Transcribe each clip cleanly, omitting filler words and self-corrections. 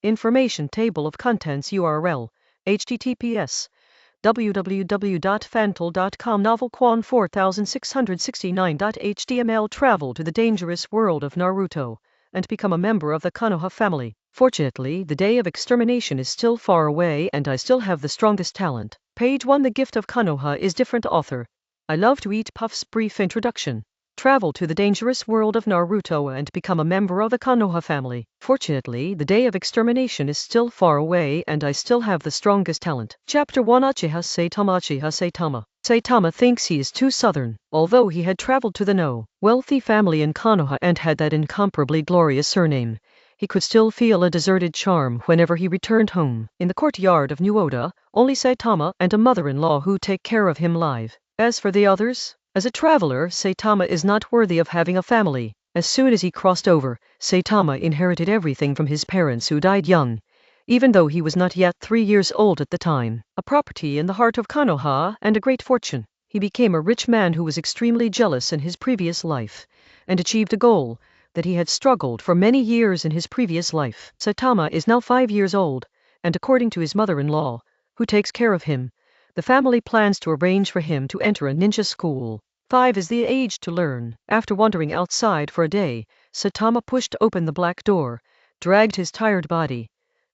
Information table of contents URL https www.fantal.com Novel Quan 4669.html Travel to the dangerous world of Naruto and become a member of the Konoha family. Fortunately, the day of extermination is still far away and I still have the strongest talent. Page 1 The Gift of Konoha is different author. I love to eat puffs. Brief introduction. Travel to the dangerous world of Naruto and become a member of the Konoha family. Fortunately, the day of extermination is still far away and I still have the strongest talent. Chapter 1 Uchiha Saitama. Saitama thinks he is too southern. Although he had traveled to the wealthy family in Konoha and had that incomparably glorious surname, he could still feel a deserted charm whenever he returned home. In the courtyard of New Oda, only Saitama and a mother-in-law who take care of him live. As for the others, as a traveler, Saitama is not worthy of having a family. As soon as he crossed over, Saitama inherited everything from his parents who died young, even though he was not yet 3 years old at the time. A property in the heart of Konoha and a great fortune. He became a rich man who was extremely jealous in his previous life, and achieved a goal that he had struggled for many years in his previous life. Saitama is now 5 years old, and according to his mother-in-law, who takes care of him, the family plans to arrange for him to enter a ninja school. 5 is the age to learn. After wandering outside for a day, Saitama pushed open the black door, dragged his tired body,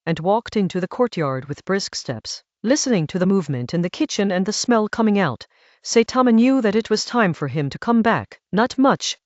and walked into the courtyard with brisk steps. Listening to the movement in the kitchen and the smell coming out, Saitama knew that it was time for him to come back. Not much.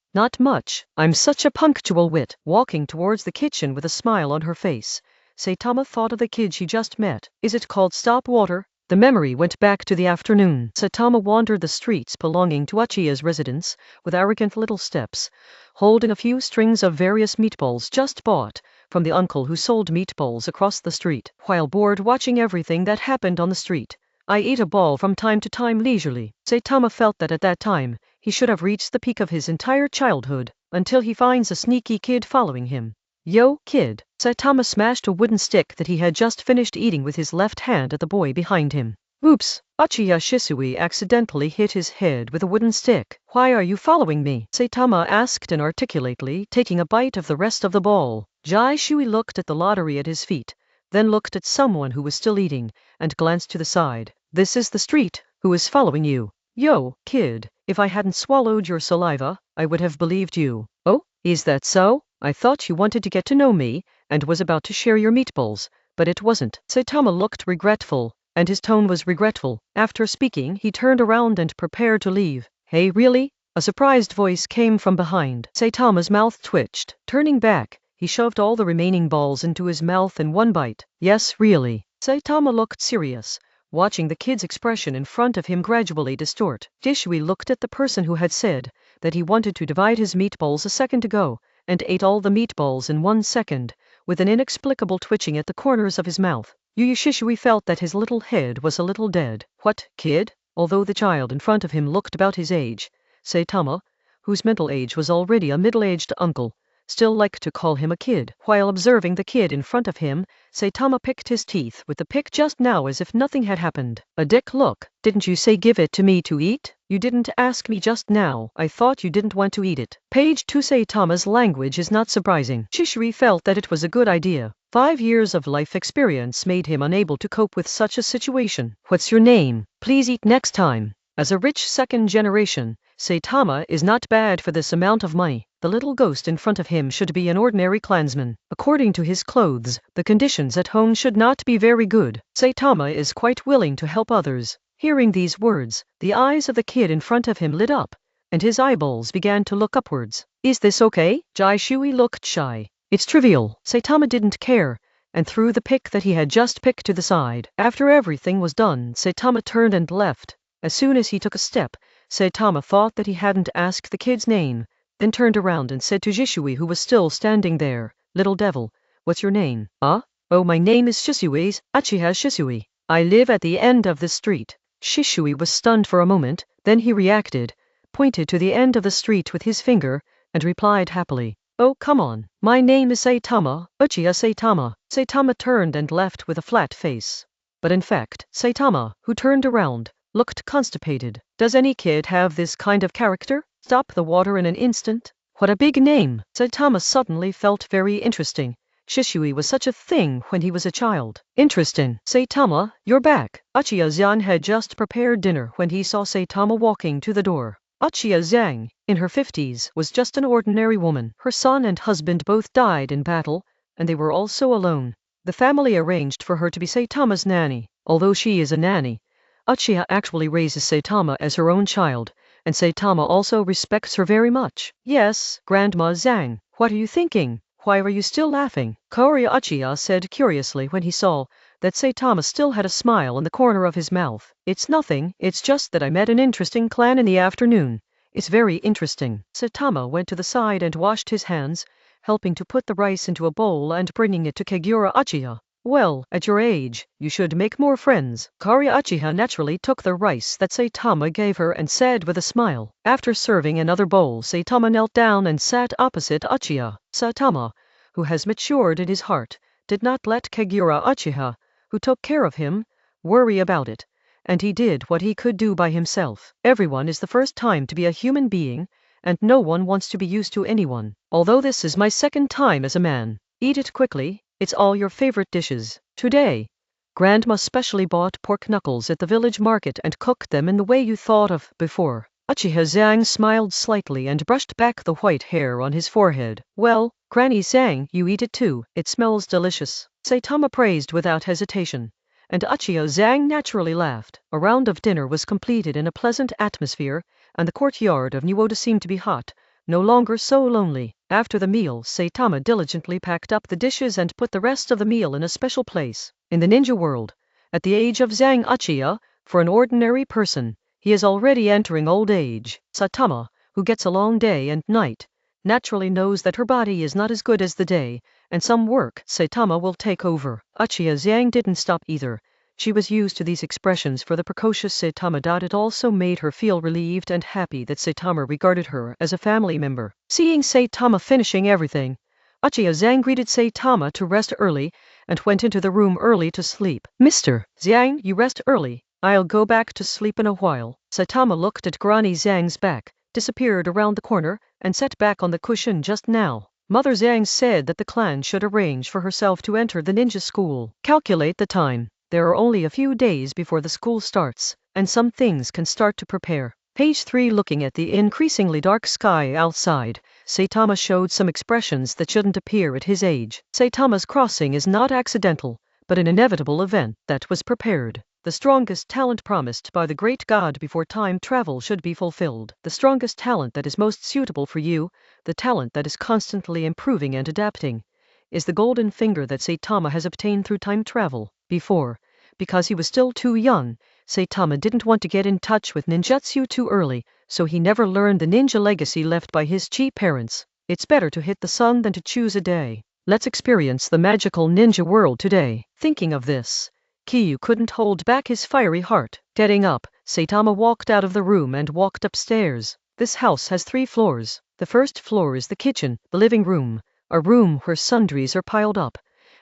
I'm such a punctual wit. Walking towards the kitchen with a smile on her face, Saitama thought of the kid she just met. Is it called stop water? The memory went back to the afternoon. Saitama wandered the streets belonging to Uchiha's residence with arrogant little steps, holding a few strings of various meatballs just bought from the uncle who sold meatballs across the street. While bored watching everything that happened on the street, I eat a ball from time to time leisurely. Saitama felt that at that time, he should have reached the peak of his entire childhood, until he finds a sneaky kid following him. Yo, kid. Saitama smashed a wooden stick that he had just finished eating with his left hand at the boy behind him. Oops! Uchiha Shisui accidentally hit his head with a wooden stick. Why are you following me? Saitama asked inarticulately, taking a bite of the rest of the ball. Jai Shui looked at the lottery at his feet, then looked at someone who was still eating, and glanced to the side. This is the street. Who is following you? Yo, kid, if I hadn't swallowed your saliva, I would have believed you. Oh, is that so? I thought you wanted to get to know me, and was about to share your meatballs, but it wasn't. Saitama looked regretful, and his tone was regretful. After speaking, he turned around and prepared to leave. Hey, really? A surprised voice came from behind. Saitama's mouth twitched. Turning back, he shoved all the remaining balls into his mouth in one bite. Yes, really. Saitama looked serious, watching the kid's expression in front of him gradually distort. Shisui looked at the person who had said that he wanted to divide his meatballs a second ago, and ate all the meatballs in 1 second, with an inexplicable twitching at the corners of his mouth. Yu Shisui felt that his little head was a little dead. What, kid? Although the child in front of him looked about his age, Saitama, whose mental age was already a middle-aged uncle, still liked to call him a kid. While observing the kid in front of him, Saitama picked his teeth with the pick just now as if nothing had happened. A dick look. Didn't you say give it to me to eat? You didn't ask me just now. I thought you didn't want to eat it. Page 2 Saitama's language is not surprising. Shisui felt that it was a good idea. 5 years of life experience made him unable to cope with such a situation. What's your name? Please eat next time. As a rich second generation, Saitama is not bad for this amount of money. The little ghost in front of him should be an ordinary clansman. According to his clothes, the conditions at home should not be very good. Saitama is quite willing to help others. Hearing these words, the eyes of the kid in front of him lit up, and his eyeballs began to look upwards. Is this okay? Jai Shui looked shy. It's trivial. Saitama didn't care, and threw the pick that he had just picked to the side. After everything was done, Saitama turned and left. As soon as he took a step, Saitama thought that he hadn't asked the kid's name, then turned around and said to Shisui, who was still standing there, Little devil, what's your name? Oh, my name is Shisui's, Uchiha Shisui. I live at the end of the street. Shisui was stunned for a moment, then he reacted, pointed to the end of the street with his finger, and replied happily, Oh, come on. My name is Saitama, Uchiha Saitama. Saitama turned and left with a flat face. But in fact, Saitama, who turned around, looked constipated. Does any kid have this kind of character? Stop the water in an instant? What a big name! Saitama suddenly felt very interesting. Shishui was such a thing when he was a child. Interesting. Saitama, you're back. Uchiha Zhang had just prepared dinner when he saw Saitama walking to the door. Uchiha Zhang, in her 50s, was just an ordinary woman. Her son and husband both died in battle, and they were also alone. The family arranged for her to be Saitama's nanny. Although she is a nanny, Uchiha actually raises Saitama as her own child, and Saitama also respects her very much. Yes, Grandma Zhang, what are you thinking? Why are you still laughing? Korea Uchiha said curiously when he saw that Saitama still had a smile in the corner of his mouth. It's nothing, it's just that I met an interesting clan in the afternoon. It's very interesting. Saitama went to the side and washed his hands, helping to put the rice into a bowl and bringing it to Kaguya Uchiha. Well, at your age, you should make more friends. Korea Uchiha naturally took the rice that Saitama gave her and said with a smile. After serving another bowl, Saitama knelt down and sat opposite Uchiha. Saitama, who has matured in his heart, did not let Kaguya Uchiha, who took care of him, worry about it, and he did what he could do by himself. Everyone is the first time to be a human being, and no one wants to be used to anyone. Although this is my second time as a man, eat it quickly, it's all your favorite dishes. Today, Grandma specially bought pork knuckles at the village market and cooked them in the way you thought of before. Uchiha Zhang smiled slightly and brushed back the white hair on his forehead. Well, Granny Zhang, you eat it too, it smells delicious. Saitama praised without hesitation, and Uchiha Zhang naturally laughed. A round of dinner was completed in a pleasant atmosphere, and the courtyard of Nuoda seemed to be hot, no longer so lonely. After the meal, Saitama diligently packed up the dishes and put the rest of the meal in a special place. In the ninja world, at the age of Zhang Uchiha, for an ordinary person, he is already entering old age. Saitama, who gets a long day and night, naturally knows that her body is not as good as the day, and some work Saitama will take over. Uchiha Zhang didn't stop either. She was used to these expressions for the precocious Saitama. It also made her feel relieved and happy that Saitama regarded her as a family member. Seeing Saitama finishing everything, Uchiha Zhang greeted Saitama to rest early and went into the room early to sleep. Mr. Zhang, you rest early. I'll go back to sleep in a while. Saitama looked at Granny Zhang's back, disappeared around the corner, and sat back on the cushion just now. Mother Zhang said that the clan should arrange for herself to enter the ninja school. Calculate the time. There are only a few days before the school starts, and some things can start to prepare. Page 3. Looking at the increasingly dark sky outside, Saitama showed some expressions that shouldn't appear at his age. Saitama's crossing is not accidental, but an inevitable event that was prepared. The strongest talent promised by the great god before time travel should be fulfilled. The strongest talent that is most suitable for you, the talent that is constantly improving and adapting, is the golden finger that Saitama has obtained through time travel. Before, because he was still too young, Saitama didn't want to get in touch with ninjutsu too early, so he never learned the ninja legacy left by his chi parents. It's better to hit the sun than to choose a day. Let's experience the magical ninja world today. Thinking of this, Kyu couldn't hold back his fiery heart. Getting up, Saitama walked out of the room and walked upstairs. This house has 3 floors. The first floor is the kitchen, the living room, a room where sundries are piled up,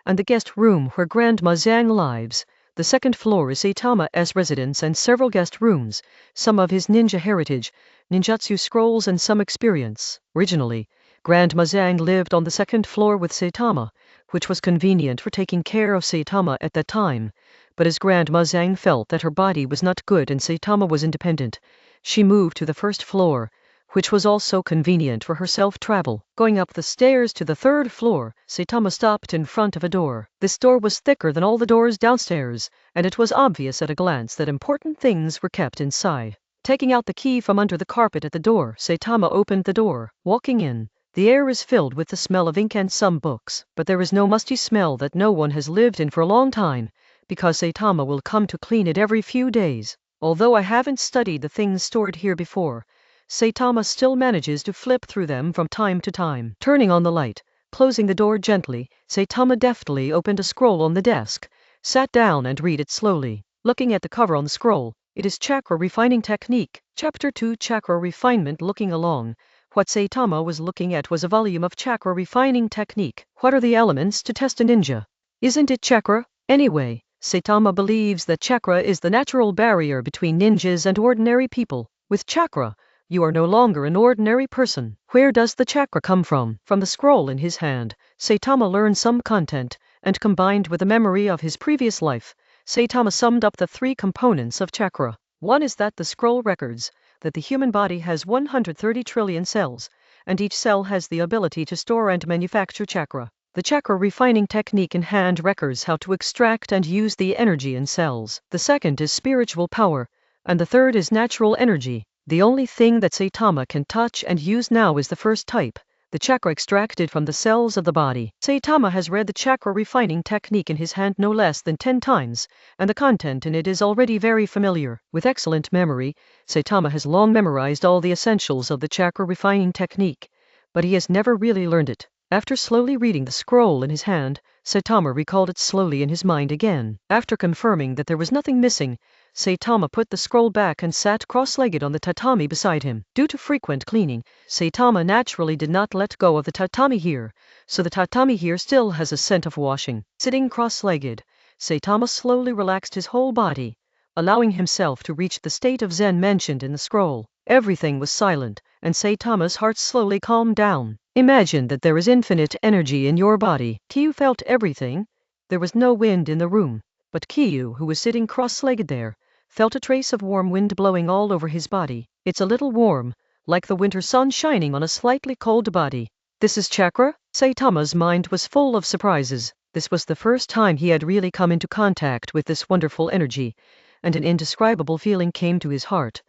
and the guest room where Grandma Zhang lives. The second floor is Saitama's residence and several guest rooms, some of his ninja heritage, ninjutsu scrolls and some experience. Originally, Grandma Zhang lived on the second floor with Saitama, which was convenient for taking care of Saitama at that time. But as Grandma Zhang felt that her body was not good and Saitama was independent, she moved to the first floor, which was also convenient for her self-travel. Going up the stairs to the 3rd floor, Saitama stopped in front of a door. This door was thicker than all the doors downstairs, and it was obvious at a glance that important things were kept inside. Taking out the key from under the carpet at the door, Saitama opened the door. Walking in, the air is filled with the smell of ink and some books, but there is no musty smell that no one has lived in for a long time, because Saitama will come to clean it every few days. Although I haven't studied the things stored here before, Saitama still manages to flip through them from time to time. Turning on the light, closing the door gently, Saitama deftly opened a scroll on the desk, sat down and read it slowly. Looking at the cover on the scroll, it is Chakra Refining Technique, Chapter 2 Chakra Refinement. Looking along, what Saitama was looking at was a volume of Chakra Refining Technique. What are the elements to test a ninja? Isn't it chakra? Anyway, Saitama believes that chakra is the natural barrier between ninjas and ordinary people. With chakra, You are no longer an ordinary person. Where does the chakra come from? From the scroll in his hand, Saitama learned some content, and combined with the memory of his previous life, Saitama summed up the 3 components of chakra. One is that the scroll records that the human body has 130 trillion cells, and each cell has the ability to store and manufacture chakra. The chakra refining technique in hand records how to extract and use the energy in cells. The second is spiritual power, and the third is natural energy. The only thing that Saitama can touch and use now is the first type, the chakra extracted from the cells of the body. Saitama has read the chakra refining technique in his hand no less than 10 times, and the content in it is already very familiar. With excellent memory, Saitama has long memorized all the essentials of the chakra refining technique, but he has never really learned it. After slowly reading the scroll in his hand, Saitama recalled it slowly in his mind again. After confirming that there was nothing missing, Saitama put the scroll back and sat cross-legged on the tatami beside him. Due to frequent cleaning, Saitama naturally did not let go of the tatami here, so the tatami here still has a scent of washing. Sitting cross-legged, Saitama slowly relaxed his whole body, allowing himself to reach the state of Zen mentioned in the scroll. Everything was silent, and Saitama's heart slowly calmed down. Imagine that there is infinite energy in your body. Kiyu felt everything. There was no wind in the room, but Kiyu, who was sitting cross-legged there, felt a trace of warm wind blowing all over his body. It's a little warm, like the winter sun shining on a slightly cold body. This is chakra? Saitama's mind was full of surprises. This was the first time he had really come into contact with this wonderful energy, and an indescribable feeling came to his heart,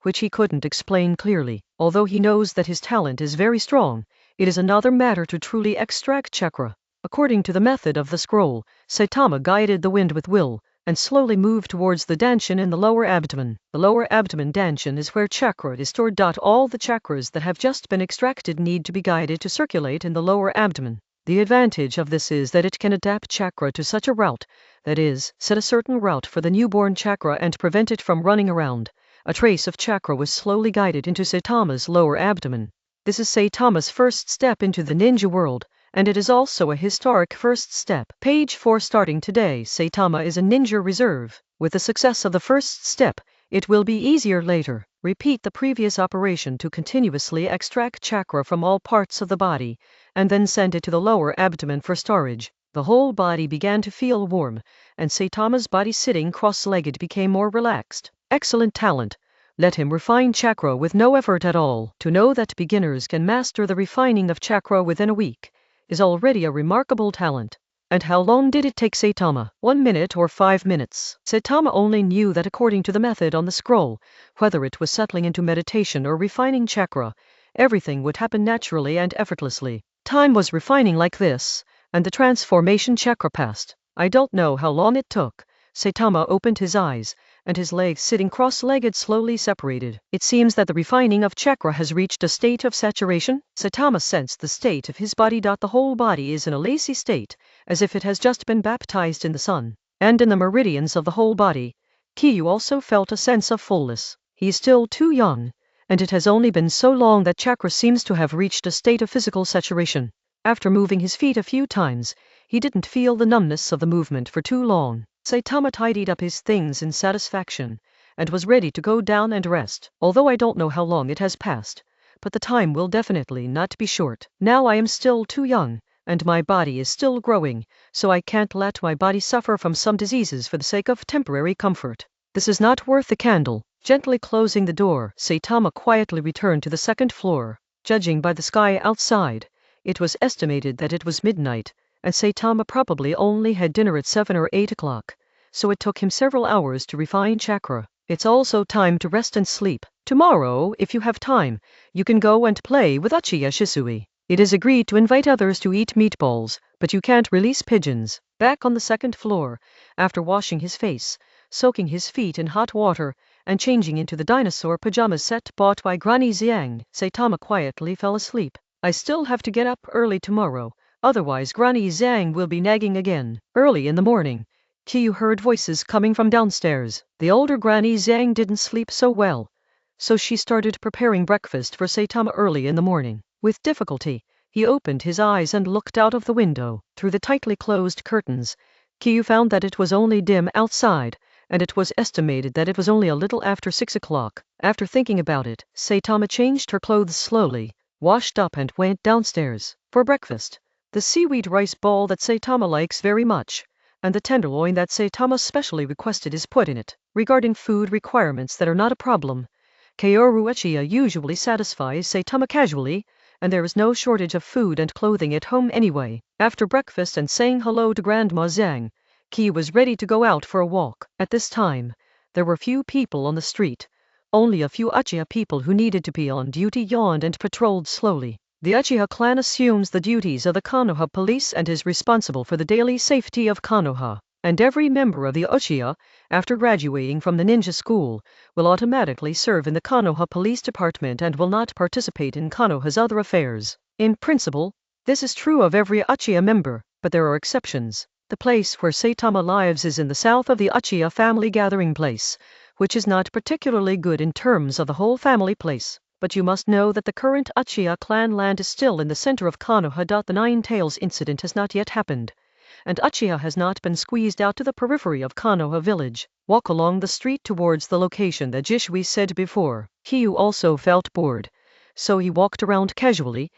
which he couldn't explain clearly. Although he knows that his talent is very strong, it is another matter to truly extract chakra. According to the method of the scroll, Saitama guided the wind with will, and slowly moved towards the danshin in the lower abdomen. The lower abdomen danshin is where chakra is stored. All the chakras that have just been extracted need to be guided to circulate in the lower abdomen. The advantage of this is that it can adapt chakra to such a route, that is, set a certain route for the newborn chakra and prevent it from running around. A trace of chakra was slowly guided into Saitama's lower abdomen. This is Saitama's first step into the ninja world, and it is also a historic first step. Page 4. Starting today, Saitama is a ninja reserve. With the success of the first step, it will be easier later. Repeat the previous operation to continuously extract chakra from all parts of the body, and then send it to the lower abdomen for storage. The whole body began to feel warm, and Saitama's body sitting cross-legged became more relaxed. Excellent talent. Let him refine chakra with no effort at all. To know that beginners can master the refining of chakra within a week is already a remarkable talent. And how long did it take Saitama? 1 minute or 5 minutes? Saitama only knew that according to the method on the scroll, whether it was settling into meditation or refining chakra, everything would happen naturally and effortlessly. Time was refining like this, and the transformation chakra passed. I don't know how long it took. Saitama opened his eyes, and his legs sitting cross-legged slowly separated. It seems that the refining of chakra has reached a state of saturation. Saitama sensed the state of his body. The whole body is in a lacy state, as if it has just been baptized in the sun. And in the meridians of the whole body, Kiyu also felt a sense of fullness. He is still too young, and it has only been so long that chakra seems to have reached a state of physical saturation. After moving his feet a few times, he didn't feel the numbness of the movement for too long. Saitama tidied up his things in satisfaction, and was ready to go down and rest. Although I don't know how long it has passed, but the time will definitely not be short. Now I am still too young, and my body is still growing, so I can't let my body suffer from some diseases for the sake of temporary comfort. This is not worth the candle. Gently closing the door, Saitama quietly returned to the 2nd floor. Judging by the sky outside, it was estimated that it was midnight, and Saitama probably only had dinner at 7 or 8 o'clock, so it took him several hours to refine chakra. It's also time to rest and sleep. Tomorrow, if you have time, you can go and play with Uchiha Shisui. It is agreed to invite others to eat meatballs, but you can't release pigeons. Back on the 2nd floor, after washing his face, soaking his feet in hot water, and changing into the dinosaur pajamas set bought by Granny Xiang, Saitama quietly fell asleep. I still have to get up early tomorrow. Otherwise Granny Xiang will be nagging again. Early in the morning, Kiyu heard voices coming from downstairs. The older Granny Xiang didn't sleep so well, so she started preparing breakfast for Saitama early in the morning. With difficulty, he opened his eyes and looked out of the window. Through the tightly closed curtains, Kiyu found that it was only dim outside, and it was estimated that it was only a little after 6 o'clock. After thinking about it, Saitama changed her clothes slowly, washed up and went downstairs. For breakfast, the seaweed rice ball that Saitama likes very much, and the tenderloin that Saitama specially requested is put in it. Regarding food requirements that are not a problem, Kaoru Uchiha usually satisfies Saitama casually, and there is no shortage of food and clothing at home anyway. After breakfast and saying hello to Grandma Zhang, Ki was ready to go out for a walk. At this time, there were few people on the street. Only a few Uchiha people who needed to be on duty yawned and patrolled slowly. The Uchiha clan assumes the duties of the Konoha police and is responsible for the daily safety of Konoha. And every member of the Uchiha, after graduating from the ninja school, will automatically serve in the Konoha police department and will not participate in Konoha's other affairs. In principle, this is true of every Uchiha member, but there are exceptions. The place where Saitama lives is in the south of the Uchiha family gathering place, which is not particularly good in terms of the whole family place. But you must know that the current Uchiha clan land is still in the center of Konoha. The Nine Tails incident has not yet happened, and Uchiha has not been squeezed out to the periphery of Konoha village. Walk along the street towards the location that Jishui said before. Kyu also felt bored, so he walked around casually,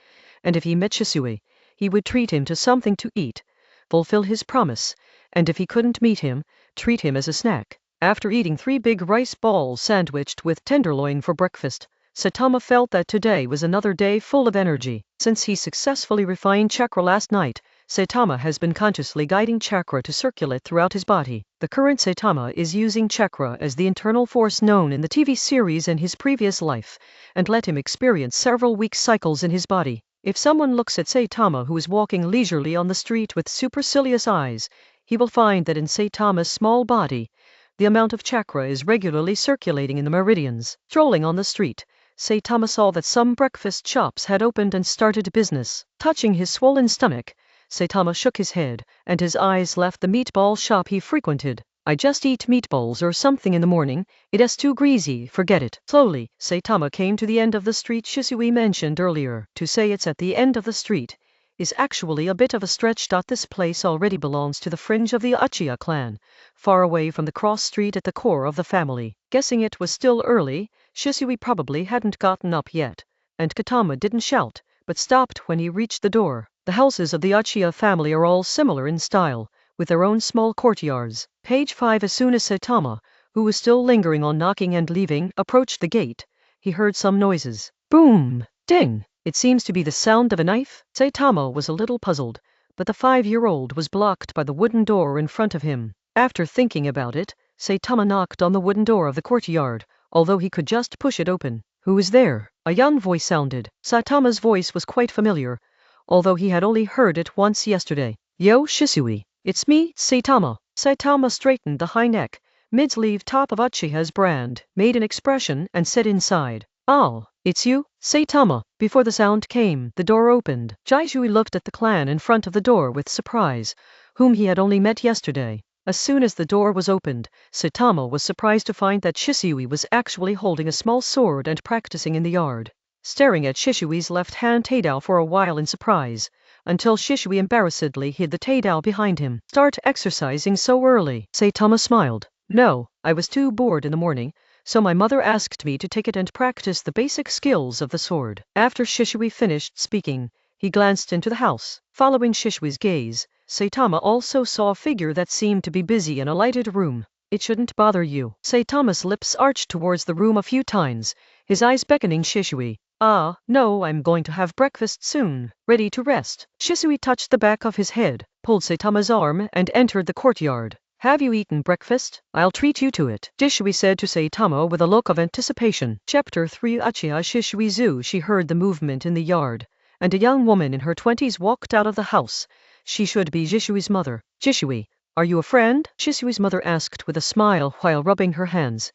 and if he met Shisui, he would treat him to something to eat, fulfill his promise, and if he couldn't meet him, treat him as a snack. After eating 3 big rice balls sandwiched with tenderloin for breakfast, Saitama felt that today was another day full of energy. Since he successfully refined chakra last night, Saitama has been consciously guiding chakra to circulate throughout his body. The current Saitama is using chakra as the internal force known in the TV series in his previous life, and let him experience several weak cycles in his body. If someone looks at Saitama who is walking leisurely on the street with supercilious eyes, he will find that in Saitama's small body, the amount of chakra is regularly circulating in the meridians. Strolling on the street, Saitama saw that some breakfast shops had opened and started business. Touching his swollen stomach, Saitama shook his head, and his eyes left the meatball shop he frequented. I just eat meatballs or something in the morning, it's too greasy, forget it. Slowly, Saitama came to the end of the street Shisui mentioned earlier. To say it's at the end of the street is actually a bit of a stretch. This place already belongs to the fringe of the Uchiha clan, far away from the cross street at the core of the family. Guessing it was still early, Shisui probably hadn't gotten up yet, and Katama didn't shout, but stopped when he reached the door. The houses of the Uchiha family are all similar in style, with their own small courtyards. Page 5. As soon as Saitama, who was still lingering on knocking and leaving, approached the gate, he heard some noises. Boom! Ding! It seems to be the sound of a knife. Saitama was a little puzzled, but the 5-year-old was blocked by the wooden door in front of him. After thinking about it, Saitama knocked on the wooden door of the courtyard, although he could just push it open. Who is there? A young voice sounded. Saitama's voice was quite familiar, although he had only heard it once yesterday. Yo, Shisui. It's me, Saitama. Saitama straightened the high neck, mid-sleeve top of Uchiha's brand, made an expression, and said inside. Oh, it's you, Saitama. Before the sound came, the door opened. Jishui looked at the clan in front of the door with surprise, whom he had only met yesterday. As soon as the door was opened, Saitama was surprised to find that Shisui was actually holding a small sword and practicing in the yard. Staring at Shishui's left-hand taidao for a while in surprise, until Shishui embarrassedly hid the taidao behind him. Start exercising so early? Saitama smiled. No, I was too bored in the morning, so my mother asked me to take it and practice the basic skills of the sword. After Shishui finished speaking, he glanced into the house. Following Shishui's gaze, Saitama also saw a figure that seemed to be busy in a lighted room. It shouldn't bother you. Saitama's lips arched towards the room a few times, his eyes beckoning Shisui. Ah, no, I'm going to have breakfast soon. Ready to rest. Shisui touched the back of his head, pulled Saitama's arm, and entered the courtyard. Have you eaten breakfast? I'll treat you to it, Shisui said to Saitama with a look of anticipation. Chapter 3. Uchiha Shisui. She heard the movement in the yard, and a young woman in her 20s walked out of the house. She should be Jishui's mother. Jishui, are you a friend? Jisui's mother asked with a smile while rubbing her hands,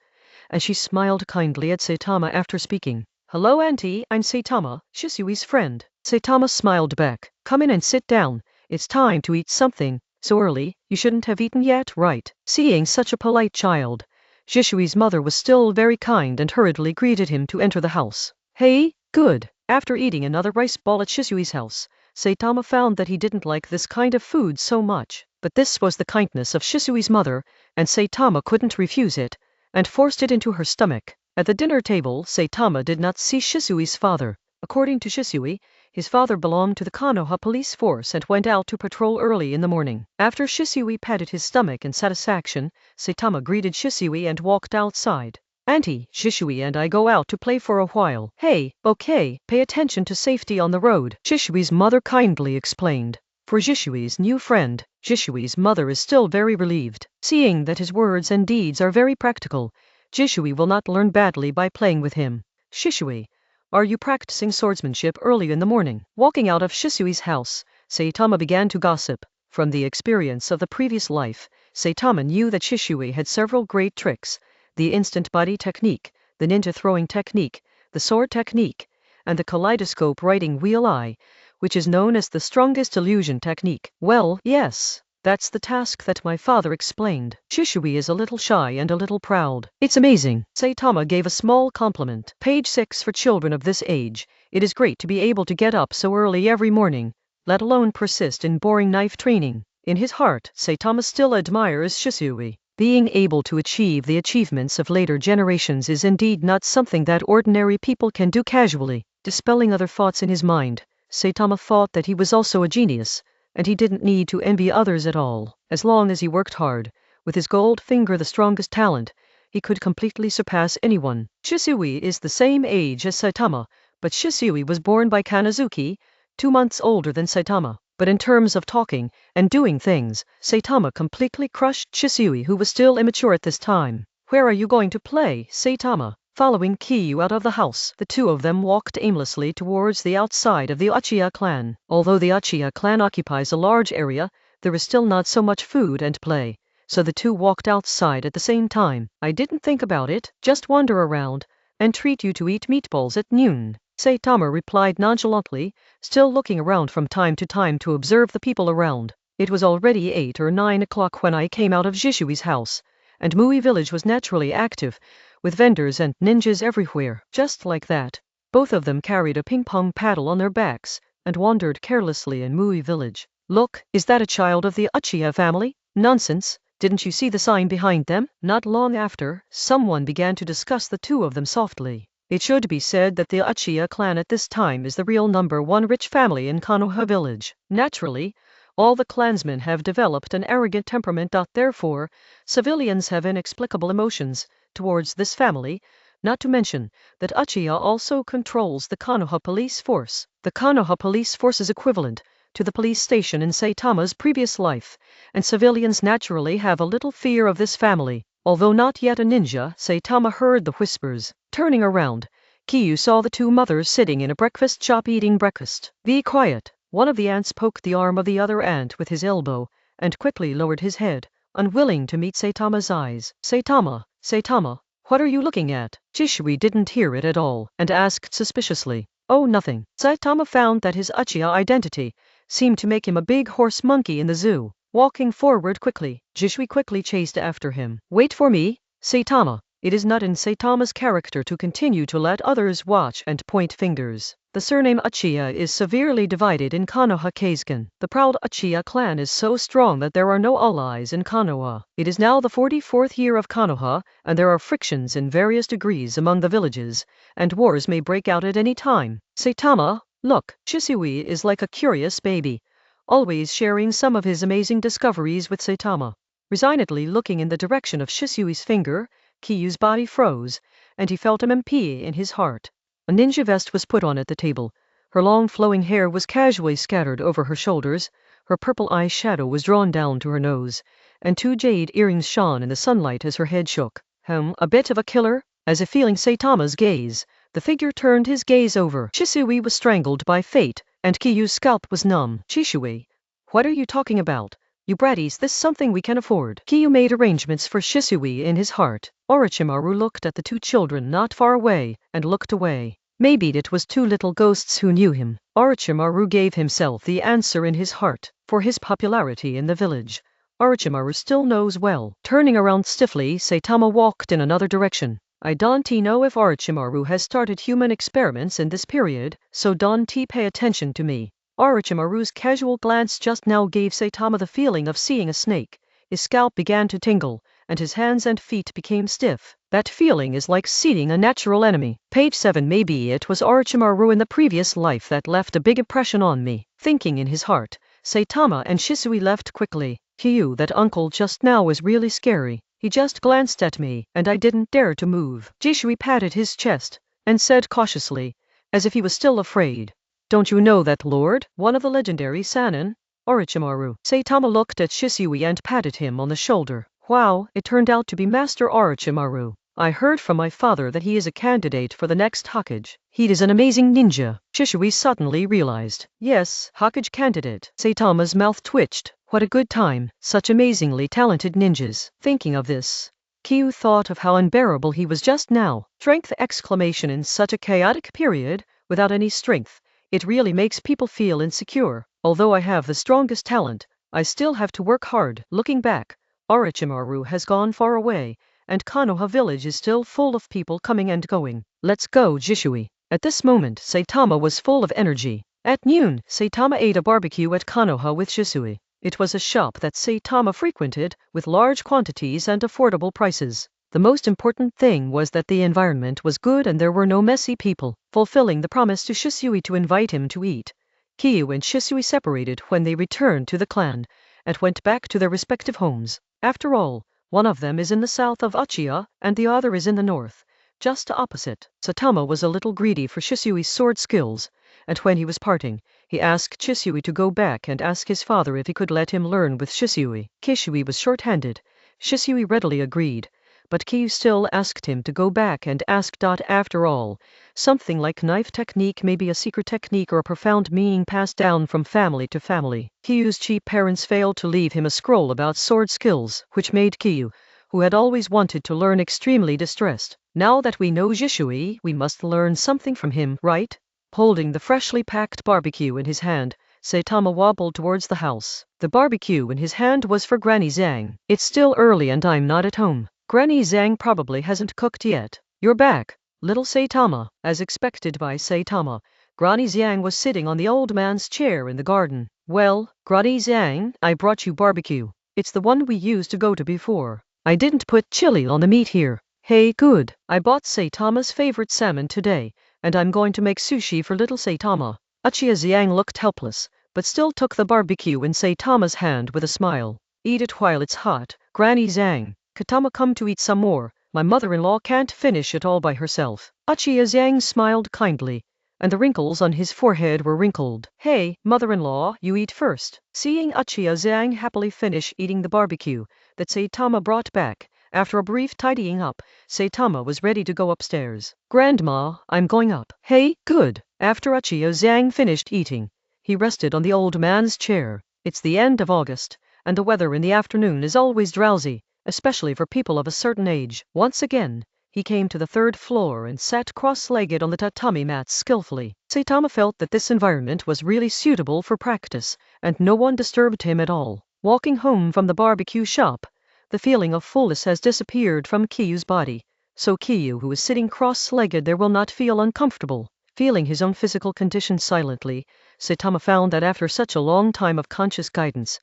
and she smiled kindly at Saitama after speaking. Hello auntie, I'm Saitama, Shisui's friend. Saitama smiled back. Come in and sit down. It's time to eat something. So early, you shouldn't have eaten yet, right? Seeing such a polite child, Jishui's mother was still very kind and hurriedly greeted him to enter the house. Hey, good. After eating another rice ball at Shisui's house, Saitama found that he didn't like this kind of food so much. But this was the kindness of Shisui's mother, and Saitama couldn't refuse it, and forced it into her stomach. At the dinner table, Saitama did not see Shisui's father. According to Shisui, his father belonged to the Konoha police force and went out to patrol early in the morning. After Shisui patted his stomach in satisfaction, Saitama greeted Shisui and walked outside. Auntie, Shisui and I go out to play for a while. Hey, okay, pay attention to safety on the road, Shisui's mother kindly explained. For Jisui's new friend, Jisui's mother is still very relieved. Seeing that his words and deeds are very practical, Jisui will not learn badly by playing with him. Shisui, are you practicing swordsmanship early in the morning? Walking out of Shisui's house, Saitama began to gossip. From the experience of the previous life, Saitama knew that Shisui had several great tricks: the instant body technique, the ninja throwing technique, the sword technique, and the kaleidoscope writing wheel eye, which is known as the strongest illusion technique. Well, yes, that's the task that my father explained. Shisui is a little shy and a little proud. It's amazing. Saitama gave a small compliment. Page 6. For children of this age, it is great to be able to get up so early every morning, let alone persist in boring knife training. In his heart, Saitama still admires Shisui. Being able to achieve the achievements of later generations is indeed not something that ordinary people can do casually. Dispelling other thoughts in his mind, Saitama thought that he was also a genius, and he didn't need to envy others at all. As long as he worked hard, with his gold finger the strongest talent, he could completely surpass anyone. Shisui is the same age as Saitama, but Shisui was born by Kanazuki, 2 months older than Saitama. But in terms of talking and doing things, Saitama completely crushed Shisui, who was still immature at this time. Where are you going to play, Saitama? Following Kiyu out of the house, the two of them walked aimlessly towards the outside of the Uchiha clan. Although the Uchiha clan occupies a large area, there is still not so much food and play, so the two walked outside at the same time. I didn't think about it, just wander around, and treat you to eat meatballs at noon, Saitama replied nonchalantly, still looking around from time to time to observe the people around. It was already 8 or 9 o'clock when I came out of Jisui's house, and Mui village was naturally active, with vendors and ninjas everywhere. Just like that, both of them carried a ping-pong paddle on their backs, and wandered carelessly in Mui village. Look, is that a child of the Uchiha family? Nonsense, didn't you see the sign behind them? Not long after, someone began to discuss the two of them softly. It should be said that the Uchiha clan at this time is the real #1 rich family in Konoha village. Naturally, all the clansmen have developed an arrogant temperament. Therefore, civilians have inexplicable emotions towards this family, not to mention that Uchiha also controls the Konoha police force. The Konoha police force is equivalent to the police station in Saitama's previous life, and civilians naturally have a little fear of this family. Although not yet a ninja, Saitama heard the whispers. Turning around, Kiyu saw the two mothers sitting in a breakfast shop eating breakfast. Be quiet. One of the ants poked the arm of the other ant with his elbow, and quickly lowered his head, unwilling to meet Saitama's eyes. Saitama, what are you looking at? Jisui didn't hear it at all, and asked suspiciously. Oh, nothing. Saitama found that his Uchiha identity seemed to make him a big horse monkey in the zoo. Walking forward quickly, Jisui quickly chased after him. Wait for me, Saitama. It is not in Saitama's character to continue to let others watch and point fingers. The surname Uchiha is severely divided in Konoha Keisuken. The proud Uchiha clan is so strong that there are no allies in Konoha. It is now the 44th year of Konoha, and there are frictions in various degrees among the villages, and wars may break out at any time. Saitama, look, Shisui is like a curious baby, always sharing some of his amazing discoveries with Saitama. Resignedly looking in the direction of Shisui's finger, Kiyu's body froze, and he felt MP in his heart. A ninja vest was put on at the table. Her long flowing hair was casually scattered over her shoulders, her purple eye shadow was drawn down to her nose, and 2 jade earrings shone in the sunlight as her head shook. A bit of a killer? As if feeling Saitama's gaze, the figure turned his gaze over. Shisui was strangled by fate, and Kiyu's scalp was numb. Shisui, what are you talking about? You bratty, is this something we can afford? Kiyu made arrangements for Shisui in his heart. Orochimaru looked at the 2 children not far away, and looked away. Maybe it was 2 little ghosts who knew him. Orochimaru gave himself the answer in his heart. For his popularity in the village, Orochimaru still knows well. Turning around stiffly, Saitama walked in another direction. I don't know if Orochimaru has started human experiments in this period, so don't pay attention to me. Orochimaru's casual glance just now gave Saitama the feeling of seeing a snake. His scalp began to tingle, and his hands and feet became stiff. That feeling is like seeing a natural enemy. Page 7. Maybe it was Orochimaru in the previous life that left a big impression on me. Thinking in his heart, Saitama and Shisui left quickly. Kyu, that uncle just now was really scary. He just glanced at me, and I didn't dare to move. Shisui patted his chest, and said cautiously, as if he was still afraid, "Don't you know that lord? One of the legendary Sannin? Orochimaru." Saitama looked at Shisui and patted him on the shoulder. Wow, it turned out to be Master Orochimaru. I heard from my father that he is a candidate for the next Hokage. He is an amazing ninja. Shisui suddenly realized. Yes, Hokage candidate. Saitama's mouth twitched. What a good time. Such amazingly talented ninjas. Thinking of this, Kyu thought of how unbearable he was just now. Strength! Exclamation. In such a chaotic period, without any strength, it really makes people feel insecure. Although I have the strongest talent, I still have to work hard. Looking back, Orochimaru has gone far away, and Konoha village is still full of people coming and going. Let's go, Shisui. At this moment, Saitama was full of energy. At noon, Saitama ate a barbecue at Konoha with Shisui. It was a shop that Saitama frequented, with large quantities and affordable prices. The most important thing was that the environment was good and there were no messy people. Fulfilling the promise to Shisui to invite him to eat, Kyu and Shisui separated when they returned to the clan, and went back to their respective homes. After all, one of them is in the south of Uchiha, and the other is in the north, just opposite. Saitama was a little greedy for Shisui's sword skills, and when he was parting, he asked Shisui to go back and ask his father if he could let him learn with Shisui. Kishui was short-handed. Shisui readily agreed, but Kyu still asked him to go back and ask. After all, something like knife technique may be a secret technique or a profound meaning passed down from family to family. Kyu's cheap parents failed to leave him a scroll about sword skills, which made Kyu, who had always wanted to learn, extremely distressed. Now that we know Shisui, we must learn something from him, right? Holding the freshly packed barbecue in his hand, Saitama wobbled towards the house. The barbecue in his hand was for Granny Zhang. It's still early and I'm not at home. Granny Zhang probably hasn't cooked yet. You're back, little Saitama. As expected by Saitama, Granny Zhang was sitting on the old man's chair in the garden. Well, Granny Zhang, I brought you barbecue. It's the one we used to go to before. I didn't put chili on the meat here. Hey, good. I bought Saitama's favorite salmon today, and I'm going to make sushi for little Saitama. Uchiha Zhang looked helpless, but still took the barbecue in Saitama's hand with a smile. Eat it while it's hot, Granny Zhang. Katama, come to eat some more. My mother-in-law can't finish it all by herself. Uchiha Zhang smiled kindly, and the wrinkles on his forehead were wrinkled. Hey, mother-in-law, you eat first. Seeing Uchiha Zhang happily finish eating the barbecue that Saitama brought back, after a brief tidying up, Saitama was ready to go upstairs. Grandma, I'm going up. Hey, good. After Uchiha Zhang finished eating, he rested on the old man's chair. It's the end of August, and the weather in the afternoon is always drowsy, especially for people of a certain age. Once again, he came to the third floor and sat cross-legged on the tatami mat skillfully. Saitama felt that this environment was really suitable for practice, and no one disturbed him at all. Walking home from the barbecue shop, the feeling of fullness has disappeared from Kyu's body, so Kyu, who is sitting cross-legged there, will not feel uncomfortable. Feeling his own physical condition silently, Saitama found that after such a long time of conscious guidance,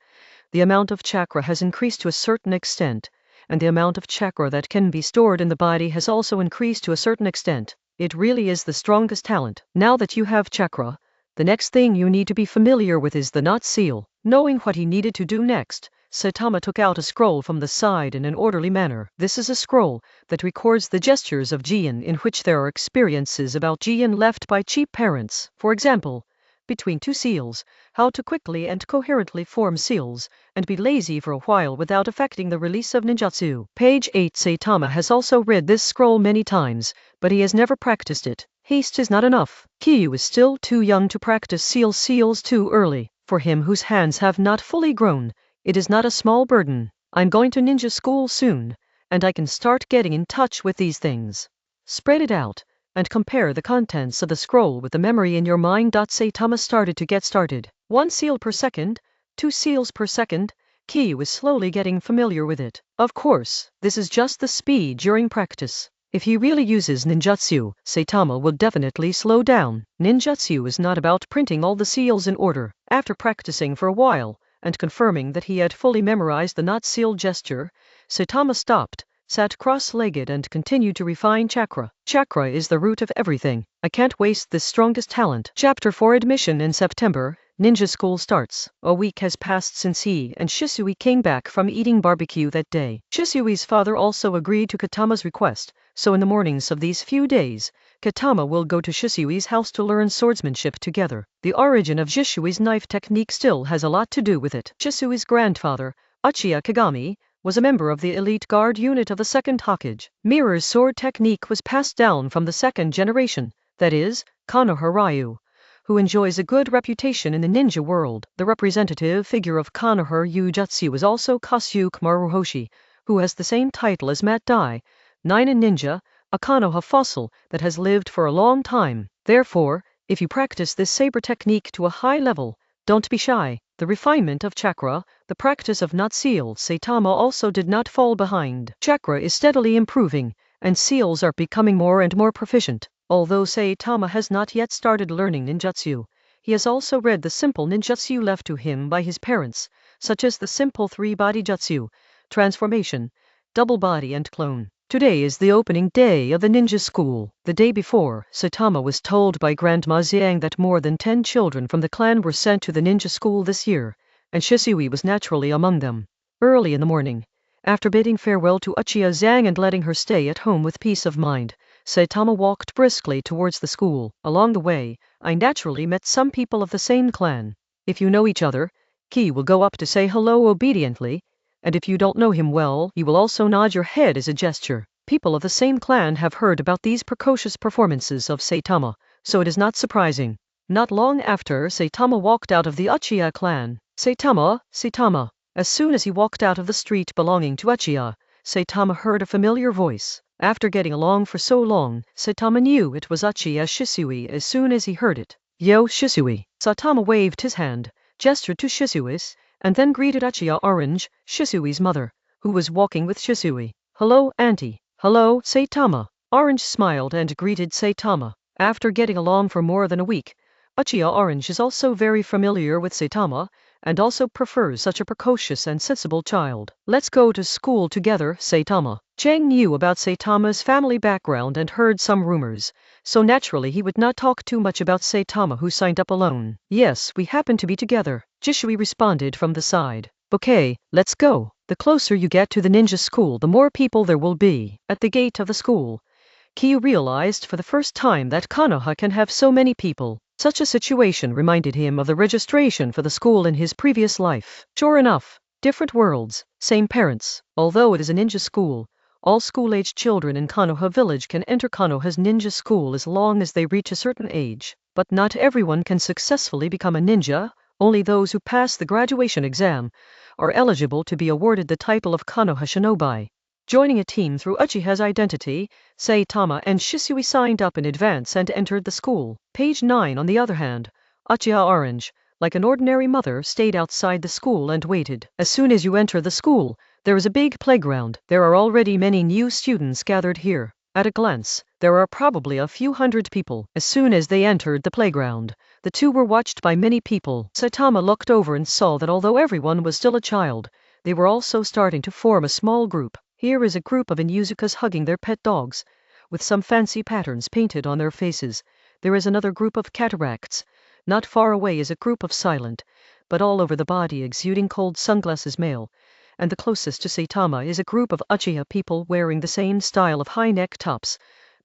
the amount of chakra has increased to a certain extent, and the amount of chakra that can be stored in the body has also increased to a certain extent. It really is the strongest talent. Now that you have chakra, the next thing you need to be familiar with is the knot seal. Knowing what he needed to do next, Saitama took out a scroll from the side in an orderly manner. This is a scroll that records the gestures of Jian, in which there are experiences about Jian left by cheap parents. For example, between two seals, how to quickly and coherently form seals, and be lazy for a while without affecting the release of ninjutsu. Page 8. Saitama has also read this scroll many times, but he has never practiced it. Haste is not enough. Kyu is still too young to practice seals too early. For him whose hands have not fully grown, it is not a small burden. I'm going to ninja school soon, and I can start getting in touch with these things. Spread it out, and compare the contents of the scroll with the memory in your mind. Saitama started to get started. 1 seal per second, 2 seals per second. Kyu is slowly getting familiar with it. Of course, this is just the speed during practice. If he really uses ninjutsu, Saitama will definitely slow down. Ninjutsu is not about printing all the seals in order. After practicing for a while, and confirming that he had fully memorized the not seal gesture, Saitama stopped, sat cross-legged and continued to refine chakra. Chakra is the root of everything. I can't waste this strongest talent. Chapter 4 Admission in September. Ninja school starts. A week has passed since he and Shisui came back from eating barbecue that day. Shisui's father also agreed to Katama's request, so in the mornings of these few days, Katama will go to Shisui's house to learn swordsmanship together. The origin of Shisui's knife technique still has a lot to do with it. Shisui's grandfather, Uchiha Kagami, was a member of the elite guard unit of the second Hokage. Mirror's sword technique was passed down from the second generation, that is, Konoha Ryu, who enjoys a good reputation in the ninja world. The representative figure of Konoha Jutsu is also Kasuke Maruhoshi, who has the same title as Matt Dai, Ninen Ninja, a Konoha fossil that has lived for a long time. Therefore, if you practice this saber technique to a high level, don't be shy. The refinement of chakra, the practice of not seal, Saitama also did not fall behind. Chakra is steadily improving, and seals are becoming more and more proficient. Although Saitama has not yet started learning ninjutsu, he has also read the simple ninjutsu left to him by his parents, such as the simple three-body jutsu, transformation, double body and clone. Today is the opening day of the ninja school. The day before, Saitama was told by Grandma Xiang that more than 10 children from the clan were sent to the ninja school this year, and Shisui was naturally among them. Early in the morning, after bidding farewell to Uchiha Xiang and letting her stay at home with peace of mind, Saitama walked briskly towards the school. Along the way, I naturally met some people of the same clan. If you know each other, Ki will go up to say hello obediently, and if you don't know him well, you will also nod your head as a gesture. People of the same clan have heard about these precocious performances of Saitama, so it is not surprising. Not long after, Saitama walked out of the Uchiha clan. Saitama. As soon as he walked out of the street belonging to Uchiha, Saitama heard a familiar voice. After getting along for so long, Saitama knew it was Uchiha Shisui as soon as he heard it. Yo, Shisui. Saitama waved his hand, gestured to Shisui, and then greeted Uchiha Orange, Shisui's mother, who was walking with Shisui. Hello, Auntie. Hello, Saitama. Orange smiled and greeted Saitama. After getting along for more than a week, Uchiha Orange is also very familiar with Saitama, and also prefers such a precocious and sensible child. Let's go to school together, Saitama. Chang knew about Saitama's family background and heard some rumors, so naturally he would not talk too much about Saitama, who signed up alone. Yes, we happen to be together, Jishui responded from the side. Okay, let's go. The closer you get to the ninja school, the more people there will be. At the gate of the school, Kyu realized for the first time that Konoha can have so many people. Such a situation reminded him of the registration for the school in his previous life. Sure enough, different worlds, same parents. Although it is a ninja school, all school-aged children in Konoha village can enter Konoha's ninja school as long as they reach a certain age. But not everyone can successfully become a ninja. Only those who pass the graduation exam are eligible to be awarded the title of Konoha Shinobi. Joining a team through Uchiha's identity, Saitama and Shisui signed up in advance and entered the school. Page 9. On the other hand, Uchiha Orange, like an ordinary mother, stayed outside the school and waited. As soon as you enter the school, there is a big playground. There are already many new students gathered here. At a glance, there are probably a few hundred people. As soon as they entered the playground, the two were watched by many people. Saitama looked over and saw that although everyone was still a child, they were also starting to form a small group. Here is a group of Inuzukas hugging their pet dogs, with some fancy patterns painted on their faces. There is another group of cataracts. Not far away is a group of silent, but all over the body exuding cold sunglasses male. And the closest to Saitama is a group of Uchiha people wearing the same style of high neck tops,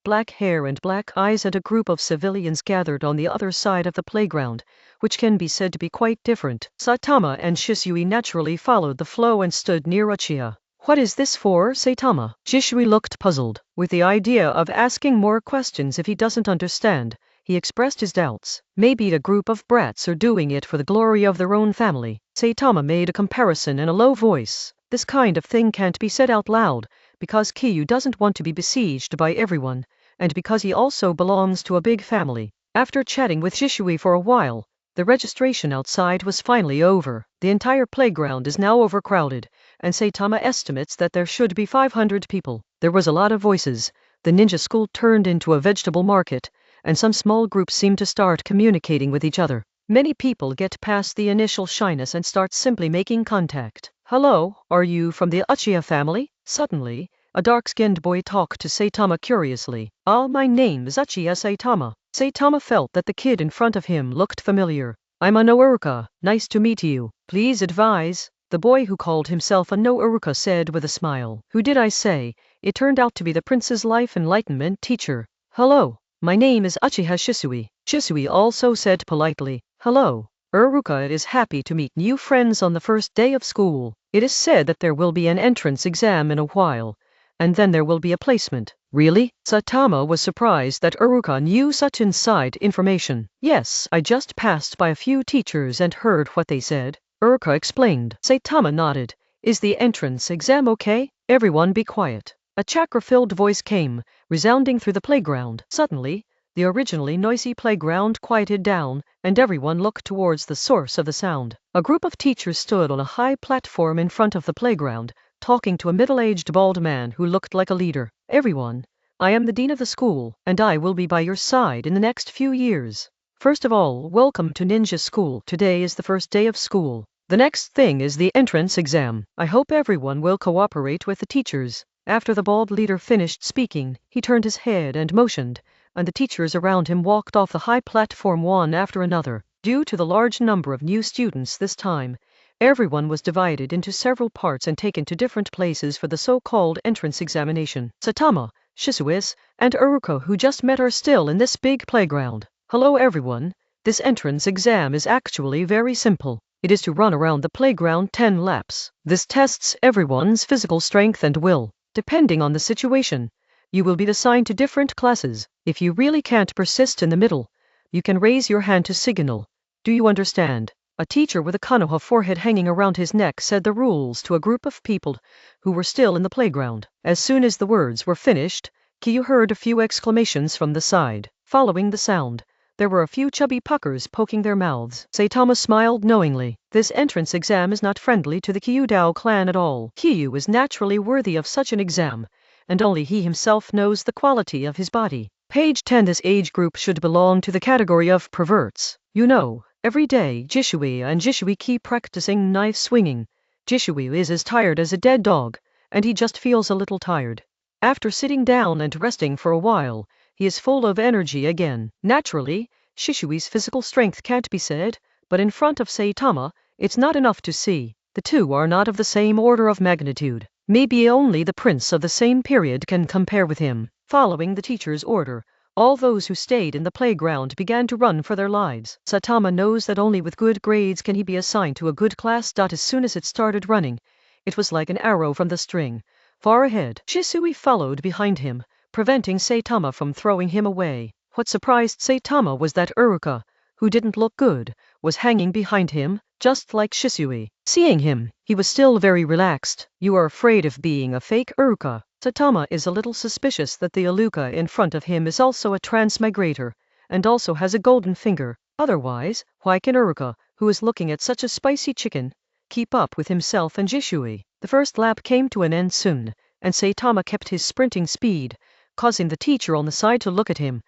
black hair and black eyes, and a group of civilians gathered on the other side of the playground, which can be said to be quite different. Saitama and Shisui naturally followed the flow and stood near Uchiha. What is this for, Saitama? Shisui looked puzzled. With the idea of asking more questions if he doesn't understand, he expressed his doubts. Maybe a group of brats are doing it for the glory of their own family. Saitama made a comparison in a low voice. This kind of thing can't be said out loud, because Kyu doesn't want to be besieged by everyone, and because he also belongs to a big family. After chatting with Shisui for a while, the registration outside was finally over. The entire playground is now overcrowded, and Saitama estimates that there should be 500 people. There was a lot of voices. the ninja school turned into a vegetable market, and some small groups seemed to start communicating with each other. Many people get past the initial shyness and start simply making contact. Hello, are you from the Uchiha family? Suddenly, a dark-skinned boy talked to Saitama curiously. My name is Uchiha Saitama. Saitama felt that the kid in front of him looked familiar. I'm a no Uruka. Nice to meet you. Please advise. The boy who called himself a no Uruka said with a smile. Who did I say? It turned out to be the prince's life enlightenment teacher. Hello, my name is Uchiha Shisui. Shisui also said politely. Hello. Uruka is happy to meet new friends on the first day of school. It is said that there will be an entrance exam in a while, and then there will be a placement. Really? Saitama was surprised that Uruka knew such inside information. Yes, I just passed by a few teachers and heard what they said. Uruka explained. Saitama nodded. Is the entrance exam okay? Everyone be quiet. A chakra-filled voice came, resounding through the playground. Suddenly, the originally noisy playground quieted down, and everyone looked towards the source of the sound. A group of teachers stood on a high platform in front of the playground, talking to a middle-aged bald man who looked like a leader. Everyone, I am the dean of the school, and I will be by your side in the next few years. First of all, welcome to Ninja School. Today is the first day of school. The next thing is the entrance exam. I hope everyone will cooperate with the teachers. After the bald leader finished speaking, he turned his head and motioned, and the teachers around him walked off the high platform one after another. Due to the large number of new students this time, everyone was divided into several parts and taken to different places for the so-called entrance examination. Saitama, Shisui, and Uruka, who just met, are still in this big playground. Hello everyone. This entrance exam is actually very simple. It is to run around the playground 10 laps. This tests everyone's physical strength and will. Depending on the situation, you will be assigned to different classes. If you really can't persist in the middle, you can raise your hand to signal. Do you understand? A teacher with a Konoha forehead hanging around his neck said the rules to a group of people who were still in the playground. As soon as the words were finished, Kyu heard a few exclamations from the side. Following the sound, there were a few chubby puckers poking their mouths. Saitama smiled knowingly. This entrance exam is not friendly to the Kyudao clan at all. Kyu is naturally worthy of such an exam, and only he himself knows the quality of his body. Page 10. This age group should belong to the category of perverts. You know, every day Jishui and Jishui keep practicing knife swinging. Jishui is as tired as a dead dog, and he just feels a little tired. After sitting down and resting for a while, he is full of energy again. Naturally, Shishui's physical strength can't be said, but in front of Saitama, it's not enough to see. The two are not of the same order of magnitude. Maybe only the prince of the same period can compare with him. Following the teacher's order, all those who stayed in the playground began to run for their lives. Saitama knows that only with good grades can he be assigned to a good class. As soon as it started running, it was like an arrow from the string. Far ahead, Shisui followed behind him, preventing Saitama from throwing him away. What surprised Saitama was that Uruka, who didn't look good, was hanging behind him, just like Shisui. Seeing him, he was still very relaxed. You are afraid of being a fake Uruka. Saitama is a little suspicious that the Aluka in front of him is also a transmigrator, and also has a golden finger. Otherwise, why can Uruka, who is looking at such a spicy chicken, keep up with himself and Jishui? The first lap came to an end soon, and Saitama kept his sprinting speed, causing the teacher on the side to look at him,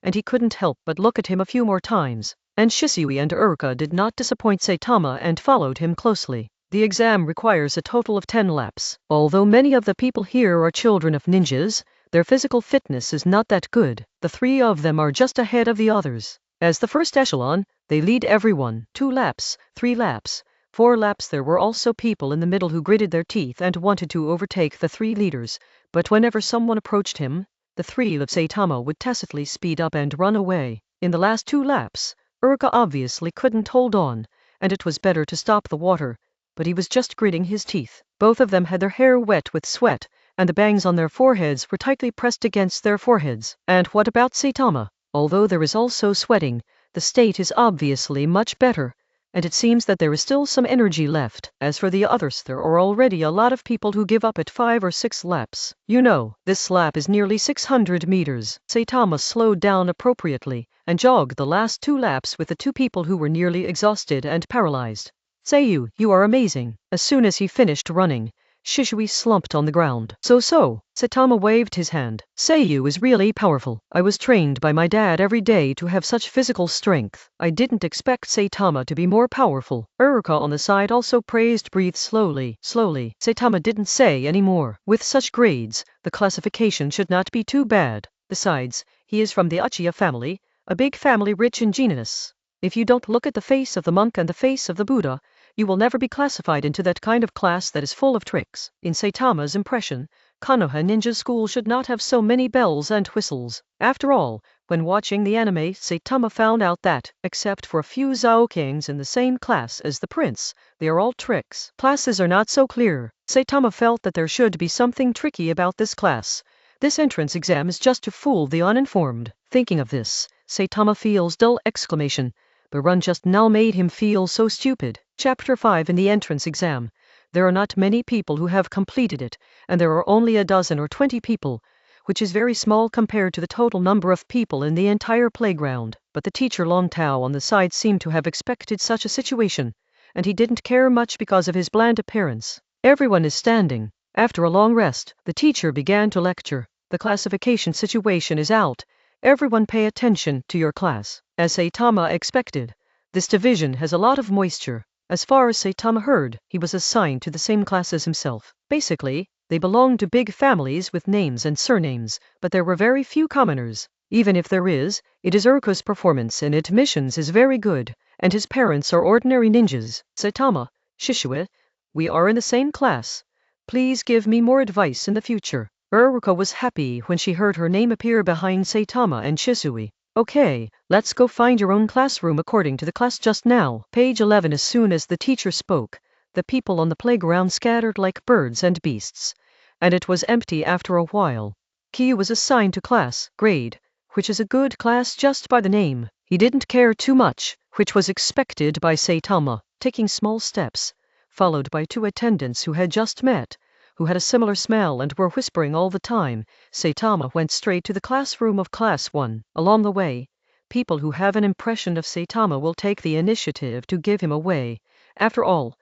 and he couldn't help but look at him a few more times. And Shisui and Uruka did not disappoint Saitama and followed him closely. The exam requires a total of 10 laps. Although many of the people here are children of ninjas, their physical fitness is not that good. The 3 of them are just ahead of the others. As the first echelon, they lead everyone. 2 laps, 3 laps, 4 laps. There were also people in the middle who gritted their teeth and wanted to overtake the 3 leaders, but whenever someone approached him, the 3 of Saitama would tacitly speed up and run away. In the last 2 laps, Uruka obviously couldn't hold on, and it was better to stop the water, but he was just gritting his teeth. Both of them had their hair wet with sweat, and the bangs on their foreheads were tightly pressed against their foreheads. And what about Saitama? Although there is also sweating, the state is obviously much better, and it seems that there is still some energy left. As for the others, there are already a lot of people who give up at 5 or 6 laps. You know, this lap is nearly 600 meters. Saitama slowed down appropriately, and jogged the last 2 laps with the 2 people who were nearly exhausted and paralyzed. Seiyu, you are amazing. As soon as he finished running, Shisui slumped on the ground. So, Saitama waved his hand. Seiyu is really powerful. I was trained by my dad every day to have such physical strength. I didn't expect Saitama to be more powerful. Uruka on the side also praised. Breathe slowly. Saitama didn't say any more. With such grades, the classification should not be too bad. Besides, he is from the Uchiha family, a big family rich in genius. If you don't look at the face of the monk and the face of the Buddha, you will never be classified into that kind of class that is full of tricks. In Saitama's impression, Konoha Ninja School should not have so many bells and whistles. After all, when watching the anime, Saitama found out that, except for a few Zaokangs in the same class as the prince, they are all tricks. Classes are not so clear. Saitama felt that there should be something tricky about this class. This entrance exam is just to fool the uninformed. Thinking of this, Saitama feels dull exclamation. The run just now made him feel so stupid. Chapter 5 in the entrance exam. There are not many people who have completed it, and there are only a dozen or 20 people, which is very small compared to the total number of people in the entire playground. But the teacher Long Tao on the side seemed to have expected such a situation, and he didn't care much because of his bland appearance. Everyone is standing. After a long rest, the teacher began to lecture. The classification situation is out. Everyone pay attention to your class. As Saitama expected, this division has a lot of moisture. As far as Saitama heard, he was assigned to the same class as himself. Basically, they belonged to big families with names and surnames, but there were very few commoners. Even if there is, it is Uruka's performance in admissions is very good, and his parents are ordinary ninjas. Saitama, Shisui, we are in the same class. Please give me more advice in the future. Uruka was happy when she heard her name appear behind Saitama and Shisui. Okay, let's go find your own classroom according to the class just now. Page 11. As soon as the teacher spoke, the people on the playground scattered like birds and beasts, and it was empty after a while. Kiyu was assigned to class, grade, which is a good class just by the name. He didn't care too much, which was expected by Saitama, taking small steps, followed by two attendants who had just met, who had a similar smell and were whispering all the time. Saitama went straight to the classroom of Class 1. Along the way, people who have an impression of Saitama will take the initiative to give him away. After all,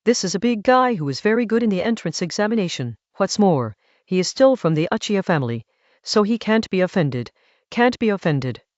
this is a big guy who is very good in the entrance examination. What's more, he is still from the Uchiha family, so he can't be offended.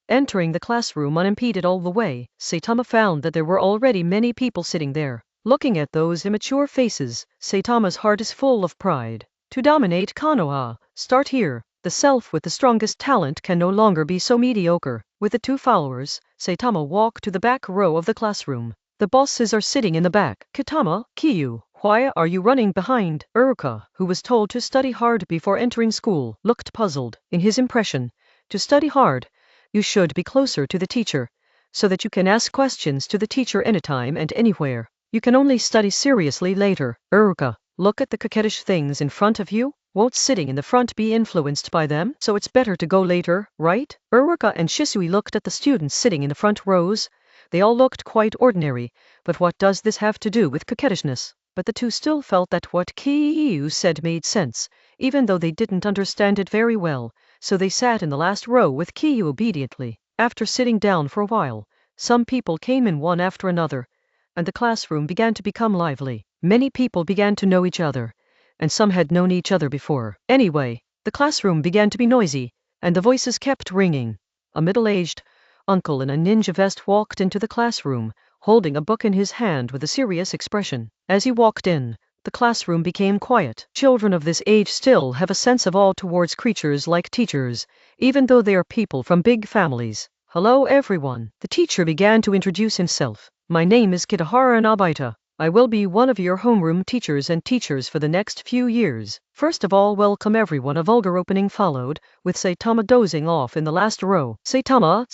Entering the classroom unimpeded all the way, Saitama found that there were already many people sitting there. Looking at those immature faces, Saitama's heart is full of pride. To dominate Konoha, start here. The self with the strongest talent can no longer be so mediocre. With the two followers, Saitama walked to the back row of the classroom. The bosses are sitting in the back. Kitama, Kiyu, why are you running behind? Uruka, who was told to study hard before entering school, looked puzzled. In his impression, to study hard, you should be closer to the teacher, so that you can ask questions to the teacher anytime and anywhere. You can only study seriously later. Uruka, look at the coquettish things in front of you. Won't sitting in the front be influenced by them? So it's better to go later, right? Uruka and Shisui looked at the students sitting in the front rows. They all looked quite ordinary, but what does this have to do with coquettishness? But the two still felt that what Kiyu said made sense, even though they didn't understand it very well, so they sat in the last row with Kiyu obediently. After sitting down for a while, some people came in one after another, and the classroom began to become lively. Many people began to know each other, and some had known each other before. Anyway, the classroom began to be noisy, and the voices kept ringing. A middle-aged uncle in a ninja vest walked into the classroom, holding a book in his hand with a serious expression. As he walked in, the classroom became quiet. Children of this age still have a sense of awe towards creatures like teachers, even though they are people from big families. Hello everyone. The teacher began to introduce himself. My name is Kitahara Nobita. I will be one of your homeroom teachers and teachers for the next few years. First of all, welcome everyone. A vulgar opening followed, with Saitama dozing off in the last row. Saitama!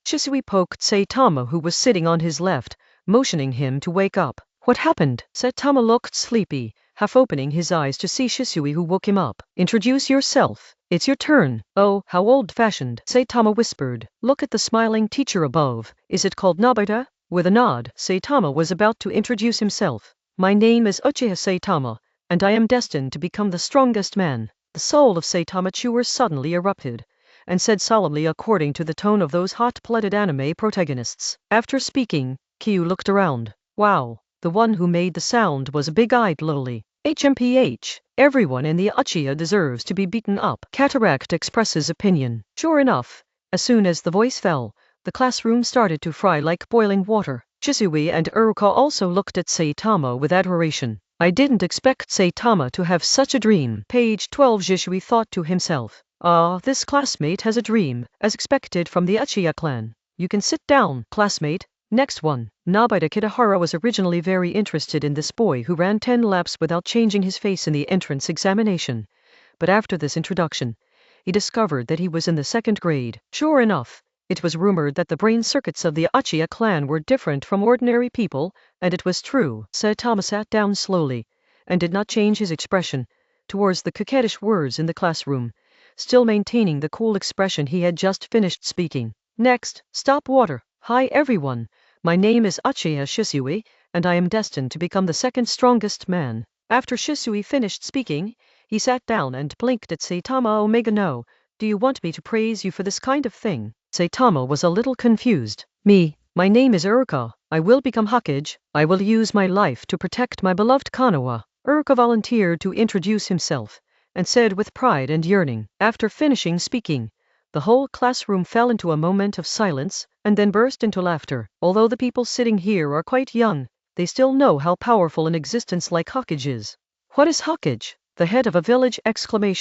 Shisui poked Saitama, who was sitting on his left, motioning him to wake up. What happened? Saitama looked sleepy, half opening his eyes to see Shisui, who woke him up. Introduce yourself. It's your turn. Oh, how old-fashioned, Saitama whispered. Look at the smiling teacher above. Is it called Nobita? With a nod, Saitama was about to introduce himself. My name is Uchiha Saitama, and I am destined to become the strongest man. The soul of Saitama Chewer suddenly erupted, and said solemnly according to the tone of those hot-blooded anime protagonists. After speaking, Kiyu looked around. Wow, the one who made the sound was a big-eyed loli. HMPH. Everyone in the Uchiha deserves to be beaten up. Cataract expresses opinion. Sure enough, as soon as the voice fell, the classroom started to fry like boiling water. Shisui and Uruka also looked at Saitama with admiration. I didn't expect Saitama to have such a dream. Page 12. Shisui thought to himself. This classmate has a dream, as expected from the Uchiha clan. You can sit down, classmate. Next one. Nobita Kitahara was originally very interested in this boy who ran 10 laps without changing his face in the entrance examination. But after this introduction, he discovered that he was in the 2nd grade. Sure enough, it was rumored that the brain circuits of the Uchiha clan were different from ordinary people, and it was true. Saitama sat down slowly, and did not change his expression towards the coquettish words in the classroom, still maintaining the cool expression he had just finished speaking. Next, stop water. Hi everyone, my name is Uchiha Shisui, and I am destined to become the 2nd strongest man. After Shisui finished speaking, he sat down and blinked at Saitama. Omega no, do you want me to praise you for this kind of thing? Saitama was a little confused. My name is Uruka. I will become Hokage. I will use my life to protect my beloved Konoha. Uruka volunteered to introduce himself, and said with pride and yearning. After finishing speaking, the whole classroom fell into a moment of silence, and then burst into laughter. Although the people sitting here are quite young, they still know how powerful an existence like Hokage is. What is Hokage? The head of a village!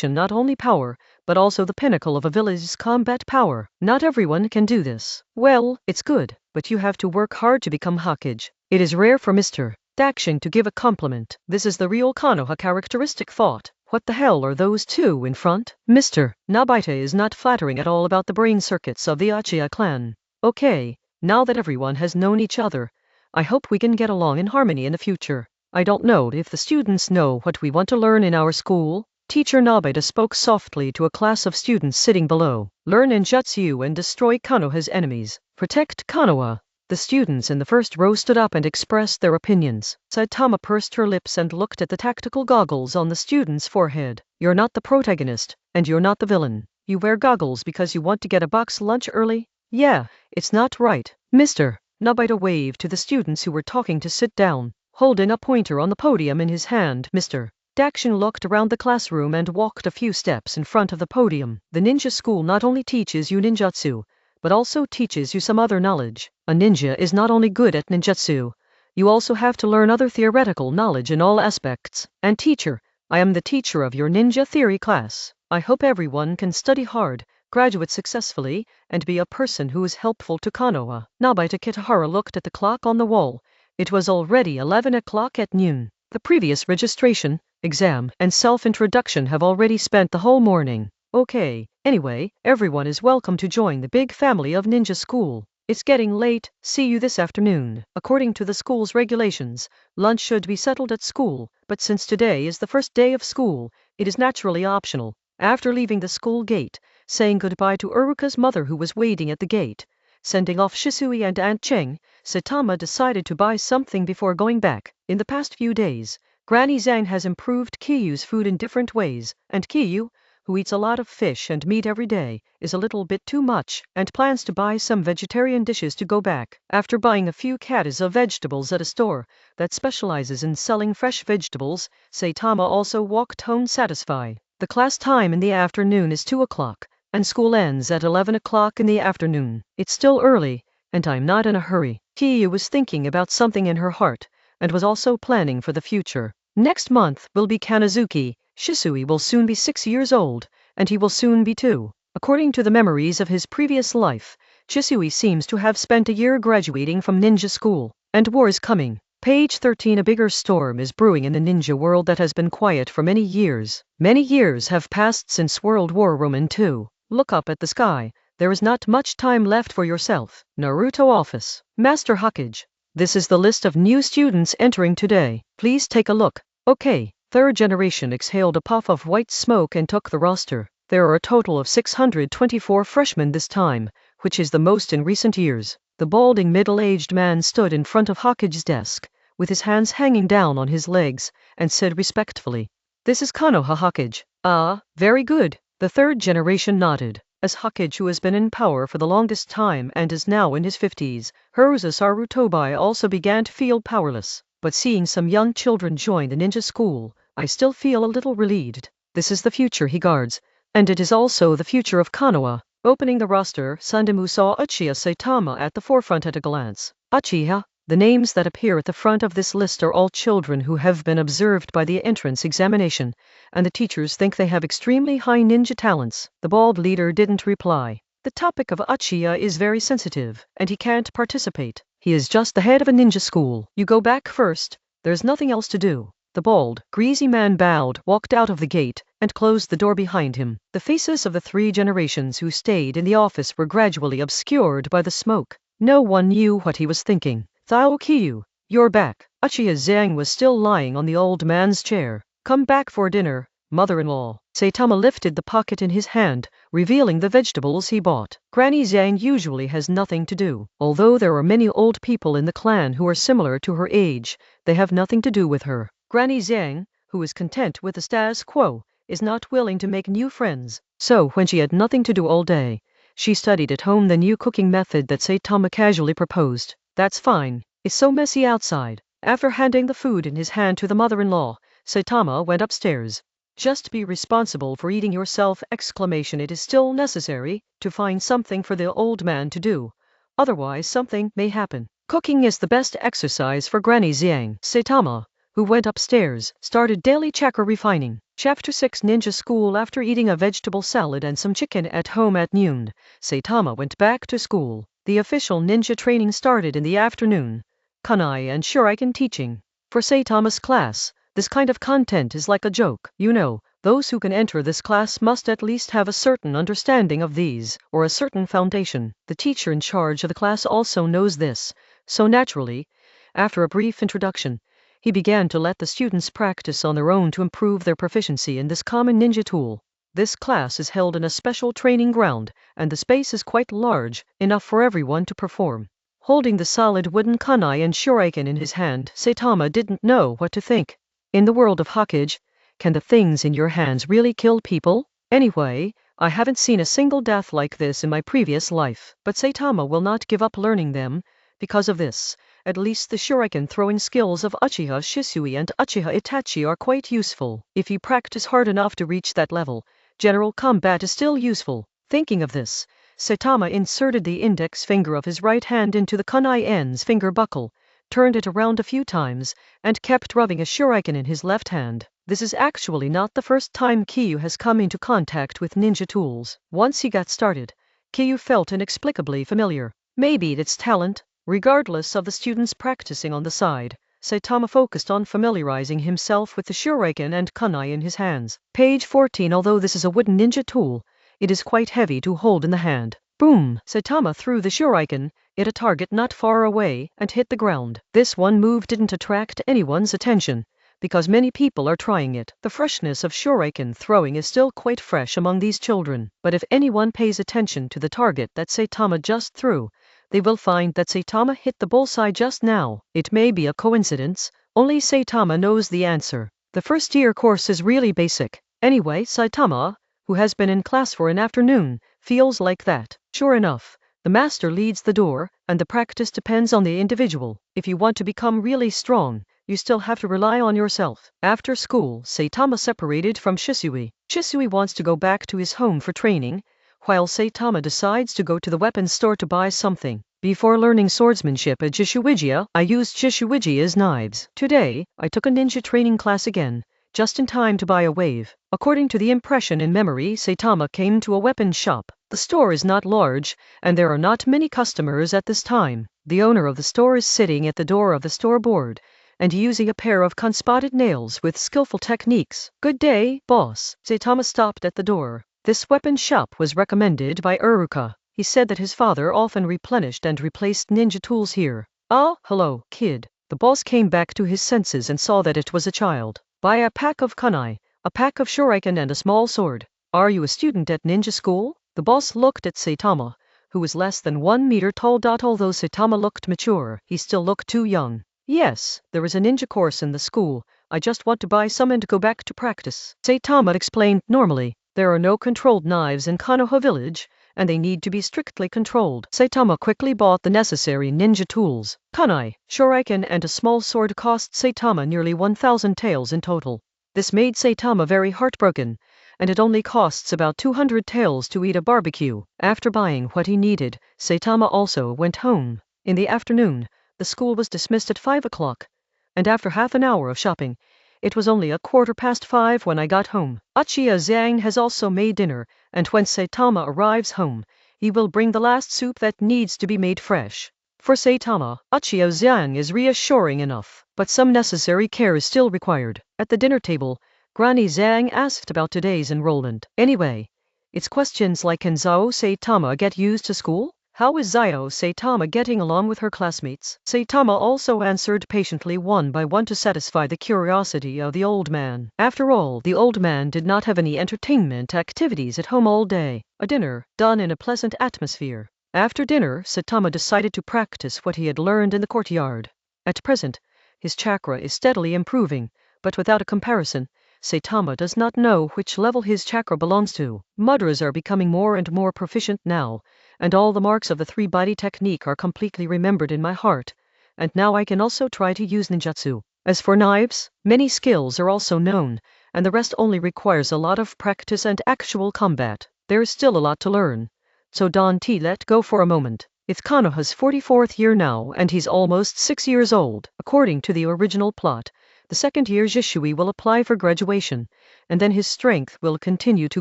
Not only power, but also the pinnacle of a village's combat power. Not everyone can do this. Well, it's good, but you have to work hard to become Hokage. It is rare for Mr. Dakshin to give a compliment. This is the real Konoha characteristic thought. What the hell are those two in front? Mr. Nobita is not flattering at all about the brain circuits of the Uchiha clan. Okay, now that everyone has known each other, I hope we can get along in harmony in the future. I don't know if the students know what we want to learn in our school. Teacher Nobita spoke softly to a class of students sitting below. Learn ninjutsu and destroy Konoha's enemies. Protect Konoha. The students in the first row stood up and expressed their opinions. Saitama pursed her lips and looked at the tactical goggles on the student's forehead. You're not the protagonist, and you're not the villain. You wear goggles because you want to get a box lunch early? Yeah, it's not right. Mr. Nobita waved to the students who were talking to sit down, holding a pointer on the podium in his hand. Mr. Dakshin looked around the classroom and walked a few steps in front of the podium. The ninja school not only teaches you ninjutsu, but also teaches you some other knowledge. A ninja is not only good at ninjutsu, you also have to learn other theoretical knowledge in all aspects. And teacher, I am the teacher of your ninja theory class. I hope everyone can study hard, graduate successfully, and be a person who is helpful to Konoha. Nobita Kitahara looked at the clock on the wall. It was already 11 o'clock at noon. The previous registration, exam, and self-introduction have already spent the whole morning. Okay, anyway, everyone is welcome to join the big family of ninja school. It's getting late, see you this afternoon. According to the school's regulations, lunch should be settled at school, but since today is the first day of school, it is naturally optional. After leaving the school gate, saying goodbye to Uruka's mother who was waiting at the gate, sending off Shisui and Aunt Cheng, Saitama decided to buy something before going back. In the past few days, Granny Zhang has improved Kiyu's food in different ways, and Kiyu, who eats a lot of fish and meat every day, is a little bit too much, and plans to buy some vegetarian dishes to go back. After buying a few caddies of vegetables at a store that specializes in selling fresh vegetables, Saitama also walked home satisfied. The class time in the afternoon is 2 o'clock, and school ends at 11 o'clock in the afternoon. It's still early, and I'm not in a hurry. Kiyu was thinking about something in her heart, and was also planning for the future. Next month will be Kanazuki. Shisui will soon be 6 years old, and he will soon be 2. According to the memories of his previous life, Shisui seems to have spent a year graduating from ninja school. And war is coming. Page 13. A bigger storm is brewing in the ninja world that has been quiet for many years. Many years have passed since World War II. Look up at the sky. There is not much time left for yourself. Naruto office. Master Hokage. This is the list of new students entering today. Please take a look. Okay. Third generation exhaled a puff of white smoke and took the roster. There are a total of 624 freshmen this time, which is the most in recent years. The balding middle-aged man stood in front of Hokage's desk, with his hands hanging down on his legs, and said respectfully, "This is Konoha Hokage." "Ah, very good." The third generation nodded. As Hokage, who has been in power for the longest time and is now in his 50s, Hiruza Sarutobi also began to feel powerless. But seeing some young children join the ninja school, I still feel a little relieved. This is the future he guards, and it is also the future of Konoha. Opening the roster, Sandamu saw Uchiha Saitama at the forefront at a glance. Uchiha. The names that appear at the front of this list are all children who have been observed by the entrance examination, and the teachers think they have extremely high ninja talents. The bald leader didn't reply. The topic of Uchiha is very sensitive, and he can't participate. He is just the head of a ninja school. You go back first. There's nothing else to do. The bald, greasy man bowed, walked out of the gate, and closed the door behind him. The faces of the 3 generations who stayed in the office were gradually obscured by the smoke. No one knew what he was thinking. Thao Kiyu, you're back. Uchiha Zhang was still lying on the old man's chair. Come back for dinner, mother-in-law. Saitama lifted the pocket in his hand, revealing the vegetables he bought. Granny Zhang usually has nothing to do. Although there are many old people in the clan who are similar to her age, they have nothing to do with her. Granny Zhang, who is content with the status quo, is not willing to make new friends. So when she had nothing to do all day, she studied at home the new cooking method that Saitama casually proposed. That's fine. It's so messy outside. After handing the food in his hand to the mother-in-law, Saitama went upstairs. Just be responsible for eating yourself! It is still necessary to find something for the old man to do. Otherwise something may happen. Cooking is the best exercise for Granny Zhang. Saitama, who went upstairs, started daily chakra refining. Chapter 6 Ninja School. After eating a vegetable salad and some chicken at home at noon, Saitama went back to school. The official ninja training started in the afternoon. Kunai and Shuriken teaching. For Saitama's class, this kind of content is like a joke. You know, those who can enter this class must at least have a certain understanding of these, or a certain foundation. The teacher in charge of the class also knows this, so naturally, after a brief introduction, he began to let the students practice on their own to improve their proficiency in this common ninja tool. This class is held in a special training ground, and the space is quite large, enough for everyone to perform. Holding the solid wooden kunai and shuriken in his hand, Saitama didn't know what to think. In the world of Hokage, can the things in your hands really kill people? Anyway, I haven't seen a single death like this in my previous life. But Saitama will not give up learning them. Because of this, at least the shuriken throwing skills of Uchiha Shisui and Uchiha Itachi are quite useful. If you practice hard enough to reach that level, general combat is still useful. Thinking of this, Saitama inserted the index finger of his right hand into the kunai end's finger buckle, turned it around a few times, and kept rubbing a shuriken in his left hand. This is actually not the first time Kiyu has come into contact with ninja tools. Once he got started, Kiyu felt inexplicably familiar. Maybe it's talent. Regardless of the students practicing on the side, Saitama focused on familiarizing himself with the shuriken and kunai in his hands. Page 14 Although this is a wooden ninja tool, it is quite heavy to hold in the hand. Boom! Saitama threw the shuriken at a target not far away and hit the ground. This one move didn't attract anyone's attention, because many people are trying it. The freshness of shuriken throwing is still quite fresh among these children. But if anyone pays attention to the target that Saitama just threw, they will find that Saitama hit the bullseye just now. It may be a coincidence, only Saitama knows the answer. The first year course is really basic. Anyway, Saitama, who has been in class for an afternoon, feels like that. Sure enough, the master leads the door, and the practice depends on the individual. If you want to become really strong, you still have to rely on yourself. After school, Saitama separated from Shisui. Shisui wants to go back to his home for training, while Saitama decides to go to the weapons store to buy something. Before learning swordsmanship at Jishuigia, I used Jishuigia's knives. Today, I took a ninja training class again, just in time to buy a wave. According to the impression in memory, Saitama came to a weapons shop. The store is not large, and there are not many customers at this time. The owner of the store is sitting at the door of the store board, and using a pair of unspotted nails with skillful techniques. Good day, boss. Saitama stopped at the door. This weapon shop was recommended by Uruka. He said that his father often replenished and replaced ninja tools here. Ah, hello, kid. The boss came back to his senses and saw that it was a child. Buy a pack of kunai, a pack of shuriken and a small sword. Are you a student at ninja school? The boss looked at Saitama, who was less than 1 meter tall. Although Saitama looked mature, he still looked too young. Yes, there is a ninja course in the school. I just want to buy some and go back to practice. Saitama explained normally. There are no controlled knives in Konoha village, and they need to be strictly controlled. Saitama quickly bought the necessary ninja tools. Kunai, shuriken and a small sword cost Saitama nearly 1,000 taels in total. This made Saitama very heartbroken, and it only costs about 200 taels to eat a barbecue. After buying what he needed, Saitama also went home. In the afternoon, the school was dismissed at 5 o'clock, and after half an hour of shopping, it was only 5:15 when I got home. Uchiha Zhang has also made dinner, and when Saitama arrives home, he will bring the last soup that needs to be made fresh. For Saitama, Uchiha Zhang is reassuring enough, but some necessary care is still required. At the dinner table, Granny Zhang asked about today's enrollment. Anyway, it's questions like, can Zhao Saitama get used to school? How is Zhao Saitama getting along with her classmates? Saitama also answered patiently one by one to satisfy the curiosity of the old man. After all, the old man did not have any entertainment activities at home all day. A dinner, done in a pleasant atmosphere. After dinner, Saitama decided to practice what he had learned in the courtyard. At present, his chakra is steadily improving, but without a comparison, Saitama does not know which level his chakra belongs to. Mudras are becoming more and more proficient now, and all the marks of the three-body technique are completely remembered in my heart, and now I can also try to use ninjutsu. As for knives, many skills are also known, and the rest only requires a lot of practice and actual combat. There is still a lot to learn, so don't let go for a moment. It's Konoha's 44th year now, and he's almost 6 years old. According to the original plot, the second year Jishui will apply for graduation, and then his strength will continue to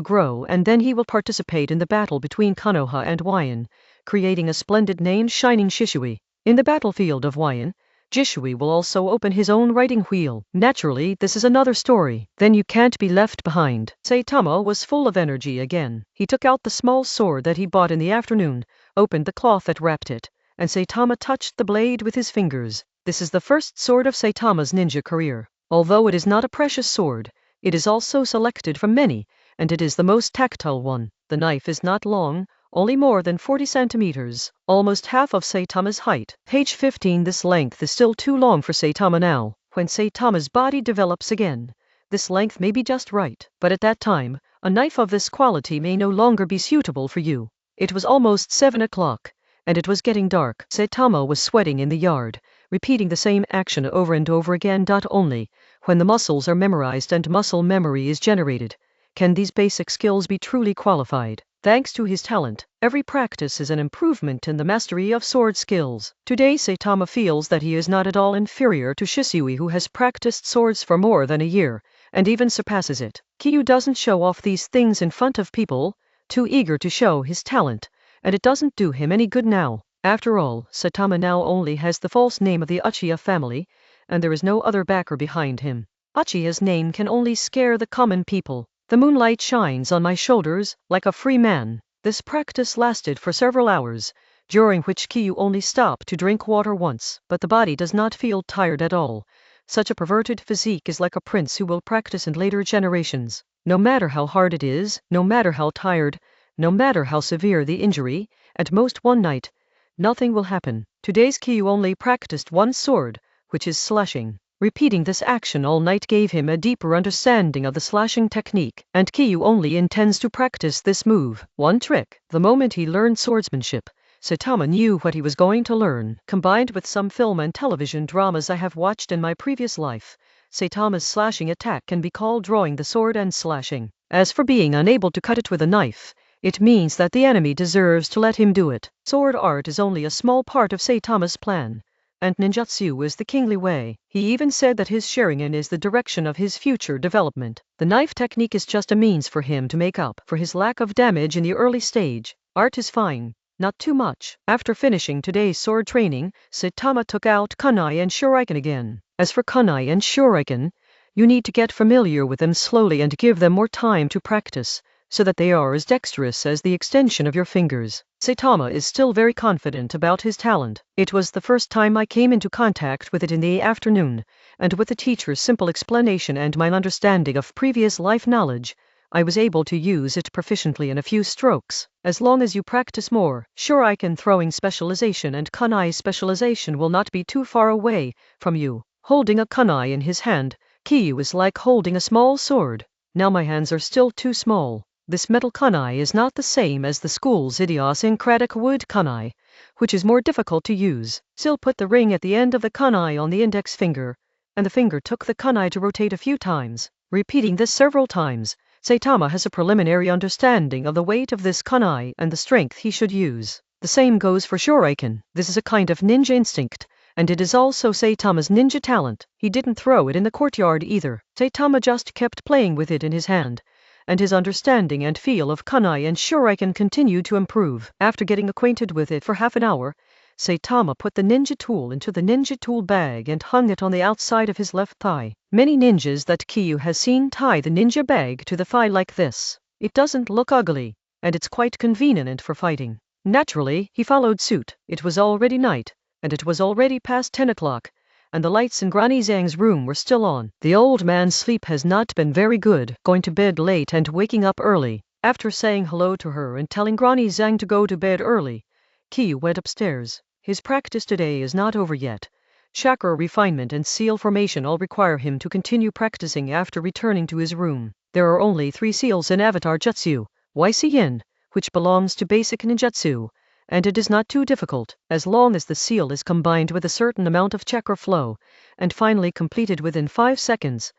grow, and then he will participate in the battle between Konoha and Wyan, creating a splendid name, Shining Shishui. In the battlefield of Wyan, Jishui will also open his own writing wheel. Naturally, this is another story. Then you can't be left behind. Saitama was full of energy again. He took out the small sword that he bought in the afternoon, opened the cloth that wrapped it, and Saitama touched the blade with his fingers. This is the first sword of Saitama's ninja career. Although it is not a precious sword, it is also selected from many, and it is the most tactile one. The knife is not long, only more than 40 centimeters, almost half of Saitama's height. Page 15. This length is still too long for Saitama now. When Saitama's body develops again, this length may be just right, but at that time, a knife of this quality may no longer be suitable for you. It was almost 7 o'clock, and it was getting dark. Saitama was sweating in the yard, repeating the same action over and over again. Only when the muscles are memorized and muscle memory is generated, can these basic skills be truly qualified. Thanks to his talent, every practice is an improvement in the mastery of sword skills. Today Saitama feels that he is not at all inferior to Shisui, who has practiced swords for more than a year, and even surpasses it. Kyu doesn't show off these things in front of people, too eager to show his talent, and it doesn't do him any good now. After all, Saitama now only has the false name of the Uchiha family, and there is no other backer behind him. Uchiha's name can only scare the common people. The moonlight shines on my shoulders like a free man. This practice lasted for several hours, during which Kyu only stopped to drink water once, but the body does not feel tired at all. Such a perverted physique is like a prince who will practice in later generations. No matter how hard it is, no matter how tired, no matter how severe the injury, at most one night, nothing will happen. Today's Kyu only practiced one sword, which is slashing. Repeating this action all night gave him a deeper understanding of the slashing technique, and Kyu only intends to practice this move. One trick. The moment he learned swordsmanship, Saitama knew what he was going to learn. Combined with some film and television dramas I have watched in my previous life, Saitama's slashing attack can be called drawing the sword and slashing. As for being unable to cut it with a knife, it means that the enemy deserves to let him do it. Sword art is only a small part of Saitama's plan, and ninjutsu is the kingly way. He even said that his Sharingan is the direction of his future development. The knife technique is just a means for him to make up for his lack of damage in the early stage. Art is fine, not too much. After finishing today's sword training, Saitama took out kunai and shuriken again. As for kunai and shuriken, you need to get familiar with them slowly and give them more time to practice, so that they are as dexterous as the extension of your fingers. Saitama is still very confident about his talent. It was the first time I came into contact with it in the afternoon, and with the teacher's simple explanation and my understanding of previous life knowledge, I was able to use it proficiently in a few strokes. As long as you practice more, shuriken throwing specialization and kunai specialization will not be too far away from you. Holding a kunai in his hand, Kyu is like holding a small sword. Now my hands are still too small. This metal kunai is not the same as the school's idiosyncratic wood kunai, which is more difficult to use. Still put the ring at the end of the kunai on the index finger, and the finger took the kunai to rotate a few times. Repeating this several times, Saitama has a preliminary understanding of the weight of this kunai and the strength he should use. The same goes for shuriken. This is a kind of ninja instinct, and it is also Saitama's ninja talent. He didn't throw it in the courtyard either. Saitama just kept playing with it in his hand, and his understanding and feel of kunai and shuriken continued to improve. After getting acquainted with it for half an hour, Saitama put the ninja tool into the ninja tool bag and hung it on the outside of his left thigh. Many ninjas that Kyu has seen tie the ninja bag to the thigh like this. It doesn't look ugly, and it's quite convenient for fighting. Naturally, he followed suit. It was already night, and it was already past 10 o'clock, and the lights in Granny Zhang's room were still on. The old man's sleep has not been very good, going to bed late and waking up early. After saying hello to her and telling Granny Zhang to go to bed early, Kyu went upstairs. His practice today is not over yet. Chakra refinement and seal formation all require him to continue practicing after returning to his room. There are only 3 seals in Avatar Jutsu, YCN, which belongs to basic ninjutsu, and it is not too difficult, as long as the seal is combined with a certain amount of chakra flow, and finally completed within 5 seconds.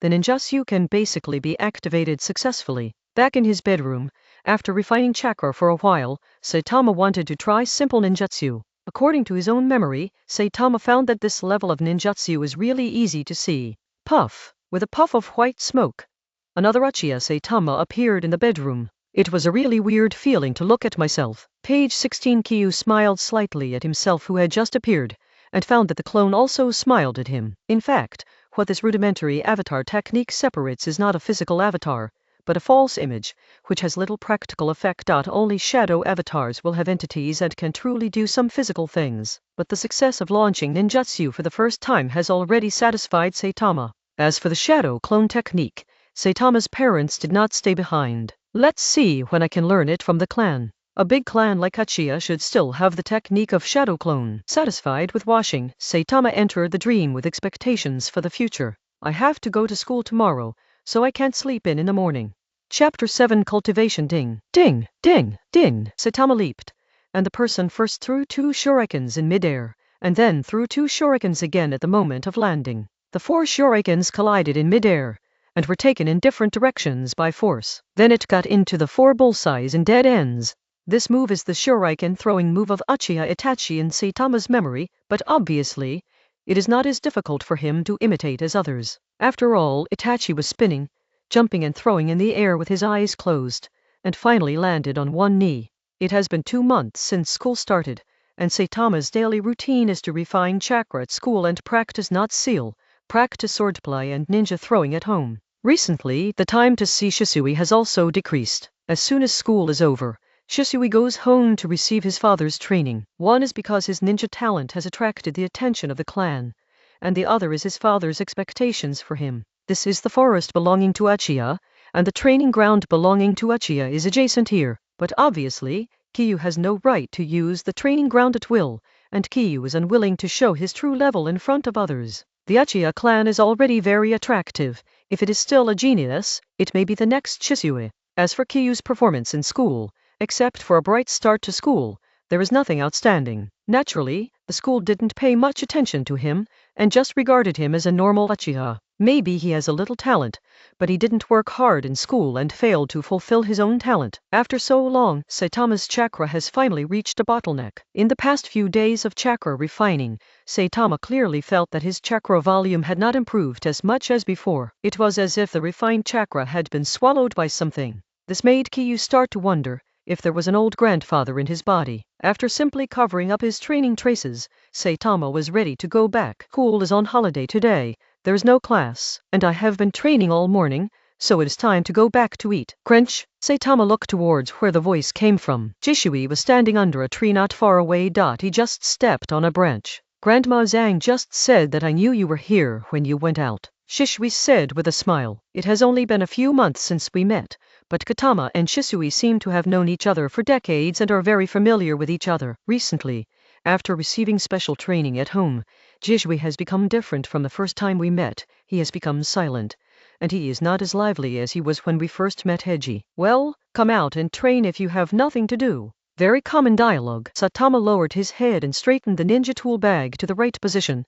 The ninjutsu can basically be activated successfully. Back in his bedroom, after refining chakra for a while, Saitama wanted to try simple ninjutsu. According to his own memory, Saitama found that this level of ninjutsu is really easy to see. Puff! With a puff of white smoke, another Uchiha Saitama appeared in the bedroom. It was a really weird feeling to look at myself. Page 16. Kyu smiled slightly at himself who had just appeared, and found that the clone also smiled at him. In fact, what this rudimentary avatar technique separates is not a physical avatar, but a false image, which has little practical effect. Only shadow avatars will have entities and can truly do some physical things. But the success of launching ninjutsu for the first time has already satisfied Saitama. As for the shadow clone technique, Saitama's parents did not stay behind. Let's see when I can learn it from the clan. A big clan like Uchiha should still have the technique of shadow clone. Satisfied with washing, Saitama entered the dream with expectations for the future. I have to go to school tomorrow, so I can't sleep in the morning. Chapter 7. Cultivation. Ding, ding, ding, ding. Saitama leaped, and the person first threw 2 shurikens in midair, and then threw 2 shurikens again at the moment of landing. The 4 shurikens collided in midair, and were taken in different directions by force. Then it got into the 4 bullseyes and dead ends. This move is the shuriken throwing move of Uchiha Itachi in Saitama's memory, but obviously, it is not as difficult for him to imitate as others. After all, Itachi was spinning, jumping and throwing in the air with his eyes closed, and finally landed on one knee. It has been 2 months since school started, and Saitama's daily routine is to refine chakra at school and practice not seal, practice swordplay and ninja throwing at home. Recently, the time to see Shisui has also decreased. As soon as school is over, Shisui goes home to receive his father's training. One is because his ninja talent has attracted the attention of the clan, and the other is his father's expectations for him. This is the forest belonging to Uchiha, and the training ground belonging to Uchiha is adjacent here. But obviously, Kyu has no right to use the training ground at will, and Kyu is unwilling to show his true level in front of others. The Uchiha clan is already very attractive. If it is still a genius, it may be the next Shisui. As for Kyu's performance in school, except for a bright start to school, there is nothing outstanding. Naturally, the school didn't pay much attention to him, and just regarded him as a normal Uchiha. Maybe he has a little talent, but he didn't work hard in school and failed to fulfill his own talent. After so long, Saitama's chakra has finally reached a bottleneck. In the past few days of chakra refining, Saitama clearly felt that his chakra volume had not improved as much as before. It was as if the refined chakra had been swallowed by something. This made Kyu start to wonder if there was an old grandfather in his body. After simply covering up his training traces, Saitama was ready to go back. School is on holiday today. There is no class, and I have been training all morning, so it is time to go back to eat. Crunch! Saitama looked towards where the voice came from. Shisui was standing under a tree not far away. He just stepped on a branch. Grandma Zhang just said that I knew you were here when you went out. Shisui said with a smile. It has only been a few months since we met, but Katama and Shisui seem to have known each other for decades and are very familiar with each other. Recently, after receiving special training at home, Shisui has become different from the first time we met. He has become silent, and he is not as lively as he was when we first met. Heiji. Well, come out and train if you have nothing to do. Very common dialogue. Saitama lowered his head and straightened the ninja tool bag to the right position,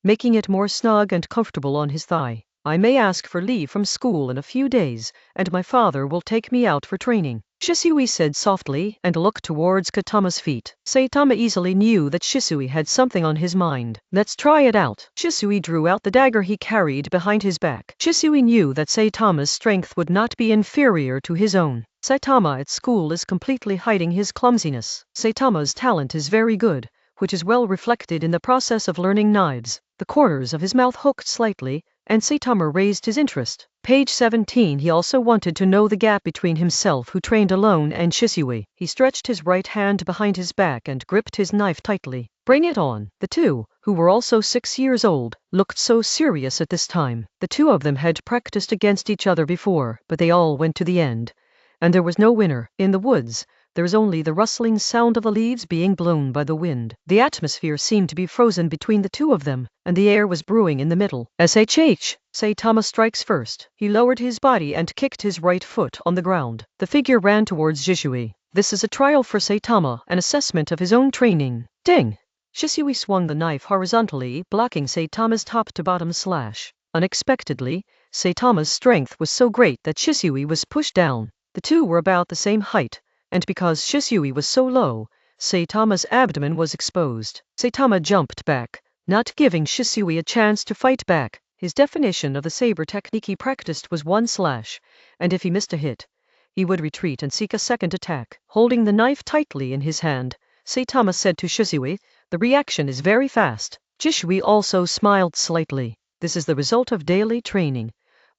making it more snug and comfortable on his thigh. I may ask for leave from school in a few days, and my father will take me out for training, Shisui said softly and looked towards Katama's feet. Saitama easily knew that Shisui had something on his mind. Let's try it out. Shisui drew out the dagger he carried behind his back. Shisui knew that Saitama's strength would not be inferior to his own. Saitama at school is completely hiding his clumsiness. Saitama's talent is very good, which is well reflected in the process of learning knives. The corners of his mouth hooked slightly, and Saitama raised his interest. Page 17. He also wanted to know the gap between himself who trained alone and Shisui. He stretched his right hand behind his back and gripped his knife tightly. Bring it on. The two, who were also 6 years old, looked so serious at this time. The two of them had practiced against each other before, but they all went to the end. And there was no winner. In the woods, there is only the rustling sound of the leaves being blown by the wind. The atmosphere seemed to be frozen between the two of them, and the air was brewing in the middle. SHH! Saitama strikes first. He lowered his body and kicked his right foot on the ground. The figure ran towards Shisui. This is a trial for Saitama, an assessment of his own training. Ding! Shisui swung the knife horizontally, blocking Saitama's top-to-bottom slash. Unexpectedly, Saitama's strength was so great that Shisui was pushed down. The two were about the same height, and because Shisui was so low, Saitama's abdomen was exposed. Saitama jumped back, not giving Shisui a chance to fight back. His definition of the saber technique he practiced was one slash, and if he missed a hit, he would retreat and seek a second attack. Holding the knife tightly in his hand, Saitama said to Shisui, "The reaction is very fast." Shisui also smiled slightly. This is the result of daily training.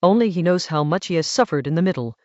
Only he knows how much he has suffered in the middle,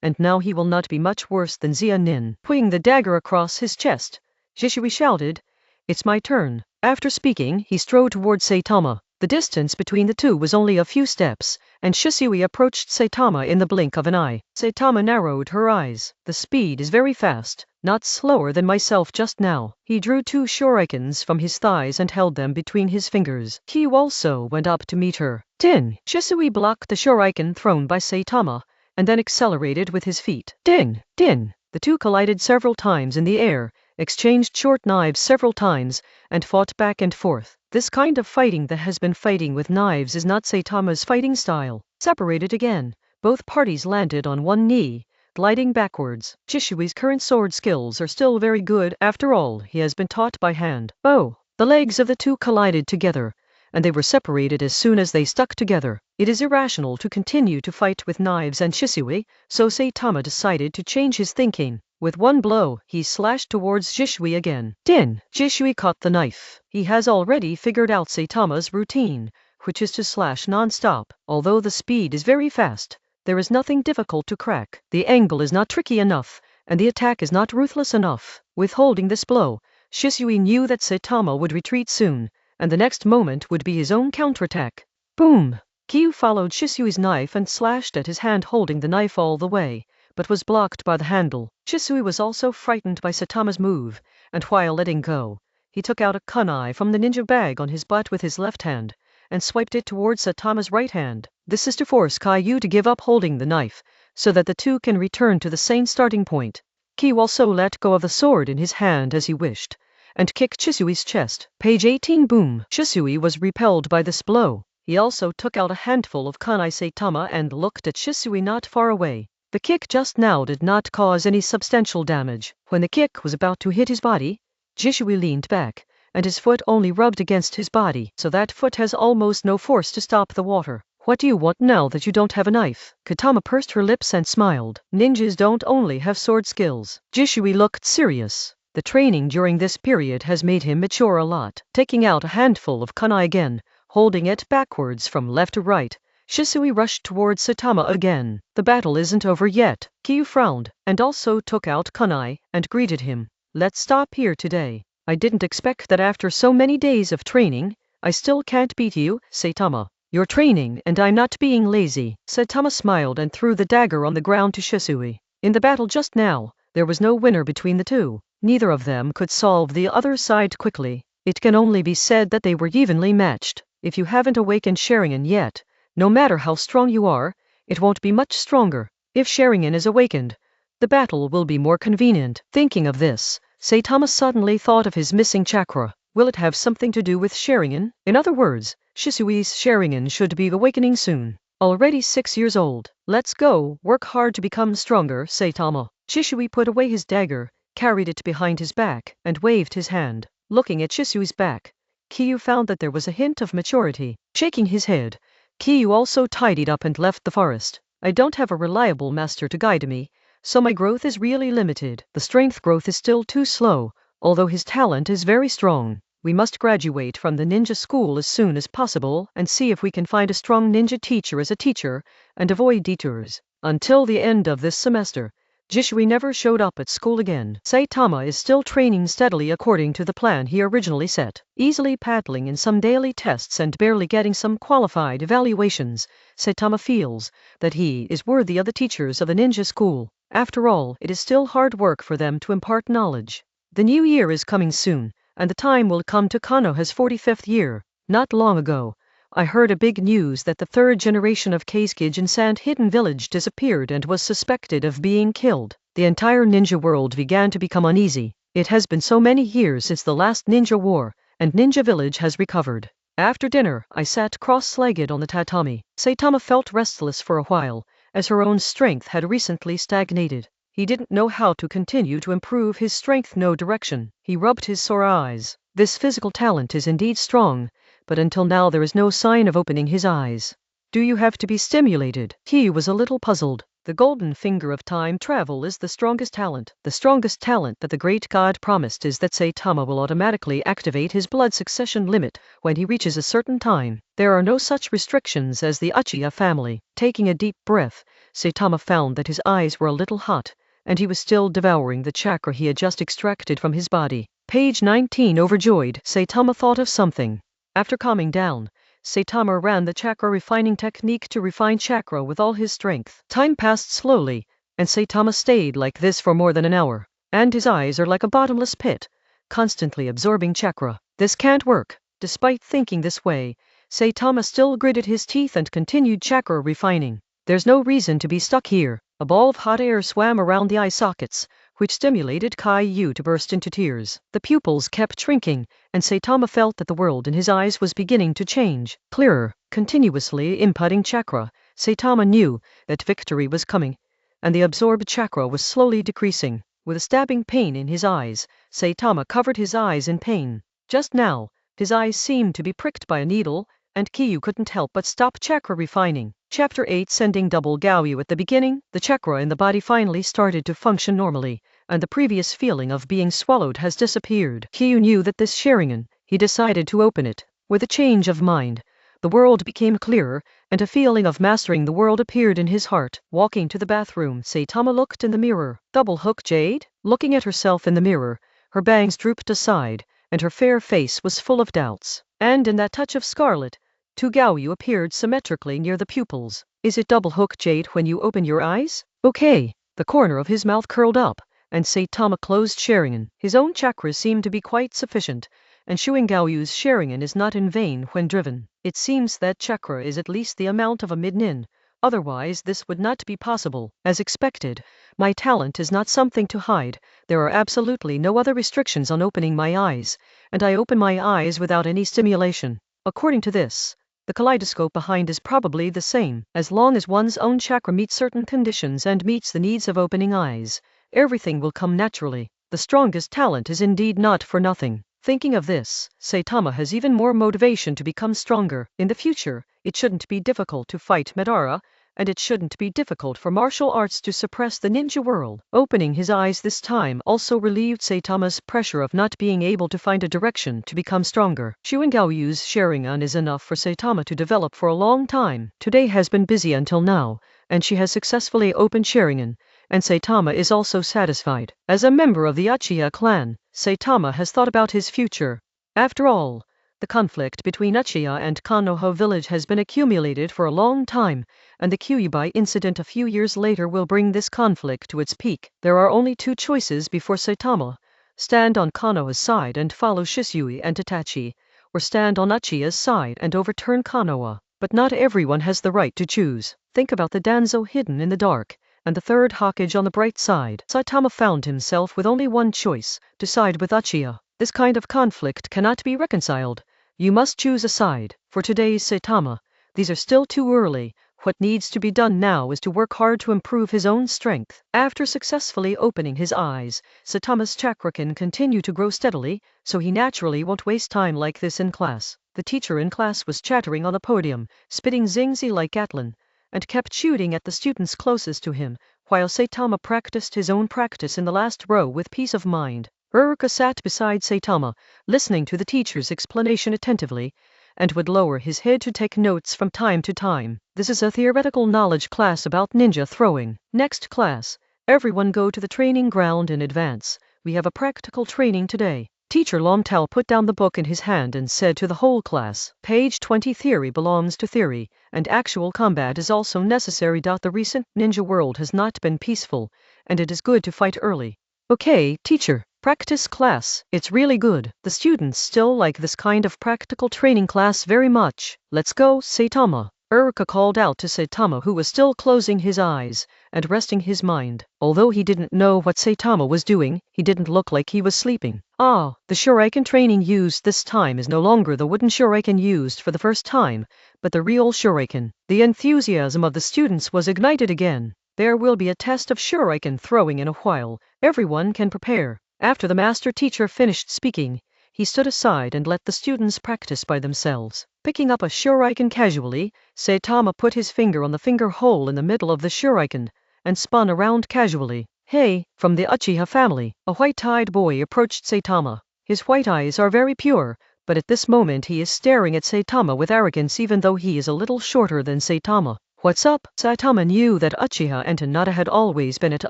and now he will not be much worse than Xia Nin. Putting the dagger across his chest, Shisui shouted, "It's my turn." After speaking, he strode towards Saitama. The distance between the two was only a few steps, and Shisui approached Saitama in the blink of an eye. Saitama narrowed her eyes. The speed is very fast, not slower than myself just now. He drew 2 shurikens from his thighs and held them between his fingers. Kyu also went up to meet her. Ding! Shisui blocked the shuriken thrown by Saitama, and then accelerated with his feet. Ding! Ding! The two collided several times in the air, exchanged short knives several times, and fought back and forth. This kind of fighting that has been fighting with knives is not Saitama's fighting style. Separated again, both parties landed on one knee, gliding backwards. Shisui's current sword skills are still very good. After all, he has been taught by hand. Oh! The legs of the two collided together, and they were separated as soon as they stuck together. It is irrational to continue to fight with knives and Shisui, so Saitama decided to change his thinking. With one blow, he slashed towards Shisui again. Din! Shisui caught the knife. He has already figured out Saitama's routine, which is to slash non-stop. Although the speed is very fast, there is nothing difficult to crack. The angle is not tricky enough, and the attack is not ruthless enough. Withholding this blow, Shisui knew that Saitama would retreat soon, and the next moment would be his own counterattack. Boom! Kyu followed Shisui's knife and slashed at his hand, holding the knife all the way, but was blocked by the handle. Shisui was also frightened by Saitama's move, and while letting go, he took out a kunai from the ninja bag on his butt with his left hand, and swiped it towards Saitama's right hand. This is to force Kyu to give up holding the knife, so that the two can return to the same starting point. Kyu also let go of the sword in his hand as he wished, and kicked Shisui's chest. Page 18. Boom! Shisui was repelled by this blow. He also took out a handful of kunai. Saitama and looked at Shisui not far away. The kick just now did not cause any substantial damage. When the kick was about to hit his body, Shisui leaned back, and his foot only rubbed against his body, so that foot has almost no force to stop the water. What do you want now that you don't have a knife? Katama pursed her lips and smiled. Ninjas don't only have sword skills. Shisui looked serious. The training during this period has made him mature a lot. Taking out a handful of kunai again, holding it backwards from left to right, Shisui rushed towards Saitama again. The battle isn't over yet. Kyu frowned, and also took out kunai, and greeted him. Let's stop here today. I didn't expect that after so many days of training, I still can't beat you, Saitama. You're training and I'm not being lazy. Saitama smiled and threw the dagger on the ground to Shisui. In the battle just now, there was no winner between the two. Neither of them could solve the other side quickly. It can only be said that they were evenly matched. If you haven't awakened Sharingan yet, no matter how strong you are, it won't be much stronger. If Sharingan is awakened, the battle will be more convenient. Thinking of this, Saitama suddenly thought of his missing chakra. Will it have something to do with Sharingan? In other words, Shisui's Sharingan should be awakening soon. Already 6 years old. Let's go, work hard to become stronger, Saitama. Shisui put away his dagger, carried it behind his back, and waved his hand. Looking at Shisui's back, Kyu found that there was a hint of maturity. Shaking his head, Kyu also tidied up and left the forest. I don't have a reliable master to guide me, so my growth is really limited. The strength growth is still too slow, although his talent is very strong. We must graduate from the ninja school as soon as possible and see if we can find a strong ninja teacher as a teacher and avoid detours. Until the end of this semester, Jishui never showed up at school again. Saitama is still training steadily according to the plan he originally set. Easily paddling in some daily tests and barely getting some qualified evaluations, Saitama feels that he is worthy of the teachers of the ninja school. After all, it is still hard work for them to impart knowledge. The new year is coming soon, and the time will come to Konoha's 45th year. Not long ago, I heard a big news that the third generation of Kazekage in Sand Hidden Village disappeared and was suspected of being killed. The entire ninja world began to become uneasy. It has been so many years since the last ninja war, and Ninja Village has recovered. After dinner, I sat cross-legged on the tatami. Saitama felt restless for a while, as her own strength had recently stagnated. He didn't know how to continue to improve his strength. No direction. He rubbed his sore eyes. This physical talent is indeed strong, but until now there is no sign of opening his eyes. Do you have to be stimulated? He was a little puzzled. The golden finger of time travel is the strongest talent. The strongest talent that the great god promised is that Saitama will automatically activate his blood succession limit when he reaches a certain time. There are no such restrictions as the Uchiha family. Taking a deep breath, Saitama found that his eyes were a little hot, and he was still devouring the chakra he had just extracted from his body. Page 19. Overjoyed, Saitama thought of something. After calming down, Saitama ran the chakra refining technique to refine chakra with all his strength. Time passed slowly, and Saitama stayed like this for more than an hour. And his eyes are like a bottomless pit, constantly absorbing chakra. This can't work. Despite thinking this way, Saitama still gritted his teeth and continued chakra refining. There's no reason to be stuck here. A ball of hot air swam around the eye sockets, which stimulated Caillou to burst into tears. The pupils kept shrinking, and Saitama felt that the world in his eyes was beginning to change. Clearer, continuously inputting chakra, Saitama knew that victory was coming, and the absorbed chakra was slowly decreasing. With a stabbing pain in his eyes, Saitama covered his eyes in pain. Just now, his eyes seemed to be pricked by a needle, and Caillou couldn't help but stop chakra refining. Chapter 8. Sending double Gaoyu. At the beginning, the chakra in the body finally started to function normally, and the previous feeling of being swallowed has disappeared. Caillou knew that this Sharingan, he decided to open it. With a change of mind, the world became clearer, and a feeling of mastering the world appeared in his heart. Walking to the bathroom, Saitama looked in the mirror. Double hook Jade? Looking at herself in the mirror, her bangs drooped aside, and her fair face was full of doubts. And in that touch of scarlet, two Gaoyu appeared symmetrically near the pupils. Is it double hook Jade when you open your eyes? Okay. The corner of his mouth curled up, and Saitama closed Sharingan. His own chakras seem to be quite sufficient, and Shuin Gaoyu's Sharingan is not in vain when driven. It seems that chakra is at least the amount of a mid-nin, otherwise this would not be possible. As expected, my talent is not something to hide. There are absolutely no other restrictions on opening my eyes, and I open my eyes without any stimulation. According to this, the kaleidoscope behind is probably the same. As long as one's own chakra meets certain conditions and meets the needs of opening eyes, everything will come naturally. The strongest talent is indeed not for nothing. Thinking of this, Saitama has even more motivation to become stronger. In the future, it shouldn't be difficult to fight Madara, and it shouldn't be difficult for martial arts to suppress the ninja world. Opening his eyes this time also relieved Saitama's pressure of not being able to find a direction to become stronger. Shuin Gaoyu's Sharingan is enough for Saitama to develop for a long time. Today has been busy until now, and she has successfully opened Sharingan, and Saitama is also satisfied. As a member of the Uchiha clan, Saitama has thought about his future. After all, the conflict between Uchiha and Konoha village has been accumulated for a long time, and the Kyuubi incident a few years later will bring this conflict to its peak. There are only two choices before Saitama: stand on Konoha's side and follow Shisui and Itachi, or stand on Uchiha's side and overturn Konoha. But not everyone has the right to choose. Think about the Danzo hidden in the dark, and the third Hokage on the bright side. Saitama found himself with only one choice: to side with Uchiha. This kind of conflict cannot be reconciled. You must choose a side. For today's Saitama, these are still too early. What needs to be done now is to work hard to improve his own strength. After successfully opening his eyes, Saitama's chakra can continue to grow steadily, so he naturally won't waste time like this in class. The teacher in class was chattering on the podium, spitting zingzi like Gatlin, and kept shooting at the students closest to him, while Saitama practiced his own practice in the last row with peace of mind. Uruka sat beside Saitama, listening to the teacher's explanation attentively, and would lower his head to take notes from time to time. This is a theoretical knowledge class about ninja throwing. Next class, everyone go to the training ground in advance. We have a practical training today. Teacher Longtao put down the book in his hand and said to the whole class, Page 20 theory belongs to theory, and actual combat is also necessary. The recent ninja world has not been peaceful, and it is good to fight early. Okay, teacher. Practice class, it's really good. The students still like this kind of practical training class very much. Let's go, Saitama. Uruka called out to Saitama, who was still closing his eyes and resting his mind. Although he didn't know what Saitama was doing, he didn't look like he was sleeping. The shuriken training used this time is no longer the wooden shuriken used for the first time, but the real shuriken. The enthusiasm of the students was ignited again. There will be a test of shuriken throwing in a while. Everyone can prepare. After the master teacher finished speaking, he stood aside and let the students practice by themselves. Picking up a shuriken casually, Saitama put his finger on the finger hole in the middle of the shuriken and spun around casually. Hey, from the Uchiha family, a white-eyed boy approached Saitama. His white eyes are very pure, but at this moment he is staring at Saitama with arrogance even though he is a little shorter than Saitama. What's up? Saitama knew that Uchiha and Hinata had always been at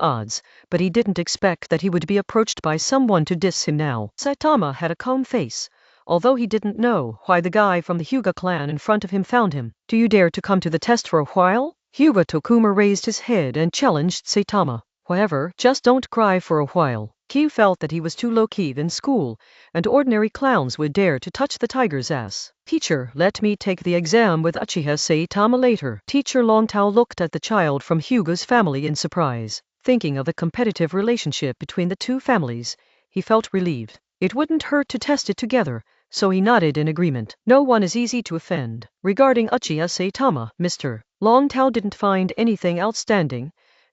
odds, but he didn't expect that he would be approached by someone to diss him now. Saitama had a calm face, although he didn't know why the guy from the Hyuga clan in front of him found him. Do you dare to come to the test for a while? Hyuga Tokuma raised his head and challenged Saitama. However, just don't cry for a while. Kyu felt that he was too low-key in school, and ordinary clowns would dare to touch the tiger's ass. Teacher, let me take the exam with Uchiha Saitama later. Teacher Longtao looked at the child from Hyuga's family in surprise. Thinking of the competitive relationship between the two families, he felt relieved. It wouldn't hurt to test it together, so he nodded in agreement. No one is easy to offend. Regarding Uchiha Saitama, Mr. Longtao didn't find anything outstanding,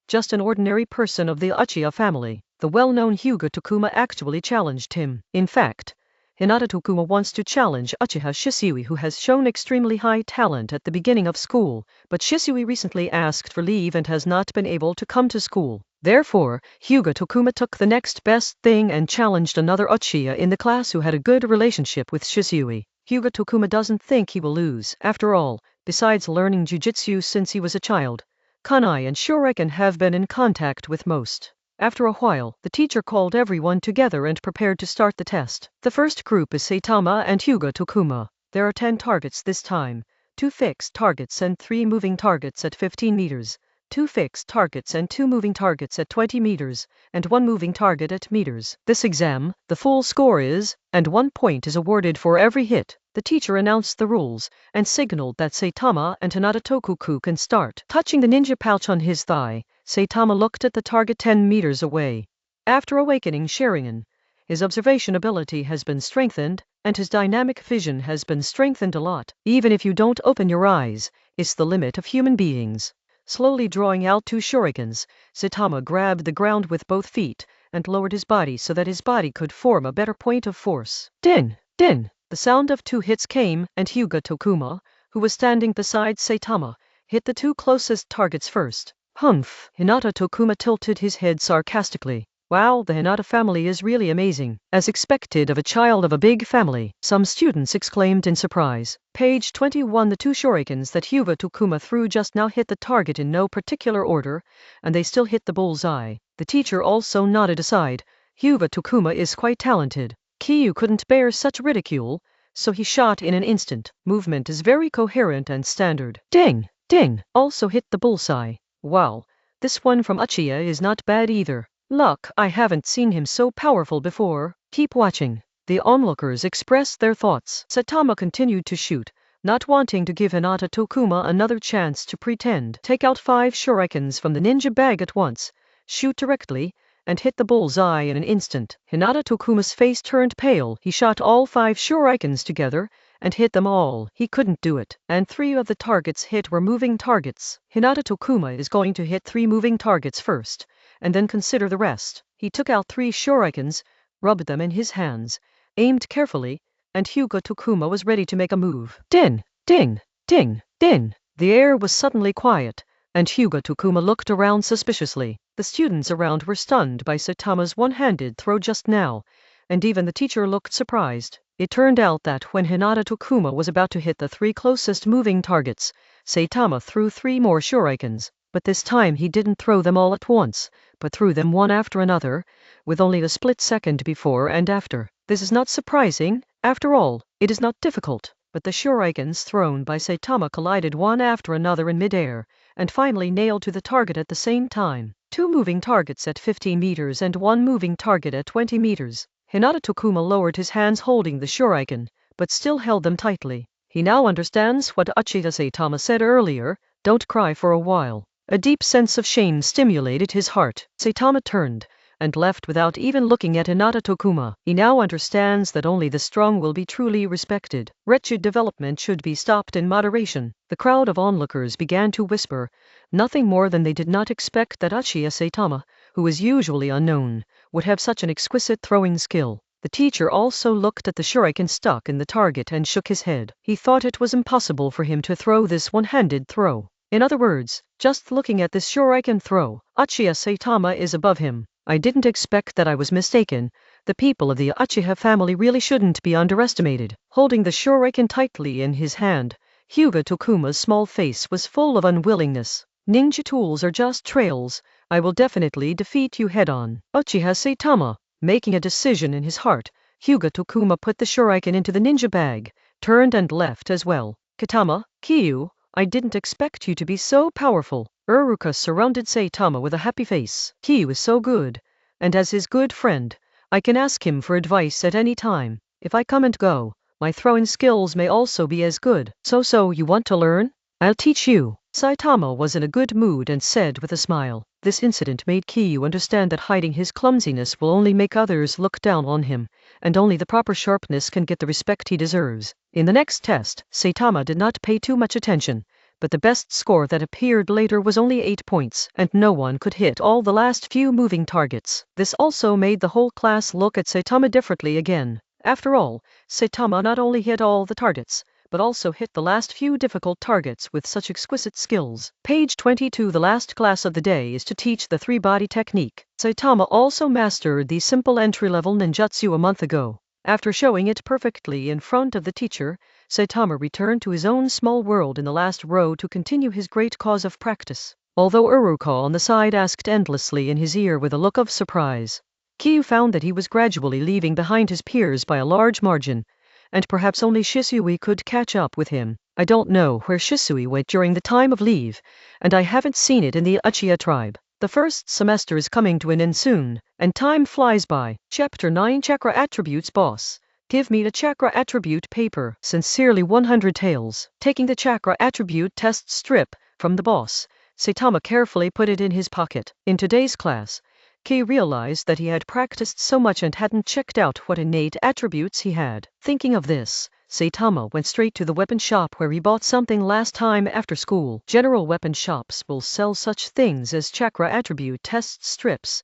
just an ordinary person of the Uchiha family. The well-known Hyuga Tokuma actually challenged him. In fact, Hinata Tokuma wants to challenge Uchiha Shisui, who has shown extremely high talent at the beginning of school, but Shisui recently asked for leave and has not been able to come to school. Therefore, Hyuga Tokuma took the next best thing and challenged another Uchiha in the class who had a good relationship with Shisui. Hyuga Tokuma doesn't think he will lose. After all, besides learning jujitsu since he was a child, kunai and shuriken have been in contact with most. After a while, the teacher called everyone together and prepared to start the test. The first group is Saitama and Hyuga Tokuma. There are 10 targets this time, 2 fixed targets and 3 moving targets at 15 meters, 2 fixed targets and 2 moving targets at 20 meters, and 1 moving target at meters. This exam, the full score is, and 1 point is awarded for every hit. The teacher announced the rules and signaled that Saitama and Hinata Tokuku can start. Touching the ninja pouch on his thigh, Saitama looked at the target 10 meters away. After awakening Sharingan, his observation ability has been strengthened, and his dynamic vision has been strengthened a lot. Even if you don't open your eyes, it's the limit of human beings. Slowly drawing out 2 shurikens, Saitama grabbed the ground with both feet and lowered his body so that his body could form a better point of force. Din! Din! The sound of 2 hits came, and Hyuga Tokuma, who was standing beside Saitama, hit the 2 closest targets first. Humph! Hinata Tokuma tilted his head sarcastically. Wow, the Hinata family is really amazing. As expected of a child of a big family, some students exclaimed in surprise. Page 21. The 2 shurikens that Hyuga Tokuma threw just now hit the target in no particular order, and they still hit the bullseye. The teacher also nodded aside. Hyuga Tokuma is quite talented. Kyu couldn't bear such ridicule, so he shot in an instant. Movement is very coherent and standard. Ding! Ding! Also hit the bullseye. Wow, this one from Uchiha is not bad either. Luck, I haven't seen him so powerful before. Keep watching. The onlookers expressed their thoughts. Saitama continued to shoot, not wanting to give Hinata Tokuma another chance to pretend. Take out 5 shurikens from the ninja bag at once, shoot directly, and hit the bullseye in an instant. Hinata Tokuma's face turned pale. He shot all 5 shurikens together and hit them all. He couldn't do it, and 3 of the targets hit were moving targets. Hinata Tokuma is going to hit 3 moving targets first, and then consider the rest. He took out 3 shurikens, rubbed them in his hands, aimed carefully, and Hyuga Tokuma was ready to make a move. Din! Ding! Ding! Din! The air was suddenly quiet, and Hyuga Tokuma looked around suspiciously. The students around were stunned by Saitama's one-handed throw just now, and even the teacher looked surprised. It turned out that when Hinata Tokuma was about to hit the 3 closest moving targets, Saitama threw 3 more shurikens, but this time he didn't throw them all at once, but threw them one after another, with only a split second before and after. This is not surprising, after all, it is not difficult, but the shurikens thrown by Saitama collided one after another in midair, and finally nailed to the target at the same time. 2 moving targets at 15 meters and 1 moving target at 20 meters. Hinata Tokuma lowered his hands holding the shuriken, but still held them tightly. He now understands what Uchiha Saitama said earlier, don't cry for a while. A deep sense of shame stimulated his heart. Saitama turned and left without even looking at Hinata Tokuma. He now understands that only the strong will be truly respected. Wretched development should be stopped in moderation. The crowd of onlookers began to whisper, nothing more than they did not expect that Uchiha Saitama, who is usually unknown, would have such an exquisite throwing skill. The teacher also looked at the shuriken stuck in the target and shook his head. He thought it was impossible for him to throw this one-handed throw. In other words, just looking at this shuriken throw, Uchiha Saitama is above him. I didn't expect that. I was mistaken. The people of the Uchiha family really shouldn't be underestimated. Holding the shuriken tightly in his hand, Hyuga Tokuma's small face was full of unwillingness. Ninja tools are just trails. I will definitely defeat you head-on. Uchiha Saitama. Making a decision in his heart, Hyuga Tokuma put the shuriken into the ninja bag, turned and left as well. Katama, Kyu, I didn't expect you to be so powerful. Uruka surrounded Saitama with a happy face. Kyu is so good, and as his good friend, I can ask him for advice at any time. If I come and go, my throwing skills may also be as good. So you want to learn? I'll teach you. Saitama was in a good mood and said with a smile. This incident made Kyu understand that hiding his clumsiness will only make others look down on him, and only the proper sharpness can get the respect he deserves. In the next test, Saitama did not pay too much attention, but the best score that appeared later was only 8 points, and no one could hit all the last few moving targets. This also made the whole class look at Saitama differently again. After all, Saitama not only hit all the targets, but also hit the last few difficult targets with such exquisite skills. Page 22. The last class of the day is to teach the 3-body technique. Saitama also mastered the simple entry-level ninjutsu a month ago. After showing it perfectly in front of the teacher, Saitama returned to his own small world in the last row to continue his great cause of practice. Although Uruka on the side asked endlessly in his ear with a look of surprise, Kyu found that he was gradually leaving behind his peers by a large margin, and perhaps only Shisui could catch up with him. I don't know where Shisui went during the time of leave, and I haven't seen it in the Uchiha tribe. The first semester is coming to an end soon, and time flies by. Chapter 9 Chakra Attributes. Boss, give me the chakra attribute paper. Sincerely 100 Tails. Taking the chakra attribute test strip from the boss, Saitama carefully put it in his pocket. In today's class, Kei realized that he had practiced so much and hadn't checked out what innate attributes he had. Thinking of this, Saitama went straight to the weapon shop where he bought something last time after school. General weapon shops will sell such things as chakra attribute test strips,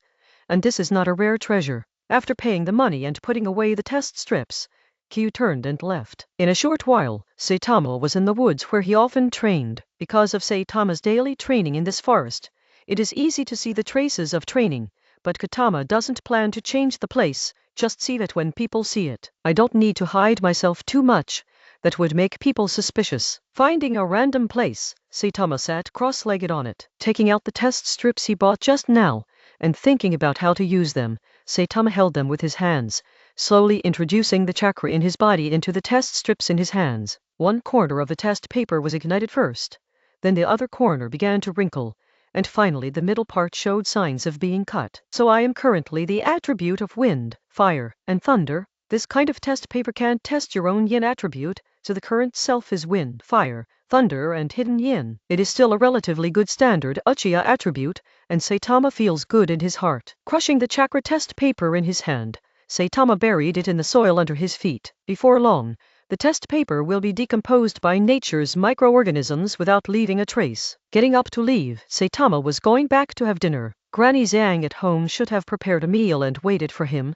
and this is not a rare treasure. After paying the money and putting away the test strips, Kyu turned and left. In a short while, Saitama was in the woods where he often trained. Because of Saitama's daily training in this forest, it is easy to see the traces of training, but Katama doesn't plan to change the place, just see it when people see it. I don't need to hide myself too much, that would make people suspicious. Finding a random place, Saitama sat cross-legged on it. Taking out the test strips he bought just now, and thinking about how to use them, Saitama held them with his hands, slowly introducing the chakra in his body into the test strips in his hands. One corner of the test paper was ignited first, then the other corner began to wrinkle, and finally the middle part showed signs of being cut. So I am currently the attribute of wind, fire, and thunder. This kind of test paper can't test your own yin attribute, so the current self is wind, fire, thunder, and hidden yin. It is still a relatively good standard Uchiha attribute, and Saitama feels good in his heart. Crushing the chakra test paper in his hand, Saitama buried it in the soil under his feet. Before long, The test paper will be decomposed by nature's microorganisms without leaving a trace. Getting up to leave, Saitama was going back to have dinner. Granny Zhang at home should have prepared a meal and waited for him,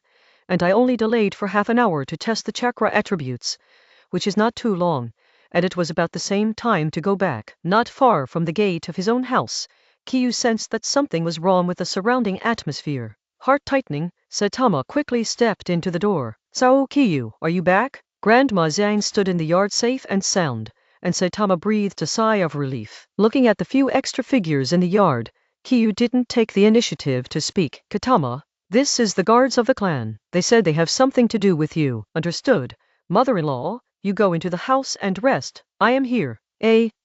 and I only delayed for half an hour to test the chakra attributes, which is not too long, and it was about the same time to go back. Not far from the gate of his own house, Kiyu sensed that something was wrong with the surrounding atmosphere. Heart tightening, Saitama quickly stepped into the door. "Sao Kiyu, are you back?" Grandma Zhang stood in the yard safe and sound, and Saitama breathed a sigh of relief. Looking at the few extra figures in the yard, Kiyu didn't take the initiative to speak. "Katama, this is the guards of the clan. They said they have something to do with you." "Understood. Mother-in-law, you go into the house and rest. I am here."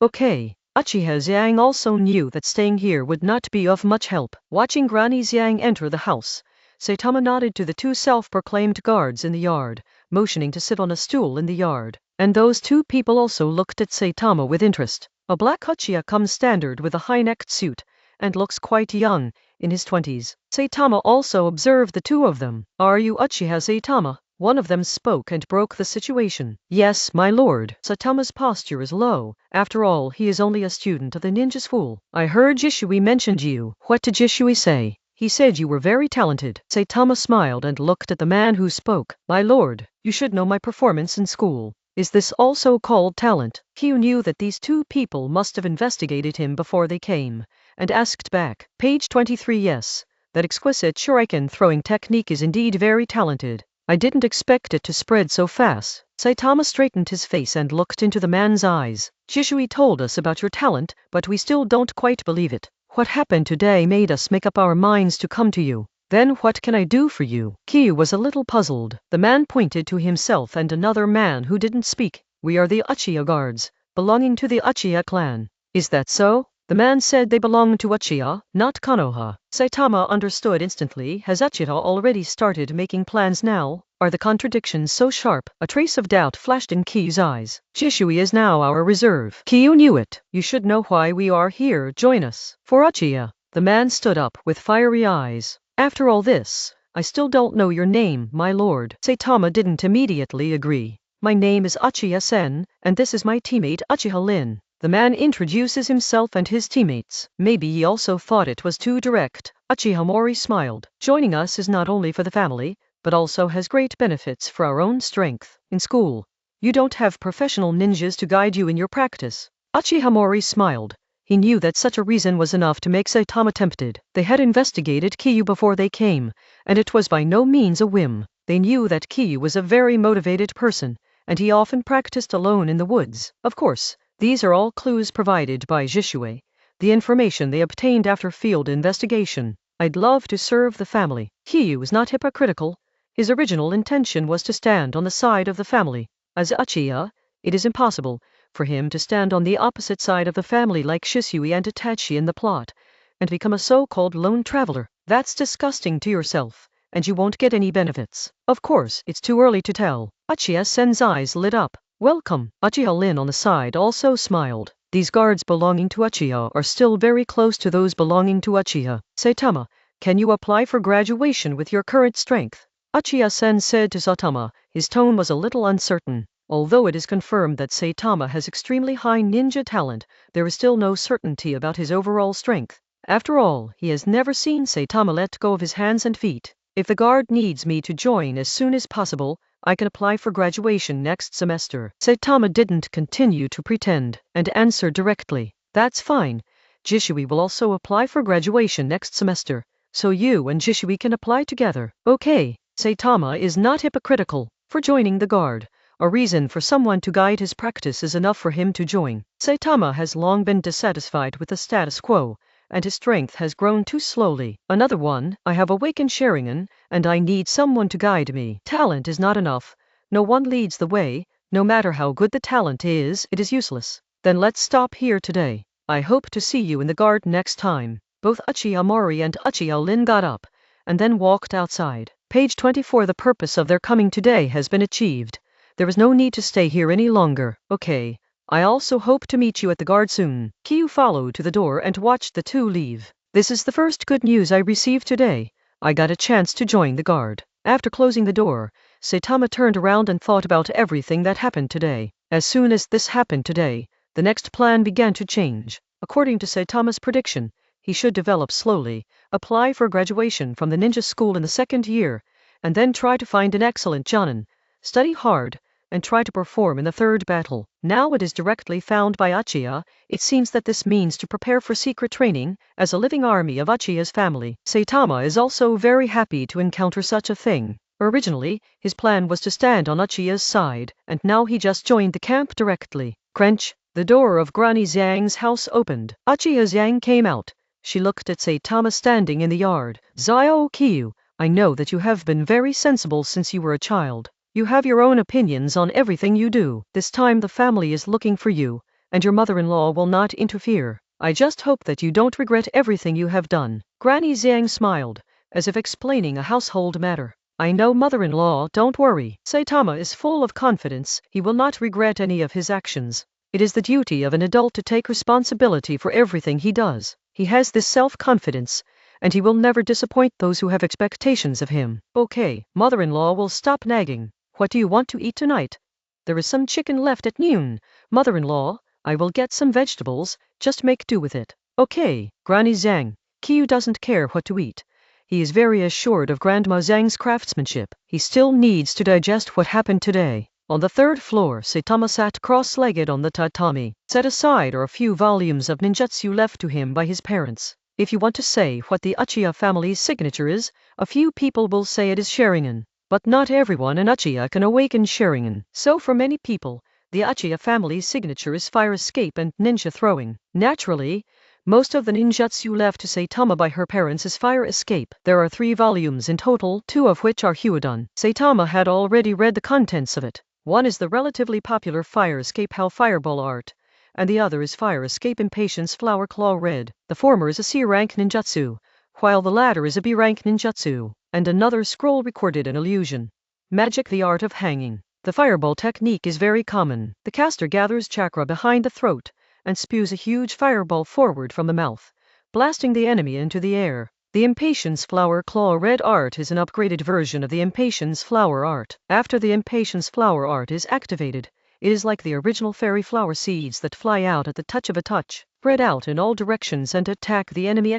Okay." Uchiha Zhang also knew that staying here would not be of much help. Watching Granny Zhang enter the house, Saitama nodded to the two self-proclaimed guards in the yard, motioning to sit on a stool in the yard. And those two people also looked at Saitama with interest. A black Uchiha comes standard with a high-necked suit, and looks quite young, in his 20s. Saitama also observed the two of them. "Are you Uchiha Saitama?" One of them spoke and broke the situation. "Yes, my lord." Saitama's posture is low. After all, he is only a student of the ninja school. "I heard Jishui mentioned you." "What did Jishui say?" "He said you were very talented." Saitama smiled and looked at the man who spoke. "My lord, you should know my performance in school. Is this also called talent?" Kiyu knew that these two people must have investigated him before they came, and asked back. Page 23. Yes, that exquisite shuriken throwing technique is indeed very talented. I didn't expect it to spread so fast. Saitama straightened his face and looked into the man's eyes. "Jishui told us about your talent, but we still don't quite believe it. What happened today made us make up our minds to come to you. Then what can I do for you?" Kiyu was a little puzzled. The man pointed to himself and another man who didn't speak. "We are the Uchiha guards, belonging to the Uchiha clan." "Is that so?" The man said they belong to Uchiha, not Konoha. Saitama understood instantly. Has Uchiha already started making plans now? Are the contradictions so sharp? A trace of doubt flashed in Kiyu's eyes. "Jishui is now our reserve." Kiyu knew it. "You should know why we are here. Join us." "For Uchiha." The man stood up with fiery eyes. "After all this, I still don't know your name, my lord." Saitama didn't immediately agree. "My name is Uchiha Sen, and this is my teammate Uchiha Lin." The man introduces himself and his teammates. Maybe he also thought it was too direct. Uchiha Mori smiled. "Joining us is not only for the family, but also has great benefits for our own strength. In school, you don't have professional ninjas to guide you in your practice." Uchiha Mori smiled. He knew that such a reason was enough to make Saitama tempted. They had investigated Kiyu before they came, and it was by no means a whim. They knew that Kiyu was a very motivated person, and he often practiced alone in the woods. Of course, these are all clues provided by Jishui, the information they obtained after field investigation. "I'd love to serve the family." Kiyu was not hypocritical. His original intention was to stand on the side of the family. As Uchiha, it is impossible for him to stand on the opposite side of the family like Shisui and Itachi in the plot, and become a so-called lone traveler. That's disgusting to yourself, and you won't get any benefits. Of course, it's too early to tell. Uchiha Sen's eyes lit up. "Welcome." Uchiha Lin on the side also smiled. These guards belonging to Uchiha are still very close to those belonging to Uchiha. "Saitama, can you apply for graduation with your current strength?" Uchiha Sen said to Saitama. His tone was a little uncertain. Although it is confirmed that Saitama has extremely high ninja talent, there is still no certainty about his overall strength. After all, he has never seen Saitama let go of his hands and feet. "If the guard needs me to join as soon as possible, I can apply for graduation next semester." Saitama didn't continue to pretend, and answered directly. "That's fine. Jishui will also apply for graduation next semester, so you and Jishui can apply together." "Okay." Saitama is not hypocritical. For joining the guard, a reason for someone to guide his practice is enough for him to join. Saitama has long been dissatisfied with the status quo, and his strength has grown too slowly. Another one, "I have awakened Sharingan, and I need someone to guide me." Talent is not enough. No one leads the way. No matter how good the talent is, it is useless. Then let's stop here today. I hope to see you in the guard next time. Both Uchiha Mori and Uchiha Lin got up, and then walked outside. Page 24. The purpose of their coming today has been achieved. There is no need to stay here any longer. Okay. I also hope to meet you at the guard soon. Kiyu followed to the door and watched the two leave. "This is the first good news I received today. I got a chance to join the guard." After closing the door, Saitama turned around and thought about everything that happened today. As soon as this happened today, the next plan began to change. According to Saitama's prediction, he should develop slowly, apply for graduation from the ninja school in the second year, and then try to find an excellent jonin, study hard, and try to perform in the third battle. Now it is directly found by Uchiha. It seems that this means to prepare for secret training as a living army of Uchiha's family. Saitama is also very happy to encounter such a thing. Originally, his plan was to stand on Uchiha's side, and now he just joined the camp directly. Crunch! The door of Granny Zhang's house opened. Uchiha Zhang came out. She looked at Saitama standing in the yard. Zio Kyu, I know that you have been very sensible since you were a child. You have your own opinions on everything you do. This time the family is looking for you, and your mother-in-law will not interfere. I just hope that you don't regret everything you have done. Granny Zhang smiled, as if explaining a household matter. I know, mother-in-law, don't worry. Saitama is full of confidence. He will not regret any of his actions. It is the duty of an adult to take responsibility for everything he does. He has this self-confidence, and he will never disappoint those who have expectations of him. Okay, mother-in-law will stop nagging. What do you want to eat tonight? There is some chicken left at noon. Mother-in-law, I will get some vegetables, just make do with it. Okay, Granny Zhang. Kyu doesn't care what to eat. He is very assured of Grandma Zhang's craftsmanship. He still needs to digest what happened today. On the third floor, Saitama sat cross-legged on the tatami. Set aside are a few volumes of ninjutsu left to him by his parents. If you want to say what the Uchiha family's signature is, a few people will say it is Sharingan. But not everyone in Uchiha can awaken Sharingan. So for many people, the Uchiha family's signature is fire escape and ninja throwing. Naturally, most of the ninjutsu left to Saitama by her parents is fire escape. There are 3 volumes in total, 2 of which are Hyudan. Saitama had already read the contents of it. One is the relatively popular fire escape How Fireball Art, and the other is Fire Escape Impatience Flower Claw Red. The former is a C-rank ninjutsu, while the latter is a B-rank ninjutsu, and another scroll recorded an illusion. Magic, the art of hanging. The fireball technique is very common. The caster gathers chakra behind the throat, and spews a huge fireball forward from the mouth, blasting the enemy into the air. The Impatience Flower Claw Red art is an upgraded version of the Impatience Flower art. After the Impatience Flower art is activated, it is like the original fairy flower seeds that fly out at the touch of a touch, spread out in all directions and attack the enemy.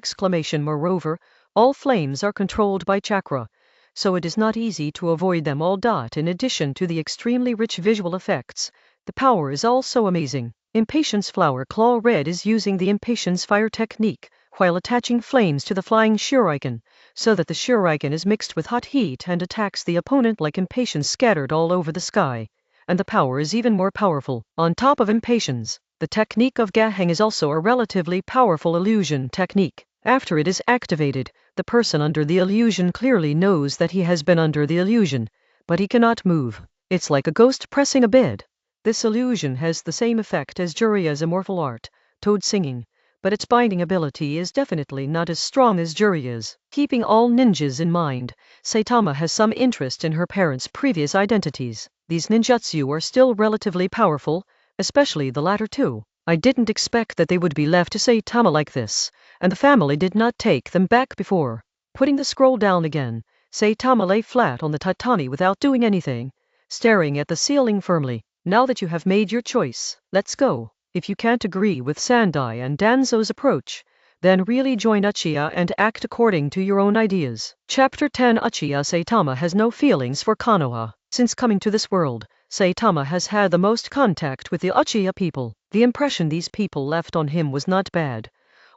Moreover, all flames are controlled by chakra, so it is not easy to avoid them all. In addition to the extremely rich visual effects, the power is also amazing. Impatience Flower Claw Red is using the Impatience Fire technique, while attaching flames to the flying shuriken, so that the shuriken is mixed with hot heat and attacks the opponent like impatience scattered all over the sky. And the power is even more powerful. On top of impatience, the technique of Gaheng is also a relatively powerful illusion technique. After it is activated, the person under the illusion clearly knows that he has been under the illusion, but he cannot move. It's like a ghost pressing a bed. This illusion has the same effect as Juria's immortal art, Toad Singing, but its binding ability is definitely not as strong as Juria's. Keeping all ninjas in mind, Saitama has some interest in her parents' previous identities. These ninjutsu are still relatively powerful, especially the latter 2. I didn't expect that they would be left to Saitama like this, and the family did not take them back before. Putting the scroll down again, Saitama lay flat on the tatami without doing anything, staring at the ceiling firmly. Now that you have made your choice, let's go. If you can't agree with Sandai and Danzo's approach, then really join Uchiha and act according to your own ideas. Chapter 10. Uchiha Saitama has no feelings for Konoha. Since coming to this world, Saitama has had the most contact with the Uchiha people. The impression these people left on him was not bad,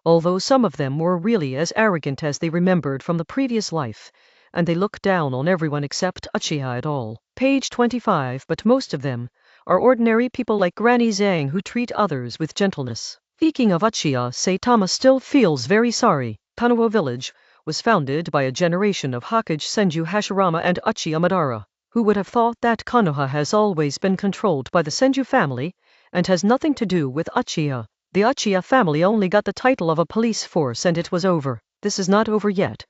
although some of them were really as arrogant as they remembered from the previous life, and they looked down on everyone except Uchiha at all. Page 25. But most of them are ordinary people like Granny Zhang who treat others with gentleness. Speaking of Uchiha, Saitama still feels very sorry. Konoha village was founded by a generation of Hokage Senju Hashirama and Uchiha Madara. Who would have thought that Konoha has always been controlled by the Senju family, and has nothing to do with Uchiha? The Uchiha family only got the title of a police force and it was over. This is not over yet.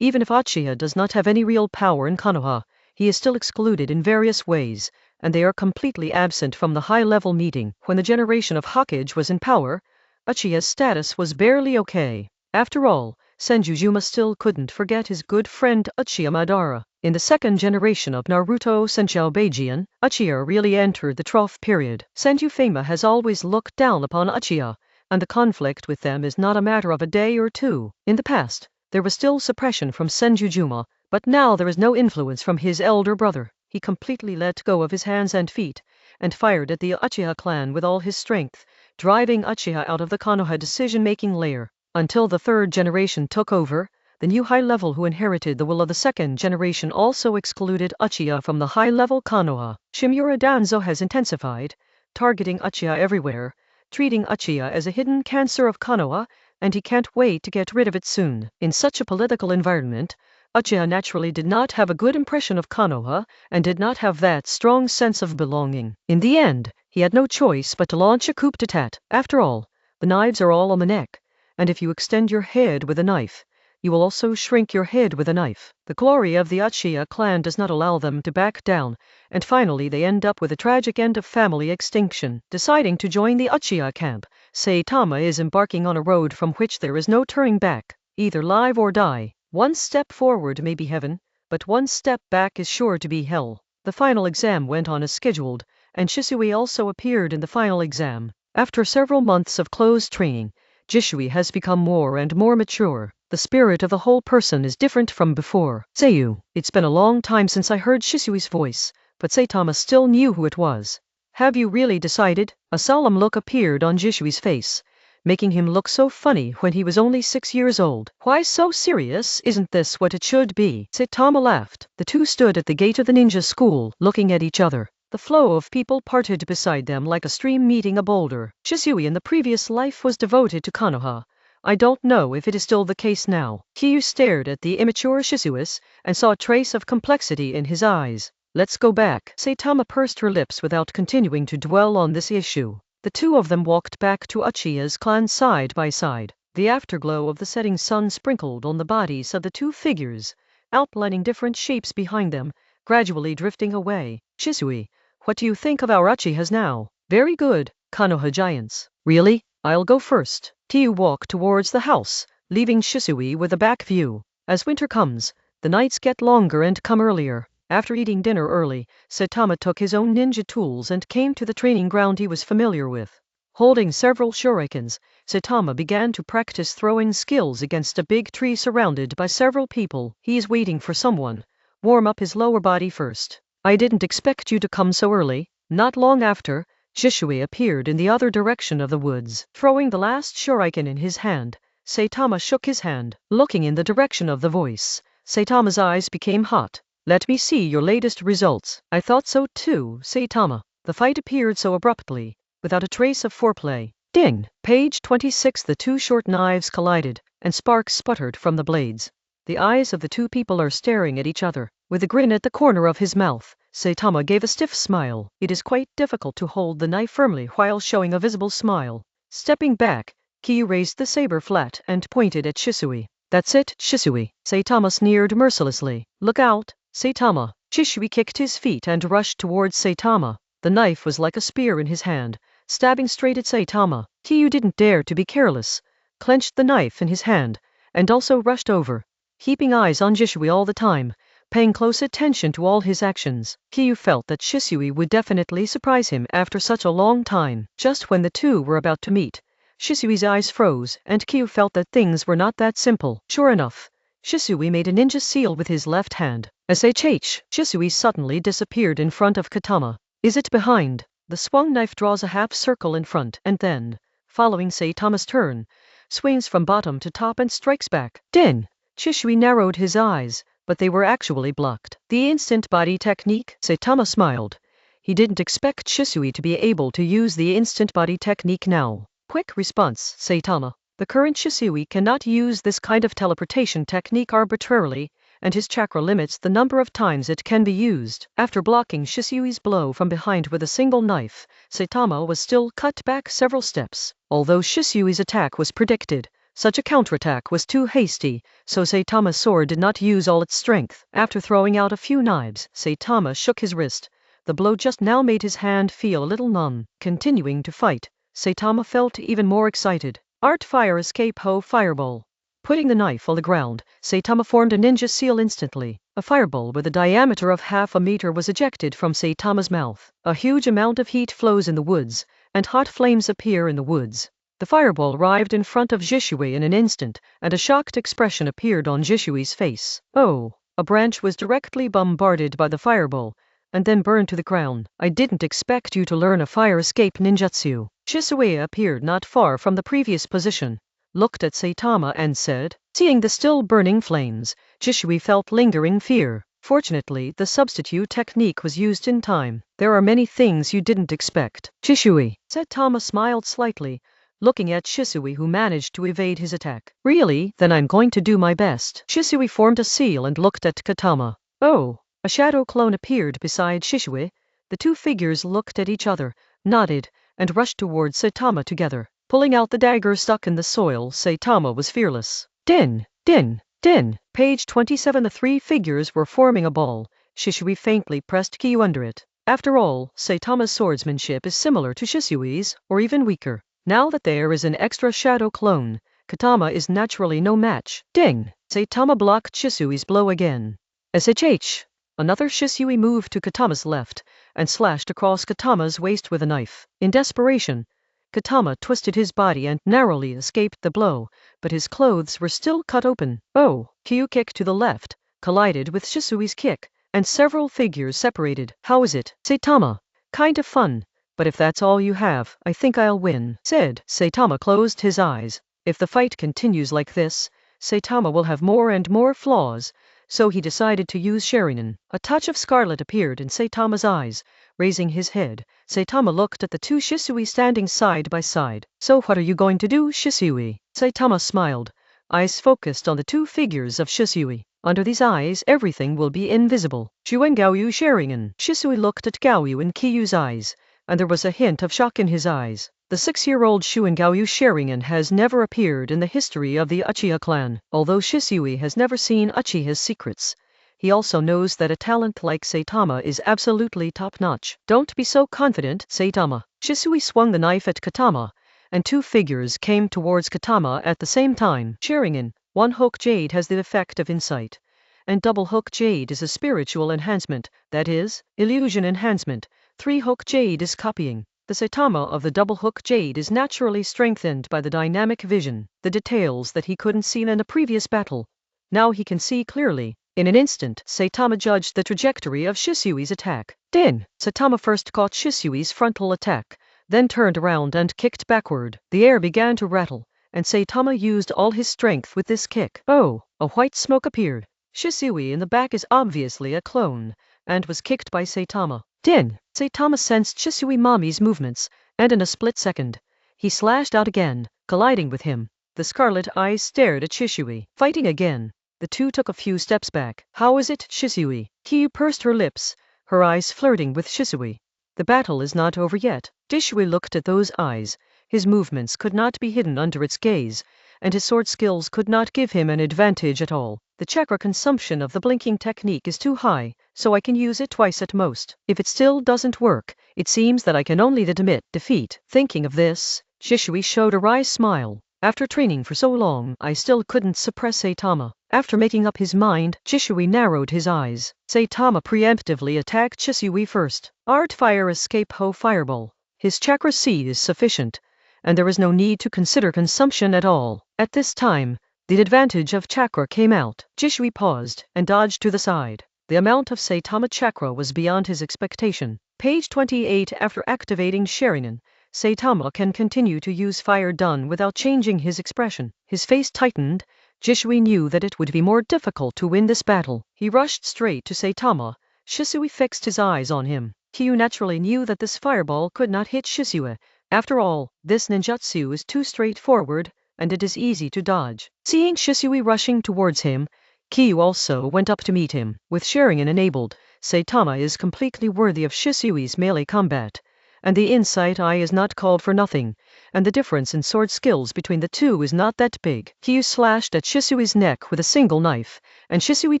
Even if Uchiha does not have any real power in Konoha, he is still excluded in various ways, and they are completely absent from the high-level meeting. When the generation of Hokage was in power, Uchiha's status was barely okay. After all, Senjujuma still couldn't forget his good friend Uchiha Madara. In the second generation of Naruto Senshou Beijian, Uchiha really entered the trough period. Senju has always looked down upon Uchiha, and the conflict with them is not a matter of a day or two. In the past, there was still suppression from Senjujuma, but now there is no influence from his elder brother. He completely let go of his hands and feet, and fired at the Uchiha clan with all his strength, driving Uchiha out of the Konoha decision-making layer. Until the third generation took over, the new high-level who inherited the will of the second generation also excluded Uchiha from the high-level Konoha. Shimura Danzo has intensified, targeting Uchiha everywhere, treating Uchiha as a hidden cancer of Konoha, and he can't wait to get rid of it soon. In such a political environment, Uchiha naturally did not have a good impression of Konoha and did not have that strong sense of belonging. In the end, he had no choice but to launch a coup d'etat. After all, the knives are all on the neck, and if you extend your head with a knife, you will also shrink your head with a knife. The glory of the Uchiha clan does not allow them to back down, and finally they end up with a tragic end of family extinction. Deciding to join the Uchiha camp, Saitama is embarking on a road from which there is no turning back. Either live or die. One step forward may be heaven, but one step back is sure to be hell. The final exam went on as scheduled, and Shisui also appeared in the final exam. After several months of close training, Shisui has become more and more mature. The spirit of the whole person is different from before. Seiyu, it's been a long time since I heard Shisui's voice, but Saitama still knew who it was. Have you really decided? A solemn look appeared on Jisui's face, making him look so funny when he was only 6 years old. Why so serious? Isn't this what it should be? Saitama laughed. The two stood at the gate of the ninja school, looking at each other. The flow of people parted beside them like a stream meeting a boulder. Shisui in the previous life was devoted to Konoha. I don't know if it is still the case now. Kiyu stared at the immature Shisuis and saw a trace of complexity in his eyes. Let's go back. Saitama pursed her lips without continuing to dwell on this issue. The two of them walked back to Uchiha's clan side by side. The afterglow of the setting sun sprinkled on the bodies of the two figures, outlining different shapes behind them, gradually drifting away. Shisui, what do you think of our Uchihas now? Very good, Konoha giants. Really? I'll go first. Kiyu walked towards the house, leaving Shisui with a back view. As winter comes, the nights get longer and come earlier. After eating dinner early, Saitama took his own ninja tools and came to the training ground he was familiar with. Holding several shurikens, Saitama began to practice throwing skills against a big tree surrounded by several people. He is waiting for someone. Warm up his lower body first. I didn't expect you to come so early. Not long after, Shisui appeared in the other direction of the woods. Throwing the last shuriken in his hand, Saitama shook his hand. Looking in the direction of the voice, Saitama's eyes became hot. Let me see your latest results. I thought so too, Saitama. The fight appeared so abruptly, without a trace of foreplay. Ding! Page 26. The two short knives collided, and sparks sputtered from the blades. The eyes of the two people are staring at each other. With a grin at the corner of his mouth, Saitama gave a stiff smile. It is quite difficult to hold the knife firmly while showing a visible smile. Stepping back, Kiyu raised the saber flat and pointed at Shisui. That's it, Shisui. Saitama sneered mercilessly. Look out, Saitama. Shisui kicked his feet and rushed towards Saitama. The knife was like a spear in his hand, stabbing straight at Saitama. Kiyu didn't dare to be careless, clenched the knife in his hand, and also rushed over, keeping eyes on Shisui all the time, paying close attention to all his actions. Kiyu felt that Shisui would definitely surprise him after such a long time. Just when the two were about to meet, Shisui's eyes froze, and Kiyu felt that things were not that simple. Sure enough, Shisui made a ninja seal with his left hand. Shisui suddenly disappeared in front of Katama. Is it behind? The swung knife draws a half circle in front and then, following Saitama's turn, swings from bottom to top and strikes back. Din! Shisui narrowed his eyes, but they were actually blocked. The instant body technique? Saitama smiled. He didn't expect Shisui to be able to use the instant body technique now. Quick response, Saitama. The current Shisui cannot use this kind of teleportation technique arbitrarily, and his chakra limits the number of times it can be used. After blocking Shisui's blow from behind with a single knife, Saitama was still cut back several steps. Although Shisui's attack was predicted, such a counterattack was too hasty, so Saitama's sword did not use all its strength. After throwing out a few knives, Saitama shook his wrist. The blow just now made his hand feel a little numb. Continuing to fight, Saitama felt even more excited. Art Fire Escape Ho Fireball. Putting the knife on the ground, Saitama formed a ninja seal instantly. A fireball with a diameter of half a meter was ejected from Saitama's mouth. A huge amount of heat flows in the woods, and hot flames appear in the woods. The fireball arrived in front of Jishui in an instant, and a shocked expression appeared on Jishui's face. Oh! A branch was directly bombarded by the fireball, and then burned to the ground. I didn't expect you to learn a fire escape ninjutsu. Jisui appeared not far from the previous position, looked at Saitama and said, seeing the still burning flames, Jishui felt lingering fear. Fortunately, the substitute technique was used in time. There are many things you didn't expect. Jishui, Saitama smiled slightly, looking at Shisui who managed to evade his attack. Really? Then I'm going to do my best. Shisui formed a seal and looked at Katama. Oh! A shadow clone appeared beside Shisui. The two figures looked at each other, nodded, and rushed towards Saitama together. Pulling out the dagger stuck in the soil, Saitama was fearless. Din! Din! Din! Page 27. The three figures were forming a ball. Shisui faintly pressed Kyu under it. After all, Saitama's swordsmanship is similar to Shisui's, or even weaker. Now that there is an extra shadow clone, Katama is naturally no match. Ding! Saitama blocked Shisui's blow again. SHH! Another Shisui moved to Katama's left, and slashed across Katama's waist with a knife. In desperation, Katama twisted his body and narrowly escaped the blow, but his clothes were still cut open. Oh! Kyu kicked to the left, collided with Shisui's kick, and several figures separated. How is it, Saitama? Kind of fun. But if that's all you have, I think I'll win, said. Saitama closed his eyes. If the fight continues like this, Saitama will have more and more flaws, so he decided to use Sharingan. A touch of scarlet appeared in Saitama's eyes. Raising his head, Saitama looked at the two Shisui standing side by side. So what are you going to do, Shisui? Saitama smiled, eyes focused on the two figures of Shisui. Under these eyes, everything will be invisible. Shuen Gaoyu Sharingan. Shisui looked at Gaoyu in Kiyu's eyes, and there was a hint of shock in his eyes. The 6-year-old Shuen Gaoyu Sharingan has never appeared in the history of the Uchiha clan. Although Shisui has never seen Uchiha's secrets, he also knows that a talent like Saitama is absolutely top-notch. Don't be so confident, Saitama. Shisui swung the knife at Katama, and two figures came towards Katama at the same time. Sharingan, one hook jade has the effect of insight, and double hook jade is a spiritual enhancement, that is, illusion enhancement. 3-hook jade is copying. The Saitama of the double hook jade is naturally strengthened by the dynamic vision, the details that he couldn't see in a previous battle. Now he can see clearly. In an instant, Saitama judged the trajectory of Shisui's attack. Din! Saitama first caught Shisui's frontal attack, then turned around and kicked backward. The air began to rattle, and Saitama used all his strength with this kick. Oh! A white smoke appeared. Shisui in the back is obviously a clone, and was kicked by Saitama. Din! Saitama sensed Shisui Mami's movements, and in a split second, he slashed out again, colliding with him. The scarlet eyes stared at Shisui. Fighting again. The two took a few steps back. How is it, Shisui? Kyu pursed her lips, her eyes flirting with Shisui. The battle is not over yet. Shisui looked at those eyes. His movements could not be hidden under its gaze, and his sword skills could not give him an advantage at all. The chakra consumption of the blinking technique is too high, so I can use it twice at most. If it still doesn't work, it seems that I can only admit defeat. Thinking of this, Shisui showed a wry smile. After training for so long, I still couldn't suppress Saitama. After making up his mind, Shisui narrowed his eyes. Saitama preemptively attacked Shisui first. Art Fire Escape Ho Fireball. His chakra C is sufficient, and there is no need to consider consumption at all. At this time, the advantage of chakra came out. Shisui paused and dodged to the side. The amount of Saitama chakra was beyond his expectation. Page 28. After activating Sharingan, Saitama can continue to use fire done without changing his expression. His face tightened. Shisui knew that it would be more difficult to win this battle. He rushed straight to Saitama. Shisui fixed his eyes on him. Kyu naturally knew that this fireball could not hit Shisui. After all, this ninjutsu is too straightforward, and it is easy to dodge. Seeing Shisui rushing towards him, Kyu also went up to meet him. With Sharingan enabled, Saitama is completely worthy of Shisui's melee combat, and the insight eye is not called for nothing, and the difference in sword skills between the two is not that big. Kyu slashed at Shisui's neck with a single knife, and Shisui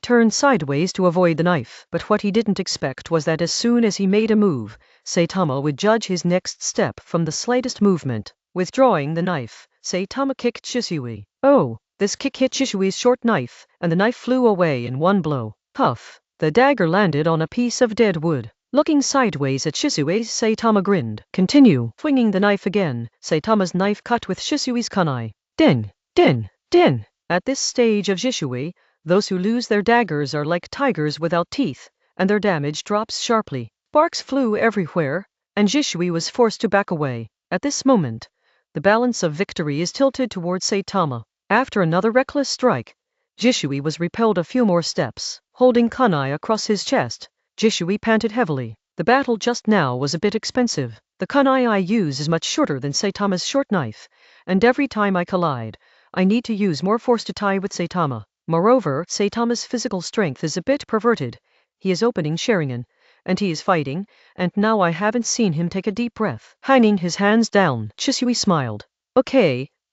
turned sideways to avoid the knife. But what he didn't expect was that as soon as he made a move, Saitama would judge his next step from the slightest movement. Withdrawing the knife, Saitama kicked Shisui. Oh! This kick hit Shishui's short knife, and the knife flew away in one blow. Puff! The dagger landed on a piece of dead wood. Looking sideways at Shisui, Saitama grinned. Continue. Swinging the knife again, Saitama's knife cut with Shisui's kunai. Din! Din! Din! At this stage of Shisui, those who lose their daggers are like tigers without teeth, and their damage drops sharply. Sparks flew everywhere, and Shisui was forced to back away. At this moment, the balance of victory is tilted towards Saitama. After another reckless strike, Shisui was repelled a few more steps. Holding kunai across his chest, Shisui panted heavily. The battle just now was a bit expensive. The kunai I use is much shorter than Saitama's short knife, and every time I collide, I need to use more force to tie with Saitama. Moreover, Saitama's physical strength is a bit perverted. He is opening Sharingan, and he is fighting, and now I haven't seen him take a deep breath. Hanging his hands down, Shisui smiled.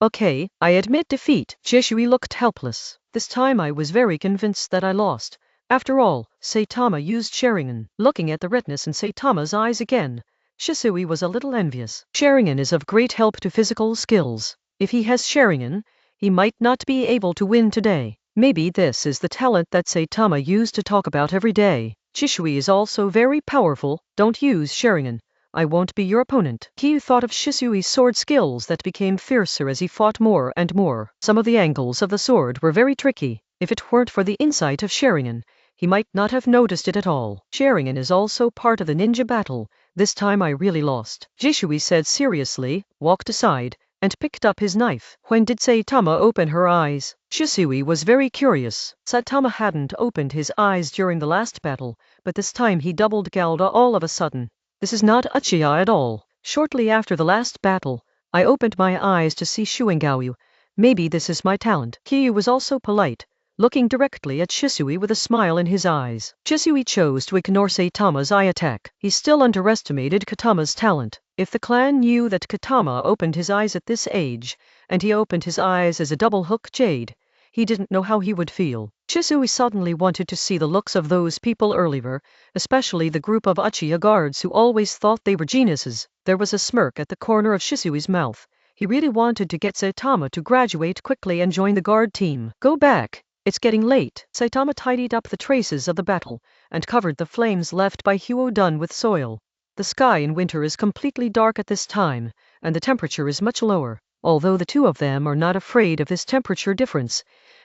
Okay, I admit defeat. Shisui looked helpless. This time I was very convinced that I lost. After all, Saitama used Sharingan. Looking at the redness in Saitama's eyes again, Shisui was a little envious. Sharingan is of great help to physical skills. If he has Sharingan, he might not be able to win today. Maybe this is the talent that Saitama used to talk about every day. Shisui is also very powerful. Don't use Sharingan. I won't be your opponent. Kyu thought of Shisui's sword skills that became fiercer as he fought more and more. Some of the angles of the sword were very tricky. If it weren't for the insight of Sharingan, he might not have noticed it at all. Sharingan is also part of the ninja battle. This time I really lost. Shisui said seriously, walked aside, and picked up his knife. When did Saitama open her eyes? Shisui was very curious. Saitama hadn't opened his eyes during the last battle, but this time he doubled Gouda all of a sudden. This is not Uchiha at all. Shortly after the last battle, I opened my eyes to see Shuingao. Maybe this is my talent. Kyu was also polite, looking directly at Shisui with a smile in his eyes. Shisui chose to ignore Saitama's eye attack. He still underestimated Katama's talent. If the clan knew that Katama opened his eyes at this age, and he opened his eyes as a double-hook jade, he didn't know how he would feel. Shisui suddenly wanted to see the looks of those people earlier, especially the group of Uchiha guards who always thought they were geniuses. There was a smirk at the corner of Shisui's mouth. He really wanted to get Saitama to graduate quickly and join the guard team. Go back. It's getting late. Saitama tidied up the traces of the battle, and covered the flames left by Huodun with soil. The sky in winter is completely dark at this time, and the temperature is much lower. Although the two of them are not afraid of this temperature difference,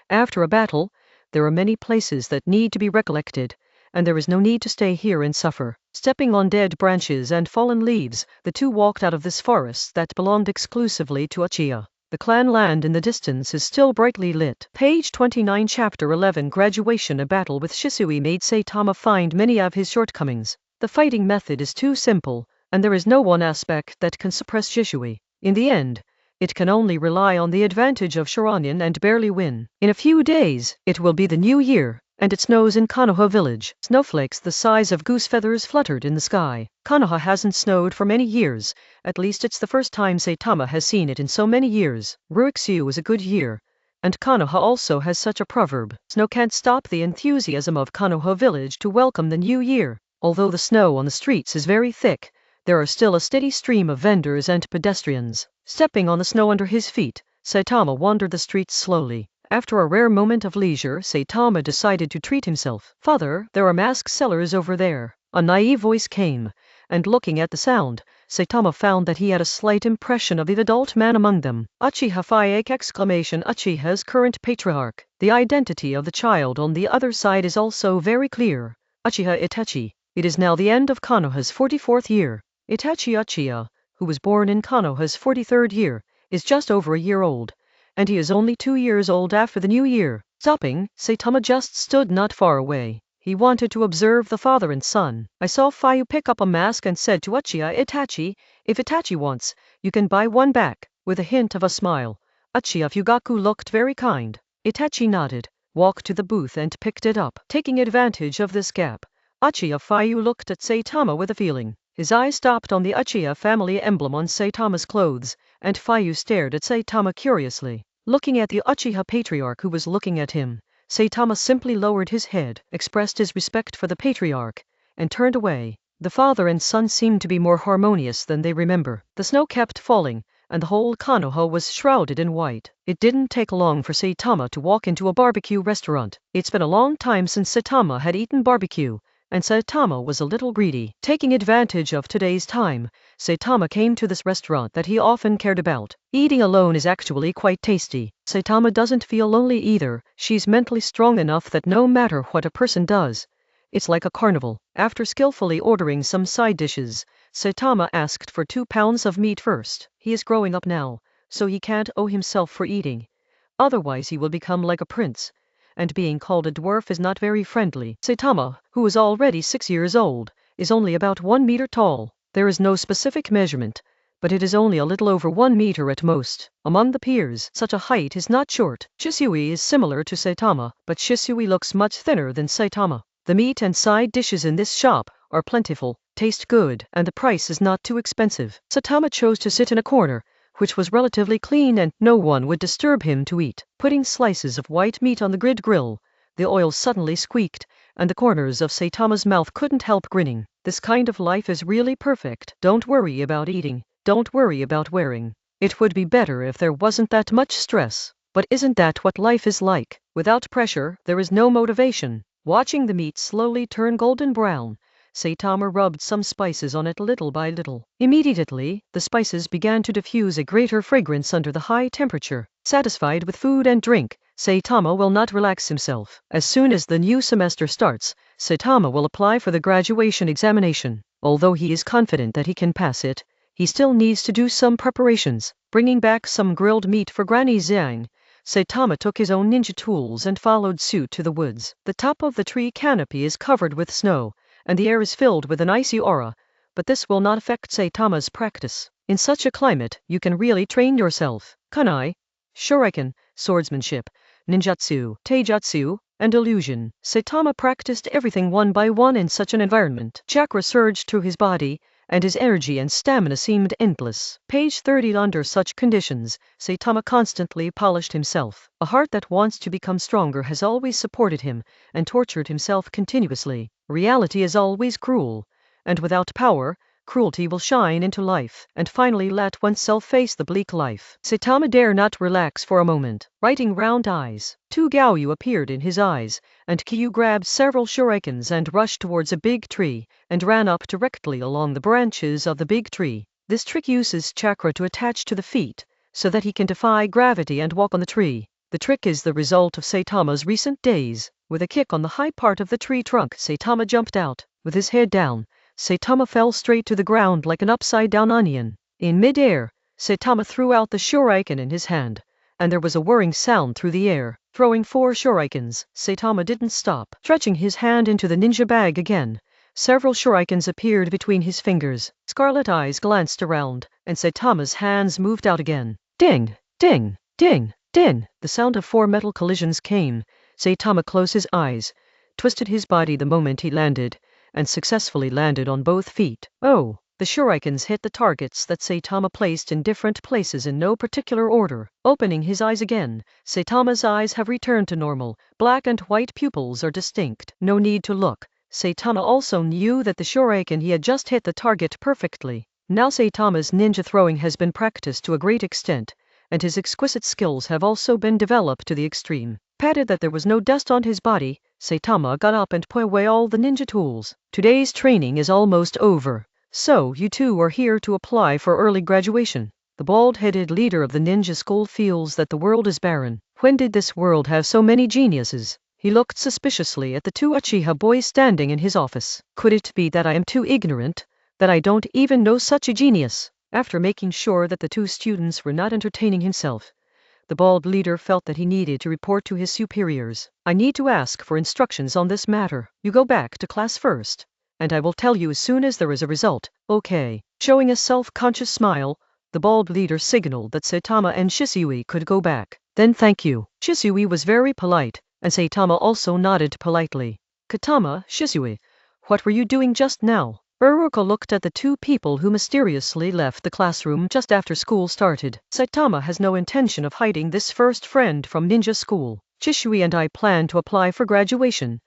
after a battle, there are many places that need to be recollected, and there is no need to stay here and suffer. Stepping on dead branches and fallen leaves, the two walked out of this forest that belonged exclusively to Uchiha. The clan land in the distance is still brightly lit. Page 29, Chapter 11. Graduation. A battle with Shisui made Saitama find many of his shortcomings. The fighting method is too simple, and there is no one aspect that can suppress Shisui. In the end, it can only rely on the advantage of Sharingan and barely win. In a few days, it will be the new year, and it snows in Konoha village. Snowflakes the size of goose feathers fluttered in the sky. Konoha hasn't snowed for many years. At least it's the first time Saitama has seen it in so many years. Ruixu was a good year, and Konoha also has such a proverb. Snow can't stop the enthusiasm of Konoha village to welcome the new year. Although the snow on the streets is very thick, there are still a steady stream of vendors and pedestrians. Stepping on the snow under his feet, Saitama wandered the streets slowly. After a rare moment of leisure, Saitama decided to treat himself. Father, there are mask sellers over there. A naive voice came, and looking at the sound, Saitama found that he had a slight impression of the adult man among them. Uchiha Fiake! Uchiha's current patriarch. The identity of the child on the other side is also very clear. Uchiha Itachi. It is now the end of Konoha's 44th year. Itachi Uchiha, who was born in Konoha's 43rd year, is just over a year old, and he is only 2 years old after the new year. Stopping, Saitama just stood not far away. He wanted to observe the father and son. I saw Fayu pick up a mask and said to Uchiha Itachi, if Itachi wants, you can buy one back, with a hint of a smile. Uchiha Fugaku looked very kind. Itachi nodded, walked to the booth and picked it up. Taking advantage of this gap, Uchiha Fayu looked at Saitama with a feeling. His eye stopped on the Uchiha family emblem on Saitama's clothes, and Fayu stared at Saitama curiously. Looking at the Uchiha patriarch who was looking at him, Saitama simply lowered his head, expressed his respect for the patriarch, and turned away. The father and son seemed to be more harmonious than they remember. The snow kept falling, and the whole Konoha was shrouded in white. It didn't take long for Saitama to walk into a barbecue restaurant. It's been a long time since Saitama had eaten barbecue, and Saitama was a little greedy. Taking advantage of today's time, Saitama came to this restaurant that he often cared about. Eating alone is actually quite tasty. Saitama doesn't feel lonely either. She's mentally strong enough that no matter what a person does, it's like a carnival. After skillfully ordering some side dishes, Saitama asked for 2 pounds of meat first. He is growing up now, so he can't owe himself for eating. Otherwise he will become like a prince, and being called a dwarf is not very friendly. Saitama, who is already 6 years old, is only about 1 meter tall. There is no specific measurement, but it is only a little over 1 meter at most. Among the peers, such a height is not short. Shisui is similar to Saitama, but Shisui looks much thinner than Saitama. The meat and side dishes in this shop are plentiful, taste good, and the price is not too expensive. Saitama chose to sit in a corner, which was relatively clean and no one would disturb him to eat. Putting slices of white meat on the grid grill, the oil suddenly squeaked, and the corners of Saitama's mouth couldn't help grinning. This kind of life is really perfect. Don't worry about eating, don't worry about wearing. It would be better if there wasn't that much stress. But isn't that what life is like? Without pressure, there is no motivation. Watching the meat slowly turn golden brown, Saitama rubbed some spices on it little by little. Immediately, the spices began to diffuse a greater fragrance under the high temperature. Satisfied with food and drink, Saitama will not relax himself. As soon as the new semester starts, Saitama will apply for the graduation examination. Although he is confident that he can pass it, he still needs to do some preparations. Bringing back some grilled meat for Granny Zhang, Saitama took his own ninja tools and followed suit to the woods. The top of the tree canopy is covered with snow, and the air is filled with an icy aura, but this will not affect Saitama's practice. In such a climate, you can really train yourself. Kunai, shuriken, swordsmanship, ninjutsu, taijutsu, and illusion. Saitama practiced everything one by one in such an environment. Chakra surged through his body, and his energy and stamina seemed endless. Page 30. Under such conditions, Saitama constantly polished himself. A heart that wants to become stronger has always supported him, and tortured himself continuously. Reality is always cruel, and without power, cruelty will shine into life, and finally let oneself face the bleak life. Saitama dare not relax for a moment. Writing round eyes. 2 Gaoyu appeared in his eyes, and Kyu grabbed several shurikens and rushed towards a big tree, and ran up directly along the branches of the big tree. This trick uses chakra to attach to the feet, so that he can defy gravity and walk on the tree. The trick is the result of Saitama's recent days. With a kick on the high part of the tree trunk, Saitama jumped out. With his head down, Saitama fell straight to the ground like an upside-down onion. In mid-air, Saitama threw out the shuriken in his hand, and there was a whirring sound through the air. Throwing 4 shurikens, Saitama didn't stop. Stretching his hand into the ninja bag again, several shurikens appeared between his fingers. Scarlet eyes glanced around, and Saitama's hands moved out again. Ding! Ding! Ding! Ding! The sound of 4 metal collisions came. Saitama closed his eyes, twisted his body the moment he landed, and successfully landed on both feet. Oh! The shurikens hit the targets that Saitama placed in different places in no particular order. Opening his eyes again, Saitama's eyes have returned to normal. Black and white pupils are distinct. No need to look. Saitama also knew that the shuriken he had just hit the target perfectly. Now Saitama's ninja throwing has been practiced to a great extent, and his exquisite skills have also been developed to the extreme. Patted that there was no dust on his body, Saitama got up and put away all the ninja tools. Today's training is almost over. So, you two are here to apply for early graduation. The bald-headed leader of the ninja school feels that the world is barren. When did this world have so many geniuses? He looked suspiciously at the 2 Uchiha boys standing in his office. Could it be that I am too ignorant, that I don't even know such a genius? After making sure that the 2 students were not entertaining himself, the bald leader felt that he needed to report to his superiors. I need to ask for instructions on this matter. You go back to class first, and I will tell you as soon as there is a result. Okay. Showing a self-conscious smile, the bald leader signaled that Saitama and Shisui could go back. Then thank you. Shisui was very polite, and Saitama also nodded politely. Katama, Shisui, what were you doing just now? Uruka looked at the 2 people who mysteriously left the classroom just after school started. Saitama has no intention of hiding this first friend from ninja school. Shisui and I plan to apply for graduation,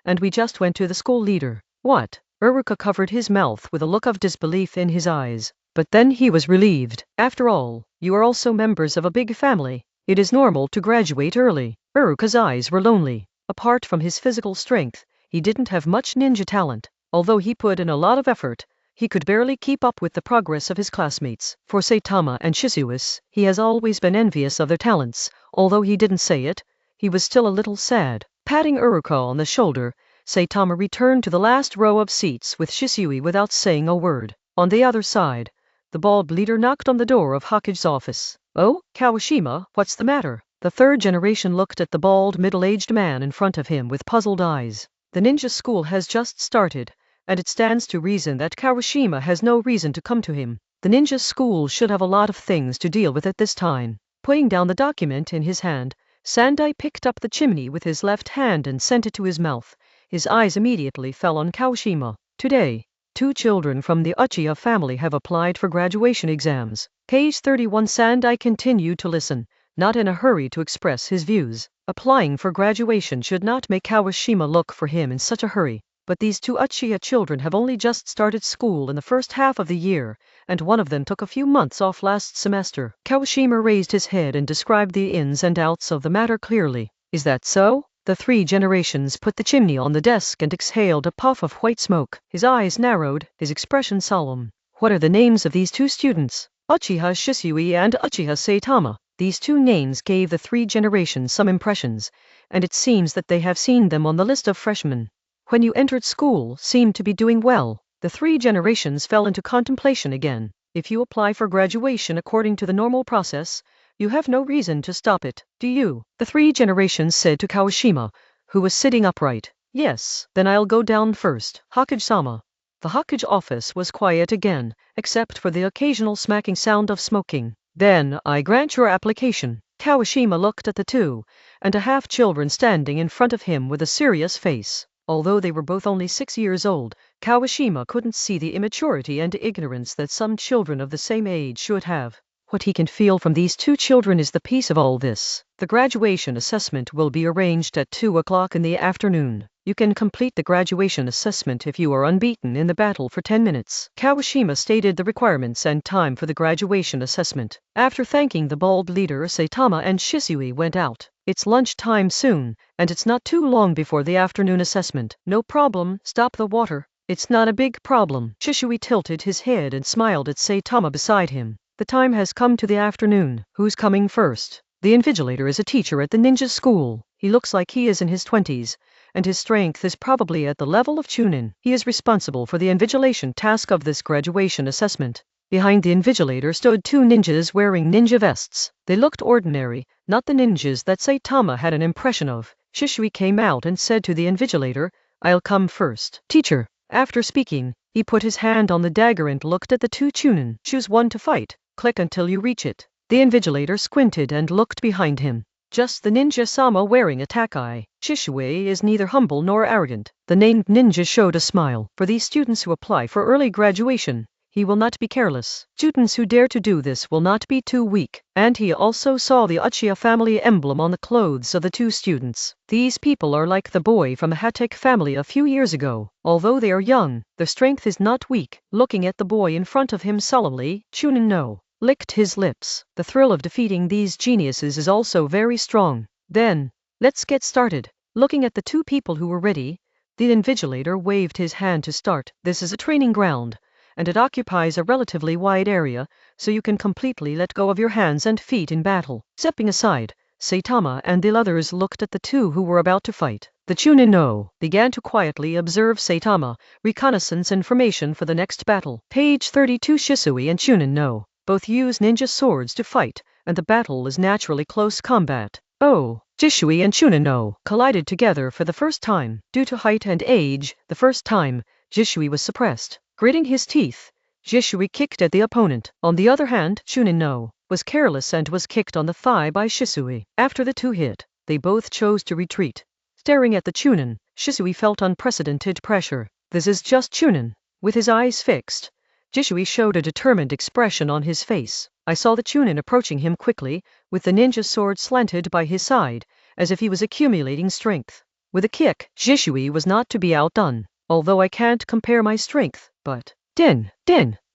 and we just went to the school leader. What? Uruka covered his mouth with a look of disbelief in his eyes. But then he was relieved. After all, You are also members of a big family. It is normal to graduate early. Uruka's eyes were lonely. Apart from his physical strength, he didn't have much ninja talent. Although he put in a lot of effort, he could barely keep up with the progress of his classmates. For Saitama and Shisuis, he has always been envious of their talents. Although he didn't say it, he was still a little sad. Patting Uruka on the shoulder, Saitama returned to the last row of seats with Shisui without saying a word. On the other side, the bald leader knocked on the door of Hokage's office. "Oh, Kawashima, what's the matter?" The third generation looked at the bald middle-aged man in front of him with puzzled eyes. The ninja school has just started, and it stands to reason that Kawashima has no reason to come to him. The ninja school should have a lot of things to deal with at this time. Putting down the document in his hand, Sandai picked up the chimney with his left hand and sent it to his mouth. His eyes immediately fell on Kawashima. Today, 2 children from the Uchiha family have applied for graduation exams. Page 31. Sandai continued to listen, not in a hurry to express his views. Applying for graduation should not make Kawashima look for him in such a hurry. But these 2 Uchiha children have only just started school in the first half of the year, and one of them took a few months off last semester. Kawashima raised his head and described the ins and outs of the matter clearly. "Is that so?" The 3 generations put the chimney on the desk and exhaled a puff of white smoke. His eyes narrowed, his expression solemn. "What are the names of these 2 students?" "Uchiha Shisui and Uchiha Saitama." These 2 names gave the 3 generations some impressions, and it seems that they have seen them on the list of freshmen. "When you entered school, seemed to be doing well." The 3 generations fell into contemplation again. "If you apply for graduation according to the normal process, you have no reason to stop it, do you?" The 3 generations said to Kawashima, who was sitting upright. "Yes." "Then I'll go down first." "Hokage-sama." The Hokage office was quiet again, except for the occasional smacking sound of smoking. "Then I grant your application." Kawashima looked at the 2.5 children standing in front of him with a serious face. Although they were both only 6 years old, Kawashima couldn't see the immaturity and ignorance that some children of the same age should have. What he can feel from these 2 children is the peace of all this. The graduation assessment will be arranged at 2 o'clock in the afternoon. You can complete the graduation assessment if you are unbeaten in the battle for 10 minutes. Kawashima stated the requirements and time for the graduation assessment. After thanking the bald leader, Saitama and Shisui went out. "It's lunch time soon, and it's not too long before the afternoon assessment." "No problem, stop the water." "It's not a big problem." Shisui tilted his head and smiled at Saitama beside him. "The time has come to the afternoon. Who's coming first?" "The invigilator is a teacher at the ninja school. He looks like he is in his 20s, and his strength is probably at the level of Chunin. He is responsible for the invigilation task of this graduation assessment." Behind the invigilator stood 2 ninjas wearing ninja vests. They looked ordinary, not the ninjas that Saitama had an impression of. Shisui came out and said to the invigilator, "I'll come first." "Teacher." After speaking, he put his hand on the dagger and looked at the 2 Chunin. "Choose one to fight. Click until you reach it." The invigilator squinted and looked behind him. Just the ninja-sama wearing a takai. Shisui is neither humble nor arrogant. The named ninja showed a smile. For these students who apply for early graduation, he will not be careless. Students who dare to do this will not be too weak. And he also saw the Uchiha family emblem on the clothes of the 2 students. These people are like the boy from the Hatek family a few years ago. Although they are young, their strength is not weak. Looking at the boy in front of him solemnly, Chunin no licked his lips. The thrill of defeating these geniuses is also very strong. "Then, let's get started." Looking at the 2 people who were ready, the invigilator waved his hand to start. "This is a training ground, and it occupies a relatively wide area, so you can completely let go of your hands and feet in battle." Stepping aside, Saitama and the others looked at the 2 who were about to fight. The Chunin no began to quietly observe Saitama, reconnaissance information for the next battle. Page 32. Shisui and Chunin no both use ninja swords to fight, and the battle is naturally close combat. "Oh!" Shisui and Chunin no collided together for the first time. Due to height and age, the first time, Shisui was suppressed. Gritting his teeth, Shisui kicked at the opponent. On the other hand, Chunin no was careless and was kicked on the thigh by Shisui. After the 2 hit, they both chose to retreat. Staring at the Chunin, Shisui felt unprecedented pressure. This is just Chunin. With his eyes fixed, Shisui showed a determined expression on his face. I saw the Chunin approaching him quickly, with the ninja sword slanted by his side, as if he was accumulating strength. With a kick, Shisui was not to be outdone. Although I can't compare my strength, but... Den!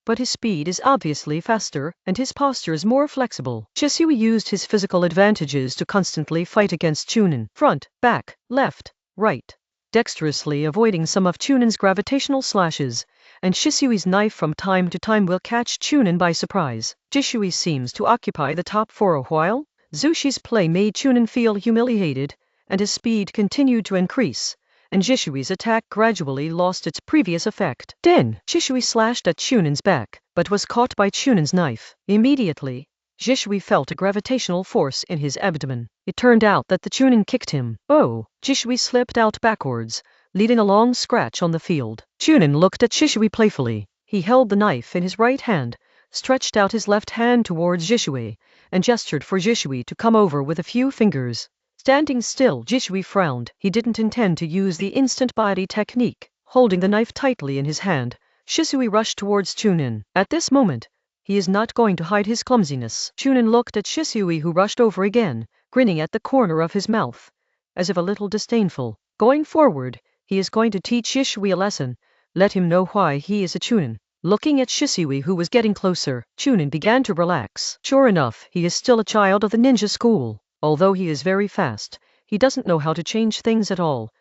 but his speed is obviously faster, and his posture is more flexible. Shisui used his physical advantages to constantly fight against Chunin, front, back, left, right, dexterously avoiding some of Chunin's gravitational slashes, and Shisui's knife from time to time will catch Chunin by surprise. Shisui seems to occupy the top for a while. Zushi's play made Chunin feel humiliated, and his speed continued to increase, and Jisui's attack gradually lost its previous effect. Then, Jisui slashed at Chunin's back, but was caught by Chunin's knife. Immediately, Jisui felt a gravitational force in his abdomen. It turned out that the Chunin kicked him. Oh! Jisui slipped out backwards, leaving a long scratch on the field. Chunin looked at Jisui playfully. He held the knife in his right hand, stretched out his left hand towards Jisui, and gestured for Jisui to come over with a few fingers. Standing still, Jisui frowned. He didn't intend to use the instant body technique. Holding the knife tightly in his hand, Jisui rushed towards Chunin. At this moment, he is not going to hide his clumsiness. Chunin looked at Jisui, who rushed over again, grinning at the corner of his mouth, as if a little disdainful. Going forward, he is going to teach Jisui a lesson. Let him know why he is a Chunin. Looking at Jisui, who was getting closer, Chunin began to relax. Sure enough, he is still a child of the ninja school. Although he is very fast, he doesn't know how to change things at all,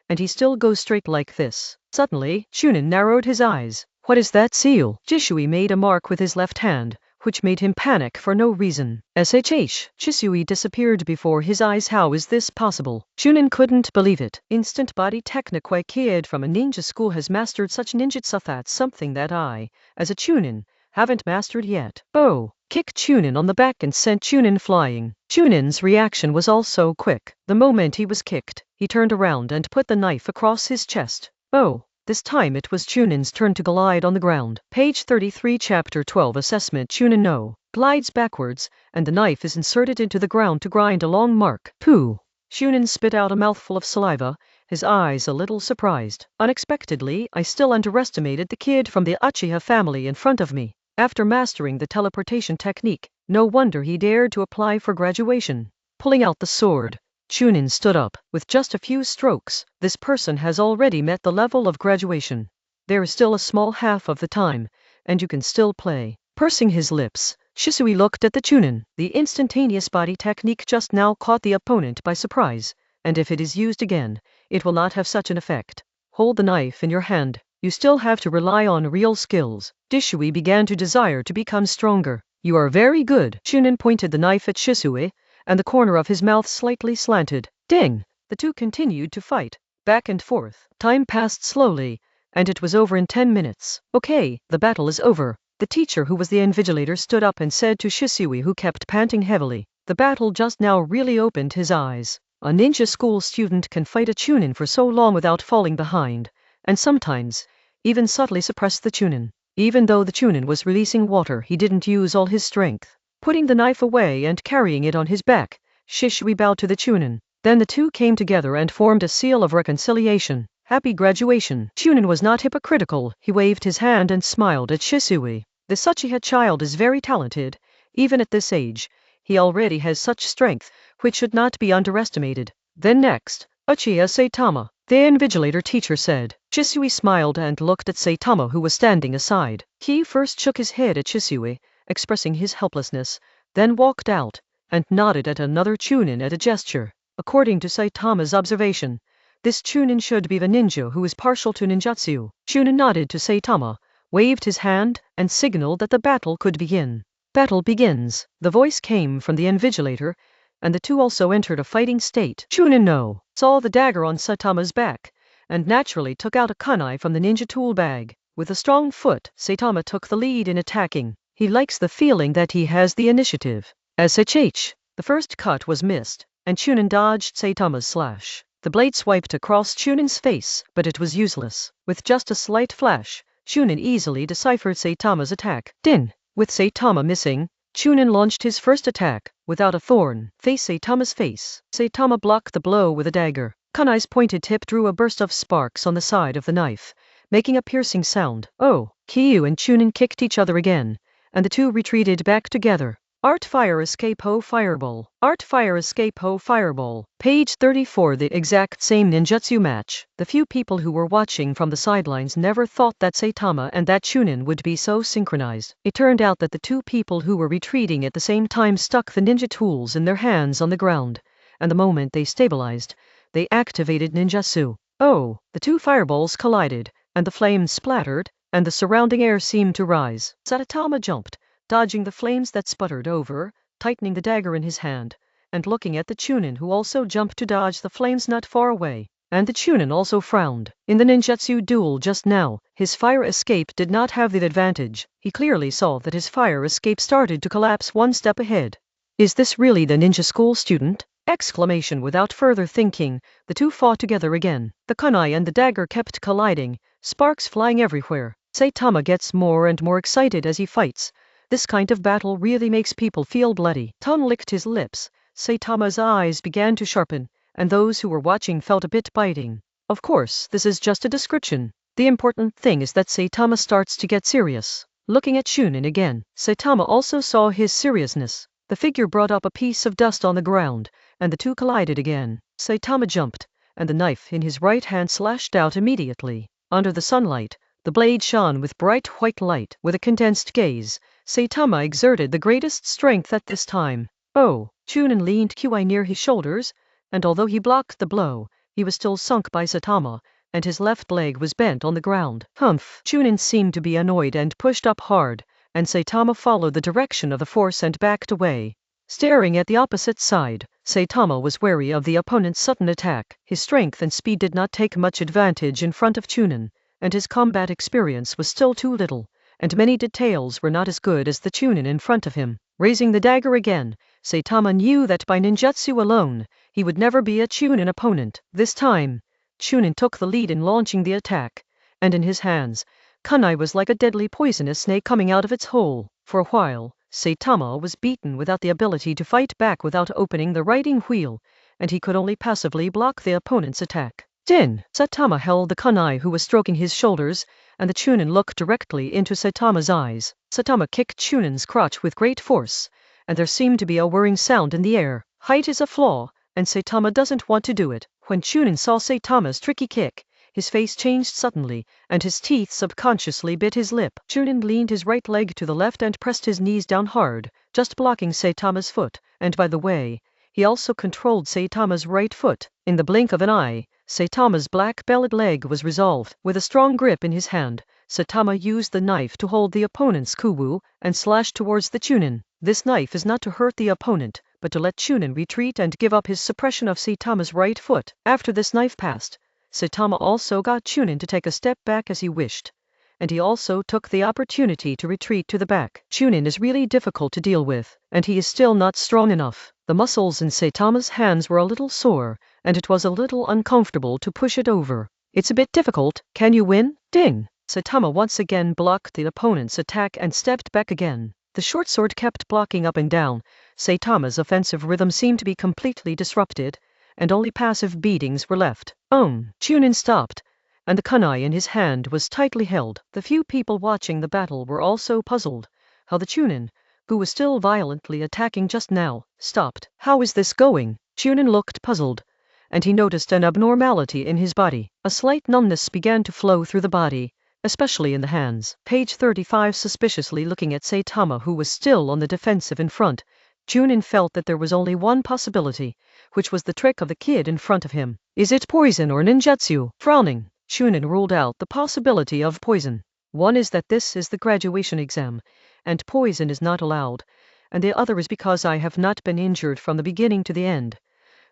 and he still goes straight like this. Suddenly, Chunin narrowed his eyes. What is that seal? Jisui made a mark with his left hand, which made him panic for no reason. SHH! Jisui disappeared before his eyes. How is this possible? Chunin couldn't believe it. Instant body technique. Kid from a ninja school has mastered such ninjutsu. That's something that I, as a Chunin, haven't mastered yet. Oh! Kicked Chunin on the back and sent Chunin flying. Chunin's reaction was also quick. The moment he was kicked, he turned around and put the knife across his chest. Oh! This time it was Chunin's turn to glide on the ground. Page 33, Chapter 12. Assessment. Chunin no glides backwards, and the knife is inserted into the ground to grind a long mark. Pooh! Chunin spit out a mouthful of saliva, his eyes a little surprised. Unexpectedly, I still underestimated the kid from the Uchiha family in front of me. After mastering the teleportation technique, no wonder he dared to apply for graduation. Pulling out the sword, Chunin stood up. With just a few strokes, this person has already met the level of graduation. There is still a small half of the time, and you can still play. Pursing his lips, Shisui looked at the Chunin. The instantaneous body technique just now caught the opponent by surprise, and if it is used again, it will not have such an effect. Hold the knife in your hand. You still have to rely on real skills. Shisui began to desire to become stronger. You are very good. Chunin pointed the knife at Shisui, and the corner of his mouth slightly slanted. Ding! The two continued to fight, back and forth. Time passed slowly, and it was over in 10 minutes. Okay, the battle is over. The teacher, who was the invigilator, stood up and said to Shisui, who kept panting heavily. The battle just now really opened his eyes. A ninja school student can fight a Chunin for so long without falling behind, and sometimes even subtly suppress the Chunin. Even though the Chunin was releasing water, he didn't use all his strength. Putting the knife away and carrying it on his back, Shisui bowed to the Chunin. Then the two came together and formed a seal of reconciliation. Happy graduation. Chunin was not hypocritical. He waved his hand and smiled at Shisui. This Uchiha child is very talented. Even at this age, he already has such strength, which should not be underestimated. Then next, Uchiha Saitama, the invigilator teacher, said. Shisui smiled and looked at Saitama, who was standing aside. He first shook his head at Shisui, expressing his helplessness, then walked out, and nodded at another Chunin at a gesture. According to Saitama's observation, this Chunin should be the ninja who is partial to ninjutsu. Chunin nodded to Saitama, waved his hand, and signaled that the battle could begin. Battle begins. The voice came from the invigilator, and the two also entered a fighting state. Chunin no saw the dagger on Saitama's back, and naturally took out a kunai from the ninja tool bag. With a strong foot, Saitama took the lead in attacking. He likes the feeling that he has the initiative. SHH! The first cut was missed, and Chunin dodged Saitama's slash. The blade swiped across Chunin's face, but it was useless. With just a slight flash, Chunin easily deciphered Saitama's attack. Din! With Saitama missing, Chunin launched his first attack, without a thorn. Face Saitama's face. Saitama blocked the blow with a dagger. Kunai's pointed tip drew a burst of sparks on the side of the knife, making a piercing sound. Oh! Kyu and Chunin kicked each other again, and the two retreated back together. Art fire escape ho fireball. Art fire escape ho fireball. Page 34. The exact same ninjutsu match. The few people who were watching from the sidelines never thought that Saitama and that Chunin would be so synchronized. It turned out that the two people who were retreating at the same time stuck the ninja tools in their hands on the ground, and the moment they stabilized, they activated ninjutsu. Oh, the two fireballs collided, and the flames splattered, and the surrounding air seemed to rise. Saitama jumped, dodging the flames that sputtered over, tightening the dagger in his hand, and looking at the Chunin, who also jumped to dodge the flames not far away. And the Chunin also frowned. In the ninjutsu duel just now, his fire escape did not have the advantage. He clearly saw that his fire escape started to collapse one step ahead. Is this really the ninja school student? Exclamation. Without further thinking, the two fought together again. The kunai and the dagger kept colliding, sparks flying everywhere. Saitama gets more and more excited as he fights. This kind of battle really makes people feel bloody. Tom licked his lips. Saitama's eyes began to sharpen, and those who were watching felt a bit biting. Of course, this is just a description. The important thing is that Saitama starts to get serious. Looking at Chunin again, Saitama also saw his seriousness. The figure brought up a piece of dust on the ground, and the two collided again. Saitama jumped, and the knife in his right hand slashed out immediately. Under the sunlight, the blade shone with bright white light. With a condensed gaze, Saitama exerted the greatest strength at this time. Oh, Chunin leaned Qi near his shoulders, and although he blocked the blow, he was still sunk by Saitama, and his left leg was bent on the ground. Humph! Chunin seemed to be annoyed and pushed up hard, and Saitama followed the direction of the force and backed away. Staring at the opposite side, Saitama was wary of the opponent's sudden attack. His strength and speed did not take much advantage in front of Chunin, and his combat experience was still too little, and many details were not as good as the Chunin in front of him. Raising the dagger again, Saitama knew that by ninjutsu alone, he would never be a Chunin opponent. This time, Chunin took the lead in launching the attack, and in his hands, kunai was like a deadly poisonous snake coming out of its hole. For a while, Saitama was beaten without the ability to fight back without opening the riding wheel, and he could only passively block the opponent's attack. Din! Saitama held the kunai who was stroking his shoulders, and the Chunin looked directly into Saitama's eyes. Saitama kicked Chunin's crotch with great force, and there seemed to be a whirring sound in the air. Height is a flaw, and Saitama doesn't want to do it. When Chunin saw Saitama's tricky kick, his face changed suddenly, and his teeth subconsciously bit his lip. Chunin leaned his right leg to the left and pressed his knees down hard, just blocking Saitama's foot, and by the way, he also controlled Saitama's right foot. In the blink of an eye, Saitama's black-belted leg was resolved. With a strong grip in his hand, Saitama used the knife to hold the opponent's kuwu and slashed towards the Chunin. This knife is not to hurt the opponent, but to let Chunin retreat and give up his suppression of Saitama's right foot. After this knife passed, Saitama also got Chunin to take a step back as he wished, and he also took the opportunity to retreat to the back. Chunin is really difficult to deal with, and he is still not strong enough. The muscles in Saitama's hands were a little sore, and it was a little uncomfortable to push it over. It's a bit difficult. Can you win? Ding! Saitama once again blocked the opponent's attack and stepped back again. The short sword kept blocking up and down. Saitama's offensive rhythm seemed to be completely disrupted, and only passive beatings were left. Chunin stopped, and the kunai in his hand was tightly held. The few people watching the battle were also puzzled. How the Chunin, who was still violently attacking just now, stopped. How is this going? Chunin looked puzzled, and he noticed an abnormality in his body. A slight numbness began to flow through the body, especially in the hands. Page 35. Suspiciously looking at Saitama, who was still on the defensive in front, Chunin felt that there was only one possibility, which was the trick of the kid in front of him. Is it poison or ninjutsu? Frowning, Chunin ruled out the possibility of poison. One is that this is the graduation exam, and poison is not allowed, and the other is because I have not been injured from the beginning to the end.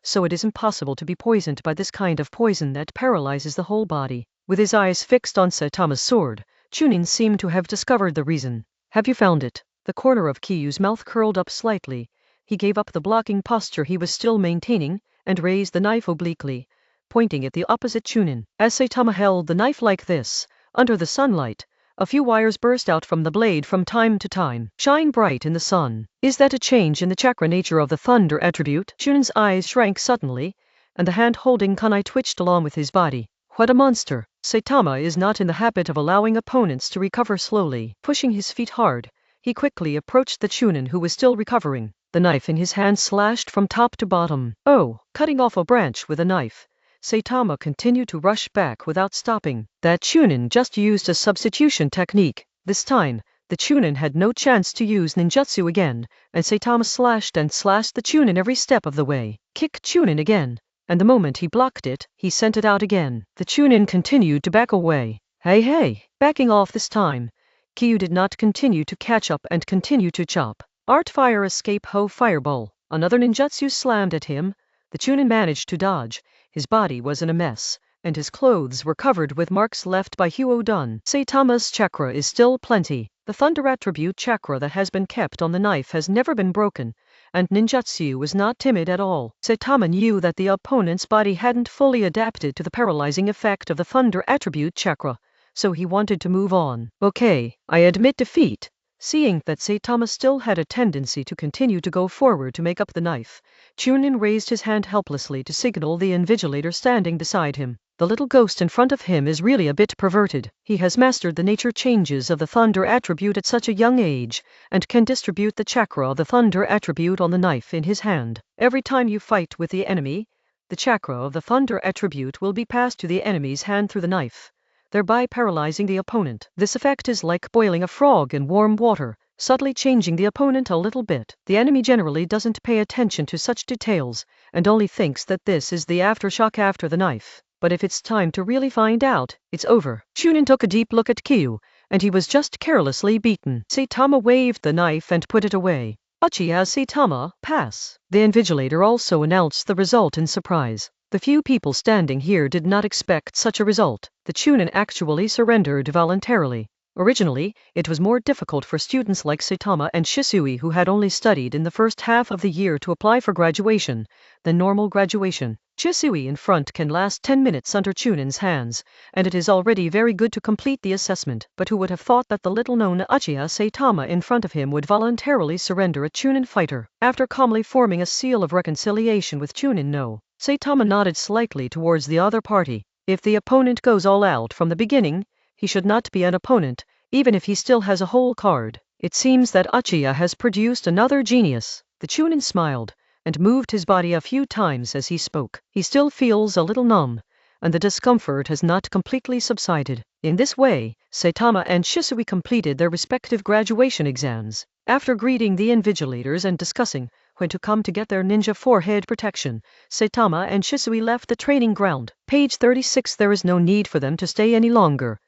So it is impossible to be poisoned by this kind of poison that paralyzes the whole body. With his eyes fixed on Saitama's sword, Chunin seemed to have discovered the reason. Have you found it? The corner of Kiyu's mouth curled up slightly. He gave up the blocking posture he was still maintaining, and raised the knife obliquely, pointing at the opposite Chunin. As Saitama held the knife like this, under the sunlight, a few wires burst out from the blade from time to time. Shine bright in the sun. Is that a change in the chakra nature of the thunder attribute? Chunin's eyes shrank suddenly, and the hand holding kunai twitched along with his body. What a monster! Saitama is not in the habit of allowing opponents to recover slowly. Pushing his feet hard, He quickly approached the Chunin, who was still recovering. The knife in his hand slashed from top to bottom. Oh, cutting off a branch with a knife. Saitama continued to rush back without stopping. That Chunin just used a substitution technique. This time, the Chunin had no chance to use ninjutsu again, and Saitama slashed and slashed the Chunin every step of the way. Kick Chunin again, and the moment he blocked it, he sent it out again. The Chunin continued to back away. Hey, backing off this time. Kyu did not continue to catch up and continue to chop. Art fire escape ho fireball. Another ninjutsu slammed at him. The Chunin managed to dodge. His body was in a mess, and his clothes were covered with marks left by Huo-dun. Saitama's chakra is still plenty. The thunder attribute chakra that has been kept on the knife has never been broken, and ninjutsu was not timid at all. Saitama knew that the opponent's body hadn't fully adapted to the paralyzing effect of the thunder attribute chakra, so he wanted to move on. Okay, I admit defeat. Seeing that Saitama still had a tendency to continue to go forward to make up the knife, Chunin raised his hand helplessly to signal the invigilator standing beside him. The little ghost in front of him is really a bit perverted. He has mastered the nature changes of the thunder attribute at such a young age, and can distribute the chakra of the thunder attribute on the knife in his hand. Every time you fight with the enemy, the chakra of the thunder attribute will be passed to the enemy's hand through the knife, thereby paralyzing the opponent. This effect is like boiling a frog in warm water, subtly changing the opponent a little bit. The enemy generally doesn't pay attention to such details, and only thinks that this is the aftershock after the knife. But if it's time to really find out, it's over. Chunin took a deep look at Kyu, and he was just carelessly beaten. Saitama waved the knife and put it away. Uchiha Saitama, pass. The invigilator also announced the result in surprise. The few people standing here did not expect such a result. The Chunin actually surrendered voluntarily. Originally, it was more difficult for students like Saitama and Shisui, who had only studied in the first half of the year, to apply for graduation than normal graduation. Shisui in front can last 10 minutes under Chunin's hands, and it is already very good to complete the assessment. But who would have thought that the little-known Uchiha Saitama in front of him would voluntarily surrender a Chunin fighter? After calmly forming a seal of reconciliation with Chunin, no. Saitama nodded slightly towards the other party. If the opponent goes all out from the beginning, he should not be an opponent, even if he still has a whole card. It seems that Uchiha has produced another genius. The Chunin smiled, and moved his body a few times as he spoke. He still feels a little numb, and the discomfort has not completely subsided. In this way, Saitama and Shisui completed their respective graduation exams. After greeting the invigilators and discussing when to come to get their ninja forehead protection, Saitama and Shisui left the training ground. Page 36. There is no need for them to stay any longer.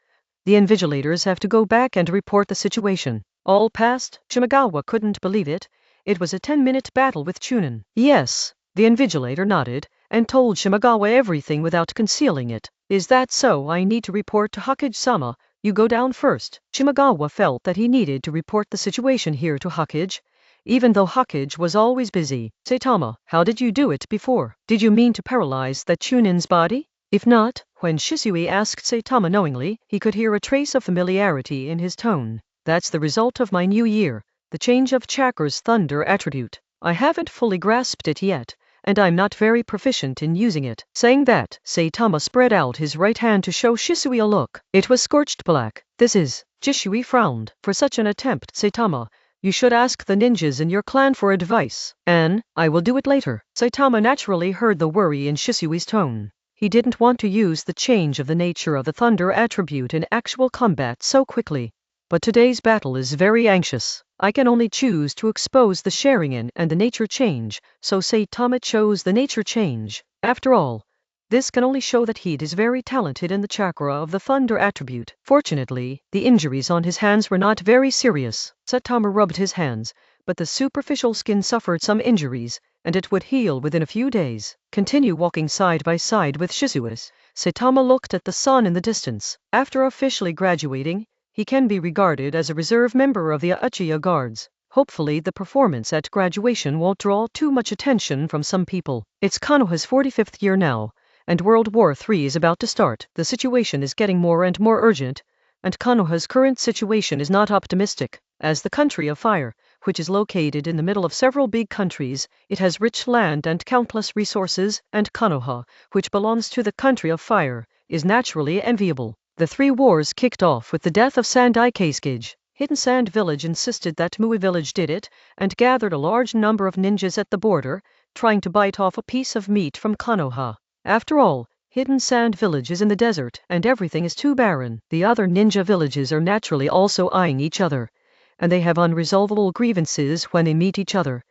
The invigilators have to go back and report the situation. All passed? Shimagawa couldn't believe it. It was a 10-minute battle with Chunin. Yes. The invigilator nodded, and told Shimagawa everything without concealing it. Is that so? I need to report to Hokage-sama. You go down first. Shimagawa felt that he needed to report the situation here to Hokage, even though Hokage was always busy. Saitama, how did you do it before? Did you mean to paralyze that Chunin's body? If not, when Shisui asked Saitama knowingly, he could hear a trace of familiarity in his tone. That's the result of my new year, the change of chakra's thunder attribute. I haven't fully grasped it yet, and I'm not very proficient in using it. Saying that, Saitama spread out his right hand to show Shisui a look. It was scorched black. This is... Shisui frowned. For such an attempt, Saitama, you should ask the ninjas in your clan for advice. I will do it later. Saitama naturally heard the worry in Shisui's tone. He didn't want to use the change of the nature of the thunder attribute in actual combat so quickly. But today's battle is very anxious. I can only choose to expose the Sharingan and the nature change, so Saitama chose the nature change. After all, this can only show that he is very talented in the chakra of the thunder attribute. Fortunately, the injuries on his hands were not very serious. Saitama rubbed his hands, but the superficial skin suffered some injuries, and it would heal within a few days. Continue walking side by side with Shisui. Saitama looked at the sun in the distance. After officially graduating, he can be regarded as a reserve member of the Uchiha Guards. Hopefully the performance at graduation won't draw too much attention from some people. It's Konoha's 45th year now, and World War III is about to start. The situation is getting more and more urgent, and Konoha's current situation is not optimistic. As the country of fire, which is located in the middle of several big countries, it has rich land and countless resources, and Konoha, which belongs to the country of fire, is naturally enviable. The three wars kicked off with the death of Sandai Keisuke. Hidden Sand Village insisted that Mui Village did it, and gathered a large number of ninjas at the border, trying to bite off a piece of meat from Konoha. After all, Hidden Sand Village is in the desert, and everything is too barren. The other ninja villages are naturally also eyeing each other, and they have unresolvable grievances when they meet each other.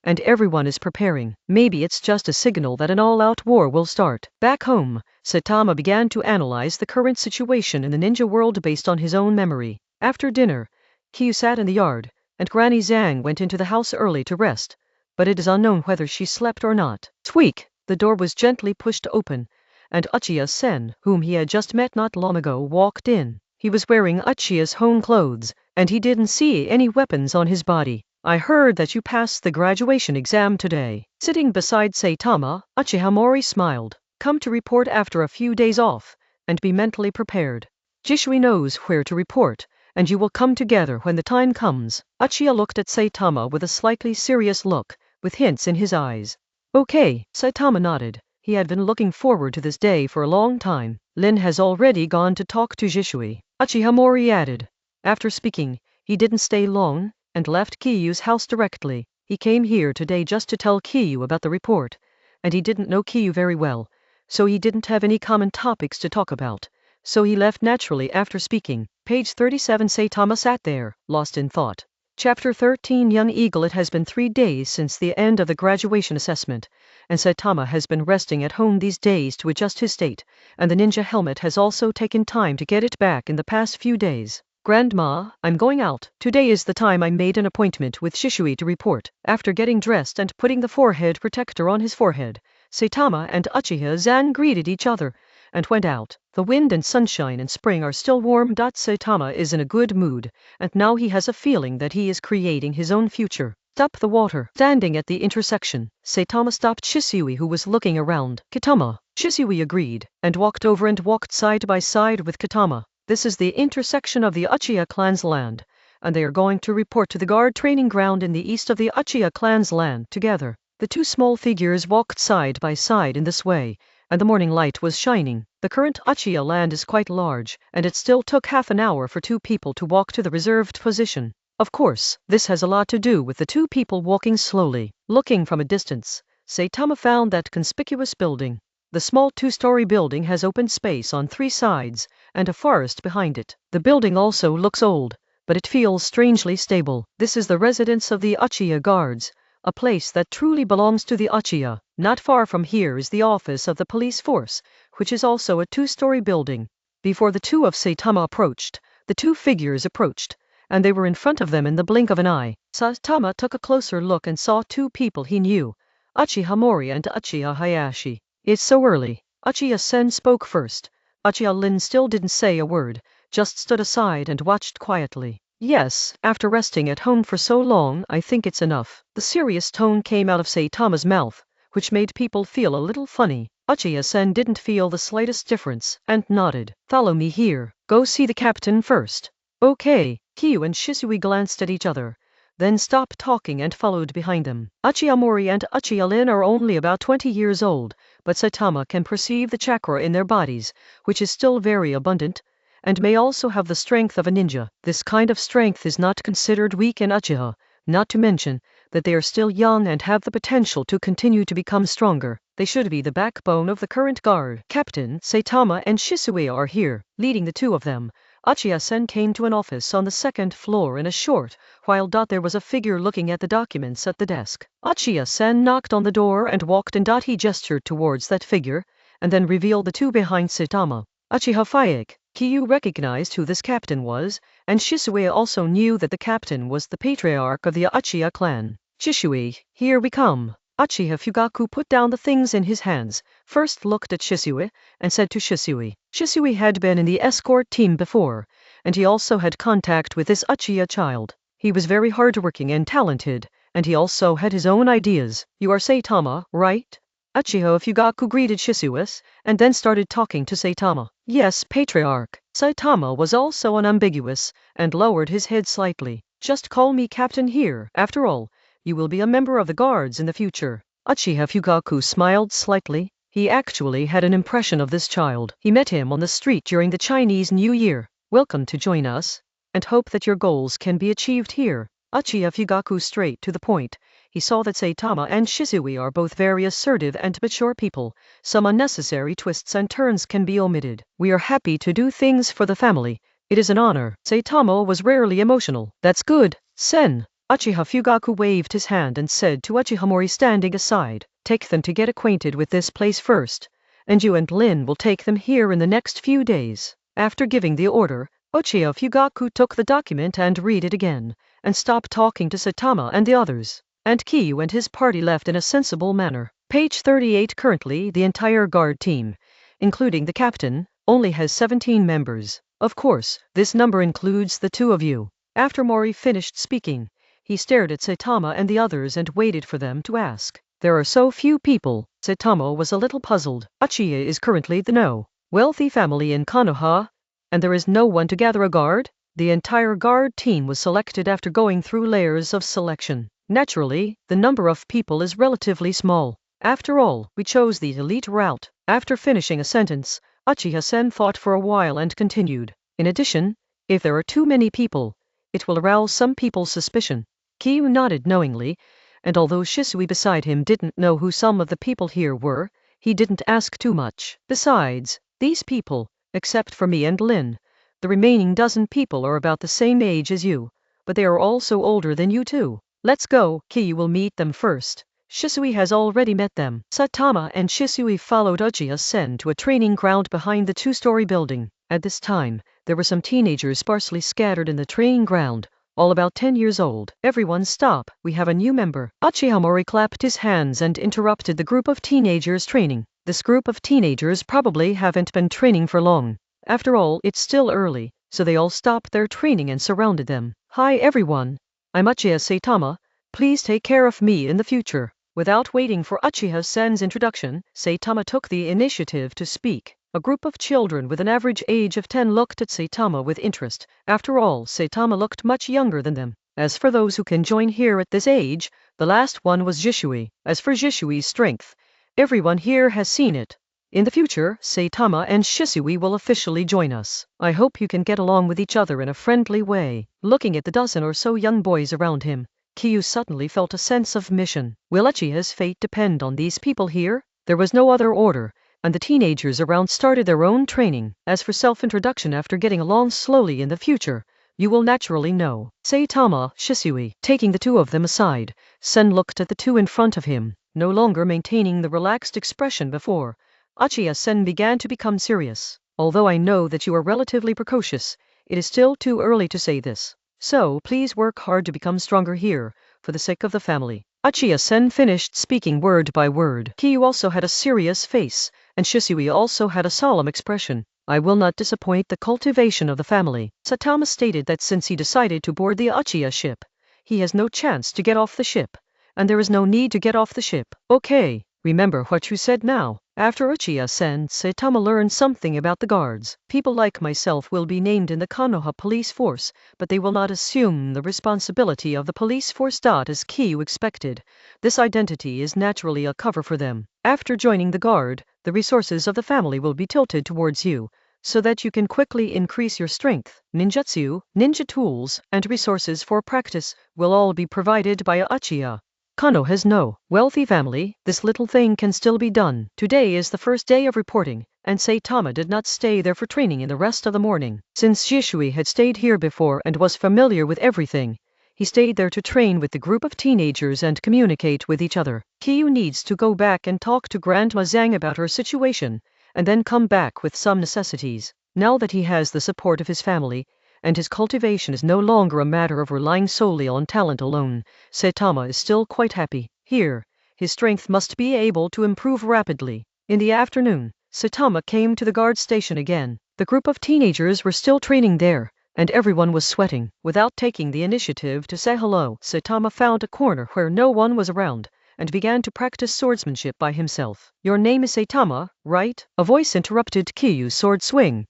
And everyone is preparing. Maybe it's just a signal that an all-out war will start. Back home, Saitama began to analyze the current situation in the ninja world based on his own memory. After dinner, Kyu sat in the yard, and Granny Zhang went into the house early to rest, but it is unknown whether she slept or not. Squeak! The door was gently pushed open, and Uchiha-sen, whom he had just met not long ago, walked in. He was wearing Uchiha's home clothes, and he didn't see any weapons on his body. I heard that you passed the graduation exam today. Sitting beside Saitama, Uchiha Mori smiled. Come to report after a few days off, and be mentally prepared. Jishui knows where to report, and you will come together when the time comes. Uchiha looked at Saitama with a slightly serious look, with hints in his eyes. Okay, Saitama nodded. He had been looking forward to this day for a long time. Lin has already gone to talk to Jishui, Uchiha Mori added. After speaking, he didn't stay long, and left Kiyu's house directly. He came here today just to tell Kiyu about the report, and he didn't know Kiyu very well, so he didn't have any common topics to talk about, so he left naturally after speaking. Page 37. Saitama sat there, lost in thought. Chapter 13. Young Eagle. It has been 3 days since the end of the graduation assessment, and Saitama has been resting at home these days to adjust his state, and the ninja helmet has also taken time to get it back in the past few days. Grandma, I'm going out. Today is the time I made an appointment with Jishui to report. After getting dressed and putting the forehead protector on his forehead, Saitama and Uchiha-san greeted each other, and went out. The wind and sunshine and spring are still warm. Saitama is in a good mood, and now he has a feeling that he is creating his own future. Stop the water. Standing at the intersection, Saitama stopped Shisui, who was looking around. Kitama. Shisui agreed, and walked over and walked side by side with Kitama. This is the intersection of the Uchiha clan's land, and they are going to report to the guard training ground in the east of the Uchiha clan's land together. The two small figures walked side by side in this way, and the morning light was shining. The current Uchiha land is quite large, and it still took half an hour for two people to walk to the reserved position. Of course, this has a lot to do with the two people walking slowly. Looking from a distance, Saitama found that conspicuous building. The small 2-story building has open space on 3 sides, and a forest behind it. The building also looks old, but it feels strangely stable. This is the residence of the Uchiha guards, a place that truly belongs to the Uchiha. Not far from here is the office of the police force, which is also a 2-story building. Before the two of Saitama approached, the two figures approached, and they were in front of them in the blink of an eye. Saitama took a closer look and saw 2 people he knew, Uchiha Mori and Uchiha Hayashi. It's so early. Uchiha-sen spoke first. Uchiha Lin still didn't say a word, just stood aside and watched quietly. Yes, after resting at home for so long, I think it's enough. The serious tone came out of Saitama's mouth, which made people feel a little funny. Uchiha-sen didn't feel the slightest difference, and nodded. Follow me here. Go see the captain first. Okay. Kyu and Shisui glanced at each other, then stopped talking and followed behind them. Uchiha Mori and Uchiha Lin are only about 20 years old, but Saitama can perceive the chakra in their bodies, which is still very abundant, and may also have the strength of a ninja. This kind of strength is not considered weak in Uchiha, not to mention that they are still young and have the potential to continue to become stronger. They should be the backbone of the current guard. Captain, Saitama and Shisui are here. Leading the two of them, Uchiha-sen came to an office on the 2nd floor in a short while. There was a figure looking at the documents at the desk. Uchiha-sen knocked on the door and walked in. He gestured towards that figure, and then revealed the two behind Saitama. Uchiha Fayek. Kyu recognized who this captain was, and Shisui also knew that the captain was the patriarch of the Uchiha clan. Shisui, here we come. Uchiha Fugaku put down the things in his hands, first looked at Shisui, and said to Shisui. Shisui had been in the escort team before, and he also had contact with this Uchiha child. He was very hardworking and talented, and he also had his own ideas. You are Saitama, right? Uchiha Fugaku greeted Shisui, and then started talking to Saitama. Yes, patriarch. Saitama was also unambiguous, and lowered his head slightly. Just call me captain here. After all, you will be a member of the guards in the future. Uchiha Fugaku smiled slightly. He actually had an impression of this child. He met him on the street during the Chinese New Year. Welcome to join us. and hope that your goals can be achieved here. Uchiha Fugaku straight to the point. He saw that Saitama and Shisui are both very assertive and mature people. Some unnecessary twists and turns can be omitted. We are happy to do things for the family. It is an honor. Saitama was rarely emotional. That's good, Sen. Uchiha Fugaku waved his hand and said to Uchiha Mori standing aside, take them to get acquainted with this place first, and you and Lin will take them here in the next few days. After giving the order, Uchiha Fugaku took the document and read it again, and stopped talking to Saitama and the others. And Kiyu and his party left in a sensible manner. Page 38. Currently, the entire guard team, including the captain, only has 17 members. Of course, this number includes the two of you. After Mori finished speaking, he stared at Saitama and the others and waited for them to ask. There are so few people. Saitama was a little puzzled. Uchiha is currently the wealthy family in Konoha, and there is no one to gather a guard? The entire guard team was selected after going through layers of selection. Naturally, the number of people is relatively small. After all, we chose the elite route. After finishing a sentence, Uchiha-sen thought for a while and continued. In addition, if there are too many people, it will arouse some people's suspicion. Kiyu nodded knowingly, and although Shisui beside him didn't know who some of the people here were, he didn't ask too much. Besides, these people, except for me and Lin, the remaining dozen people are about the same age as you, but they are also older than you too. Let's go. Kiyu will meet them first. Shisui has already met them. Saitama and Shisui followed Uchiha-sen to a training ground behind the two-story building. At this time, there were some teenagers sparsely scattered in the training ground, all about 10 years old. Everyone stop, we have a new member. Uchiha Mori clapped his hands and interrupted the group of teenagers training. This group of teenagers probably haven't been training for long. After all, it's still early, so they all stopped their training and surrounded them. Hi everyone. I'm Uchiha Saitama. Please take care of me in the future. Without waiting for Uchiha-sen's introduction, Saitama took the initiative to speak. A group of children with an average age of 10 looked at Saitama with interest. After all, Saitama looked much younger than them. As for those who can join here at this age, the last one was Jishui. As for Jishui's strength, everyone here has seen it. In the future, Saitama and Shisui will officially join us. I hope you can get along with each other in a friendly way. Looking at the dozen or so young boys around him, Kiyu suddenly felt a sense of mission. Will Uchiha's fate depend on these people here? There was no other order, and the teenagers around started their own training. As for self-introduction after getting along slowly in the future, you will naturally know. Saitama, Shisui. Taking the two of them aside, Sen looked at the two in front of him, no longer maintaining the relaxed expression before. Uchiha-sen began to become serious. Although I know that you are relatively precocious, it is still too early to say this. So please work hard to become stronger here, for the sake of the family. Uchiha-sen finished speaking word by word. Kiyu also had a serious face, and Shisui also had a solemn expression. I will not disappoint the cultivation of the family. Saitama stated that since he decided to board the Uchiha ship, he has no chance to get off the ship, and there is no need to get off the ship. Okay, remember what you said now. After Uchiha-sen, Saitama learned something about the guards. People like myself will be named in the Konoha police force, but they will not assume the responsibility of the police force. As Kiyu expected, this identity is naturally a cover for them. After joining the guard, the resources of the family will be tilted towards you, so that you can quickly increase your strength. Ninjutsu, ninja tools, and resources for practice will all be provided by Uchiha. Konoha has no wealthy family. This little thing can still be done. Today is the first day of reporting, and Saitama did not stay there for training in the rest of the morning. Since Jishui had stayed here before and was familiar with everything, he stayed there to train with the group of teenagers and communicate with each other. Kiyu needs to go back and talk to Grandma Zhang about her situation, and then come back with some necessities. Now that he has the support of his family, and his cultivation is no longer a matter of relying solely on talent alone, Saitama is still quite happy. Here, his strength must be able to improve rapidly. In the afternoon, Saitama came to the guard station again. The group of teenagers were still training there, and everyone was sweating. Without taking the initiative to say hello, Saitama found a corner where no one was around, and began to practice swordsmanship by himself. Your name is Saitama, right? A voice interrupted Kiyu's sword swing.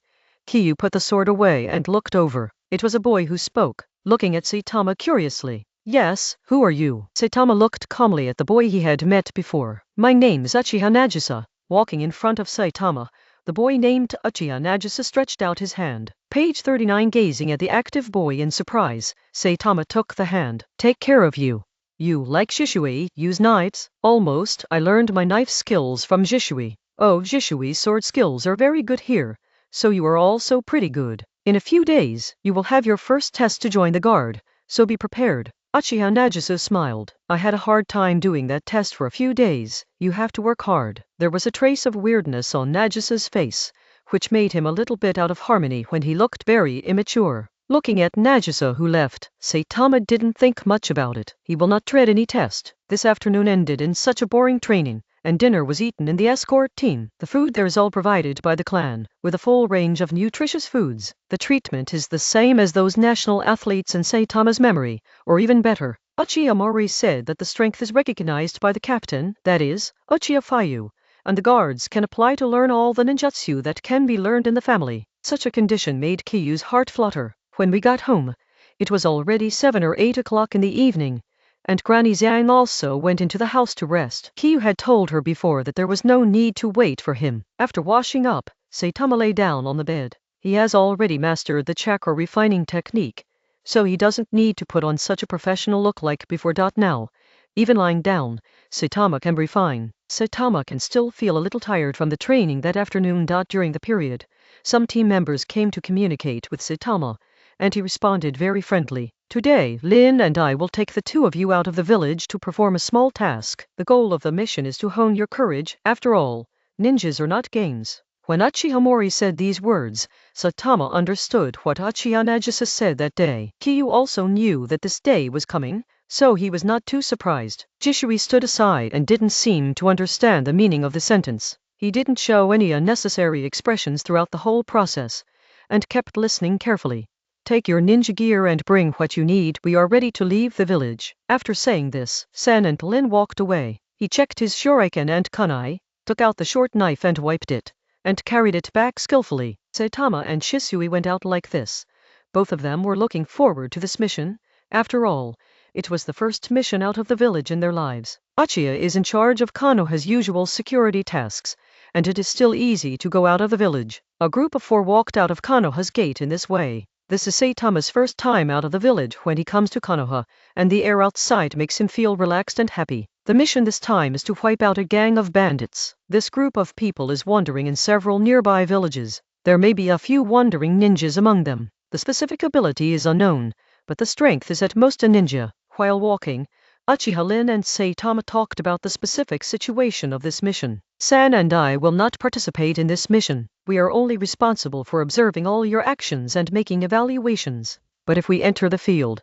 Kiyu put the sword away and looked over. It was a boy who spoke, looking at Saitama curiously. Yes, who are you? Saitama looked calmly at the boy he had met before. My name is Uchiha Nagisa. Walking in front of Saitama, The boy named Uchiha Nagisa stretched out his hand. Page 39. Gazing at the active boy in surprise, Saitama took the hand. Take care of you. You, like Shishui, use knives? Almost. I learned my knife skills from Shishui. Oh, Shishui's sword skills are very good here. So you are also pretty good. In a few days, you will have your first test to join the guard, so be prepared. Uchiha Nagisa smiled. I had a hard time doing that test for a few days. You have to work hard. There was a trace of weirdness on Nagisa's face, which made him a little bit out of harmony when he looked very immature. Looking at Nagisa who left, Saitama didn't think much about it. He will not tread any test. This afternoon ended in such a boring training, and dinner was eaten in the escort team. The food there is all provided by the clan, with a full range of nutritious foods. The treatment is the same as those national athletes in Saitama's memory, or even better. Uchiha Mori said that the strength is recognized by the captain, that is, Uchiha Fayu, and the guards can apply to learn all the ninjutsu that can be learned in the family. Such a condition made Kiyu's heart flutter. When we got home, it was already 7 or 8 o'clock in the evening, and Granny Zhang also went into the house to rest. Kiyu had told her before that there was no need to wait for him. After washing up, Saitama lay down on the bed. He has already mastered the chakra refining technique, so he doesn't need to put on such a professional look like before. Now, even lying down, Saitama can refine. Saitama can still feel a little tired from the training that afternoon. During the period, some team members came to communicate with Saitama, and he responded very friendly. Today, Lin and I will take the two of you out of the village to perform a small task. The goal of the mission is to hone your courage. After all, ninjas are not games. When Uchiha Mori said these words, Saitama understood what Uchiha Nagisa said that day. Kiyu also knew that this day was coming, so he was not too surprised. Jishui stood aside and didn't seem to understand the meaning of the sentence. He didn't show any unnecessary expressions throughout the whole process, and kept listening carefully. Take your ninja gear and bring what you need. We are ready to leave the village. After saying this, Sen and Lin walked away. He checked his shuriken and kunai, took out the short knife and wiped it, and carried it back skillfully. Saitama and Shisui went out like this. Both of them were looking forward to this mission. After all, it was the first mission out of the village in their lives. Uchiha is in charge of Konoha's usual security tasks, and it is still easy to go out of the village. A group of 4 walked out of Konoha's gate in this way. This is Saitama's first time out of the village when he comes to Konoha, and the air outside makes him feel relaxed and happy. The mission this time is to wipe out a gang of bandits. This group of people is wandering in several nearby villages. There may be a few wandering ninjas among them. The specific ability is unknown, but the strength is at most a ninja. While walking, Uchiha Lin and Saitama talked about the specific situation of this mission. San and I will not participate in this mission. We are only responsible for observing all your actions and making evaluations. But if we enter the field,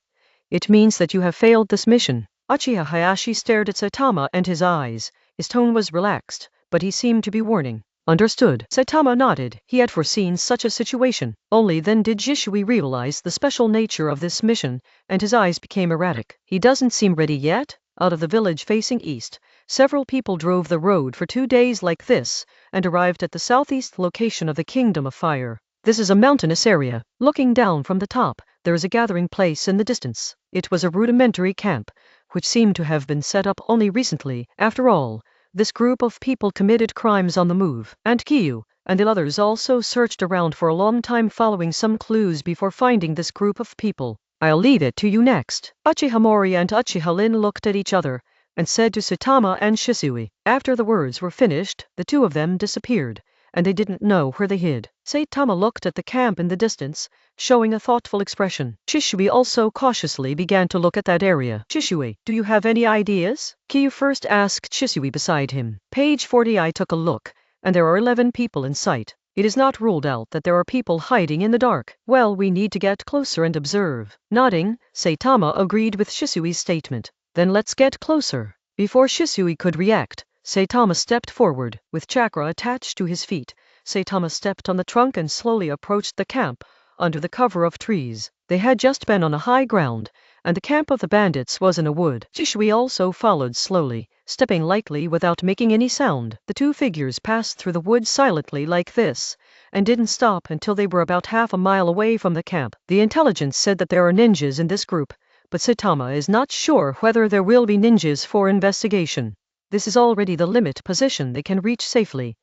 it means that you have failed this mission. Uchiha Hayashi stared at Saitama and his tone was relaxed, but he seemed to be warning. Understood. Saitama nodded. He had foreseen such a situation. Only then did Jishui realize the special nature of this mission, and his eyes became erratic. He doesn't seem ready yet. Out of the village facing east, several people drove the road for 2 days like this, and arrived at the southeast location of the Kingdom of Fire. This is a mountainous area. Looking down from the top, there is a gathering place in the distance. It was a rudimentary camp, which seemed to have been set up only recently. After all, this group of people committed crimes on the move, and Kiyu and the others also searched around for a long time following some clues before finding this group of people. I'll leave it to you next. Uchiha Mori and Uchiha Lin looked at each other, and said to Saitama and Shisui. After the words were finished, the two of them disappeared, and they didn't know where they hid. Saitama looked at the camp in the distance, showing a thoughtful expression. Shisui also cautiously began to look at that area. Shisui, do you have any ideas? Kiyu first asked Shisui beside him. Page 40. I took a look, and there are 11 people in sight. It is not ruled out that there are people hiding in the dark. Well, we need to get closer and observe. Nodding, Saitama agreed with Shisui's statement. Then let's get closer. Before Shisui could react, Saitama stepped forward. With chakra attached to his feet, Saitama stepped on the trunk and slowly approached the camp, under the cover of trees. They had just been on a high ground, and the camp of the bandits was in a wood. Shisui also followed slowly, stepping lightly without making any sound. The two figures passed through the wood silently like this, and didn't stop until they were about half a mile away from the camp. The intelligence said that there are ninjas in this group, but Saitama is not sure whether there will be ninjas for investigation. This is already the limit position they can reach safely,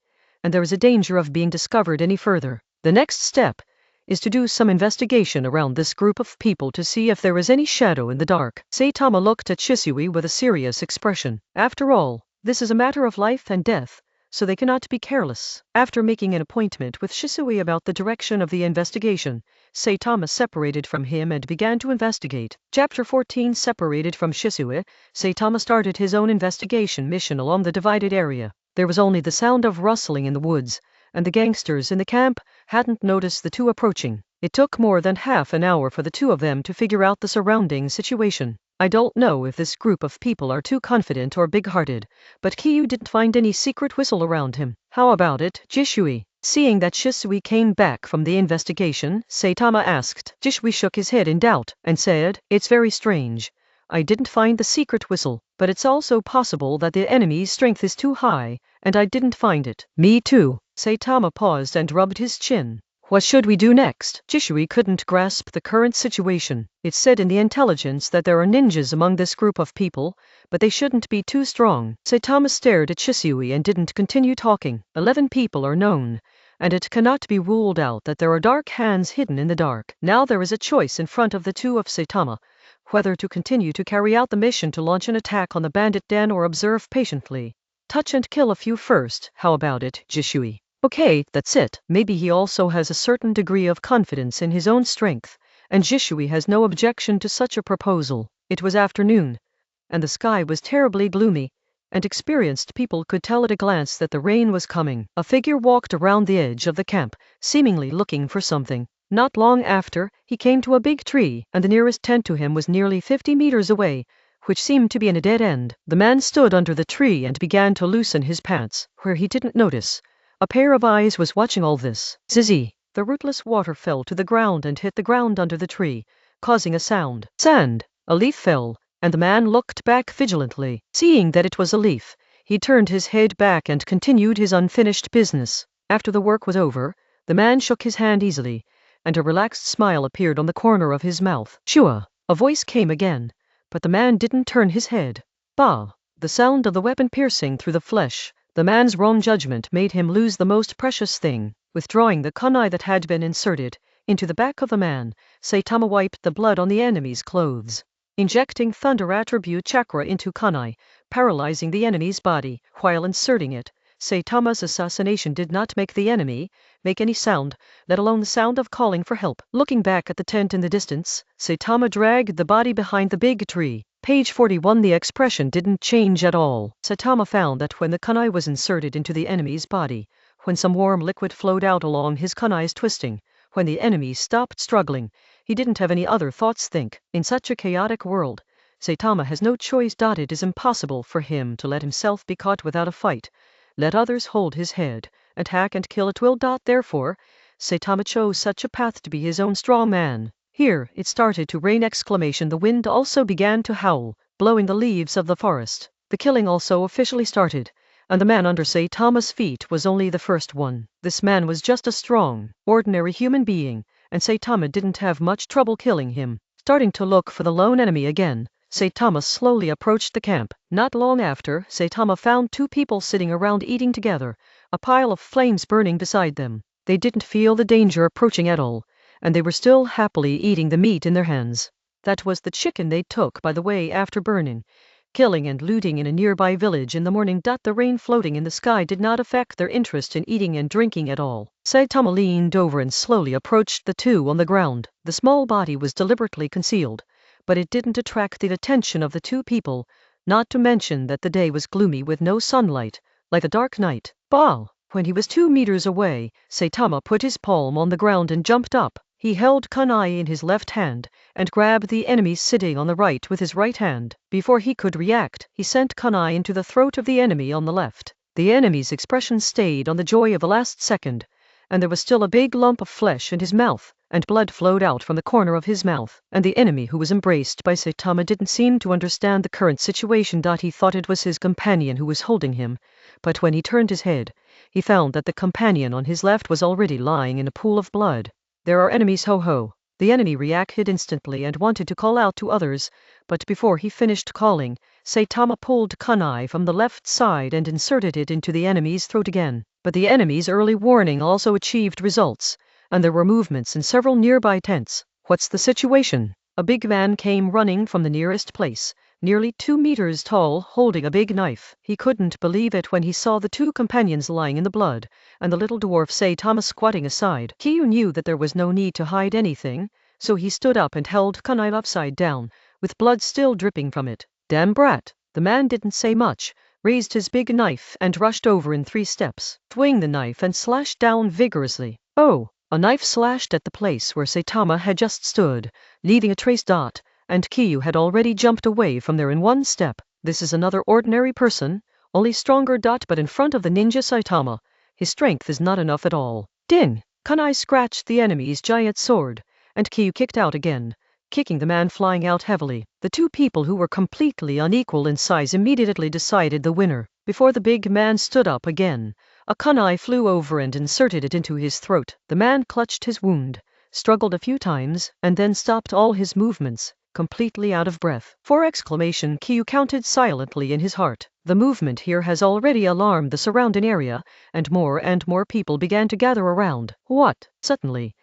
and there is a danger of being discovered any further. The next step is to do some investigation around this group of people to see if there is any shadow in the dark. Saitama looked at Shisui with a serious expression. After all, this is a matter of life and death, so they cannot be careless. After making an appointment with Shisui about the direction of the investigation, Saitama separated from him and began to investigate. Chapter 14. Separated from Shisui, Saitama started his own investigation mission along the divided area. There was only the sound of rustling in the woods, and the gangsters in the camp hadn't noticed the two approaching. It took more than half an hour for the two of them to figure out the surrounding situation. I don't know if this group of people are too confident or big-hearted, but Kyu didn't find any secret whistle around him. How about it, Jishui? Seeing that Shisui came back from the investigation, Saitama asked. Jishui shook his head in doubt and said, "It's very strange. I didn't find the secret whistle, but it's also possible that the enemy's strength is too high, and I didn't find it." Me too. Saitama paused and rubbed his chin. What should we do next? Jishui couldn't grasp the current situation. It's said in the intelligence that there are ninjas among this group of people, but they shouldn't be too strong. Saitama stared at Shisui and didn't continue talking. 11 people are known, and it cannot be ruled out that there are dark hands hidden in the dark. Now there is a choice in front of the two of Saitama, whether to continue to carry out the mission to launch an attack on the bandit den or observe patiently. Touch and kill a few first. How about it, Jishui? Okay, that's it. Maybe he also has a certain degree of confidence in his own strength, and Jishui has no objection to such a proposal. It was afternoon, and the sky was terribly gloomy, and experienced people could tell at a glance that the rain was coming. A figure walked around the edge of the camp, seemingly looking for something. Not long after, he came to a big tree, and the nearest tent to him was nearly 50 meters away, which seemed to be in a dead end. The man stood under the tree and began to loosen his pants, where he didn't notice a pair of eyes was watching all this. Zizzy! The rootless water fell to the ground and hit the ground under the tree, causing a sound. Sand! A leaf fell, and the man looked back vigilantly. Seeing that it was a leaf, he turned his head back and continued his unfinished business. After the work was over, the man shook his hand easily, and a relaxed smile appeared on the corner of his mouth. Shua! A voice came again, but the man didn't turn his head. Bah! The sound of the weapon piercing through the flesh. The man's wrong judgment made him lose the most precious thing. Withdrawing the kunai that had been inserted into the back of the man, Saitama wiped the blood on the enemy's clothes, injecting thunder attribute chakra into kunai, paralyzing the enemy's body. While inserting it, Saitama's assassination did not make the enemy make any sound, let alone the sound of calling for help. Looking back at the tent in the distance, Saitama dragged the body behind the big tree. Page 41. The expression didn't change at all. Saitama found that when the kunai was inserted into the enemy's body, when some warm liquid flowed out along his kunai's twisting, when the enemy stopped struggling, he didn't have any other thoughts think. In such a chaotic world, Saitama has no choice. It is impossible for him to let himself be caught without a fight. Let others hold his head, attack and kill at will. Therefore, Saitama chose such a path to be his own strong man. Here, it started to rain! The wind also began to howl, blowing the leaves of the forest. The killing also officially started, and the man under Saitama's feet was only the first one. This man was just a strong, ordinary human being, and Saitama didn't have much trouble killing him. Starting to look for the lone enemy again, Saitama slowly approached the camp. Not long after, Saitama found two people sitting around eating together, a pile of flames burning beside them. They didn't feel the danger approaching at all, and they were still happily eating the meat in their hands. That was the chicken they took by the way after burning, killing and looting in a nearby village in the morning. The rain floating in the sky did not affect their interest in eating and drinking at all. Saitama leaned over and slowly approached the two on the ground. The small body was deliberately concealed, but it didn't attract the attention of the two people, not to mention that the day was gloomy with no sunlight, like a dark night. Bah! When he was 2 meters away, Saitama put his palm on the ground and jumped up. He held kunai in his left hand, and grabbed the enemy sitting on the right with his right hand. Before he could react, he sent kunai into the throat of the enemy on the left. The enemy's expression stayed on the joy of the last second, and there was still a big lump of flesh in his mouth, and blood flowed out from the corner of his mouth. And the enemy who was embraced by Saitama didn't seem to understand the current situation. He thought it was his companion who was holding him, but when he turned his head, he found that the companion on his left was already lying in a pool of blood. There are enemies, ho-ho. The enemy reacted instantly and wanted to call out to others, but before he finished calling, Saitama pulled kunai from the left side and inserted it into the enemy's throat again. But the enemy's early warning also achieved results, and there were movements in several nearby tents. What's the situation? A big man came running from the nearest place, nearly 2 meters tall, holding a big knife. He couldn't believe it when he saw the 2 companions lying in the blood, and the little dwarf Saitama squatting aside. Kiyu knew that there was no need to hide anything, so he stood up and held kunai upside down, with blood still dripping from it. Damn brat! The man didn't say much, raised his big knife and rushed over in 3 steps, swinging the knife and slashed down vigorously. Oh! A knife slashed at the place where Saitama had just stood, leaving a trace dot, and Kiyu had already jumped away from there in 1 step. This is another ordinary person, only stronger dot, but in front of the ninja Saitama, his strength is not enough at all. Ding! Kunai scratched the enemy's giant sword, and Kiyu kicked out again, kicking the man flying out heavily. The 2 people who were completely unequal in size immediately decided the winner. Before the big man stood up again, a kunai flew over and inserted it into his throat. The man clutched his wound, struggled a few times, and then stopped all his movements, completely out of breath. 4 exclamation Kiyu counted silently in his heart. The movement here has already alarmed the surrounding area, and more people began to gather around. What? Suddenly,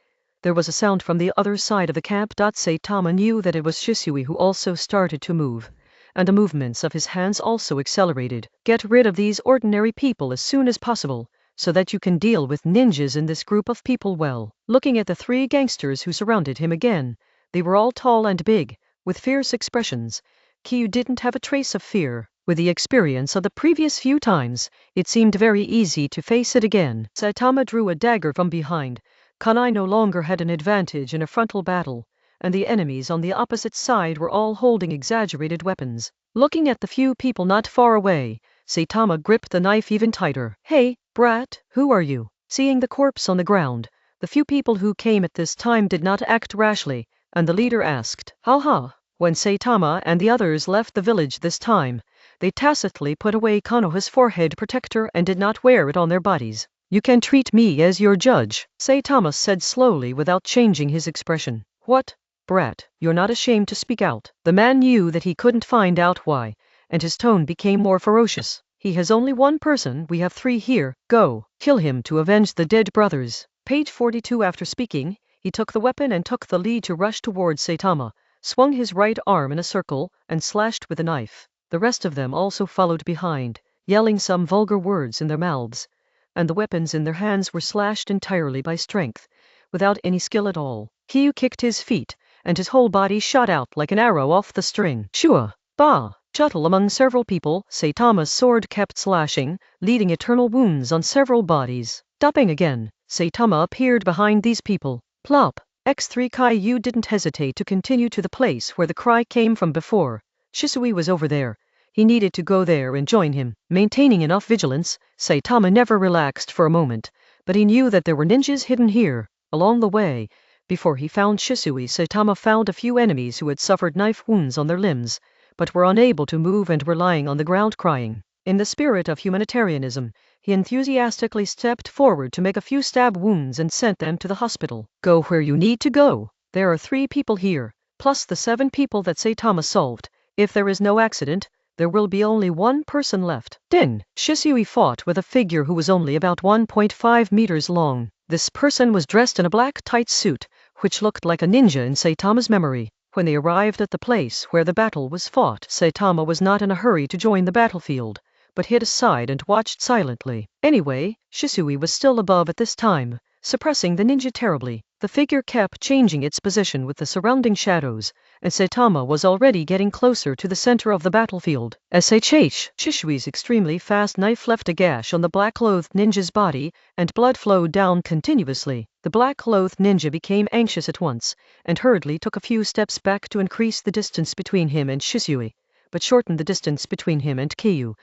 there was a sound from the other side of the camp. Saitama knew that it was Shisui, who also started to move, and the movements of his hands also accelerated. Get rid of these ordinary people as soon as possible, so that you can deal with ninjas in this group of people well. Looking at the 3 gangsters who surrounded him again, they were all tall and big, with fierce expressions. Kiyu didn't have a trace of fear. With the experience of the previous few times, it seemed very easy to face it again. Saitama drew a dagger from behind. Kunai no longer had an advantage in a frontal battle, and the enemies on the opposite side were all holding exaggerated weapons. Looking at the few people not far away, Saitama gripped the knife even tighter. Hey, brat, who are you? Seeing the corpse on the ground, the few people who came at this time did not act rashly, and the leader asked, "Ha." When Saitama and the others left the village this time, they tacitly put away Konoha's forehead protector and did not wear it on their bodies. You can treat me as your judge, Saitama said slowly without changing his expression. What? Brat, you're not ashamed to speak out. The man knew that he couldn't find out why, and his tone became more ferocious. He has only 1 person, we have 3 here. Go, kill him to avenge the dead brothers. Page 42. After speaking, he took the weapon and took the lead to rush towards Saitama, swung his right arm in a circle, and slashed with the knife. The rest of them also followed behind, yelling some vulgar words in their mouths, and the weapons in their hands were slashed entirely by strength, without any skill at all. Kiyu kicked his feet, and his whole body shot out like an arrow off the string. Shua! Ba! Shuttle among several people, Saitama's sword kept slashing, leaving eternal wounds on several bodies. Stopping again, Saitama appeared behind these people. Plop! X3 Kiyu didn't hesitate to continue to the place where the cry came from before. Shisui was over there. He needed to go there and join him. Maintaining enough vigilance, Saitama never relaxed for a moment, but he knew that there were ninjas hidden here. Along the way, before he found Shisui, Saitama found a few enemies who had suffered knife wounds on their limbs, but were unable to move and were lying on the ground crying. In the spirit of humanitarianism, he enthusiastically stepped forward to make a few stab wounds and sent them to the hospital. Go where you need to go. There are 3 people here, plus the 7 people that Saitama solved. If there is no accident, there will be only 1 person left. Din! Shisui fought with a figure who was only about 1.5 meters long. This person was dressed in a black tight suit, which looked like a ninja in Saitama's memory. When they arrived at the place where the battle was fought, Saitama was not in a hurry to join the battlefield, but hid aside and watched silently. Anyway, Shisui was still above at this time, suppressing the ninja terribly. The figure kept changing its position with the surrounding shadows, and Saitama was already getting closer to the center of the battlefield. Shisui's extremely fast knife left a gash on the black-clothed ninja's body, and blood flowed down continuously. The black-clothed ninja became anxious at once, and hurriedly took a few steps back to increase the distance between him and Shisui, but shortened the distance between him and Kiyu,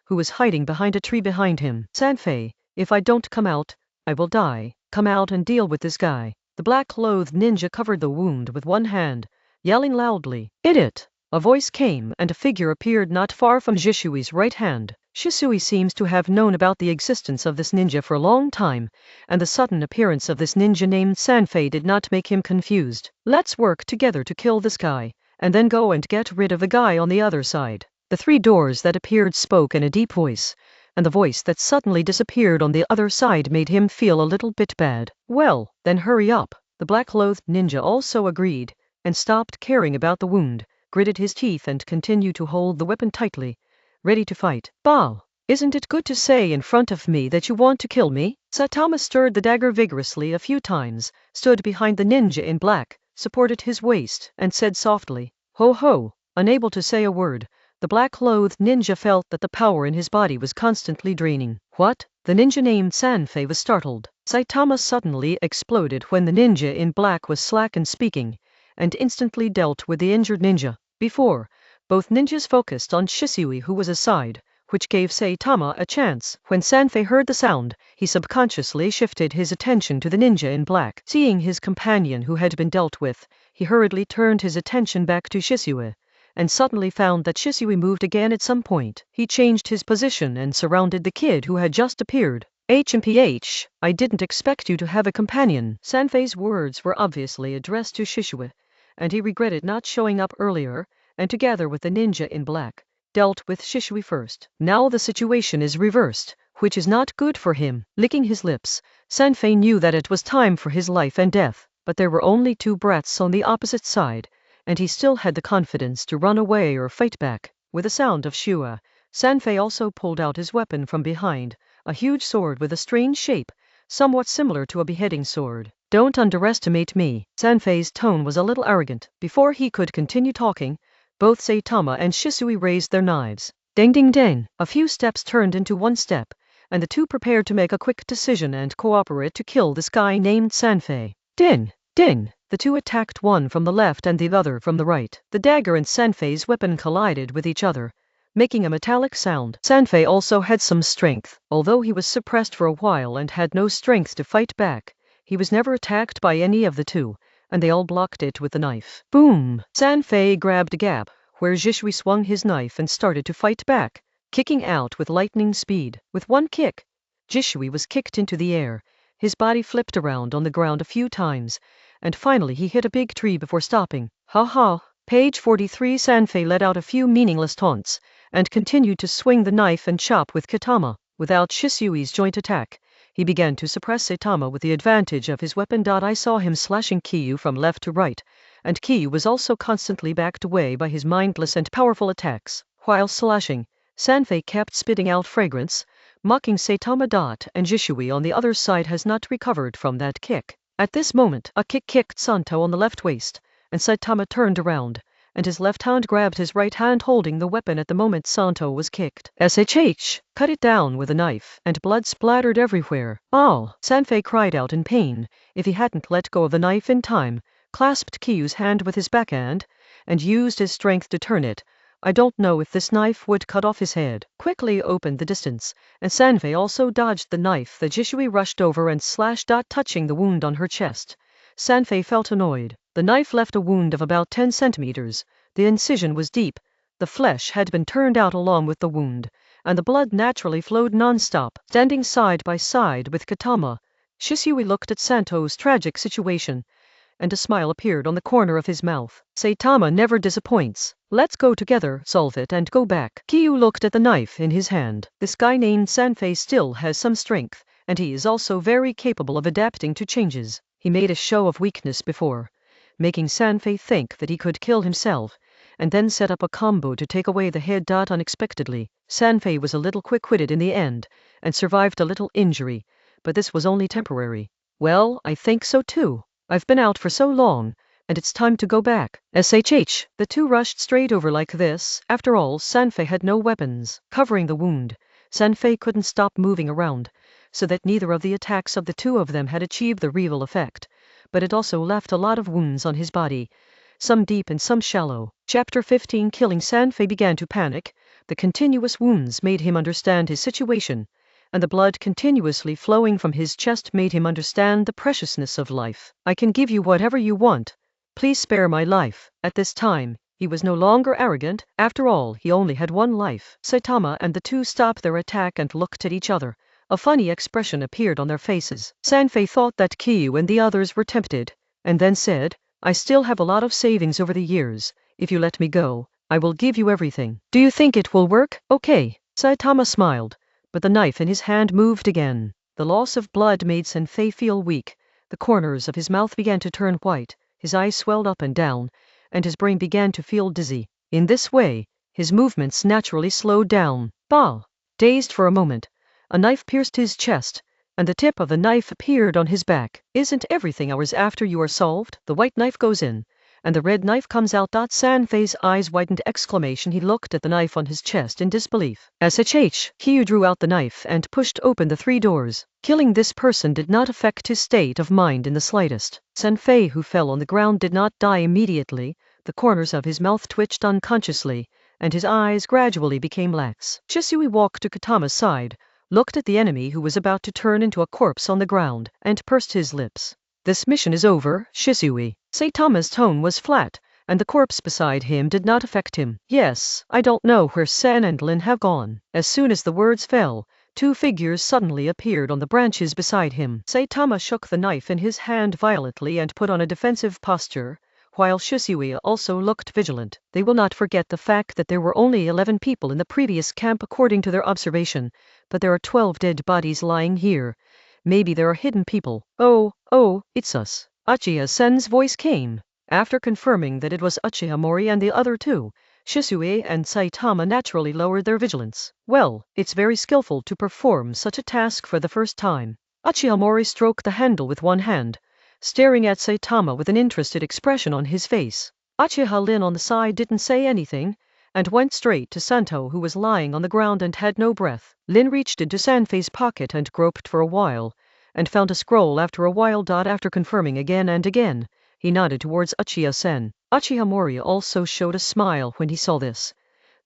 who was hiding behind a tree behind him. Sanfei, if I don't come out, I will die. Come out and deal with this guy. The black-clothed ninja covered the wound with 1 hand, yelling loudly, "Idiot!" A voice came and a figure appeared not far from Jisui's right hand. Shisui seems to have known about the existence of this ninja for a long time, and the sudden appearance of this ninja named Sanfei did not make him confused. Let's work together to kill this guy, and then go and get rid of the guy on the other side. The 3 doors that appeared spoke in a deep voice, and the voice that suddenly disappeared on the other side made him feel a little bit bad. Well, then hurry up. The black-clothed ninja also agreed, and stopped caring about the wound, gritted his teeth and continued to hold the weapon tightly, ready to fight. Bah! Isn't it good to say in front of me that you want to kill me? Saitama stirred the dagger vigorously a few times, stood behind the ninja in black, supported his waist, and said softly, "Ho ho!" Unable to say a word, the black-clothed ninja felt that the power in his body was constantly draining. What? The ninja named Sanfei was startled. Saitama suddenly exploded when the ninja in black was slack in speaking, and instantly dealt with the injured ninja. Before, both ninjas focused on Shisui, who was aside, which gave Saitama a chance. When Sanfei heard the sound, he subconsciously shifted his attention to the ninja in black. Seeing his companion who had been dealt with, he hurriedly turned his attention back to Shisui, and suddenly found that Shisui moved again at some point. He changed his position and surrounded the kid who had just appeared. HMPH, I didn't expect you to have a companion. Sanfei's words were obviously addressed to Shisui, and he regretted not showing up earlier, and together with the ninja in black, dealt with Shisui first. Now the situation is reversed, which is not good for him. Licking his lips, Sanfei knew that it was time for his life and death, but there were only two brats on the opposite side, and he still had the confidence to run away or fight back. With a sound of shua, Sanfei also pulled out his weapon from behind, a huge sword with a strange shape, somewhat similar to a beheading sword. Don't underestimate me. Sanfei's tone was a little arrogant. Before he could continue talking, both Saitama and Shisui raised their knives. Ding ding ding. A few steps turned into one step, and the two prepared to make a quick decision and cooperate to kill this guy named Sanfei. Ding! Ding! The two attacked, one from the left and the other from the right. The dagger and Sanfei's weapon collided with each other, making a metallic sound. Sanfei also had some strength. Although he was suppressed for a while and had no strength to fight back, he was never attacked by any of the two, and they all blocked it with the knife. Boom! Sanfei grabbed a gap, where Shisui swung his knife and started to fight back, kicking out with lightning speed. With one kick, Shisui was kicked into the air. His body flipped around on the ground a few times, and finally he hit a big tree before stopping. Ha ha! Page 43. Sanfei let out a few meaningless taunts, and continued to swing the knife and chop with katana. Without Shisui's joint attack, he began to suppress Saitama with the advantage of his weapon. I saw him slashing Kiyu from left to right, and Kiyu was also constantly backed away by his mindless and powerful attacks. While slashing, Sanfei kept spitting out fragrance, mocking Saitama. And Shisui on the other side has not recovered from that kick. At this moment, a kick kicked Santo on the left waist, and Saitama turned around, and his left hand grabbed his right hand holding the weapon at the moment Santo was kicked. SHH! Cut it down with a knife, and blood splattered everywhere. Oh! Sanfei cried out in pain. If he hadn't let go of the knife in time, clasped Kiyu's hand with his backhand, and used his strength to turn it, I don't know if this knife would cut off his head. Quickly opened the distance, and Sanfei also dodged the knife that Shisui rushed over and slashed, touching the wound on her chest. Sanfei felt annoyed. The knife left a wound of about 10 centimeters. The incision was deep. The flesh had been turned out along with the wound, and the blood naturally flowed non-stop. Standing side by side with Katama, Shisui looked at Santo's tragic situation, and a smile appeared on the corner of his mouth. Saitama never disappoints. Let's go together, solve it and go back. Kiyu looked at the knife in his hand. This guy named Sanfei still has some strength, and he is also very capable of adapting to changes. He made a show of weakness before, making Sanfei think that he could kill himself, and then set up a combo to take away the head. Unexpectedly, Sanfei was a little quick-witted in the end, and survived a little injury, but this was only temporary. Well, I think so too. I've been out for so long, and it's time to go back. SHH! The two rushed straight over like this. After all, Sanfei had no weapons. Covering the wound, Sanfei couldn't stop moving around, so that neither of the attacks of the two of them had achieved the real effect, but it also left a lot of wounds on his body, some deep and some shallow. Chapter 15. Killing Sanfei began to panic. The continuous wounds made him understand his situation, and the blood continuously flowing from his chest made him understand the preciousness of life. I can give you whatever you want. Please spare my life. At this time, he was no longer arrogant. After all, he only had one life. Saitama and the two stopped their attack and looked at each other. A funny expression appeared on their faces. Sanfei thought that Kiyu and the others were tempted, and then said, I still have a lot of savings over the years. If you let me go, I will give you everything. Do you think it will work? Okay. Saitama smiled, but the knife in his hand moved again. The loss of blood made Senfei feel weak. The corners of his mouth began to turn white, his eyes swelled up and down, and his brain began to feel dizzy. In this way, his movements naturally slowed down. Bah! Dazed for a moment, a knife pierced his chest, and the tip of the knife appeared on his back. Isn't everything ours after you are solved? The white knife goes in, and the red knife comes out. Sanfei's eyes widened exclamation. He looked at the knife on his chest in disbelief. Kyu drew out the knife and pushed open the 3 doors. Killing this person did not affect his state of mind in the slightest. Senfei, who fell on the ground, did not die immediately. The corners of his mouth twitched unconsciously, and his eyes gradually became lax. Shisui walked to Katama's side, looked at the enemy who was about to turn into a corpse on the ground, and pursed his lips. This mission is over, Shisui. Saitama's tone was flat, and the corpse beside him did not affect him. Yes, I don't know where Sen and Lin have gone. As soon as the words fell, 2 figures suddenly appeared on the branches beside him. Saitama shook the knife in his hand violently and put on a defensive posture, while Shisui also looked vigilant. They will not forget the fact that there were only 11 people in the previous camp according to their observation, but there are 12 dead bodies lying here. Maybe there are hidden people. Oh, it's us. Uchiha-sen's voice came. After confirming that it was Uchiha Mori and the other 2, Shisui and Saitama naturally lowered their vigilance. Well, it's very skillful to perform such a task for the first time. Uchiha Mori stroked the handle with one hand, staring at Saitama with an interested expression on his face. Uchiha Lin on the side didn't say anything, and went straight to Santo, who was lying on the ground and had no breath. Lin reached into Sanfei's pocket and groped for a while, and found a scroll after a while. After confirming again and again, he nodded towards Uchiha-sen. Uchiha Mori also showed a smile when he saw this.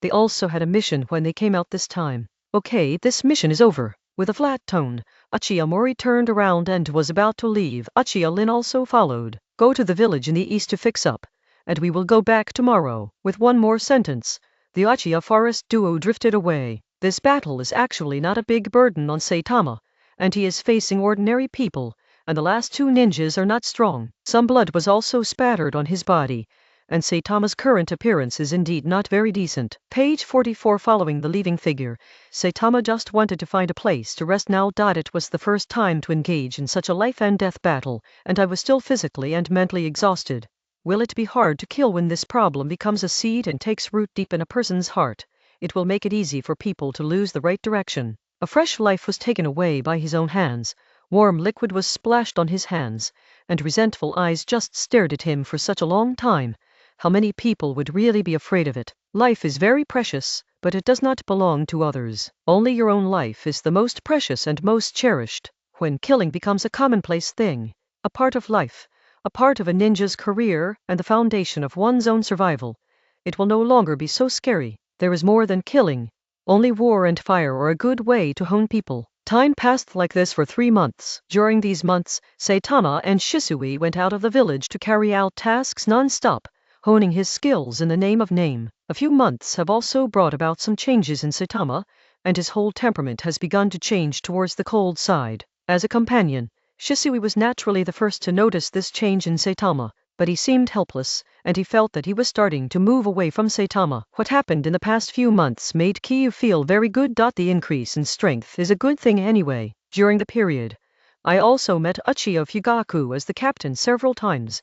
They also had a mission when they came out this time. Okay, this mission is over. With a flat tone, Uchiha Mori turned around and was about to leave. Uchiha Lin also followed. Go to the village in the east to fix up, and we will go back tomorrow. With one more sentence, the Uchiha forest duo drifted away. This battle is actually not a big burden on Saitama, and he is facing ordinary people, and the last 2 ninjas are not strong. Some blood was also spattered on his body, and Saitama's current appearance is indeed not very decent. Page 44. Following the leaving figure, Saitama just wanted to find a place to rest now. It was the first time to engage in such a life and death battle, and I was still physically and mentally exhausted. Will it be hard to kill when this problem becomes a seed and takes root deep in a person's heart? It will make it easy for people to lose the right direction. A fresh life was taken away by his own hands. Warm liquid was splashed on his hands, and resentful eyes just stared at him for such a long time. How many people would really be afraid of it? Life is very precious, but it does not belong to others. Only your own life is the most precious and most cherished. When killing becomes a commonplace thing, a part of life, a part of a ninja's career, and the foundation of one's own survival, it will no longer be so scary. There is more than killing. Only war and fire are a good way to hone people. Time passed like this for 3 months. During these months, Saitama and Shisui went out of the village to carry out tasks non-stop, honing his skills in the name of name. A few months have also brought about some changes in Saitama, and his whole temperament has begun to change towards the cold side. As a companion, Shisui was naturally the first to notice this change in Saitama, but he seemed helpless, and he felt that he was starting to move away from Saitama. What happened in the past few months made Kyu feel very good. The increase in strength is a good thing anyway. During the period, I also met Uchiha Fugaku as the captain several times,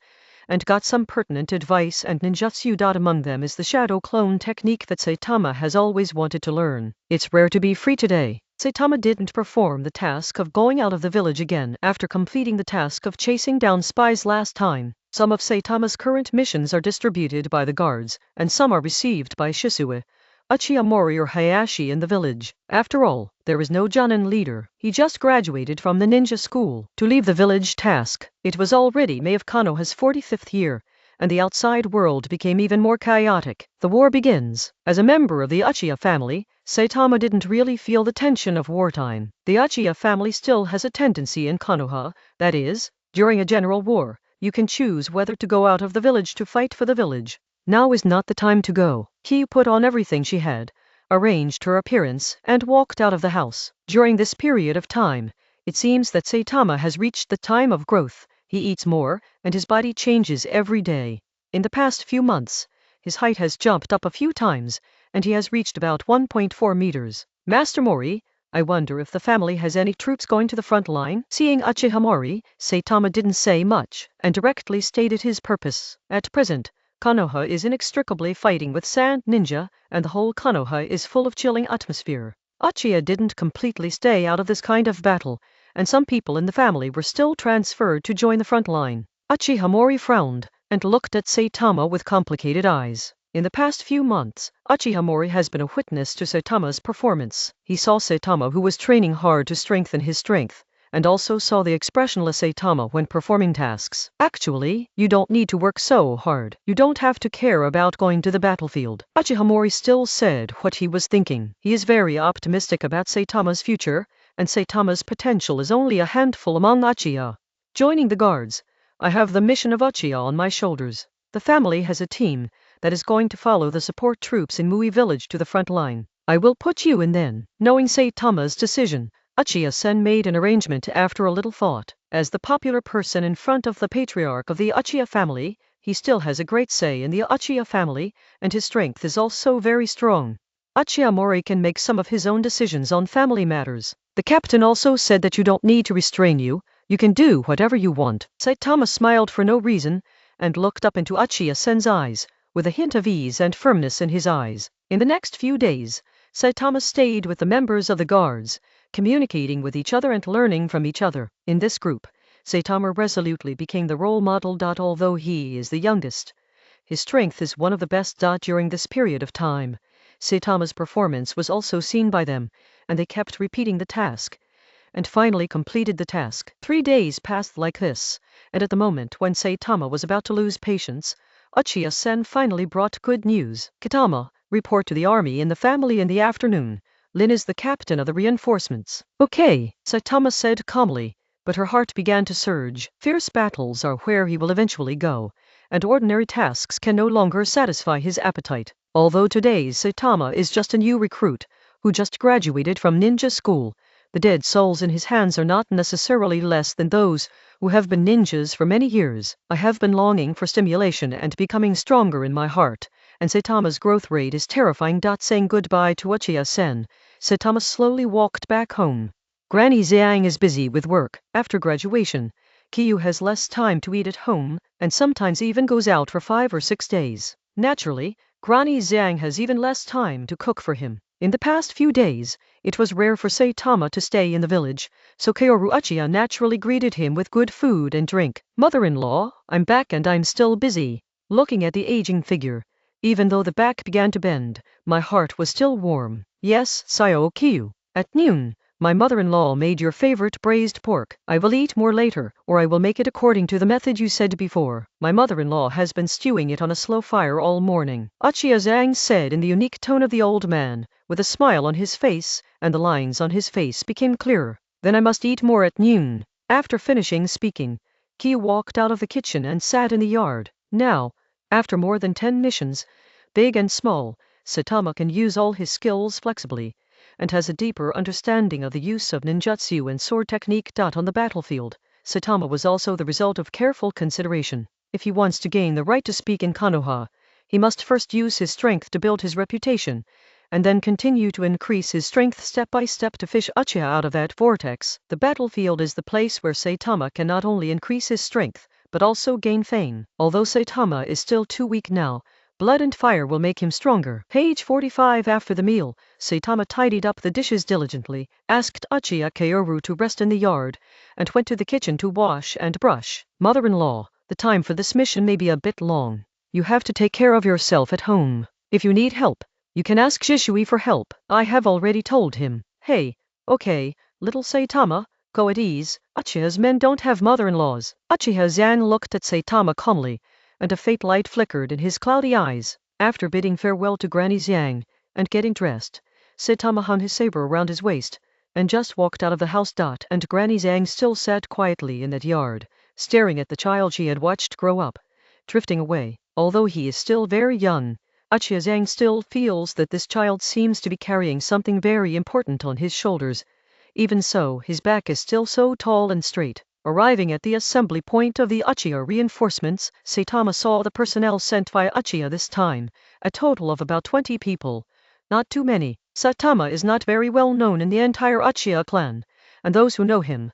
and got some pertinent advice and ninjutsu. Among them is the shadow clone technique that Saitama has always wanted to learn. It's rare to be free today. Saitama didn't perform the task of going out of the village again after completing the task of chasing down spies last time. Some of Saitama's current missions are distributed by the guards, and some are received by Shisui, Uchiha Mori or Hayashi in the village. After all, there is no Jonin leader. He just graduated from the ninja school. To leave the village task, it was already May of Konoha's 45th year, and the outside world became even more chaotic. The war begins. As a member of the Uchiha family, Saitama didn't really feel the tension of wartime. The Uchiha family still has a tendency in Konoha, that is, during a general war, you can choose whether to go out of the village to fight for the village. Now is not the time to go. Kyu put on everything she had, arranged her appearance, and walked out of the house. During this period of time, it seems that Saitama has reached the time of growth. He eats more, and his body changes every day. In the past few months, his height has jumped up a few times, and he has reached about 1.4 meters. Master Mori, I wonder if the family has any troops going to the front line? Seeing Uchiha Mori, Saitama didn't say much, and directly stated his purpose. At present, Konoha is inextricably fighting with Sand Ninja, and the whole Konoha is full of chilling atmosphere. Uchiha didn't completely stay out of this kind of battle, and some people in the family were still transferred to join the front line. Uchiha Mori frowned, and looked at Saitama with complicated eyes. In the past few months, Uchiha Mori has been a witness to Saitama's performance. He saw Saitama, who was training hard to strengthen his strength, and also saw the expressionless Saitama when performing tasks. Actually, you don't need to work so hard. You don't have to care about going to the battlefield. Uchiha Mori still said what he was thinking. He is very optimistic about Saitama's future, and Saitama's potential is only a handful among Uchiha. Joining the guards, I have the mission of Uchiha on my shoulders. The family has a team that is going to follow the support troops in Mui village to the front line. I will put you in then. Knowing Saitama's decision, Uchiha-sen made an arrangement after a little thought. As the popular person in front of the patriarch of the Uchiha family, he still has a great say in the Uchiha family, and his strength is also very strong. Uchiha Mori can make some of his own decisions on family matters. The captain also said that you don't need to restrain you. You can do whatever you want. Saitama smiled for no reason, and looked up into Uchiha-sen's eyes, with a hint of ease and firmness in his eyes. In the next few days, Saitama stayed with the members of the guards, communicating with each other and learning from each other. In this group, Saitama resolutely became the role model. Although he is the youngest, his strength is one of the best. During this period of time, Saitama's performance was also seen by them, and they kept repeating the task, and finally completed the task. 3 days passed like this, and at the moment when Saitama was about to lose patience, Uchiha-sen finally brought good news. Kitama, report to the army in the family in the afternoon. Lin is the captain of the reinforcements. Okay, Saitama said calmly, but her heart began to surge. Fierce battles are where he will eventually go, and ordinary tasks can no longer satisfy his appetite. Although today's Saitama is just a new recruit, who just graduated from ninja school, the dead souls in his hands are not necessarily less than those who have been ninjas for many years. I have been longing for stimulation and becoming stronger in my heart, and Saitama's growth rate is terrifying. Saying goodbye to Uchiha-sen, Saitama slowly walked back home. Granny Zhang is busy with work. After graduation, Kyu has less time to eat at home, and sometimes even goes out for 5 or 6 days. Naturally, Granny Zhang has even less time to cook for him. In the past few days, it was rare for Saitama to stay in the village, so Kaoru Uchiha naturally greeted him with good food and drink. Mother-in-law, I'm back and I'm still busy. Looking at the aging figure, even though the back began to bend, my heart was still warm. Yes, Sayo Kyu. At noon, my mother-in-law made your favorite braised pork. I will eat more later, or I will make it according to the method you said before. My mother-in-law has been stewing it on a slow fire all morning. Uchiha Zhang said in the unique tone of the old man, with a smile on his face, and the lines on his face became clearer. Then I must eat more at noon. After finishing speaking, Kyu walked out of the kitchen and sat in the yard. Now, after more than 10 missions, big and small, Saitama can use all his skills flexibly, and has a deeper understanding of the use of ninjutsu and sword technique. On the battlefield, Saitama was also the result of careful consideration. If he wants to gain the right to speak in Konoha, he must first use his strength to build his reputation, and then continue to increase his strength step by step to fish Uchiha out of that vortex. The battlefield is the place where Saitama can not only increase his strength, but also gain fame. Although Saitama is still too weak now, blood and fire will make him stronger. Page 45. After the meal, Saitama tidied up the dishes diligently, asked Uchiha Kaoru to rest in the yard, and went to the kitchen to wash and brush. Mother-in-law, the time for this mission may be a bit long. You have to take care of yourself at home. If you need help, you can ask Shishui for help. I have already told him. Hey, okay, little Saitama, go at ease. Uchiha's men don't have mother-in-laws. Uchiha Zan looked at Saitama calmly, and a faint light flickered in his cloudy eyes. After bidding farewell to Granny Zhang, and getting dressed, Saitama hung his saber around his waist, and just walked out of the house. And Granny Zhang still sat quietly in that yard, staring at the child she had watched grow up, drifting away. Although he is still very young, Uchiha Zhang still feels that this child seems to be carrying something very important on his shoulders. Even so, his back is still so tall and straight. Arriving at the assembly point of the Uchiha reinforcements, Saitama saw the personnel sent by Uchiha this time, a total of about 20 people. Not too many. Saitama is not very well known in the entire Uchiha clan, and those who know him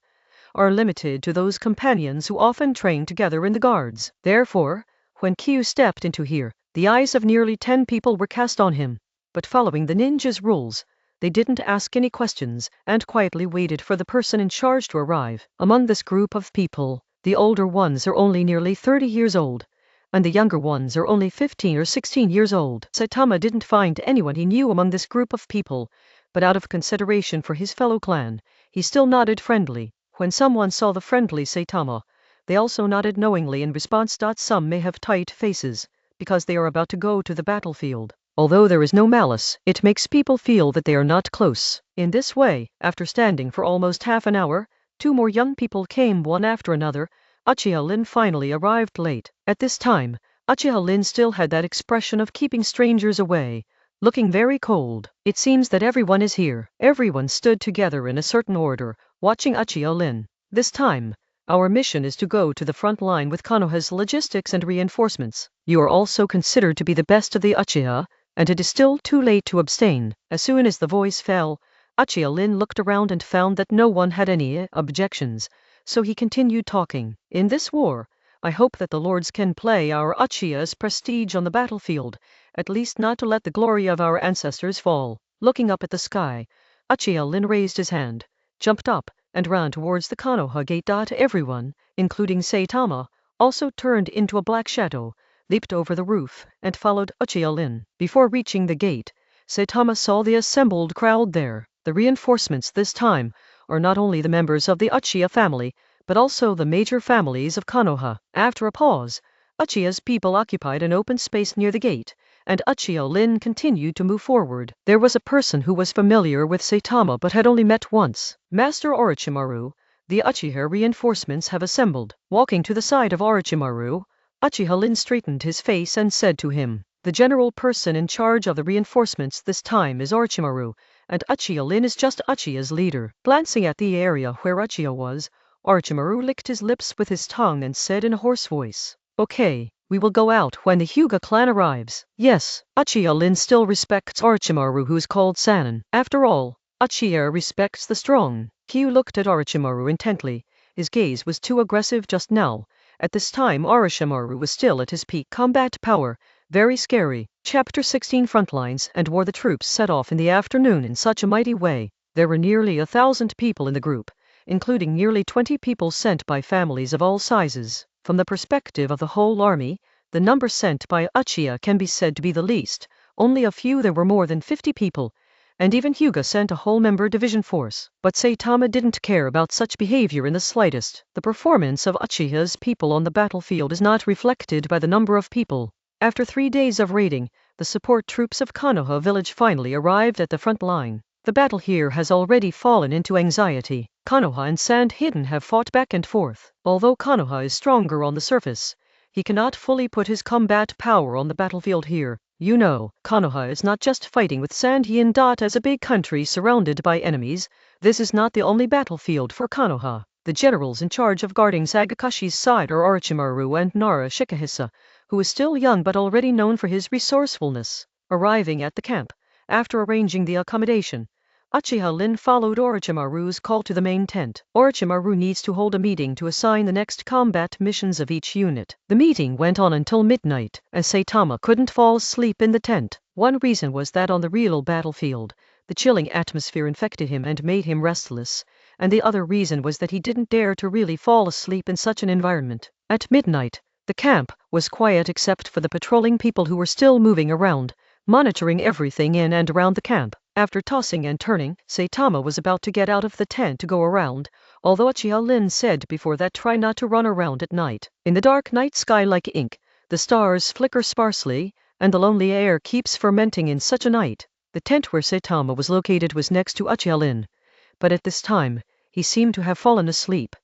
are limited to those companions who often train together in the guards. Therefore, when Kyu stepped into here, the eyes of nearly 10 people were cast on him. But following the ninja's rules, they didn't ask any questions and quietly waited for the person in charge to arrive. Among this group of people, the older ones are only nearly 30 years old, and the younger ones are only 15 or 16 years old. Saitama didn't find anyone he knew among this group of people, but out of consideration for his fellow clan, he still nodded friendly. When someone saw the friendly Saitama, they also nodded knowingly in response. Some may have tight faces, because they are about to go to the battlefield. Although there is no malice, it makes people feel that they are not close. In this way, after standing for almost half an hour, 2 more young people came one after another. Uchiha Lin finally arrived late. At this time, Uchiha Lin still had that expression of keeping strangers away, looking very cold. It seems that everyone is here. Everyone stood together in a certain order, watching Uchiha Lin. This time, our mission is to go to the front line with Konoha's logistics and reinforcements. You are also considered to be the best of the Uchiha, and it is still too late to abstain. As soon as the voice fell, Uchiha Lin looked around and found that no one had any objections, so he continued talking. In this war, I hope that the lords can play our Uchiha's prestige on the battlefield, at least not to let the glory of our ancestors fall. Looking up at the sky, Uchiha Lin raised his hand, jumped up, and ran towards the Konoha gate. Everyone, including Saitama, also turned into a black shadow, leaped over the roof, and followed Uchiha Lin. Before reaching the gate, Saitama saw the assembled crowd there. The reinforcements this time are not only the members of the Uchiha family, but also the major families of Konoha. After a pause, Uchiha's people occupied an open space near the gate, and Uchiha Lin continued to move forward. There was a person who was familiar with Saitama but had only met once. Master Orochimaru, the Uchiha reinforcements have assembled. Walking to the side of Orochimaru, Uchiha Lin straightened his face and said to him, "The general person in charge of the reinforcements this time is Orochimaru, and Uchiha Lin is just Uchiha's leader." Glancing at the area where Uchiha was, Orochimaru licked his lips with his tongue and said in a hoarse voice, "Okay, we will go out when the Hyuga clan arrives." Yes, Uchiha Lin still respects Orochimaru, who is called Sanin. After all, Uchiha respects the strong. Kyu looked at Orochimaru intently. His gaze was too aggressive just now. At this time Orochimaru was still at his peak combat power. Very scary. Chapter 16 Frontlines and War. The troops set off in the afternoon in such a mighty way. There were nearly 1,000 people in the group, including nearly 20 people sent by families of all sizes. From the perspective of the whole army, the number sent by Uchiha can be said to be the least. Only a few there were more than 50 people, and even Hyuga sent a whole member division force. But Saitama didn't care about such behavior in the slightest. The performance of Uchiha's people on the battlefield is not reflected by the number of people. After 3 days of raiding, the support troops of Konoha village finally arrived at the front line. The battle here has already fallen into anxiety. Konoha and Sand Hidden have fought back and forth. Although Konoha is stronger on the surface, he cannot fully put his combat power on the battlefield here. You know, Konoha is not just fighting with Sand Yin. As a big country surrounded by enemies, this is not the only battlefield for Konoha. The generals in charge of guarding Sagakashi's side are Orochimaru and Nara Shikahisa, who is still young but already known for his resourcefulness. Arriving at the camp, after arranging the accommodation, Uchiha Lin followed Orochimaru's call to the main tent. Orochimaru needs to hold a meeting to assign the next combat missions of each unit. The meeting went on until midnight, as Saitama couldn't fall asleep in the tent. One reason was that on the real battlefield, the chilling atmosphere infected him and made him restless, and the other reason was that he didn't dare to really fall asleep in such an environment. At midnight, the camp was quiet except for the patrolling people who were still moving around, monitoring everything in and around the camp. After tossing and turning, Saitama was about to get out of the tent to go around, although Uchiha Lin said before that try not to run around at night. In the dark night sky like ink, the stars flicker sparsely, and the lonely air keeps fermenting in such a night. The tent where Saitama was located was next to Uchiha Lin, but at this time, he seemed to have fallen asleep,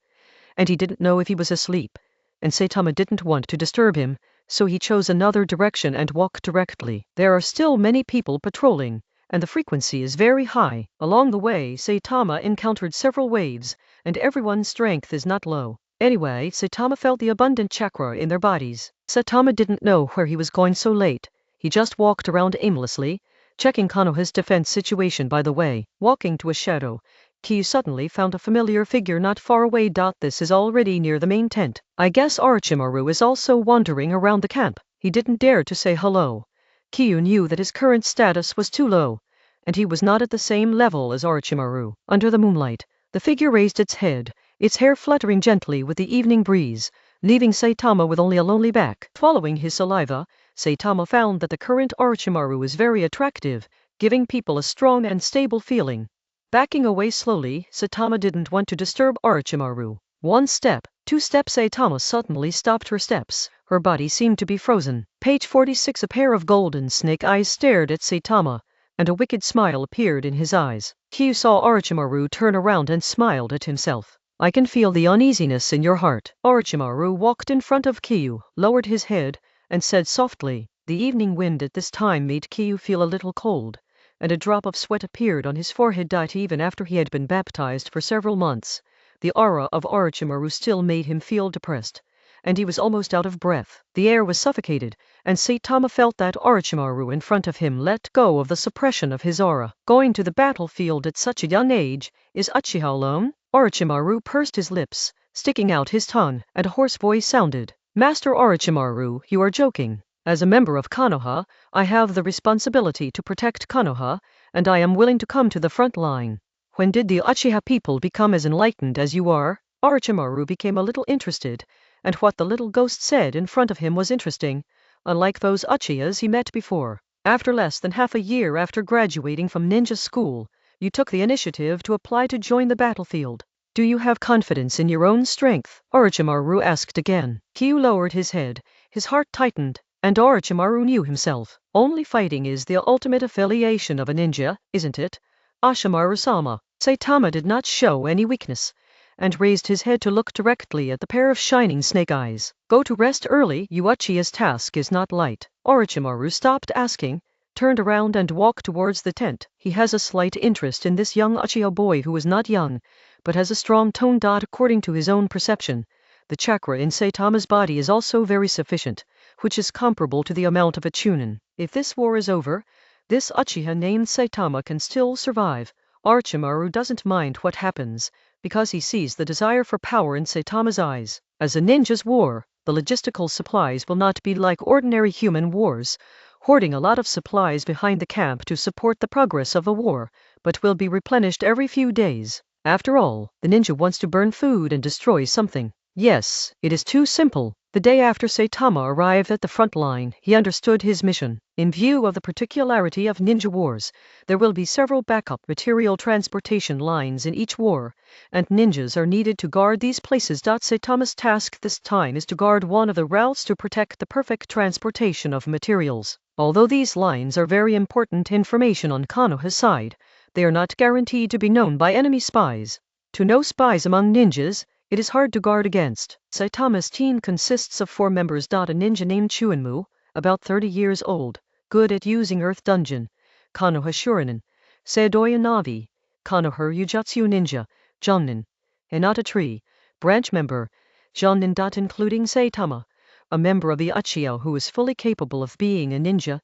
and he didn't know if he was asleep, and Saitama didn't want to disturb him, so he chose another direction and walked directly. There are still many people patrolling, and the frequency is very high. Along the way, Saitama encountered several waves, and everyone's strength is not low. Anyway, Saitama felt the abundant chakra in their bodies. Saitama didn't know where he was going so late. He just walked around aimlessly, checking Konoha's defense situation by the way. Walking to a shadow, Kiyu suddenly found a familiar figure not far away. This is already near the main tent. I guess Orochimaru is also wandering around the camp. He didn't dare to say hello. Kiyu knew that his current status was too low, and he was not at the same level as Orochimaru. Under the moonlight, the figure raised its head, its hair fluttering gently with the evening breeze, leaving Saitama with only a lonely back. Swallowing his saliva, Saitama found that the current Orochimaru was very attractive, giving people a strong and stable feeling. Backing away slowly, Saitama didn't want to disturb Orochimaru. 1 step, 2 steps. Saitama suddenly stopped her steps. Her body seemed to be frozen. Page 46. A pair of golden snake eyes stared at Saitama, and a wicked smile appeared in his eyes. Kiyu saw Orochimaru turn around and smiled at himself. I can feel the uneasiness in your heart. Orochimaru walked in front of Kiyu, lowered his head, and said softly. The evening wind at this time made Kiyu feel a little cold, and a drop of sweat appeared on his forehead. Even after he had been baptized for several months, the aura of Orochimaru still made him feel depressed, and he was almost out of breath. The air was suffocated, and Saitama felt that Orochimaru in front of him let go of the suppression of his aura. Going to the battlefield at such a young age, is Uchiha alone? Orochimaru pursed his lips, sticking out his tongue, and a hoarse voice sounded. Master Orochimaru, you are joking. As a member of Konoha, I have the responsibility to protect Konoha, and I am willing to come to the front line. When did the Uchiha people become as enlightened as you are? Orochimaru became a little interested, and what the little ghost said in front of him was interesting, unlike those Uchihas he met before. After less than half a year after graduating from ninja school, you took the initiative to apply to join the battlefield. Do you have confidence in your own strength? Orochimaru asked again. Kiyu lowered his head, his heart tightened, and Orochimaru knew himself. Only fighting is the ultimate affiliation of a ninja, isn't it? Ashimaru-sama. Saitama did not show any weakness, and raised his head to look directly at the pair of shining snake eyes. Go to rest early, Uchiha's task is not light. Orochimaru stopped asking, turned around and walked towards the tent. He has a slight interest in this young Uchiha boy who is not young, but has a strong tone. According to his own perception, the chakra in Saitama's body is also very sufficient, which is comparable to the amount of a chunin. If this war is over, this Uchiha named Saitama can still survive. Orochimaru doesn't mind what happens, because he sees the desire for power in Saitama's eyes. As a ninja's war, the logistical supplies will not be like ordinary human wars, hoarding a lot of supplies behind the camp to support the progress of a war, but will be replenished every few days. After all, the ninja wants to burn food and destroy something. Yes, it is too simple. The day after Saitama arrived at the front line, he understood his mission. In view of the particularity of ninja wars, there will be several backup material transportation lines in each war, and ninjas are needed to guard these places. Saitama's task this time is to guard one of the routes to protect the perfect transportation of materials. Although these lines are very important information on Konoha's side, they are not guaranteed to be known by enemy spies. To know spies among ninjas, it is hard to guard against. Saitama's team consists of 4 members. A ninja named Chuinmu, about 30 years old, good at using Earth Dungeon, Konoha Shurinen, Seidoya Navi, Konoha Ujutsu Ninja, Jonin, Hinata Tree, branch member, Jonin. Including Saitama, a member of the Uchiha who is fully capable of being a ninja.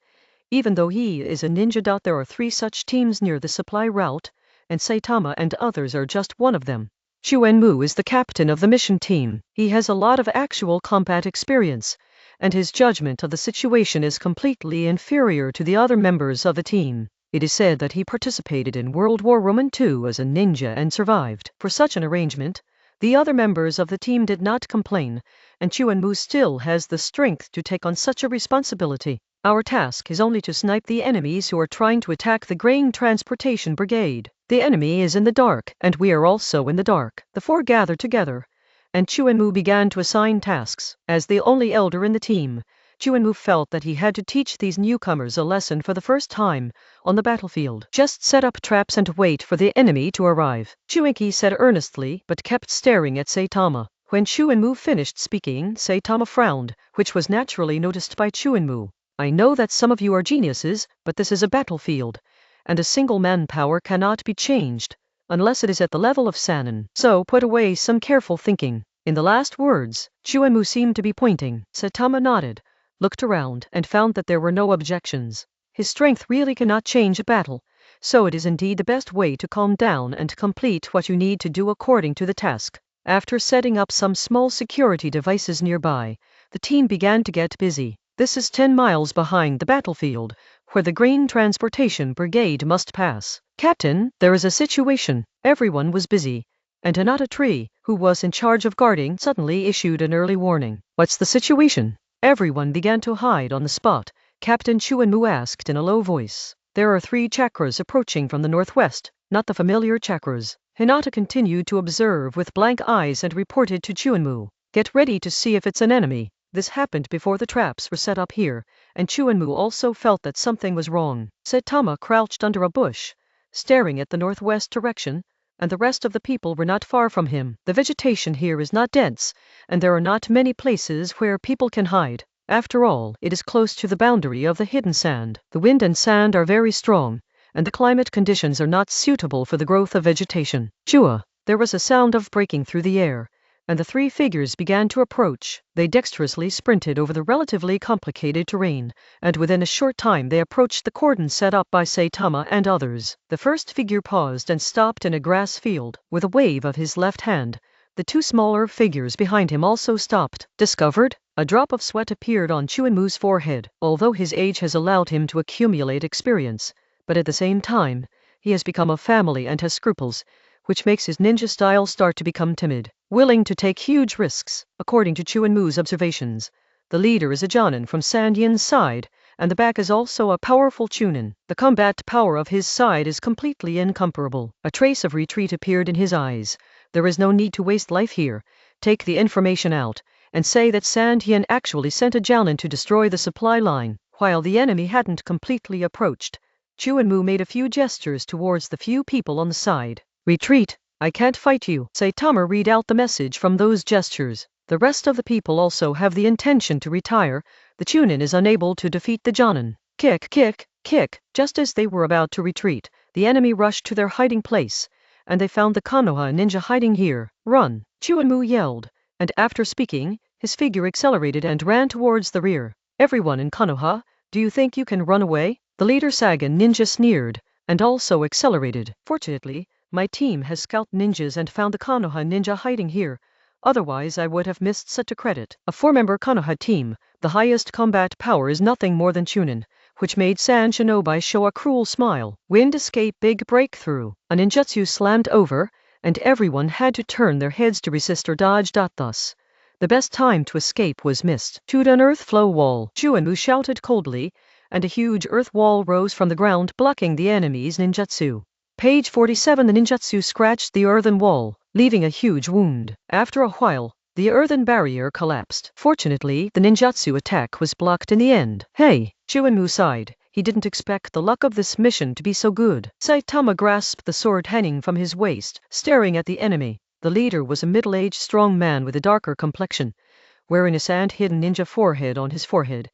Even though he is a ninja. There are 3 such teams near the supply route, and Saitama and others are just one of them. Chuenmu is the captain of the mission team. He has a lot of actual combat experience, and his judgment of the situation is completely inferior to the other members of the team. It is said that he participated in World War II as a ninja and survived. For such an arrangement, the other members of the team did not complain, and Chuenmu still has the strength to take on such a responsibility. Our task is only to snipe the enemies who are trying to attack the grain transportation brigade. The enemy is in the dark, and we are also in the dark. The 4 gathered together, and Chuenmu began to assign tasks. As the only elder in the team, Chuenmu felt that he had to teach these newcomers a lesson for the first time on the battlefield. Just set up traps and wait for the enemy to arrive, Chuenki said earnestly, but kept staring at Saitama. When Chuenmu finished speaking, Saitama frowned, which was naturally noticed by Chuenmu. I know that some of you are geniuses, but this is a battlefield, and a single manpower cannot be changed, unless it is at the level of Sannin. So put away some careful thinking. In the last words, Chuenmu seemed to be pointing. Saitama nodded, looked around, and found that there were no objections. His strength really cannot change a battle, so it is indeed the best way to calm down and complete what you need to do according to the task. After setting up some small security devices nearby, the team began to get busy. This is 10 miles behind the battlefield, where the grain transportation brigade must pass. Captain, there is a situation. Everyone was busy, and Hinata Tree, who was in charge of guarding, suddenly issued an early warning. What's the situation? Everyone began to hide on the spot. Captain Chuanmu asked in a low voice. There are 3 chakras approaching from the northwest, not the familiar chakras. Hinata continued to observe with blank eyes and reported to Chuanmu. Get ready to see if it's an enemy. This happened before the traps were set up here, and Chuanmu also felt that something was wrong. Saitama crouched under a bush, staring at the northwest direction, and the rest of the people were not far from him. The vegetation here is not dense, and there are not many places where people can hide. After all, it is close to the boundary of the hidden sand. The wind and sand are very strong, and the climate conditions are not suitable for the growth of vegetation. Chua! There was a sound of breaking through the air, and the 3 figures began to approach. They dexterously sprinted over the relatively complicated terrain, and within a short time they approached the cordon set up by Saitama and others. The first figure paused and stopped in a grass field. With a wave of his left hand, the 2 smaller figures behind him also stopped. Discovered? A drop of sweat appeared on Chuanmu's forehead. Although his age has allowed him to accumulate experience, but at the same time, he has become a family and has scruples, which makes his ninja style start to become timid, willing to take huge risks. According to Chuanmu's observations, the leader is a Jonin from San Yin's side, and the back is also a powerful Chunin. The combat power of his side is completely incomparable. A trace of retreat appeared in his eyes. There is no need to waste life here. Take the information out, and say that San Yin actually sent a Jonin to destroy the supply line, while the enemy hadn't completely approached. Chuanmu made a few gestures towards the few people on the side. Retreat! I can't fight you. Saitama read out the message from those gestures. The rest of the people also have the intention to retire. The Chunin is unable to defeat the Jonin. Kick, kick, kick! Just as they were about to retreat, the enemy rushed to their hiding place, and they found the Konoha ninja hiding here. Run! Chuanmu yelled, and after speaking, his figure accelerated and ran towards the rear. Everyone in Konoha, do you think you can run away? The leader Sagan ninja sneered, and also accelerated. Fortunately, my team has scout ninjas and found the Konoha ninja hiding here. Otherwise I would have missed such a credit. A 4-member Konoha team, the highest combat power is nothing more than Chunin, which made San Shinobi show a cruel smile. Wind escape big breakthrough. A ninjutsu slammed over, and everyone had to turn their heads to resist or dodge. Thus, the best time to escape was missed. Shoot an earth flow wall. Chuanmu shouted coldly, and a huge earth wall rose from the ground blocking the enemy's ninjutsu. Page 47. The ninjutsu scratched the earthen wall, leaving a huge wound. After a while, the earthen barrier collapsed. Fortunately, the ninjutsu attack was blocked in the end. Hey! Chuanmu sighed. He didn't expect the luck of this mission to be so good. Saitama grasped the sword hanging from his waist, staring at the enemy. The leader was a middle-aged strong man with a darker complexion, wearing a sand-hidden ninja forehead on his forehead.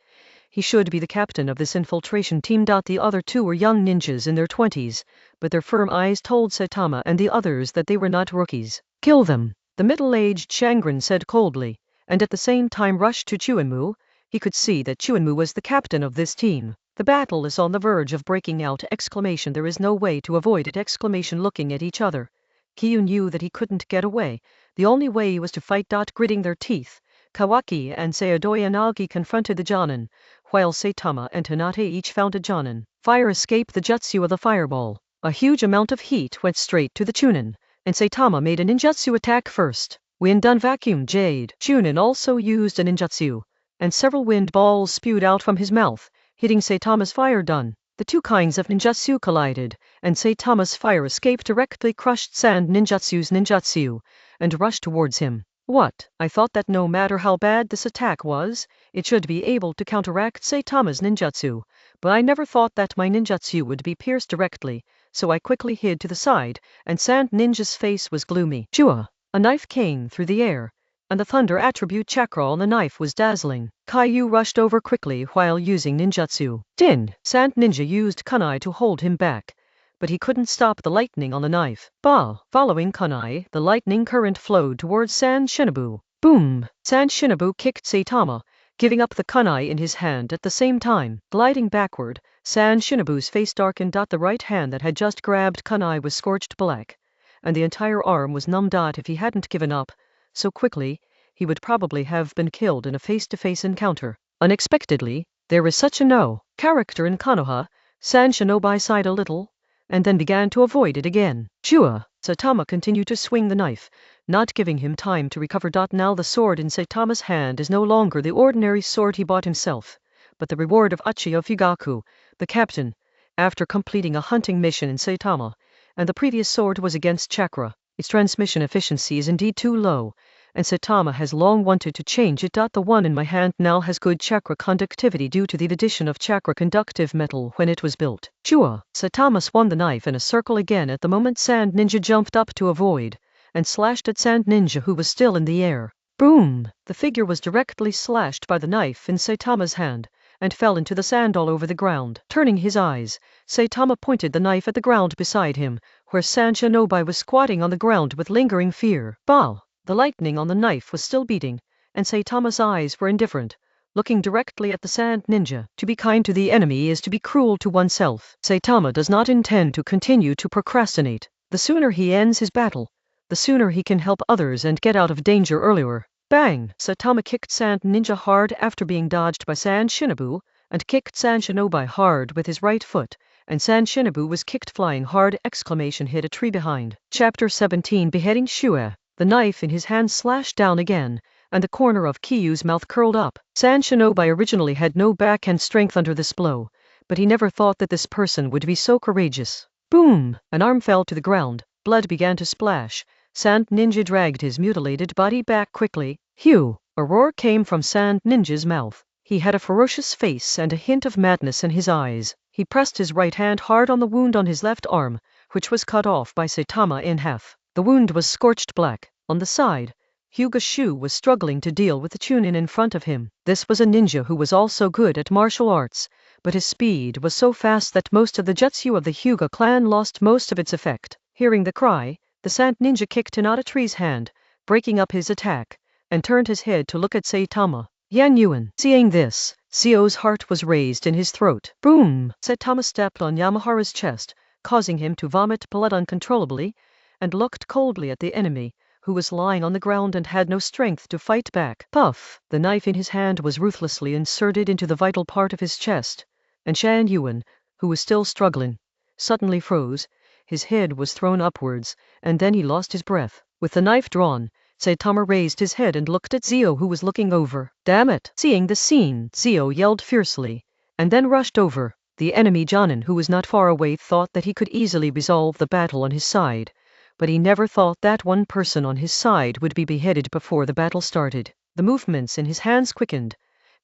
He should be the captain of this infiltration team. The other 2 were young ninjas in their 20s, but their firm eyes told Saitama and the others that they were not rookies. Kill them, the middle-aged Shangren said coldly, and at the same time rushed to Chuanmu. He could see that Chuanmu was the captain of this team. The battle is on the verge of breaking out! There is no way to avoid it! Looking at each other, Kyu knew that he couldn't get away. The only way was to fight. Gritting their teeth, Kawaki and Sayado Yanagi confronted the Jonin, while Saitama and Hinata each found a Jonin. Fire escaped the jutsu of the fireball. A huge amount of heat went straight to the Chunin, and Saitama made a ninjutsu attack first. Wind done vacuum jade. Chunin also used a ninjutsu, and several wind balls spewed out from his mouth, hitting Saitama's fire done. The 2 kinds of ninjutsu collided, and Saitama's fire escape directly crushed Sand Ninjutsu's ninjutsu, and rushed towards him. What? I thought that no matter how bad this attack was, it should be able to counteract Saitama's ninjutsu, but I never thought that my ninjutsu would be pierced directly, so I quickly hid to the side, and Sand Ninja's face was gloomy. Chua! A knife came through the air, and the thunder attribute chakra on the knife was dazzling. Caillou rushed over quickly while using ninjutsu. Din! Sand Ninja used kunai to hold him back, but he couldn't stop the lightning on the knife. Bah! Following kunai, the lightning current flowed towards San Shinobu. Boom! San Shinobu kicked Saitama, giving up the kunai in his hand at the same time. Gliding backward, Shinobu's face darkened. The right hand that had just grabbed kunai was scorched black, and the entire arm was numbed. If he hadn't given up so quickly, he would probably have been killed in a face-to-face encounter. Unexpectedly, there is such a no character in Konoha. Shinobi sighed a little, and then began to avoid it again. Shua. Saitama continued to swing the knife, not giving him time to recover. Now the sword in Saitama's hand is no longer the ordinary sword he bought himself, but the reward of Uchiha Fugaku, the captain, after completing a hunting mission in Saitama, and the previous sword was against chakra. Its transmission efficiency is indeed too low, and Saitama has long wanted to change it. The one in my hand now has good chakra conductivity due to the addition of chakra conductive metal when it was built. Chua. Saitama swung the knife in a circle again at the moment Sand Ninja jumped up to avoid, and slashed at Sand Ninja who was still in the air. Boom! The figure was directly slashed by the knife in Saitama's hand, and fell into the sand all over the ground. Turning his eyes, Saitama pointed the knife at the ground beside him, where Shinobi was squatting on the ground with lingering fear. Bah! The lightning on the knife was still beating, and Saitama's eyes were indifferent, looking directly at the Sand Ninja. To be kind to the enemy is to be cruel to oneself. Saitama does not intend to continue to procrastinate. The sooner he ends his battle, the sooner he can help others and get out of danger earlier. Bang! Saitama kicked Sand Ninja hard after being dodged by Sand Shinobu, and kicked Sand Shinobi hard with his right foot, and Sand Shinobu was kicked flying hard! Hit a tree behind. Chapter 17 Beheading Shua. The knife in his hand slashed down again, and the corner of Kiyu's mouth curled up. Sand Shinobi originally had no backhand strength under this blow, but he never thought that this person would be so courageous. Boom! An arm fell to the ground, blood began to splash. Sand Ninja dragged his mutilated body back quickly. Phew! A roar came from Sand Ninja's mouth. He had a ferocious face and a hint of madness in his eyes. He pressed his right hand hard on the wound on his left arm, which was cut off by Saitama in half. The wound was scorched black. On the side, Hyuga Shu was struggling to deal with the Chunin in front of him. This was a ninja who was also good at martial arts, but his speed was so fast that most of the jutsu of the Hyuga clan lost most of its effect. Hearing the cry, the Sand Ninja kicked Hinatatri's hand, breaking up his attack, and turned his head to look at Saitama. Yan Yuan. Seeing this, Zio's heart was raised in his throat. Boom! Saitama stepped on Yamahara's chest, causing him to vomit blood uncontrollably, and looked coldly at the enemy, who was lying on the ground and had no strength to fight back. Puff! The knife in his hand was ruthlessly inserted into the vital part of his chest, and Shan Yuan, who was still struggling, suddenly froze. His head was thrown upwards, and then he lost his breath. With the knife drawn, Saitama raised his head and looked at Zio who was looking over. Damn it! Seeing the scene, Zio yelled fiercely, and then rushed over. The enemy Jonin who was not far away thought that he could easily resolve the battle on his side, but he never thought that one person on his side would be beheaded before the battle started. The movements in his hands quickened,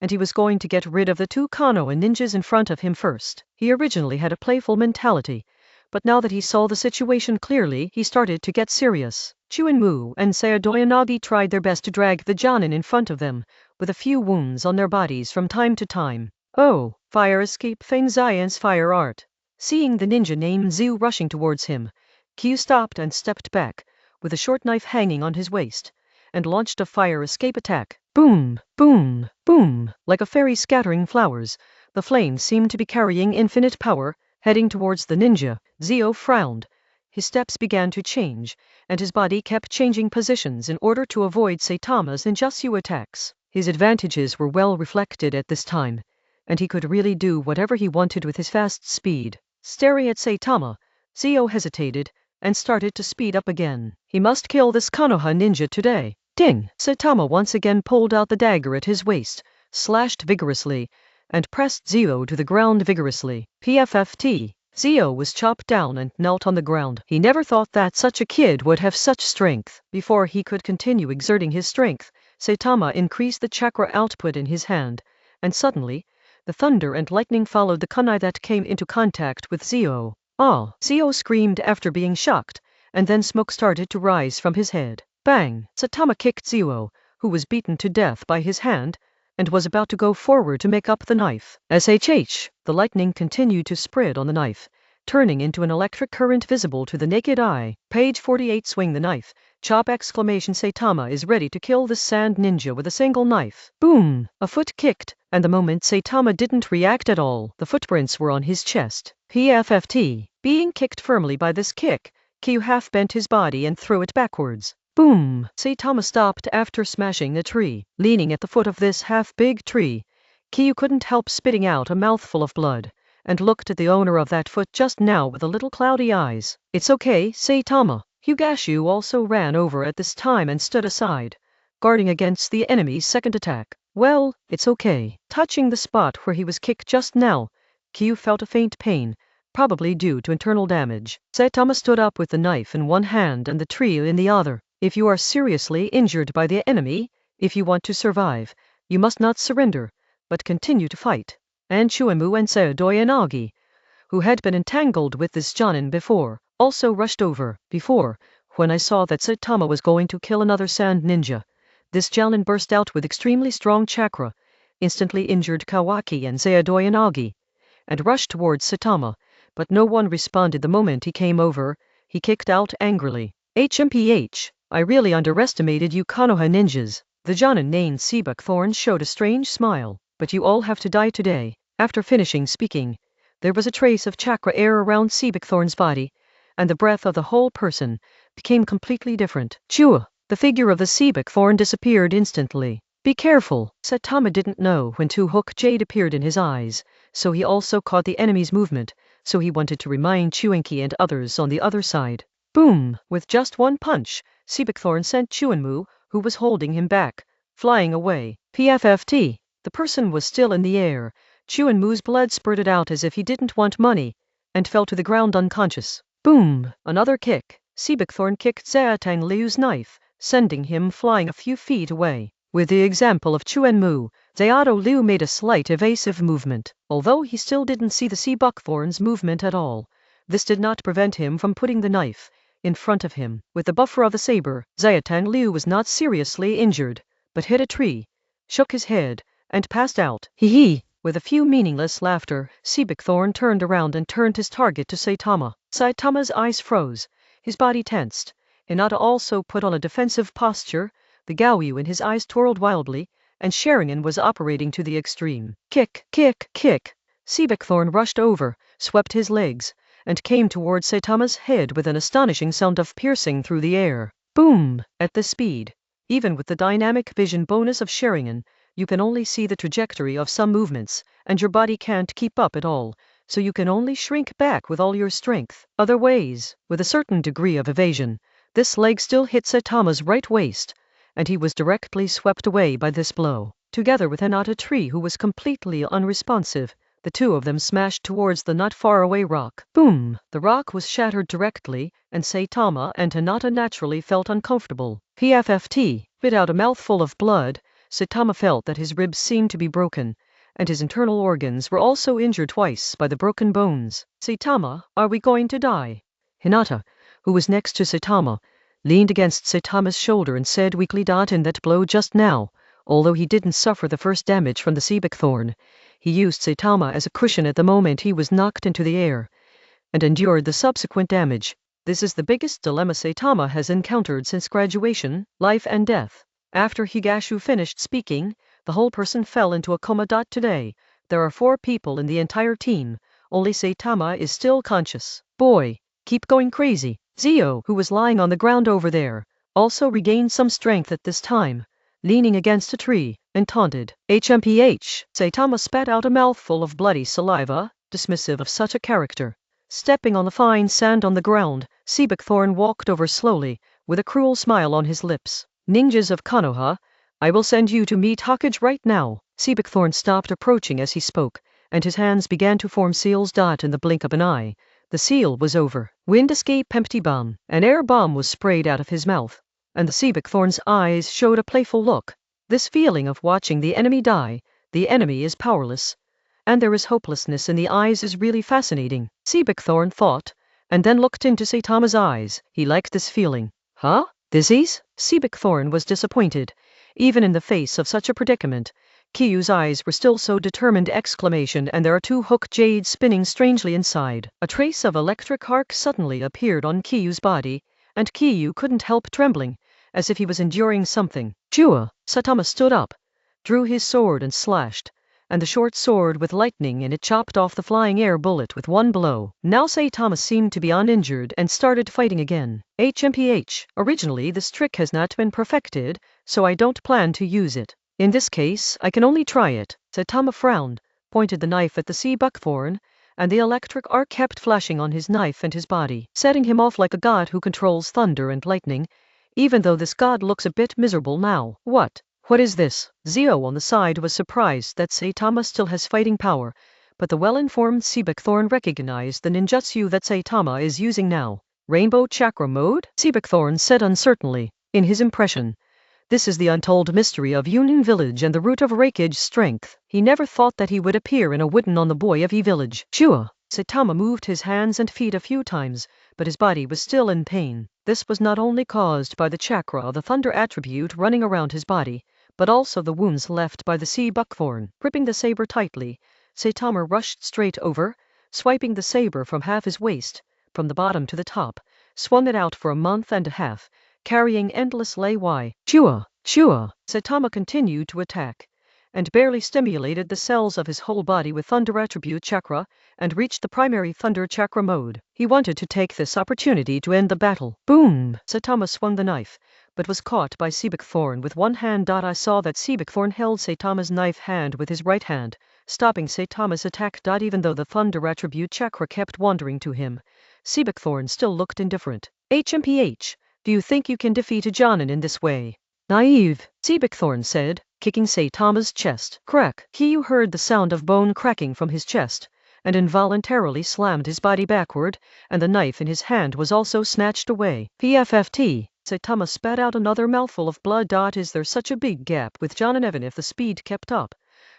and he was going to get rid of the two Konoha ninjas in front of him first. He originally had a playful mentality, but now that he saw the situation clearly, he started to get serious. Chuinmu and Sayadoyanagi tried their best to drag the Jonin in front of them, with a few wounds on their bodies from time to time. Oh, fire escape Feng Xian's fire art. Seeing the ninja named Zhu rushing towards him, Kyu stopped and stepped back, with a short knife hanging on his waist, and launched a fire escape attack. Boom! Boom! Boom! Like a fairy scattering flowers, the flames seemed to be carrying infinite power, heading towards the ninja. Zio frowned. His steps began to change, and his body kept changing positions in order to avoid Saitama's ninjutsu attacks. His advantages were well reflected at this time, and he could really do whatever he wanted with his fast speed. Staring at Saitama, Zio hesitated, and started to speed up again. He must kill this Konoha ninja today. Ding! Saitama once again pulled out the dagger at his waist, slashed vigorously, and pressed Zio to the ground vigorously. PFFT. Zio was chopped down and knelt on the ground. He never thought that such a kid would have such strength. Before he could continue exerting his strength, Saitama increased the chakra output in his hand, and suddenly, the thunder and lightning followed the kunai that came into contact with Zio. Ah! Zio screamed after being shocked, and then smoke started to rise from his head. Bang! Saitama kicked Zio, who was beaten to death by his hand, and was about to go forward to make up the knife. SHH! The lightning continued to spread on the knife, turning into an electric current visible to the naked eye. Page 48. Swing the knife. Chop! Saitama is ready to kill this sand ninja with a single knife. Boom! A foot kicked, and the moment Saitama didn't react at all, the footprints were on his chest. PFFT. Being kicked firmly by this kick, Kyu half bent his body and threw it backwards. Boom! Saitama stopped after smashing a tree. Leaning at the foot of this half-big tree, Kyu couldn't help spitting out a mouthful of blood, and looked at the owner of that foot just now with a little cloudy eyes. It's okay, Saitama. Higashu also ran over at this time and stood aside, guarding against the enemy's second attack. Well, it's okay. Touching the spot where he was kicked just now, Kyu felt a faint pain, probably due to internal damage. Saitama stood up with the knife in one hand and the tree in the other. If you are seriously injured by the enemy, if you want to survive, you must not surrender, but continue to fight. And Chuenmu and Seodoyanagi, who had been entangled with this Jonin before, also rushed over. Before, when I saw that Saitama was going to kill another sand ninja, this Jonin burst out with extremely strong chakra, instantly injured Kawaki and Seodoyanagi, and rushed towards Saitama, but no one responded the moment he came over. He kicked out angrily. HMPH, I really underestimated you Konoha ninjas. The Jonin named Seabuckthorn showed a strange smile. But you all have to die today. After finishing speaking, there was a trace of chakra air around Seabuckthorn's body, and the breath of the whole person became completely different. Chua! The figure of the Seabuckthorn disappeared instantly. Be careful! Saitama didn't know when two hook jade appeared in his eyes, so he also caught the enemy's movement, so he wanted to remind Chuenki and others on the other side. Boom! With just one punch, Seabuckthorn sent Chuenmu, who was holding him back, flying away. PFFT. The person was still in the air. Chuenmu's blood spurted out as if he didn't want money, and fell to the ground unconscious. Boom! Another kick. Seabuckthorn kicked Zaotang Liu's knife, sending him flying a few feet away. With the example of Chuenmu, Zaoto Liu made a slight evasive movement. Although he still didn't see the Seabuckthorn's movement at all, this did not prevent him from putting the knife in front of him. With the buffer of the saber, Zaotang Liu was not seriously injured, but hit a tree, shook his head, and passed out. Hee. With a few meaningless laughter, Seabuckthorn turned around and turned his target to Saitama. Saitama's eyes froze, his body tensed. Hinata also put on a defensive posture, the Gaoyu in his eyes twirled wildly, and Sharingan was operating to the extreme. Kick, kick, kick. Seabuckthorn rushed over, swept his legs, and came towards Saitama's head with an astonishing sound of piercing through the air. Boom! At this speed, even with the dynamic vision bonus of Sharingan, you can only see the trajectory of some movements, and your body can't keep up at all, so you can only shrink back with all your strength. Other ways, with a certain degree of evasion, this leg still hit Saitama's right waist, and he was directly swept away by this blow. Together with Hinata Tree, who was completely unresponsive, the two of them smashed towards the not far away rock. Boom! The rock was shattered directly, and Saitama and Hinata naturally felt uncomfortable. PFFT, spit out a mouthful of blood. Saitama felt that his ribs seemed to be broken, and his internal organs were also injured twice by the broken bones. Saitama, are we going to die? Hinata, who was next to Saitama, leaned against Saitama's shoulder and said weakly, in that blow just now, although he didn't suffer the first damage from the Seabuckthorn, he used Saitama as a cushion at the moment he was knocked into the air, and endured the subsequent damage. This is the biggest dilemma Saitama has encountered since graduation, life and death. After Higashu finished speaking, the whole person fell into a coma. Today, there are 4 people in the entire team, only Saitama is still conscious. Boy, keep going crazy. Zio, who was lying on the ground over there, also regained some strength at this time, leaning against a tree, and taunted. HMPH. Saitama spat out a mouthful of bloody saliva, dismissive of such a character. Stepping on the fine sand on the ground, Seabuckthorn walked over slowly, with a cruel smile on his lips. Ninjas of Konoha, I will send you to meet Hokage right now. Seabuckthorn stopped approaching as he spoke, and his hands began to form seals. In the blink of an eye, the seal was over. Wind escape empty bomb. An air bomb was sprayed out of his mouth, and the Seabuckthorn's eyes showed a playful look. This feeling of watching the enemy die, the enemy is powerless, and there is hopelessness in the eyes is really fascinating. Seabuckthorn thought, and then looked into Saitama's eyes. He liked this feeling. Huh? Disease? Seabuckthorn was disappointed. Even in the face of such a predicament, Kyu's eyes were still so determined! And there are 2 hook jades spinning strangely inside. A trace of electric arc suddenly appeared on Kyu's body, and Kiyu couldn't help trembling, as if he was enduring something. Chua! Saitama stood up, drew his sword and slashed, and the short sword with lightning in it chopped off the flying air bullet with one blow. Now Saitama seemed to be uninjured and started fighting again. HMPH, originally this trick has not been perfected, so I don't plan to use it. In this case, I can only try it. Saitama frowned, pointed the knife at the sea buckthorn, and the electric arc kept flashing on his knife and his body, setting him off like a god who controls thunder and lightning, even though this god looks a bit miserable now. What is this? Zio on the side was surprised that Saitama still has fighting power, but the well-informed sea buckthorn recognized the ninjutsu that Saitama is using now. Rainbow chakra mode? Sea buckthorn said uncertainly. In his impression, this is the untold mystery of Union Village and the root of Raikage strength. He never thought that he would appear in a wooden on the boy of E Village. Shua! Saitama moved his hands and feet a few times, but his body was still in pain. This was not only caused by the chakra of the thunder attribute running around his body, but also the wounds left by the sea buckthorn. Gripping the saber tightly, Saitama rushed straight over, swiping the saber from half his waist, from the bottom to the top, swung it out for a month and a half, carrying endless lay. Chua! Saitama continued to attack, and barely stimulated the cells of his whole body with thunder attribute chakra, and reached the primary thunder chakra mode. He wanted to take this opportunity to end the battle. Boom! Saitama swung the knife, but was caught by sea buckthorn with one hand. I saw that sea buckthorn held Saitama's knife hand with his right hand, stopping Saitama's attack. Even though the thunder attribute chakra kept wandering to him, sea buckthorn still looked indifferent. HMPH, do you think you can defeat a Jonin in this way? Naive, sea buckthorn said, kicking Saitama's chest. Crack! Kiyu heard the sound of bone cracking from his chest, and involuntarily slammed his body backward, and the knife in his hand was also snatched away. PFFT. Saitama spat out another mouthful of blood. Is there such a big gap with Jonin? Even if the speed kept up,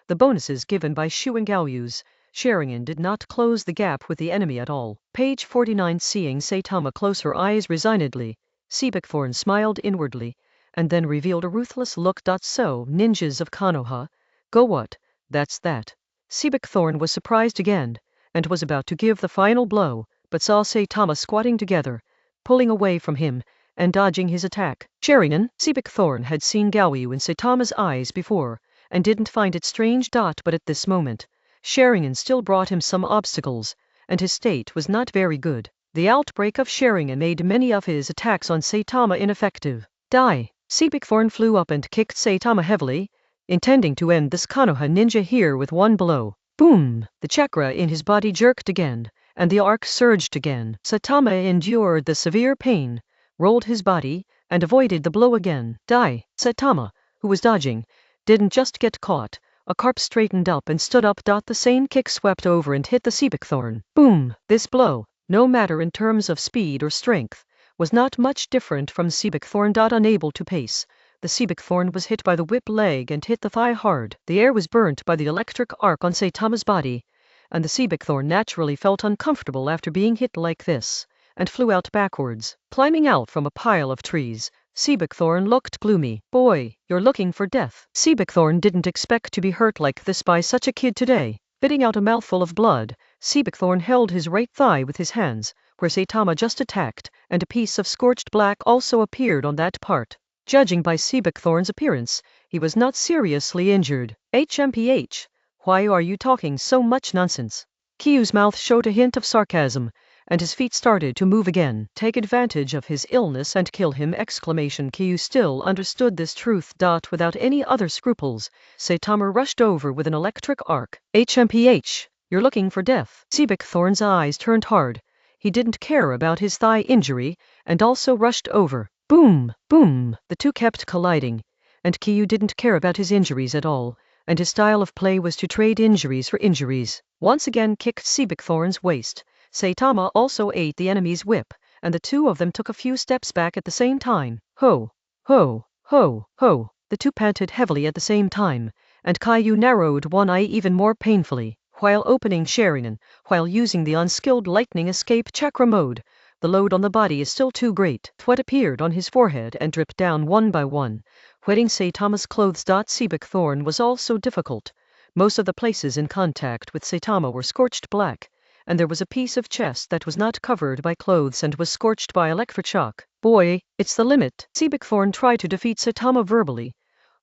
the bonuses given by Shu and Gaoyu's Sharingan did not close the gap with the enemy at all. Page 49. Seeing Saitama close her eyes resignedly, sea buckthorn smiled inwardly, and then revealed a ruthless look. So, ninjas of Konoha, go what? That's that. Sea buckthorn was surprised again, and was about to give the final blow, but saw Saitama squatting together, pulling away from him, and dodging his attack. Sharingan, sea buckthorn had seen Gaoyu in Saitama's eyes before, and didn't find it strange. But at this moment, Sharingan still brought him some obstacles, and his state was not very good. The outbreak of Sharingan made many of his attacks on Saitama ineffective. Die! Sea buckthorn flew up and kicked Saitama heavily, intending to end this Konoha ninja here with one blow. Boom! The chakra in his body jerked again, and the arc surged again. Saitama endured the severe pain, rolled his body, and avoided the blow again. Die! Saitama, who was dodging, didn't just get caught. A carp straightened up and stood up. The same kick swept over and hit the sea buckthorn. Boom! This blow, no matter in terms of speed or strength, was not much different from sea buckthorn. Unable to pace, the sea buckthorn was hit by the whip leg and hit the thigh hard. The air was burnt by the electric arc on Saitama's body, and the sea buckthorn naturally felt uncomfortable after being hit like this, and flew out backwards. Climbing out from a pile of trees, sea buckthorn looked gloomy. Boy, you're looking for death. Sea buckthorn didn't expect to be hurt like this by such a kid today. Spitting out a mouthful of blood, sea buckthorn held his right thigh with his hands, where Saitama just attacked, and a piece of scorched black also appeared on that part. Judging by sea buckthorn's appearance, he was not seriously injured. HMPH, why are you talking so much nonsense? Kiyu's mouth showed a hint of sarcasm, and his feet started to move again. Take advantage of his illness and kill him! Kiyu still understood this truth. Without any other scruples, Saitama rushed over with an electric arc. HMPH, you're looking for death. Sea buckthorn's eyes turned hard. He didn't care about his thigh injury, and also rushed over. Boom! Boom! The two kept colliding, and Kiyu didn't care about his injuries at all, and his style of play was to trade injuries for injuries. Once again kicked sea buckthorn's waist. Saitama also ate the enemy's whip, and the two of them took a few steps back at the same time. Ho! Ho! Ho! Ho! The two panted heavily at the same time, and Kiyu narrowed one eye even more painfully, while opening Sharingan, while using the unskilled lightning escape chakra mode. The load on the body is still too great. Sweat appeared on his forehead and dripped down one by one, wetting Saitama's clothes. Sea buckthorn was also difficult. Most of the places in contact with Saitama were scorched black, and there was a piece of chest that was not covered by clothes and was scorched by electric shock. Boy, it's the limit. Seabigthorn tried to defeat Saitama verbally,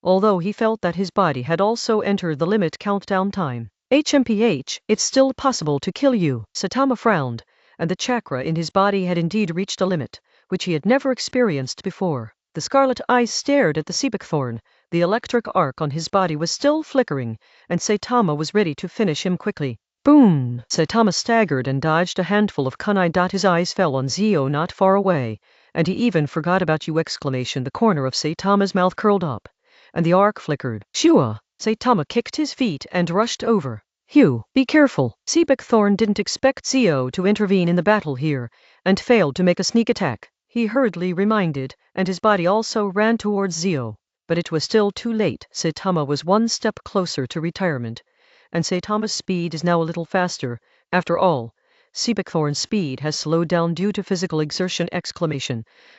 although he felt that his body had also entered the limit countdown time. HMPH, it's still possible to kill you. Saitama frowned, and the chakra in his body had indeed reached a limit, which he had never experienced before. The scarlet eyes stared at the Seabigthorn. The electric arc on his body was still flickering, and Saitama was ready to finish him quickly. Boom! Saitama staggered and dodged a handful of kunai. His eyes fell on Zio not far away, and he even forgot about you! The corner of Saitama's mouth curled up, and the arc flickered. Shua! Saitama kicked his feet and rushed over. Hugh, be careful! Seabigthorn didn't expect Zio to intervene in the battle here, and failed to make a sneak attack. He hurriedly reminded, and his body also ran towards Zio. But it was still too late. Saitama was one step closer to retirement, and Saitama's speed is now a little faster. After all, Seabigthorn's speed has slowed down due to physical exertion!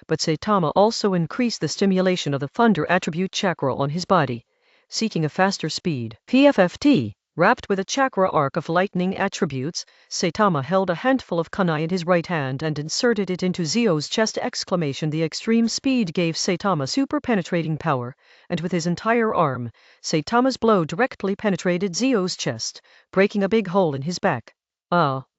But Saitama also increased the stimulation of the thunder attribute chakra on his body, seeking a faster speed. PFFT. Wrapped with a chakra arc of lightning attributes, Saitama held a handful of kunai in his right hand and inserted it into Zio's chest! The extreme speed gave Saitama super penetrating power, and with his entire arm, Saitama's blow directly penetrated Zio's chest, breaking a big hole in his back.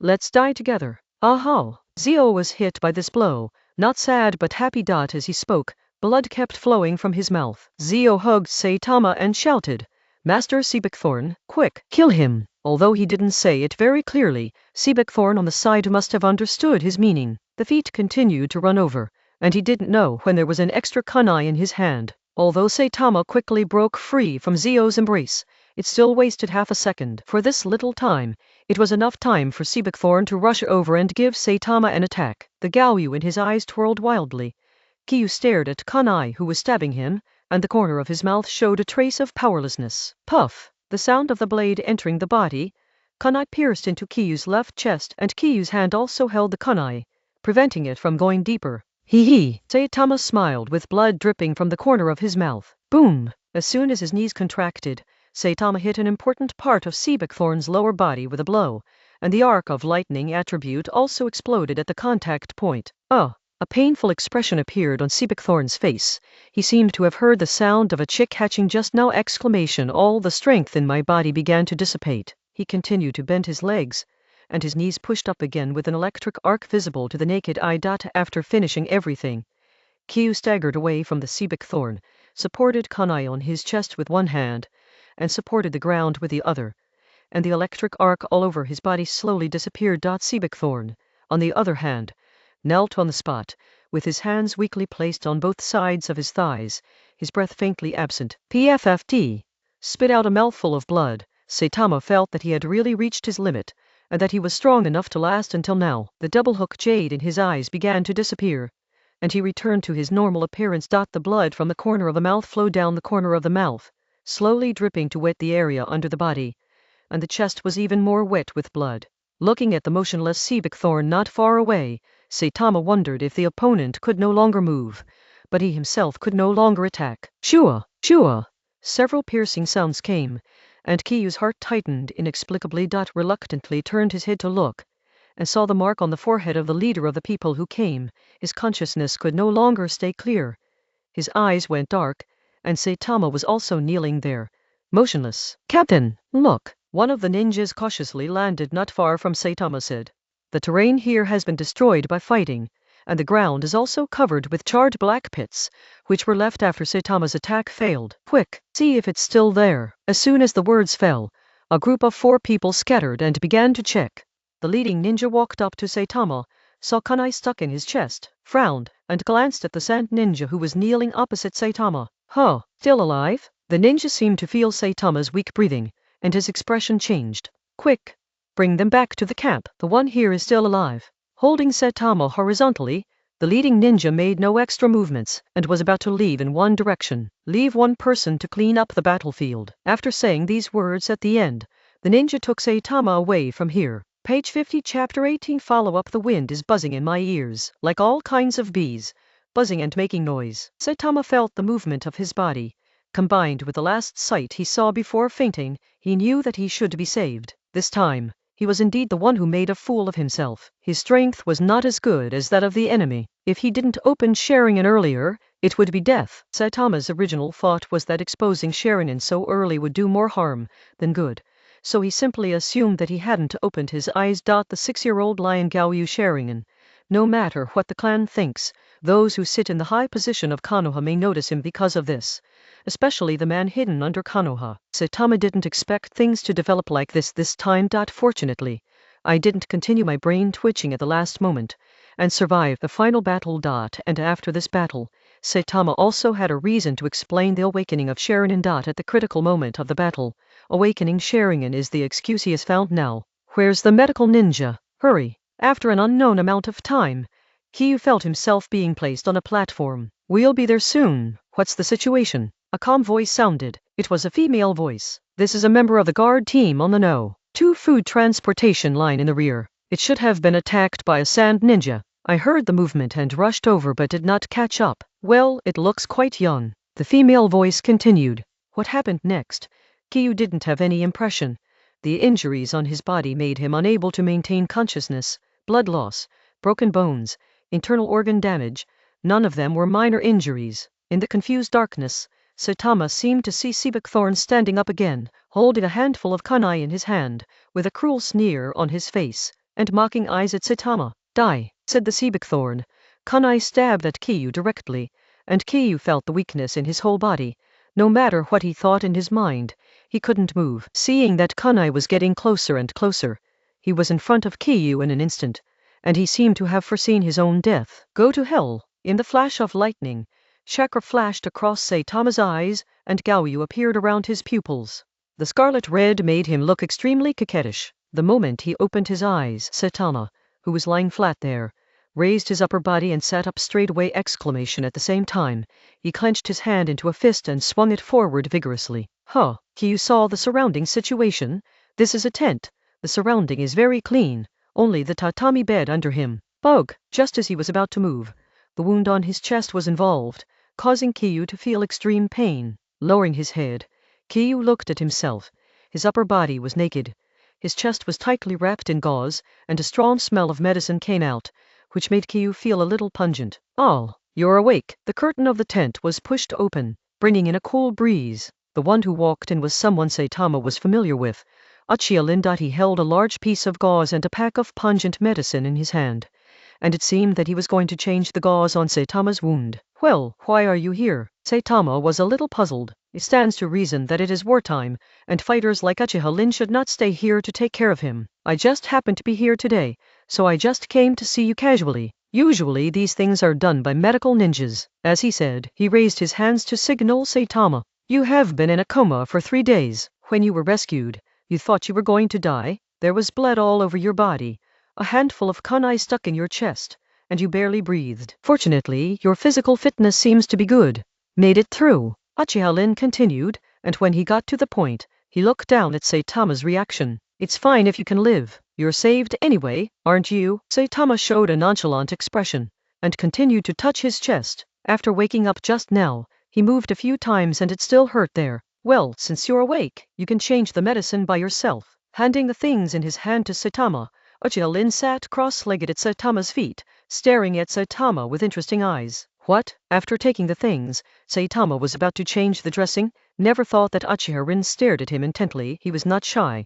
Let's die together. Aha! Zio was hit by this blow, not sad but happy. As he spoke, blood kept flowing from his mouth. Zio hugged Saitama and shouted, Master Seabigthorn, quick, kill him! Although he didn't say it very clearly, Seabigthorn on the side must have understood his meaning. The feet continued to run over, and he didn't know when there was an extra kunai in his hand. Although Saitama quickly broke free from Zio's embrace, it still wasted half a second. For this little time, it was enough time for Seabigthorn to rush over and give Saitama an attack. The Gaoyu in his eyes twirled wildly. Kiyu stared at kunai who was stabbing him, and the corner of his mouth showed a trace of powerlessness. Puff! The sound of the blade entering the body, kunai pierced into Kiyu's left chest, and Kiyu's hand also held the kunai, preventing it from going deeper. Hee! Saitama smiled with blood dripping from the corner of his mouth. Boom! As soon as his knees contracted, Saitama hit an important part of Seabigthorn's lower body with a blow, and the arc of lightning attribute also exploded at the contact point. A painful expression appeared on Seabigthorn's face. He seemed to have heard the sound of a chick hatching just now! All the strength in my body began to dissipate. He continued to bend his legs, and his knees pushed up again with an electric arc visible to the naked eye. After finishing everything, Kiyu staggered away from the Seabigthorn, supported kunai on his chest with one hand, and supported the ground with the other, and the electric arc all over his body slowly disappeared. Seabigthorn, on the other hand, knelt on the spot, with his hands weakly placed on both sides of his thighs, his breath faintly absent. PFFT. Spit out a mouthful of blood. Saitama felt that he had really reached his limit, and that he was strong enough to last until now. The double hook jade in his eyes began to disappear, and he returned to his normal appearance. The blood from the corner of the mouth flowed down the corner of the mouth, slowly dripping to wet the area under the body, and the chest was even more wet with blood. Looking at the motionless Seabigthorn not far away, Saitama wondered if the opponent could no longer move, but he himself could no longer attack. Shua! Shua! Several piercing sounds came, and Kiyu's heart tightened inexplicably. Reluctantly turned his head to look, and saw the mark on the forehead of the leader of the people who came. His consciousness could no longer stay clear. His eyes went dark, and Saitama was also kneeling there, motionless. Captain, look! One of the ninjas cautiously landed not far from Saitama said. The terrain here has been destroyed by fighting, and the ground is also covered with charred black pits, which were left after Saitama's attack failed. Quick, see if it's still there. As soon as the words fell, a group of 4 people scattered and began to check. The leading ninja walked up to Saitama, saw kunai stuck in his chest, frowned, and glanced at the sand ninja who was kneeling opposite Saitama. Still alive? The ninja seemed to feel Saitama's weak breathing, and his expression changed. Quick! Bring them back to the camp. The one here is still alive. Holding Saitama horizontally, the leading ninja made no extra movements, and was about to leave in one direction. Leave one person to clean up the battlefield. After saying these words at the end, the ninja took Saitama away from here. Page 50, Chapter 18. Follow up. The wind is buzzing in my ears, like all kinds of bees, buzzing and making noise. Saitama felt the movement of his body. Combined with the last sight he saw before fainting, he knew that he should be saved. This time, He was indeed the one who made a fool of himself. His strength was not as good as that of the enemy. If he didn't open Sharingan earlier, it would be death. Saitama's original thought was that exposing Sharingan so early would do more harm than good, so he simply assumed that he hadn't opened his eyes. The 6-year-old lion Gaoyu Sharingan. No matter what the clan thinks, those who sit in the high position of Konoha may notice him because of this, especially the man hidden under Konoha. Saitama didn't expect things to develop like this time. Fortunately, I didn't continue my brain twitching at the last moment, and survived the final battle. And after this battle, Saitama also had a reason to explain the awakening of Sharingan. At the critical moment of the battle, awakening Sharingan is the excuse he has found now. Where's the medical ninja? Hurry! After an unknown amount of time, Kiyu felt himself being placed on a platform. We'll be there soon. What's the situation? A calm voice sounded. It was a female voice. This is a member of the guard team on the No. 2 food transportation line in the rear. It should have been attacked by a sand ninja. I heard the movement and rushed over but did not catch up. Well, it looks quite young. The female voice continued. What happened next? Kiyu didn't have any impression. The injuries on his body made him unable to maintain consciousness. Blood loss, broken bones, internal organ damage. None of them were minor injuries. In the confused darkness, Saitama seemed to see Seabuckthorn standing up again, holding a handful of kunai in his hand, with a cruel sneer on his face, and mocking eyes at Saitama. Die, said the Seabuckthorn. Kunai stabbed at Kiyu directly, and Kiyu felt the weakness in his whole body. No matter what he thought in his mind, he couldn't move. Seeing that kunai was getting closer and closer, he was in front of Kiyu in an instant, and he seemed to have foreseen his own death. Go to hell! In the flash of lightning, chakra flashed across Saitama's eyes, and Gaoyu appeared around his pupils. The scarlet red made him look extremely coquettish. The moment he opened his eyes, Saitama, who was lying flat there, raised his upper body and sat up straightaway! At the same time, he clenched his hand into a fist and swung it forward vigorously. Huh! Kiyu saw the surrounding situation. This is a tent. The surrounding is very clean, only the tatami bed under him. Bug! Just as he was about to move, the wound on his chest was involved, causing Kiyu to feel extreme pain. Lowering his head, Kiyu looked at himself. His upper body was naked. His chest was tightly wrapped in gauze, and a strong smell of medicine came out, which made Kiyu feel a little pungent. Oh, you're awake. The curtain of the tent was pushed open, bringing in a cool breeze. The one who walked in was someone Saitama was familiar with. Uchiha Lin. He held a large piece of gauze and a pack of pungent medicine in his hand, and it seemed that he was going to change the gauze on Saitama's wound. Well, why are you here? Saitama was a little puzzled. It stands to reason that it is wartime, and fighters like Uchiha Lin should not stay here to take care of him. I just happened to be here today, so I just came to see you casually. Usually these things are done by medical ninjas. As he said, he raised his hands to signal Saitama. You have been in a coma for 3 days. When you were rescued, you thought you were going to die. There was blood all over your body, a handful of kunai stuck in your chest, and you barely breathed. Fortunately, your physical fitness seems to be good. Made it through. Uchiha Lin continued, and when he got to the point, he looked down at Saitama's reaction. It's fine if you can live. You're saved anyway, aren't you? Saitama showed a nonchalant expression, and continued to touch his chest. After waking up just now, he moved a few times and it still hurt there. Well, since you're awake, you can change the medicine by yourself. Handing the things in his hand to Saitama, Uchiha Lin sat cross-legged at Saitama's feet, staring at Saitama with interesting eyes. What? After taking the things, Saitama was about to change the dressing. Never thought that Uchiha Rin stared at him intently. He was not shy,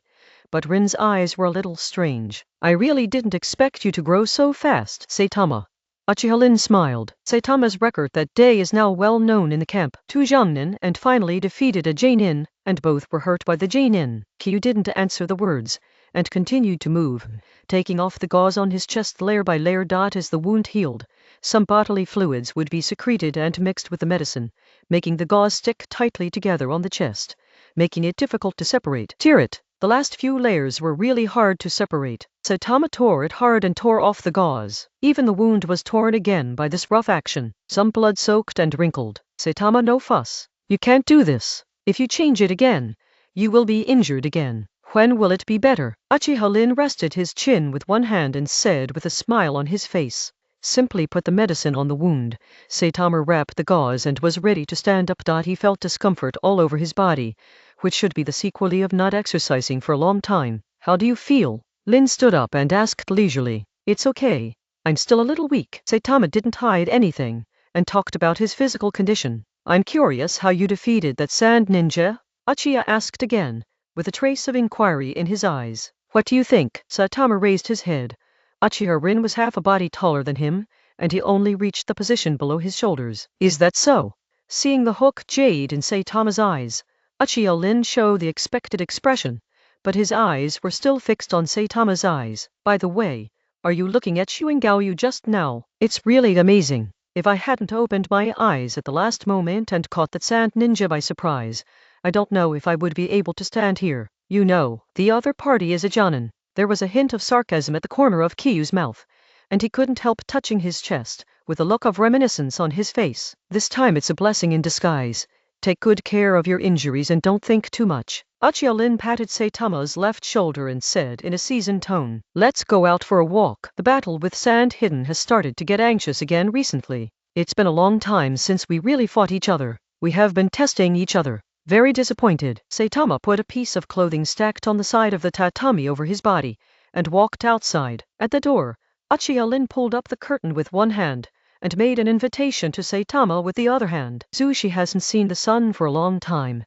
but Rin's eyes were a little strange. I really didn't expect you to grow so fast, Saitama. Uchiha Lin smiled. Saitama's record that day is now well known in the camp. 2 Jiangnin and finally defeated a Jainin, and both were hurt by the Jainin. Kiyu didn't answer the words, and continued to move, taking off the gauze on his chest layer by layer. As the wound healed, some bodily fluids would be secreted and mixed with the medicine, making the gauze stick tightly together on the chest, making it difficult to separate. Tear it! The last few layers were really hard to separate. Saitama tore it hard and tore off the gauze. Even the wound was torn again by this rough action, some blood-soaked and wrinkled. Saitama, no fuss. You can't do this. If you change it again, you will be injured again. When will it be better? Uchiha Lin rested his chin with one hand and said with a smile on his face, simply put the medicine on the wound. Saitama wrapped the gauze and was ready to stand up. He felt discomfort all over his body, which should be the sequelae of not exercising for a long time. How do you feel? Lin stood up and asked leisurely. It's okay. I'm still a little weak. Saitama didn't hide anything, and talked about his physical condition. I'm curious how you defeated that sand ninja? Uchiha asked again, with a trace of inquiry in his eyes. What do you think? Saitama raised his head. Uchiha Rin was half a body taller than him, and he only reached the position below his shoulders. Is that so? Seeing the hook jade in Saitama's eyes, Uchiha Lin showed the expected expression, but his eyes were still fixed on Saitama's eyes. By the way, are you looking at Shuingaoyu just now? It's really amazing. If I hadn't opened my eyes at the last moment and caught that sand ninja by surprise, I don't know if I would be able to stand here. You know, the other party is a Jonin. There was a hint of sarcasm at the corner of Kiyu's mouth, and he couldn't help touching his chest, with a look of reminiscence on his face. This time it's a blessing in disguise. Take good care of your injuries and don't think too much. Uchiha Lin patted Saitama's left shoulder and said in a seasoned tone, Let's go out for a walk. The battle with Sand Hidden has started to get anxious again recently. It's been a long time since we really fought each other. We have been testing each other. Very disappointed. Saitama put a piece of clothing stacked on the side of the tatami over his body, and walked outside. At the door, Uchiha Lin pulled up the curtain with one hand, and made an invitation to Saitama with the other hand. Zushi hasn't seen the sun for a long time.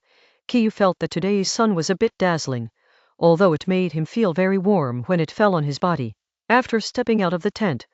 Kiyu felt that today's sun was a bit dazzling, although it made him feel very warm when it fell on his body. After stepping out of the tent,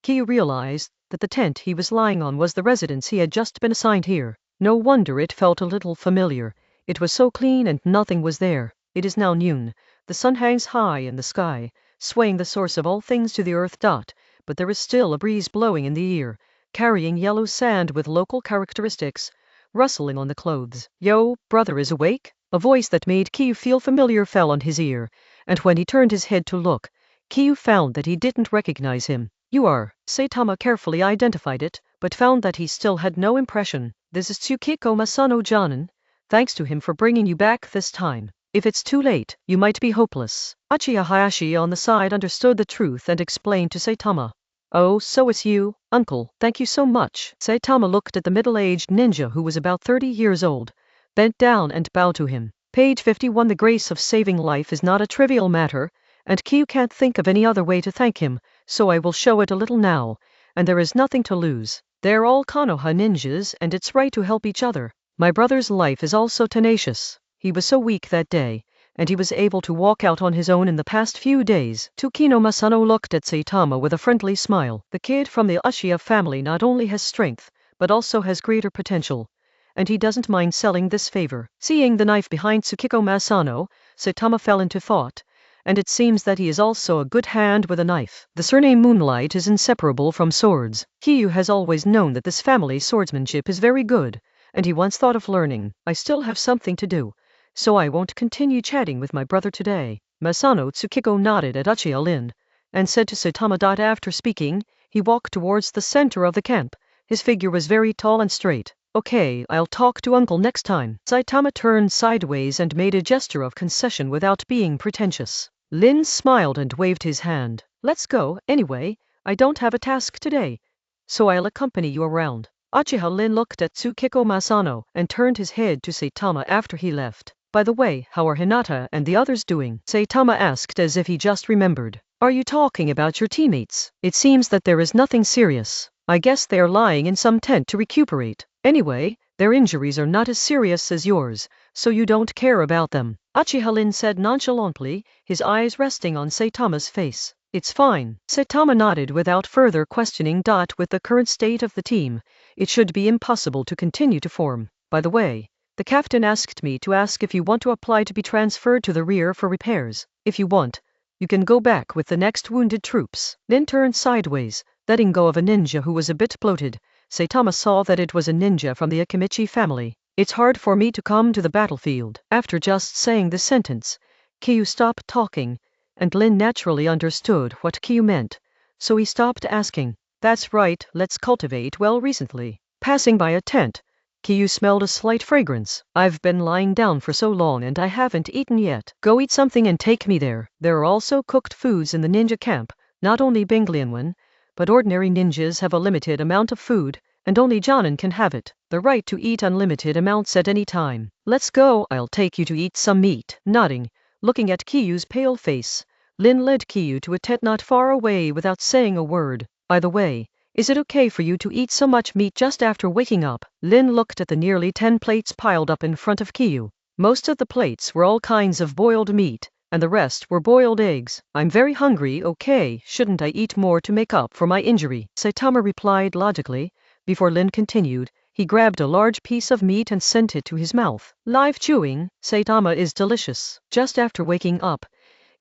Kiyu realized that the tent he was lying on was the residence he had just been assigned here. No wonder it felt a little familiar. It was so clean and nothing was there. It is now noon. The sun hangs high in the sky, swaying the source of all things to the earth. But there is still a breeze blowing in the ear, carrying yellow sand with local characteristics, rustling on the clothes. Yo, brother is awake? A voice that made Kiyu feel familiar fell on his ear, and when he turned his head to look, Kiyu found that he didn't recognize him. You are. Saitama carefully identified it, but found that he still had no impression. This is Tsukiko Masano Jonin. Thanks to him for bringing you back this time. If it's too late, you might be hopeless. Uchiha Hayashi on the side understood the truth and explained to Saitama. Oh, so it's you, uncle. Thank you so much. Saitama looked at the middle-aged ninja who was about 30 years old, bent down and bowed to him. Page 51. The grace of saving life is not a trivial matter, and Kiyu can't think of any other way to thank him, so I will show it a little now, and there is nothing to lose. They're all Konoha ninjas and it's right to help each other. My brother's life is also tenacious. He was so weak that day, and he was able to walk out on his own in the past few days. Tsukino Masano looked at Saitama with a friendly smile. The kid from the Uchiha family not only has strength, but also has greater potential, and he doesn't mind selling this favor. Seeing the knife behind Tsukiko Masano, Saitama fell into thought, and it seems that he is also a good hand with a knife. The surname Moonlight is inseparable from swords. Kiyu has always known that this family's swordsmanship is very good, and he once thought of learning. I still have something to do, so I won't continue chatting with my brother today. Masano Tsukiko nodded at Uchiha Lin, and said to Saitama. After speaking, he walked towards the center of the camp. His figure was very tall and straight. Okay, I'll talk to uncle next time. Saitama turned sideways and made a gesture of concession without being pretentious. Lin smiled and waved his hand. Let's go, anyway. I don't have a task today, so I'll accompany you around. Uchiha Lin looked at Tsukiko Masano and turned his head to Saitama after he left. By the way, how are Hinata and the others doing? Saitama asked as if he just remembered. Are you talking about your teammates? It seems that there is nothing serious. I guess they are lying in some tent to recuperate. Anyway, their injuries are not as serious as yours, so you don't care about them. Uchiha Lin said nonchalantly, his eyes resting on Saitama's face. It's fine. Saitama nodded without further questioning. With the current state of the team, it should be impossible to continue to form. By the way, the captain asked me to ask if you want to apply to be transferred to the rear for repairs. If you want, you can go back with the next wounded troops. Lin turned sideways, letting go of a ninja who was a bit bloated. Saitama saw that it was a ninja from the Akimichi family. It's hard for me to come to the battlefield. After just saying the sentence, Kiyu stopped talking, and Lin naturally understood what Kiyu meant, so he stopped asking. That's right, let's cultivate well. Recently, passing by a tent, Kiyu smelled a slight fragrance. I've been lying down for so long and I haven't eaten yet. Go eat something and take me there. There are also cooked foods in the ninja camp, not only Benglianwen, but ordinary ninjas have a limited amount of food, and only Jonin can have it. The right to eat unlimited amounts at any time. Let's go, I'll take you to eat some meat. Nodding, looking at Kiyu's pale face, Lin led Kiyu to a tent not far away without saying a word. By the way, is it okay for you to eat so much meat just after waking up? Lin looked at the nearly 10 plates piled up in front of Kiyu. Most of the plates were all kinds of boiled meat, and the rest were boiled eggs. I'm very hungry, okay, shouldn't I eat more to make up for my injury? Saitama replied logically. Before Lin continued, he grabbed a large piece of meat and sent it to his mouth. Live chewing, Saitama is delicious. Just after waking up,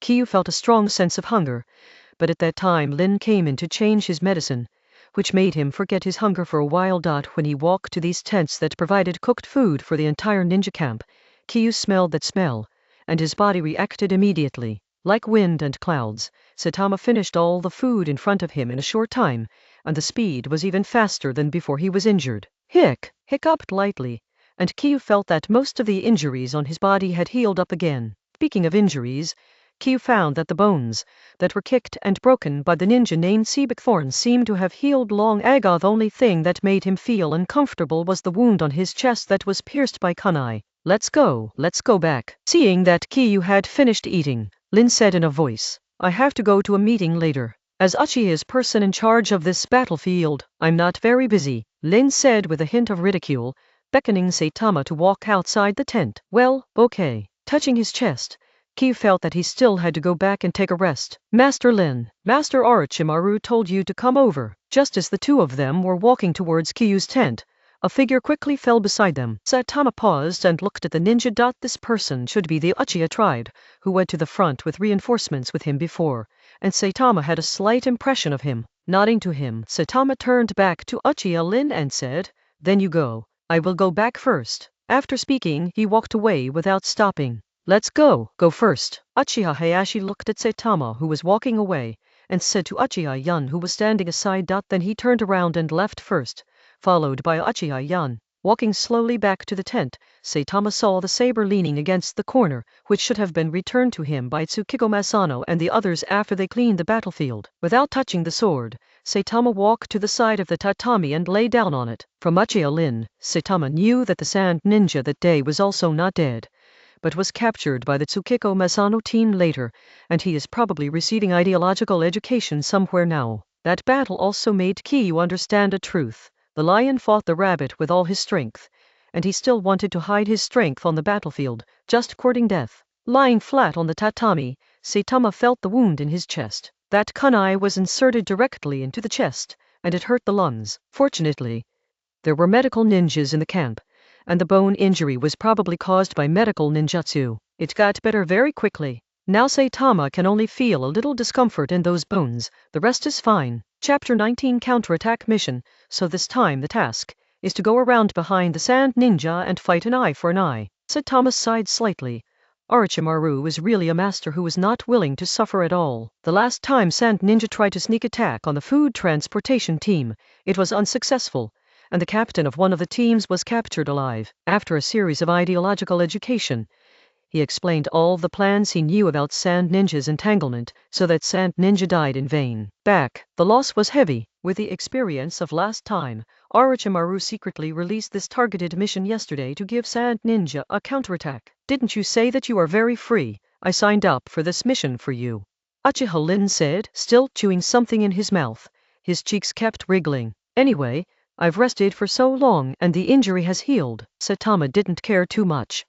Kiyu felt a strong sense of hunger, but at that time Lin came in to change his medicine, which made him forget his hunger for a while. When he walked to these tents that provided cooked food for the entire ninja camp, Kiyu smelled that smell, and his body reacted immediately. Like wind and clouds, Saitama finished all the food in front of him in a short time, and the speed was even faster than before he was injured. Hiccuped lightly, and Kiyu felt that most of the injuries on his body had healed up again. Speaking of injuries, Kiyu found that the bones that were kicked and broken by the ninja named Seabithorn seemed to have healed long ago. The only thing that made him feel uncomfortable was the wound on his chest that was pierced by kunai. Let's go back. Seeing that Kiyu had finished eating, Lin said in a voice, I have to go to a meeting later. As Uchi is person in charge of this battlefield, I'm not very busy, Lin said with a hint of ridicule, beckoning Saitama to walk outside the tent. Well, okay. Touching his chest, Kiyu felt that he still had to go back and take a rest. Master Lin, Master Orochimaru told you to come over. Just as the two of them were walking towards Kiyu's tent, a figure quickly fell beside them. Saitama paused and looked at the ninja. This person should be the Uchiha tribe, who went to the front with reinforcements with him before, and Saitama had a slight impression of him. Nodding to him, Saitama turned back to Uchiha Lin and said, Then you go. I will go back first. After speaking, he walked away without stopping. Let's go first. Uchiha Hayashi looked at Saitama, who was walking away, and said to Uchiha Yun, who was standing aside. Then he turned around and left first, followed by Uchiha Yun. Walking slowly back to the tent, Saitama saw the saber leaning against the corner, which should have been returned to him by Tsukiko Masano and the others after they cleaned the battlefield. Without touching the sword, Saitama walked to the side of the tatami and lay down on it. From Uchiha Lin, Saitama knew that the sand ninja that day was also not dead, but was captured by the Tsukiko Masano team later, and he is probably receiving ideological education somewhere now. That battle also made Kiyu understand a truth. The lion fought the rabbit with all his strength, and he still wanted to hide his strength on the battlefield, just courting death. Lying flat on the tatami, Saitama felt the wound in his chest. That kunai was inserted directly into the chest, and it hurt the lungs. Fortunately, there were medical ninjas in the camp, and the bone injury was probably caused by medical ninjutsu. It got better very quickly. Now Saitama can only feel a little discomfort in those bones, the rest is fine. Chapter 19 Counterattack Mission. So this time the task is to go around behind the sand ninja and fight an eye for an eye. Saitama sighed slightly. Orochimaru is really a master who is not willing to suffer at all. The last time sand ninja tried to sneak attack on the food transportation team, it was unsuccessful, and the captain of one of the teams was captured alive. After a series of ideological education, he explained all the plans he knew about Sand Ninja's entanglement, so that Sand Ninja died in vain. The loss was heavy. With the experience of last time, Orochimaru secretly released this targeted mission yesterday to give Sand Ninja a counterattack. Didn't you say that you are very free? I signed up for this mission for you. Uchiha Lin said, still chewing something in his mouth. His cheeks kept wriggling. Anyway, I've rested for so long and the injury has healed. Saitama didn't care too much.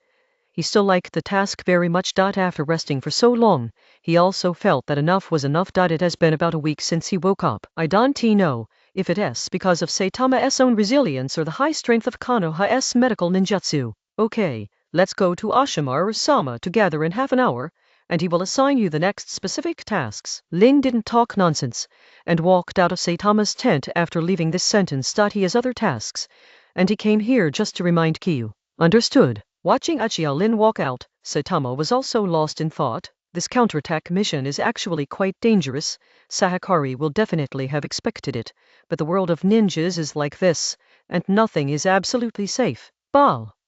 He still liked the task very much. After resting for so long, he also felt that enough was enough. It has been about a week since he woke up. I don't know if it's because of Saitama's own resilience or the high strength of Konoha's medical ninjutsu. Okay, let's go to Ashimaru-sama together in half an hour, and he will assign you the next specific tasks. Lin didn't talk nonsense, and walked out of Saitama's tent after leaving this sentence. He has other tasks, and he came here just to remind Kiyu. Understood. Watching Uchiha Lin walk out, Saitama was also lost in thought. This counterattack mission is actually quite dangerous. Sahakari will definitely have expected it, but the world of ninjas is like this, and nothing is absolutely safe.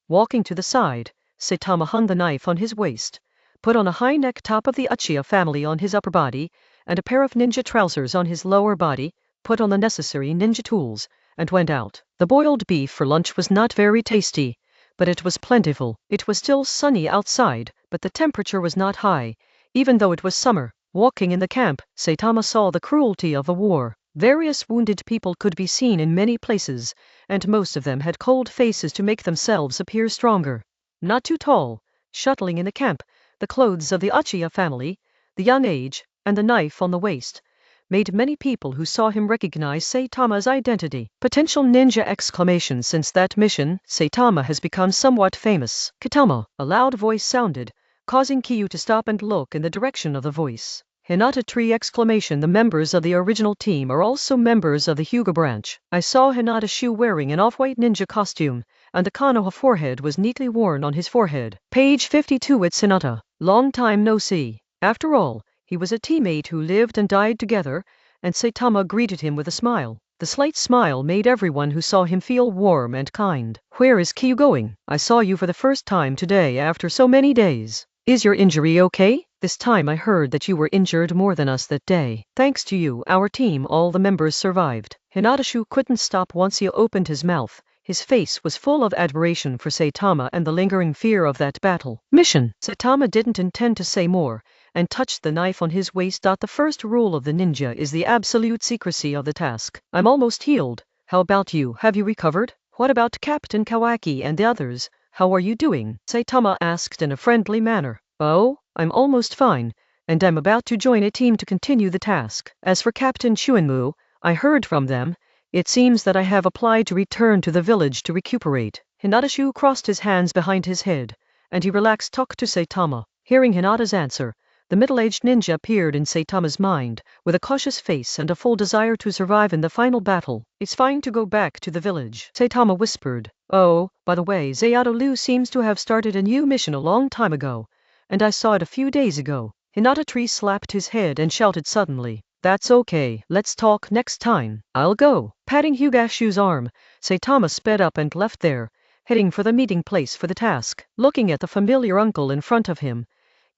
Walking to the side, Saitama hung the knife on his waist, put on a high neck top of the Uchiha family on his upper body, and a pair of ninja trousers on his lower body, put on the necessary ninja tools, and went out. The boiled beef for lunch was not very tasty, but it was plentiful. It was still sunny outside, but the temperature was not high, even though it was summer. Walking in the camp, Saitama saw the cruelty of the war. Various wounded people could be seen in many places, and most of them had cold faces to make themselves appear stronger. Not too tall, shuttling in the camp, the clothes of the Uchiha family, the young age, and the knife on the waist, made many people who saw him recognize Saitama's identity. Potential ninja exclamation. Since that mission, Saitama has become somewhat famous. Katama, a loud voice sounded, causing Kiyu to stop and look in the direction of the voice. Hinata tree exclamation. The members of the original team are also members of the Hyuga branch. I saw Hinata Shu wearing an off-white ninja costume, and the Konoha forehead was neatly worn on his forehead. Page 52. It's Hinata. Long time no see. After all, he was a teammate who lived and died together, and Saitama greeted him with a smile. The slight smile made everyone who saw him feel warm and kind. Where is Kiyu going? I saw you for the first time today after so many days. Is your injury okay? This time I heard that you were injured more than us that day. Thanks to you, our team, all the members survived. Hinata couldn't stop once he opened his mouth. His face was full of admiration for Saitama and the lingering fear of that battle. Mission. Saitama didn't intend to say more, and touched the knife on his waist. The first rule of the ninja is the absolute secrecy of the task. I'm almost healed. How about you? Have you recovered? What about Captain Kawaki and the others? How are you doing? Saitama asked in a friendly manner. Oh, I'm almost fine, and I'm about to join a team to continue the task. As for Captain Chuanmu, I heard from them. It seems that I have applied to return to the village to recuperate. Hinata crossed his hands behind his head, and he relaxed talk to Saitama. Hearing Hinata's answer, the middle-aged ninja appeared in Saitama's mind, with a cautious face and a full desire to survive in the final battle. It's fine to go back to the village, Saitama whispered. Oh, by the way, Zayato Liu seems to have started a new mission a long time ago, and I saw it a few days ago. Hinata tree slapped his head and shouted suddenly. That's okay, let's talk next time. I'll go. Patting Hugashu's arm, Saitama sped up and left there, heading for the meeting place for the task. Looking at the familiar uncle in front of him,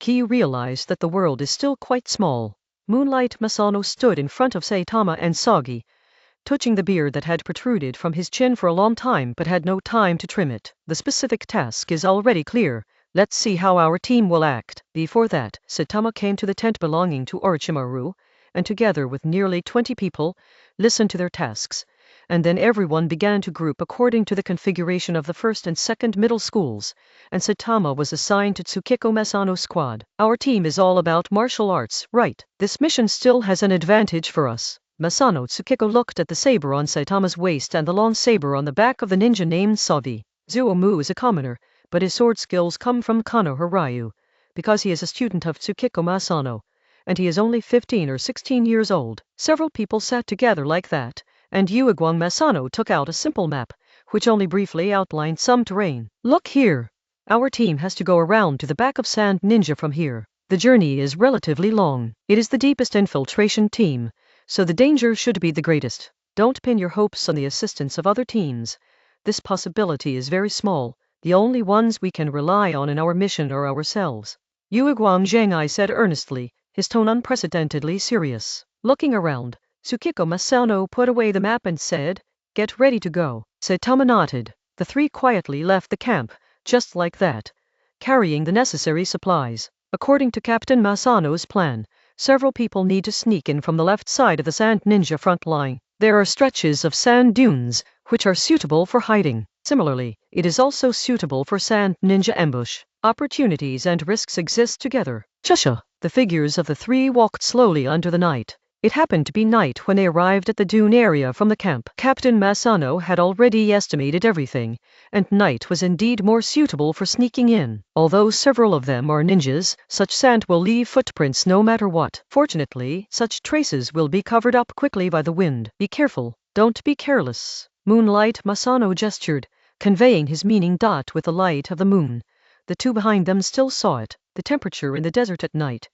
Kiyu realized that the world is still quite small. Moonlight Masano stood in front of Saitama and Sagi, touching the beard that had protruded from his chin for a long time but had no time to trim it. The specific task is already clear. Let's see how our team will act. Before that, Saitama came to the tent belonging to Orochimaru, and together with nearly 20 people, listened to their tasks, and then everyone began to group according to the configuration of the first and second middle schools, and Saitama was assigned to Tsukiko Masano's squad. Our team is all about martial arts, right? This mission still has an advantage for us. Masano Tsukiko looked at the saber on Saitama's waist and the long saber on the back of the ninja named Savi. Zuomu is a commoner, but his sword skills come from Konoha Ryu, because he is a student of Tsukiko Masano, and he is only 15 or 16 years old. Several people sat together like that, and Uegwang Masano took out a simple map, which only briefly outlined some terrain. Look here. Our team has to go around to the back of Sand Ninja from here. The journey is relatively long. It is the deepest infiltration team, so the danger should be the greatest. Don't pin your hopes on the assistance of other teams. This possibility is very small. The only ones we can rely on in our mission are ourselves. Uegwang Zhengai said earnestly, his tone unprecedentedly serious. Looking around, Tsukiko Masano put away the map and said, "Get ready to go." Saitama nodded. The three quietly left the camp, just like that, carrying the necessary supplies. According to Captain Masano's plan, several people need to sneak in from the left side of the Sand Ninja front line. There are stretches of sand dunes, which are suitable for hiding. Similarly, it is also suitable for Sand Ninja ambush. Opportunities and risks exist together. Shusha! The figures of the three walked slowly under the night. It happened to be night when they arrived at the dune area from the camp. Captain Masano had already estimated everything, and night was indeed more suitable for sneaking in. Although several of them are ninjas, such sand will leave footprints no matter what. Fortunately, such traces will be covered up quickly by the wind. Be careful, don't be careless. Moonlight Masano gestured, conveying his meaning. With the light of the moon, the two behind them still saw it. The temperature in the desert at night,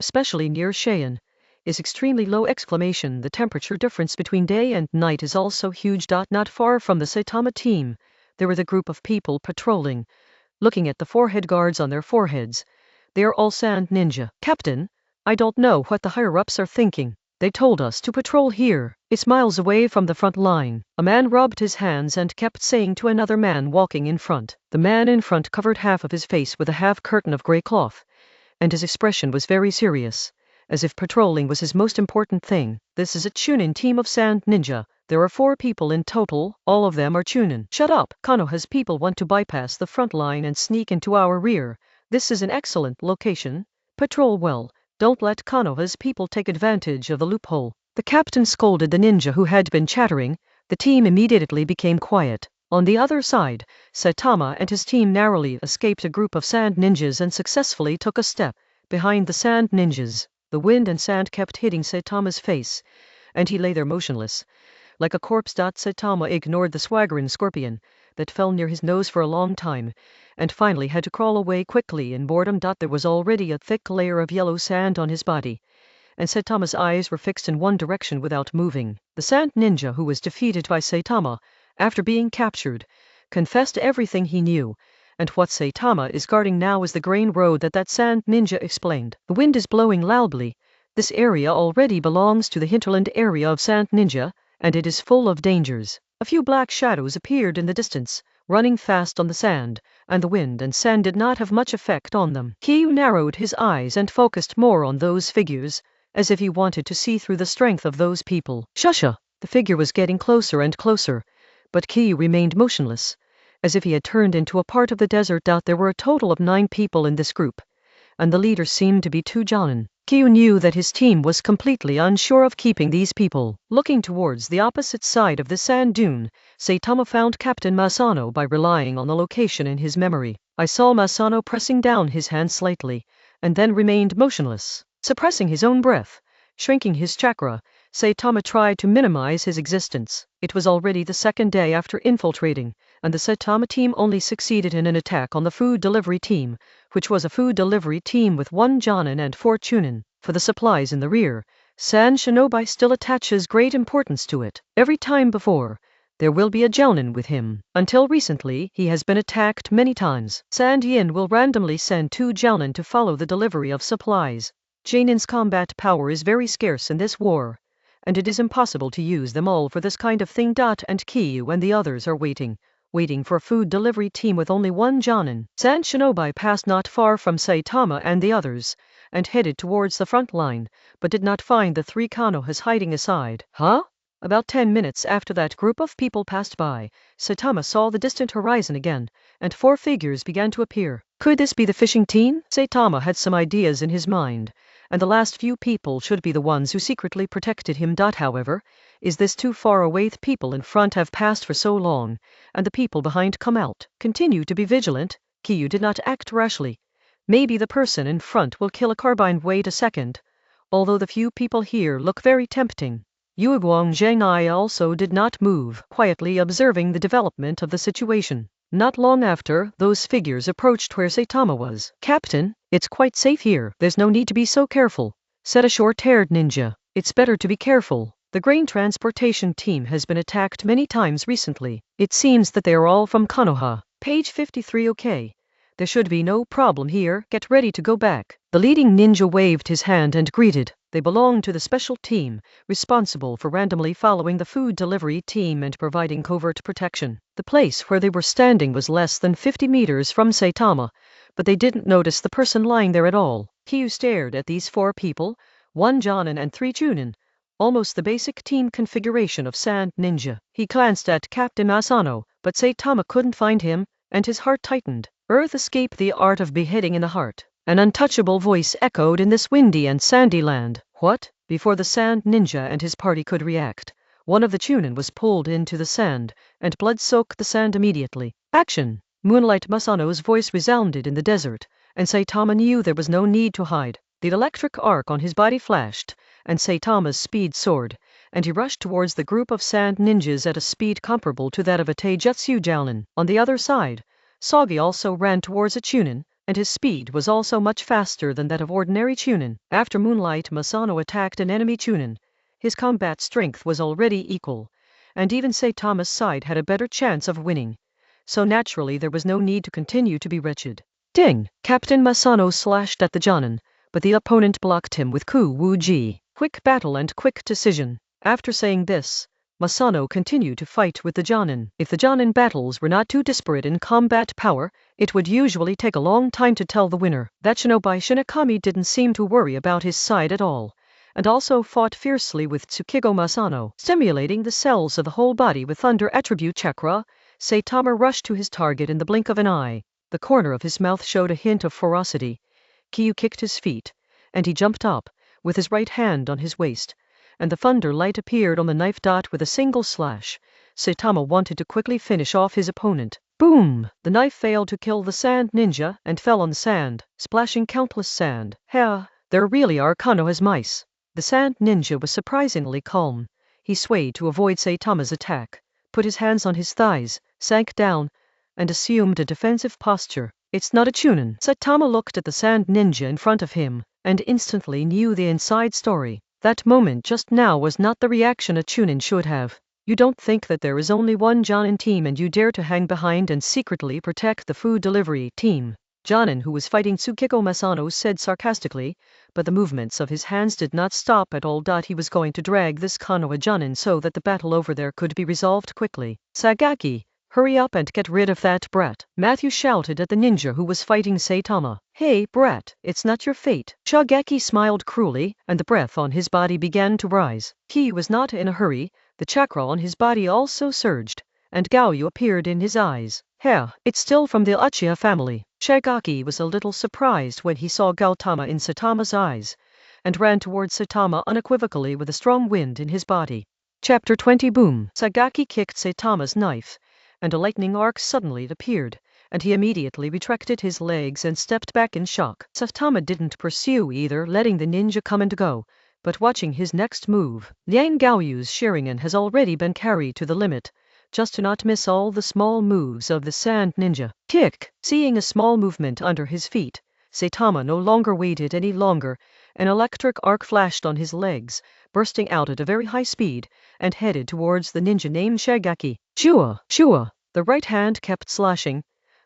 especially near Cheyenne, is extremely low. The temperature difference between day and night is also huge. Not far from the Saitama team, there was a group of people patrolling, looking at the forehead guards on their foreheads. They are all Sand Ninja. Captain, I don't know what the higher-ups are thinking. They told us to patrol here. It's miles away from the front line. A man rubbed his hands and kept saying to another man walking in front. The man in front covered half of his face with a half curtain of gray cloth, and his expression was very serious, as if patrolling was his most important thing. This is a Chunin team of sand ninja. There are 4 people in total, all of them are Chunin. Shut up! Konoha's people want to bypass the front line and sneak into our rear. This is an excellent location. Patrol well. Don't let Konoha's people take advantage of the loophole. The captain scolded the ninja who had been chattering. The team immediately became quiet. On the other side, Saitama and his team narrowly escaped a group of sand ninjas and successfully took a step behind the sand ninjas. The wind and sand kept hitting Saitama's face, and he lay there motionless, like a corpse. Saitama ignored the swaggering scorpion that fell near his nose for a long time, and finally had to crawl away quickly in boredom. There was already a thick layer of yellow sand on his body, and Saitama's eyes were fixed in one direction without moving. The sand ninja who was defeated by Saitama, after being captured, confessed everything he knew, and what Saitama is guarding now is the grain road that sand ninja explained. The wind is blowing loudly. This area already belongs to the hinterland area of sand ninja, and it is full of dangers. A few black shadows appeared in the distance, running fast on the sand, and the wind and sand did not have much effect on them. Kyu narrowed his eyes and focused more on those figures, as if he wanted to see through the strength of those people. Shusha! The figure was getting closer and closer, but Kyu remained motionless, as if he had turned into a part of the desert. There were a total of 9 people in this group, and the leader seemed to be 2 Jonin. Kyu knew that his team was completely unsure of keeping these people. Looking towards the opposite side of the sand dune, Saitama found Captain Masano by relying on the location in his memory. I saw Masano pressing down his hand slightly, and then remained motionless. Suppressing his own breath, shrinking his chakra, Saitama tried to minimize his existence. It was already the 2nd day after infiltrating, and the Saitama team only succeeded in an attack on the food delivery team, which was a food delivery team with 1 Jonin and 4 Chunin. For the supplies in the rear, San Shinobi still attaches great importance to it. Every time before, there will be a Jonin with him. Until recently, he has been attacked many times. Sand Yin will randomly send 2 Jonin to follow the delivery of supplies. Jonin's combat power is very scarce in this war, and it is impossible to use them all for this kind of thing. And Kyu and the others are waiting for a food delivery team with only 1 Jonin. San Shinobi passed not far from Saitama and the others, and headed towards the front line, but did not find the 3 Konohas hiding aside. Huh? About 10 minutes after that group of people passed by, Saitama saw the distant horizon again, and 4 figures began to appear. Could this be the fishing team? Saitama had some ideas in his mind, and the last few people should be the ones who secretly protected him. However, is this too far away? The people in front have passed for so long, and the people behind come out. Continue to be vigilant. Kyu did not act rashly. Maybe the person in front will kill a carbine. Wait a second. Although the few people here look very tempting. Yu Guangzhengai also did not move, quietly observing the development of the situation. Not long after, those figures approached where Saitama was. Captain, it's quite safe here. There's no need to be so careful, said a short-haired ninja. It's better to be careful. The grain transportation team has been attacked many times recently. It seems that they are all from Konoha. Page 53. Okay. There should be no problem here. Get ready to go back. The leading ninja waved his hand and greeted. They belonged to the special team, responsible for randomly following the food delivery team and providing covert protection. The place where they were standing was less than 50 meters from Saitama, but they didn't notice the person lying there at all. Kyu stared at these 4 people, 1 Jonin and 3 Chunin, almost the basic team configuration of Sand Ninja. He glanced at Captain Asano, but Saitama couldn't find him, and his heart tightened. Earth escaped the art of beheading in the heart. An untouchable voice echoed in this windy and sandy land. What? Before the Sand Ninja and his party could react, one of the Chunin was pulled into the sand, and blood soaked the sand immediately. Action! Moonlight Masano's voice resounded in the desert, and Saitama knew there was no need to hide. The electric arc on his body flashed, and Saitama's speed soared, and he rushed towards the group of Sand Ninjas at a speed comparable to that of a Taijutsu Jounin. On the other side, Sagi also ran towards a Chunin, and his speed was also much faster than that of ordinary Chunin. After Moonlight Masano attacked an enemy Chunin, his combat strength was already equal, and even Saitama's side had a better chance of winning, so naturally there was no need to continue to be wretched. Ding! Captain Masano slashed at the Jonin, but the opponent blocked him with Ku Wu Ji. Quick battle and quick decision. After saying this, Masano continued to fight with the Jonin. If the Jonin battles were not too disparate in combat power, it would usually take a long time to tell the winner. That shinobi Shinakami didn't seem to worry about his side at all, and also fought fiercely with Tsukigo Masano. Stimulating the cells of the whole body with thunder attribute chakra, Saitama rushed to his target in the blink of an eye. The corner of his mouth showed a hint of ferocity. Kyu kicked his feet, and he jumped up, with his right hand on his waist, and the thunder light appeared on the knife dot with a single slash. Saitama wanted to quickly finish off his opponent. Boom! The knife failed to kill the sand ninja and fell on the sand, splashing countless sand. Ha! There really are Konoha's mice. The sand ninja was surprisingly calm. He swayed to avoid Saitama's attack, put his hands on his thighs, sank down, and assumed a defensive posture. It's not a chunin. Saitama looked at the sand ninja in front of him, and instantly knew the inside story. That moment just now was not the reaction a chunin should have. You don't think that there is only one Jonin team and you dare to hang behind and secretly protect the food delivery team. Jonin, who was fighting Tsukiko Masano, said sarcastically, but the movements of his hands did not stop at all. He was going to drag this Konoha Jonin so that the battle over there could be resolved quickly. Sagaki, hurry up and get rid of that brat. Matthew shouted at the ninja who was fighting Saitama. Hey, brat, it's not your fate. Sagaki smiled cruelly, and the breath on his body began to rise. He was not in a hurry. The chakra on his body also surged, and Gaoyu appeared in his eyes. It's still from the Uchiha family. Sagaki was a little surprised when he saw Gautama in Saitama's eyes, and ran towards Saitama unequivocally with a strong wind in his body. Chapter 20. Boom! Sagaki kicked Saitama's knife, and a lightning arc suddenly appeared, and he immediately retracted his legs and stepped back in shock. Saitama didn't pursue either, letting the ninja come and go, but watching his next move. Liang Gaoyu's Sharingan has already been carried to the limit, just to not miss all the small moves of the sand ninja. Kick! Seeing a small movement under his feet, Saitama no longer waited any longer. An electric arc flashed on his legs, bursting out at a very high speed, and headed towards the ninja named Sagaki. Shua! Shua! The right hand kept slashing.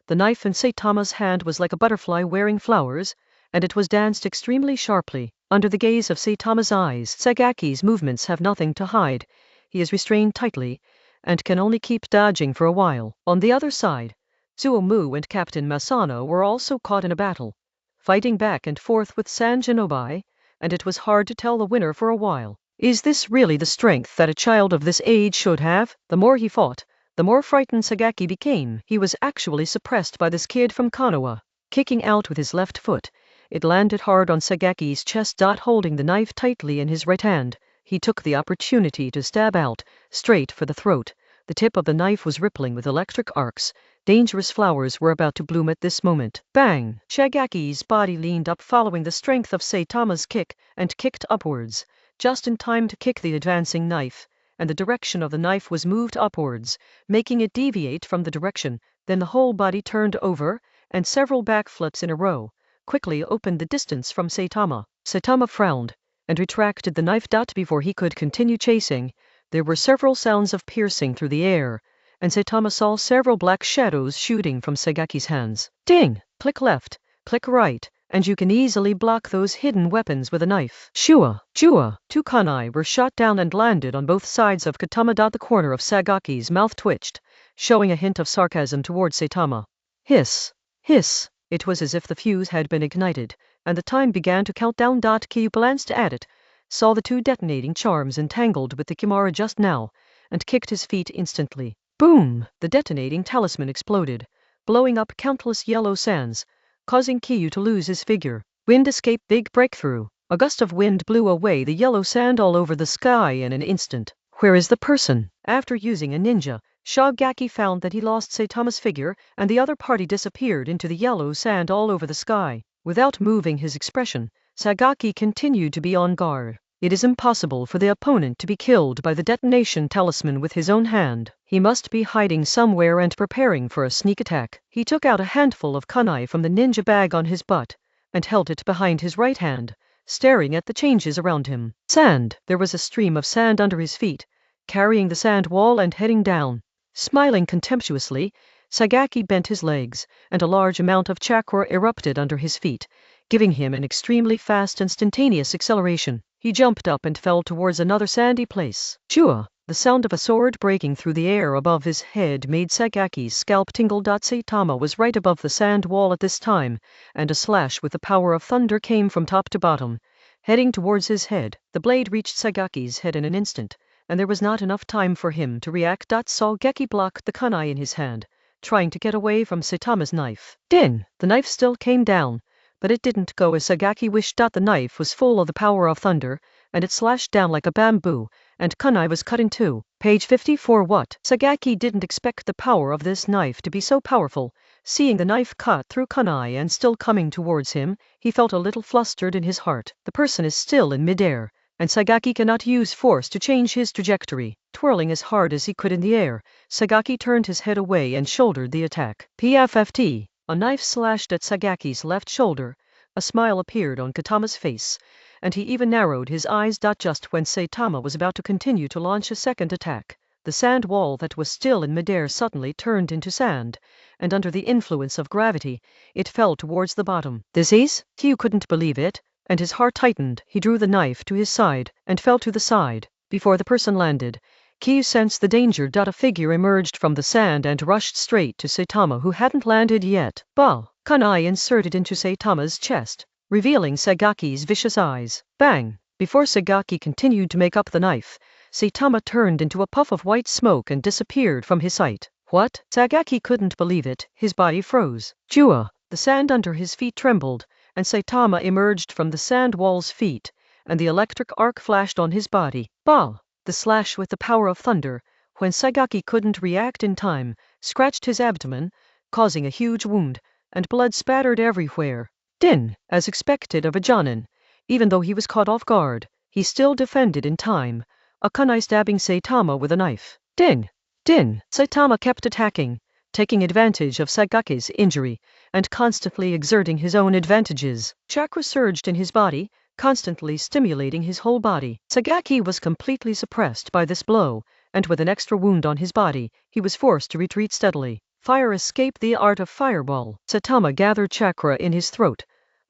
The knife in Saitama's hand was like a butterfly wearing flowers, and it was danced extremely sharply. Under the gaze of Saitama's eyes, Sagaki's movements have nothing to hide. He is restrained tightly, and can only keep dodging for a while. On the other side, Tsuomu and Captain Masano were also caught in a battle, fighting back and forth with San Shinobi, and it was hard to tell the winner for a while. Is this really the strength that a child of this age should have? The more he fought, the more frightened Sagaki became. He was actually suppressed by this kid from Konoha. Kicking out with his left foot, it landed hard on Sagaki's chest. Holding the knife tightly in his right hand, he took the opportunity to stab out, straight for the throat. The tip of the knife was rippling with electric arcs. Dangerous flowers were about to bloom at this moment. Bang! Sagaki's body leaned up following the strength of Saitama's kick, and kicked upwards, just in time to kick the advancing knife, and the direction of the knife was moved upwards, making it deviate from the direction. Then the whole body turned over, and several backflips in a row quickly opened the distance from Saitama. Saitama frowned, and retracted the knife. Before he could continue chasing, there were several sounds of piercing through the air, and Saitama saw several black shadows shooting from Sagaki's hands. Ding! Click left, click right, and you can easily block those hidden weapons with a knife. Shua! Shua! 2 kunai were shot down and landed on both sides of Katama. The corner of Sagaki's mouth twitched, showing a hint of sarcasm towards Saitama. Hiss! Hiss! It was as if the fuse had been ignited, and the time began to count down. Kyu glanced at it, saw the 2 detonating charms entangled with the Kimura just now, and kicked his feet instantly. Boom! The detonating talisman exploded, blowing up countless yellow sands, causing Kyu to lose his figure. Wind escape. Big breakthrough. A gust of wind blew away the yellow sand all over the sky in an instant. Where is the person? After using a ninja, Sagaki found that he lost Saitama's figure, and the other party disappeared into the yellow sand all over the sky. Without moving his expression, Sagaki continued to be on guard. It is impossible for the opponent to be killed by the detonation talisman with his own hand. He must be hiding somewhere and preparing for a sneak attack. He took out a handful of kunai from the ninja bag on his butt, and held it behind his right hand, staring at the changes around him. Sand! There was a stream of sand under his feet, carrying the sand wall and heading down. Smiling contemptuously, Sagaki bent his legs, and a large amount of chakra erupted under his feet, giving him an extremely fast instantaneous acceleration. He jumped up and fell towards another sandy place. Shua! The sound of a sword breaking through the air above his head made Sagaki's scalp tingle. Saitama was right above the sand wall at this time, and a slash with the power of thunder came from top to bottom, heading towards his head. The blade reached Sagaki's head in an instant, and there was not enough time for him to react. Sagaki blocked the kunai in his hand, trying to get away from Saitama's knife. Din! The knife still came down, but it didn't go as Sagaki wished. The knife was full of the power of thunder, and it slashed down like a bamboo, and kunai was cut in two. Page 54. What? Sagaki didn't expect the power of this knife to be so powerful. Seeing the knife cut through kunai and still coming towards him, he felt a little flustered in his heart. The person is still in midair, and Sagaki cannot use force to change his trajectory. Twirling as hard as he could in the air, Sagaki turned his head away and shouldered the attack. PFFT. A knife slashed at Sagaki's left shoulder. A smile appeared on Katama's face, and he even narrowed his eyes. Just when Saitama was about to continue to launch a second attack, the sand wall that was still in midair suddenly turned into sand, and under the influence of gravity, it fell towards the bottom. This is? Kyu couldn't believe it, and his heart tightened. He drew the knife to his side, and fell to the side. Before the person landed, Kyu sensed the danger. A figure emerged from the sand and rushed straight to Saitama, who hadn't landed yet. Bah! Kunai inserted into Saitama's chest, revealing Sagaki's vicious eyes. Bang! Before Sagaki continued to make up the knife, Saitama turned into a puff of white smoke and disappeared from his sight. What? Sagaki couldn't believe it. His body froze. Jua! The sand under his feet trembled, and Saitama emerged from the sand wall's feet, and the electric arc flashed on his body. Bah! The slash with the power of thunder, when Sagaki couldn't react in time, scratched his abdomen, causing a huge wound, and blood spattered everywhere. Din! As expected of a Jonin, even though he was caught off guard, he still defended in time, a kunai stabbing Saitama with a knife. Din! Din! Saitama kept attacking, taking advantage of Sagaki's injury, and constantly exerting his own advantages. Chakra surged in his body, constantly stimulating his whole body. Sagaki was completely suppressed by this blow, and with an extra wound on his body, he was forced to retreat steadily. Fire escaped. The art of fireball. Saitama gathered chakra in his throat,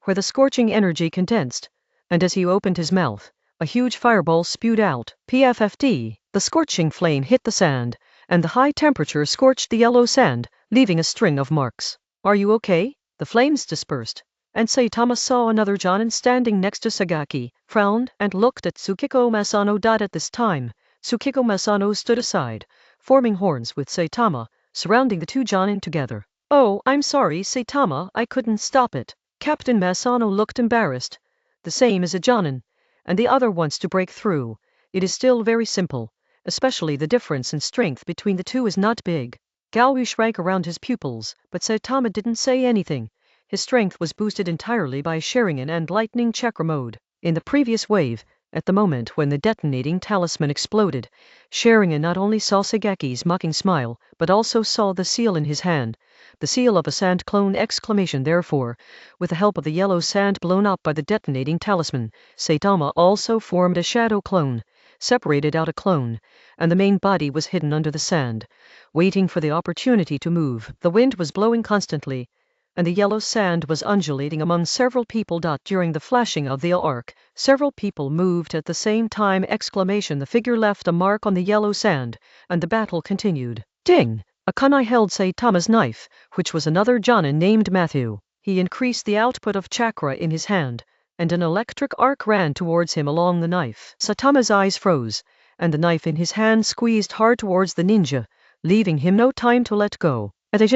where the scorching energy condensed, and as he opened his mouth, a huge fireball spewed out. PFFD. The scorching flame hit the sand, and the high temperature scorched the yellow sand, leaving a string of marks. Are you okay? The flames dispersed, and Saitama saw another Jonin standing next to Sagaki, frowned, and looked at Tsukiko Masano. At this time, Tsukiko Masano stood aside, forming horns with Saitama, surrounding the two Jonin together. Oh, I'm sorry, Saitama, I couldn't stop it. Captain Masano looked embarrassed. The same as a Jonin, and the other wants to break through. It is still very simple, especially the difference in strength between the two is not big. Galwu shrank around his pupils, but Saitama didn't say anything. His strength was boosted entirely by Sharingan and Lightning Chakra mode. In the previous wave, at the moment when the detonating talisman exploded, Sharingan not only saw Sagaki's mocking smile, but also saw the seal in his hand, the seal of a sand clone! Therefore, with the help of the yellow sand blown up by the detonating talisman, Saitama also formed a shadow clone, separated out a clone, and the main body was hidden under the sand, waiting for the opportunity to move. The wind was blowing constantly, and the yellow sand was undulating among several people. During the flashing of the arc, several people moved at the same time! The figure left a mark on the yellow sand, and the battle continued. Ding! A kunai held Saitama's knife, which was another Jonin named Matthew. He increased the output of chakra in his hand, and an electric arc ran towards him along the knife. Saitama's eyes froze, and the knife in his hand squeezed hard towards the ninja, leaving him no time to let go. The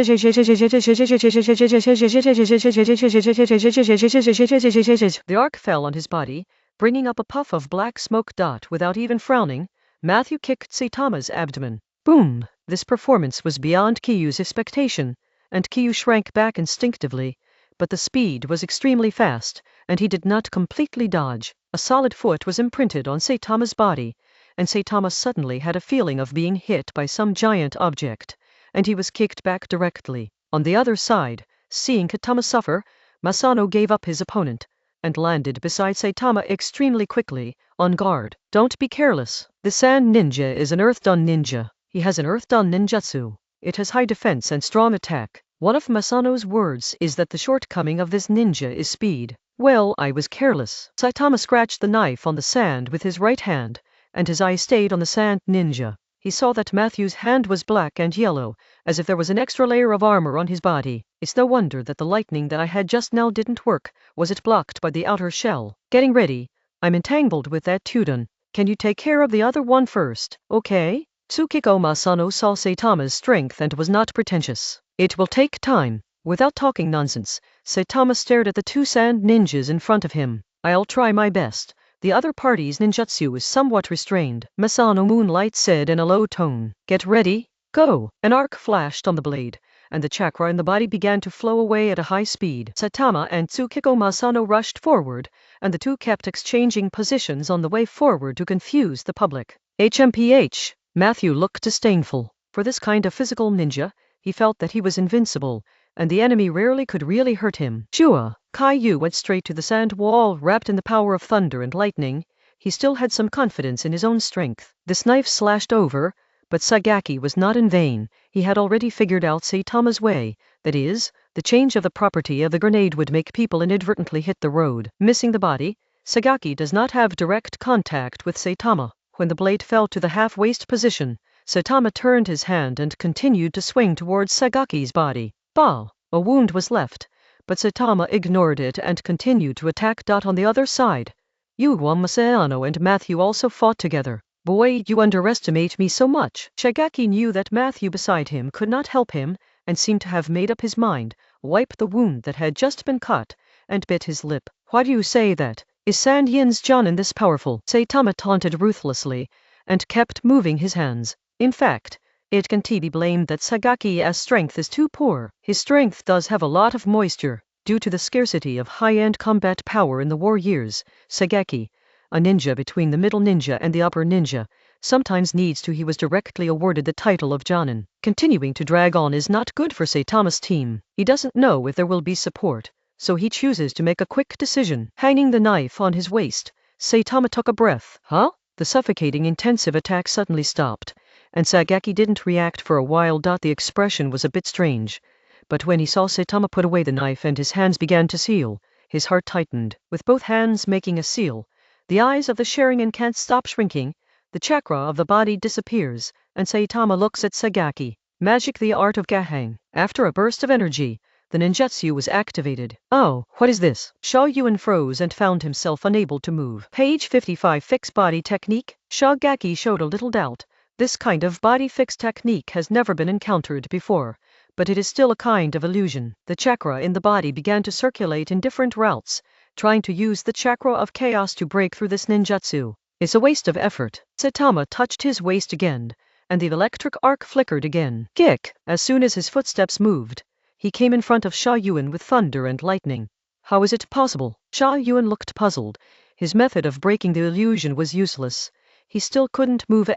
arc fell on his body, bringing up a puff of black smoke. Without even frowning, Matthew kicked Saitama's abdomen. Boom! This performance was beyond Kyu's expectation, and Kyu shrank back instinctively, but the speed was extremely fast, and he did not completely dodge. A solid foot was imprinted on Saitama's body, and Saitama suddenly had a feeling of being hit by some giant object, and he was kicked back directly. On the other side, seeing Katama suffer, Masano gave up his opponent, and landed beside Saitama extremely quickly, on guard. Don't be careless. The sand ninja is an earth-done ninja. He has an earth-done ninjutsu. It has high defense and strong attack. One of Masano's words is that the shortcoming of this ninja is speed. Well, I was careless. Saitama scratched the knife on the sand with his right hand, and his eyes stayed on the sand ninja. He saw that Matthew's hand was black and yellow, as if there was an extra layer of armor on his body. It's no wonder that the lightning that I had just now didn't work. Was it blocked by the outer shell? Getting ready. I'm entangled with that Tudun. Can you take care of the other one first? Okay? Tsukiko Masano saw Saitama's strength and was not pretentious. It will take time. Without talking nonsense, Saitama stared at the two sand ninjas in front of him. I'll try my best. The other party's ninjutsu is somewhat restrained, Masano Moonlight said in a low tone. Get ready, go! An arc flashed on the blade, and the chakra in the body began to flow away at a high speed. Saitama and Tsukiko Masano rushed forward, and the two kept exchanging positions on the way forward to confuse the public. HMPH! Matthew looked disdainful. For this kind of physical ninja, he felt that he was invincible, and the enemy rarely could really hurt him. Shua! Caillou went straight to the sand wall wrapped in the power of thunder and lightning. He still had some confidence in his own strength. This knife slashed over, but Sagaki was not in vain. He had already figured out Saitama's way, that is, the change of the property of the grenade would make people inadvertently hit the road. Missing the body, Sagaki does not have direct contact with Saitama. When the blade fell to the half-waist position, Saitama turned his hand and continued to swing towards Sagaki's body. Bah! A wound was left, but Saitama ignored it and continued to attack. On the other side, Yuwa Masano and Matthew also fought together. Boy, you underestimate me so much. Sagaki knew that Matthew beside him could not help him, and seemed to have made up his mind, wiped the wound that had just been cut, and bit his lip. Why do you say that? Is Sandyen's Jonin this powerful? Saitama taunted ruthlessly, and kept moving his hands. In fact, it can be blamed that Sagaki's strength is too poor. His strength does have a lot of moisture, due to the scarcity of high-end combat power in the war years. Sagaki, a ninja between the middle ninja and the upper ninja, sometimes needs to. He was directly awarded the title of Jonin. Continuing to drag on is not good for Saitama's team. He doesn't know if there will be support, so he chooses to make a quick decision. Hanging the knife on his waist, Saitama took a breath. Huh? The suffocating intensive attack suddenly stopped, and Sagaki didn't react for a while. The expression was a bit strange, but when he saw Saitama put away the knife and his hands began to seal, his heart tightened. With both hands making a seal, the eyes of the Sharingan can't stop shrinking, the chakra of the body disappears, and Saitama looks at Sagaki. Magic, the art of Gahang. After a burst of energy, the ninjutsu was activated. Oh, what is this? Sha Yuan froze and found himself unable to move. Page 55. Fixed body technique. Sagaki showed a little doubt. This kind of body fix technique has never been encountered before, but it is still a kind of illusion. The chakra in the body began to circulate in different routes, trying to use the chakra of chaos to break through this ninjutsu. It's a waste of effort. Saitama touched his waist again, and the electric arc flickered again. Kick! As soon as his footsteps moved, he came in front of Sha Yuan with thunder and lightning. How is it possible? Sha Yuan looked puzzled. His method of breaking the illusion was useless. He still couldn't move!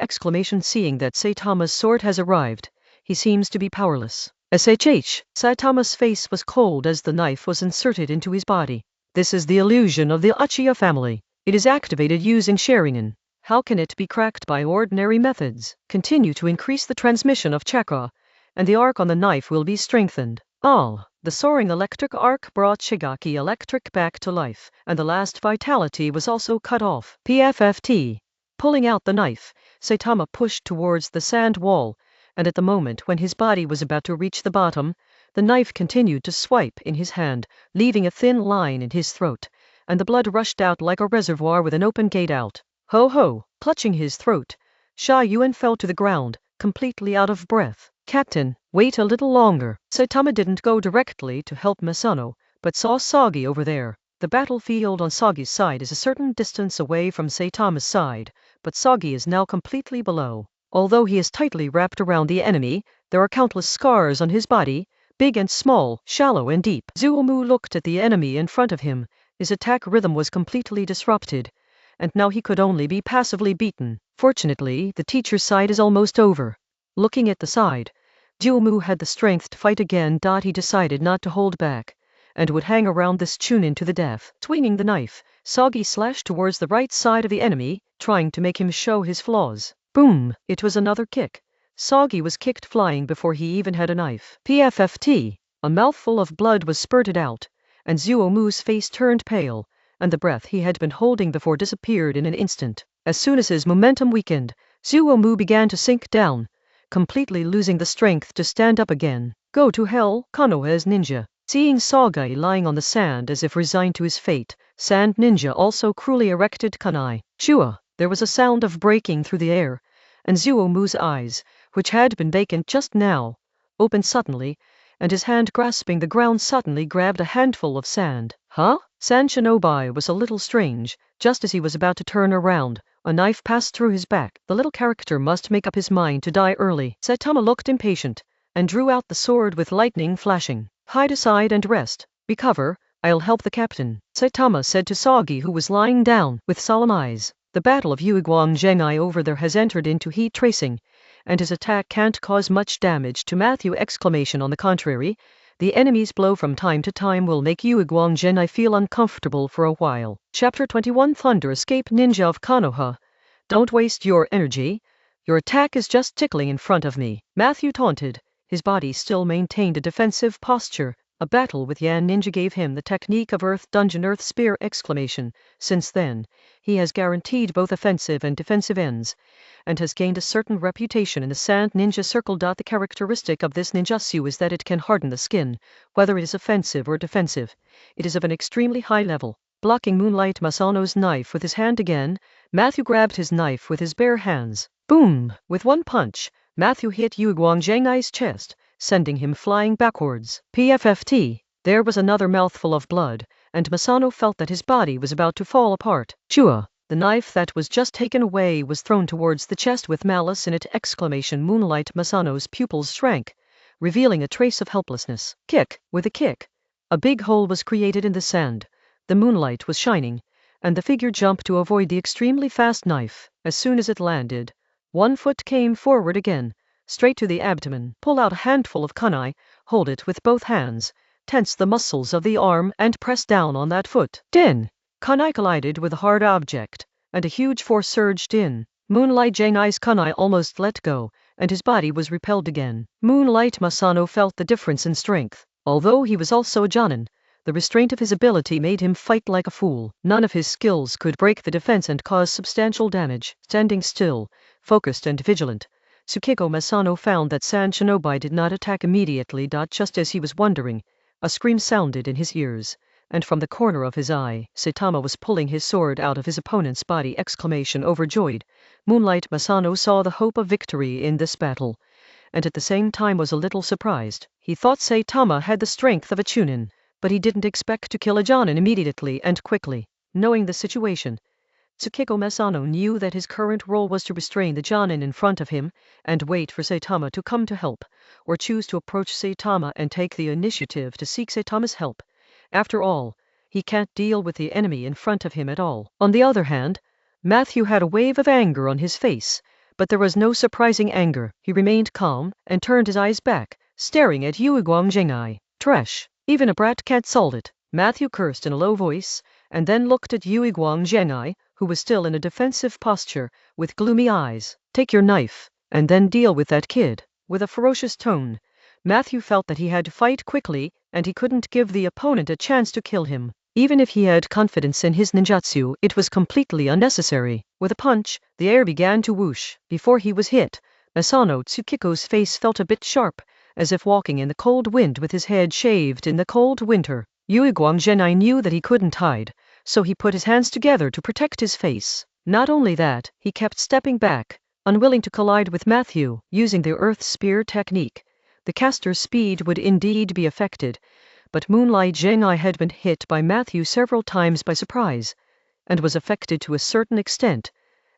Seeing that Saitama's sword has arrived, he seems to be powerless. SHH! Saitama's face was cold as the knife was inserted into his body. This is the illusion of the Uchiha family. It is activated using Sharingan. How can it be cracked by ordinary methods? Continue to increase the transmission of chakra, and the arc on the knife will be strengthened. The soaring electric arc brought Sagaki Electric back to life, and the last vitality was also cut off. PFFT. Pulling out the knife, Saitama pushed towards the sand wall, and at the moment when his body was about to reach the bottom, the knife continued to swipe in his hand, leaving a thin line in his throat, and the blood rushed out like a reservoir with an open gate out. Ho ho! Clutching his throat, Sha Yuan fell to the ground, completely out of breath. Captain, wait a little longer. Saitama didn't go directly to help Masano, but saw Sagi over there. The battlefield on Sagi's side is a certain distance away from Saitama's side, but Sagi is now completely below. Although he is tightly wrapped around the enemy, there are countless scars on his body, big and small, shallow and deep. Zuomu looked at the enemy in front of him. His attack rhythm was completely disrupted, and now he could only be passively beaten. Fortunately, the teacher's side is almost over. Looking at the side, Zuomu had the strength to fight again. He decided not to hold back, and would hang around this Chunin to the death. Swinging the knife, Sagi slashed towards the right side of the enemy, trying to make him show his flaws. Boom! It was another kick. Sagi was kicked flying before he even had a knife. PFFT. A mouthful of blood was spurted out, and Zuomu's face turned pale, and the breath he had been holding before disappeared in an instant. As soon as his momentum weakened, Zuomu began to sink down, completely losing the strength to stand up again. Go to hell, Konoha's ninja. Seeing Sagai lying on the sand as if resigned to his fate, Sand Ninja also cruelly erected kunai. Shua. There was a sound of breaking through the air, and Zuomu's eyes, which had been vacant just now, opened suddenly, and his hand grasping the ground suddenly grabbed a handful of sand. Huh? Sand Shinobi was a little strange. Just as he was about to turn around, a knife passed through his back. The little character must make up his mind to die early. Saitama looked impatient, and drew out the sword with lightning flashing. Hide aside and rest. Recover, I'll help the captain, Saitama said to Sagi, who was lying down, with solemn eyes. The battle of Yuiguang Zhengai over there has entered into heat tracing, and his attack can't cause much damage to Matthew! On the contrary, the enemy's blow from time to time will make Yuiguang Zhengai feel uncomfortable for a while. Chapter 21 Thunder Escape Ninja of Konoha. Don't waste your energy. Your attack is just tickling in front of me, Matthew taunted. His body still maintained a defensive posture. A battle with Yan Ninja gave him the technique of Earth Dungeon Earth Spear! Since then, he has guaranteed both offensive and defensive ends, and has gained a certain reputation in the Sand Ninja circle. The characteristic of this ninjutsu is that it can harden the skin, whether it is offensive or defensive. It is of an extremely high level. Blocking Moonlight Masano's knife with his hand again, Matthew grabbed his knife with his bare hands. Boom! With one punch, Matthew hit Yuiguang Zhengai's chest, sending him flying backwards. PFFT. There was another mouthful of blood, and Masano felt that his body was about to fall apart. Chua. The knife that was just taken away was thrown towards the chest with malice in it! Moonlight Masano's pupils shrank, revealing a trace of helplessness. Kick. With a kick, a big hole was created in the sand. The moonlight was shining, and the figure jumped to avoid the extremely fast knife. As soon as it landed, one foot came forward again, straight to the abdomen. Pull out a handful of kunai, hold it with both hands, tense the muscles of the arm and press down on that foot. Din! Kunai collided with a hard object, and a huge force surged in. Moonlight Zhengai's kunai almost let go, and his body was repelled again. Moonlight Masano felt the difference in strength. Although he was also a jonin, the restraint of his ability made him fight like a fool. None of his skills could break the defense and cause substantial damage. Standing still, focused and vigilant, Tsukiko Masano found that Sand Shinobi did not attack immediately. Just as he was wondering, a scream sounded in his ears, and from the corner of his eye, Saitama was pulling his sword out of his opponent's body! Overjoyed, Moonlight Masano saw the hope of victory in this battle, and at the same time was a little surprised. He thought Saitama had the strength of a chunin, but he didn't expect to kill a jonin immediately and quickly. Knowing the situation, Tsukiko Masano knew that his current role was to restrain the jonin in front of him and wait for Saitama to come to help, or choose to approach Saitama and take the initiative to seek Saitama's help. After all, he can't deal with the enemy in front of him at all. On the other hand, Matthew had a wave of anger on his face, but there was no surprising anger. He remained calm and turned his eyes back, staring at Yuiguang Zhengai. Trash! Even a brat can't solve it, Matthew cursed in a low voice, and then looked at Yuiguang Zhengai, who was still in a defensive posture, with gloomy eyes. Take your knife, and then deal with that kid. With a ferocious tone, Matthew felt that he had to fight quickly, and he couldn't give the opponent a chance to kill him. Even if he had confidence in his ninjutsu, it was completely unnecessary. With a punch, the air began to whoosh. Before he was hit, Masano Tsukiko's face felt a bit sharp, as if walking in the cold wind with his head shaved in the cold winter. Yuiguang Zhengai knew that he couldn't hide, so he put his hands together to protect his face. Not only that, he kept stepping back, unwilling to collide with Matthew. Using the Earth Spear technique, the caster's speed would indeed be affected, but Moonlight Zhengai had been hit by Matthew several times by surprise, and was affected to a certain extent,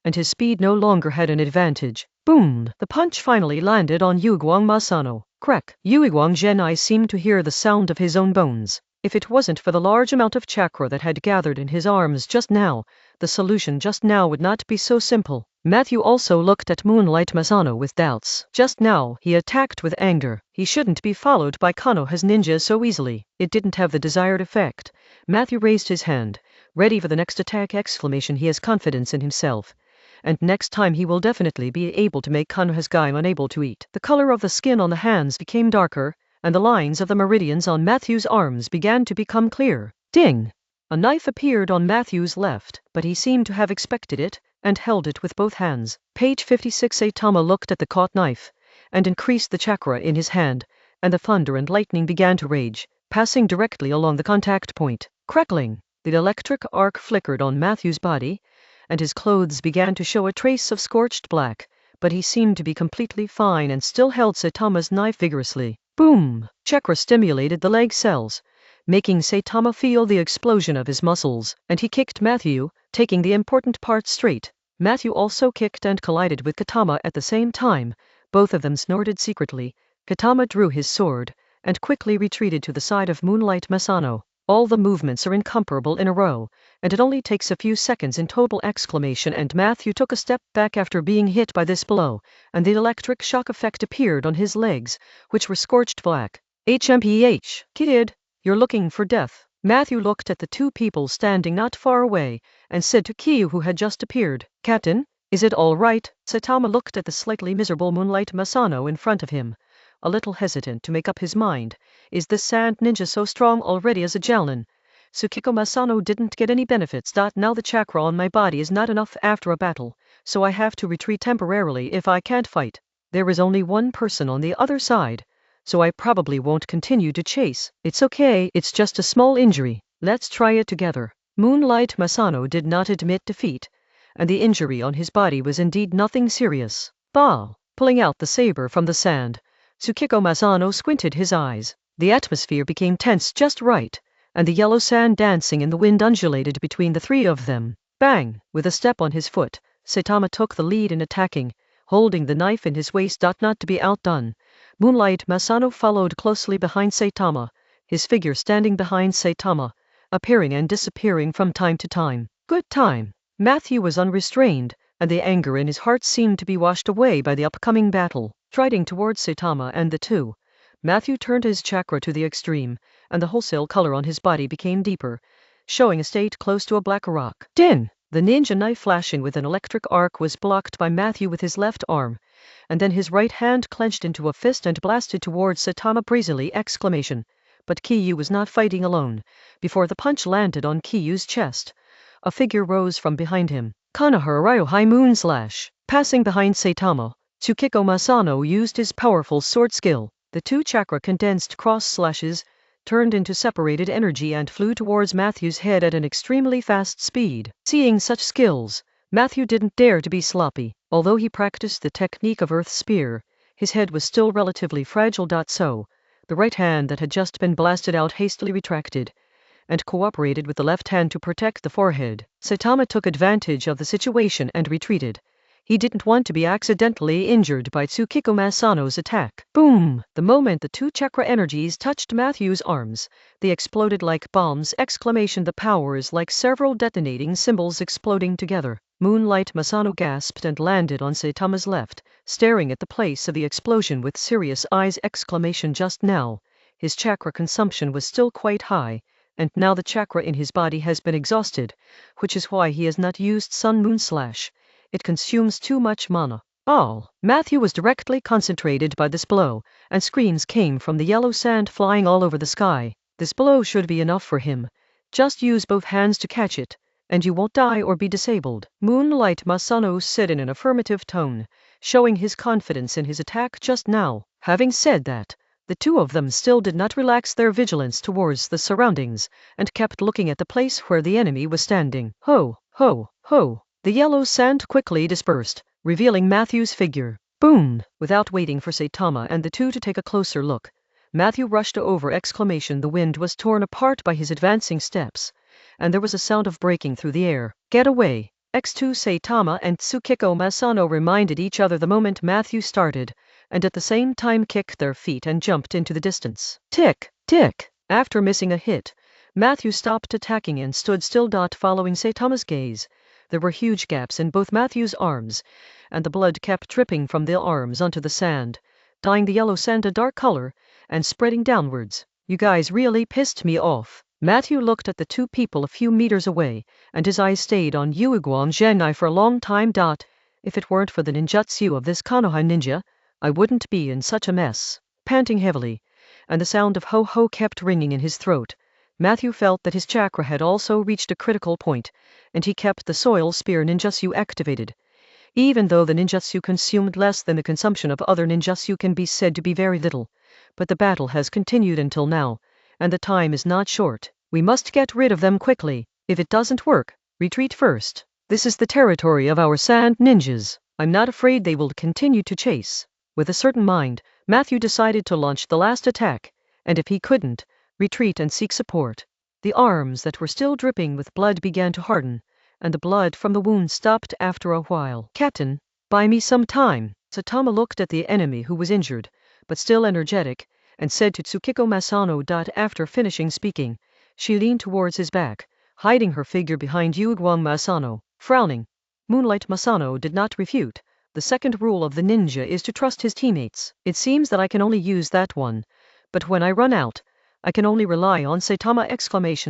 and his speed no longer had an advantage. Boom! The punch finally landed on Yuiguang Masano. Crack! Yuiguang Zhengai seemed to hear the sound of his own bones. If it wasn't for the large amount of chakra that had gathered in his arms just now, the solution just now would not be so simple. Matthew also looked at Moonlight Masano with doubts. Just now, he attacked with anger. He shouldn't be followed by Konoha's ninja so easily. It didn't have the desired effect. Matthew raised his hand, ready for the next attack! He has confidence in himself, and next time he will definitely be able to make Konoha's guy unable to eat. The color of the skin on the hands became darker, and the lines of the meridians on Matthew's arms began to become clear. Ding! A knife appeared on Matthew's left, but he seemed to have expected it, and held it with both hands. Page 56. Saitama looked at the caught knife, and increased the chakra in his hand, and the thunder and lightning began to rage, passing directly along the contact point. Crackling, the electric arc flickered on Matthew's body, and his clothes began to show a trace of scorched black, but he seemed to be completely fine and still held Saitama's knife vigorously. Boom! Chakra stimulated the leg cells, making Saitama feel the explosion of his muscles, and he kicked Matthew, taking the important part straight. Matthew also kicked and collided with Katama at the same time. Both of them snorted secretly. Katama drew his sword, and quickly retreated to the side of Moonlight Masano. All the movements are incomparable in a row, and it only takes a few seconds in total! And Matthew took a step back after being hit by this blow, and the electric shock effect appeared on his legs, which were scorched black. HMPH, kid, you're looking for death. Matthew looked at the two people standing not far away, and said to Kiyu, who had just appeared, Captain, is it all right? Saitama looked at the slightly miserable Moonlight Masano in front of him, a little hesitant to make up his mind. Is this sand ninja so strong already as a Jalen? Tsukiko Masano didn't get any benefits. Now the chakra on my body is not enough after a battle, so I have to retreat temporarily if I can't fight. There is only one person on the other side, so I probably won't continue to chase. It's okay, it's just a small injury. Let's try it together. Moonlight Masano did not admit defeat, and the injury on his body was indeed nothing serious. Bah! Pulling out the saber from the sand, Tsukiko Masano squinted his eyes. The atmosphere became tense just right, and the yellow sand dancing in the wind undulated between the three of them. Bang! With a step on his foot, Saitama took the lead in attacking, holding the knife in his waist. Not to be outdone, Moonlight Masano followed closely behind Saitama, his figure standing behind Saitama, appearing and disappearing from time to time. Good time. Matthew was unrestrained, and the anger in his heart seemed to be washed away by the upcoming battle. Striding towards Saitama and the two, Matthew turned his chakra to the extreme, and the wholesale color on his body became deeper, showing a state close to a black rock. Din! The ninja knife flashing with an electric arc was blocked by Matthew with his left arm, and then his right hand clenched into a fist and blasted towards Saitama breezily! But Kiyu was not fighting alone. Before the punch landed on Kiyu's chest, a figure rose from behind him. Konoha Ryo High Moon Slash. Passing behind Saitama, Tsukiko Masano used his powerful sword skill. The two chakra condensed cross slashes turned into separated energy and flew towards Matthew's head at an extremely fast speed. Seeing such skills, Matthew didn't dare to be sloppy. Although he practiced the technique of Earth Spear, his head was still relatively fragile. So, the right hand that had just been blasted out hastily retracted, and cooperated with the left hand to protect the forehead. Saitama took advantage of the situation and retreated. He didn't want to be accidentally injured by Tsukiko Masano's attack. Boom! The moment the two chakra energies touched Matthew's arms, they exploded like bombs! The powers like several detonating cymbals exploding together. Moonlight Masano gasped and landed on Saitama's left, staring at the place of the explosion with serious eyes! Just now, his chakra consumption was still quite high, and now the chakra in his body has been exhausted, which is why he has not used Sun Moon Slash. It consumes too much mana. Matthew was directly concentrated by this blow, and screams came from the yellow sand flying all over the sky. This blow should be enough for him. Just use both hands to catch it, and you won't die or be disabled. Moonlight Masano said in an affirmative tone, showing his confidence in his attack just now. Having said that, the two of them still did not relax their vigilance towards the surroundings, and kept looking at the place where the enemy was standing. Ho, ho, ho! The yellow sand quickly dispersed, revealing Matthew's figure. Boom! Without waiting for Saitama and the two to take a closer look, Matthew rushed over! The wind was torn apart by his advancing steps, and there was a sound of breaking through the air. Get away! X2 Saitama and Tsukiko Masano reminded each other the moment Matthew started, and at the same time kicked their feet and jumped into the distance. Tick! Tick! After missing a hit, Matthew stopped attacking and stood still. Following Saitama's gaze, there were huge gaps in both Matthew's arms, and the blood kept dripping from the arms onto the sand, dyeing the yellow sand a dark color, and spreading downwards. You guys really pissed me off. Matthew looked at the two people a few meters away, and his eyes stayed on Yuiguan Zhenai for a long time. If it weren't for the ninjutsu of this Konoha ninja, I wouldn't be in such a mess. Panting heavily, and the sound of ho-ho kept ringing in his throat, Matthew felt that his chakra had also reached a critical point, and he kept the soil spear ninjutsu activated. Even though the ninjutsu consumed less than the consumption of other ninjutsu can be said to be very little, but the battle has continued until now, and the time is not short. We must get rid of them quickly. If it doesn't work, retreat first. This is the territory of our sand ninjas. I'm not afraid they will continue to chase. With a certain mind, Matthew decided to launch the last attack, and if he couldn't, retreat and seek support. The arms that were still dripping with blood began to harden, and the blood from the wound stopped after a while. Captain, buy me some time. Saitama looked at the enemy who was injured, but still energetic, and said to Tsukiko Masano. After finishing speaking, she leaned towards his back, hiding her figure behind Yuguang Masano. Frowning, Moonlight Masano did not refute. The second rule of the ninja is to trust his teammates. It seems that I can only use that one, but when I run out, I can only rely on Saitama!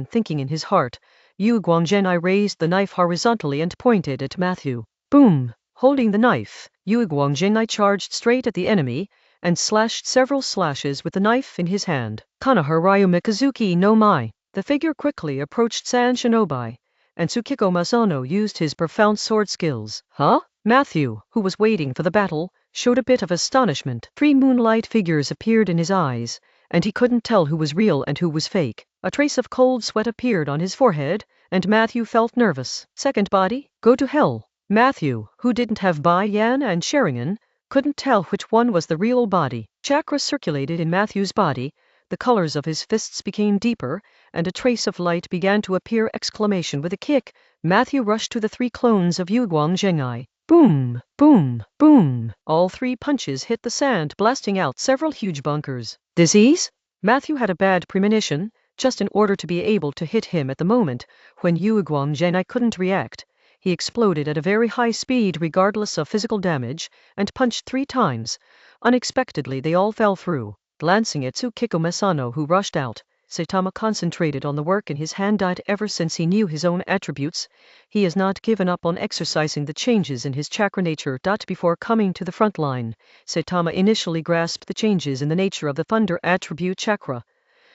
Thinking in his heart, Yu Guangzhenai raised the knife horizontally and pointed at Matthew. Boom! Holding the knife, Yu Guangzhenai charged straight at the enemy, and slashed several slashes with the knife in his hand. Konoha Ryu Mikazuki no Mai. The figure quickly approached San Shinobi, and Tsukiko Masano used his profound sword skills. Huh? Matthew, who was waiting for the battle, showed a bit of astonishment. 3 moonlight figures appeared in his eyes, and he couldn't tell who was real and who was fake. A trace of cold sweat appeared on his forehead, and Matthew felt nervous. Second body? Go to hell. Matthew, who didn't have Bai Yan and Sharingan, couldn't tell which one was the real body. Chakra circulated in Matthew's body, the colors of his fists became deeper, and a trace of light began to appear. With a kick, Matthew rushed to the 3 clones of Yu Guangzhenai. Boom! Boom! Boom! All 3 punches hit the sand, blasting out several huge bunkers. Disease? Matthew had a bad premonition, just in order to be able to hit him at the moment when Yu Guangzhenai couldn't react. He exploded at a very high speed regardless of physical damage, and punched 3 times. Unexpectedly they all fell through. Glancing at Tsukiko Masano, who rushed out, Saitama concentrated on the work in his hand. Ever since he knew his own attributes, he has not given up on exercising the changes in his chakra nature. Before coming to the front line, Saitama initially grasped the changes in the nature of the thunder attribute chakra.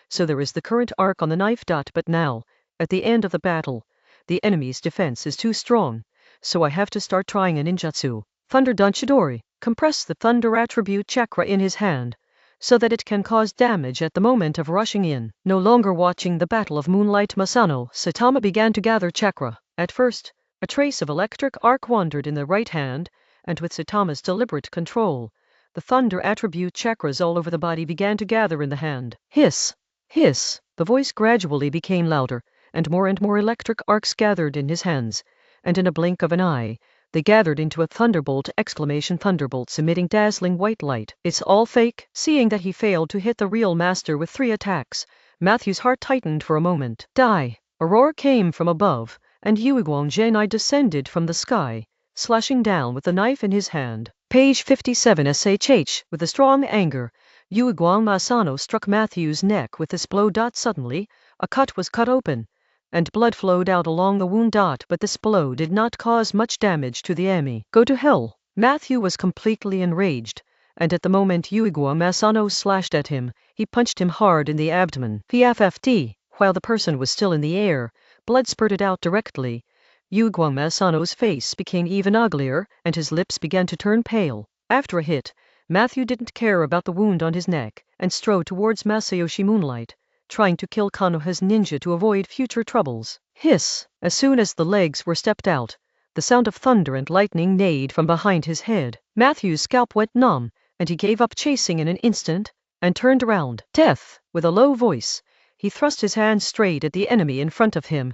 So there is the current arc on the knife. But now, at the end of the battle, the enemy's defense is too strong, so I have to start trying a ninjutsu. Thunder Danchidori. Compress the thunder attribute chakra in his hand, so that it can cause damage at the moment of rushing in. No longer watching the battle of Moonlight Masano, Saitama began to gather chakra. At first, a trace of electric arc wandered in the right hand, and with Saitama's deliberate control, the thunder attribute chakras all over the body began to gather in the hand. Hiss! Hiss! The voice gradually became louder, and more electric arcs gathered in his hands, and in a blink of an eye, they gathered into a thunderbolt! Thunderbolts emitting dazzling white light. It's all fake. Seeing that he failed to hit the real master with 3 attacks, Matthew's heart tightened for a moment. Die! A roar came from above, and Yu Guangzhenai descended from the sky, slashing down with the knife in his hand. Page 57 SHH. With a strong anger, Yu Guangmasano struck Matthew's neck with this blow. Suddenly, a cut was cut open, and blood flowed out along the wound. But this blow did not cause much damage to the enemy. Go to hell! Matthew was completely enraged, and at the moment Yu Guangmasano slashed at him, he punched him hard in the abdomen. PFFT. While the person was still in the air, blood spurted out directly. Yu Guangmasano's face became even uglier, and his lips began to turn pale. After a hit, Matthew didn't care about the wound on his neck, and strode towards Masayoshi Moonlight, trying to kill Konoha's ninja to avoid future troubles. Hiss! As soon as the legs were stepped out, the sound of thunder and lightning neighed from behind his head. Matthew's scalp went numb, and he gave up chasing in an instant, and turned around. Death! With a low voice, he thrust his hand straight at the enemy in front of him.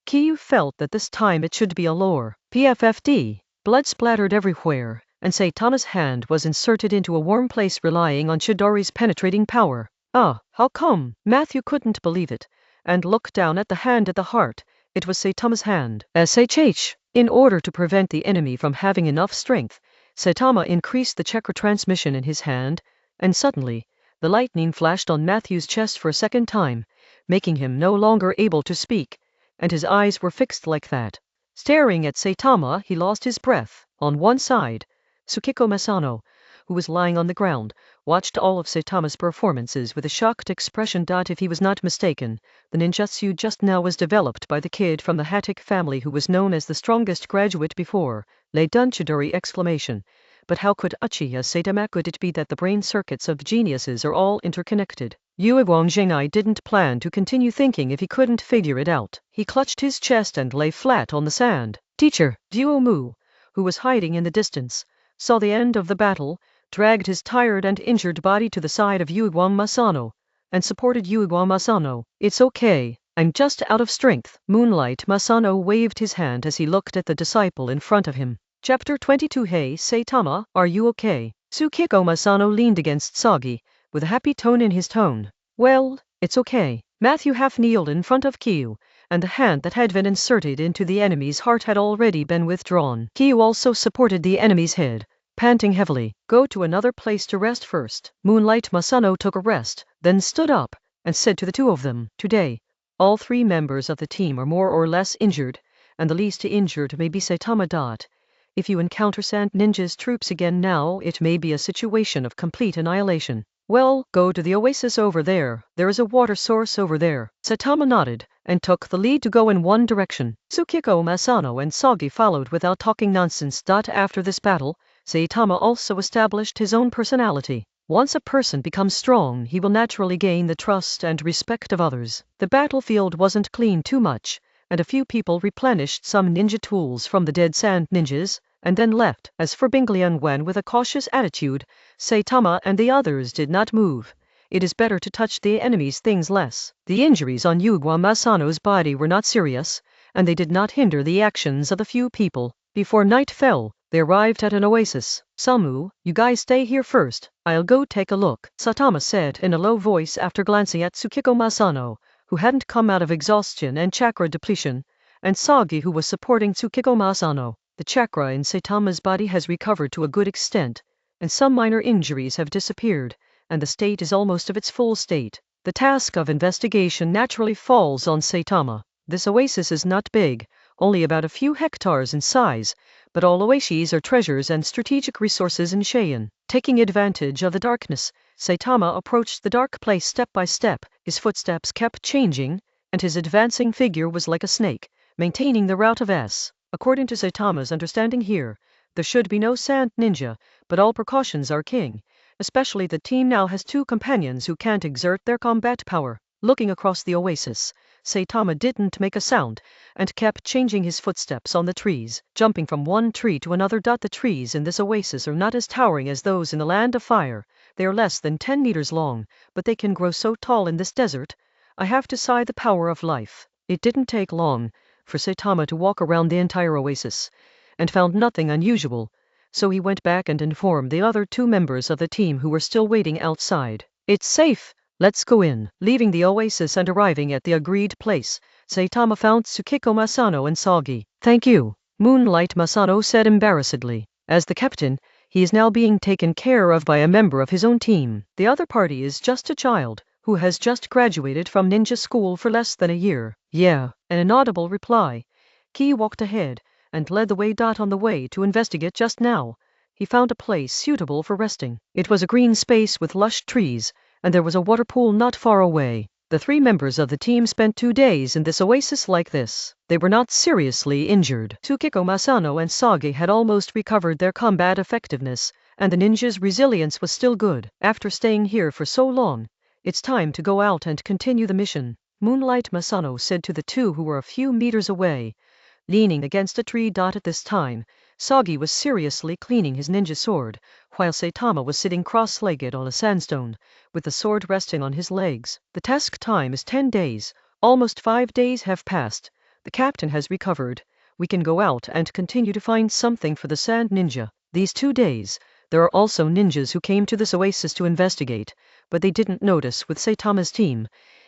Kyu felt that this time it should be a lore. PFFD. Blood splattered everywhere, and Saitama's hand was inserted into a warm place, relying on Chidori's penetrating power. Ah, how come? Matthew couldn't believe it, and looked down at the hand at the heart. It was Saitama's hand. SHH. In order to prevent the enemy from having enough strength, Saitama increased the chakra transmission in his hand, and suddenly, the lightning flashed on Matthew's chest for a second time, making him no longer able to speak, and his eyes were fixed like that. Staring at Saitama, he lost his breath. On one side, Tsukiko Masano, who was lying on the ground, watched all of Saitama's performances with a shocked expression. If he was not mistaken, the ninjutsu just now was developed by the kid from the Hatake family who was known as the strongest graduate before. Lei Chidori exclamation. But how could Uchiha Saitama could it be that the brain circuits of geniuses are all interconnected? Yuegwang Zhengai didn't plan to continue thinking if he couldn't figure it out. He clutched his chest and lay flat on the sand. Teacher, Duo Mu, who was hiding in the distance, saw the end of the battle, dragged his tired and injured body to the side of Yuegwang Masano, and supported Yuegwang Masano. It's okay, I'm just out of strength. Moonlight Masano waved his hand as he looked at the disciple in front of him. Chapter 22. Hey Saitama, are you okay? Tsukiko Masano leaned against Sagi, with a happy tone in his tone. Well, it's okay. Matthew half kneeled in front of Kyu, and the hand that had been inserted into the enemy's heart had already been withdrawn. Kyu also supported the enemy's head, panting heavily. Go to another place to rest first. Moonlight Masano took a rest, then stood up, and said to the two of them, Today, all three members of the team are more or less injured, and the least injured may be Saitama. If you encounter Sand Ninja's troops again now, it may be a situation of complete annihilation. Well, go to the oasis over there. There is a water source over there. Saitama nodded, and took the lead to go in one direction. Tsukiko Masano and Sagi followed without talking nonsense. After this battle, Saitama also established his own personality. Once a person becomes strong, he will naturally gain the trust and respect of others. The battlefield wasn't clean too much, and a few people replenished some ninja tools from the dead Sand Ninjas, and then left. As for Binglian Wen with a cautious attitude, Saitama and the others did not move. It is better to touch the enemy's things less. The injuries on Yuegwang Masano's body were not serious, and they did not hinder the actions of the few people. Before night fell, they arrived at an oasis. Samu, you guys stay here first. I'll go take a look, Saitama said in a low voice after glancing at Tsukiko Masano, who hadn't come out of exhaustion and chakra depletion, and Sagi, who was supporting Tsukiko Masano. The chakra in Saitama's body has recovered to a good extent, and some minor injuries have disappeared, and the state is almost of its full state. The task of investigation naturally falls on Saitama. This oasis is not big, only about a few hectares in size, but all oases are treasures and strategic resources in Cheyenne. Taking advantage of the darkness, Saitama approached the dark place step by step. His footsteps kept changing, and his advancing figure was like a snake, maintaining the route of S. According to Saitama's understanding here, there should be no Sand Ninja, but all precautions are king, especially the team now has two companions who can't exert their combat power. Looking across the oasis, Saitama didn't make a sound, and kept changing his footsteps on the trees, jumping from one tree to another. The trees in this oasis are not as towering as those in the Land of Fire. They are less than 10 meters long, but they can grow so tall in this desert. I have to sigh the power of life. It didn't take long for Saitama to walk around the entire oasis, and found nothing unusual, so he went back and informed the other two members of the team who were still waiting outside. It's safe. Let's go in. Leaving the oasis and arriving at the agreed place, Saitama found Tsukiko Masano and Sagi. Thank you, Moonlight Masano said embarrassedly. As the captain, he is now being taken care of by a member of his own team. The other party is just a child, who has just graduated from ninja school for less than a year. Yeah, an inaudible reply. Ki walked ahead, and led the way. On the way to investigate just now, he found a place suitable for resting. It was a green space with lush trees, and there was a water pool not far away. The three members of the team spent 2 days in this oasis like this. They were not seriously injured. Tsukiko Masano and Sagi had almost recovered their combat effectiveness, and the ninja's resilience was still good. After staying here for so long, it's time to go out and continue the mission, Moonlight Masano said to the two who were a few meters away, leaning against a tree. At this time, Sagi was seriously cleaning his ninja sword, while Saitama was sitting cross-legged on a sandstone, with the sword resting on his legs. The task time is 10 days. Almost 5 days have passed. The captain has recovered. We can go out and continue to find something for the Sand Ninja. These 2 days, there are also ninjas who came to this oasis to investigate, but they didn't notice with Saitama's team.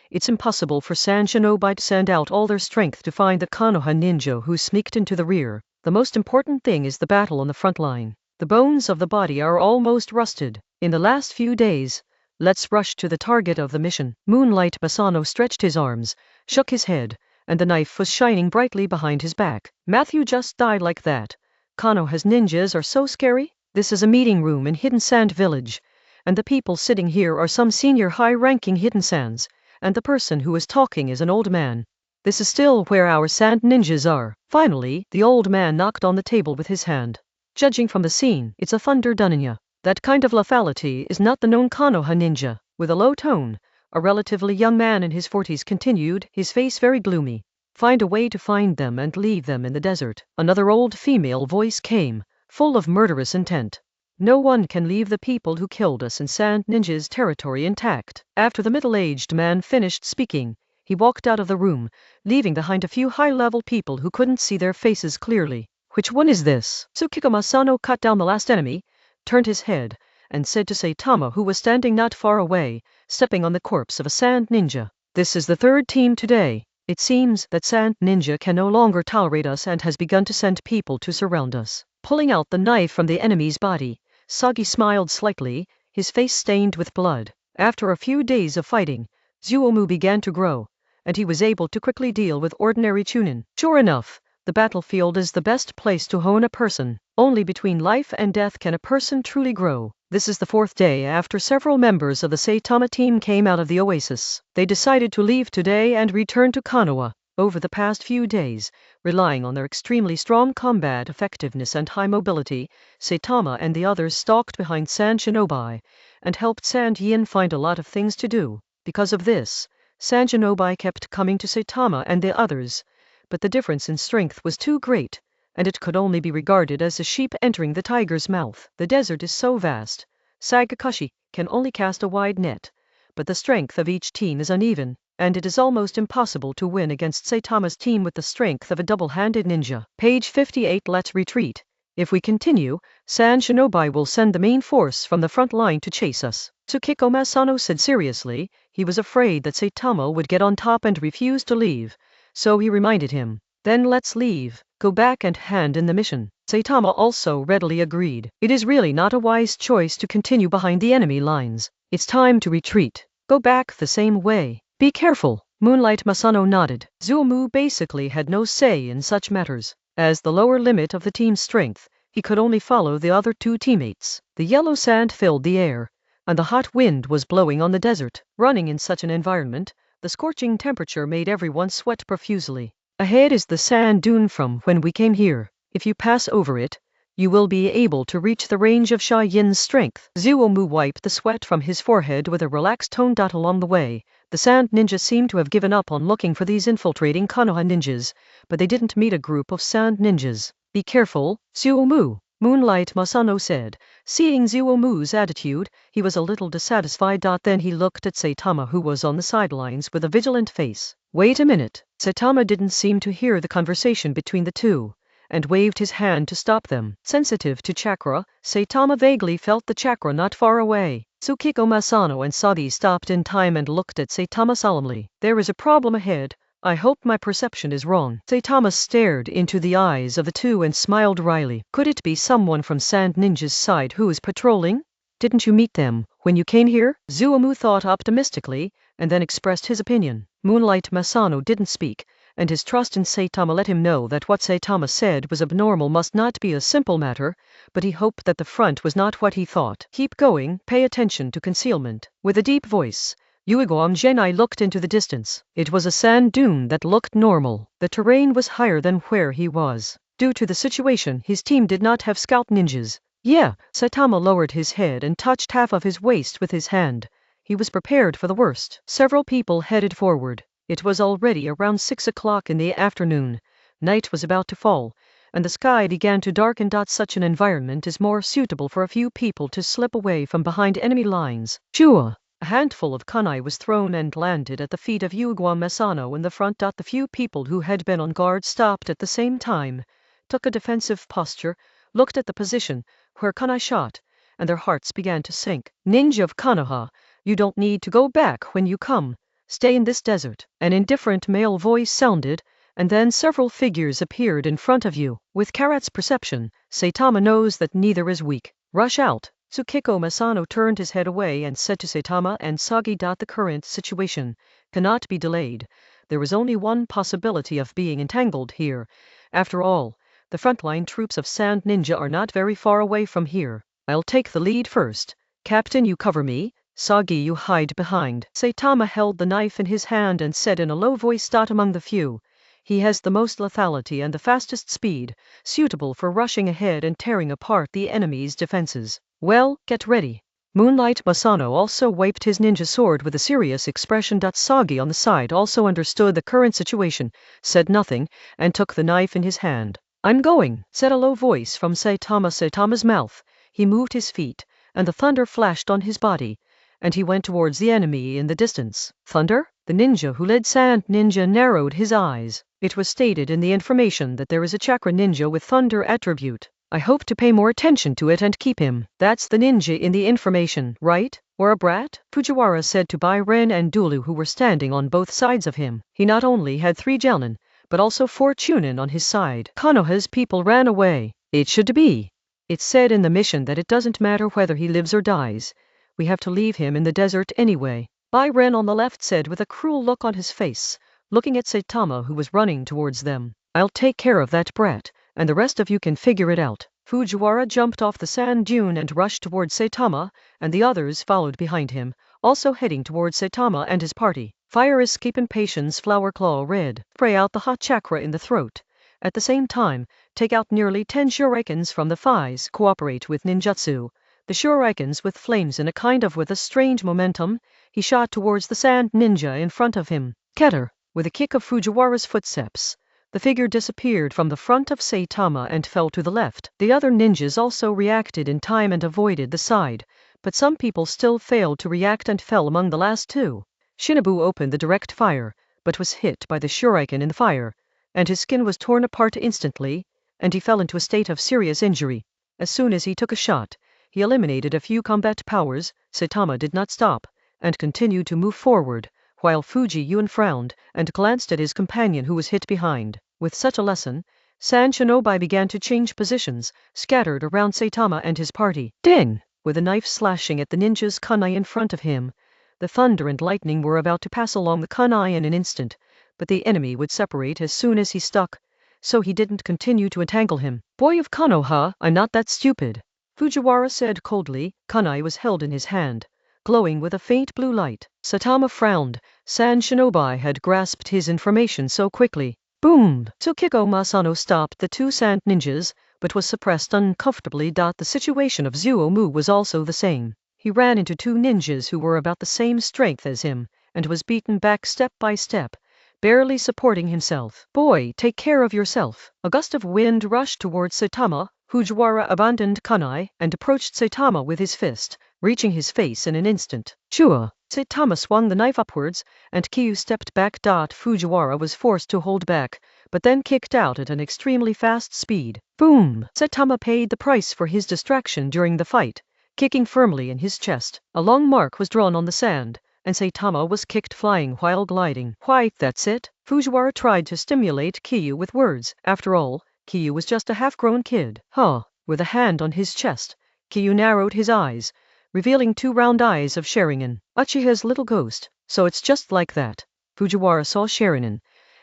It's impossible for Sand Shinobi to send out all their strength to find the Konoha ninja who sneaked into the rear. The most important thing is the battle on the front line. The bones of the body are almost rusted. In the last few days, let's rush to the target of the mission. Moonlight Masano stretched his arms, shook his head, and the knife was shining brightly behind his back. Matthew just died like that. Konoha's ninjas are so scary. This is a meeting room in Hidden Sand Village, and the people sitting here are some senior high-ranking Hidden Sands, and the person who is talking is an old man. This is still where our sand ninjas are. Finally, the old man knocked on the table with his hand. Judging from the scene, it's a Thunder ninja. That kind of lethality is not the known Konoha ninja. With a low tone, a relatively young man in his 40s continued, his face very gloomy. Find a way to find them and leave them in the desert. Another old female voice came, full of murderous intent. No one can leave the people who killed us in Sand Ninja's territory intact. After the middle-aged man finished speaking, he walked out of the room, leaving behind a few high-level people who couldn't see their faces clearly. Which one is this? Tsukiko Masano cut down the last enemy, turned his head, and said to Saitama, who was standing not far away, stepping on the corpse of a Sand Ninja. This is the third team today. It seems that Sand Ninja can no longer tolerate us and has begun to send people to surround us. Pulling out the knife from the enemy's body, Sagi smiled slightly, his face stained with blood. After a few days of fighting, Zuomu began to grow, and he was able to quickly deal with ordinary chunin. Sure enough, the battlefield is the best place to hone a person. Only between life and death can a person truly grow. This is the fourth day after several members of the Saitama team came out of the oasis. They decided to leave today and return to Konoha. Over the past few days, relying on their extremely strong combat effectiveness and high mobility, Saitama and the others stalked behind Sand Shinobi and helped Sand Yin find a lot of things to do. Because of this, Sand Shinobi kept coming to Saitama and the others, but the difference in strength was too great, and it could only be regarded as a sheep entering the tiger's mouth. The desert is so vast, Sagakashi can only cast a wide net, but the strength of each team is uneven, and it is almost impossible to win against Saitama's team with the strength of a double-handed ninja. Page 58. Let's retreat. If we continue, Sand Shinobi will send the main force from the front line to chase us. Tsukiko Masano said seriously. He was afraid that Saitama would get on top and refuse to leave, so he reminded him. Then let's leave, go back and hand in the mission. Saitama also readily agreed. It is really not a wise choice to continue behind the enemy lines. It's time to retreat. Go back the same way. Be careful. Moonlight Masano nodded. Zuomu basically had no say in such matters. As the lower limit of the team's strength, he could only follow the other two teammates. The yellow sand filled the air, and the hot wind was blowing on the desert. Running in such an environment, the scorching temperature made everyone sweat profusely. Ahead is the sand dune from when we came here. If you pass over it, you will be able to reach the range of Sha Yin's strength. Zuomu wiped the sweat from his forehead with a relaxed tone. Along the way, the Sand Ninja seemed to have given up on looking for these infiltrating Konoha ninjas, but they didn't meet a group of Sand Ninjas. Be careful, Zuomu, Moonlight Masano said. Seeing Zuomu's attitude, he was a little dissatisfied. Then he looked at Saitama, who was on the sidelines with a vigilant face. Wait a minute. Saitama didn't seem to hear the conversation between the two, and waved his hand to stop them. Sensitive to chakra, Saitama vaguely felt the chakra not far away. Tsukiko Masano and Sagi stopped in time and looked at Saitama solemnly. There is a problem ahead. I hope my perception is wrong. Saitama stared into the eyes of the two and smiled wryly. Could it be someone from Sand Ninja's side who is patrolling? Didn't you meet them when you came here? Zuomu thought optimistically, and then expressed his opinion. Moonlight Masano didn't speak, and his trust in Saitama let him know that what Saitama said was abnormal must not be a simple matter, but he hoped that the front was not what he thought. Keep going, pay attention to concealment. With a deep voice, Yuigwam Genai looked into the distance. It was a sand dune that looked normal. The terrain was higher than where he was. Due to the situation, his team did not have scout ninjas. Yeah, Saitama lowered his head and touched half of his waist with his hand. He was prepared for the worst. Several people headed forward. It was already around 6 o'clock in the afternoon. Night was about to fall, and the sky began to darken. Such an environment is more suitable for a few people to slip away from behind enemy lines. Shua! A handful of kunai was thrown and landed at the feet of Yuigwam Masano in the front. The few people who had been on guard stopped at the same time, took a defensive posture, looked at the position where kunai shot, and their hearts began to sink. Ninja of Konoha, you don't need to go back when you come. Stay in this desert. An indifferent male voice sounded, and then several figures appeared in front of you. With Karat's perception, Saitama knows that neither is weak. Rush out. Tsukiko Masano turned his head away and said to Saitama and Sagi. The current situation cannot be delayed. There is only one possibility of being entangled here. After all, the frontline troops of Sand Ninja are not very far away from here. I'll take the lead first. Captain, you cover me. Sagi, you hide behind. Saitama held the knife in his hand and said in a low voice, among the few. He has the most lethality and the fastest speed, suitable for rushing ahead and tearing apart the enemy's defenses. Well, get ready. Moonlight Masano also waved his ninja sword with a serious expression. Sagi on the side also understood the current situation, said nothing, and took the knife in his hand. I'm going, said a low voice from Saitama's mouth. He moved his feet, and the thunder flashed on his body, and he went towards the enemy in the distance. Thunder? The ninja who led Sand Ninja narrowed his eyes. It was stated in the information that there is a chakra ninja with thunder attribute. I hope to pay more attention to it and keep him. That's the ninja in the information, right? Or a brat? Fujiwara said to Bai-Ren and Dulu, who were standing on both sides of him. He not only had 3 Jounin, but also 4 Chunin on his side. Konoha's people ran away. It should be. It said in the mission that it doesn't matter whether he lives or dies. We have to leave him in the desert anyway. Bai-Ren on the left said with a cruel look on his face, looking at Saitama who was running towards them. I'll take care of that brat, and the rest of you can figure it out. Fujiwara jumped off the sand dune and rushed towards Saitama, and the others followed behind him, also heading towards Saitama and his party. Fire escape impatience flower claw red. Spray out the hot chakra in the throat. At the same time, take out nearly 10 shurikens from the thighs. Cooperate with ninjutsu. The shurikens with flames in a kind of with a strange momentum. He shot towards the sand ninja in front of him. Keter, with a kick of Fujiwara's footsteps. The figure disappeared from the front of Saitama and fell to the left. The other ninjas also reacted in time and avoided the side, but some people still failed to react and fell among the last 2. Shinobu opened the direct fire, but was hit by the shuriken in the fire, and his skin was torn apart instantly, and he fell into a state of serious injury. As soon as he took a shot, he eliminated a few combat powers. Saitama did not stop, and continued to move forward, while Fuji-Yun frowned and glanced at his companion who was hit behind. With such a lesson, Sand Shinobi began to change positions, scattered around Saitama and his party. Ding! With a knife slashing at the ninja's kunai in front of him, the thunder and lightning were about to pass along the kunai in an instant, but the enemy would separate as soon as he stuck, so he didn't continue to entangle him. Boy of Konoha, I'm not that stupid, Fujiwara said coldly. Kunai was held in his hand, glowing with a faint blue light. Saitama frowned. Sand Shinobi had grasped his information so quickly. Boom! Tsukiko Masano stopped the 2 sand ninjas, but was suppressed uncomfortably. The situation of Zuomu was also the same. He ran into 2 ninjas who were about the same strength as him, and was beaten back step by step, barely supporting himself. Boy, take care of yourself. A gust of wind rushed towards Saitama. Fujiwara abandoned kunai and approached Saitama with his fist, reaching his face in an instant. Chua! Saitama swung the knife upwards, and Kyu stepped back. Fujiwara was forced to hold back, but then kicked out at an extremely fast speed. Boom! Saitama paid the price for his distraction during the fight, kicking firmly in his chest. A long mark was drawn on the sand, and Saitama was kicked flying while gliding. Why, that's it? Fujiwara tried to stimulate Kyu with words. After all, Kyu was just a half-grown kid. Huh. With a hand on his chest, Kyu narrowed his eyes, revealing 2 round eyes of Sharingan. Uchiha's little ghost. So it's just like that. Fujiwara saw Sharingan,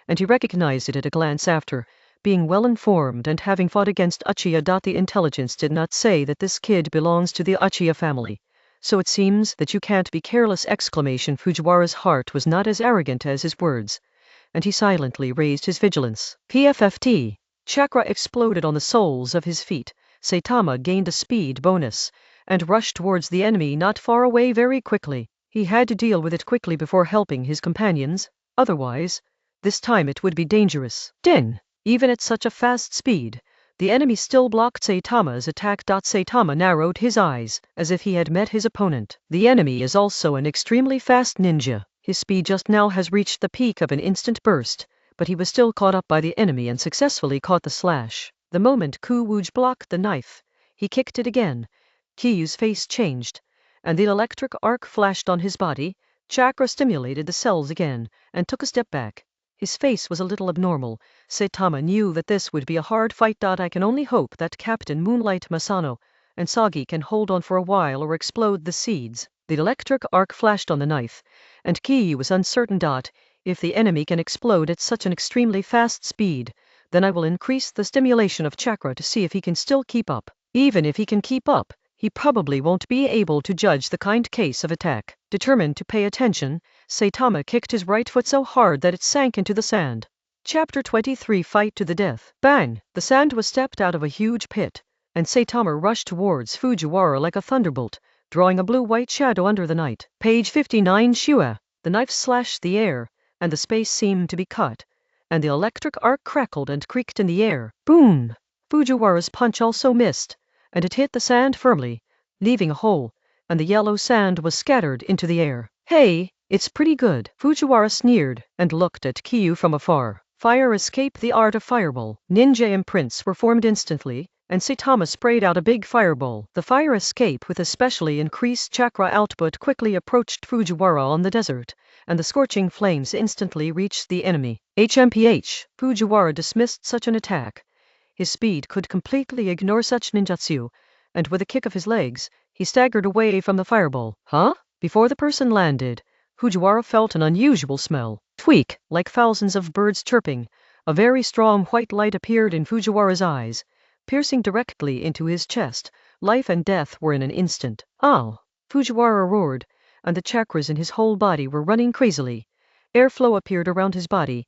and he recognized it at a glance after being well informed and having fought against Uchiha. The intelligence did not say that this kid belongs to the Uchiha family. So it seems that you can't be careless! Fujiwara's heart was not as arrogant as his words, and he silently raised his vigilance. PFFT. Chakra exploded on the soles of his feet. Saitama gained a speed bonus, and rushed towards the enemy not far away very quickly. He had to deal with it quickly before helping his companions, otherwise, this time it would be dangerous. Ding! Even at such a fast speed, the enemy still blocked Saitama's attack. Saitama narrowed his eyes, as if he had met his opponent. The enemy is also an extremely fast ninja. His speed just now has reached the peak of an instant burst, but he was still caught up by the enemy and successfully caught the slash. The moment Kuwuj blocked the knife, he kicked it again. Kiyu's face changed, and the electric arc flashed on his body. Chakra stimulated the cells again, and took a step back. His face was a little abnormal. Saitama knew that this would be a hard fight. I can only hope that Captain Moonlight Masano and Sagi can hold on for a while or explode the seeds. The electric arc flashed on the knife, and Kiyu was uncertain. If the enemy can explode at such an extremely fast speed, then I will increase the stimulation of chakra to see if he can still keep up. Even if he can keep up, he probably won't be able to judge the kind case of attack. Determined to pay attention, Saitama kicked his right foot so hard that it sank into the sand. Chapter 23 Fight to the Death. Bang! The sand was stepped out of a huge pit, and Saitama rushed towards Fujiwara like a thunderbolt, drawing a blue-white shadow under the night. Page 59 Shua. The knife slashed the air, and the space seemed to be cut, and the electric arc crackled and creaked in the air. Boom! Fujiwara's punch also missed, and it hit the sand firmly, leaving a hole, and the yellow sand was scattered into the air. Hey, it's pretty good. Fujiwara sneered, and looked at Kyu from afar. Fire escape. The art of fireball. Ninja imprints were formed instantly, and Saitama sprayed out a big fireball. The fire escape with especially increased chakra output quickly approached Fujiwara on the desert, and the scorching flames instantly reached the enemy. HMPH. Fujiwara dismissed such an attack. His speed could completely ignore such ninjutsu, and with a kick of his legs, he staggered away from the fireball. Huh? Before the person landed, Fujiwara felt an unusual smell. Tweak, like thousands of birds chirping, a very strong white light appeared in Fujiwara's eyes, piercing directly into his chest. Life and death were in an instant. Ow! Fujiwara roared, and the chakras in his whole body were running crazily. Airflow appeared around his body,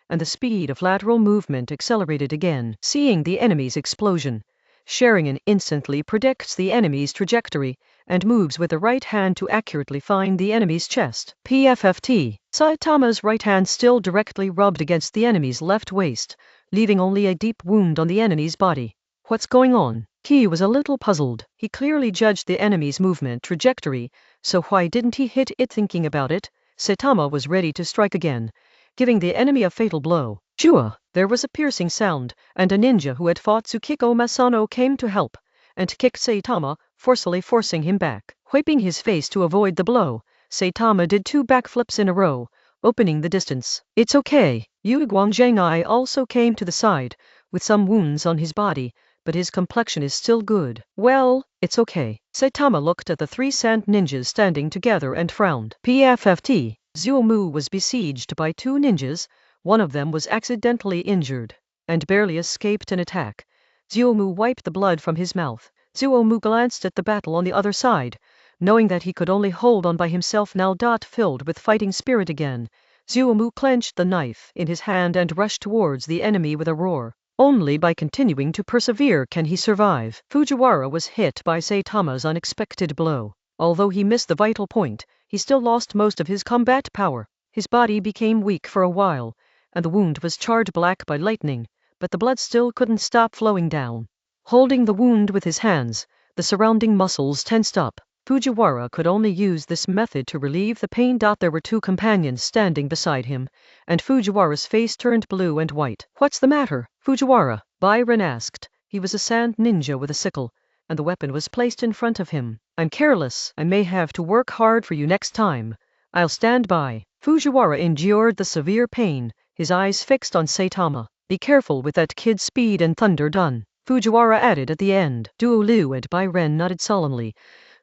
and the speed of lateral movement accelerated again. Seeing the enemy's explosion, Sharingan instantly predicts the enemy's trajectory, and moves with the right hand to accurately find the enemy's chest. PFFT. Saitama's right hand still directly rubbed against the enemy's left waist, leaving only a deep wound on the enemy's body. What's going on? Kyu was a little puzzled. He clearly judged the enemy's movement trajectory, so why didn't he hit it? Thinking about it, Saitama was ready to strike again, giving the enemy a fatal blow. Chua! There was a piercing sound, and a ninja who had fought Tsukiko Masano came to help, and kicked Saitama, forcefully forcing him back. Wiping his face to avoid the blow, Saitama did 2 backflips in a row, opening the distance. It's okay. Yu Guangzhengai also came to the side, with some wounds on his body, but his complexion is still good. Well, it's okay. Saitama looked at the 3 sand ninjas standing together and frowned. PFFT. Zuomu was besieged by 2 ninjas. One of them was accidentally injured, and barely escaped an attack. Zuomu wiped the blood from his mouth. Zuomu glanced at the battle on the other side, knowing that he could only hold on by himself now. Filled with fighting spirit again, Zuomu clenched the knife in his hand and rushed towards the enemy with a roar. Only by continuing to persevere can he survive. Fujiwara was hit by Saitama's unexpected blow. Although he missed the vital point, he still lost most of his combat power. His body became weak for a while, and the wound was charred black by lightning, but the blood still couldn't stop flowing down. Holding the wound with his hands, the surrounding muscles tensed up. Fujiwara could only use this method to relieve the pain. There were 2 companions standing beside him, and Fujiwara's face turned blue and white. What's the matter, Fujiwara? Byron asked. He was a sand ninja with a sickle, and the weapon was placed in front of him. I'm careless. I may have to work hard for you next time. I'll stand by. Fujiwara endured the severe pain, his eyes fixed on Saitama. Be careful with that kid's speed and thunder. Done. Fujiwara added at the end. Duo Liu and Byron nodded solemnly.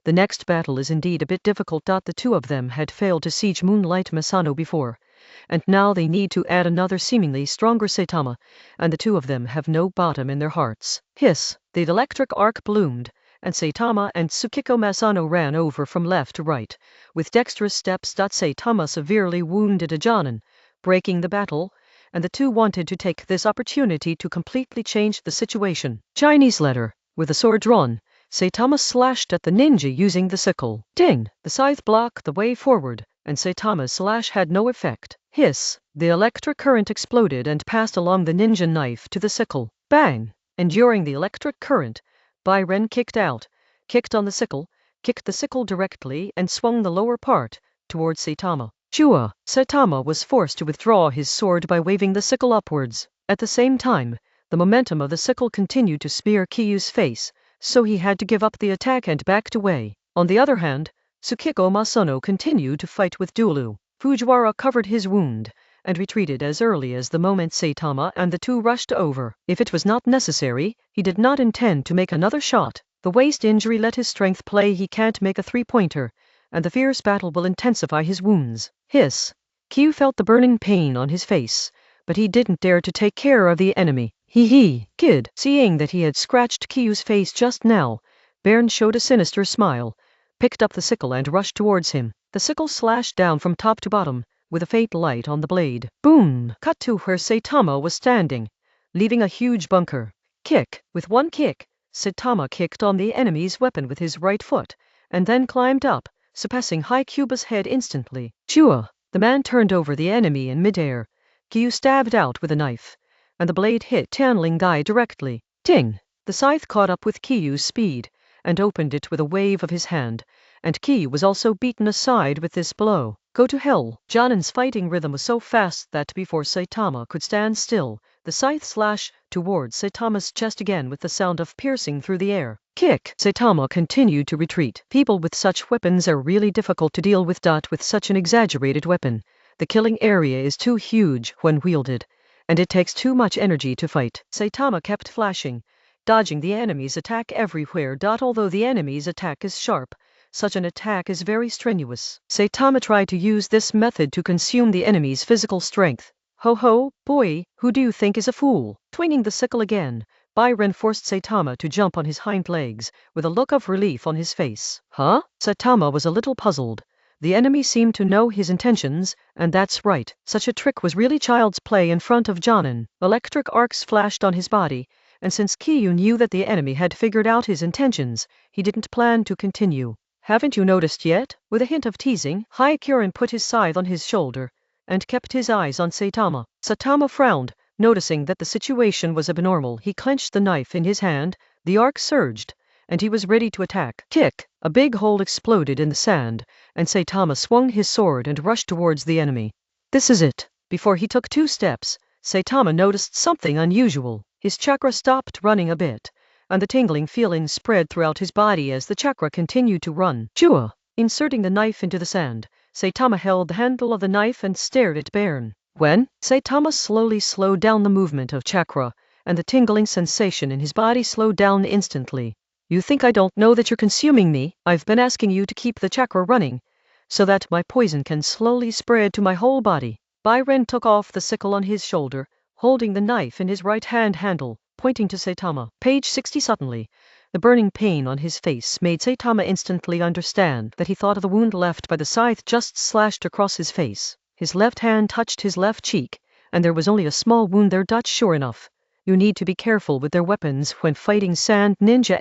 The next battle is indeed a bit difficult. The 2 of them had failed to siege Moonlight Masano before, and now they need to add another seemingly stronger Saitama, and the 2 of them have no bottom in their hearts. Hiss! The electric arc bloomed, and Saitama and Tsukiko Masano ran over from left to right, with dexterous steps. Saitama severely wounded a Jonin, breaking the battle, and the 2 wanted to take this opportunity to completely change the situation. Chinese letter. With a sword drawn, Saitama slashed at the ninja using the sickle. Ding! The scythe blocked the way forward, and Saitama's slash had no effect. Hiss! The electric current exploded and passed along the ninja knife to the sickle. Bang! Enduring the electric current, Byron kicked out, kicked on the sickle, kicked the sickle directly, and swung the lower part towards Saitama. Chua! Saitama was forced to withdraw his sword by waving the sickle upwards. At the same time, the momentum of the sickle continued to spear Kyu's face, so he had to give up the attack and backed away. On the other hand, Tsukiko Masano continued to fight with Dulu. Fujiwara covered his wound, and retreated as early as the moment Saitama and the 2 rushed over. If it was not necessary, he did not intend to make another shot. The waist injury let his strength play. He can't make a 3-pointer, and the fierce battle will intensify his wounds. Hiss! Kyu felt the burning pain on his face, but he didn't dare to take care of the enemy. Hee hee, kid! Seeing that he had scratched Kyu's face just now, Baron showed a sinister smile, picked up the sickle and rushed towards him. The sickle slashed down from top to bottom, with a faint light on the blade. Boom! Cut to where Saitama was standing, leaving a huge bunker. Kick! With one kick, Saitama kicked on the enemy's weapon with his right foot, and then climbed up, surpassing Haikuba's head instantly. Chua! The man turned over the enemy in midair. Kyu stabbed out with a knife, and the blade hit Tanling Guy directly. Ting! The scythe caught up with Kyu's speed, and opened it with a wave of his hand, and Kyu was also beaten aside with this blow. Go to hell! Jonan's fighting rhythm was so fast that before Saitama could stand still, the scythe slashed towards Saitama's chest again with the sound of piercing through the air. Kick! Saitama continued to retreat. People with such weapons are really difficult to deal with. With such an exaggerated weapon, the killing area is too huge when wielded, and it takes too much energy to fight. Saitama kept flashing, dodging the enemy's attack everywhere. Although the enemy's attack is sharp, such an attack is very strenuous. Saitama tried to use this method to consume the enemy's physical strength. Ho ho, boy, who do you think is a fool? Twinging the sickle again, Byron forced Saitama to jump on his hind legs, with a look of relief on his face. Huh? Saitama was a little puzzled. The enemy seemed to know his intentions, and that's right. Such a trick was really child's play in front of Jonan. Electric arcs flashed on his body, and since Kyu knew that the enemy had figured out his intentions, he didn't plan to continue. Haven't you noticed yet? With a hint of teasing, Haikurin put his scythe on his shoulder, and kept his eyes on Saitama. Saitama frowned, noticing that the situation was abnormal. He clenched the knife in his hand, the arc surged, and he was ready to attack. Kick! A big hole exploded in the sand, and Saitama swung his sword and rushed towards the enemy. This is it. Before he took 2 steps, Saitama noticed something unusual. His chakra stopped running a bit, and the tingling feeling spread throughout his body as the chakra continued to run. Chua! Inserting the knife into the sand, Saitama held the handle of the knife and stared at Baron. When Saitama slowly slowed down the movement of chakra, and the tingling sensation in his body slowed down instantly. You think I don't know that you're consuming me? I've been asking you to keep the chakra running, so that my poison can slowly spread to my whole body. Byron took off the sickle on his shoulder, holding the knife in his right hand handle, pointing to Saitama. Page 60. Suddenly, the burning pain on his face made Saitama instantly understand that he thought of the wound left by the scythe just slashed across his face. His left hand touched his left cheek, and there was only a small wound there. Sure enough. You need to be careful with their weapons when fighting sand ninja!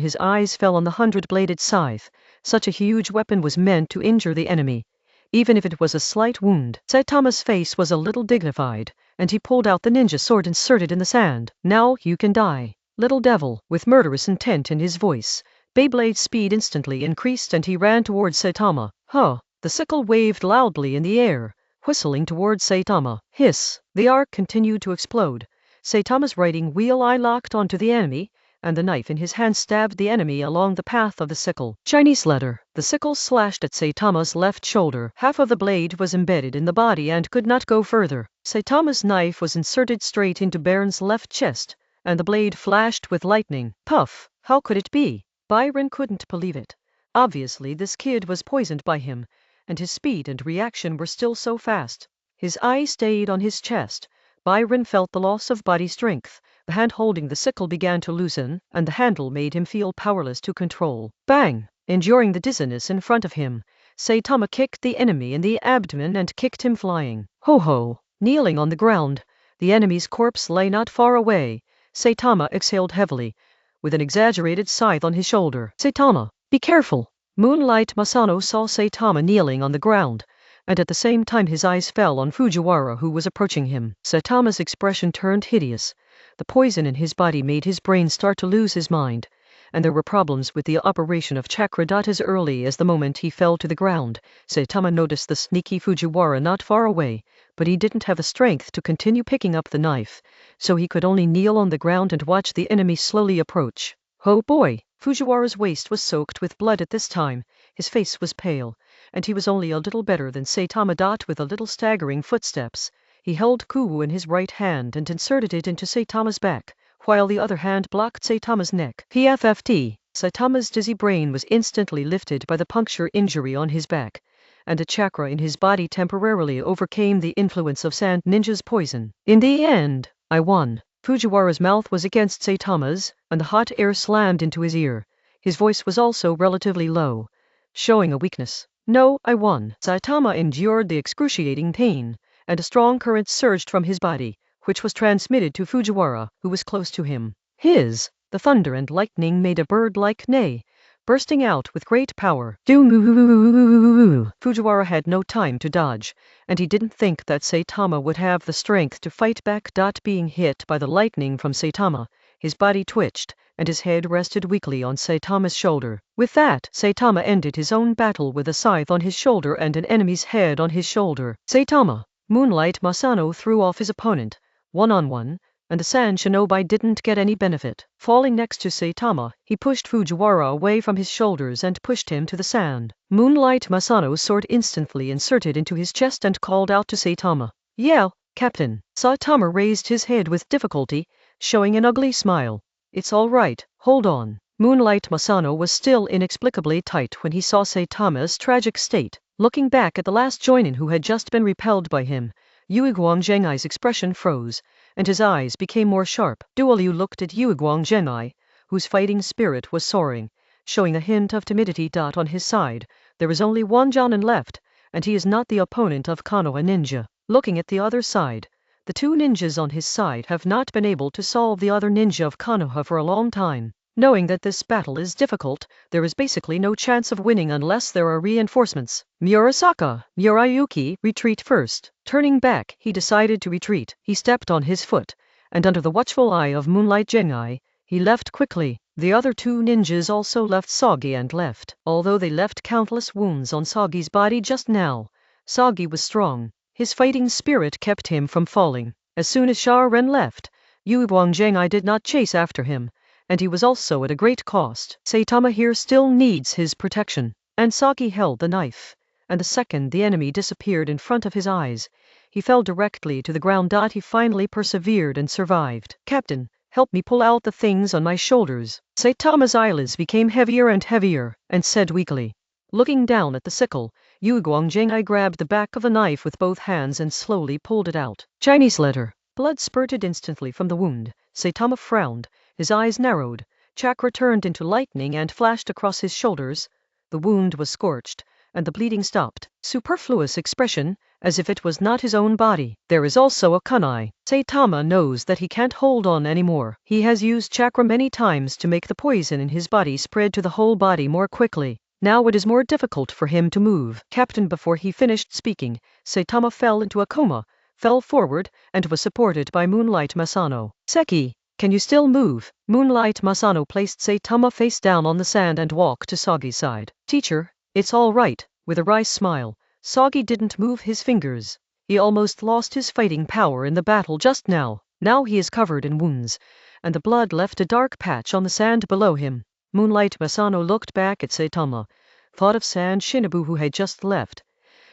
His eyes fell on the 100-bladed scythe. Such a huge weapon was meant to injure the enemy, even if it was a slight wound. Saitama's face was a little dignified, and he pulled out the ninja sword inserted in the sand. Now you can die, little devil. With murderous intent in his voice, Beyblade's speed instantly increased and he ran towards Saitama. Huh! The sickle waved loudly in the air, whistling towards Saitama. Hiss! The arc continued to explode. Saitama's riding wheel eye locked onto the enemy, and the knife in his hand stabbed the enemy along the path of the sickle. Chinese letter. The sickle slashed at Saitama's left shoulder. Half of the blade was embedded in the body and could not go further. Saitama's knife was inserted straight into Baron's left chest, and the blade flashed with lightning. Puff! How could it be? Byron couldn't believe it. Obviously this kid was poisoned by him, and his speed and reaction were still so fast. His eye stayed on his chest. Byron felt the loss of body strength. The hand holding the sickle began to loosen, and the handle made him feel powerless to control. Bang! Enduring the dizziness in front of him, Saitama kicked the enemy in the abdomen and kicked him flying. Ho ho! Kneeling on the ground, the enemy's corpse lay not far away. Saitama exhaled heavily, with an exaggerated scythe on his shoulder. Saitama, be careful! Moonlight Masano saw Saitama kneeling on the ground, and at the same time his eyes fell on Fujiwara, who was approaching him. Saitama's expression turned hideous. The poison in his body made his brain start to lose his mind, and there were problems with the operation of chakra. As early as the moment he fell to the ground, Saitama noticed the sneaky Fujiwara not far away, but he didn't have the strength to continue picking up the knife, so he could only kneel on the ground and watch the enemy slowly approach. Oh boy! Fujiwara's waist was soaked with blood at this time, his face was pale, and he was only a little better than Saitama. With a little staggering footsteps, he held Kuwu in his right hand and inserted it into Saitama's back, while the other hand blocked Saitama's neck. PFFT. Saitama's dizzy brain was instantly lifted by the puncture injury on his back, and a chakra in his body temporarily overcame the influence of Sand Ninja's poison. In the end, I won. Fujiwara's mouth was against Saitama's, and the hot air slammed into his ear. His voice was also relatively low, showing a weakness. No, I won. Saitama endured the excruciating pain, and a strong current surged from his body, which was transmitted to Fujiwara, who was close to him. The thunder and lightning made a bird-like neigh, bursting out with great power. Fujiwara had no time to dodge, and he didn't think that Saitama would have the strength to fight back. Being hit by the lightning from Saitama, his body twitched, and his head rested weakly on Saitama's shoulder. With that, Saitama ended his own battle with a scythe on his shoulder and an enemy's head on his shoulder. Saitama! Moonlight Masano threw off his opponent, one-on-one, and the sand shinobi didn't get any benefit. Falling next to Saitama, he pushed Fujiwara away from his shoulders and pushed him to the sand. Moonlight Masano's sword instantly inserted into his chest and called out to Saitama. "Yeah, Captain." Saitama raised his head with difficulty, showing an ugly smile. "It's all right, hold on." Moonlight Masano was still inexplicably tight when he saw Saitama's tragic state. Looking back at the last joinin who had just been repelled by him, Yue Guangzhengai's expression froze, and his eyes became more sharp. Duoliu looked at Yue Guangzhengai, whose fighting spirit was soaring, showing a hint of timidity. On his side, there is only one Jonin left, and he is not the opponent of Konoha ninja. Looking at the other side, the two ninjas on his side have not been able to solve the other ninja of Konoha for a long time. Knowing that this battle is difficult, there is basically no chance of winning unless there are reinforcements. Murasaka, Murayuki, retreat first. Turning back, he decided to retreat. He stepped on his foot, and under the watchful eye of Moonlight Gengai, he left quickly. The other two ninjas also left Sagi and left. Although they left countless wounds on Sagi's body just now, Sagi was strong. His fighting spirit kept him from falling. As soon as Sha Ren left, Yue Guangzhengai did not chase after him, and he was also at a great cost. Saitama here still needs his protection. And Sagi held the knife, and the second the enemy disappeared in front of his eyes, he fell directly to the ground. He finally persevered and survived. "Captain, help me pull out the things on my shoulders." Saitama's eyelids became heavier and heavier, and said weakly. Looking down at the sickle, Yue Guangzhengai grabbed the back of the knife with both hands and slowly pulled it out. Chinese letter. Blood spurted instantly from the wound. Saitama frowned, his eyes narrowed, chakra turned into lightning and flashed across his shoulders. The wound was scorched, and the bleeding stopped. Superfluous expression, as if it was not his own body. There is also a kunai. Saitama knows that he can't hold on anymore. He has used chakra many times to make the poison in his body spread to the whole body more quickly. Now it is more difficult for him to move. Captain, before he finished speaking, Saitama fell into a coma, fell forward, and was supported by Moonlight Masano. "Seki, can you still move?" Moonlight Masano placed Saitama face down on the sand and walked to Sagi's side. "Teacher, it's all right." With a wry smile, Sagi didn't move his fingers. He almost lost his fighting power in the battle just now. Now he is covered in wounds, and the blood left a dark patch on the sand below him. Moonlight Masano looked back at Saitama, thought of Sand Shinobu who had just left,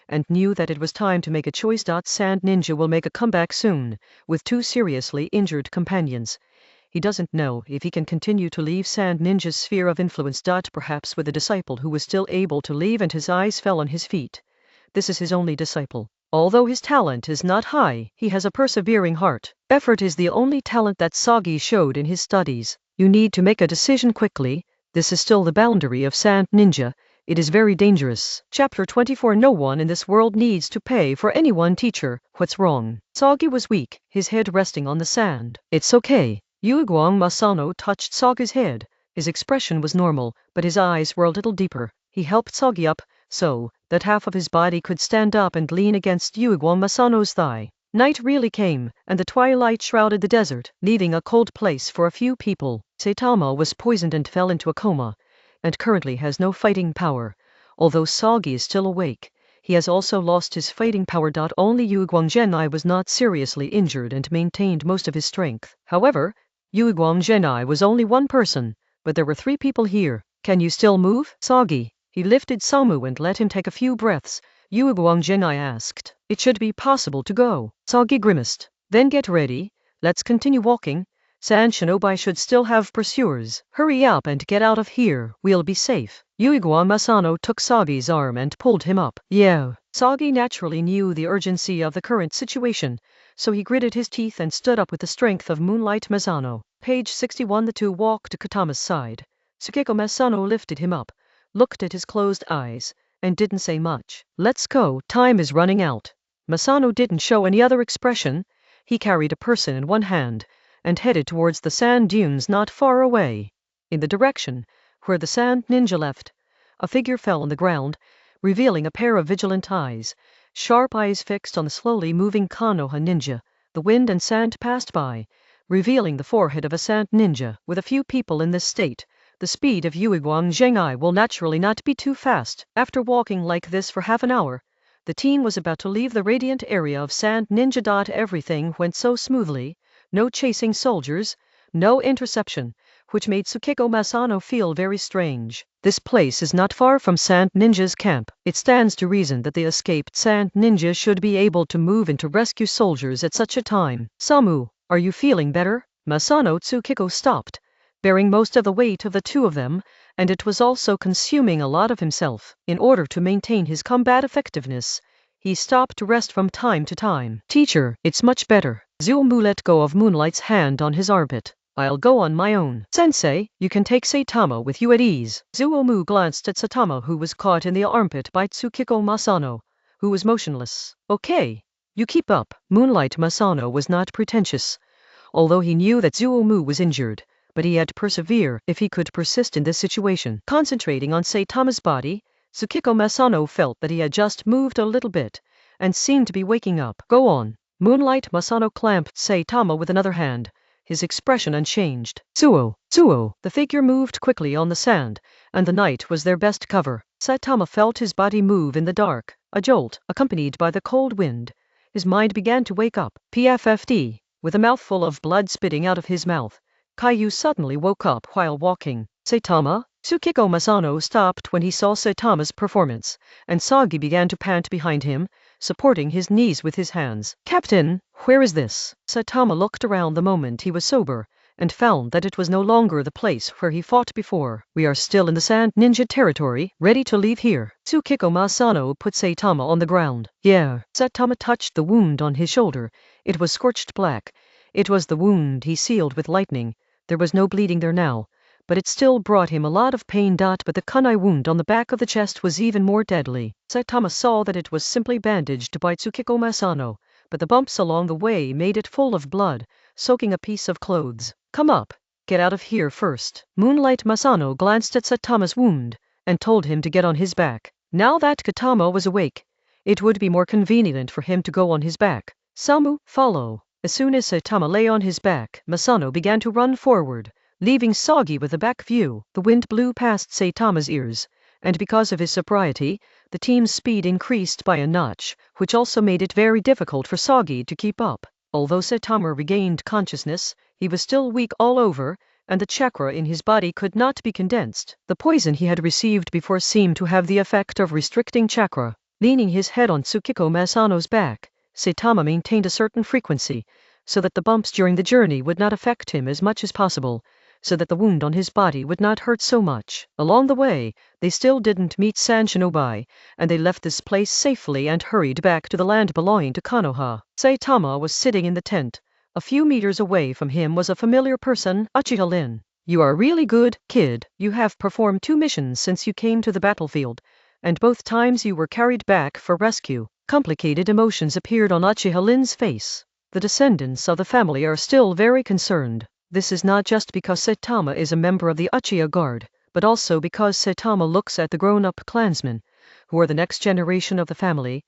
and knew that it was time to make a choice. Sand Ninja will make a comeback soon, with two seriously injured companions. He doesn't know if he can continue to leave Sand Ninja's sphere of influence. Perhaps with a disciple who was still able to leave, and his eyes fell on his feet. This is his only disciple. Although his talent is not high, he has a persevering heart. Effort is the only talent that Sagi showed in his studies. You need to make a decision quickly. This is still the boundary of Sand Ninja. It is very dangerous. Chapter 24. No one in this world needs to pay for anyone. Teacher, what's wrong? Sagi was weak, his head resting on the sand. "It's okay." Yue Masano touched Sagi's head. His expression was normal, but his eyes were a little deeper. He helped Sagi up, so that half of his body could stand up and lean against Yue Masano's thigh. Night really came, and the twilight shrouded the desert, leaving a cold place for a few people. Saitama was poisoned and fell into a coma, and currently has no fighting power. Although Sagi is still awake, he has also lost his fighting power. Only Yue Guangzhengai was not seriously injured and maintained most of his strength. However, Yue Guangzhengai was only one person, but there were three people here. "Can you still move, Sagi?" He lifted Samu and let him take a few breaths. Yue Guangzhengai asked. "It should be possible to go." Sagi grimaced. "Then get ready, let's continue walking. Sand Shinobi should still have pursuers. Hurry up and get out of here, we'll be safe." Yue Masano took Sagi's arm and pulled him up. "Yeah." Sagi naturally knew the urgency of the current situation, so he gritted his teeth and stood up with the strength of Moonlight Masano. Page 61. The two walked to Katama's side. Tsukiko Masano lifted him up, looked at his closed eyes, and didn't say much. Let's go, time is running out. Masano didn't show any other expression. He carried a person in one hand, and headed towards the sand dunes not far away. In the direction where the sand ninja left, a figure fell on the ground, revealing a pair of vigilant eyes, sharp eyes fixed on the slowly moving Konoha ninja. The wind and sand passed by, revealing the forehead of a sand ninja. With a few people in this state, the speed of Yuiguang Zheng'ai will naturally not be too fast. After walking like this for half an hour, the team was about to leave the radiant area of sand ninja. Everything went so smoothly, no chasing soldiers, no interception, which made Tsukiko Masano feel very strange. This place is not far from Sand Ninja's camp. It stands to reason that the escaped Sand Ninja should be able to move in to rescue soldiers at such a time. Samu, are you feeling better? Masano Tsukiko stopped, bearing most of the weight of the two of them, and it was also consuming a lot of himself. In order to maintain his combat effectiveness, he stopped to rest from time to time. Teacher, it's much better. Zuomu let go of Moonlight's hand on his armpit. I'll go on my own. Sensei, you can take Saitama with you at ease. Zuomu glanced at Saitama, who was caught in the armpit by Tsukiko Masano, who was motionless. Okay, you keep up. Moonlight Masano was not pretentious, although he knew that Zuomu was injured, but he had to persevere if he could persist in this situation. Concentrating on Saitama's body, Tsukiko Masano felt that he had just moved a little bit, and seemed to be waking up. Go on. Moonlight Masano clamped Saitama with another hand, his expression unchanged. Zuo, Zuo. The figure moved quickly on the sand, and the night was their best cover. Saitama felt his body move in the dark, a jolt, accompanied by the cold wind. His mind began to wake up. PFFD. With a mouthful of blood spitting out of his mouth, Caillou suddenly woke up while walking. Saitama? Tsukiko Masano stopped when he saw Saitama's performance, and Sagi began to pant behind him, supporting his knees with his hands. Captain, where is this? Saitama looked around the moment he was sober, and found that it was no longer the place where he fought before. We are still in the Sand Ninja territory, ready to leave here. Tsukiko Masano put Saitama on the ground. Yeah. Saitama touched the wound on his shoulder. It was scorched black. It was the wound he sealed with lightning. There was no bleeding there now, but it still brought him a lot of pain. But the kunai wound on the back of the chest was even more deadly. Saitama saw that it was simply bandaged by Tsukiko Masano, but the bumps along the way made it full of blood, soaking a piece of clothes. Come up. Get out of here first. Moonlight Masano glanced at Saitama's wound, and told him to get on his back. Now that Katama was awake, it would be more convenient for him to go on his back. Samu, follow. As soon as Saitama lay on his back, Masano began to run forward, leaving Sagi with a back view. The wind blew past Saitama's ears, and because of his sobriety, the team's speed increased by a notch, which also made it very difficult for Sagi to keep up. Although Saitama regained consciousness, he was still weak all over, and the chakra in his body could not be condensed. The poison he had received before seemed to have the effect of restricting chakra. Leaning his head on Tsukiko Masano's back, Saitama maintained a certain frequency, so that the bumps during the journey would not affect him as much as possible, so that the wound on his body would not hurt so much. Along the way, they still didn't meet San Shinobi, and they left this place safely and hurried back to the land belonging to Konoha. Saitama was sitting in the tent. A few meters away from him was a familiar person, Uchiha Lin. You are really good, kid. You have performed 2 missions since you came to the battlefield, and both times you were carried back for rescue. Complicated emotions appeared on Uchiha Lin's face. The descendants of the family are still very concerned. This is not just because Saitama is a member of the Uchiha Guard, but also because Saitama looks at the grown-up clansmen, who are the next generation of the family,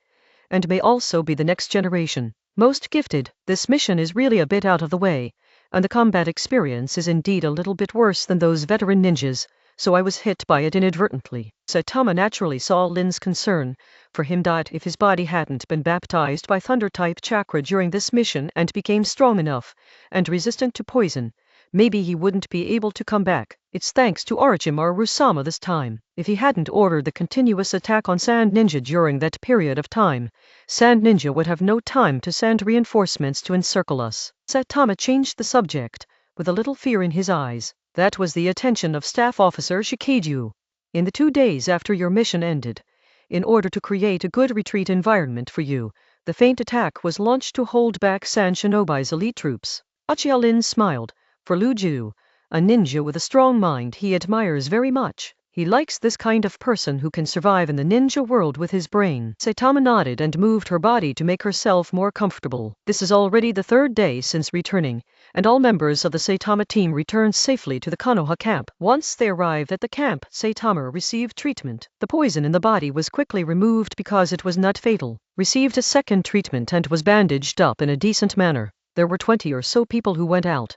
and may also be the next generation. Most gifted. This mission is really a bit out of the way, and the combat experience is indeed a little bit worse than those veteran ninjas, so I was hit by it inadvertently. Saitama naturally saw Lin's concern for him. If his body hadn't been baptized by thunder-type chakra during this mission and became strong enough and resistant to poison, maybe he wouldn't be able to come back. It's thanks to Orochimaru-sama this time. If he hadn't ordered the continuous attack on Sand Ninja during that period of time, Sand Ninja would have no time to send reinforcements to encircle us. Saitama changed the subject, with a little fear in his eyes. That was the attention of Staff Officer Shikaju. In the 2 days after your mission ended, in order to create a good retreat environment for you, the feint attack was launched to hold back San Shinobi's elite troops. Uchiha Lin smiled. For Lu Ju, a ninja with a strong mind he admires very much. He likes this kind of person who can survive in the ninja world with his brain. Saitama nodded and moved her body to make herself more comfortable. This is already the third day since returning, and all members of the Saitama team returned safely to the Konoha camp. Once they arrived at the camp, Saitama received treatment. The poison in the body was quickly removed because it was not fatal. Received a second treatment and was bandaged up in a decent manner. There were 20 or so people who went out,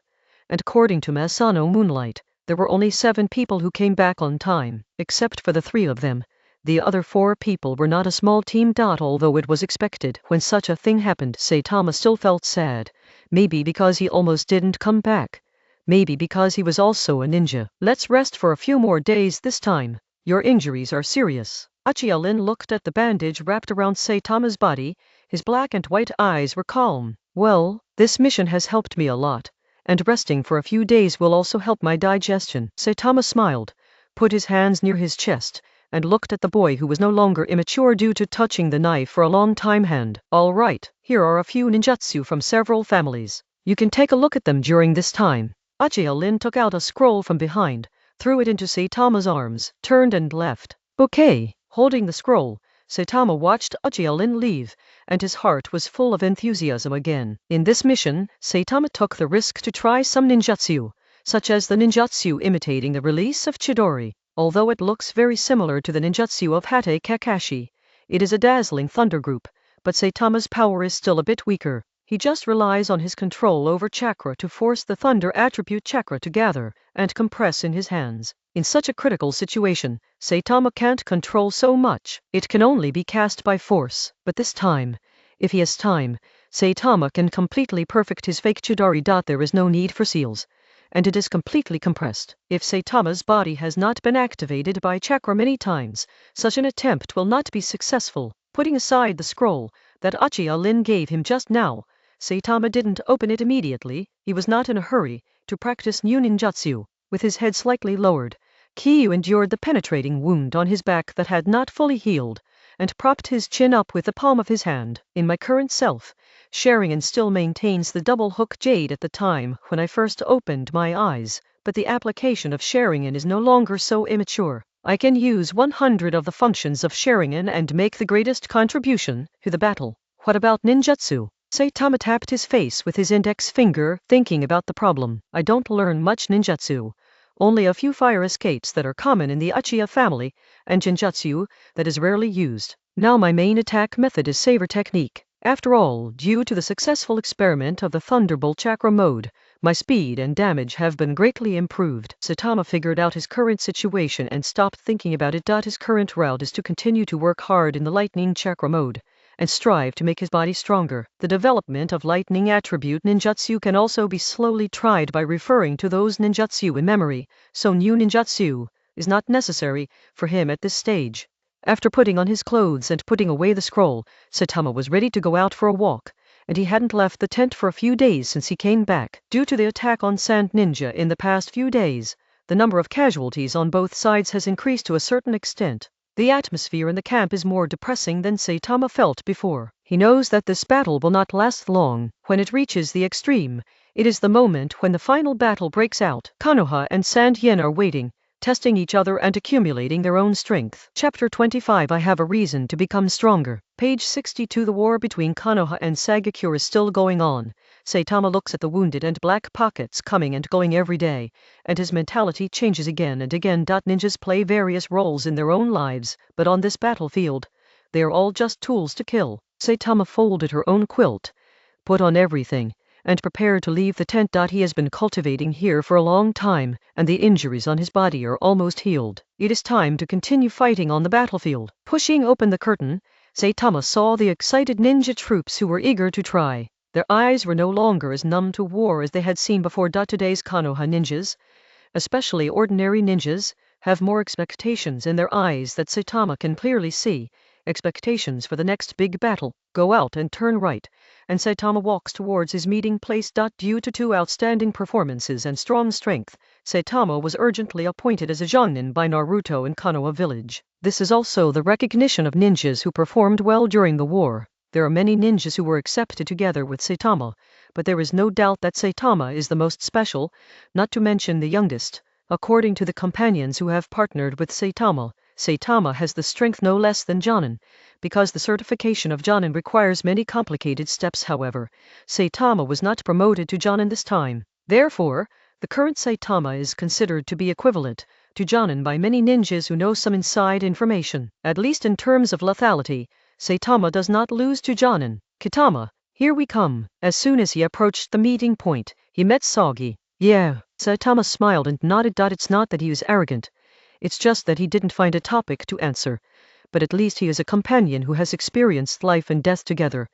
and according to Masano Moonlight, there were only 7 people who came back on time, except for the 3 of them. The other 4 people were not a small team. Although it was expected when such a thing happened, Saitama still felt sad. Maybe because he almost didn't come back. Maybe because he was also a ninja. Let's rest for a few more days this time. Your injuries are serious. Achielin looked at the bandage wrapped around Saitama's body. His black and white eyes were calm. Well, this mission has helped me a lot, and resting for a few days will also help my digestion. Saitama smiled, put his hands near his chest, and looked at the boy who was no longer immature due to touching the knife for a long time. All right, here are a few ninjutsu from several families. You can take a look at them during this time. Achielin took out a scroll from behind, threw it into Saitama's arms, turned and left. Okay. Holding the scroll, Saitama watched Achielin leave, and his heart was full of enthusiasm again. In this mission, Saitama took the risk to try some ninjutsu, such as the ninjutsu imitating the release of Chidori. Although it looks very similar to the ninjutsu of Hate Kakashi, it is a dazzling thunder group, but Saitama's power is still a bit weaker. He just relies on his control over chakra to force the thunder attribute chakra to gather and compress in his hands. In such a critical situation, Saitama can't control so much. It can only be cast by force. But this time, if he has time, Saitama can completely perfect his fake Chidori. There is no need for seals, and it is completely compressed. If Saitama's body has not been activated by chakra many times, such an attempt will not be successful. Putting aside the scroll that Achielin gave him just now, Saitama didn't open it immediately. He was not in a hurry to practice new ninjutsu. With his head slightly lowered, Kyu endured the penetrating wound on his back that had not fully healed, and propped his chin up with the palm of his hand. In my current self, Sharingan still maintains the double hook jade at the time when I first opened my eyes, but the application of Sharingan is no longer so immature. I can use 100 of the functions of Sharingan and make the greatest contribution to the battle. What about ninjutsu? Saitama tapped his face with his index finger, thinking about the problem. I don't learn much ninjutsu. Only a few fire escapes that are common in the Uchiha family, and genjutsu that is rarely used. Now my main attack method is saber technique. After all, due to the successful experiment of the Thunderbolt Chakra mode, my speed and damage have been greatly improved. Saitama figured out his current situation and stopped thinking about it. His current route is to continue to work hard in the Lightning Chakra mode, and strive to make his body stronger. The development of lightning attribute ninjutsu can also be slowly tried by referring to those ninjutsu in memory, so new ninjutsu is not necessary for him at this stage. After putting on his clothes and putting away the scroll, Saitama was ready to go out for a walk, and he hadn't left the tent for a few days since he came back. Due to the attack on Sand Ninja in the past few days, the number of casualties on both sides has increased to a certain extent. The atmosphere in the camp is more depressing than Saitama felt before. He knows that this battle will not last long. When it reaches the extreme, it is the moment when the final battle breaks out. Konoha and Sand Yen are waiting, testing each other and accumulating their own strength. Chapter 25 I have a reason to become stronger. Page 62 The war between Konoha and Sagakure is still going on. Saitama looks at the wounded and black pockets coming and going every day, and his mentality changes again and again. Ninjas play various roles in their own lives, but on this battlefield, they are all just tools to kill. Saitama folded her own quilt, put on everything, and prepared to leave the tent. He has been cultivating here for a long time, and the injuries on his body are almost healed. It is time to continue fighting on the battlefield. Pushing open the curtain, Saitama saw the excited ninja troops who were eager to try. Their eyes were no longer as numb to war as they had seen before. Today's Konoha ninjas, especially ordinary ninjas, have more expectations in their eyes that Saitama can clearly see. Expectations for the next big battle. Go out and turn right, and Saitama walks towards his meeting place. Due to 2 outstanding performances and strong strength, Saitama was urgently appointed as a jonin by Naruto in Konoha village. This is also the recognition of ninjas who performed well during the war. There are many ninjas who were accepted together with Saitama, but there is no doubt that Saitama is the most special, not to mention the youngest. According to the companions who have partnered with Saitama, Saitama has the strength no less than Jonin. Because the certification of Jonin requires many complicated steps, however, Saitama was not promoted to Jonin this time. Therefore, the current Saitama is considered to be equivalent to Jonin by many ninjas who know some inside information. At least in terms of lethality, Saitama does not lose to Jonin. Kitama, here we come. As soon as he approached the meeting point, he met Sagi. Yeah, Saitama smiled and nodded. It's not that he was arrogant. It's just that he didn't find a topic to answer. But at least he is a companion who has experienced life and death together.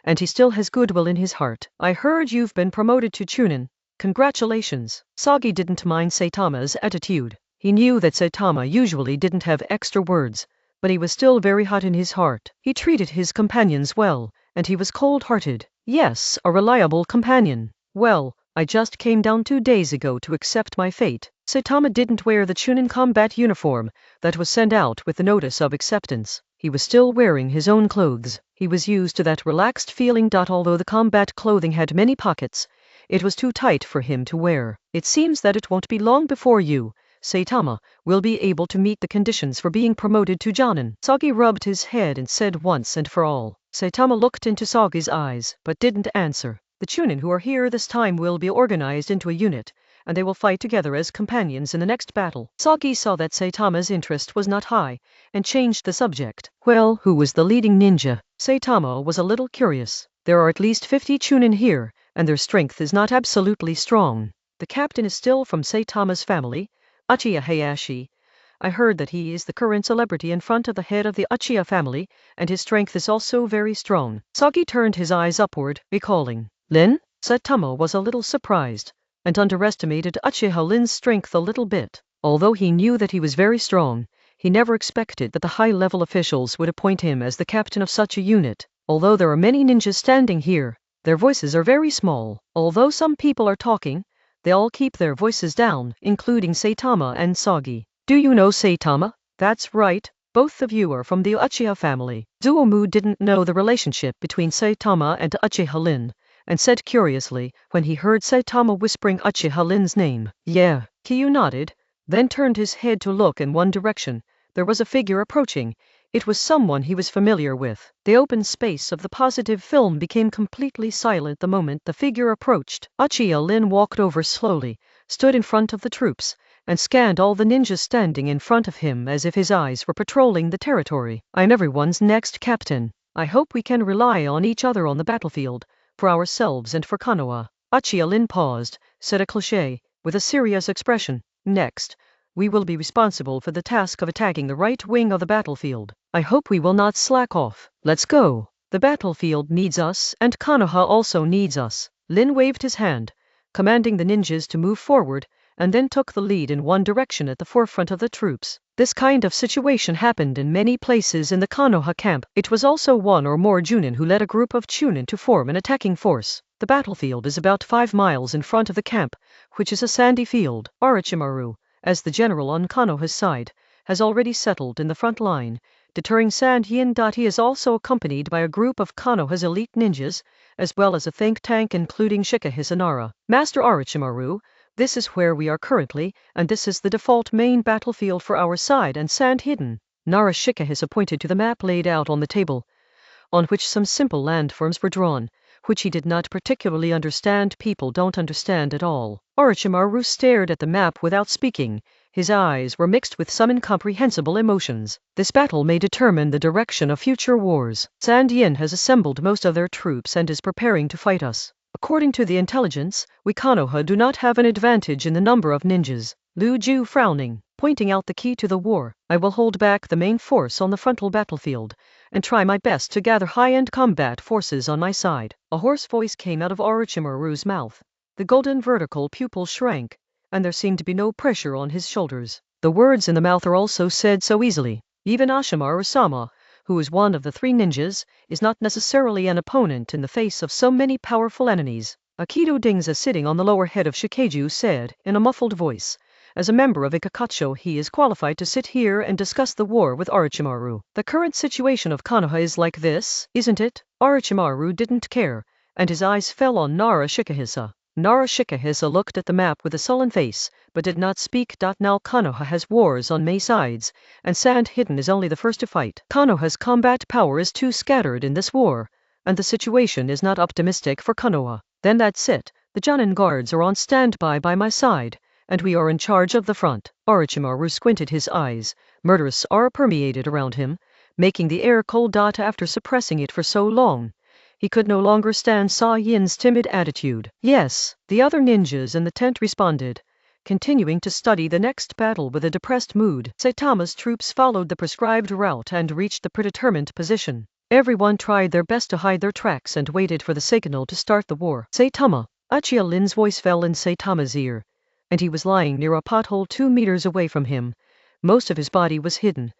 And he still has goodwill in his heart. I heard you've been promoted to Chunin. Congratulations. Sagi didn't mind Saitama's attitude. He knew that Saitama usually didn't have extra words, but he was still very hot in his heart. He treated his companions well, and he was cold-hearted. Yes, a reliable companion. Well, I just came down 2 days ago to accept my fate. Saitama didn't wear the Chunin combat uniform that was sent out with the notice of acceptance. He was still wearing his own clothes. He was used to that relaxed feeling. Although the combat clothing had many pockets, it was too tight for him to wear. It seems that it won't be long before you, Saitama, will be able to meet the conditions for being promoted to Jonin. Sagi rubbed his head and said once and for all. Saitama looked into Sagi's eyes, but didn't answer. The Chunin who are here this time will be organized into a unit, and they will fight together as companions in the next battle. Sagi saw that Saitama's interest was not high, and changed the subject. Well, who was the leading ninja? Saitama was a little curious. There are at least 50 Chunin here, and their strength is not absolutely strong. The captain is still from Saitama's family, Uchiha Hayashi. I heard that he is the current celebrity in front of the head of the Uchiha family, and his strength is also very strong. Sagi turned his eyes upward, recalling. Lin? Saitama was a little surprised, and underestimated Uchiha Lin's strength a little bit. Although he knew that he was very strong, he never expected that the high-level officials would appoint him as the captain of such a unit. Although there are many ninjas standing here, their voices are very small. Although some people are talking, they all keep their voices down, including Saitama and Sagi. Do you know Saitama? That's right, both of you are from the Uchiha family. Zuomu didn't know the relationship between Saitama and Uchiha Lin, and said curiously when he heard Saitama whispering Uchiha Lin's name. Yeah, Kyu nodded, then turned his head to look in one direction. There was a figure approaching. It was someone he was familiar with. The open space of the positive film became completely silent the moment the figure approached. Uchiha Lin walked over slowly, stood in front of the troops, and scanned all the ninjas standing in front of him as if his eyes were patrolling the territory. I'm everyone's next captain. I hope we can rely on each other on the battlefield, for ourselves and for Konoha. Uchiha Lin paused, said a cliché, with a serious expression. Next, we will be responsible for the task of attacking the right wing of the battlefield. I hope we will not slack off. Let's go. The battlefield needs us, and Konoha also needs us. Lin waved his hand, commanding the ninjas to move forward, and then took the lead in one direction at the forefront of the troops. This kind of situation happened in many places in the Konoha camp. It was also one or more Junin who led a group of Chunin to form an attacking force. The battlefield is about 5 miles in front of the camp, which is a sandy field. Orochimaru, as the general on Konoha's side, has already settled in the front line, deterring Sand Yin. He is also accompanied by a group of Konoha's elite ninjas, as well as a think tank including Shikahisa Nara. Master Orochimaru, this is where we are currently, and this is the default main battlefield for our side and Sand Hidden. Nara Shikahisa pointed to the map laid out on the table, on which some simple landforms were drawn, which he did not particularly understand. People don't understand at all. Orochimaru stared at the map without speaking. His eyes were mixed with some incomprehensible emotions. This battle may determine the direction of future wars. Sand Yin has assembled most of their troops and is preparing to fight us. According to the intelligence, we Konoha do not have an advantage in the number of ninjas. Lu Ju frowning, pointing out the key to the war. I will hold back the main force on the frontal battlefield, and try my best to gather high-end combat forces on my side. A hoarse voice came out of Orochimaru's mouth. The golden vertical pupil shrank, and there seemed to be no pressure on his shoulders. The words in the mouth are also said so easily. Even Ashimaru-sama, who is one of the 3 ninjas, is not necessarily an opponent in the face of so many powerful enemies. Akido Dingza, sitting on the lower head of Shikaiju, said in a muffled voice, as a member of Ikakacho he is qualified to sit here and discuss the war with Orochimaru. The current situation of Konoha is like this, isn't it? Orochimaru didn't care, and his eyes fell on Nara Shikahisa. Nara Shikahisa looked at the map with a sullen face, but did not speak. Now Konoha has wars on many sides, and Sand Hidden is only the first to fight. Konoha's combat power is too scattered in this war, and the situation is not optimistic for Konoha. Then that's it. The Jonin guards are on standby by my side, and we are in charge of the front. Orochimaru squinted his eyes. Murderous aura permeated around him, making the air cold. After suppressing it for so long, he could no longer stand Sa Yin's timid attitude. Yes, the other ninjas in the tent responded, continuing to study the next battle with a depressed mood. Saitama's troops followed the prescribed route and reached the predetermined position. Everyone tried their best to hide their tracks and waited for the signal to start the war. Saitama! Achia Lin's voice fell in Saitama's ear, and he was lying near a pothole 2 meters away from him. Most of his body was hidden.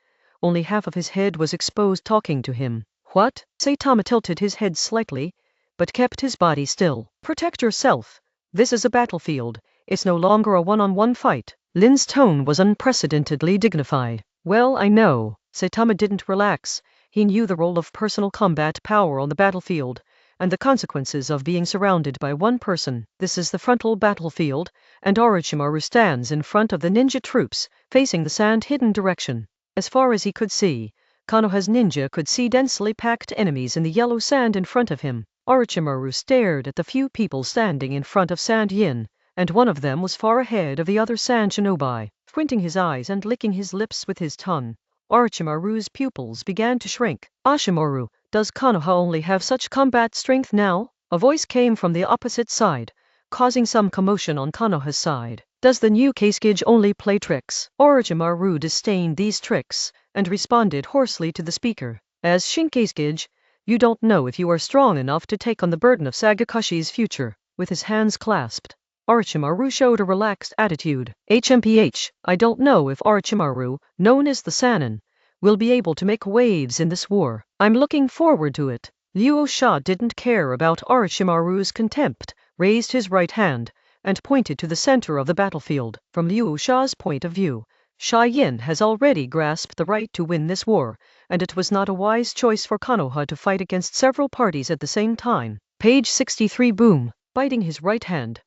Only half of his head was exposed, talking to him. What? Saitama tilted his head slightly, but kept his body still. Protect yourself. This is a battlefield. It's no longer a one-on-one fight. Lin's tone was unprecedentedly dignified. Well, I know. Saitama didn't relax. He knew the role of personal combat power on the battlefield, and the consequences of being surrounded by one person. This is the frontal battlefield, and Orochimaru stands in front of the ninja troops, facing the sand-hidden direction. As far as he could see, Konoha's ninja could see densely packed enemies in the yellow sand in front of him. Orochimaru stared at the few people standing in front of Sand Yin, and one of them was far ahead of the other sand shinobi. Squinting his eyes and licking his lips with his tongue, Orochimaru's pupils began to shrink. Ashimaru, does Konoha only have such combat strength now? A voice came from the opposite side, causing some commotion on Konoha's side. Does the new Kasuge only play tricks? Orochimaru disdained these tricks, and responded hoarsely to the speaker. As Shinkasuge, you don't know if you are strong enough to take on the burden of Sagakushi's future. With his hands clasped, Orochimaru showed a relaxed attitude. I don't know if Orochimaru, known as the Sannin, will be able to make waves in this war. I'm looking forward to it. Liu Sha didn't care about Orochimaru's contempt, raised his right hand, and pointed to the center of the battlefield. From Liu Sha's point of view, Sha Yin has already grasped the right to win this war, and it was not a wise choice for Konoha to fight against several parties at the same time. Page 63. Boom! Biting his right hand,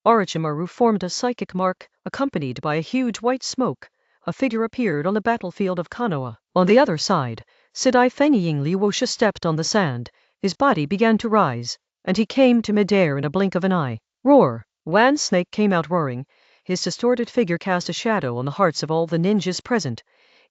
Orochimaru formed a psychic mark, accompanied by a huge white smoke. A figure appeared on the battlefield of Konoha. On the other side, Sidai Fenying Liuosha stepped on the sand. His body began to rise, and he came to midair in a blink of an eye. Roar! Wan Snake came out roaring. His distorted figure cast a shadow on the hearts of all the ninjas present,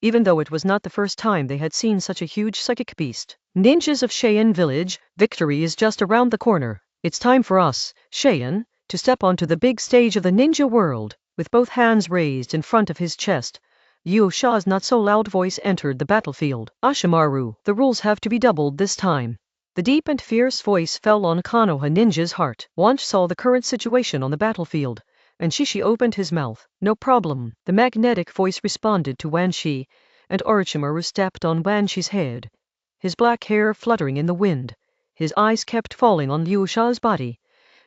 even though it was not the first time they had seen such a huge psychic beast. Ninjas of Cheyenne Village, victory is just around the corner. It's time for us, Cheyenne, to step onto the big stage of the ninja world. With both hands raised in front of his chest, Liu Sha's not-so-loud voice entered the battlefield. Ashimaru, the rules have to be doubled this time. The deep and fierce voice fell on Konoha Ninja's heart. Wanch saw the current situation on the battlefield, and Shishi opened his mouth. No problem. The magnetic voice responded to Wan Shi, and Orochimaru stepped on Wan Shi's head, his black hair fluttering in the wind. His eyes kept falling on Liu Sha's body,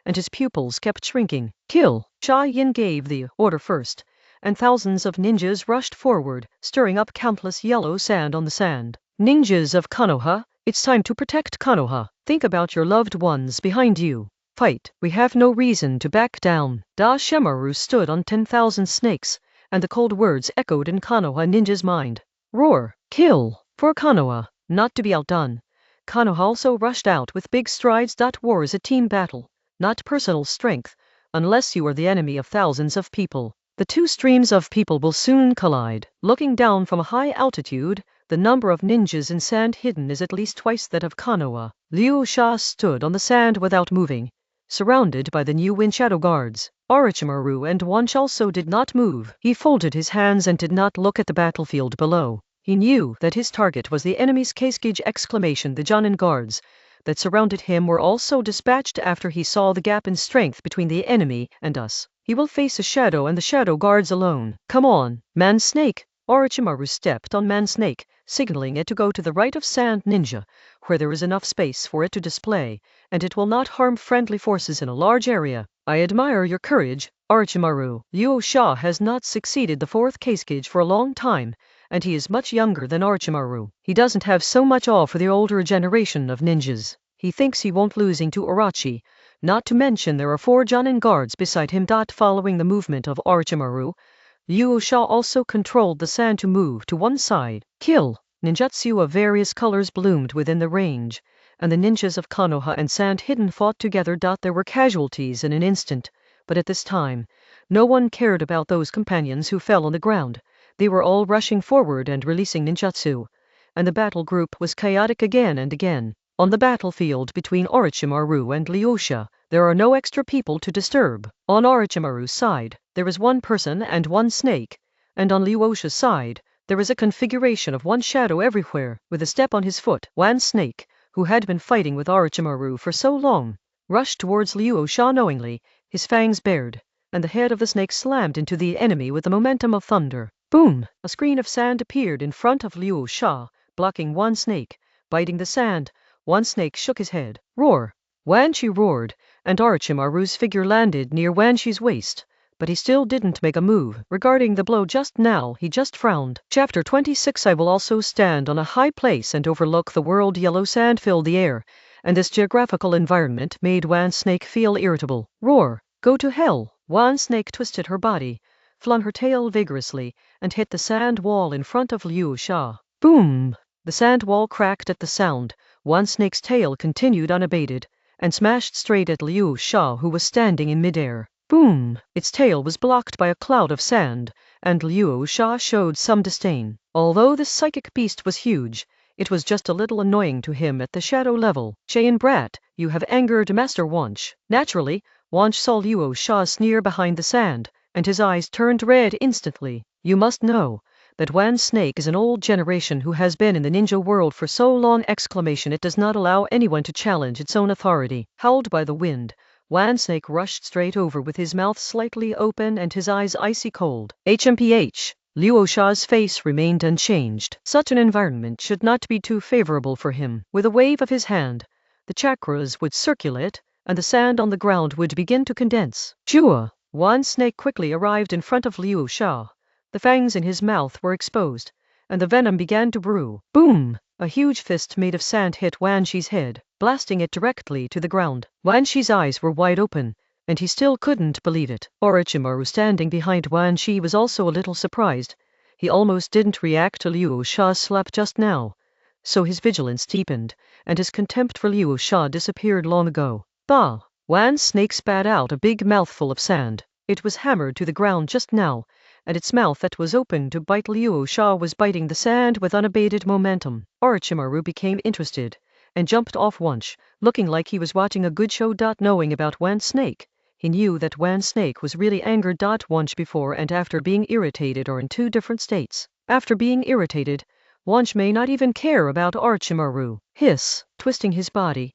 and his pupils kept shrinking. Kill! Sha Yin gave the order first, and thousands of ninjas rushed forward, stirring up countless yellow sand on the sand. Ninjas of Konoha, it's time to protect Konoha. Think about your loved ones behind you. Fight. We have no reason to back down. Da Shemaru stood on 10,000 snakes, and the cold words echoed in Konoha Ninja's mind. Roar! Kill! For Konoha, not to be outdone, Konoha also rushed out with big strides. War is a team battle, not personal strength, unless you are the enemy of thousands of people. The two streams of people will soon collide. Looking down from a high altitude, the number of ninjas in Sand Hidden is at least twice that of Konoha. Liu Sha stood on the sand without moving, surrounded by the new Wind Shadow guards. Orochimaru and Wanch also did not move. He folded his hands and did not look at the battlefield below. He knew that his target was the enemy's Kasuge! The Jonin guards that surrounded him were also dispatched after he saw the gap in strength between the enemy and us. He will face a shadow and the shadow guards alone. Come on, Man Snake! Orochimaru stepped on Man Snake, signaling it to go to the right of Sand Ninja, where there is enough space for it to display, and it will not harm friendly forces in a large area. I admire your courage, Orochimaru. Liu Sha has not succeeded the fourth Kasuge for a long time, and he is much younger than Orochimaru. He doesn't have so much awe for the older generation of ninjas. He thinks he won't losing to Orochi, not to mention there are 4 Jonin guards beside him. Following the movement of Orochimaru, Liu Sha also controlled the sand to move to one side. Kill! Ninjutsu of various colors bloomed within the range, and the ninjas of Konoha and Sand Hidden fought together. There were casualties in an instant, but at this time, no one cared about those companions who fell on the ground. They were all rushing forward and releasing ninjutsu, and the battle group was chaotic again and again. On the battlefield between Orochimaru and Lyosha, there are no extra people to disturb. On Orochimaru's side, there is 1 person and 1 snake, and on Lyosha's side, there is a configuration of 1 shadow everywhere, with a step on his foot. One snake, who had been fighting with Orochimaru for so long, rushed towards Liu Sha knowingly, his fangs bared, and the head of the snake slammed into the enemy with the momentum of thunder. Boom! A screen of sand appeared in front of Liu Sha, blocking 1 snake. Biting the sand, 1 snake shook his head. Roar! Wan Chi roared, and Orochimaru's figure landed near Wan Chi's waist, but he still didn't make a move. Regarding the blow just now, he just frowned. Chapter 26. I will also stand on a high place and overlook the world. Yellow sand filled the air, and this geographical environment made Wan Snake feel irritable. Roar! Go to hell! Wan Snake twisted her body, flung her tail vigorously, and hit the sand wall in front of Liu Sha. Boom! The sand wall cracked at the sound. Wan Snake's tail continued unabated, and smashed straight at Liu Sha, who was standing in midair. Boom! Its tail was blocked by a cloud of sand, and Liu Sha showed some disdain. Although this psychic beast was huge, it was just a little annoying to him at the shadow level. Cheyenne brat, you have angered Master Wanch. Naturally, Wanch saw Liu Sha sneer behind the sand, and his eyes turned red instantly. You must know that Wan Snake is an old generation who has been in the ninja world for so long! It does not allow anyone to challenge its own authority. Howled by the wind, Wan Snake rushed straight over with his mouth slightly open and his eyes icy cold. HMPH! Liu Sha's face remained unchanged. Such an environment should not be too favorable for him. With a wave of his hand, the chakras would circulate, and the sand on the ground would begin to condense. Chua! Wan Snake quickly arrived in front of Liu Sha. The fangs in his mouth were exposed, and the venom began to brew. Boom! A huge fist made of sand hit Wan Chi's head, blasting it directly to the ground. Wan Chi's eyes were wide open, and he still couldn't believe it. Orochimaru, standing behind Wan Chi, was also a little surprised. He almost didn't react to Liu Sha's slap just now, so his vigilance deepened, and his contempt for Liu Sha disappeared long ago. Bah! Wan Snake spat out a big mouthful of sand. It was hammered to the ground just now, and its mouth that was open to bite Liu Sha was biting the sand with unabated momentum. Orochimaru became interested, and jumped off Wanch, looking like he was watching a good show. Knowing about Wan Snake, he knew that Wan Snake was really angered. Wanch before and after being irritated are in 2 different states. After being irritated, Wanch may not even care about Orochimaru. Hiss! Twisting his body,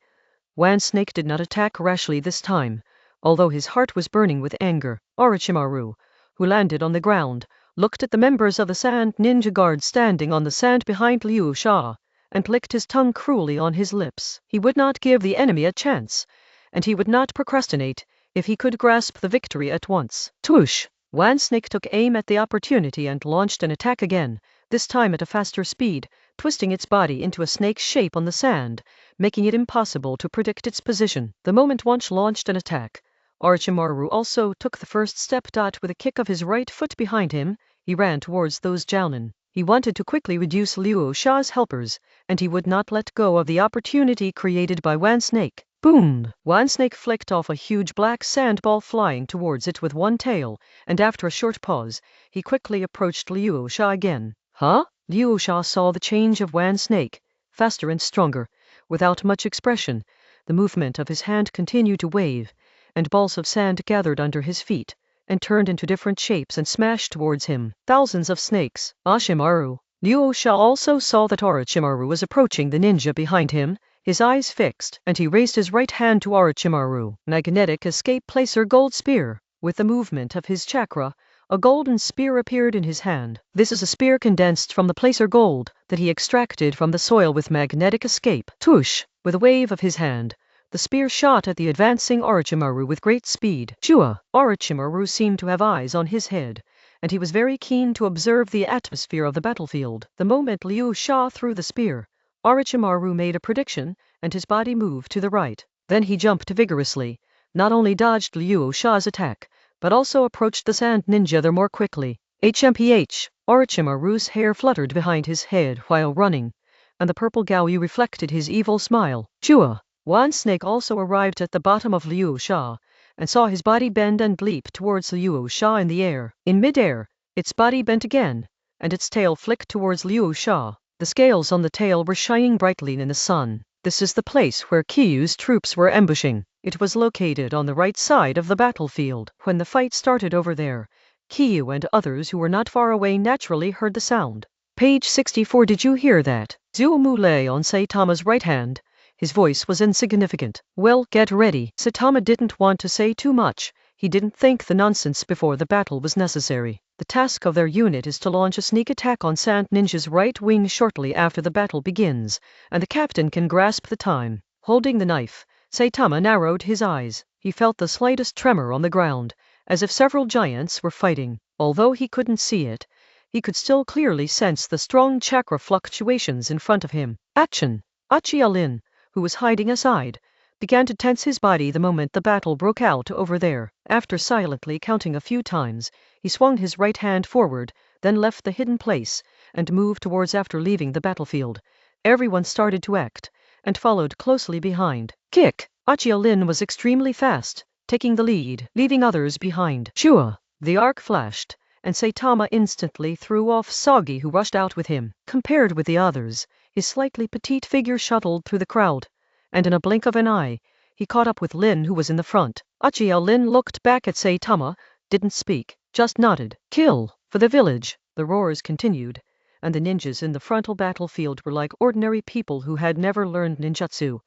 Wan Snake did not attack rashly this time, although his heart was burning with anger. Orochimaru, who landed on the ground, looked at the members of the Sand Ninja Guard standing on the sand behind Liu Sha, and licked his tongue cruelly on his lips. He would not give the enemy a chance, and he would not procrastinate if he could grasp the victory at once. Twoosh! Wan Snake took aim at the opportunity and launched an attack again, this time at a faster speed, twisting its body into a snake's shape on the sand, making it impossible to predict its position. The moment Wanch launched an attack, Orochimaru also took the first step. With a kick of his right foot behind him, he ran towards those Jounin. He wanted to quickly reduce Liu Sha's helpers, and he would not let go of the opportunity created by Wan Snake. Boom! Wan Snake flicked off a huge black sand ball, flying towards it with 1 tail, and after a short pause, he quickly approached Liu Sha again. Huh? Liu Sha saw the change of Wan Snake, faster and stronger. Without much expression, the movement of his hand continued to wave, and balls of sand gathered under his feet, and turned into different shapes and smashed towards him. Thousands of snakes. Orochimaru. Liu Sha also saw that Orochimaru was approaching the ninja behind him, his eyes fixed, and he raised his right hand to Orochimaru. Magnetic escape placer gold spear. With the movement of his chakra, a golden spear appeared in his hand. This is a spear condensed from the placer gold that he extracted from the soil with magnetic escape. Tush! With a wave of his hand, the spear shot at the advancing Orochimaru with great speed. Chua! Orochimaru seemed to have eyes on his head, and he was very keen to observe the atmosphere of the battlefield. The moment Liu Sha threw the spear, Orochimaru made a prediction, and his body moved to the right. Then he jumped vigorously, not only dodged Liu Sha's attack, but also approached the sand ninja there more quickly. HMPH, Orochimaru's hair fluttered behind his head while running, and the purple Gaoyu reflected his evil smile. Chua! One snake also arrived at the bottom of Liu Sha, and saw his body bend and leap towards Liu Sha in the air. In midair, its body bent again, and its tail flicked towards Liu Sha. The scales on the tail were shining brightly in the sun. This is the place where Kiyu's troops were ambushing. It was located on the right side of the battlefield. When the fight started over there, Kiyu and others who were not far away naturally heard the sound. Page 64. Did you hear that? Zuomu lay on Saitama's right hand. His voice was insignificant. Well, get ready. Saitama didn't want to say too much. He didn't think the nonsense before the battle was necessary. The task of their unit is to launch a sneak attack on Sand Ninja's right wing shortly after the battle begins, and the captain can grasp the time. Holding the knife, Saitama narrowed his eyes. He felt the slightest tremor on the ground, as if several giants were fighting. Although he couldn't see it, he could still clearly sense the strong chakra fluctuations in front of him. Action! Achia-lin, who was hiding aside, began to tense his body the moment the battle broke out over there. After silently counting a few times, he swung his right hand forward, then left the hidden place, and moved towards after leaving the battlefield. Everyone started to act, and followed closely behind. Kick! Achia-lin was extremely fast, taking the lead, leaving others behind. Shua! The arc flashed, and Saitama instantly threw off Sagi, who rushed out with him. Compared with the others, his slightly petite figure shuttled through the crowd, and in a blink of an eye, he caught up with Lin, who was in the front. Achia-lin looked back at Saitama, didn't speak, just nodded. Kill! For the village! The roars continued, and the ninjas in the frontal battlefield were like ordinary people who had never learned ninjutsu,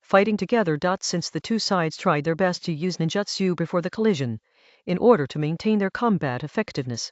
fighting together. Since the two sides tried their best to use ninjutsu before the collision, in order to maintain their combat effectiveness,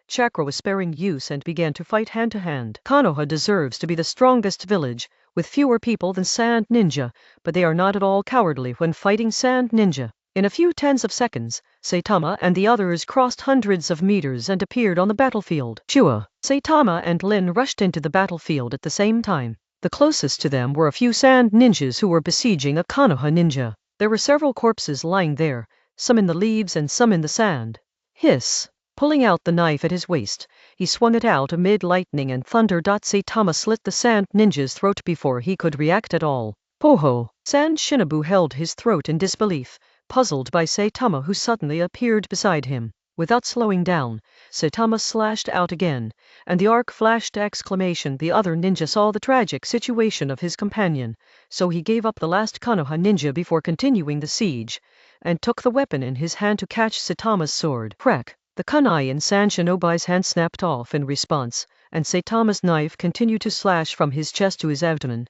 chakra was sparing use and began to fight hand to hand. Konoha deserves to be the strongest village, with fewer people than Sand Ninja, but they are not at all cowardly when fighting Sand Ninja. In a few tens of seconds, Saitama and the others crossed hundreds of meters and appeared on the battlefield. Shua! Saitama and Lin rushed into the battlefield at the same time. The closest to them were a few Sand Ninjas who were besieging a Konoha ninja. There were several corpses lying there, some in the leaves and some in the sand. Hiss! Pulling out the knife at his waist, he swung it out amid lightning and thunder. Saitama slit the Sand Ninja's throat before he could react at all. Poho! Sand Shinobu held his throat in disbelief, puzzled by Saitama, who suddenly appeared beside him. Without slowing down, Saitama slashed out again, and the arc flashed! Exclamation! The other ninja saw the tragic situation of his companion, so he gave up the last Konoha ninja before continuing the siege, and took the weapon in his hand to catch Saitama's sword. Crack! The kunai in San Shinobi's hand snapped off in response, and Saitama's knife continued to slash from his chest to his abdomen,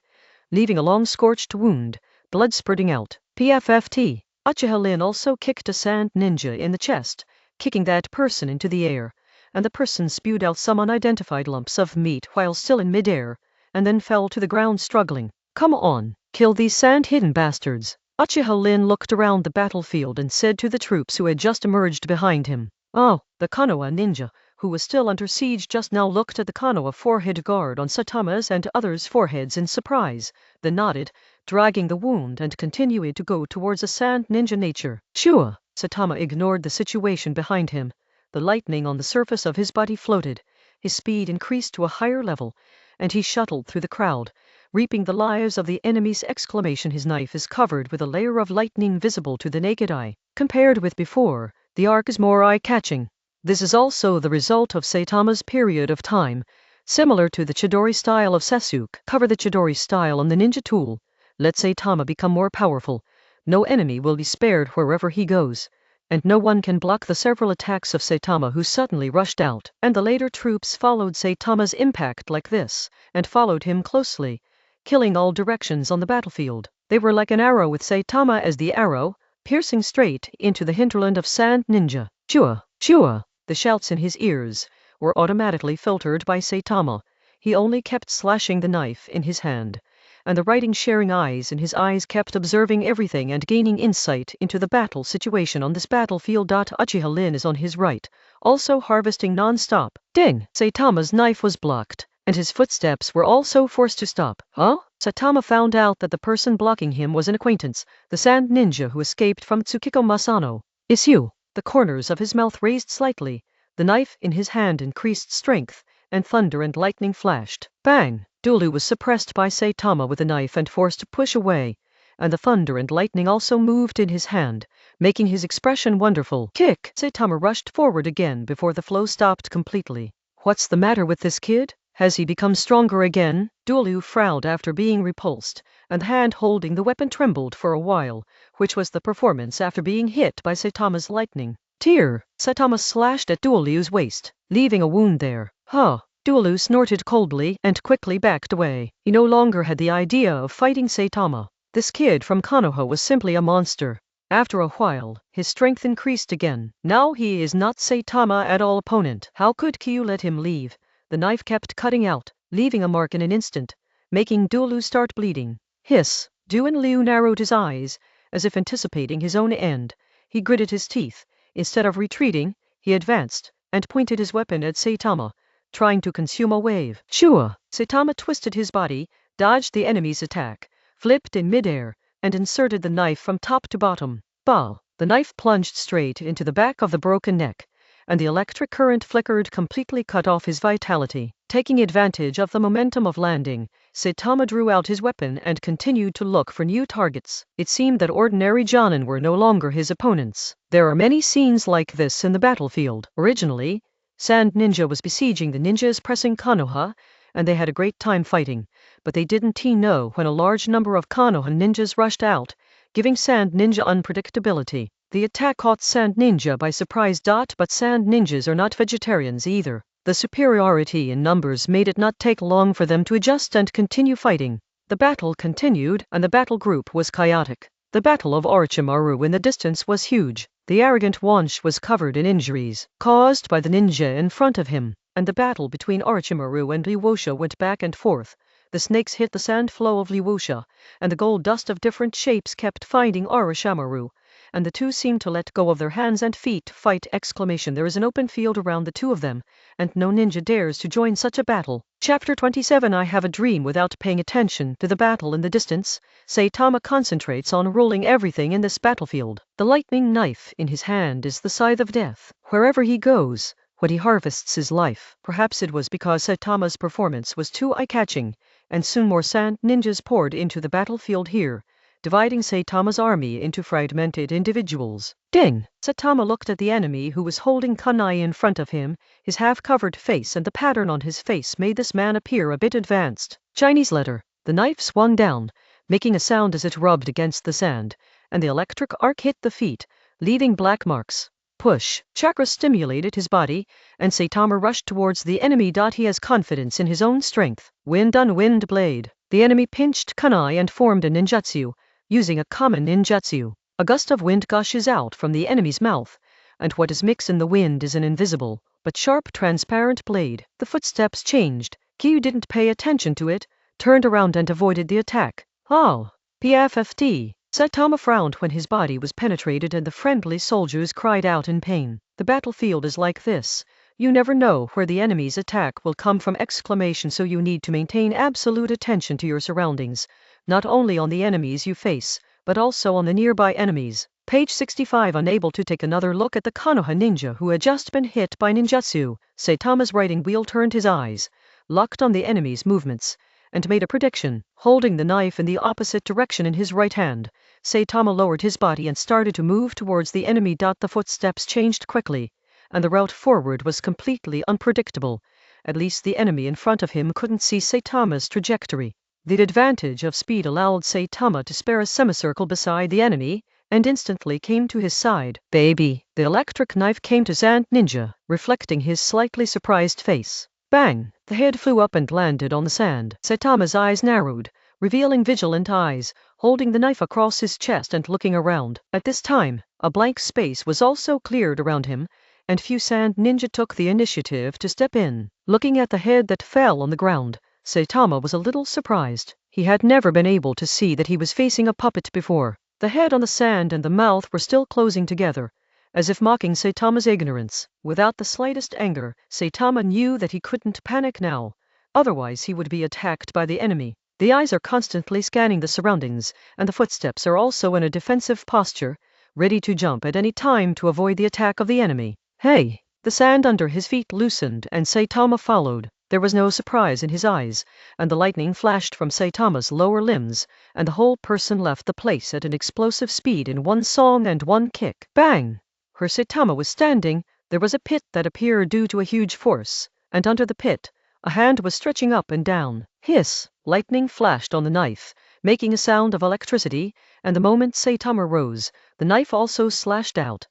leaving a long scorched wound, blood spurting out. PFFT. Achia-lin also kicked a Sand Ninja in the chest, kicking that person into the air, and the person spewed out some unidentified lumps of meat while still in midair, and then fell to the ground struggling. Come on, kill these sand-hidden bastards. Achia-lin looked around the battlefield and said to the troops who had just emerged behind him. Oh, the Konoha ninja, who was still under siege just now, looked at the Konoha forehead guard on Saitama's and others' foreheads in surprise, then nodded, dragging the wound and continued to go towards a Sand Ninja nature. Shua! Saitama ignored the situation behind him. The lightning on the surface of his body floated, his speed increased to a higher level, and he shuttled through the crowd, reaping the lives of the enemies. Exclamation! His knife is covered with a layer of lightning visible to the naked eye. Compared with before, the arc is more eye-catching. This is also the result of Saitama's period of time, similar to the Chidori style of Sasuke. Cover the Chidori style on the ninja tool. Let Saitama become more powerful. No enemy will be spared wherever he goes, and no one can block the several attacks of Saitama, who suddenly rushed out. And the later troops followed Saitama's impact like this, and followed him closely, killing all directions on the battlefield. They were like an arrow with Saitama as the arrow, piercing straight into the hinterland of Sand Ninja. Shua! Shua! The shouts in his ears were automatically filtered by Saitama. He only kept slashing the knife in his hand, and the writing-sharing eyes in his eyes kept observing everything and gaining insight into the battle situation on this battlefield. Achia-lin is on his right, also harvesting non-stop. Ding! Saitama's knife was blocked, and his footsteps were also forced to stop. Huh? Saitama found out that the person blocking him was an acquaintance, the sand ninja who escaped from Tsukiko Masano. Is you? The corners of his mouth raised slightly, the knife in his hand increased strength, and thunder and lightning flashed. Bang! Dulu was suppressed by Saitama with the knife and forced to push away, and the thunder and lightning also moved in his hand, making his expression wonderful. Kick! Saitama rushed forward again before the flow stopped completely. What's the matter with this kid? Has he become stronger again? Dulu frowned after being repulsed, and the hand holding the weapon trembled for a while, which was the performance after being hit by Saitama's lightning. Tear! Saitama slashed at Dulu's waist, leaving a wound there. Huh! Dulu snorted coldly and quickly backed away. He no longer had the idea of fighting Saitama. This kid from Konoha was simply a monster. After a while, his strength increased again. Now he is not Saitama at all opponent. How could Kyu let him leave? The knife kept cutting out, leaving a mark in an instant, making Dulu start bleeding. Hiss! Duan Liu narrowed his eyes, as if anticipating his own end. He gritted his teeth. Instead of retreating, he advanced, and pointed his weapon at Saitama, trying to consume a wave. Shua! Saitama twisted his body, dodged the enemy's attack, flipped in midair, and inserted the knife from top to bottom. Bah! The knife plunged straight into the back of the broken neck, and the electric current flickered, completely cut off his vitality. Taking advantage of the momentum of landing, Saitama drew out his weapon and continued to look for new targets. It seemed that ordinary jonin were no longer his opponents. There are many scenes like this in the battlefield. Originally, Sand Ninja was besieging the ninjas pressing Konoha, and they had a great time fighting, but they didn't know when a large number of Konoha ninjas rushed out, giving Sand Ninja unpredictability. The attack caught Sand Ninja by surprise. But Sand Ninjas are not vegetarians either. The superiority in numbers made it not take long for them to adjust and continue fighting. The battle continued, and the battle group was chaotic. The battle of Orochimaru in the distance was huge. The arrogant Wansh was covered in injuries, caused by the ninja in front of him, and the battle between Orochimaru and Liuosha went back and forth. The snakes hit the sand flow of Liuosha, and the gold dust of different shapes kept finding Orochimaru, and the two seemed to let go of their hands and feet to fight! There is an open field around the two of them, and no ninja dares to join such a battle. Chapter 27. I have a dream. Without paying attention to the battle in the distance, Saitama concentrates on ruling everything in this battlefield. The lightning knife in his hand is the scythe of death. Wherever he goes, what he harvests is life. Perhaps it was because Saitama's performance was too eye-catching, and soon more sand ninjas poured into the battlefield here, dividing Saitama's army into fragmented individuals. Ding! Saitama looked at the enemy who was holding kunai in front of him. His half-covered face and the pattern on his face made this man appear a bit advanced. Chinese letter. The knife swung down, making a sound as it rubbed against the sand, and the electric arc hit the feet, leaving black marks. Push! Chakra stimulated his body, and Saitama rushed towards the enemy. He has confidence in his own strength. Wind on wind blade. The enemy pinched kunai and formed a ninjutsu, using a common ninjutsu. A gust of wind gushes out from the enemy's mouth, and what is mixed in the wind is an invisible, but sharp transparent blade. The footsteps changed. Kyu didn't pay attention to it, turned around and avoided the attack. Oh! PFFT! Saitama frowned when his body was penetrated and the friendly soldiers cried out in pain. The battlefield is like this. You never know where the enemy's attack will come from! So you need to maintain absolute attention to your surroundings, not only on the enemies you face, but also on the nearby enemies. Page 65. Unable to take another look at the Konoha ninja who had just been hit by ninjutsu, Saitama's writing wheel turned his eyes, locked on the enemy's movements, and made a prediction. Holding the knife in the opposite direction in his right hand, Saitama lowered his body and started to move towards the enemy. The footsteps changed quickly, and the route forward was completely unpredictable. At least the enemy in front of him couldn't see Saitama's trajectory. The advantage of speed allowed Saitama to spare a semicircle beside the enemy, and instantly came to his side. Baby! The electric knife came to Sand Ninja, reflecting his slightly surprised face. Bang! The head flew up and landed on the sand. Saitama's eyes narrowed, revealing vigilant eyes, holding the knife across his chest and looking around. At this time, a blank space was also cleared around him, and few Sand Ninja took the initiative to step in. Looking at the head that fell on the ground, Saitama was a little surprised. He had never been able to see that he was facing a puppet before. The head on the sand and the mouth were still closing together, as if mocking Saitama's ignorance. Without the slightest anger, Saitama knew that he couldn't panic now. otherwise he would be attacked by the enemy. The eyes are constantly scanning the surroundings, and the footsteps are also in a defensive posture, ready to jump at any time to avoid the attack of the enemy. Hey! The sand under his feet loosened and Saitama followed. There was no surprise in his eyes, and the lightning flashed from Saitama's lower limbs, and the whole person left the place at an explosive speed in one song and one kick. Bang! Where Saitama was standing, there was a pit that appeared due to a huge force, and under the pit, a hand was stretching up and down. Hiss! Lightning flashed on the knife, making a sound of electricity, and the moment Saitama rose, the knife also slashed out.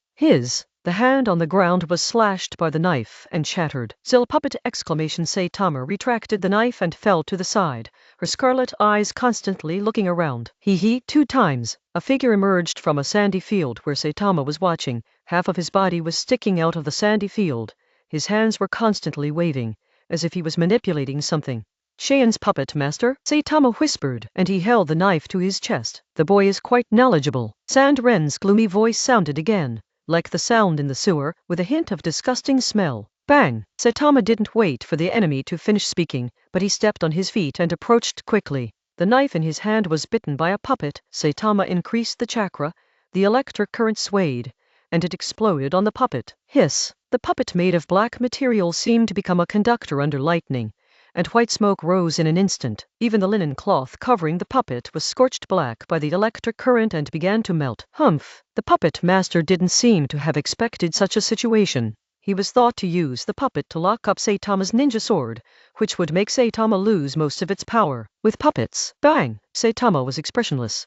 The hand on the ground was slashed by the knife and shattered. Still puppet! Saitama retracted the knife and fell to the side, her scarlet eyes constantly looking around. He 2 times. A figure emerged from a sandy field where Saitama was watching. Half of his body was sticking out of the sandy field. His hands were constantly waving, as if he was manipulating something. Cheyon's puppet master, Saitama whispered, and he held the knife to his chest. The boy is quite knowledgeable. Sandren's gloomy voice sounded again, like the sound in the sewer, with a hint of disgusting smell. Bang! Saitama didn't wait for the enemy to finish speaking, but he stepped on his feet and approached quickly. The knife in his hand was bitten by a puppet. Saitama increased the chakra, the electric current swayed, and it exploded on the puppet. Hiss! The puppet made of black material seemed to become a conductor under lightning, and white smoke rose in an instant. Even the linen cloth covering the puppet was scorched black by the electric current and began to melt. Humph! The puppet master didn't seem to have expected such a situation. He was thought to use the puppet to lock up Saitama's ninja sword, which would make Saitama lose most of its power. With puppets, bang! Saitama was expressionless,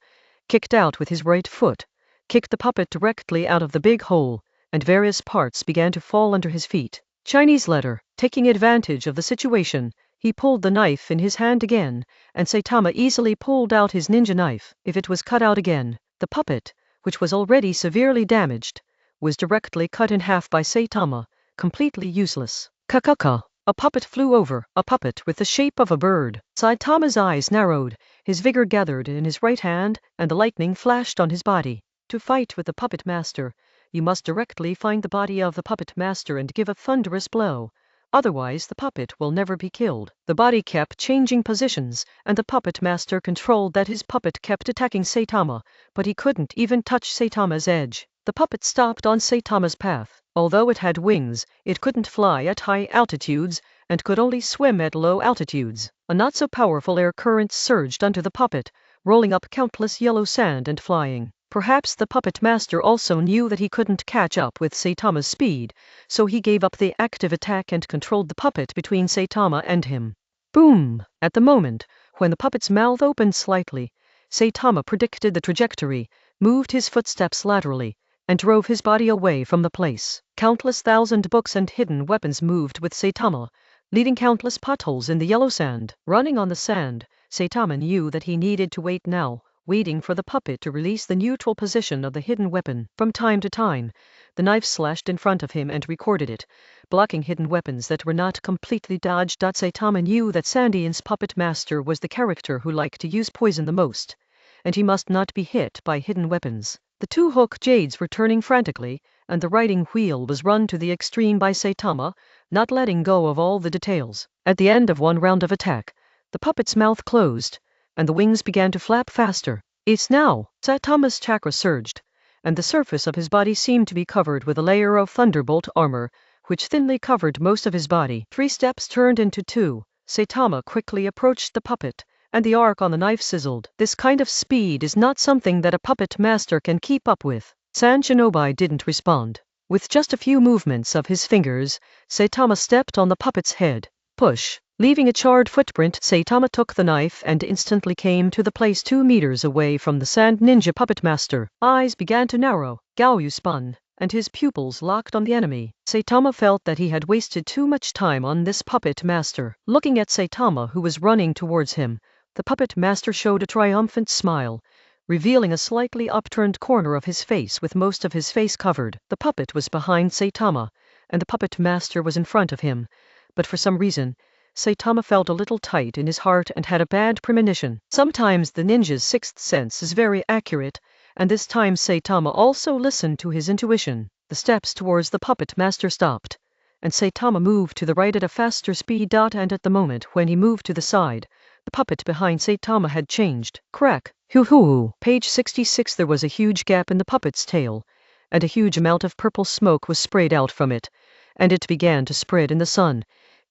kicked out with his right foot, kicked the puppet directly out of the big hole, and various parts began to fall under his feet. Chinese letter. Taking advantage of the situation, he pulled the knife in his hand again, and Saitama easily pulled out his ninja knife. If it was cut out again, the puppet, which was already severely damaged, was directly cut in half by Saitama, completely useless. Kakaka! A puppet flew over, a puppet with the shape of a bird. Saitama's eyes narrowed, his vigor gathered in his right hand, and the lightning flashed on his body. To fight with the puppet master, you must directly find the body of the puppet master and give a thunderous blow. Otherwise the puppet will never be killed. The body kept changing positions, and the puppet master controlled that his puppet kept attacking Saitama, but he couldn't even touch Saitama's edge. The puppet stopped on Saitama's path. Although it had wings, it couldn't fly at high altitudes, and could only swim at low altitudes. A not-so-powerful air current surged under the puppet, rolling up countless yellow sand and flying. Perhaps the puppet master also knew that he couldn't catch up with Saitama's speed, so he gave up the active attack and controlled the puppet between Saitama and him. Boom! At the moment, when the puppet's mouth opened slightly, Saitama predicted the trajectory, moved his footsteps laterally, and drove his body away from the place. Countless thousand books and hidden weapons moved with Saitama, leaving countless potholes in the yellow sand. Running on the sand, Saitama knew that he needed to wait now, waiting for the puppet to release the neutral position of the hidden weapon. From time to time, the knife slashed in front of him and recorded it, blocking hidden weapons that were not completely dodged. Saitama knew that Sandian's puppet master was the character who liked to use poison the most, and he must not be hit by hidden weapons. The 2 hook jades were turning frantically, and the riding wheel was run to the extreme by Saitama, not letting go of all the details. At the end of one round of attack, the puppet's mouth closed, and the wings began to flap faster. It's now! Saitama's chakra surged, and the surface of his body seemed to be covered with a layer of thunderbolt armor, which thinly covered most of his body. 3 steps turned into 2. Saitama quickly approached the puppet, and the arc on the knife sizzled. This kind of speed is not something that a puppet master can keep up with. Shinobi didn't respond. With just a few movements of his fingers, Saitama stepped on the puppet's head. Push! Leaving a charred footprint, Saitama took the knife and instantly came to the place 2 meters away from the sand ninja puppet master. Eyes began to narrow, Gaoyu spun, and his pupils locked on the enemy. Saitama felt that he had wasted too much time on this puppet master. Looking at Saitama, who was running towards him, the puppet master showed a triumphant smile, revealing a slightly upturned corner of his face with most of his face covered. The puppet was behind Saitama, and the puppet master was in front of him, but for some reason, Saitama felt a little tight in his heart and had a bad premonition. Sometimes the ninja's 6th sense is very accurate, and this time Saitama also listened to his intuition. The steps towards the puppet master stopped, and Saitama moved to the right at a faster speed. And at the moment when he moved to the side, the puppet behind Saitama had changed. Crack. Hoo-hoo. Page 66. There was a huge gap in the puppet's tail, and a huge amount of purple smoke was sprayed out from it, and it began to spread in the sun,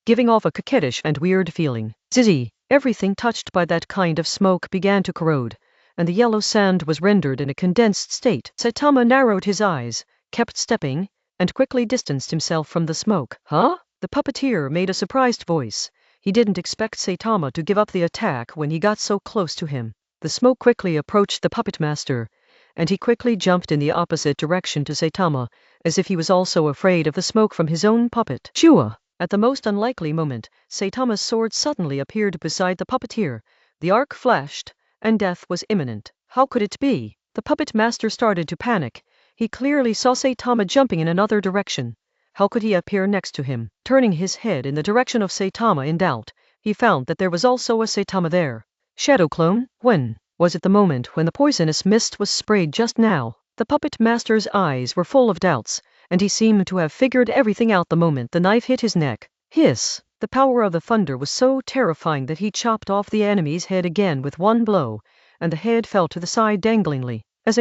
giving off a coquettish and weird feeling. Zizzy. Everything touched by that kind of smoke began to corrode, and the yellow sand was rendered in a condensed state. Saitama narrowed his eyes, kept stepping, and quickly distanced himself from the smoke. Huh? The puppeteer made a surprised voice. He didn't expect Saitama to give up the attack when he got so close to him. The smoke quickly approached the puppet master, and he quickly jumped in the opposite direction to Saitama, as if he was also afraid of the smoke from his own puppet. Shua! At the most unlikely moment, Saitama's sword suddenly appeared beside the puppeteer. The arc flashed, and death was imminent. How could it be? The puppet master started to panic. He clearly saw Saitama jumping in another direction. How could he appear next to him? Turning his head in the direction of Saitama in doubt, he found that there was also a Saitama there. Shadow clone? When? Was it the moment when the poisonous mist was sprayed just now? The puppet master's eyes were full of doubts, and he seemed to have figured everything out the moment the knife hit his neck. Hiss! The power of the thunder was so terrifying that he chopped off the enemy's head again with one blow, and the head fell to the side danglingly. Before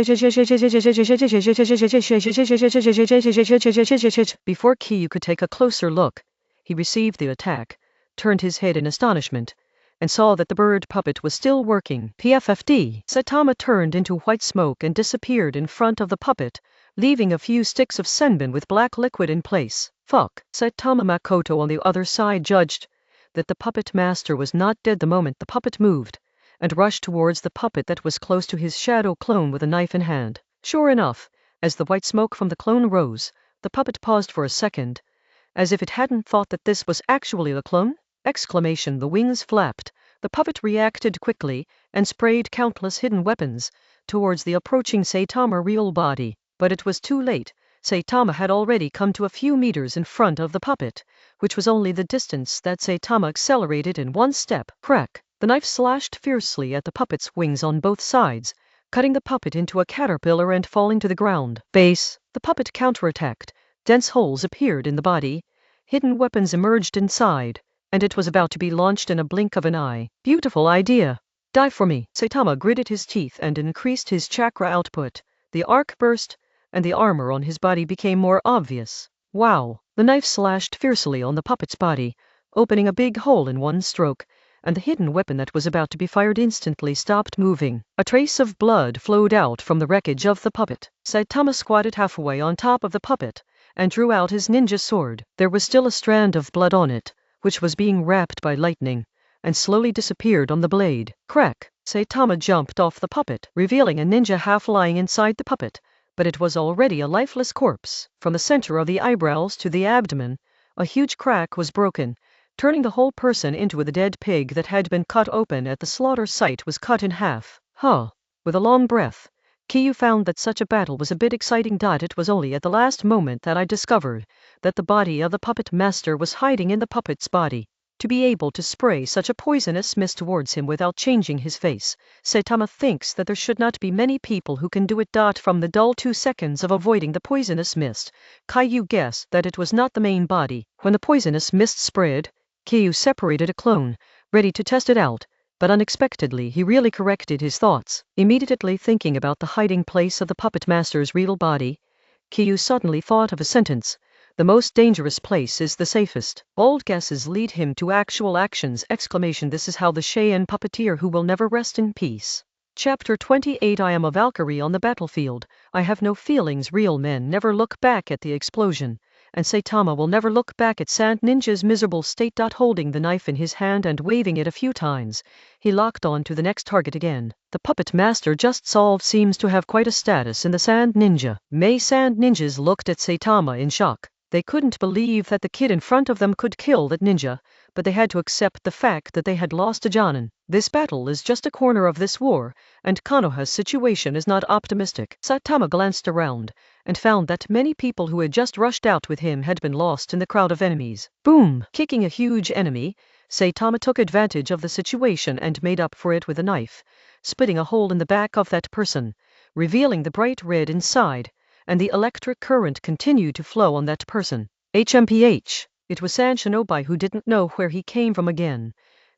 Kiyu could take a closer look, he received the attack, turned his head in astonishment, and saw that the bird puppet was still working. PFFD. Saitama turned into white smoke and disappeared in front of the puppet, leaving a few sticks of senbon with black liquid in place. Fuck. Saitama Makoto on the other side judged that the puppet master was not dead the moment the puppet moved, and rushed towards the puppet that was close to his shadow clone with a knife in hand. Sure enough, as the white smoke from the clone rose, the puppet paused for a second, as if it hadn't thought that this was actually the clone. Exclamation. The wings flapped. The puppet reacted quickly and sprayed countless hidden weapons towards the approaching Saitama real body. But it was too late. Saitama had already come to a few meters in front of the puppet, which was only the distance that Saitama accelerated in one step. Crack! The knife slashed fiercely at the puppet's wings on both sides, cutting the puppet into a caterpillar and falling to the ground. Base! The puppet counterattacked. Dense holes appeared in the body, hidden weapons emerged inside, and it was about to be launched in a blink of an eye. Beautiful idea! Die for me! Saitama gritted his teeth and increased his chakra output. The arc burst, and the armor on his body became more obvious. Wow! The knife slashed fiercely on the puppet's body, opening a big hole in one stroke, and the hidden weapon that was about to be fired instantly stopped moving. A trace of blood flowed out from the wreckage of the puppet. Saitama squatted halfway on top of the puppet, and drew out his ninja sword. There was still a strand of blood on it, which was being wrapped by lightning, and slowly disappeared on the blade. Crack! Saitama jumped off the puppet, revealing a ninja half lying inside the puppet, but it was already a lifeless corpse. From the center of the eyebrows to the abdomen, a huge crack was broken, turning the whole person into a dead pig that had been cut open at the slaughter site was cut in half. Huh. With a long breath, Kiyu found that such a battle was a bit exciting. It was only at the last moment that I discovered that the body of the puppet master was hiding in the puppet's body. To be able to spray such a poisonous mist towards him without changing his face, Saitama thinks that there should not be many people who can do it. From the dull 2 seconds of avoiding the poisonous mist, Kiyu guessed that it was not the main body. When the poisonous mist spread, Kiyu separated a clone, ready to test it out, but unexpectedly he really corrected his thoughts. Immediately thinking about the hiding place of the puppet master's real body, Kiyu suddenly thought of a sentence. The most dangerous place is the safest. Bold guesses lead him to actual actions! This is how the Cheyenne puppeteer who will never rest in peace. Chapter 28. I am a Valkyrie on the battlefield. I have no feelings. Real men never look back at the explosion, and Saitama will never look back at Sand Ninja's miserable state. Holding the knife in his hand and waving it a few times, he locked on to the next target again. The puppet master just solved seems to have quite a status in the Sand Ninja. Sand Ninjas looked at Saitama in shock. They couldn't believe that the kid in front of them could kill that ninja, but they had to accept the fact that they had lost a Jonin. This battle is just a corner of this war, and Konoha's situation is not optimistic. Saitama glanced around, and found that many people who had just rushed out with him had been lost in the crowd of enemies. Boom! Kicking a huge enemy, Saitama took advantage of the situation and made up for it with a knife, splitting a hole in the back of that person, revealing the bright red inside, and the electric current continued to flow on that person. HMPH. It was San Shinobi who didn't know where he came from again,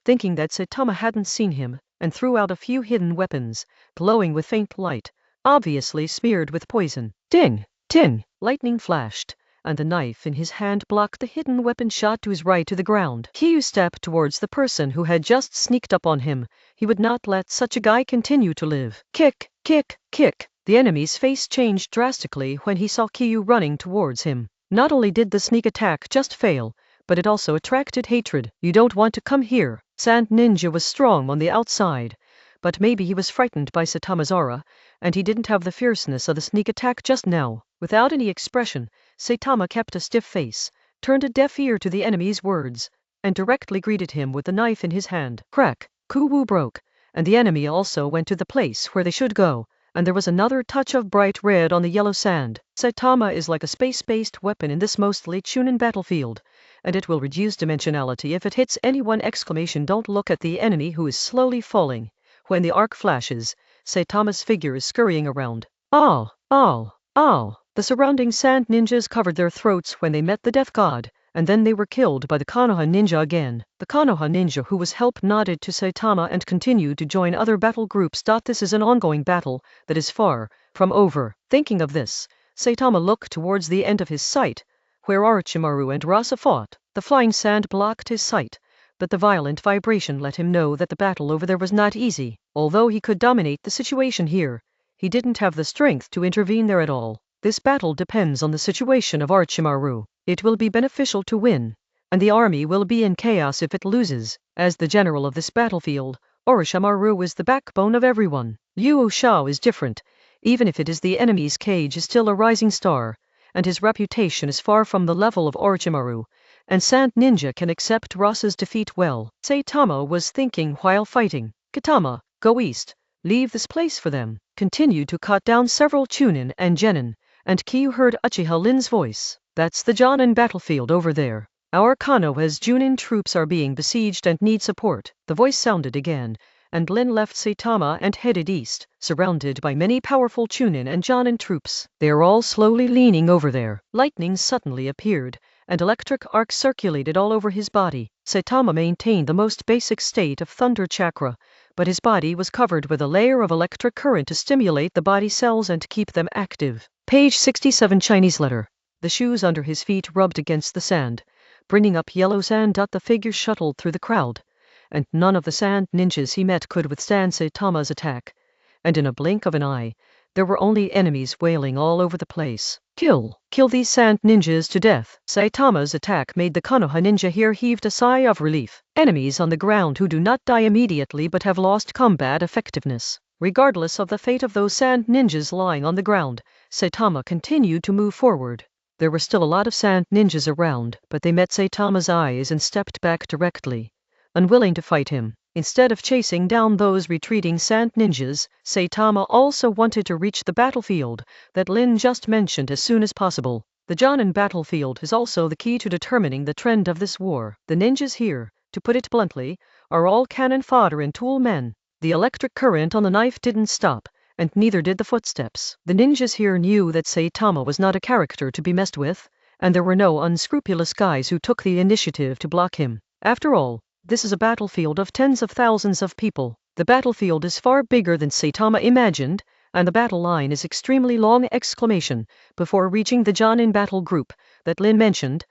thinking that Saitama hadn't seen him, and threw out a few hidden weapons, glowing with faint light, obviously smeared with poison. Ding! Ting! Lightning flashed, and the knife in his hand blocked the hidden weapon shot to his right to the ground. Kiyu stepped towards the person who had just sneaked up on him. He would not let such a guy continue to live. Kick! Kick! Kick! The enemy's face changed drastically when he saw Kiyu running towards him. Not only did the sneak attack just fail, but it also attracted hatred. You don't want to come here. Sand Ninja was strong on the outside, but maybe he was frightened by Saitama's aura, and he didn't have the fierceness of the sneak attack just now. Without any expression, Saitama kept a stiff face, turned a deaf ear to the enemy's words, and directly greeted him with the knife in his hand. Crack! Kuwu broke, and the enemy also went to the place where they should go, and there was another touch of bright red on the yellow sand. Saitama is like a space-based weapon in this mostly Chunin battlefield, and it will reduce dimensionality if it hits anyone! Don't look at the enemy who is slowly falling. When the arc flashes, Saitama's figure is scurrying around. Ow! Ow! Ow! The surrounding sand ninjas covered their throats when they met the death god, and then they were killed by the Konoha ninja again. The Konoha ninja who was helped nodded to Saitama and continued to join other battle groups. This is an ongoing battle that is far from over. Thinking of this, Saitama looked towards the end of his sight, where Orochimaru and Rasa fought. The flying sand blocked his sight, but the violent vibration let him know that the battle over there was not easy. Although he could dominate the situation here, he didn't have the strength to intervene there at all. This battle depends on the situation of Orochimaru. It will be beneficial to win, and the army will be in chaos if it loses. As the general of this battlefield, Orochimaru is the backbone of everyone. Liu Shao is different. Even if it is the enemy's cage is still a rising star, and his reputation is far from the level of Orochimaru, and Sand Ninja can accept Rasa's defeat well. Saitama was thinking while fighting. Kitama, go east. Leave this place for them. Continue to cut down several Chunin and Genin, and Kiyu heard Uchiha Lin's voice. That's the Jonin battlefield over there. Our Konoha's Junin troops are being besieged and need support. The voice sounded again, and Lin left Saitama and headed east, surrounded by many powerful Chunin and Jonin troops. They are all slowly leaning over there. Lightning suddenly appeared, and electric arcs circulated all over his body. Saitama maintained the most basic state of thunder chakra, but his body was covered with a layer of electric current to stimulate the body cells and keep them active. Page 67 Chinese letter. The shoes under his feet rubbed against the sand, bringing up yellow sand. The figure shuttled through the crowd, and none of the sand ninjas he met could withstand Saitama's attack, and in a blink of an eye, there were only enemies wailing all over the place. Kill these sand ninjas to death. Saitama's attack made the Konoha ninja here heaved a sigh of relief. Enemies on the ground who do not die immediately but have lost combat effectiveness. Regardless of the fate of those sand ninjas lying on the ground, Saitama continued to move forward. There were still a lot of sand ninjas around, but they met Saitama's eyes and stepped back directly, unwilling to fight him. Instead of chasing down those retreating sand ninjas, Saitama also wanted to reach the battlefield that Lin just mentioned as soon as possible. The Jonin battlefield is also the key to determining the trend of this war. The ninjas here, to put it bluntly, are all cannon fodder and tool men. The electric current on the knife didn't stop, and neither did the footsteps. The ninjas here knew that Saitama was not a character to be messed with, and there were no unscrupulous guys who took the initiative to block him. After all, this is a battlefield of tens of thousands of people. The battlefield is far bigger than Saitama imagined, and the battle line is extremely long! Before reaching the Jonin battle group that Lin mentioned,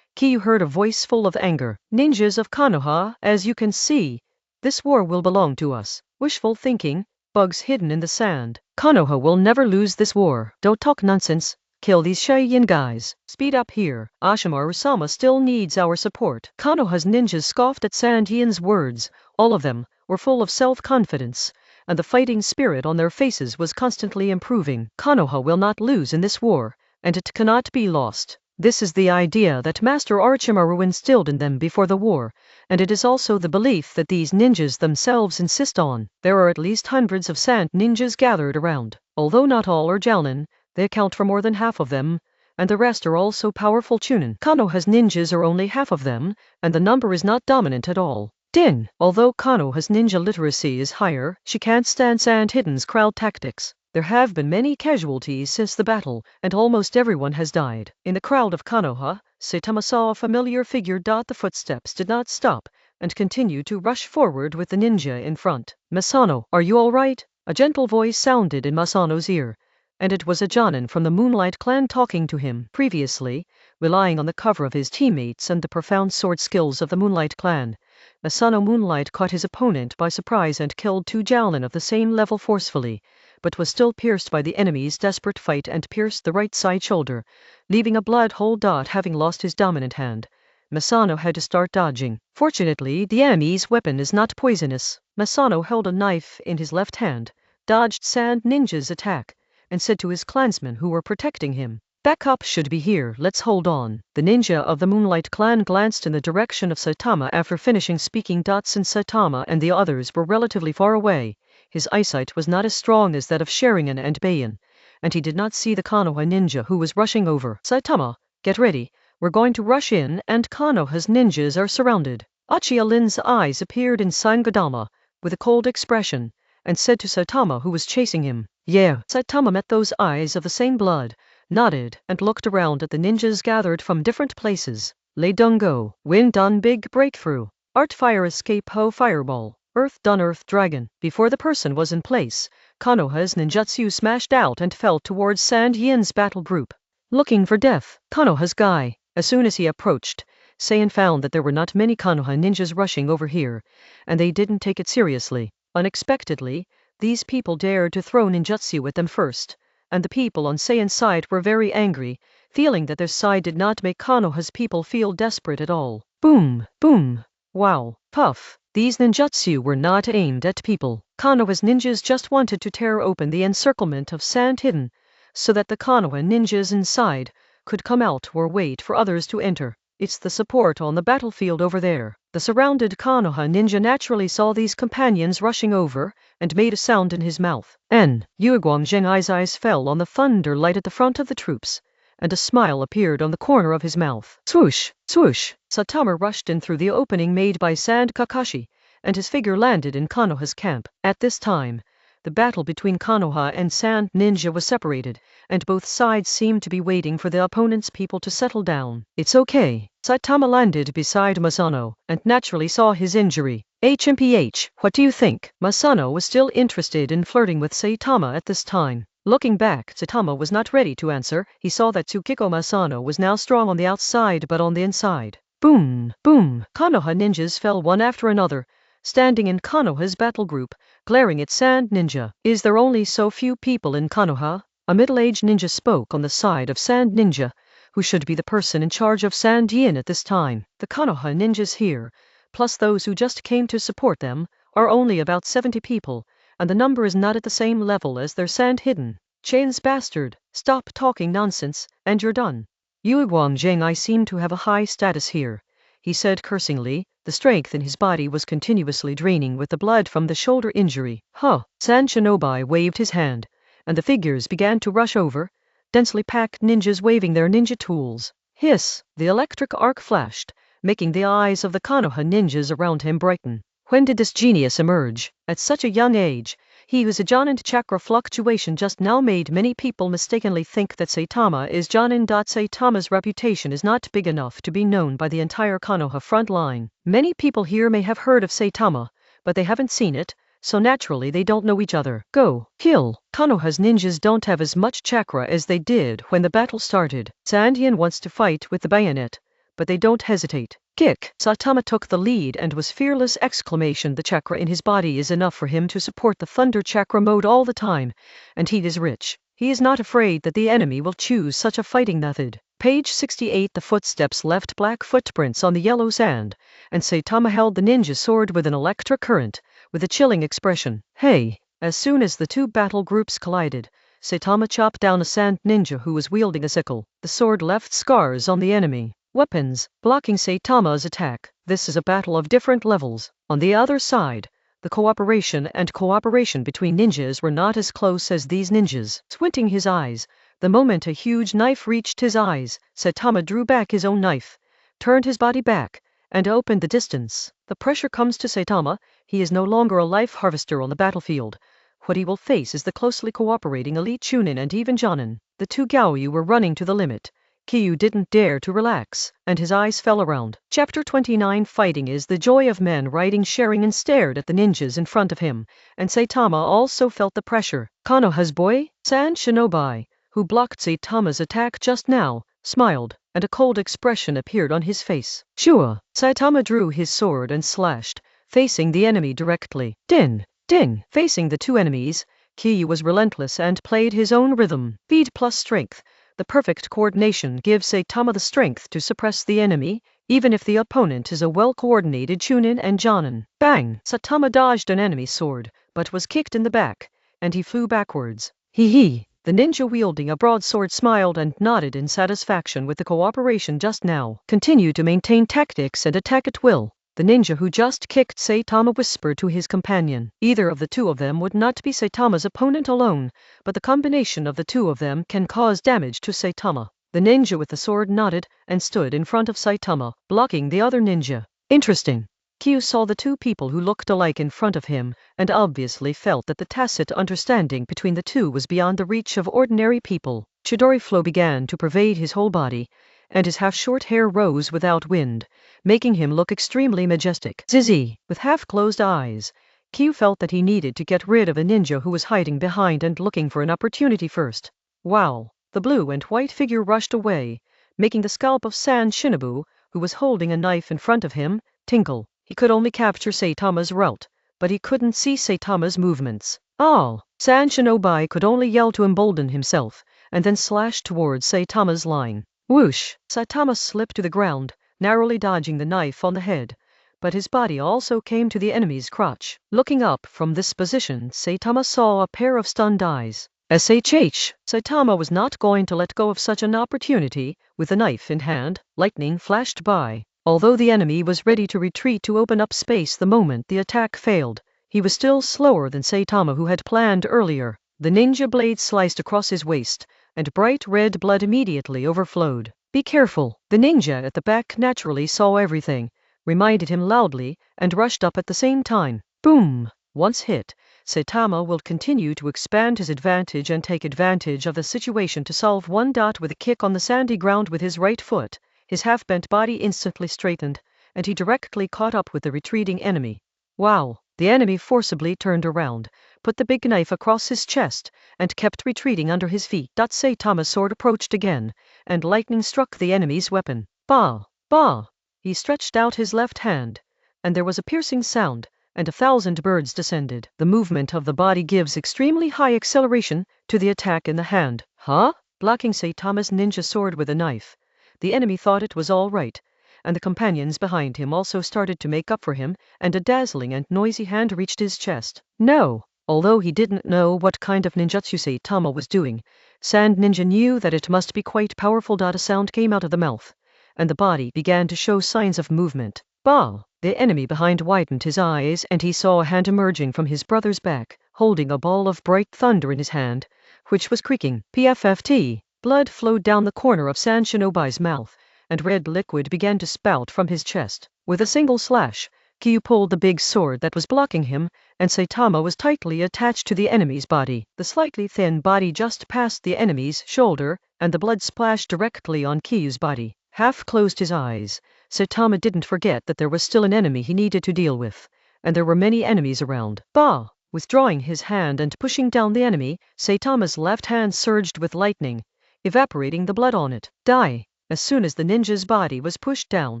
Kiyu heard a voice full of anger. Ninjas of Konoha, as you can see, this war will belong to us. Wishful thinking. Bugs hidden in the sand. Konoha will never lose this war. Don't talk nonsense. Kill these Cheyenne guys. Speed up here. Ashimaru-sama still needs our support. Konoha's ninjas scoffed at Sand-Yin's words. All of them were full of self-confidence, and the fighting spirit on their faces was constantly improving. Konoha will not lose in this war, and it cannot be lost. This is the idea that Master Orochimaru instilled in them before the war, and it is also the belief that these ninjas themselves insist on. There are at least hundreds of sand ninjas gathered around. Although not all are Jounin, they account for more than half of them, and the rest are also powerful Chunin. Konoha's ninjas are only half of them, and the number is not dominant at all. Din! Although Konoha's ninja literacy is higher, she can't stand Sand Hidden's crowd tactics. There have been many casualties since the battle, and almost everyone has died. In the crowd of Konoha, Saitama saw a familiar figure. The footsteps did not stop, and continued to rush forward with the ninja in front. "Masano, are you all right?" A gentle voice sounded in Masano's ear, and it was a Jonin from the Moonlight Clan talking to him. Previously, relying on the cover of his teammates and the profound sword skills of the Moonlight Clan, Masano Moonlight caught his opponent by surprise and killed 2 Jonin of the same level forcefully, but was still pierced by the enemy's desperate fight and pierced the right side shoulder, leaving a blood hole. Having lost his dominant hand, Masano had to start dodging. Fortunately, the enemy's weapon is not poisonous. Masano held a knife in his left hand, dodged Sand Ninja's attack, and said to his clansmen who were protecting him, "Backup should be here, let's hold on." The ninja of the Moonlight Clan glanced in the direction of Saitama after finishing speaking. Since Saitama and the others were relatively far away, his eyesight was not as strong as that of Sharingan and Bayan, and he did not see the Konoha ninja who was rushing over. "Saitama, get ready, we're going to rush in and Konoha's ninjas are surrounded." Achia Lin's eyes appeared in Sangadama, with a cold expression, and said to Saitama who was chasing him, "Yeah." Saitama met those eyes of the same blood, nodded, and looked around at the ninjas gathered from different places. Lei Dungo, Wind Dun Big Breakthrough, Art Fire Escape Ho Fireball, Earth Dun Earth Dragon. Before the person was in place, Konoha's ninjutsu smashed out and fell towards Sand Yin's battle group. Looking for death, Konoha's guy. As soon as he approached, Saiyan found that there were not many Konoha ninjas rushing over here, and they didn't take it seriously. Unexpectedly, these people dared to throw ninjutsu at them first, and the people on Saiyan's side were very angry, feeling that their side did not make Konoha's people feel desperate at all. Boom, boom, wow, puff. These ninjutsu were not aimed at people. Konoha's ninjas just wanted to tear open the encirclement of Sand Hidden, so that the Konoha ninjas inside could come out or wait for others to enter. "It's the support on the battlefield over there." The surrounded Konoha ninja naturally saw these companions rushing over, and made a sound in his mouth. Yue Guangzheng's eyes fell on the thunder light at the front of the troops, and a smile appeared on the corner of his mouth. Swoosh, swoosh. Saitama rushed in through the opening made by Sand Kakashi, and his figure landed in Konoha's camp. At this time, the battle between Konoha and Sand Ninja was separated, and both sides seemed to be waiting for the opponent's people to settle down. "It's okay." Saitama landed beside Masano, and naturally saw his injury. "HMPH, what do you think?" Masano was still interested in flirting with Saitama at this time. Looking back, Saitama was not ready to answer. He saw that Tsukiko Masano was now strong on the outside but on the inside. Boom, boom. Konoha ninjas fell one after another, standing in Konoha's battle group, glaring at Sand Ninja. "Is there only so few people in Konoha?" A middle-aged ninja spoke on the side of Sand Ninja, who should be the person in charge of Sand Yin at this time. "The Konoha ninjas here, plus those who just came to support them, are only about 70 people, and the number is not at the same level as their Sand Hidden. Chain's bastard, stop talking nonsense, and you're done." Yue Guangzheng seemed to have a high status here, he said cursingly. The strength in his body was continuously draining with the blood from the shoulder injury. "Huh." Sand Shinobi waved his hand, and the figures began to rush over, densely packed ninjas waving their ninja tools. Hiss! The electric arc flashed, making the eyes of the Konoha ninjas around him brighten. When did this genius emerge? At such a young age, he whose Jonin chakra fluctuation just now made many people mistakenly think that Saitama is Jonin. Saitama's reputation is not big enough to be known by the entire Konoha front line. Many people here may have heard of Saitama, but they haven't seen it, so naturally they don't know each other. Go, kill. Konoha's ninjas don't have as much chakra as they did when the battle started. Sandyan wants to fight with the bayonet, but they don't hesitate. Kick. Saitama took the lead and was fearless! The chakra in his body is enough for him to support the thunder chakra mode all the time, and he is rich. He is not afraid that the enemy will choose such a fighting method. Page 68. The footsteps left black footprints on the yellow sand, and Saitama held the ninja sword with an electric current, with a chilling expression. Hey! As soon as the two battle groups collided, Saitama chopped down a sand ninja who was wielding a sickle. The sword left scars on the enemy. Weapons, blocking Saitama's attack. This is a battle of different levels. On the other side, the cooperation between ninjas were not as close as these ninjas. Squinting his eyes, the moment a huge knife reached his eyes, Saitama drew back his own knife, turned his body back, and opened the distance. The pressure comes to Saitama. He is no longer a life harvester on the battlefield. What he will face is the closely cooperating elite Chunin and even Jonin. The two Gaoyu were running to the limit. Kyu didn't dare to relax, and his eyes fell around. Chapter 29. Fighting is the joy of men. Writing, sharing, and stared at the ninjas in front of him, and Saitama also felt the pressure. Konoha's boy, San Shinobi, who blocked Saitama's attack just now, smiled, and a cold expression appeared on his face. Shua. Saitama drew his sword and slashed, facing the enemy directly. Din! Ding! Facing the two enemies, Kyu was relentless and played his own rhythm. Speed plus strength. The perfect coordination gives Saitama the strength to suppress the enemy, even if the opponent is a well-coordinated Chunin and Jonin. Bang! Saitama dodged an enemy sword, but was kicked in the back, and he flew backwards. Hee. The ninja wielding a broadsword smiled and nodded in satisfaction with the cooperation just now. Continue to maintain tactics and attack at will. The ninja who just kicked Saitama whispered to his companion. Either of the two of them would not be Saitama's opponent alone, but the combination of the two of them can cause damage to Saitama. The ninja with the sword nodded and stood in front of Saitama, blocking the other ninja. Interesting. Kyu saw the two people who looked alike in front of him, and obviously felt that the tacit understanding between the two was beyond the reach of ordinary people. Chidori flow began to pervade his whole body, and his half-short hair rose without wind, making him look extremely majestic. Zizi. With half-closed eyes, Kyu felt that he needed to get rid of a ninja who was hiding behind and looking for an opportunity first. Wow! The blue and white figure rushed away, making the scalp of San Shinobu, who was holding a knife in front of him, tinkle. He could only capture Saitama's route, but he couldn't see Saitama's movements. Oh! San Shinobi could only yell to embolden himself, and then slash towards Saitama's line. Whoosh! Saitama slipped to the ground, narrowly dodging the knife on the head, but his body also came to the enemy's crotch. Looking up from this position, Saitama saw a pair of stunned eyes. SHH! Saitama was not going to let go of such an opportunity. With the knife in hand, lightning flashed by. Although the enemy was ready to retreat to open up space the moment the attack failed, he was still slower than Saitama, who had planned earlier. The ninja blade sliced across his waist, and bright red blood immediately overflowed. Be careful! The ninja at the back naturally saw everything, reminded him loudly, and rushed up at the same time. Boom! Once hit, Saitama will continue to expand his advantage and take advantage of the situation to solve one dot with a kick on the sandy ground with his right foot. His half-bent body instantly straightened, and he directly caught up with the retreating enemy. Wow! The enemy forcibly turned around, put the big knife across his chest, and kept retreating under his feet. Saitama's sword approached again, and lightning struck the enemy's weapon. Bah! Bah! He stretched out his left hand, and there was a piercing sound, and 1,000 birds descended. The movement of the body gives extremely high acceleration to the attack in the hand. Huh? Blocking Saitama's ninja sword with a knife. The enemy thought it was all right, and the companions behind him also started to make up for him, and a dazzling and noisy hand reached his chest. No! Although he didn't know what kind of ninjutsu Saitama was doing, Sand Ninja knew that it must be quite powerful. A sound came out of the mouth, and the body began to show signs of movement. Bah! The enemy behind widened his eyes, and he saw a hand emerging from his brother's back, holding a ball of bright thunder in his hand, which was creaking. PFFT! Blood flowed down the corner of San Shinobi's mouth, and red liquid began to spout from his chest. With a single slash, Kyu pulled the big sword that was blocking him, and Saitama was tightly attached to the enemy's body. The slightly thin body just passed the enemy's shoulder, and the blood splashed directly on Kyu's body. Half closed his eyes, Saitama didn't forget that there was still an enemy he needed to deal with, and there were many enemies around. Bah! Withdrawing his hand and pushing down the enemy, Saitama's left hand surged with lightning, evaporating the blood on it. Die! As soon as the ninja's body was pushed down,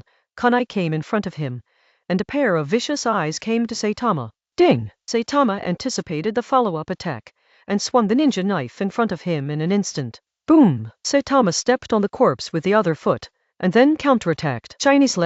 kunai came in front of him, and a pair of vicious eyes came to Saitama. Ding! Saitama anticipated the follow-up attack, and swung the ninja knife in front of him in an instant. Boom! Saitama stepped on the corpse with the other foot, and then counterattacked. Chinese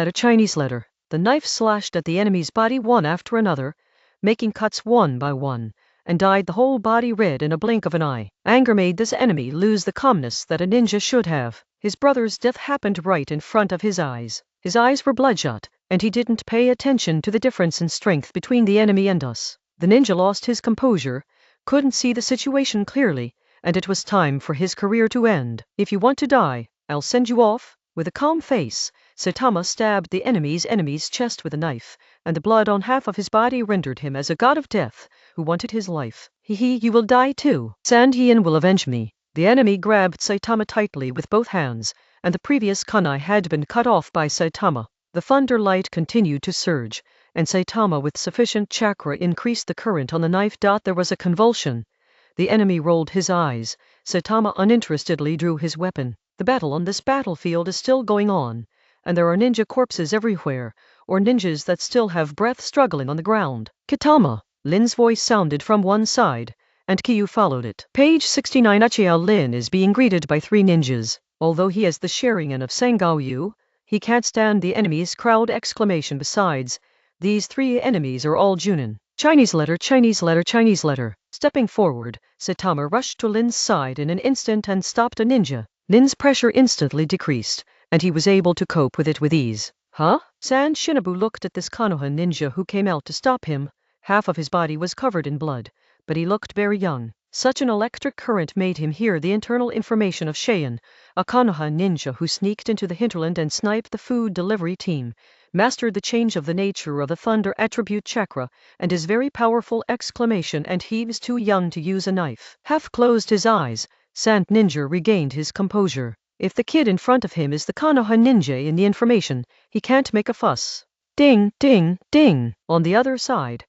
letter. The knife slashed at the enemy's body one after another, making cuts one by one, and dyed the whole body red in a blink of an eye. Anger made this enemy lose the calmness that a ninja should have. His brother's death happened right in front of his eyes. His eyes were bloodshot, and he didn't pay attention to the difference in strength between the enemy and us. The ninja lost his composure, couldn't see the situation clearly, and it was time for his career to end. If you want to die, I'll send you off. With a calm face, Saitama stabbed the enemy's chest with a knife, and the blood on half of his body rendered him as a god of death, who wanted his life. You will die too. Sand Hien will avenge me. The enemy grabbed Saitama tightly with both hands, and the previous kunai had been cut off by Saitama. The thunder light continued to surge, and Saitama with sufficient chakra increased the current on the knife. There was a convulsion. The enemy rolled his eyes. Saitama uninterestedly drew his weapon. The battle on this battlefield is still going on, and there are ninja corpses everywhere, or ninjas that still have breath struggling on the ground. Kitama, Lin's voice sounded from one side, and Kyu followed it. Page 69. Uchiha Lin is being greeted by 3 ninjas. Although he is the Sharingan of Sangoyu, he can't stand the enemy's crowd exclamation. Besides, these 3 enemies are all Junin. Chinese letter, Chinese letter, Chinese letter. Stepping forward, Saitama rushed to Lin's side in an instant and stopped a ninja. Lin's pressure instantly decreased, and he was able to cope with it with ease. Huh? San Shinobu looked at this Konoha ninja who came out to stop him. Half of his body was covered in blood, but he looked very young. Such an electric current made him hear the internal information of Cheyenne, a Konoha ninja who sneaked into the hinterland and sniped the food delivery team, mastered the change of the nature of the thunder attribute chakra, and his very powerful exclamation, and he was too young to use a knife. Half closed his eyes, Sant Ninja regained his composure. If the kid in front of him is the Konoha ninja in the information, he can't make a fuss. Ding, ding, ding. On the other side,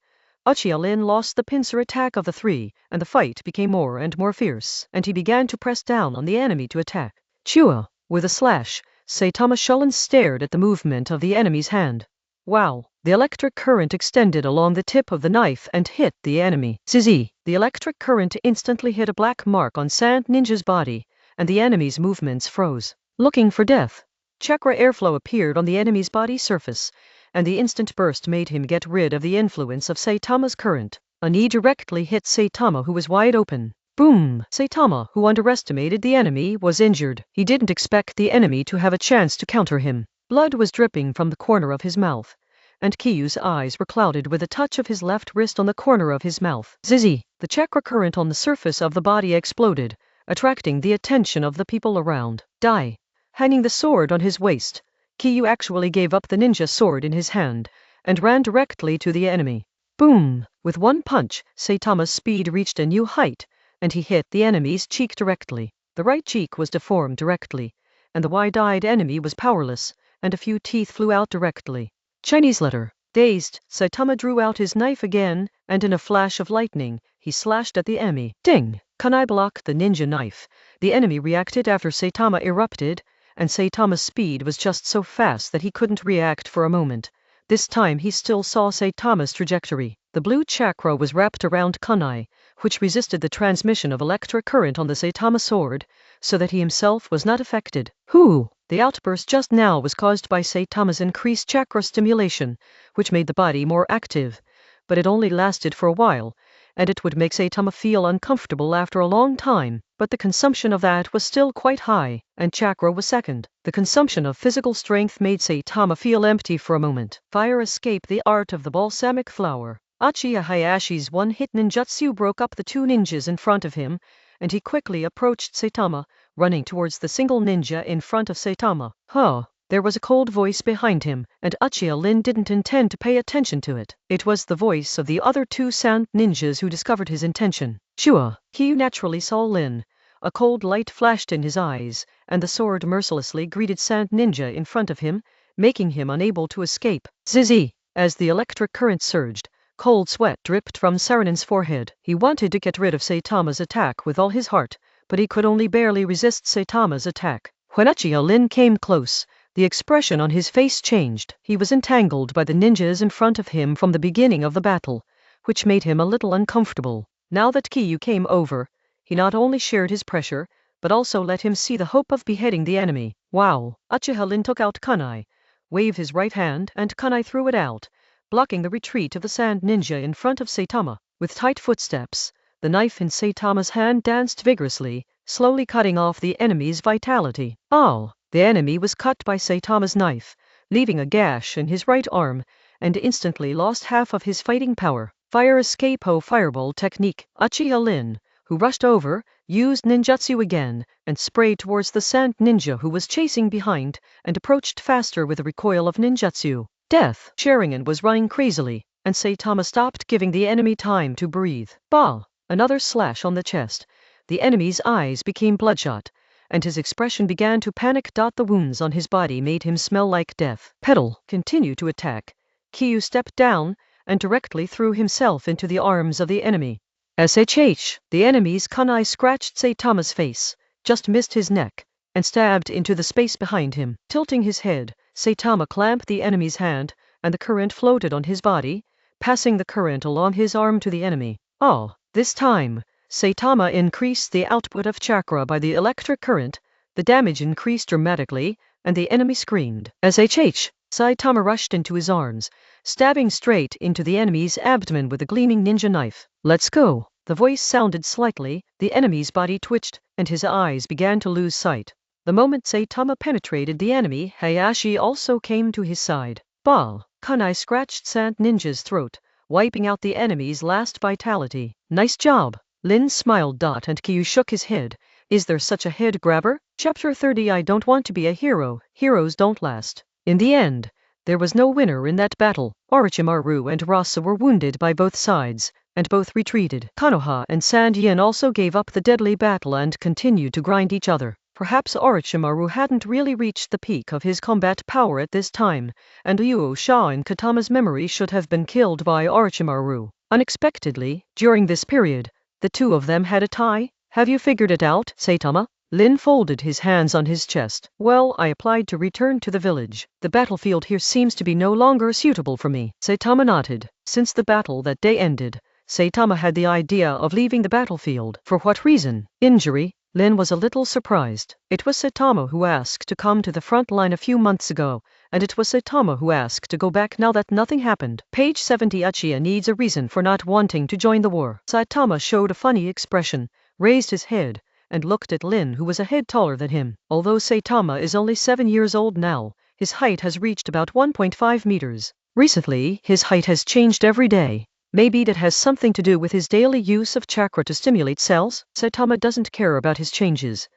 Uchiha Lin lost the pincer attack of the 3, and the fight became more and more fierce, and he began to press down on the enemy to attack. Chua! With a slash, Saitama Shulin stared at the movement of the enemy's hand. Wow! The electric current extended along the tip of the knife and hit the enemy. Zizi! The electric current instantly hit a black mark on Sant Ninja's body, and the enemy's movements froze. Looking for death. Chakra airflow appeared on the enemy's body surface, and the instant burst made him get rid of the influence of Saitama's current. A knee directly hit Saitama, who was wide open. Boom! Saitama, who underestimated the enemy, was injured. He didn't expect the enemy to have a chance to counter him. Blood was dripping from the corner of his mouth, and Kiyu's eyes were clouded with a touch of his left wrist on the corner of his mouth. Zizi! The chakra current on the surface of the body exploded, attracting the attention of the people around. Die! Hanging the sword on his waist, Kiyu actually gave up the ninja sword in his hand, and ran directly to the enemy. Boom! With one punch, Saitama's speed reached a new height, and he hit the enemy's cheek directly. The right cheek was deformed directly, and the wide-eyed enemy was powerless, and a few teeth flew out directly. Chinese letter. Dazed, Saitama drew out his knife again, and in a flash of lightning, he slashed at the enemy. Ding! Kunai blocked the ninja knife. The enemy reacted after Saitama erupted, and Saitama's speed was just so fast that he couldn't react for a moment. This time he still saw Saitama's trajectory. The blue chakra was wrapped around kunai, which resisted the transmission of electric current on the Saitama sword, so that he himself was not affected. Hoo! The outburst just now was caused by Saitama's increased chakra stimulation, which made the body more active, but it only lasted for a while, and it would make Saitama feel uncomfortable after a long time, but the consumption of that was still quite high, and chakra was second. The consumption of physical strength made Saitama feel empty for a moment. Fire escape, the art of the balsamic flower. Uchiha Hayashi's one-hit ninjutsu broke up the 2 ninjas in front of him, and he quickly approached Saitama, running towards the single ninja in front of Saitama. Huh! There was a cold voice behind him, and Uchiha Lin didn't intend to pay attention to it. It was the voice of the other 2 Sant ninjas who discovered his intention. Shua! Kyu naturally saw Lin. A cold light flashed in his eyes, and the sword mercilessly greeted Sant Ninja in front of him, making him unable to escape. Zizi! As the electric current surged, cold sweat dripped from Sarinen's forehead. He wanted to get rid of Saitama's attack with all his heart, but he could only barely resist Saitama's attack. When Uchiha Lin came close, the expression on his face changed. He was entangled by the ninjas in front of him from the beginning of the battle, which made him a little uncomfortable. Now that Kyu came over, he not only shared his pressure, but also let him see the hope of beheading the enemy. Wow! Uchiha Lin took out kunai, waved his right hand, and kunai threw it out, blocking the retreat of the Sant Ninja in front of Saitama. With tight footsteps, the knife in Saitama's hand danced vigorously, slowly cutting off the enemy's vitality. Oh! The enemy was cut by Saitama's knife, leaving a gash in his right arm, and instantly lost half of his fighting power. Fire escape ho fireball technique. Uchiha Lin, who rushed over, used ninjutsu again, and sprayed towards the Sant Ninja who was chasing behind, and approached faster with a recoil of ninjutsu. Death! Sharingan was running crazily, and Saitama stopped giving the enemy time to breathe. Bah! Another slash on the chest. The enemy's eyes became bloodshot, and his expression began to panic. The wounds on his body made him smell like death. Pedal, continue to attack. Kiyu stepped down and directly threw himself into the arms of the enemy. SHH, the enemy's kunai scratched Saitama's face, just missed his neck, and stabbed into the space behind him. Tilting his head, Saitama clamped the enemy's hand, and the current floated on his body, passing the current along his arm to the enemy. Oh, this time, Saitama increased the output of chakra by the electric current, the damage increased dramatically, and the enemy screamed. SHH! Saitama rushed into his arms, stabbing straight into the enemy's abdomen with a gleaming ninja knife. Let's go! The voice sounded slightly, the enemy's body twitched, and his eyes began to lose sight. The moment Saitama penetrated the enemy, Hayashi also came to his side. Ball! Kunai scratched Sand Ninja's throat, wiping out the enemy's last vitality. Nice job! Lin smiled. And Kiyu shook his head. Is there such a head grabber? Chapter 30. I don't want to be a hero. Heroes don't last. In the end, there was no winner in that battle. Orochimaru and Rasa were wounded by both sides, and both retreated. Konoha and Sandyen also gave up the deadly battle and continued to grind each other. Perhaps Orochimaru hadn't really reached the peak of his combat power at this time, and Liu Sha in Katama's memory should have been killed by Orochimaru. Unexpectedly, during this period, the two of them had a tie. Have you figured it out, Saitama? Lin folded his hands on his chest. Well, I applied to return to the village. The battlefield here seems to be no longer suitable for me. Saitama nodded. Since the battle that day ended, Saitama had the idea of leaving the battlefield. For what reason? Injury? Lin was a little surprised. It was Saitama who asked to come to the front line a few months ago, and it was Saitama who asked to go back now that nothing happened. Page 70. Uchiha needs a reason for not wanting to join the war. Saitama showed a funny expression, raised his head, and looked at Lin, who was a head taller than him. Although Saitama is only 7 years old now, his height has reached about 1.5 meters. Recently, his height has changed every day. Maybe that has something to do with his daily use of chakra to stimulate cells. Saitama doesn't care about his changes.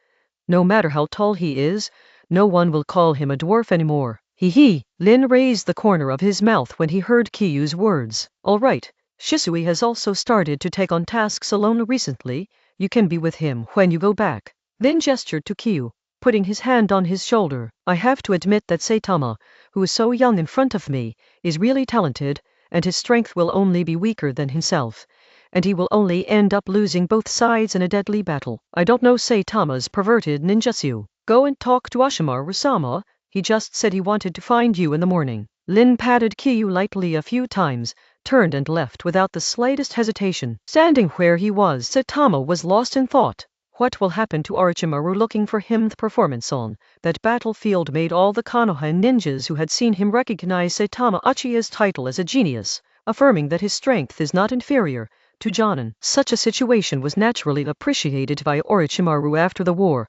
No matter how tall he is, no one will call him a dwarf anymore. Hee. Lin raised the corner of his mouth when he heard Kiyu's words. All right, Shisui has also started to take on tasks alone recently. You can be with him when you go back. Lin gestured to Kiyu, putting his hand on his shoulder. I have to admit that Saitama, who is so young in front of me, is really talented, and his strength will only be weaker than himself, and he will only end up losing both sides in a deadly battle. I don't know Saitama's perverted ninjutsu. Go and talk to Ashimaru-sama. He just said he wanted to find you in the morning. Lin patted Kiyu lightly a few times, turned and left without the slightest hesitation. Standing where he was, Saitama was lost in thought. What will happen to Orochimaru looking for him? The performance on that battlefield made all the Konoha and ninjas who had seen him recognize Saitama Uchiha's title as a genius, affirming that his strength is not inferior to Jonin. Such a situation was naturally appreciated by Orochimaru after the war,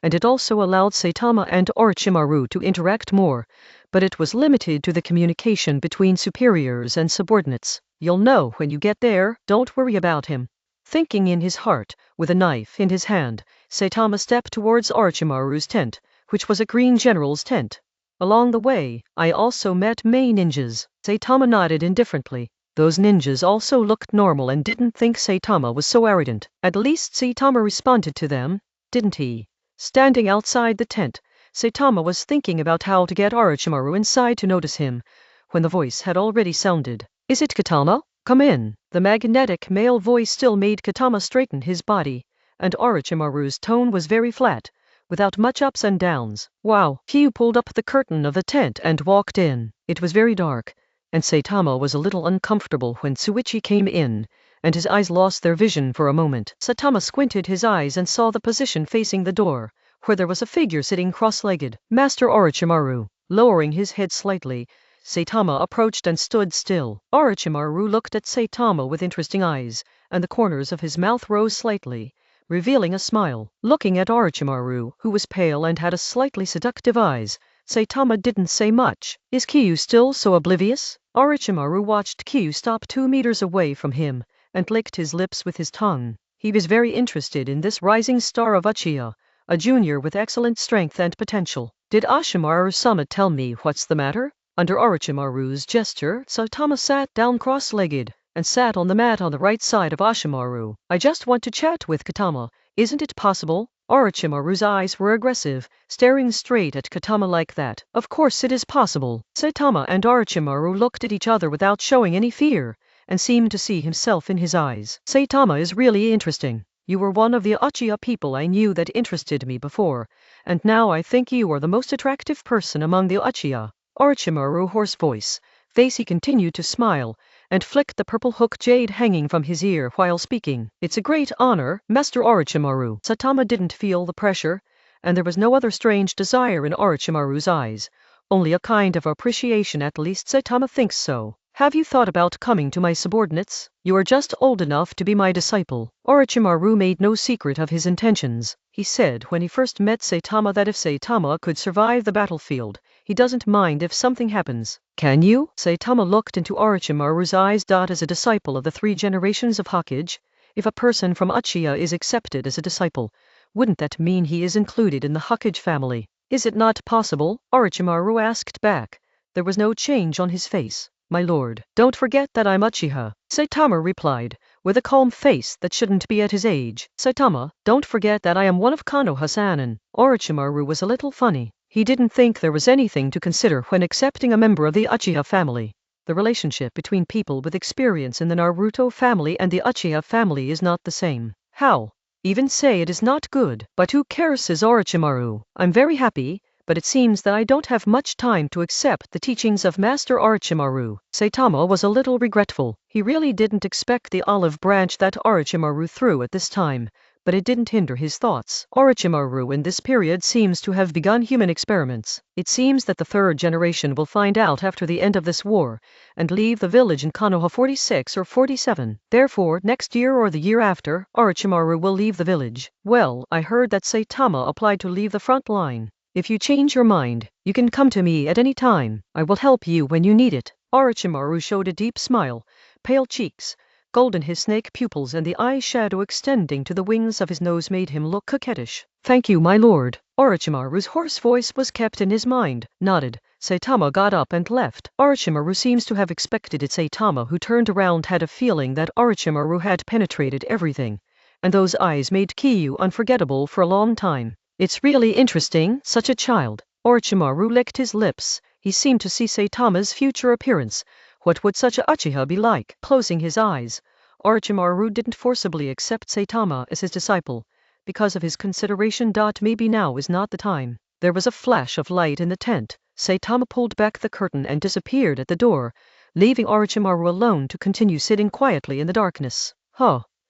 and it also allowed Saitama and Orochimaru to interact more, but it was limited to the communication between superiors and subordinates. You'll know when you get there, don't worry about him. Thinking in his heart, with a knife in his hand, Saitama stepped towards Orochimaru's tent, which was a green general's tent. Along the way, I also met Mei ninjas. Saitama nodded indifferently. Those ninjas also looked normal and didn't think Saitama was so arrogant. At least Saitama responded to them, didn't he? Standing outside the tent, Saitama was thinking about how to get Orochimaru inside to notice him, when the voice had already sounded. Is it Katama? Come in. The magnetic male voice still made Katama straighten his body, and Orochimaru's tone was very flat, without much ups and downs. Wow. Kiyu pulled up the curtain of the tent and walked in. It was very dark, and Saitama was a little uncomfortable when Tsuichi came in, and his eyes lost their vision for a moment. Saitama squinted his eyes and saw the position facing the door, where there was a figure sitting cross-legged. Master Orochimaru. Lowering his head slightly, Saitama approached and stood still. Orochimaru looked at Saitama with interesting eyes, and the corners of his mouth rose slightly, revealing a smile. Looking at Orochimaru, who was pale and had a slightly seductive eyes, Saitama didn't say much. Is Kiyu still so oblivious? Orochimaru watched Kiyu stop 2 meters away from him, and licked his lips with his tongue. He was very interested in this rising star of Uchiha, a junior with excellent strength and potential. Did Ashimaru-sama tell me what's the matter? Under Orochimaru's gesture, Saitama sat down cross-legged, and sat on the mat on the right side of Ashimaru. I just want to chat with Katama. Isn't it possible? Orochimaru's eyes were aggressive, staring straight at Katama like that. Of course it is possible. Saitama and Orochimaru looked at each other without showing any fear, and seemed to see himself in his eyes. Saitama is really interesting. You were one of the Uchiha people I knew that interested me before, and now I think you are the most attractive person among the Uchiha. Orochimaru hoarse voice. Face he continued to smile, and flicked the purple hook jade hanging from his ear while speaking. It's a great honor, Master Orochimaru. Saitama didn't feel the pressure, and there was no other strange desire in Orochimaru's eyes, only a kind of appreciation. At least Saitama thinks so. Have you thought about coming to my subordinates? You are just old enough to be my disciple. Orochimaru made no secret of his intentions. He said when he first met Saitama that if Saitama could survive the battlefield, he doesn't mind if something happens. Can you? Saitama looked into Orochimaru's eyes. As a disciple of the 3 generations of Hokage, if a person from Uchiha is accepted as a disciple, wouldn't that mean he is included in the Hokage family? Is it not possible? Orochimaru asked back. There was no change on his face. My lord, don't forget that I'm Uchiha, Saitama replied, with a calm face that shouldn't be at his age. Saitama, don't forget that I am one of Konoha Sanin. Orochimaru was a little funny. He didn't think there was anything to consider when accepting a member of the Uchiha family. The relationship between people with experience in the Naruto family and the Uchiha family is not the same. How? Even say it is not good. But who cares, says Orochimaru. I'm very happy, but it seems that I don't have much time to accept the teachings of Master Orochimaru. Saitama was a little regretful. He really didn't expect the olive branch that Orochimaru threw at this time, but it didn't hinder his thoughts. Orochimaru in this period seems to have begun human experiments. It seems that the 3rd generation will find out after the end of this war, and leave the village in Konoha 46 or 47. Therefore, next year or the year after, Orochimaru will leave the village. Well, I heard that Saitama applied to leave the front line. If you change your mind, you can come to me at any time. I will help you when you need it. Orochimaru showed a deep smile, pale cheeks, gold in his snake pupils, and the eye shadow extending to the wings of his nose made him look coquettish. Thank you, my lord. Orochimaru's hoarse voice was kept in his mind. Nodded. Saitama got up and left. Orochimaru seems to have expected it. Saitama, who turned around, had a feeling that Orochimaru had penetrated everything, and those eyes made Kyu unforgettable for a long time. It's really interesting, such a child. Orochimaru licked his lips. He seemed to see Saitama's future appearance. What would such a Uchiha be like? Closing his eyes, Orochimaru didn't forcibly accept Saitama as his disciple, because of his consideration. Maybe now is not the time. There was a flash of light in the tent. Saitama pulled back the curtain and disappeared at the door, leaving Orochimaru alone to continue sitting quietly in the darkness.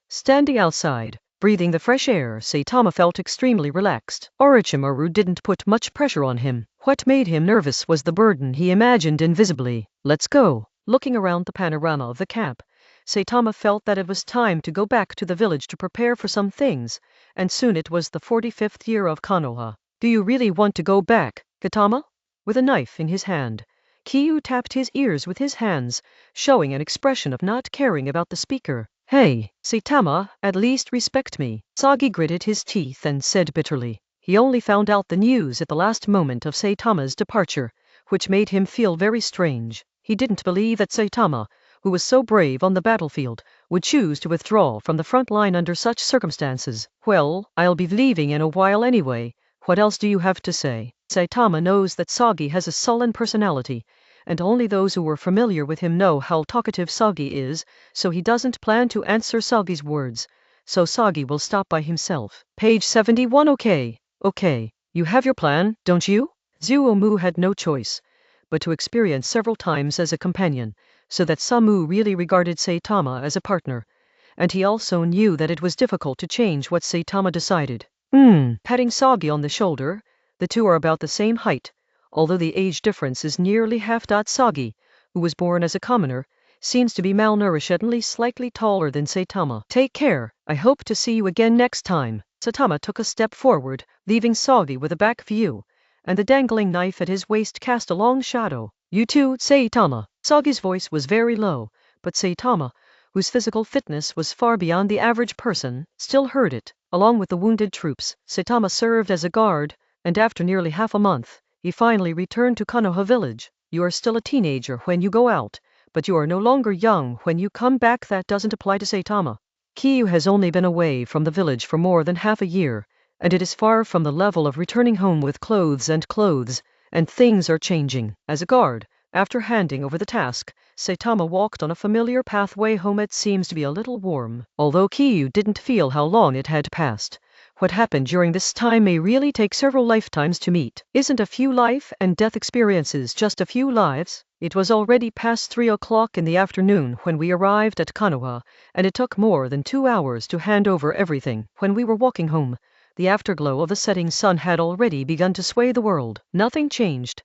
Standing outside, breathing the fresh air, Saitama felt extremely relaxed. Orochimaru didn't put much pressure on him. What made him nervous was the burden he imagined invisibly. Let's go. Looking around the panorama of the camp, Saitama felt that it was time to go back to the village to prepare for some things, and soon it was the 45th year of Konoha. Do you really want to go back, Katama? With a knife in his hand, Kyu tapped his ears with his hands, showing an expression of not caring about the speaker. Hey, Saitama, at least respect me. Sagi gritted his teeth and said bitterly. He only found out the news at the last moment of Saitama's departure, which made him feel very strange. He didn't believe that Saitama, who was so brave on the battlefield, would choose to withdraw from the front line under such circumstances. Well, I'll be leaving in a while anyway. What else do you have to say? Saitama knows that Sagi has a sullen personality, and only those who were familiar with him know how talkative Sagi is, so he doesn't plan to answer Sagi's words. So Sagi will stop by himself. Page 71. Okay, you have your plan, don't you? Zuomu had no choice but to experience several times as a companion, so that Samu really regarded Saitama as a partner, and he also knew that it was difficult to change what Saitama decided. Patting Sagi on the shoulder, the two are about the same height, although the age difference is nearly half. Sagi, who was born as a commoner, seems to be malnourished and only slightly taller than Saitama. Take care, I hope to see you again next time. Saitama took a step forward, leaving Sagi with a back view, and the dangling knife at his waist cast a long shadow. You too, Saitama. Sagi's voice was very low, but Saitama, whose physical fitness was far beyond the average person, still heard it. Along with the wounded troops, Saitama served as a guard, and after nearly half a month, he finally returned to Konoha village. You are still a teenager when you go out, but you are no longer young when you come back. That doesn't apply to Saitama. Kyu has only been away from the village for more than half a year, and it is far from the level of returning home with clothes, and things are changing. As a guard, after handing over the task, Saitama walked on a familiar pathway home. It seems to be a little warm, although Kiyu didn't feel how long it had passed. What happened during this time may really take several lifetimes to meet. Isn't a few life and death experiences just a few lives? It was already past 3 o'clock in the afternoon when we arrived at Konoha, and it took more than 2 hours to hand over everything. When we were walking home, the afterglow of the setting sun had already begun to sway the world. Nothing changed.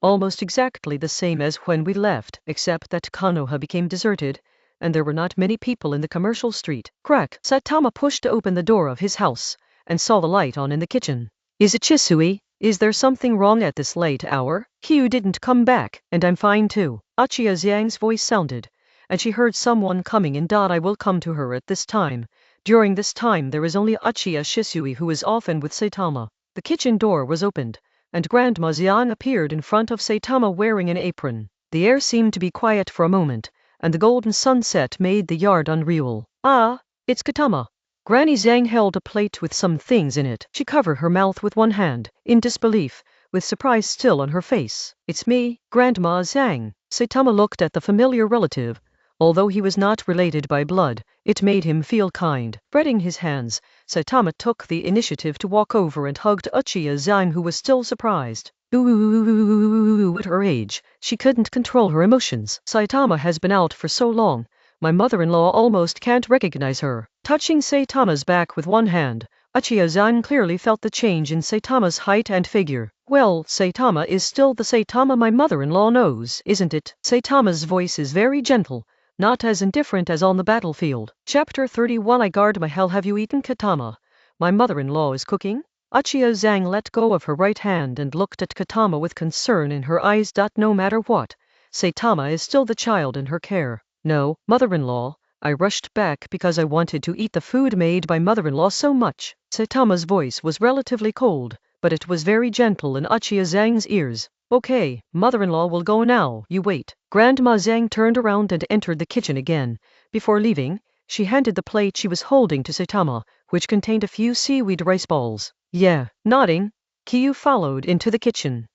Almost exactly the same as when we left, except that Konoha became deserted, and there were not many people in the commercial street. Crack! Saitama pushed open the door of his house, and saw the light on in the kitchen. Is it Chisui? Is there something wrong at this late hour? Kiyu didn't come back, and I'm fine too. Achiya Zhang's voice sounded, and she heard someone coming in. I will come to her at this time. During this time there is only Achiya Shisui, who is often with Saitama. The kitchen door was opened, and Grandma Zhang appeared in front of Saitama wearing an apron. The air seemed to be quiet for a moment, and the golden sunset made the yard unreal. Ah, it's Katama. Granny Zhang held a plate with some things in it. She covered her mouth with one hand, in disbelief, with surprise still on her face. It's me, Grandma Zhang. Saitama looked at the familiar relative. Although he was not related by blood, it made him feel kind. Spreading his hands, Saitama took the initiative to walk over and hugged Achiya Zhang, who was still surprised. At her age, she couldn't control her emotions. Saitama has been out for so long, my mother-in-law almost can't recognize her. Touching Saitama's back with one hand, Achiya Zhang clearly felt the change in Saitama's height and figure. Well, Saitama is still the Saitama my mother-in-law knows, isn't it? Saitama's voice is very gentle, not as indifferent as on the battlefield. Chapter 31. I guard my hell. Have you eaten, Katama? My mother-in-law is cooking? Achiya Zhang let go of her right hand and looked at Katama with concern in her eyes. No matter what, Saitama is still the child in her care. No, mother-in-law. I rushed back because I wanted to eat the food made by mother-in-law so much. Saitama's voice was relatively cold, but it was very gentle in Achiya Zhang's ears. Okay, mother-in-law will go now, you wait. Grandma Zhang turned around and entered the kitchen again. Before leaving, she handed the plate she was holding to Saitama, which contained a few seaweed rice balls. Yeah, nodding, Kiyu followed into the kitchen.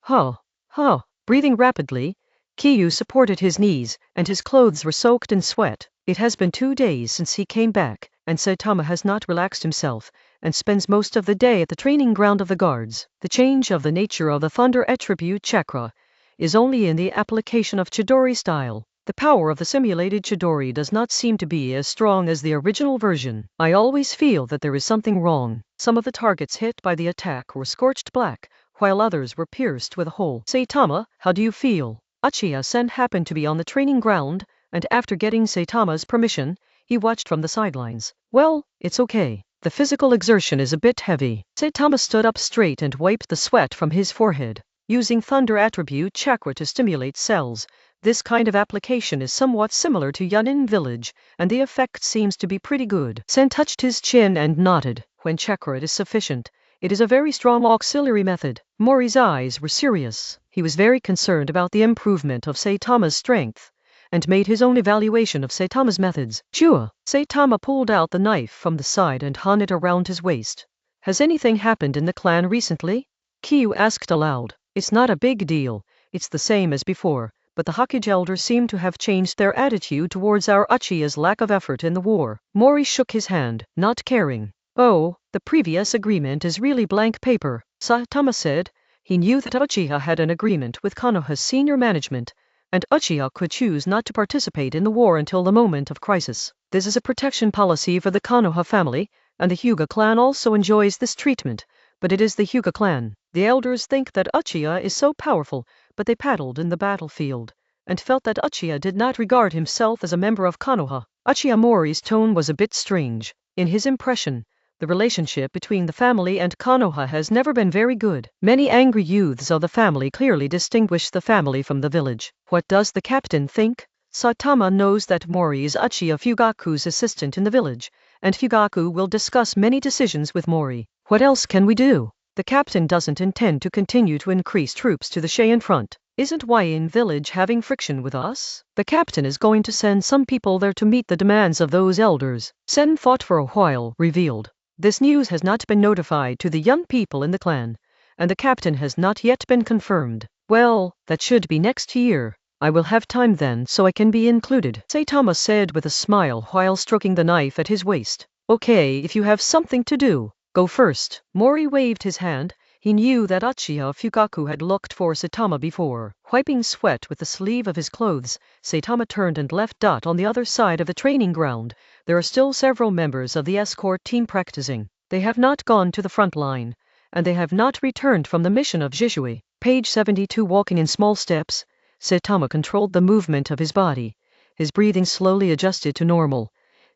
Breathing rapidly, Kiyu supported his knees, and his clothes were soaked in sweat. It has been 2 days since he came back, and Saitama has not relaxed himself, and spends most of the day at the training ground of the guards. The change of the nature of the thunder attribute chakra is only in the application of Chidori style. The power of the simulated Chidori does not seem to be as strong as the original version. I always feel that there is something wrong. Some of the targets hit by the attack were scorched black, while others were pierced with a hole. Saitama, how do you feel? Achiya-sen happened to be on the training ground, and after getting Saitama's permission, he watched from the sidelines. Well, it's okay. The physical exertion is a bit heavy. Saitama stood up straight and wiped the sweat from his forehead. Using thunder attribute chakra to stimulate cells, this kind of application is somewhat similar to Yunin village, and the effect seems to be pretty good. Sen touched his chin and nodded. When chakra is sufficient, it is a very strong auxiliary method. Mori's eyes were serious. He was very concerned about the improvement of Saitama's strength, and made his own evaluation of Saitama's methods. Chua! Saitama pulled out the knife from the side and hung it around his waist. Has anything happened in the clan recently? Kiyu asked aloud. It's not a big deal. It's the same as before, but the Hokage elders seem to have changed their attitude towards our Uchiha's lack of effort in the war. Mori shook his hand, not caring. Oh, the previous agreement is really blank paper, Saitama said. He knew that Uchiha had an agreement with Konoha's senior management, and Uchiha could choose not to participate in the war until the moment of crisis. This is a protection policy for the Konoha family, and the Hyuga clan also enjoys this treatment, but it is the Hyuga clan. The elders think that Uchiha is so powerful, but they paddled in the battlefield, and felt that Uchiha did not regard himself as a member of Konoha. Uchiha Mori's tone was a bit strange. In his impression, the relationship between the family and Konoha has never been very good. Many angry youths of the family clearly distinguish the family from the village. What does the captain think? Saitama knows that Mori is Uchiha Fugaku's assistant in the village, and Fugaku will discuss many decisions with Mori. What else can we do? The captain doesn't intend to continue to increase troops to the Cheyenne front. Isn't Huayin village having friction with us? The captain is going to send some people there to meet the demands of those elders. Sen thought for a while, revealed. This news has not been notified to the young people in the clan, and the captain has not yet been confirmed. Well, that should be next year. I will have time then so I can be included, Saitama said with a smile while stroking the knife at his waist. Okay, if you have something to do, go first. Mori waved his hand. He knew that Uchiha Fukaku had looked for Saitama before. Wiping sweat with the sleeve of his clothes, Saitama turned and left. On the other side of the training ground, there are still several members of the escort team practicing. They have not gone to the front line, and they have not returned from the mission of Jishui. Page 72. Walking in small steps, Saitama controlled the movement of his body. His breathing slowly adjusted to normal.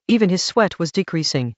Even his sweat was decreasing,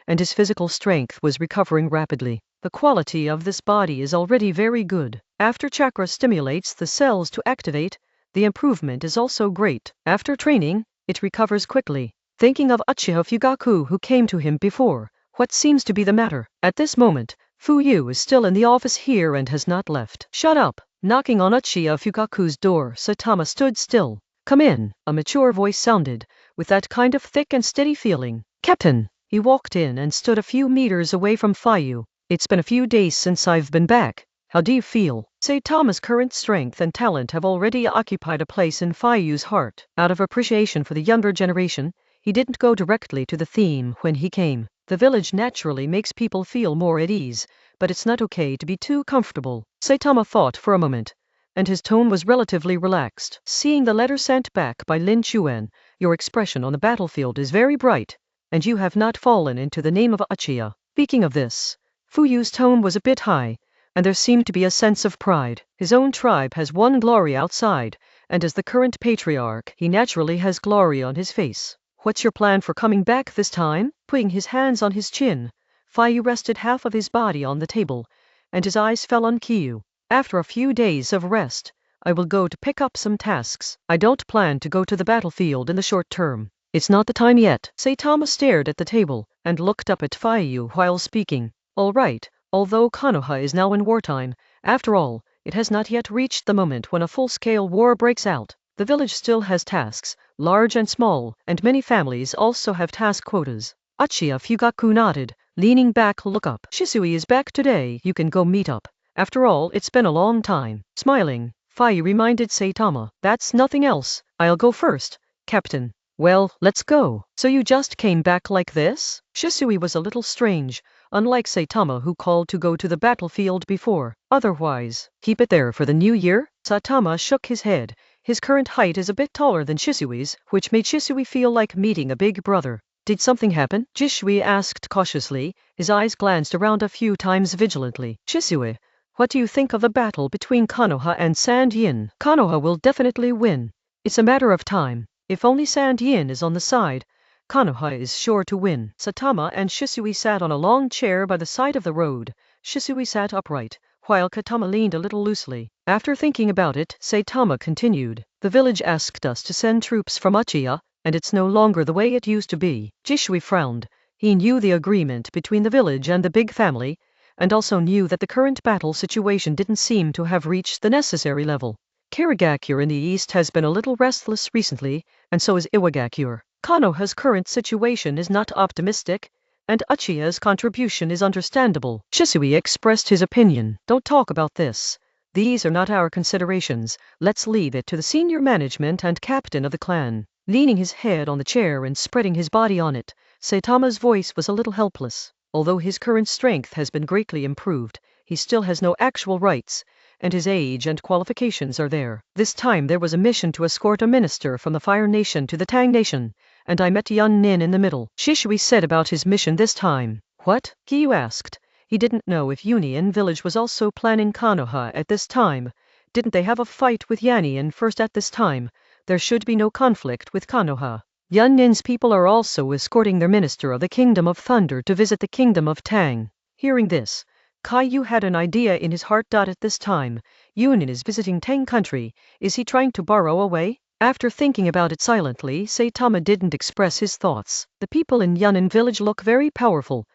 and his physical strength was recovering rapidly. The quality of this body is already very good. After chakra stimulates the cells to activate, the improvement is also great. After training, it recovers quickly. Thinking of Uchiha Fukaku who came to him before, what seems to be the matter? At this moment, Fuyu is still in the office here and has not left. Shut up! Knocking on Uchiha Fukaku's door, Saitama stood still. Come in, a mature voice sounded, with that kind of thick and steady feeling. Captain! He walked in and stood a few meters away from Fuyu. It's been a few days since I've been back. How do you feel? Saitama's current strength and talent have already occupied a place in Fuyu's heart. Out of appreciation for the younger generation, he didn't go directly to the theme when he came. The village naturally makes people feel more at ease, but it's not okay to be too comfortable. Saitama thought for a moment, and his tone was relatively relaxed. Seeing the letter sent back by Lin Chuan, your expression on the battlefield is very bright, and you have not fallen into the name of Uchiha. Speaking of this, Fuyu's tone was a bit high, and there seemed to be a sense of pride. His own tribe has won glory outside, and as the current patriarch, he naturally has glory on his face. What's your plan for coming back this time? Putting his hands on his chin, Fuyu rested half of his body on the table, and his eyes fell on Kiyu. After a few days of rest, I will go to pick up some tasks. I don't plan to go to the battlefield in the short term. It's not the time yet. Saitama stared at the table, and looked up at Fuyu while speaking. All right, although Konoha is now in wartime, after all, it has not yet reached the moment when a full-scale war breaks out. The village still has tasks, large and small, and many families also have task quotas. Uchiha Fukaku nodded, leaning back. Look up. Shisui is back today, you can go meet up. After all, it's been a long time. Smiling, Fuyu reminded Saitama. That's nothing else. I'll go first, Captain. Well, let's go. So you just came back like this? Shisui was a little strange, unlike Saitama who called to go to the battlefield before. Otherwise, keep it there for the new year? Saitama shook his head. His current height is a bit taller than Shisui's, which made Shisui feel like meeting a big brother. Did something happen? Jishui asked cautiously. His eyes glanced around a few times vigilantly. Shisui, what do you think of the battle between Konoha and Sand Yin? Konoha will definitely win. It's a matter of time. If only Sand Yin is on the side, Konoha is sure to win. Saitama and Shisui sat on a long chair by the side of the road. Shisui sat upright, while Katama leaned a little loosely. After thinking about it, Saitama continued. The village asked us to send troops from Uchiha, and it's no longer the way it used to be. Jishui frowned. He knew the agreement between the village and the big family, and also knew that the current battle situation didn't seem to have reached the necessary level. Karigakure in the east has been a little restless recently, and so is Iwagakure. Konoha's current situation is not optimistic, and Uchiha's contribution is understandable. Shisui expressed his opinion. Don't talk about this. These are not our considerations. Let's leave it to the senior management and captain of the clan. Leaning his head on the chair and spreading his body on it, Saitama's voice was a little helpless. Although his current strength has been greatly improved, he still has no actual rights, and his age and qualifications are there. This time there was a mission to escort a minister from the Fire Nation to the Tang Nation, and I met Yun Nin in the middle. Shishui said about his mission this time. What? Kiyu asked. He didn't know if Union Village was also planning Konoha at this time. Didn't they have a fight with Yanian first at this time? There should be no conflict with Konoha. Yun Nin's people are also escorting their minister of the Kingdom of Thunder to visit the Kingdom of Tang. Hearing this, Kaiyu had an idea in his heart. At this time, Yunin is visiting Tang country. Is he trying to borrow away? After thinking about it silently, Saitama didn't express his thoughts. The people in Yunin village look very powerful,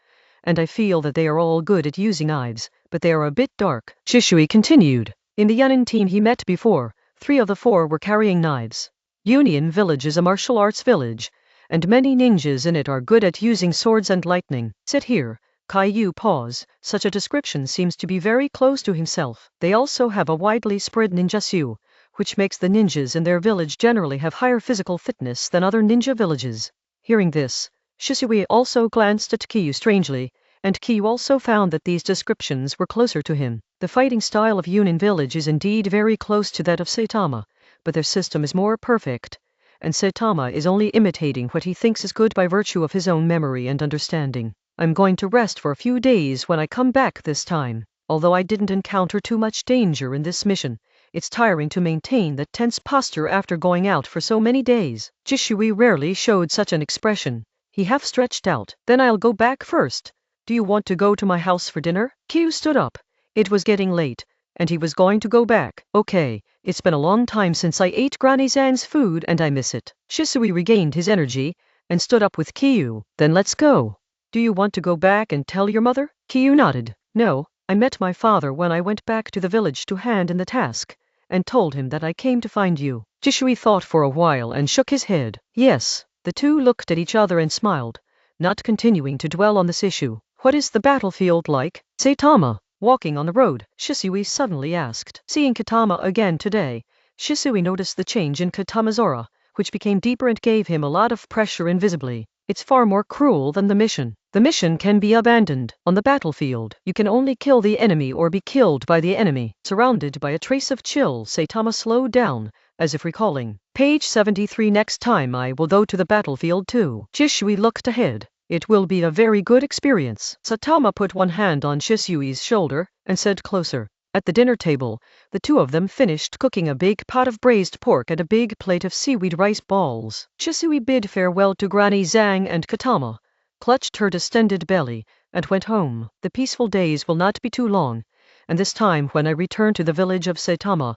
and I feel that they are all good at using knives, but they are a bit dark. Shishui continued. In the Yunin team he met before, 3 of the 4 were carrying knives. Union village is a martial arts village, and many ninjas in it are good at using swords and lightning. Sit here, Caillou pause. Such a description seems to be very close to himself. They also have a widely spread ninjutsu, which makes the ninjas in their village generally have higher physical fitness than other ninja villages. Hearing this, Shisui also glanced at Caillou strangely, and Caillou also found that these descriptions were closer to him. The fighting style of Yunin village is indeed very close to that of Saitama, but their system is more perfect, and Saitama is only imitating what he thinks is good by virtue of his own memory and understanding. I'm going to rest for a few days when I come back this time. Although I didn't encounter too much danger in this mission, it's tiring to maintain that tense posture after going out for so many days. Shisui rarely showed such an expression. He half stretched out. Then I'll go back first. Do you want to go to my house for dinner? Caillou stood up. It was getting late, and he was going to go back. Okay, it's been a long time since I ate Granny Zan's food and I miss it. Shisui regained his energy and stood up with Caillou. Then let's go. Do you want to go back and tell your mother? Caillou nodded. No, I met my father when I went back to the village to hand in the task, and told him that I came to find you. Shisui thought for a while and shook his head. Yes. The two looked at each other and smiled, not continuing to dwell on this issue. What is the battlefield like? Saitama, walking on the road, Shisui suddenly asked. Seeing Katama again today, Shisui noticed the change in Katama's aura, which became deeper and gave him a lot of pressure invisibly. It's far more cruel than the mission. The mission can be abandoned. On the battlefield, you can only kill the enemy or be killed by the enemy. Surrounded by a trace of chill, Saitama slowed down, as if recalling. Page 73. Next time I will go to the battlefield too. Shisui looked ahead. It will be a very good experience. Saitama put one hand on Shisui's shoulder and said closer. At the dinner table, the two of them finished cooking a big pot of braised pork and a big plate of seaweed rice balls. Shisui bid farewell to Granny Zhang and Katama, clutched her distended belly, and went home. The peaceful days will not be too long, and this time when I return to the village of Saitama,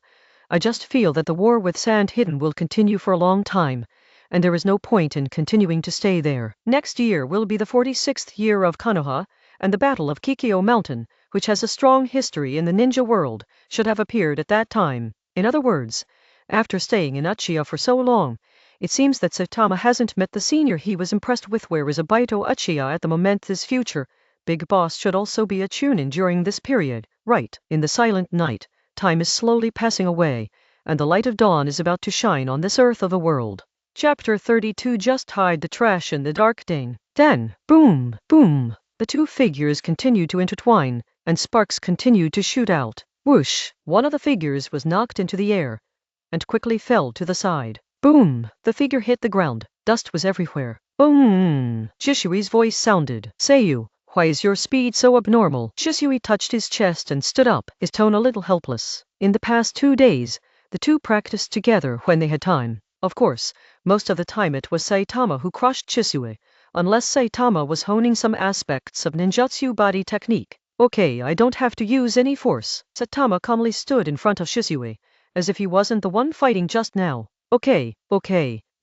I just feel that the war with Sand Hidden will continue for a long time, and there is no point in continuing to stay there. Next year will be the 46th year of Konoha, and the Battle of Kikyo Mountain, which has a strong history in the ninja world, should have appeared at that time. In other words, after staying in Uchiha for so long, it seems that Saitama hasn't met the senior he was impressed with. Where is Obito Uchiha at the moment? This future big boss should also be a chunin during this period, right? In the silent night, time is slowly passing away, and the light of dawn is about to shine on this earth of a world. Chapter 32. Just hide the trash in the dark. Ding. Then, boom, boom, the two figures continued to intertwine, and sparks continued to shoot out. Whoosh! One of the figures was knocked into the air, and quickly fell to the side. Boom! The figure hit the ground. Dust was everywhere. Boom! Shisui's voice sounded. Seiyu, why is your speed so abnormal? Shisui touched his chest and stood up, his tone a little helpless. In the past 2 days, the two practiced together when they had time. Of course, most of the time it was Saitama who crushed Shisui, unless Saitama was honing some aspects of ninjutsu body technique. Okay, I don't have to use any force. Saitama calmly stood in front of Shisui, as if he wasn't the one fighting just now. Okay,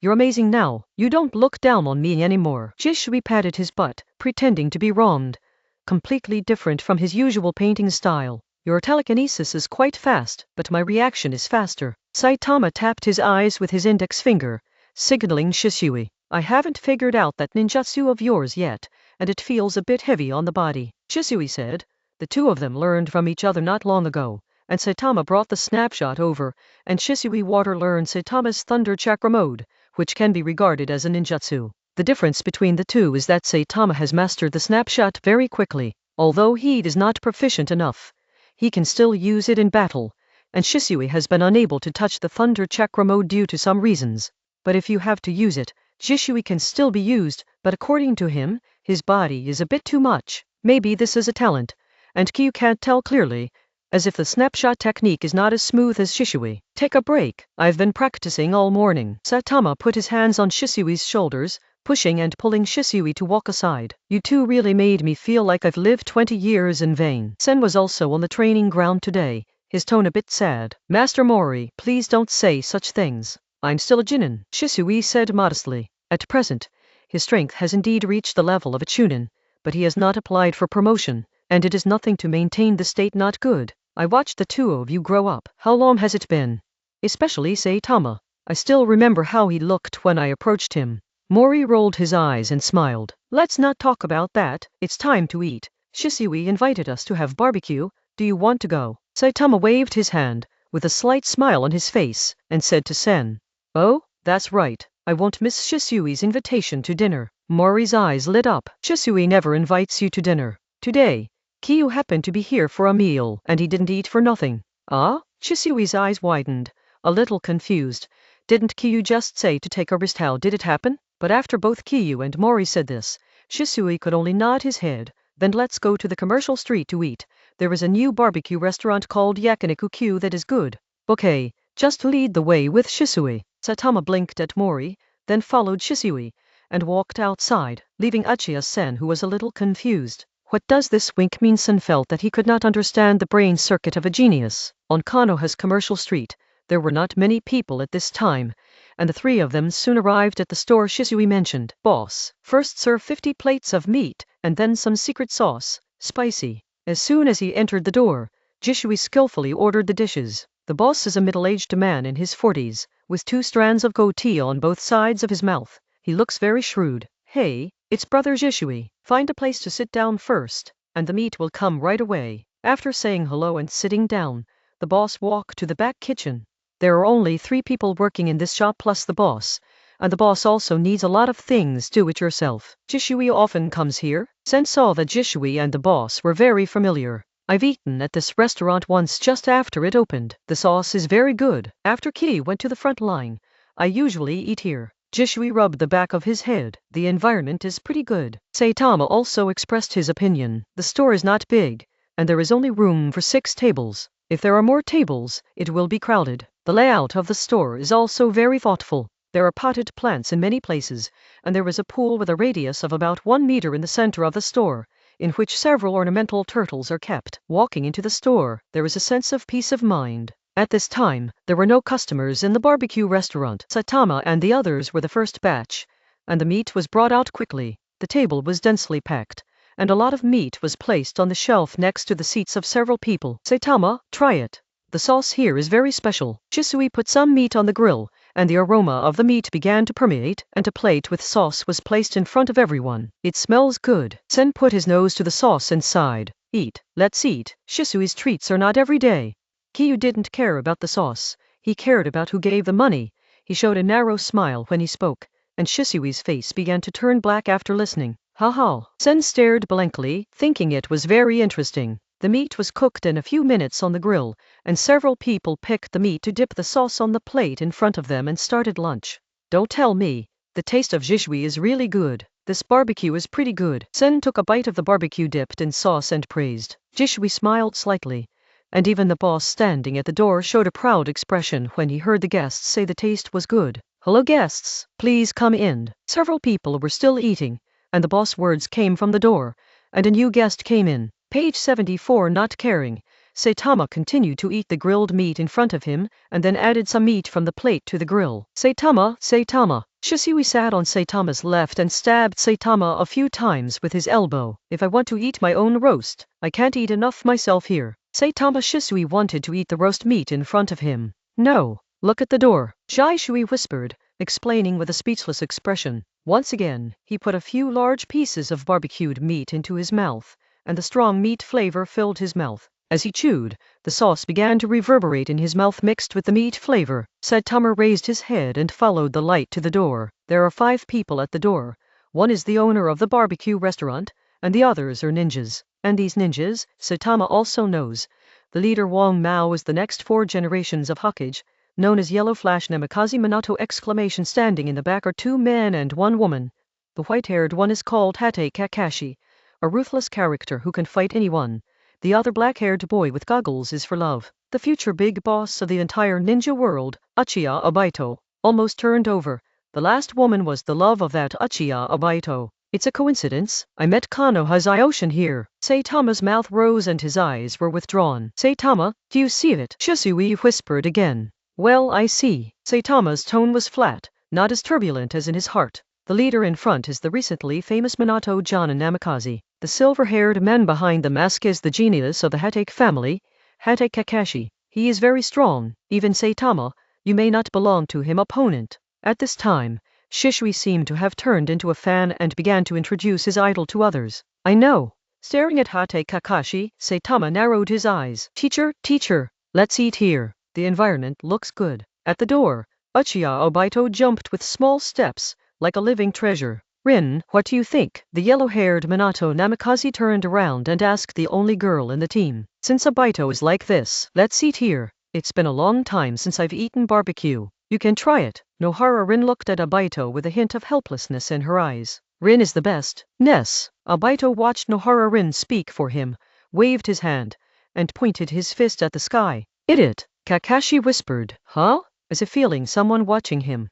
you're amazing now. You don't look down on me anymore. Shisui patted his butt, pretending to be wronged, completely different from his usual painting style. Your telekinesis is quite fast, but my reaction is faster. Saitama tapped his eyes with his index finger, signaling Shisui. I haven't figured out that ninjutsu of yours yet, and it feels a bit heavy on the body. Shisui said. The two of them learned from each other not long ago, and Saitama brought the snapshot over, and Shisui water learned Saitama's Thunder Chakra mode, which can be regarded as a ninjutsu. The difference between the two is that Saitama has mastered the snapshot very quickly. Although he is not proficient enough, he can still use it in battle, and Shisui has been unable to touch the Thunder Chakra mode due to some reasons. But if you have to use it, Shisui can still be used, but according to him, his body is a bit too much. Maybe this is a talent, and Kyu can't tell clearly, as if the snapshot technique is not as smooth as Shisui. Take a break. I've been practicing all morning. Saitama put his hands on Shisui's shoulders, pushing and pulling Shisui to walk aside. You two really made me feel like I've lived 20 years in vain. Sen was also on the training ground today, his tone a bit sad. Master Mori, please don't say such things. I'm still a Jinin, Shisui said modestly. At present, his strength has indeed reached the level of a chunin, but he has not applied for promotion, and it is nothing to maintain the state not good. I watched the two of you grow up. How long has it been? Especially Saitama. I still remember how he looked when I approached him. Mori rolled his eyes and smiled. Let's not talk about that. It's time to eat. Shisui invited us to have barbecue. Do you want to go? Saitama waved his hand, with a slight smile on his face, and said to Sen. Oh, that's right. I won't miss Shisui's invitation to dinner. Mori's eyes lit up. Shisui never invites you to dinner. Today, Kiyu happened to be here for a meal, and he didn't eat for nothing. Ah? Shisui's eyes widened, a little confused. Didn't Kiyu just say to take a risk? How did it happen? But after both Kiyu and Mori said this, Shisui could only nod his head. Then let's go to the commercial street to eat. There is a new barbecue restaurant called Yakiniku-Q that is good. Okay, just lead the way with Shisui. Saitama blinked at Mori, then followed Shisui, and walked outside, leaving Uchiha-sen, who was a little confused. What does this wink mean? Sen felt that he could not understand the brain circuit of a genius. On Konoha's commercial street, there were not many people at this time, and the three of them soon arrived at the store Shisui mentioned. Boss, first serve 50 plates of meat, and then some secret sauce, spicy. As soon as he entered the door, Shisui skillfully ordered the dishes. The boss is a middle-aged man in his 40s, with 2 strands of goatee on both sides of his mouth. He looks very shrewd. Hey, it's Brother Shisui. Find a place to sit down first, and the meat will come right away. After saying hello and sitting down, the boss walked to the back kitchen. There are only 3 people working in this shop plus the boss, and the boss also needs a lot of things do it yourself. Shisui often comes here. Sen saw that Shisui and the boss were very familiar. I've eaten at this restaurant once just after it opened. The sauce is very good. After Ki went to the front line, I usually eat here. Shisui rubbed the back of his head. The environment is pretty good. Saitama also expressed his opinion. The store is not big, and there is only room for 6 tables. If there are more tables, it will be crowded. The layout of the store is also very thoughtful. There are potted plants in many places, and there is a pool with a radius of about 1 meter in the center of the store, in which several ornamental turtles are kept. Walking into the store, there is a sense of peace of mind. At this time, there were no customers in the barbecue restaurant. Saitama and the others were the first batch, and the meat was brought out quickly. The table was densely packed, and a lot of meat was placed on the shelf next to the seats of several people. Saitama, try it. The sauce here is very special. Shisui put some meat on the grill, and the aroma of the meat began to permeate, and a plate with sauce was placed in front of everyone. It smells good. Sen put his nose to the sauce and sighed. Eat. Let's eat. Shisui's treats are not every day. Kiyu didn't care about the sauce. He cared about who gave the money. He showed a narrow smile when he spoke, and Shisui's face began to turn black after listening. Ha ha. Sen stared blankly, thinking it was very interesting. The meat was cooked in a few minutes on the grill, and several people picked the meat to dip the sauce on the plate in front of them and started lunch. Don't tell me. The taste of Shisui is really good. This barbecue is pretty good. Sen took a bite of the barbecue dipped in sauce and praised. Shisui smiled slightly, and even the boss standing at the door showed a proud expression when he heard the guests say the taste was good. Hello guests, please come in. Several people were still eating, and the boss words came from the door, and a new guest came in. Page 74. Not caring, Saitama continued to eat the grilled meat in front of him, and then added some meat from the plate to the grill. Saitama, Saitama. Shisui sat on Saitama's left and stabbed Saitama a few times with his elbow. If I want to eat my own roast, I can't eat enough myself here. Saitama. Shisui wanted to eat the roast meat in front of him. No, look at the door. Shisui whispered, explaining with a speechless expression. Once again, he put a few large pieces of barbecued meat into his mouth, and the strong meat flavor filled his mouth. As he chewed, the sauce began to reverberate in his mouth mixed with the meat flavor. Saitama raised his head and followed the light to the door. There are 5 people at the door. One is the owner of the barbecue restaurant, and the others are ninjas. And these ninjas, Saitama also knows. The leader Wang Mao is the next 4 generations of Hokage, known as Yellow Flash Namikaze Minato! Standing in the back are 2 men and 1 woman. The white-haired one is called Hate Kakashi, a ruthless character who can fight anyone. The other black-haired boy with goggles is for love. The future big boss of the entire ninja world, Uchiha Obito, almost turned over. The last woman was the love of that Uchiha Obito. It's a coincidence. I met Konoha's Ioshin here. Saitama's mouth rose and his eyes were withdrawn. Saitama, do you see it? Shisui whispered again. Well, I see. Saitama's tone was flat, not as turbulent as in his heart. The leader in front is the recently famous Minato Jana Namikaze. The silver-haired man behind the mask is the genius of the Hate family, Hate Kakashi. He is very strong. Even Saitama, you may not belong to him. Opponent. At this time, Shisui seemed to have turned into a fan and began to introduce his idol to others. I know. Staring at Hate Kakashi, Saitama narrowed his eyes. Teacher, let's eat here. The environment looks good. At the door, Uchiha Obito jumped with small steps, like a living treasure. Rin, what do you think? The yellow-haired Minato Namikaze turned around and asked the only girl in the team. Since Obito is like this, let's eat here. It's been a long time since I've eaten barbecue. You can try it. Nohara Rin looked at Obito with a hint of helplessness in her eyes. Rin is the best. Ness. Obito watched Nohara Rin speak for him, waved his hand, and pointed his fist at the sky. Idiot. Kakashi whispered. Huh? As if feeling someone watching him.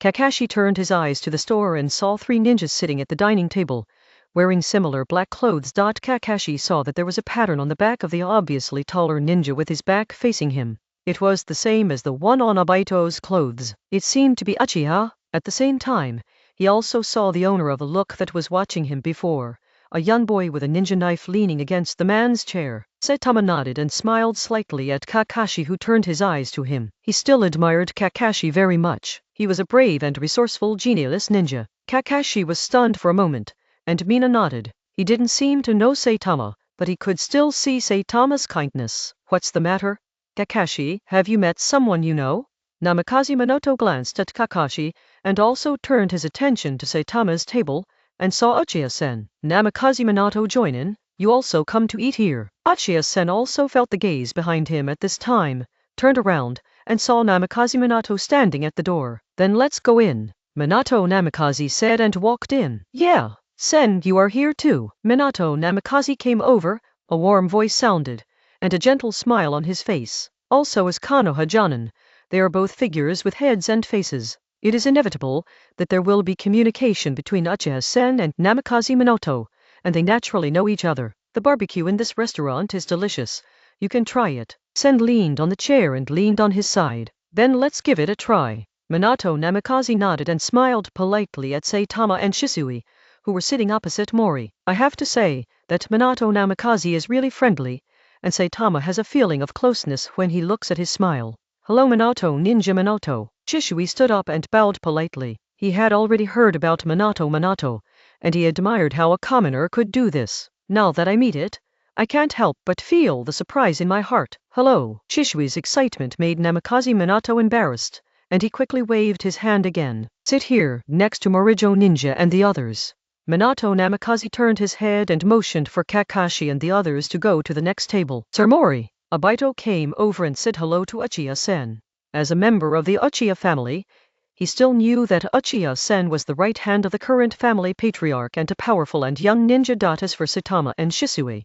Kakashi turned his eyes to the store and saw 3 ninjas sitting at the dining table, wearing similar black clothes. Kakashi saw that there was a pattern on the back of the obviously taller ninja with his back facing him. It was the same as the one on Obito's clothes. It seemed to be Uchiha. At the same time, he also saw the owner of the look that was watching him before, a young boy with a ninja knife leaning against the man's chair. Saitama nodded and smiled slightly at Kakashi, who turned his eyes to him. He still admired Kakashi very much. He was a brave and resourceful genius ninja. Kakashi was stunned for a moment, and Mina nodded. He didn't seem to know Saitama, but he could still see Saitama's kindness. What's the matter? Kakashi, have you met someone you know? Namikaze Minato glanced at Kakashi, and also turned his attention to Saitama's table, and saw Uchiha-sen. Namikaze Minato join in? You also come to eat here? Uchiha-sen also felt the gaze behind him at this time, turned around, and saw Namikaze Minato standing at the door. Then let's go in. Minato Namikaze said and walked in. Yeah, Sen, you are here too. Minato Namikaze came over, a warm voice sounded, and a gentle smile on his face. Also is Konoha Jonin. They are both figures with heads and faces. It is inevitable that there will be communication between Uchiha-sen and Namikaze Minato, and they naturally know each other. The barbecue in this restaurant is delicious. You can try it. Sen leaned on the chair and leaned on his side. Then let's give it a try. Minato Namikaze nodded and smiled politely at Saitama and Shisui, who were sitting opposite Mori. I have to say that Minato Namikaze is really friendly, and Saitama has a feeling of closeness when he looks at his smile. Hello Minato Ninja Minato. Shisui stood up and bowed politely. He had already heard about Minato, and he admired how a commoner could do this. Now that I meet it, I can't help but feel the surprise in my heart. Hello. Shisui's excitement made Namikaze Minato embarrassed, and he quickly waved his hand again. Sit here, next to Morijo Ninja and the others. Minato Namikaze turned his head and motioned for Kakashi and the others to go to the next table. Sir Mori. Obito came over and said hello to Uchiha-sen. As a member of the Uchiha family, he still knew that Uchiha-sen was the right hand of the current family patriarch and a powerful and young ninja. As for Saitama and Shisui,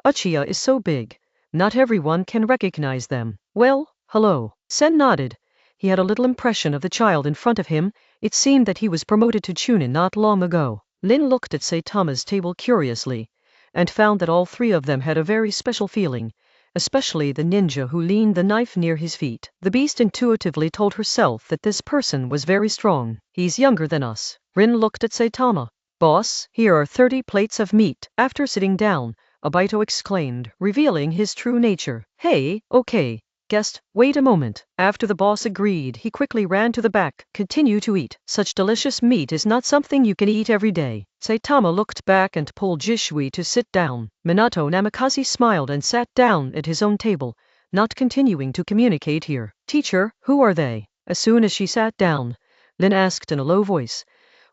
Uchiha is so big, not everyone can recognize them. Well, hello. Sen nodded. He had a little impression of the child in front of him. It seemed that he was promoted to Chunin not long ago. Lin looked at Saitama's table curiously, and found that all 3 of them had a very special feeling, especially the ninja who leaned the knife near his feet. The beast intuitively told herself that this person was very strong. He's younger than us. Rin looked at Saitama. Boss, here are 30 plates of meat. After sitting down, Obito exclaimed, revealing his true nature. Hey, okay. Guest, wait a moment. After the boss agreed, he quickly ran to the back. Continue to eat. Such delicious meat is not something you can eat every day. Saitama looked back and pulled Shisui to sit down. Minato Namikaze smiled and sat down at his own table, not continuing to communicate here. Teacher, who are they? As soon as she sat down, Lin asked in a low voice,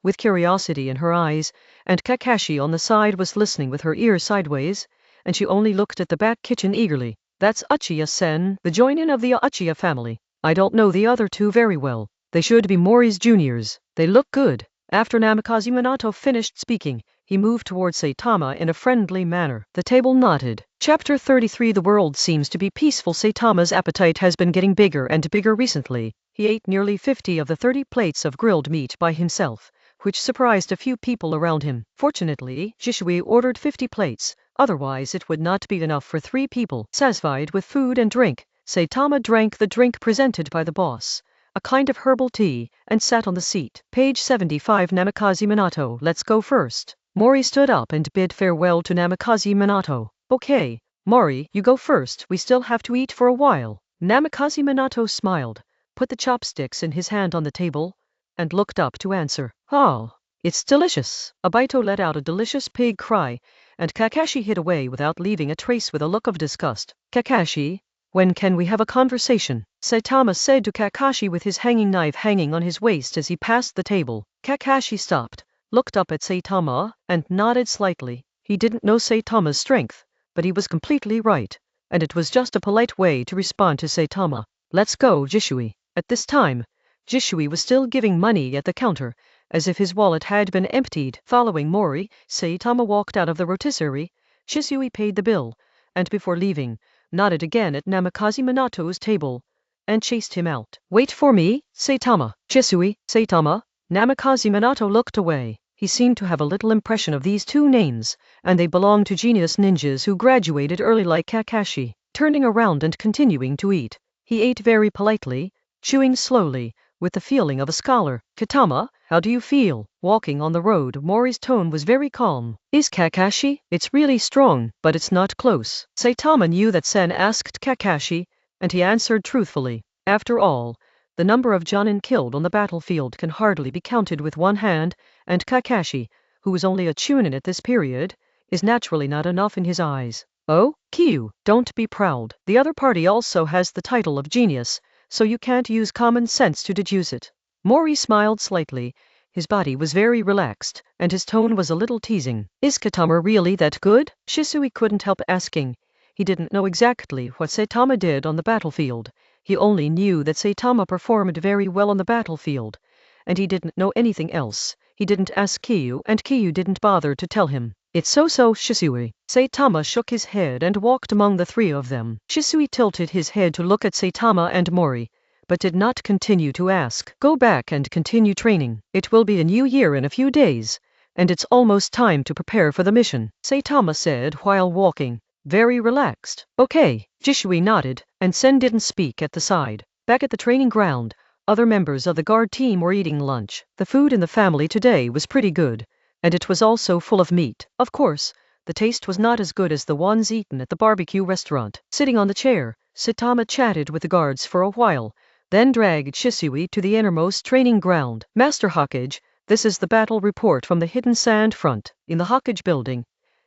with curiosity in her eyes, and Kakashi on the side was listening with her ear sideways, and she only looked at the back kitchen eagerly. That's Uchiha-sen, the joinin of the Uchiha family. I don't know the other 2 very well. They should be Mori's juniors. They look good. After Namikaze Minato finished speaking, he moved towards Saitama in a friendly manner. The table nodded. Chapter 33. The world seems to be peaceful. Saitama's appetite has been getting bigger and bigger recently. He ate nearly 50 of the 30 plates of grilled meat by himself, which surprised a few people around him. Fortunately, Shisui ordered 50 plates. Otherwise it would not be enough for 3 people. Satisfied with food and drink, Saitama drank the drink presented by the boss, a kind of herbal tea, and sat on the seat. Page 75. Namikaze Minato, let's go first. Mori stood up and bid farewell to Namikaze Minato. Okay, Mori, you go first. We still have to eat for a while. Namikaze Minato smiled, put the chopsticks in his hand on the table, and looked up to answer. Oh, It's delicious. Obito let out a delicious pig cry, and Kakashi hid away without leaving a trace with a look of disgust. Kakashi, when can we have a conversation? Saitama said to Kakashi with his hanging knife hanging on his waist as he passed the table. Kakashi stopped, looked up at Saitama, and nodded slightly. He didn't know Saitama's strength, but he was completely right, and it was just a polite way to respond to Saitama. Let's go, Jishui. At this time, Jishui was still giving money at the counter, as if his wallet had been emptied. Following Mori, Saitama walked out of the rotisserie. Jishui paid the bill, and before leaving, nodded again at Namikaze Minato's table, and chased him out. Wait for me, Saitama. Jisui, Saitama. Namikaze Minato looked away. He seemed to have a little impression of these two names, and they belonged to genius ninjas who graduated early like Kakashi. Turning around and continuing to eat, he ate very politely, chewing slowly, with the feeling of a scholar. Kitama, how do you feel? Walking on the road, Mori's tone was very calm. Is Kakashi? It's really strong, but it's not close. Saitama knew that Sen asked Kakashi, and he answered truthfully. After all, the number of Jonin killed on the battlefield can hardly be counted with one hand, and Kakashi, who was only a chunin at this period, is naturally not enough in his eyes. Oh, Kyu, don't be proud. The other party also has the title of genius, so you can't use common sense to deduce it. Mori smiled slightly. His body was very relaxed, and his tone was a little teasing. Is Kitama really that good? Shisui couldn't help asking. He didn't know exactly what Saitama did on the battlefield. He only knew that Saitama performed very well on the battlefield, and he didn't know anything else. He didn't ask Kyu, and Kyu didn't bother to tell him. It's so, Shisui. Saitama shook his head and walked among the three of them. Shisui tilted his head to look at Saitama and Mori, but did not continue to ask. Go back and continue training. It will be a new year in a few days, and it's almost time to prepare for the mission, Saitama said while walking, very relaxed. Okay, Jishui nodded, and Sen didn't speak at the side. Back at the training ground, other members of the guard team were eating lunch. The food in the family today was pretty good, and it was also full of meat. Of course, the taste was not as good as the ones eaten at the barbecue restaurant. Sitting on the chair, Saitama chatted with the guards for a while, then dragged Shisui to the innermost training ground. Master Hokage, this is the battle report from the hidden sand front. In the Hokage building.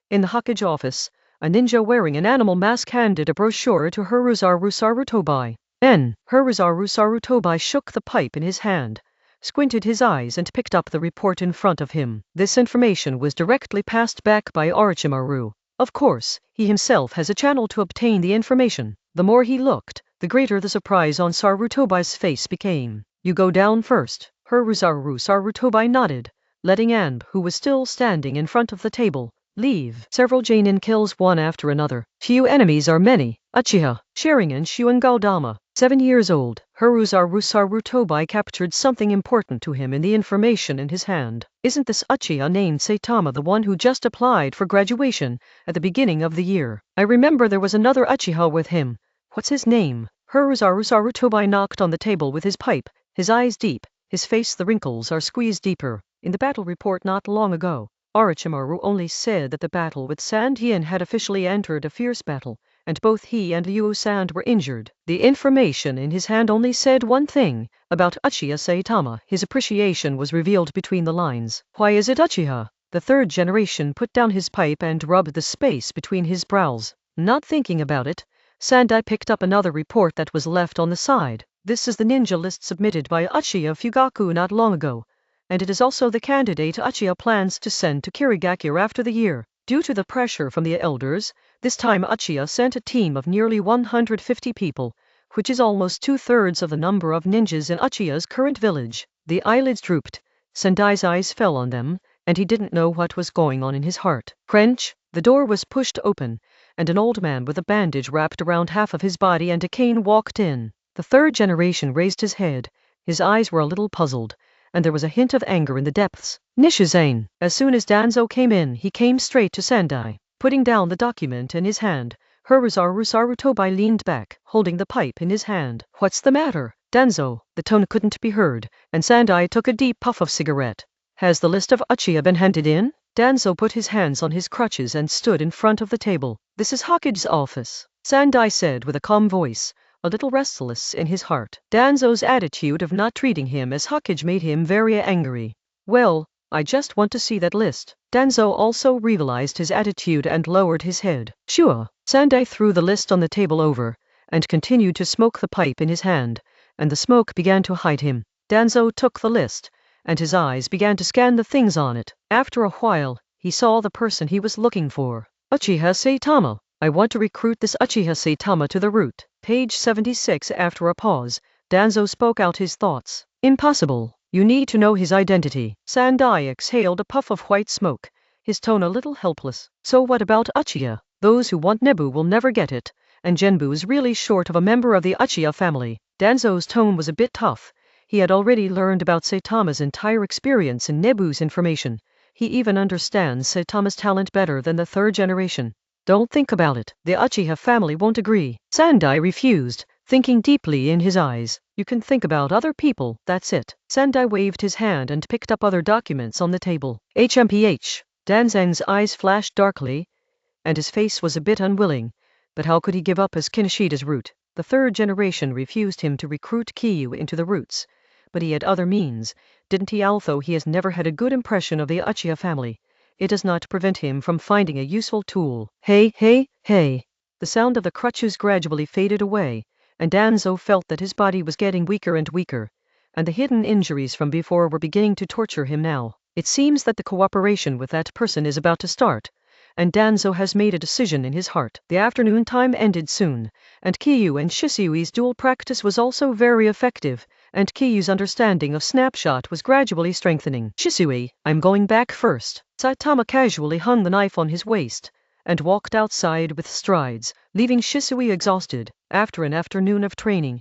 In the Hokage office, a ninja wearing an animal mask handed a brochure to Hiruzaru Sarutobi. Hiruzaru Sarutobi shook the pipe in his hand, squinted his eyes and picked up the report in front of him. This information was directly passed back by Orochimaru. Of course, he himself has a channel to obtain the information. The more he looked, the greater the surprise on Sarutobi's face became. You go down first. Hiruzaru Sarutobi nodded, letting Anb, who was still standing in front of the table, leave. Several Jonin kills one after another. Few enemies are many. Uchiha, Sharingan Shuangaodama, 7 years old. Hiruzaru Sarutobi captured something important to him in the information in his hand. Isn't this Uchiha named Saitama the one who just applied for graduation at the beginning of the year? I remember there was another Uchiha with him. What's his name? Hiruzaru Sarutobi knocked on the table with his pipe, his eyes deep, his face the wrinkles are squeezed deeper. In the battle report not long ago, Orochimaru only said that the battle with Sand Yin had officially entered a fierce battle, and both he and Liu Sand were injured. The information in his hand only said one thing, about Uchiha Saitama. His appreciation was revealed between the lines. Why is it Uchiha? The third generation put down his pipe and rubbed the space between his brows. Not thinking about it, Sandai picked up another report that was left on the side. This is the ninja list submitted by Uchiha Fugaku not long ago, and it is also the candidate Uchiha plans to send to Kirigakure after the year. Due to the pressure from the elders, this time Uchiha sent a team of nearly 150 people, which is almost 2/3 of the number of ninjas in Uchiha's current village. The eyelids drooped, Sendai's eyes fell on them, and he didn't know what was going on in his heart. Crunch! The door was pushed open, and an old man with a bandage wrapped around half of his body and a cane walked in. The third generation raised his head, his eyes were a little puzzled, and there was a hint of anger in the depths. Nishizane. As soon as Danzo came in, he came straight to Sandai. Putting down the document in his hand, Hiruzaru Sarutobi leaned back, holding the pipe in his hand. What's the matter, Danzo? The tone couldn't be heard, and Sandai took a deep puff of cigarette. Has the list of Uchiha been handed in? Danzo put his hands on his crutches and stood in front of the table. This is Hokage's office, Sandai said with a calm voice, a little restless in his heart. Danzo's attitude of not treating him as Hokage made him very angry. Well, I just want to see that list. Danzo also realized his attitude and lowered his head. Sure. Sandai threw the list on the table over, and continued to smoke the pipe in his hand, and the smoke began to hide him. Danzo took the list, and his eyes began to scan the things on it. After a while, he saw the person he was looking for. Uchiha Saitama. I want to recruit this Uchiha Saitama to the route. Page 76. After a pause, Danzo spoke out his thoughts. Impossible. You need to know his identity. Sandai exhaled a puff of white smoke, his tone a little helpless. So what about Uchiha? Those who want Nebu will never get it, and Genbu is really short of a member of the Uchiha family. Danzo's tone was a bit tough. He had already learned about Saitama's entire experience in Nebu's information. He even understands Saitama's talent better than the third generation. Don't think about it. The Uchiha family won't agree. Sandai refused, thinking deeply in his eyes. You can think about other people, that's it. Sandai waved his hand and picked up other documents on the table. HMPH. Danzang's eyes flashed darkly, and his face was a bit unwilling. But how could he give up his Kinishida's route? The third generation refused him to recruit Kiyu into the routes. But he had other means, didn't he? Although he has never had a good impression of the Uchiha family, it does not prevent him from finding a useful tool. Hey, hey, hey. The sound of the crutches gradually faded away, and Danzo felt that his body was getting weaker and weaker, and the hidden injuries from before were beginning to torture him now. It seems that the cooperation with that person is about to start, and Danzo has made a decision in his heart. The afternoon time ended soon, and Kiyu and Shisui's dual practice was also very effective, and Kiyu's understanding of Snapshot was gradually strengthening. Shisui, I'm going back first. Saitama casually hung the knife on his waist, and walked outside with strides, leaving Shisui exhausted. After an afternoon of training,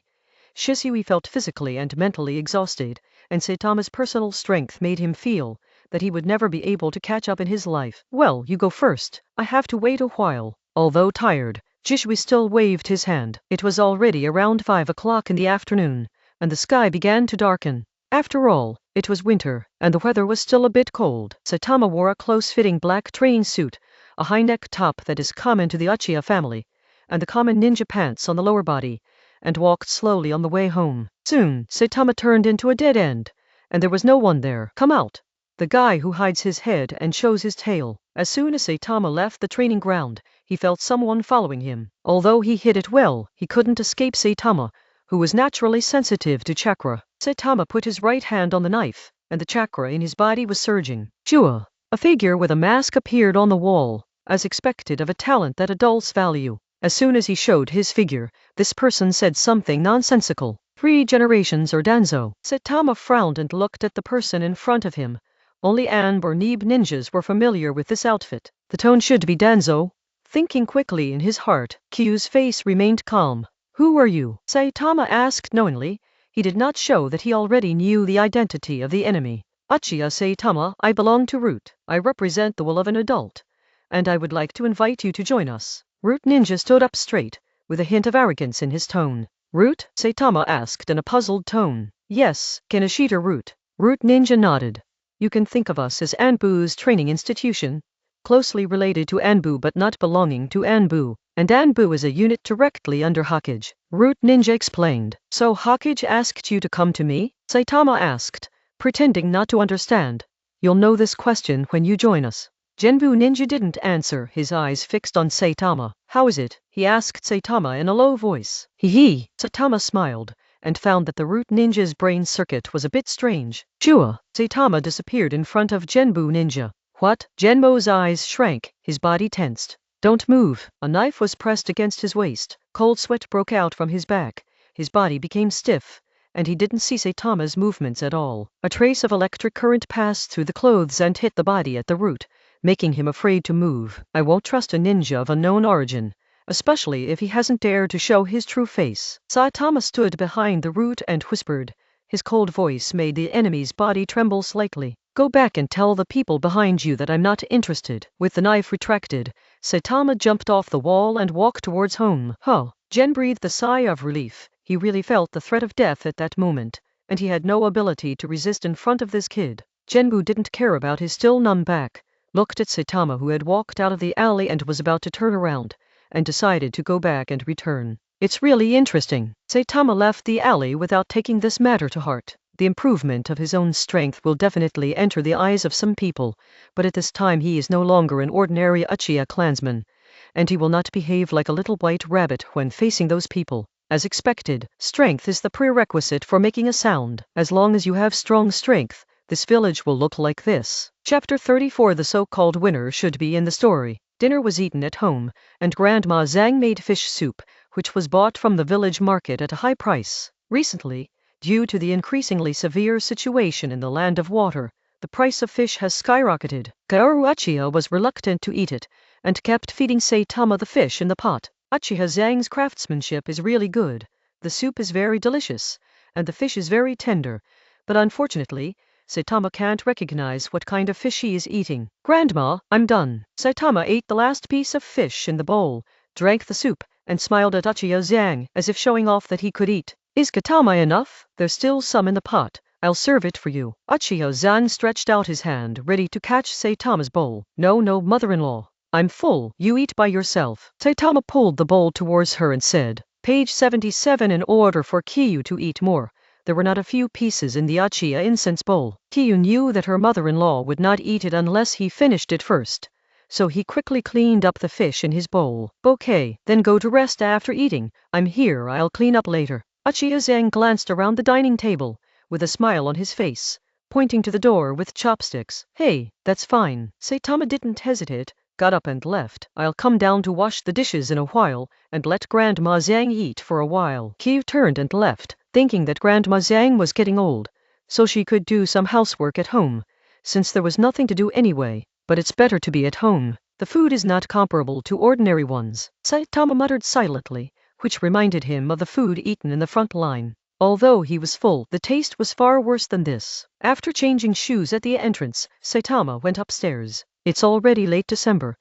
Shisui felt physically and mentally exhausted, and Saitama's personal strength made him feel that he would never be able to catch up in his life. Well, you go first. I have to wait a while. Although tired, Shisui still waved his hand. It was already around 5 o'clock in the afternoon, and the sky began to darken. After all, it was winter, and the weather was still a bit cold. Saitama wore a close-fitting black training suit, a high-neck top that is common to the Uchiha family, and the common ninja pants on the lower body, and walked slowly on the way home. Soon, Saitama turned into a dead end, and there was no one there. Come out. The guy who hides his head and shows his tail. As soon as Saitama left the training ground, he felt someone following him. Although he hid it well, he couldn't escape Saitama, who was naturally sensitive to chakra. Saitama put his right hand on the knife, and the chakra in his body was surging. Shua. A figure with a mask appeared on the wall, as expected of a talent that adults value. As soon as he showed his figure, this person said something nonsensical. 3 generations or Danzo. Saitama frowned and looked at the person in front of him. Only Anb or Neeb ninjas were familiar with this outfit. The tone should be Danzo. Thinking quickly in his heart, Kyu's face remained calm. Who are you? Saitama asked knowingly. He did not show that he already knew the identity of the enemy. Uchiha Saitama, I belong to Root. I represent the will of an adult, and I would like to invite you to join us. Root Ninja stood up straight, with a hint of arrogance in his tone. Root? Saitama asked in a puzzled tone. Yes, Kinoshita Root. Root Ninja nodded. You can think of us as Anbu's training institution, closely related to Anbu but not belonging to Anbu, and Anbu is a unit directly under Hokage. Root Ninja explained. So Hokage asked you to come to me? Saitama asked, pretending not to understand. You'll know this question when you join us. Genbu Ninja didn't answer, his eyes fixed on Saitama. How is it? He asked Saitama in a low voice. Hee. Saitama smiled, and found that the Root Ninja's brain circuit was a bit strange. Shua. Saitama disappeared in front of Genbu Ninja. What? Genbu's eyes shrank, his body tensed. Don't move. A knife was pressed against his waist. Cold sweat broke out from his back. His body became stiff, and he didn't see Saitama's movements at all. A trace of electric current passed through the clothes and hit the body at the root, making him afraid to move. I won't trust a ninja of unknown origin, especially if he hasn't dared to show his true face. Saitama stood behind the root and whispered. His cold voice made the enemy's body tremble slightly. Go back and tell the people behind you that I'm not interested. With the knife retracted, Saitama jumped off the wall and walked towards home. Huh. Gen breathed a sigh of relief. He really felt the threat of death at that moment, and he had no ability to resist in front of this kid. Genbu didn't care about his still numb back, looked at Saitama who had walked out of the alley and was about to turn around, and decided to go back and return. It's really interesting. Saitama left the alley without taking this matter to heart. The improvement of his own strength will definitely enter the eyes of some people, but at this time he is no longer an ordinary Uchiha clansman, and he will not behave like a little white rabbit when facing those people. As expected, strength is the prerequisite for making a sound. As long as you have strong strength, this village will look like this. Chapter 34. The so-called winner should be in the story. Dinner was eaten at home, and Grandma Zhang made fish soup, which was bought from the village market at a high price. Recently, due to the increasingly severe situation in the land of water, the price of fish has skyrocketed. Kaoru Uchiha was reluctant to eat it, and kept feeding Saitama the fish in the pot. Uchiha Zhang's craftsmanship is really good. The soup is very delicious, and the fish is very tender, but unfortunately, Saitama can't recognize what kind of fish he is eating. Grandma, I'm done. Saitama ate the last piece of fish in the bowl, drank the soup, and smiled at Uchiha Zhang as if showing off that he could eat. Is katama enough? There's still some in the pot. I'll serve it for you. Uchiha Zhang stretched out his hand, ready to catch Saitama's bowl. No, mother-in-law. I'm full. You eat by yourself. Saitama pulled the bowl towards her and said, Page 77. In order for Kiyu to eat more, there were not a few pieces in the Uchiha incense bowl. Kiyu knew that her mother-in-law would not eat it unless he finished it first, so he quickly cleaned up the fish in his bowl. Okay, then go to rest after eating. I'm here, I'll clean up later. Uchiha Zhang glanced around the dining table, with a smile on his face, pointing to the door with chopsticks. Hey, that's fine. Saitama didn't hesitate, got up and left. I'll come down to wash the dishes in a while, and let Grandma Zhang eat for a while. Kiyu turned and left, thinking that Grandma Zhang was getting old, so she could do some housework at home, since there was nothing to do anyway. But it's better to be at home. The food is not comparable to ordinary ones. Saitama muttered silently, which reminded him of the food eaten in the front line. Although he was full, the taste was far worse than this. After changing shoes at the entrance, Saitama went upstairs. It's already late December,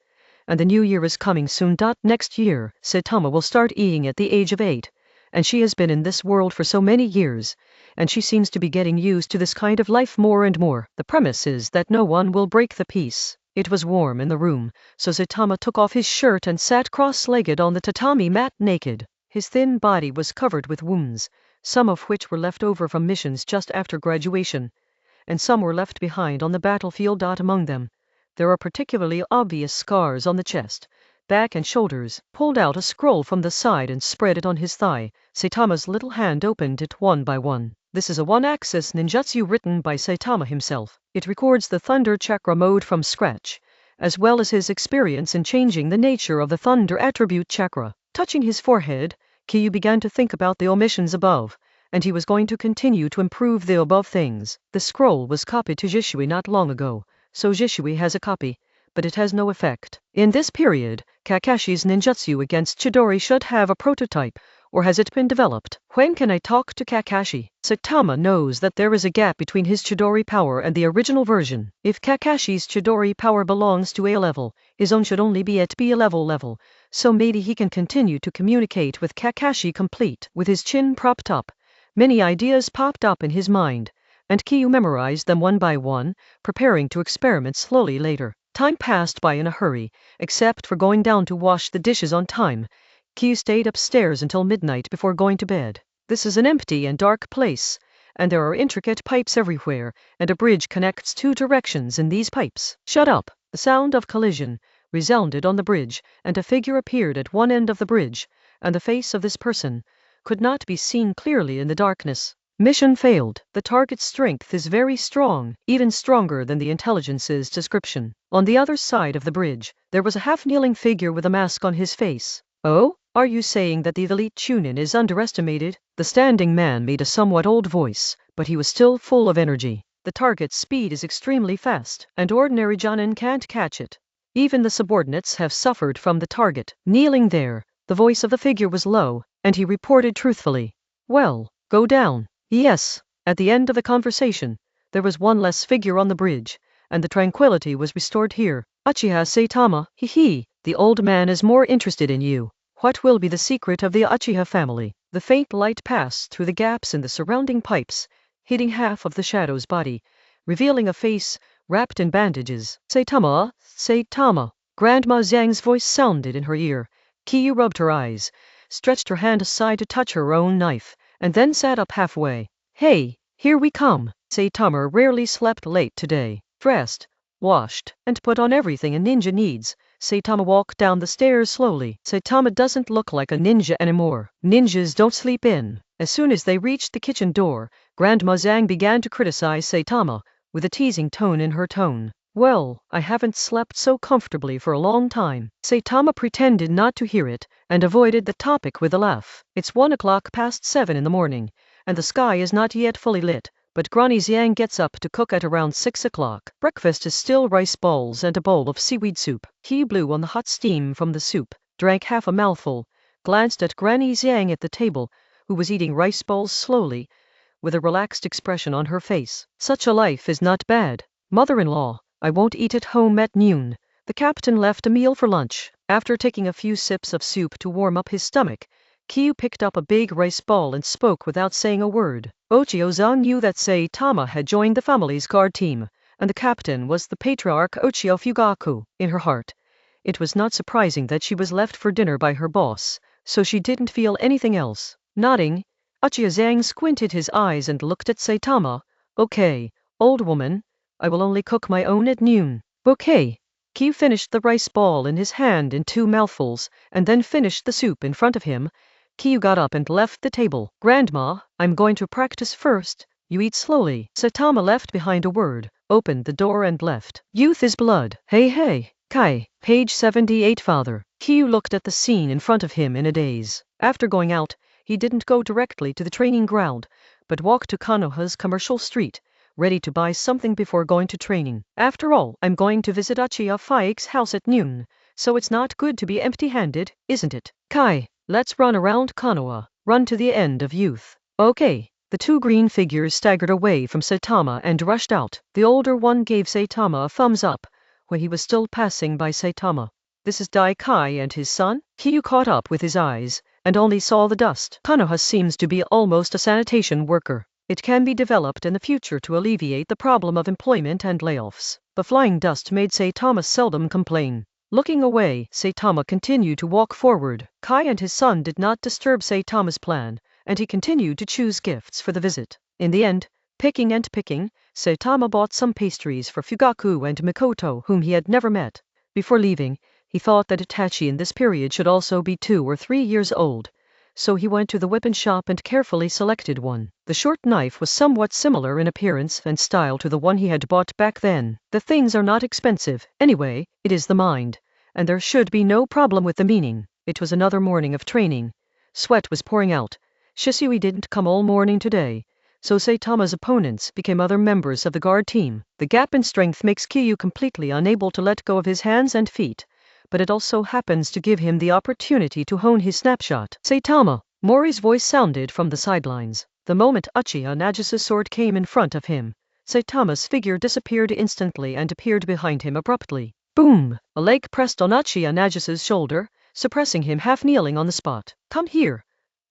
and the new year is coming soon. Next year, Saitama will start eating at the age of 8, and she has been in this world for so many years, and she seems to be getting used to this kind of life more and more. The premise is that no one will break the peace. It was warm in the room, so Saitama took off his shirt and sat cross-legged on the tatami mat naked. His thin body was covered with wounds, some of which were left over from missions just after graduation, and some were left behind on the battlefield. Among them, there are particularly obvious scars on the chest, back and shoulders. Pulled out a scroll from the side and spread it on his thigh. Saitama's little hand opened it one by one. This is a one-axis ninjutsu written by Saitama himself. It records the Thunder Chakra mode from scratch, as well as his experience in changing the nature of the Thunder attribute chakra. Touching his forehead, Kiyu began to think about the omissions above, and he was going to continue to improve the above things. The scroll was copied to Jishui not long ago, so Jishui has a copy, but it has no effect. In this period, Kakashi's ninjutsu against Chidori should have a prototype, or has it been developed? When can I talk to Kakashi? Saitama knows that there is a gap between his Chidori power and the original version. If Kakashi's Chidori power belongs to A level, his own should only be at B level, so maybe he can continue to communicate with Kakashi complete. With his chin propped up, many ideas popped up in his mind, and Kiyu memorized them one by one, preparing to experiment slowly later. Time passed by in a hurry, except for going down to wash the dishes on time. Kiyu stayed upstairs until midnight before going to bed. This is an empty and dark place, and there are intricate pipes everywhere, and a bridge connects 2 directions in these pipes. Shut up! The sound of collision resounded on the bridge, and a figure appeared at one end of the bridge, and the face of this person could not be seen clearly in the darkness. Mission failed. The target's strength is very strong, even stronger than the intelligence's description. On the other side of the bridge, there was a half-kneeling figure with a mask on his face. Oh? Are you saying that the elite Chunin is underestimated? The standing man made a somewhat old voice, but he was still full of energy. The target's speed is extremely fast, and ordinary Jonin can't catch it. Even the subordinates have suffered from the target. Kneeling there, the voice of the figure was low, and he reported truthfully. Well, go down. Yes. At the end of the conversation, there was one less figure on the bridge, and the tranquility was restored here. Uchiha Saitama, the old man is more interested in you. What will be the secret of the Uchiha family? The faint light passed through the gaps in the surrounding pipes, hitting half of the shadow's body, revealing a face wrapped in bandages. Saitama. Grandma Zhang's voice sounded in her ear. Kiyu rubbed her eyes, stretched her hand aside to touch her own knife, and then sat up halfway. Hey, here we come. Saitama rarely slept late today. Dressed, washed, and put on everything a ninja needs, Saitama walked down the stairs slowly. Saitama doesn't look like a ninja anymore. Ninjas don't sleep in. As soon as they reached the kitchen door, Grandma Zhang began to criticize Saitama, with a teasing tone in her tone. Well, I haven't slept so comfortably for a long time. Saitama pretended not to hear it, and avoided the topic with a laugh. It's 7:01 in the morning, and the sky is not yet fully lit, but Granny Zhang gets up to cook at around 6 o'clock. Breakfast is still rice balls and a bowl of seaweed soup. He blew on the hot steam from the soup, drank half a mouthful, glanced at Granny Zhang at the table, who was eating rice balls slowly, with a relaxed expression on her face. Such a life is not bad. Mother-in-law, I won't eat at home at noon. The captain left a meal for lunch. After taking a few sips of soup to warm up his stomach, Kyu picked up a big rice ball and spoke without saying a word. Ochio-zan knew that Saitama had joined the family's guard team, and the captain was the patriarch Ochio Fugaku. In her heart, it was not surprising that she was left for dinner by her boss, so she didn't feel anything else. Nodding, Ochio-zan squinted his eyes and looked at Saitama. Okay, old woman, I will only cook my own at noon. Okay. Kyu finished the rice ball in his hand in 2 mouthfuls, and then finished the soup in front of him. Kyu got up and left the table. Grandma, I'm going to practice first. You eat slowly. Saitama left behind a word, opened the door and left. Youth is blood. Hey, Kai, page 78. Father. Kyu looked at the scene in front of him in a daze. After going out, he didn't go directly to the training ground, but walked to Konoha's commercial street, ready to buy something before going to training. After all, I'm going to visit Uchiha Faike's house at noon, so it's not good to be empty-handed, isn't it? Kai, let's run around Konoha, run to the end of youth. Okay. The 2 green figures staggered away from Saitama and rushed out. The older one gave Saitama a thumbs up, when he was still passing by Saitama. This is Dai Kai and his son? Kyu caught up with his eyes, and only saw the dust. Konoha seems to be almost a sanitation worker. It can be developed in the future to alleviate the problem of employment and layoffs. The flying dust made Saitama seldom complain. Looking away, Saitama continued to walk forward. Kai and his son did not disturb Saitama's plan, and he continued to choose gifts for the visit. In the end, picking, Saitama bought some pastries for Fugaku and Mikoto, whom he had never met. Before leaving, he thought that Itachi in this period should also be 2 or 3 years old, so he went to the weapon shop and carefully selected one. The short knife was somewhat similar in appearance and style to the one he had bought back then. The things are not expensive, anyway, it is the mind, and there should be no problem with the meaning. It was another morning of training. Sweat was pouring out. Shisui didn't come all morning today, so Saitama's opponents became other members of the guard team. The gap in strength makes Kyu completely unable to let go of his hands and feet, but it also happens to give him the opportunity to hone his snapshot. Saitama! Mori's voice sounded from the sidelines. The moment Uchiha Nagisa's sword came in front of him, Saitama's figure disappeared instantly and appeared behind him abruptly. Boom! A leg pressed on Uchiha Nagisa's shoulder, suppressing him half kneeling on the spot. Come here.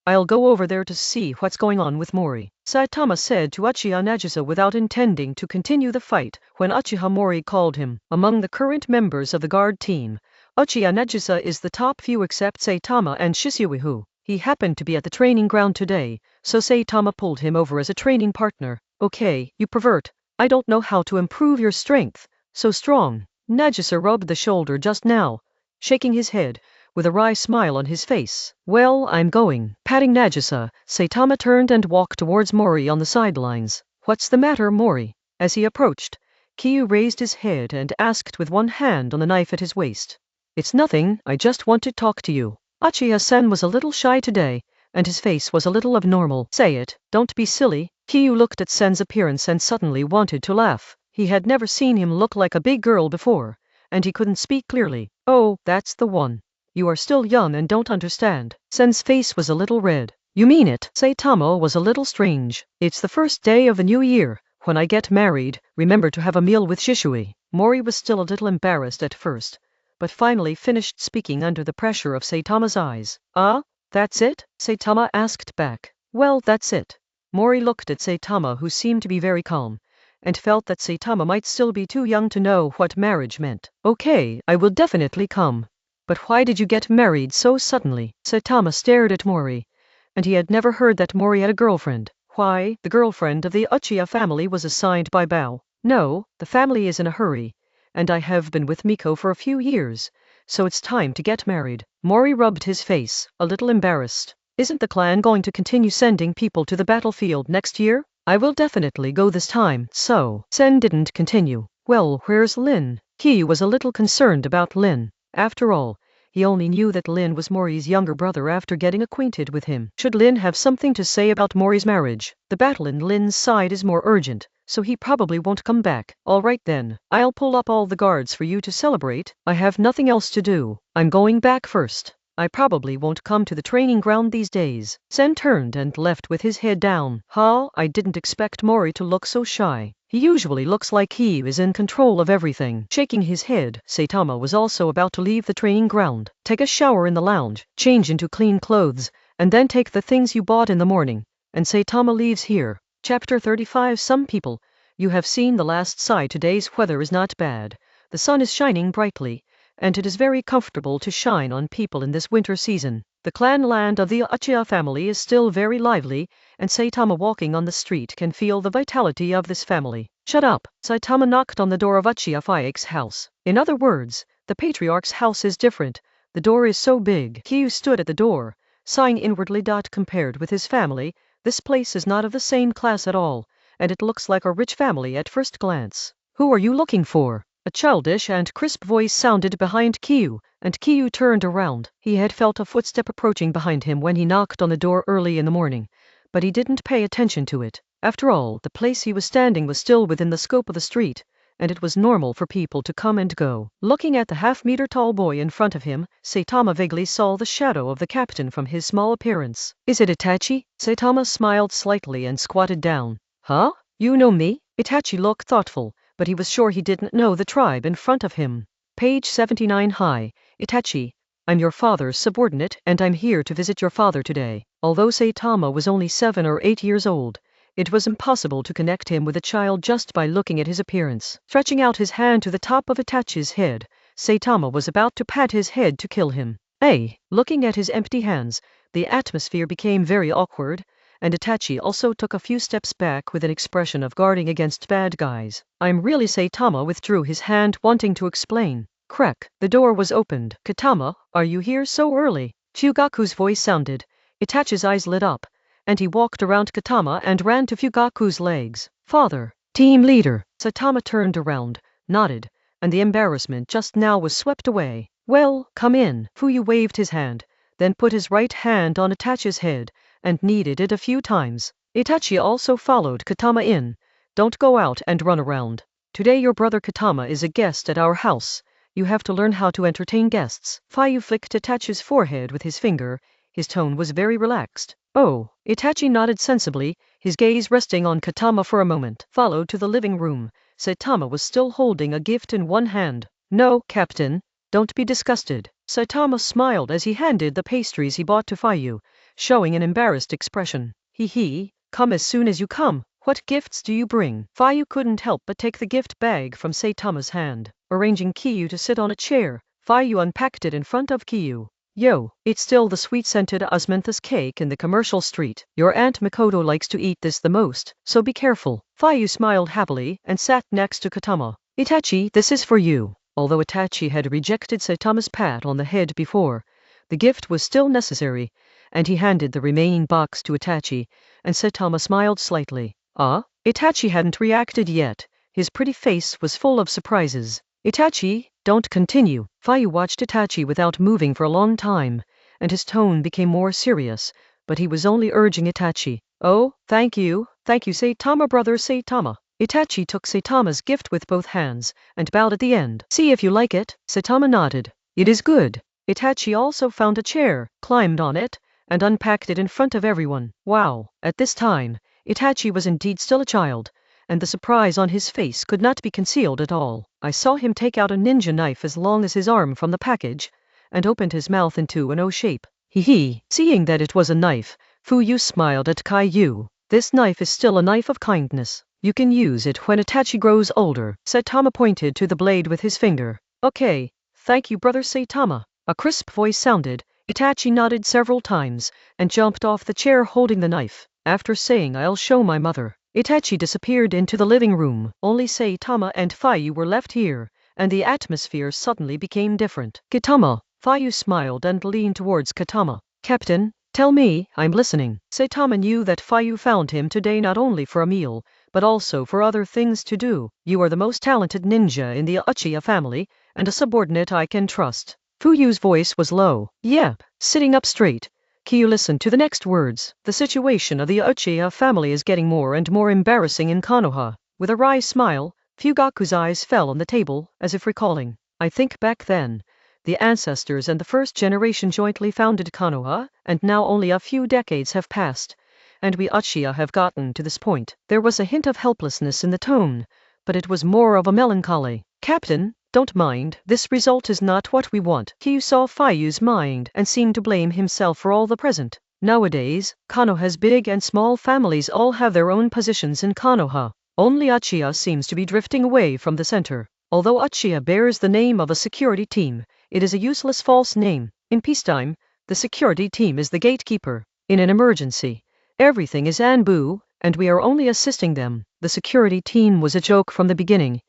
I'll go over there to see what's going on with Mori, Saitama said to Uchiha Nagisa without intending to continue the fight when Uchiha Mori called him. Among the current members of the guard team, Uchiha Nagisa is the top few except Saitama and Shisui. He happened to be at the training ground today, so Saitama pulled him over as a training partner. Okay, you pervert. I don't know how to improve your strength. So strong. Nagisa rubbed the shoulder just now, shaking his head, with a wry smile on his face. Well, I'm going. Patting Nagisa, Saitama turned and walked towards Mori on the sidelines. What's the matter, Mori? As he approached, Kyu raised his head and asked with one hand on the knife at his waist. It's nothing, I just want to talk to you. Uchiha-sen was a little shy today, and his face was a little abnormal. Say it, don't be silly. Kyu looked at Sen's appearance and suddenly wanted to laugh. He had never seen him look like a big girl before, and he couldn't speak clearly. Oh, that's the one. You are still young and don't understand. Sen's face was a little red. You mean it? Saitama was a little strange. It's the first day of the new year. When I get married, remember to have a meal with Shisui. Mori was still a little embarrassed at first, but finally finished speaking under the pressure of Saitama's eyes. Ah, that's it? Saitama asked back. Well, that's it. Mori looked at Saitama, who seemed to be very calm, and felt that Saitama might still be too young to know what marriage meant. Okay, I will definitely come. But why did you get married so suddenly? Saitama stared at Mori, and he had never heard that Mori had a girlfriend. Why, the girlfriend of the Uchiha family was assigned by Bao. No, the family is in a hurry, and I have been with Miko for a few years, so it's time to get married. Mori rubbed his face, a little embarrassed. Isn't the clan going to continue sending people to the battlefield next year? I will definitely go this time. So, Sen didn't continue. Well, where's Lin? He was a little concerned about Lin. After all, he only knew that Lin was Mori's younger brother after getting acquainted with him. Should Lin have something to say about Mori's marriage? The battle in Lin's side is more urgent, so he probably won't come back. All right then, I'll pull up all the guards for you to celebrate. I have nothing else to do. I'm going back first. I probably won't come to the training ground these days. Sen turned and left with his head down. I didn't expect Mori to look so shy. He usually looks like he is in control of everything. Shaking his head, Saitama was also about to leave the training ground. Take a shower in the lounge, change into clean clothes, and then take the things you bought in the morning. And Saitama leaves here. Chapter 35. Some people. You have seen the last side. Today's weather is not bad. The sun is shining brightly, and it is very comfortable to shine on people in this winter season. The clan land of the Uchiha family is still very lively, and Saitama walking on the street can feel the vitality of this family. Shut up! Saitama knocked on the door of Uchiha Fyake's house. In other words, the patriarch's house is different. The door is so big. Kyu stood at the door, sighing inwardly. Compared with his family, this place is not of the same class at all, and it looks like a rich family at first glance. Who are you looking for? A childish and crisp voice sounded behind Kyu, and Kyu turned around. He had felt a footstep approaching behind him when he knocked on the door early in the morning, but he didn't pay attention to it. After all, the place he was standing was still within the scope of the street, and it was normal for people to come and go. Looking at the half-meter-tall boy in front of him, Saitama vaguely saw the shadow of the captain from his small appearance. Is it Itachi? Saitama smiled slightly and squatted down. Huh? You know me? Itachi looked thoughtful, but he was sure he didn't know the tribe in front of him. Page 79. Hi, Itachi. I'm your father's subordinate, and I'm here to visit your father today. Although Saitama was only 7 or 8 years old, it was impossible to connect him with a child just by looking at his appearance. Stretching out his hand to the top of Itachi's head, Saitama was about to pat his head to kill him. Hey! Looking at his empty hands, the atmosphere became very awkward, and Itachi also took a few steps back with an expression of guarding against bad guys. I'm really Saitama withdrew his hand, wanting to explain. Crack! The door was opened. Katama, are you here so early? Fugaku's voice sounded. Itachi's eyes lit up, and he walked around Katama and ran to Fugaku's legs. Father! Team leader! Saitama turned around, nodded, and the embarrassment just now was swept away. Well, come in. Fuyu waved his hand, then put his right hand on Itachi's head, and kneaded it a few times. Itachi also followed Katama in. Don't go out and run around. Today your brother Katama is a guest at our house. You have to learn how to entertain guests. Fuyu flicked Itachi's forehead with his finger. His tone was very relaxed. Oh, Itachi nodded sensibly, his gaze resting on Katama for a moment. Followed to the living room. Saitama was still holding a gift in one hand. No, Captain. Don't be disgusted. Saitama smiled as he handed the pastries he bought to Fuyu, showing an embarrassed expression. Hee, come as soon as you come. What gifts do you bring? Fuyu couldn't help but take the gift bag from Saitama's hand. Arranging Kyu to sit on a chair, Fuyu unpacked it in front of Kyu. Yo, it's still the sweet-scented osmanthus cake in the commercial street. Your Aunt Mikoto likes to eat this the most, so be careful. Fuyu smiled happily and sat next to Katama. Itachi, this is for you. Although Itachi had rejected Saitama's pat on the head before, the gift was still necessary, and he handed the remaining box to Itachi, and Saitama smiled slightly. Itachi hadn't reacted yet. His pretty face was full of surprises. Itachi, don't continue. Fuyu watched Itachi without moving for a long time, and his tone became more serious, but he was only urging Itachi. Oh, thank you, Saitama brother Saitama. Itachi took Saitama's gift with both hands, and bowed at the end. See if you like it. Saitama nodded. It is good. Itachi also found a chair, climbed on it, and unpacked it in front of everyone. Wow! At this time, Itachi was indeed still a child, and the surprise on his face could not be concealed at all. I saw him take out a ninja knife as long as his arm from the package, and opened his mouth into an O shape. Hee. Seeing that it was a knife, Fuyu smiled at Kyu. This knife is still a knife of kindness. You can use it when Itachi grows older. Saitama pointed to the blade with his finger. Okay, thank you brother Saitama. A crisp voice sounded. Itachi nodded several times, and jumped off the chair holding the knife. After saying I'll show my mother, Itachi disappeared into the living room. Only Saitama and Fayu were left here, and the atmosphere suddenly became different. Kitama, Fayu smiled and leaned towards Kitama. Captain, tell me, I'm listening. Saitama knew that Fayu found him today not only for a meal, but also for other things to do. You are the most talented ninja in the Uchiha family, and a subordinate I can trust. Fuyu's voice was low. Yep, sitting up straight. Kiyu listened to the next words. The situation of the Uchiha family is getting more and more embarrassing in Konoha. With a wry smile, Fugaku's eyes fell on the table, as if recalling. I think back then, the ancestors and the first generation jointly founded Konoha, and now only a few decades have passed, and we Uchiha have gotten to this point. There was a hint of helplessness in the tone, but it was more of a melancholy. Captain, don't mind, this result is not what we want. Kiyu saw Fayu's mind and seemed to blame himself for all the present. Nowadays, Konoha's big and small families all have their own positions in Konoha. Only Uchiha seems to be drifting away from the center. Although Uchiha bears the name of a security team, it is a useless false name. In peacetime, the security team is the gatekeeper. In an emergency, everything is Anbu, and we are only assisting them. The security team was a joke from the beginning,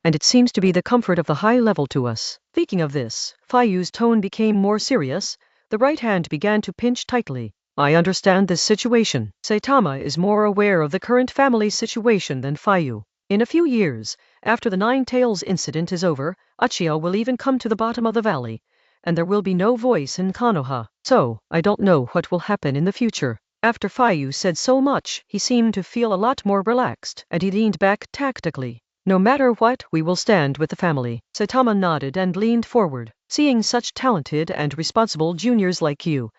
and it seems to be the comfort of the high level to us. Speaking of this, Fayu's tone became more serious. The right hand began to pinch tightly. I understand this situation. Saitama is more aware of the current family situation than Fayu. In a few years, after the Nine Tails incident is over, Uchiha will even come to the bottom of the valley, and there will be no voice in Konoha. So, I don't know what will happen in the future. After Fayu said so much, he seemed to feel a lot more relaxed, and he leaned back tactically. No matter what, we will stand with the family. Saitama nodded and leaned forward. Seeing such talented and responsible juniors like you,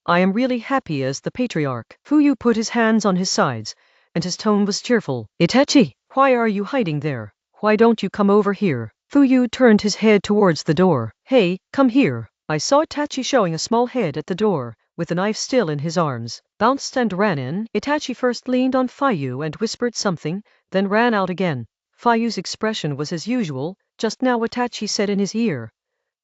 I am really happy as the patriarch. Fuyu put his hands on his sides, and his tone was cheerful. Itachi, why are you hiding there? Why don't you come over here? Fuyu turned his head towards the door. Hey, come here. I saw Itachi showing a small head at the door, with the knife still in his arms. Bounced and ran in. Itachi first leaned on Fayu and whispered something, then ran out again. Fayu's expression was as usual. Just now Itachi said in his ear,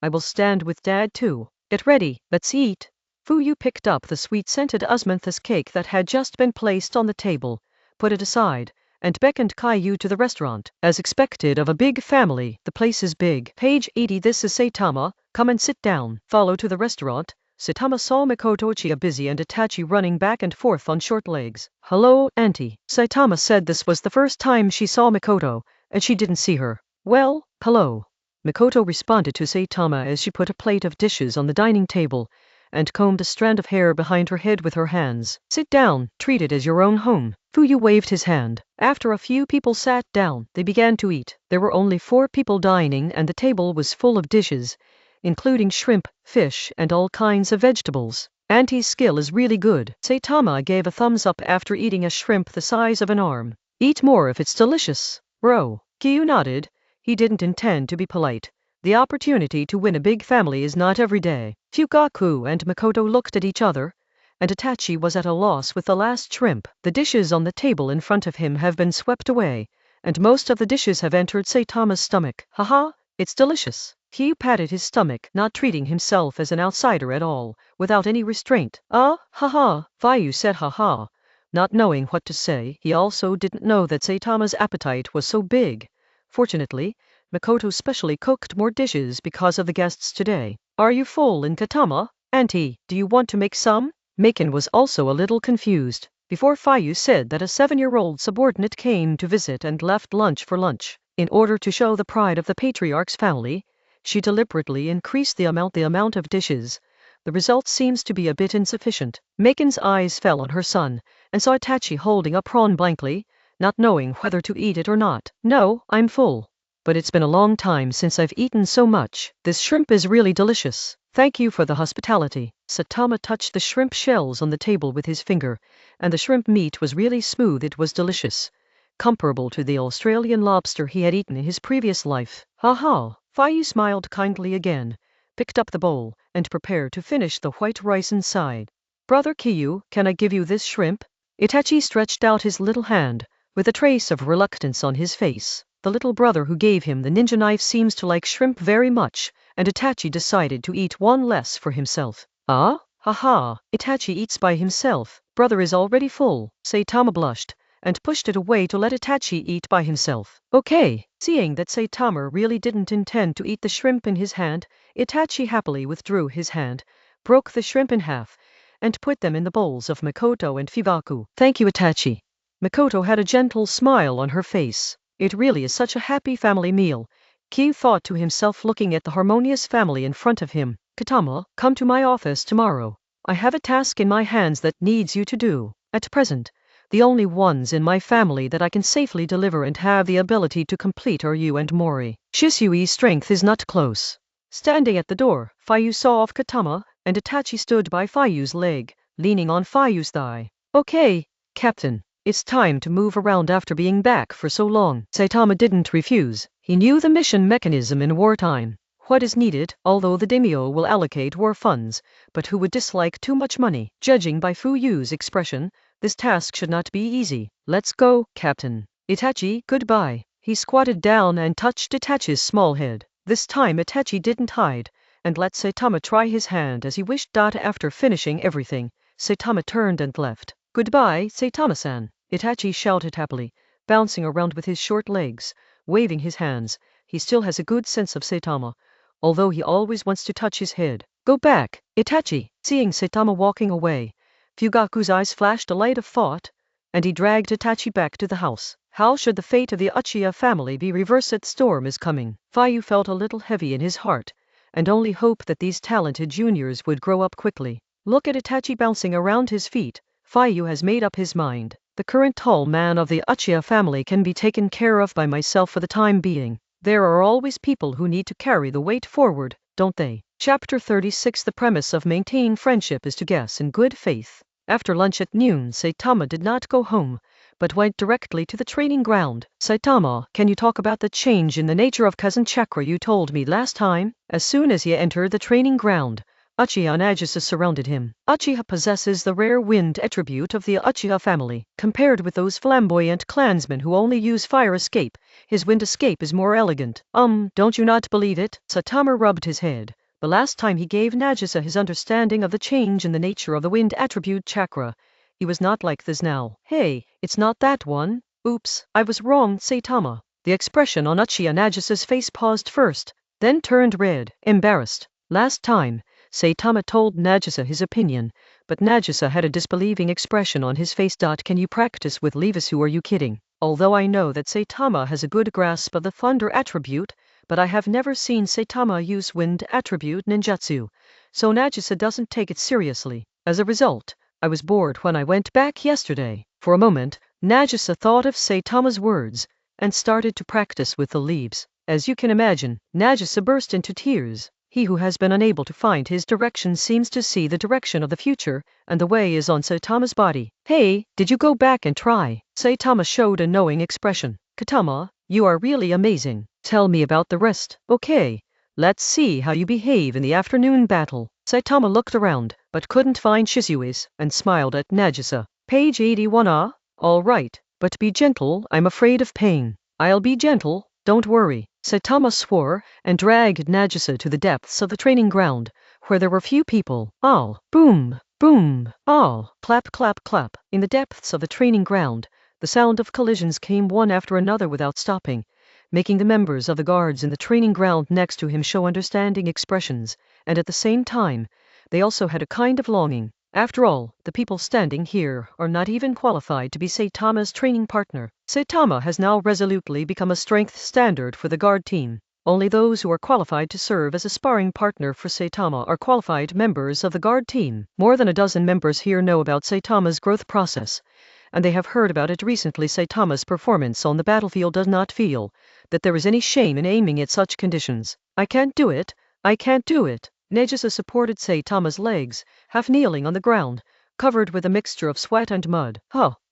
I will stand with Dad too. Get ready, let's eat. Fuyu picked up the sweet-scented osmanthus cake that had just been placed on the table, put it aside, and beckoned Caillou to the restaurant. As expected of a big family, the place is big. Page 80. This is Saitama, come and sit down. Follow to the restaurant. Saitama saw Mikoto Uchiha busy and Itachi running back and forth on short legs. Hello, Auntie. Saitama said this was the first time she saw Mikoto, and she didn't see her. Well, hello. Mikoto responded to Saitama as she put a plate of dishes on the dining table, and combed a strand of hair behind her head with her hands. Sit down, treat it as your own home. Fuyu waved his hand. After a few people sat down, they began to eat. There were only 4 people dining and the table was full of dishes, including shrimp, fish, and all kinds of vegetables. Auntie's skill is really good. Saitama gave a thumbs up after eating a shrimp the size of an arm. Eat more if it's delicious. Bro. Kiyu nodded. He didn't intend to be polite. The opportunity to win a big family is not every day. Fugaku and Mikoto looked at each other, and Itachi was at a loss with the last shrimp. The dishes on the table in front of him have been swept away, and most of the dishes have entered Saitama's stomach. Haha, it's delicious. He patted his stomach, not treating himself as an outsider at all, without any restraint. Haha, Fayu said haha, not knowing what to say. He also didn't know that Saitama's appetite was so big. Fortunately, Mikoto specially cooked more dishes because of the guests today. Are you full in Katama? Auntie, do you want to make some? Maken was also a little confused. Before Fayu said that a 7-year-old subordinate came to visit and left lunch for lunch. In order to show the pride of the patriarch's family, she deliberately increased the amount of dishes. The result seems to be a bit insufficient. Maken's eyes fell on her son, and saw Itachi holding a prawn blankly, not knowing whether to eat it or not. No, I'm full. But it's been a long time since I've eaten so much. This shrimp is really delicious. Thank you for the hospitality. Saitama touched the shrimp shells on the table with his finger, and the shrimp meat was really smooth. It was delicious, comparable to the Australian lobster he had eaten in his previous life. Haha. Fayu smiled kindly again, picked up the bowl, and prepared to finish the white rice inside. Brother Kiyu, can I give you this shrimp? Itachi stretched out his little hand, with a trace of reluctance on his face. The little brother who gave him the ninja knife seems to like shrimp very much, and Itachi decided to eat one less for himself. Haha, Itachi eats by himself. Brother is already full. Saitama blushed and pushed it away to let Itachi eat by himself. Okay. Seeing that Saitama really didn't intend to eat the shrimp in his hand, Itachi happily withdrew his hand, broke the shrimp in half, and put them in the bowls of Mikoto and Fugaku. Thank you, Itachi. Mikoto had a gentle smile on her face. It really is such a happy family meal. Ki thought to himself looking at the harmonious family in front of him. Katama, come to my office tomorrow. I have a task in my hands that needs you to do. At present, the only ones in my family that I can safely deliver and have the ability to complete are you and Mori. Shisui's strength is not close. Standing at the door, Fayu saw off Katama, and Itachi stood by Fayu's leg, leaning on Fayu's thigh. Okay, Captain. It's time to move around after being back for so long. Saitama didn't refuse. He knew the mission mechanism in wartime. What is needed, although the daimyo will allocate war funds, but who would dislike too much money? Judging by Fuyu's expression, this task should not be easy. Let's go, Captain. Itachi, goodbye. He squatted down and touched Itachi's small head. This time Itachi didn't hide, and let Saitama try his hand as he wished. After finishing everything, Saitama turned and left. Goodbye, Saitama-san. Itachi shouted happily, bouncing around with his short legs, waving his hands. He still has a good sense of Saitama, although he always wants to touch his head. Go back, Itachi. Seeing Saitama walking away, Fugaku's eyes flashed a light of thought, and he dragged Itachi back to the house. How should the fate of the Uchiha family be reversed? Storm is coming. Fayu felt a little heavy in his heart, and only hoped that these talented juniors would grow up quickly. Look at Itachi bouncing around his feet. Fayu has made up his mind. The current tall man of the Uchiha family can be taken care of by myself for the time being. There are always people who need to carry the weight forward, don't they? Chapter 36. The premise of maintain friendship is to guess in good faith. After lunch at noon, Saitama did not go home, but went directly to the training ground. Saitama, can you talk about the change in the nature of Kazan chakra you told me last time? As soon as he entered the training ground, Uchiha Nagisa surrounded him. Uchiha possesses the rare wind attribute of the Uchiha family. Compared with those flamboyant clansmen who only use fire escape, his wind escape is more elegant. Don't you not believe it? Saitama rubbed his head. The last time he gave Nagisa his understanding of the change in the nature of the wind attribute chakra, he was not like this now. Hey, it's not that one. Oops, I was wrong, Saitama. The expression on Uchiha Nagisa's face paused first, then turned red, embarrassed. Last time, Saitama told Nagisa his opinion, but Nagisa had a disbelieving expression on his face. Can you practice with Levis? Who are you kidding? Although I know that Saitama has a good grasp of the thunder attribute, but I have never seen Saitama use wind attribute ninjutsu, so Nagisa doesn't take it seriously. As a result, I was bored when I went back yesterday. For a moment, Nagisa thought of Saitama's words, and started to practice with the leaves. As you can imagine, Nagisa burst into tears. He who has been unable to find his direction seems to see the direction of the future, and the way is on Saitama's body. Hey, did you go back and try? Saitama showed a knowing expression. Katama, you are really amazing. Tell me about the rest. Okay, let's see how you behave in the afternoon battle. Saitama looked around, but couldn't find Shisui's, and smiled at Nagisa. Page 81. All right, but be gentle, I'm afraid of pain. I'll be gentle, don't worry. Saitama swore, and dragged Nagisa to the depths of the training ground, where there were few people. Boom, boom, clap, clap, clap. In the depths of the training ground, the sound of collisions came one after another without stopping, making the members of the guards in the training ground next to him show understanding expressions, and at the same time, they also had a kind of longing. After all, the people standing here are not even qualified to be Saitama's training partner. Saitama has now resolutely become a strength standard for the guard team. Only those who are qualified to serve as a sparring partner for Saitama are qualified members of the guard team. More than a dozen members here know about Saitama's growth process, and they have heard about it recently. Saitama's performance on the battlefield does not feel that there is any shame in aiming at such conditions. I can't do it. I can't do it. Nagisa supported Saitama's legs, half kneeling on the ground, covered with a mixture of sweat and mud.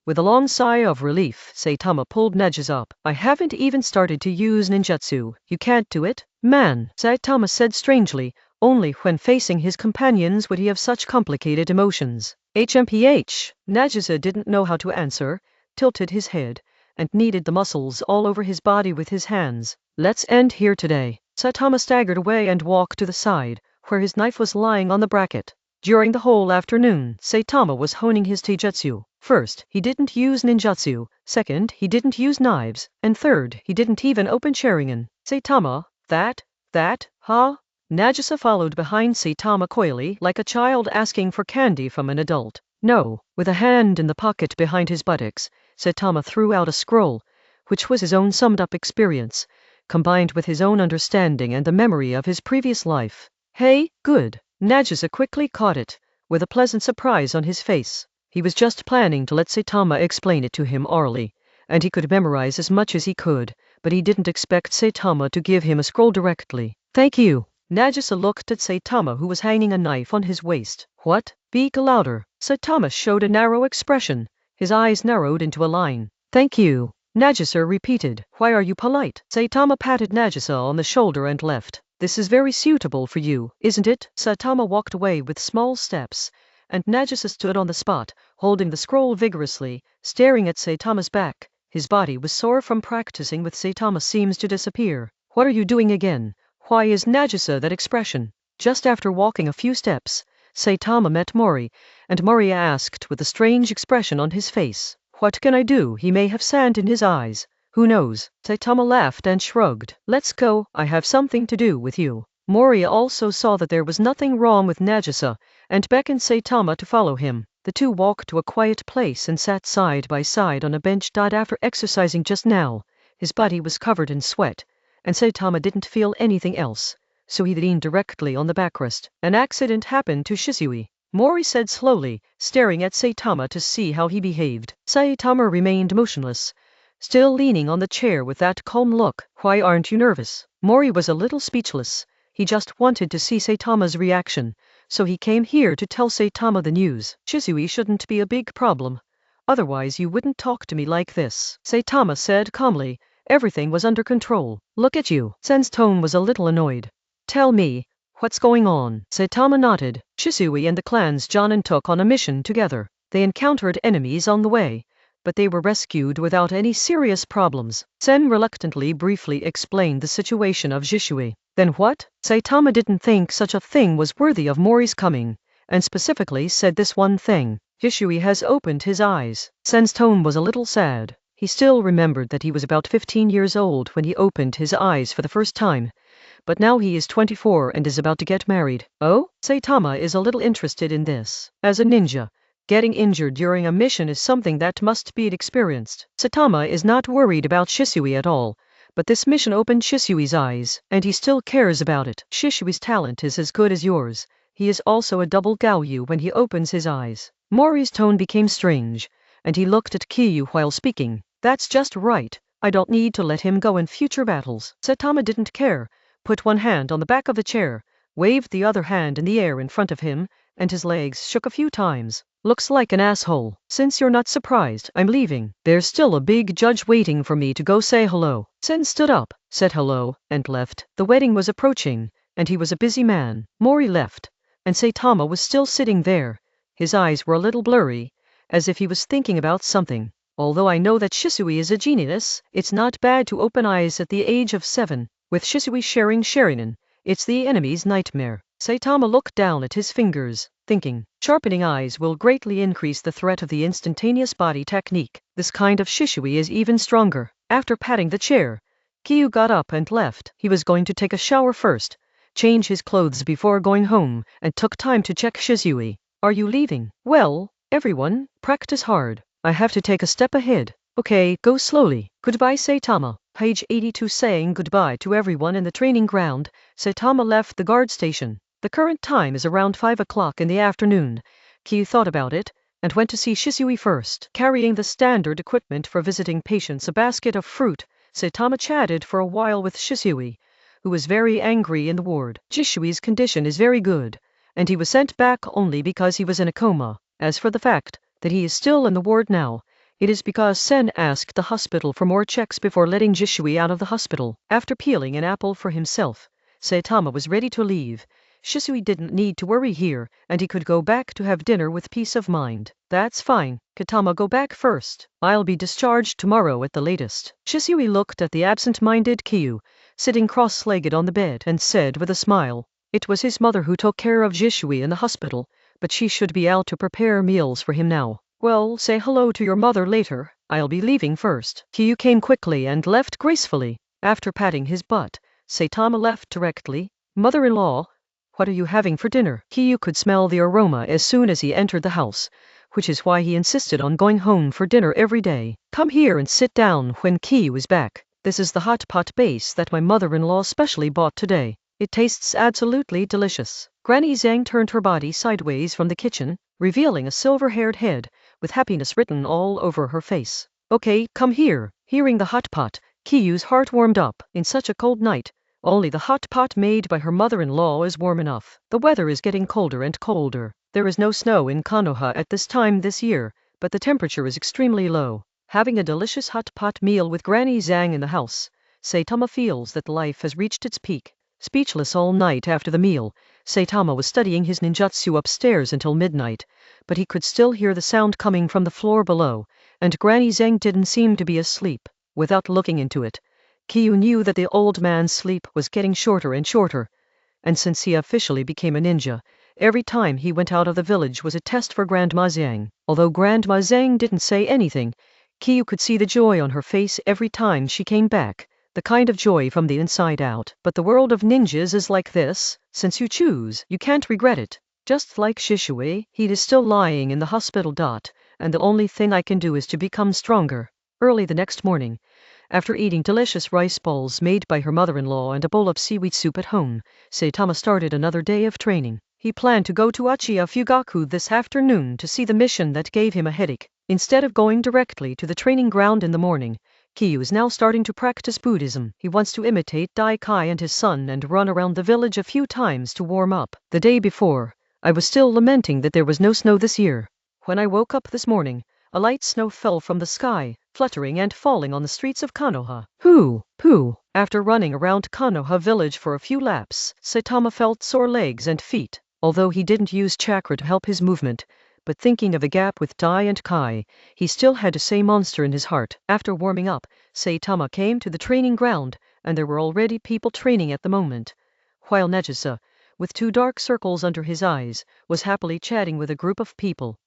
With a long sigh of relief, Saitama pulled Nagisa up. I haven't even started to use ninjutsu. You can't do it, man, Saitama said strangely. Only when facing his companions would he have such complicated emotions. HMPH. Nagisa didn't know how to answer, tilted his head, and kneaded the muscles all over his body with his hands. Let's end here today. Saitama staggered away and walked to the side, where his knife was lying on the bracket. During the whole afternoon, Saitama was honing his taijutsu. First, he didn't use ninjutsu. Second, he didn't use knives. And third, he didn't even open Sharingan. Saitama, that, huh? Nagisa followed behind Saitama coyly, like a child asking for candy from an adult. No. With a hand in the pocket behind his buttocks, Saitama threw out a scroll, which was his own summed-up experience, combined with his own understanding and the memory of his previous life. Hey, good. Nagisa quickly caught it, with a pleasant surprise on his face. He was just planning to let Saitama explain it to him orally, and he could memorize as much as he could, but he didn't expect Saitama to give him a scroll directly. Thank you. Nagisa looked at Saitama, who was hanging a knife on his waist. What? Speak louder. Saitama showed a narrow expression. His eyes narrowed into a line. Thank you. Nagisa repeated. Why are you polite? Saitama patted Nagisa on the shoulder and left. This is very suitable for you, isn't it? Saitama walked away with small steps, and Nagisa stood on the spot, holding the scroll vigorously, staring at Saitama's back. His body was sore from practicing with Saitama seems to disappear. What are you doing again? Why is Nagisa that expression? Just after walking a few steps, Saitama met Mori, and Mori asked with a strange expression on his face. What can I do? He may have sand in his eyes. Who knows? Saitama laughed and shrugged. Let's go, I have something to do with you. Mori also saw that there was nothing wrong with Nagisa, and beckoned Saitama to follow him. The two walked to a quiet place and sat side by side on a bench. After exercising just now, his body was covered in sweat, and Saitama didn't feel anything else, so he leaned directly on the backrest. An accident happened to Shisui, Mori said slowly, staring at Saitama to see how he behaved. Saitama remained motionless, still leaning on the chair with that calm look. Why aren't you nervous? Mori was a little speechless. He just wanted to see Saitama's reaction, so he came here to tell Saitama the news. Shisui shouldn't be a big problem. Otherwise you wouldn't talk to me like this, Saitama said calmly. Everything was under control. Look at you. Sen's tone was a little annoyed. Tell me, what's going on? Saitama nodded. Shisui and the clans Jonin took on a mission together. They encountered enemies on the way, but they were rescued without any serious problems. Sen reluctantly briefly explained the situation of Shisui. Then what? Saitama didn't think such a thing was worthy of Mori's coming, and specifically said this one thing. Shisui has opened his eyes. Sen's tone was a little sad. He still remembered that he was about 15 years old when he opened his eyes for the first time, but now he is 24 and is about to get married. Oh? Saitama is a little interested in this. As a ninja, getting injured during a mission is something that must be experienced. Saitama is not worried about Shisui at all, but this mission opened Shisui's eyes, and he still cares about it. Shisui's talent is as good as yours. He is also a double Gaoyu when he opens his eyes. Mori's tone became strange, and he looked at Kiyu while speaking. That's just right. I don't need to let him go in future battles. Saitama didn't care, put one hand on the back of the chair, waved the other hand in the air in front of him, and his legs shook a few times. Looks like an asshole. Since you're not surprised, I'm leaving. There's still a big judge waiting for me to go say hello. Sen stood up, said hello, and left. The wedding was approaching, and he was a busy man. Mori left, and Saitama was still sitting there. His eyes were a little blurry, as if he was thinking about something. Although I know that Shisui is a genius, it's not bad to open eyes at the age of 7. With Shisui sharing Sharingan, it's the enemy's nightmare. Saitama looked down at his fingers, thinking. Sharpening eyes will greatly increase the threat of the instantaneous body technique. This kind of Shisui is even stronger. After patting the chair, Kiyu got up and left. He was going to take a shower first, change his clothes before going home, and took time to check Shisui. Are you leaving? Well, everyone, practice hard. I have to take a step ahead. Okay, go slowly. Goodbye, Saitama. Page 82. Saying goodbye to everyone in the training ground, Saitama left the guard station. The current time is around 5 o'clock in the afternoon. Kiyu thought about it, and went to see Shisui first. Carrying the standard equipment for visiting patients, a basket of fruit, Saitama chatted for a while with Shisui, who was very angry in the ward. Shisui's condition is very good, and he was sent back only because he was in a coma. As for the fact that he is still in the ward now, it is because Sen asked the hospital for more checks before letting Shisui out of the hospital. After peeling an apple for himself, Saitama was ready to leave. Shisui didn't need to worry here, and he could go back to have dinner with peace of mind. That's fine. Katama, go back first. I'll be discharged tomorrow at the latest. Shisui looked at the absent-minded Kiyu, sitting cross-legged on the bed, and said with a smile, it was his mother who took care of Shisui in the hospital, but she should be out to prepare meals for him now. Well, say hello to your mother later. I'll be leaving first. Kiyu came quickly and left gracefully. After patting his butt, Saitama left directly. Mother-in-law, what are you having for dinner? Kiyu could smell the aroma as soon as he entered the house, which is why he insisted on going home for dinner every day. Come here and sit down when Kiyu is back. This is the hot pot base that my mother-in-law specially bought today. It tastes absolutely delicious. Granny Zhang turned her body sideways from the kitchen, revealing a silver-haired head, with happiness written all over her face. Okay, come here. Hearing the hot pot, Kiyu's heart warmed up. In such a cold night, only the hot pot made by her mother-in-law is warm enough. The weather is getting colder and colder. There is no snow in Konoha at this time this year, but the temperature is extremely low. Having a delicious hot pot meal with Granny Zhang in the house, Saitama feels that life has reached its peak. Speechless all night after the meal, Saitama was studying his ninjutsu upstairs until midnight, but he could still hear the sound coming from the floor below, and Granny Zhang didn't seem to be asleep. Without looking into it, Kiyu knew that the old man's sleep was getting shorter and shorter, and since he officially became a ninja, every time he went out of the village was a test for Grandma Zhang. Although Grandma Zhang didn't say anything, Kiyu could see the joy on her face every time she came back. The kind of joy from the inside out. But the world of ninjas is like this. Since you choose, you can't regret it. Just like Shishui, he is still lying in the hospital. And the only thing I can do is to become stronger. Early the next morning, after eating delicious rice balls made by her mother-in-law and a bowl of seaweed soup at home, Saitama started another day of training. He planned to go to Uchiha Fugaku this afternoon to see the mission that gave him a headache. Instead of going directly to the training ground in the morning, Kiyu is now starting to practice Buddhism. He wants to imitate Daikai and his son and run around the village a few times to warm up. The day before, I was still lamenting that there was no snow this year. When I woke up this morning, a light snow fell from the sky, fluttering and falling on the streets of Konoha. Pooh. After running around Konoha village for a few laps, Saitama felt sore legs and feet. Although he didn't use chakra to help his movement, but thinking of the gap with Dai and Kai, he still had to say monster in his heart. After warming up, Saitama came to the training ground, and there were already people training at the moment. While Nagisa, with 2 dark circles under his eyes, was happily chatting with a group of people.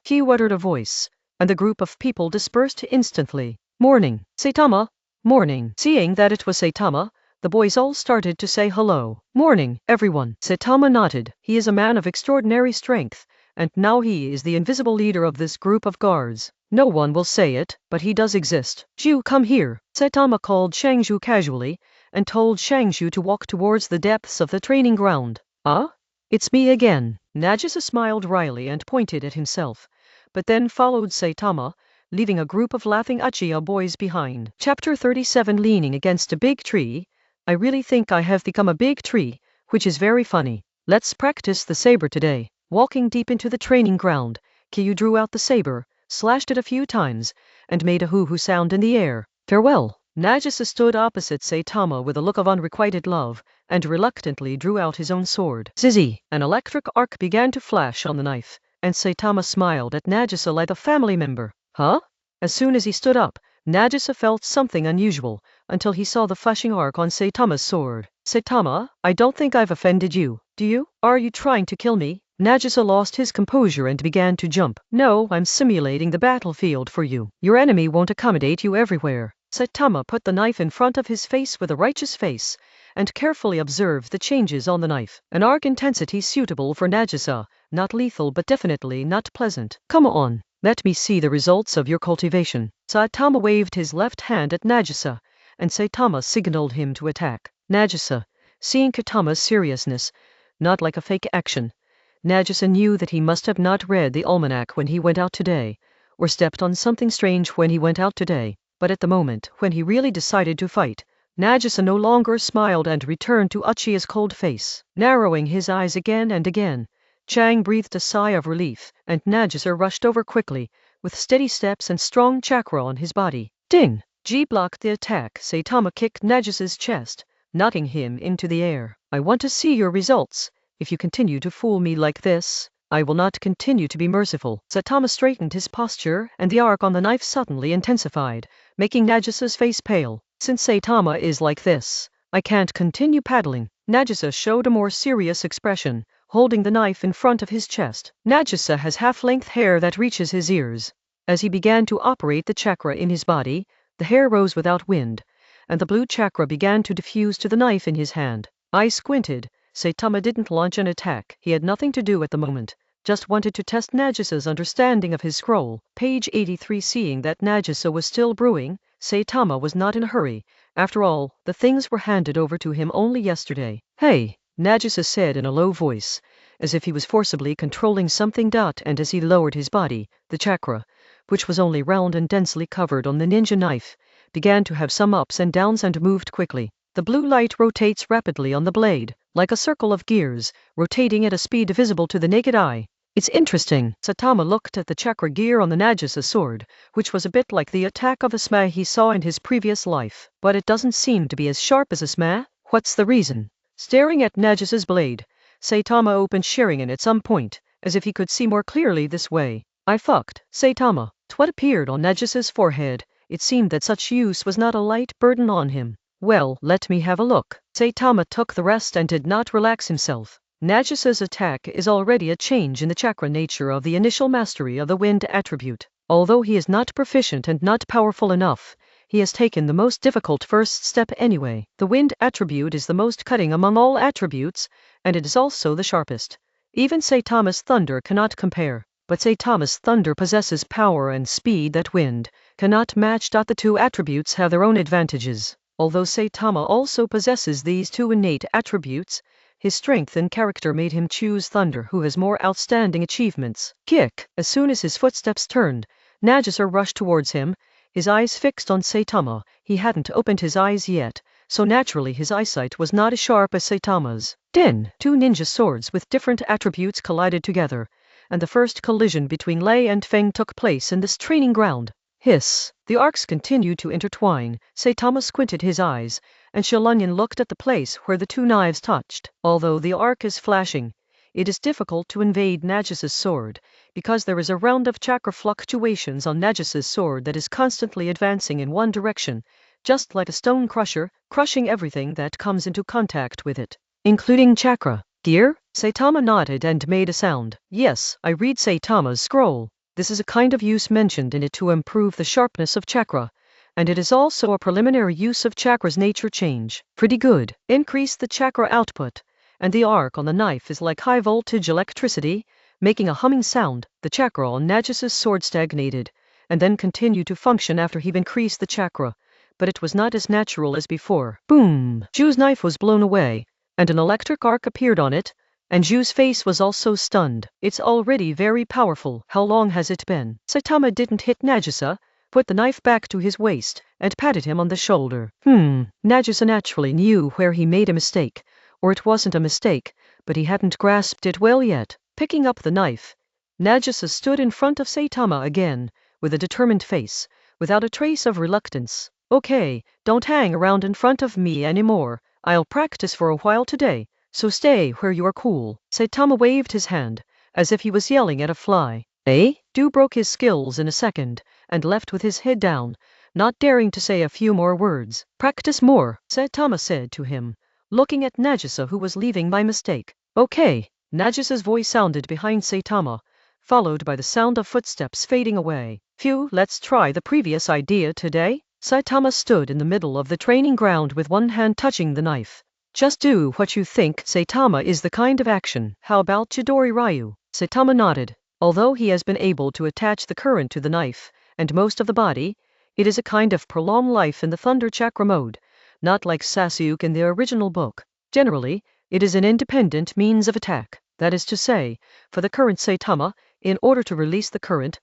He uttered a voice, and the group of people dispersed instantly. Morning, Saitama. Morning. Seeing that it was Saitama, the boys all started to say hello. Morning, everyone. Saitama nodded. He is a man of extraordinary strength, and now he is the invisible leader of this group of guards. No one will say it, but he does exist. Zhu, come here. Saitama called Shangzhu casually, and told Shangzhu to walk towards the depths of the training ground. It's me again. Nagisa smiled wryly and pointed at himself, but then followed Saitama, leaving a group of laughing Uchiha boys behind. Chapter 37. Leaning against a big tree. I really think I have become a big tree, which is very funny. Let's practice the saber today. Walking deep into the training ground, Kiyu drew out the saber, slashed it a few times, and made a hoo-hoo sound in the air. Farewell. Nagisa stood opposite Saitama with a look of unrequited love, and reluctantly drew out his own sword. Zizzy! An electric arc began to flash on the knife, and Saitama smiled at Nagisa like a family member. Huh? As soon as he stood up, Nagisa felt something unusual, until he saw the flashing arc on Saitama's sword. Saitama, I don't think I've offended you, do you? Are you trying to kill me? Nagisa lost his composure and began to jump. No, I'm simulating the battlefield for you. Your enemy won't accommodate you everywhere. Saitama put the knife in front of his face with a righteous face, and carefully observed the changes on the knife. An arc intensity suitable for Nagisa, not lethal but definitely not pleasant. Come on, let me see the results of your cultivation. Saitama waved his left hand at Nagisa, and Saitama signaled him to attack. Nagisa, seeing Katama's seriousness, not like a fake action, Nagisa knew that he must have not read the almanac when he went out today, or stepped on something strange when he went out today. But at the moment when he really decided to fight, Nagisa no longer smiled and returned to Uchiha's cold face. Narrowing his eyes again and again, Chang breathed a sigh of relief, and Nagisa rushed over quickly, with steady steps and strong chakra on his body. Ding! G blocked the attack. Saitama kicked Nagisa's chest, knocking him into the air. I want to see your results. If you continue to fool me like this, I will not continue to be merciful. Saitama straightened his posture, and the arc on the knife suddenly intensified, making Nagisa's face pale. Since Saitama is like this, I can't continue paddling. Nagisa showed a more serious expression, holding the knife in front of his chest. Nagisa has half-length hair that reaches his ears. As he began to operate the chakra in his body, the hair rose without wind, and the blue chakra began to diffuse to the knife in his hand. I squinted. Saitama didn't launch an attack. He had nothing to do at the moment. Just wanted to test Nagisa's understanding of his scroll. Page 83. Seeing that Nagisa was still brewing, Saitama was not in a hurry. After all, the things were handed over to him only yesterday. Hey, Nagisa said in a low voice, as if he was forcibly controlling something. And as he lowered his body, the chakra, which was only round and densely covered on the ninja knife, began to have some ups and downs and moved quickly. The blue light rotates rapidly on the blade, like a circle of gears, rotating at a speed visible to the naked eye. It's interesting. Saitama looked at the chakra gear on the Nagisa sword, which was a bit like the attack of a sma he saw in his previous life. But it doesn't seem to be as sharp as a sma. What's the reason? Staring at Nagisa's blade, Saitama opened Sharingan at some point, as if he could see more clearly this way. I fucked Saitama. What appeared on Nagisa's forehead. It seemed that such use was not a light burden on him. Well, let me have a look. Saitama took the rest and did not relax himself. Nagisa's attack is already a change in the chakra nature of the initial mastery of the wind attribute. Although he is not proficient and not powerful enough, he has taken the most difficult first step anyway. The wind attribute is the most cutting among all attributes, and it is also the sharpest. Even Saitama's thunder cannot compare. But Saitama's thunder possesses power and speed that wind cannot match. The two attributes have their own advantages. Although Saitama also possesses these two innate attributes, his strength and character made him choose thunder, who has more outstanding achievements. Kick! As soon as his footsteps turned, Nagisa rushed towards him, his eyes fixed on Saitama. He hadn't opened his eyes yet, so naturally his eyesight was not as sharp as Saitama's. Then, two ninja swords with different attributes collided together, and the first collision between Lei and Feng took place in this training ground. Hiss! The arcs continued to intertwine. Saitama squinted his eyes, and Shilunyan looked at the place where the two knives touched. Although the arc is flashing, it is difficult to invade Nagisa's sword, because there is a round of chakra fluctuations on Nagisa's sword that is constantly advancing in one direction, just like a stone crusher, crushing everything that comes into contact with it, including chakra. Gear? Saitama nodded and made a sound. Yes, I read Saitama's scroll. This is a kind of use mentioned in it to improve the sharpness of chakra, and it is also a preliminary use of chakra's nature change. Pretty good. Increase the chakra output, and the arc on the knife is like high voltage electricity, making a humming sound. The chakra on Nagisa's sword stagnated, and then continued to function after he'd increased the chakra, but it was not as natural as before. Boom! Ju's knife was blown away, and an electric arc appeared on it, and Ju's face was also stunned. It's already very powerful. How long has it been? Saitama didn't hit Nagisa, put the knife back to his waist, and patted him on the shoulder. Nagisa naturally knew where he made a mistake, or it wasn't a mistake, but he hadn't grasped it well yet. Picking up the knife, Nagisa stood in front of Saitama again, with a determined face, without a trace of reluctance. Okay, don't hang around in front of me anymore. I'll practice for a while today, so stay where you are cool. Saitama waved his hand, as if he was yelling at a fly. Du broke his skills in a second, and left with his head down, not daring to say a few more words. Practice more, Saitama said to him, looking at Nagisa, who was leaving by mistake. Okay. Nagisa's voice sounded behind Saitama, followed by the sound of footsteps fading away. Phew, let's try the previous idea today. Saitama stood in the middle of the training ground with one hand touching the knife. Just do what you think. Saitama is the kind of action. How about Chidori Ryu? Saitama nodded. Although he has been able to attach the current to the knife, and most of the body, it is a kind of prolonged life in the Thunder Chakra mode, not like Sasuke in the original book. Generally, it is an independent means of attack. That is to say, for the current Saitama, in order to release the current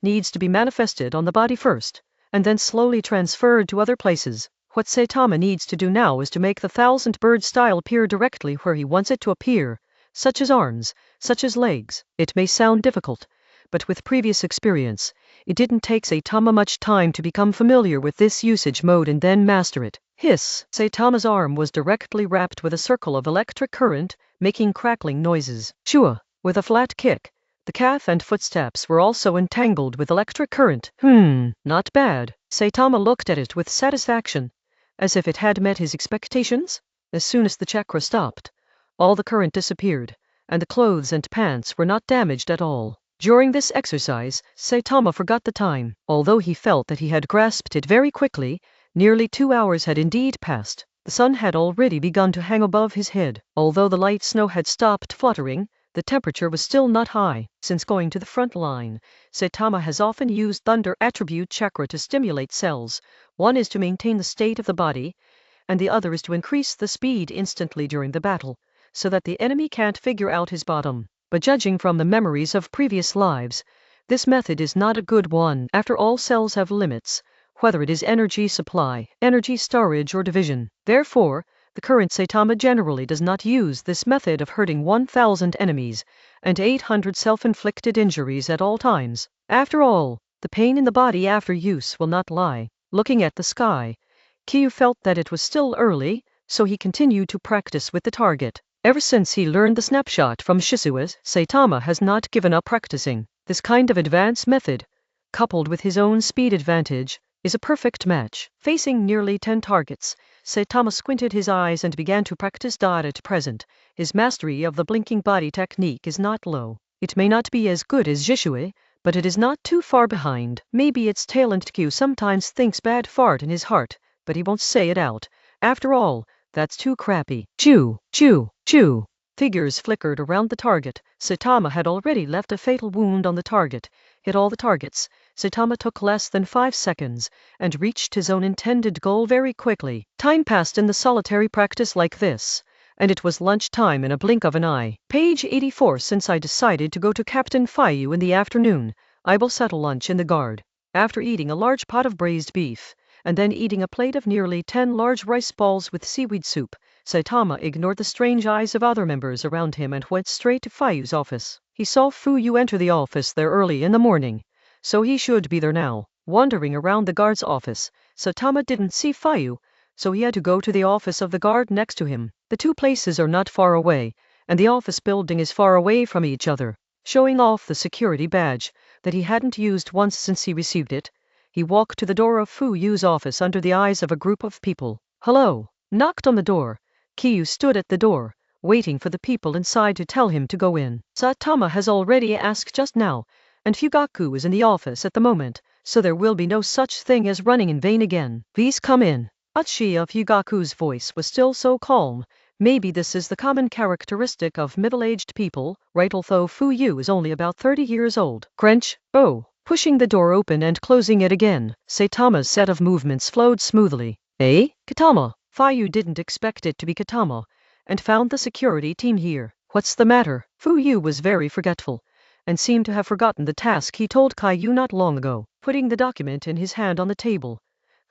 needs to be manifested on the body first, and then slowly transferred to other places. What Saitama needs to do now is to make the thousand bird style appear directly where he wants it to appear, such as arms, such as legs. It may sound difficult, but with previous experience, it didn't take Saitama much time to become familiar with this usage mode and then master it. Hiss! Saitama's arm was directly wrapped with a circle of electric current, making crackling noises. Shua! With a flat kick, the calf and footsteps were also entangled with electric current. Not bad. Saitama looked at it with satisfaction, as if it had met his expectations. As soon as the chakra stopped, all the current disappeared, and the clothes and pants were not damaged at all. During this exercise, Saitama forgot the time. Although he felt that he had grasped it very quickly, nearly 2 hours had indeed passed. The sun had already begun to hang above his head. Although the light snow had stopped fluttering, the temperature was still not high. Since going to the front line, Saitama has often used Thunder Attribute Chakra to stimulate cells. One is to maintain the state of the body, and the other is to increase the speed instantly during the battle, so that the enemy can't figure out his bottom. But judging from the memories of previous lives, this method is not a good one. After all, cells have limits, whether it is energy supply, energy storage, or division. Therefore, the current Saitama generally does not use this method of hurting 1,000 enemies and 800 self-inflicted injuries at all times. After all, the pain in the body after use will not lie. Looking at the sky, Kyu felt that it was still early, so he continued to practice with the target. Ever since he learned the snapshot from Shisuas, Saitama has not given up practicing. This kind of advanced method, coupled with his own speed advantage, is a perfect match. Facing nearly 10 targets, Saitama squinted his eyes and began to practice. At present, his mastery of the blinking body technique is not low. It may not be as good as Jishui, but it is not too far behind. Maybe it's talent. Q sometimes thinks bad fart in his heart, but he won't say it out. After all, that's too crappy. Chew, chew, chew. Figures flickered around the target. Saitama had already left a fatal wound on the target. Hit all the targets. Saitama took less than 5 seconds and reached his own intended goal very quickly. Time passed in the solitary practice like this, and it was lunchtime in a blink of an eye. Page 84. Since I decided to go to Captain Fayu in the afternoon, I will settle lunch in the guard. After eating a large pot of braised beef, and then eating a plate of nearly 10 large rice balls with seaweed soup, Saitama ignored the strange eyes of other members around him and went straight to Fayu's office. He saw Fuyu enter the office there early in the morning, so he should be there now. Wandering around the guard's office, Saitama didn't see Fayu, so he had to go to the office of the guard next to him. The two places are not far away, and the office building is far away from each other. Showing off the security badge that he hadn't used once since he received it, he walked to the door of Fuyu's office under the eyes of a group of people. Hello. Knocked on the door. Kyu stood at the door, waiting for the people inside to tell him to go in. Saitama has already asked just now, and Fugaku is in the office at the moment, so there will be no such thing as running in vain again. Please come in. Uchi of Fugaku's voice was still so calm. Maybe this is the common characteristic of middle-aged people, right? Although Fuyu is only about 30 years old. Crunch. Oh. Pushing the door open and closing it again, Saitama's set of movements flowed smoothly. Eh? Katama. Fayu didn't expect it to be Katama, and found the security team here. What's the matter? Fuyu was very forgetful, and seemed to have forgotten the task he told Caillou not long ago. Putting the document in his hand on the table,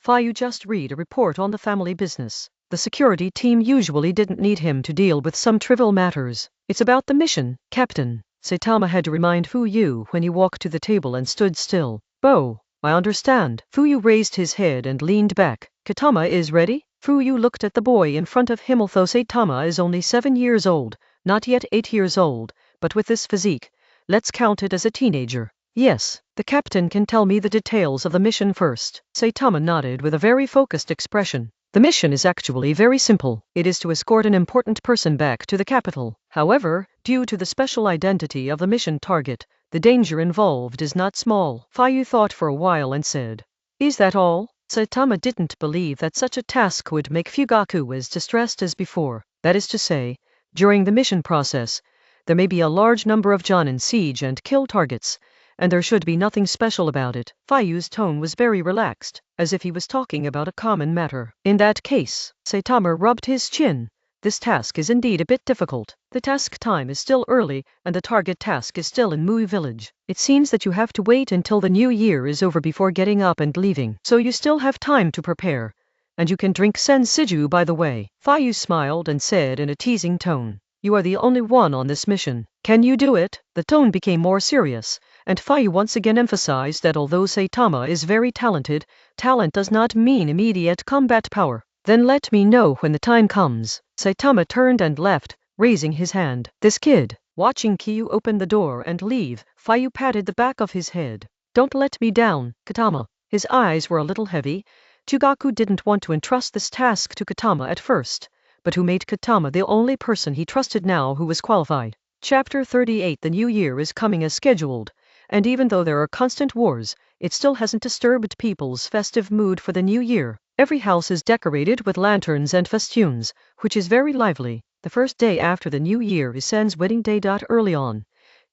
Fayu just read a report on the family business. The security team usually didn't need him to deal with some trivial matters. It's about the mission, Captain. Saitama had to remind Fuyu when he walked to the table and stood still. Oh, I understand. Fuyu raised his head and leaned back. Katama is ready? Fuyu looked at the boy in front of him. Although Saitama is only 7 years old, not yet 8 years old, but with this physique, let's count it as a teenager. Yes, the captain can tell me the details of the mission first. Saitama nodded with a very focused expression. The mission is actually very simple. It is to escort an important person back to the capital. However, due to the special identity of the mission target, the danger involved is not small. Fayu thought for a while and said, Is that all? Saitama didn't believe that such a task would make Fugaku as distressed as before. That is to say, during the mission process, there may be a large number of Jonin siege and kill targets, and there should be nothing special about it. Fayu's tone was very relaxed, as if he was talking about a common matter. In that case, Saitama rubbed his chin. This task is indeed a bit difficult. The task time is still early, and the target task is still in Mui village. It seems that you have to wait until the new year is over before getting up and leaving. So you still have time to prepare. And you can drink sensiju by the way. Fayu smiled and said in a teasing tone, You are the only one on this mission. Can you do it? The tone became more serious, and Fayu once again emphasized that although Saitama is very talented, talent does not mean immediate combat power. Then let me know when the time comes. Saitama turned and left, raising his hand. This kid. Watching Kyu open the door and leave, Fayu patted the back of his head. Don't let me down, Katama. His eyes were a little heavy. Chugaku didn't want to entrust this task to Katama at first, but who made Katama the only person he trusted now who was qualified. Chapter 38. The new year is coming as scheduled, and even though there are constant wars, it still hasn't disturbed people's festive mood for the new year. Every house is decorated with lanterns and festoons, which is very lively. The first day after the new year is Sen's wedding day. Early on,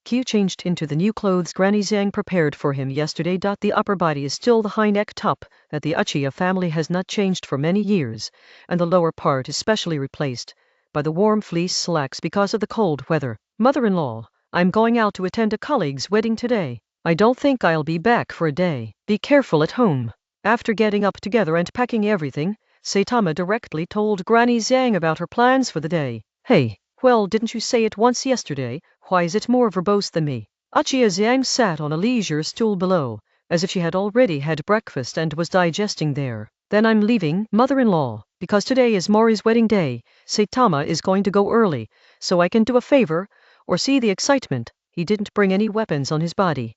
Kyu changed into the new clothes Granny Zhang prepared for him yesterday. The upper body is still the high neck top that the Uchiha family has not changed for many years, and the lower part is specially replaced by the warm fleece slacks because of the cold weather. Mother-in-law, I'm going out to attend a colleague's wedding today. I don't think I'll be back for a day. Be careful at home. After getting up together and packing everything, Saitama directly told Granny Zhang about her plans for the day. Hey, well, didn't you say it once yesterday? Why is it more verbose than me? Uchiha Zhang sat on a leisure stool below, as if she had already had breakfast and was digesting there. Then I'm leaving, mother-in-law, because today is Mori's wedding day. Saitama is going to go early, so I can do a favor, or see the excitement. He didn't bring any weapons on his body,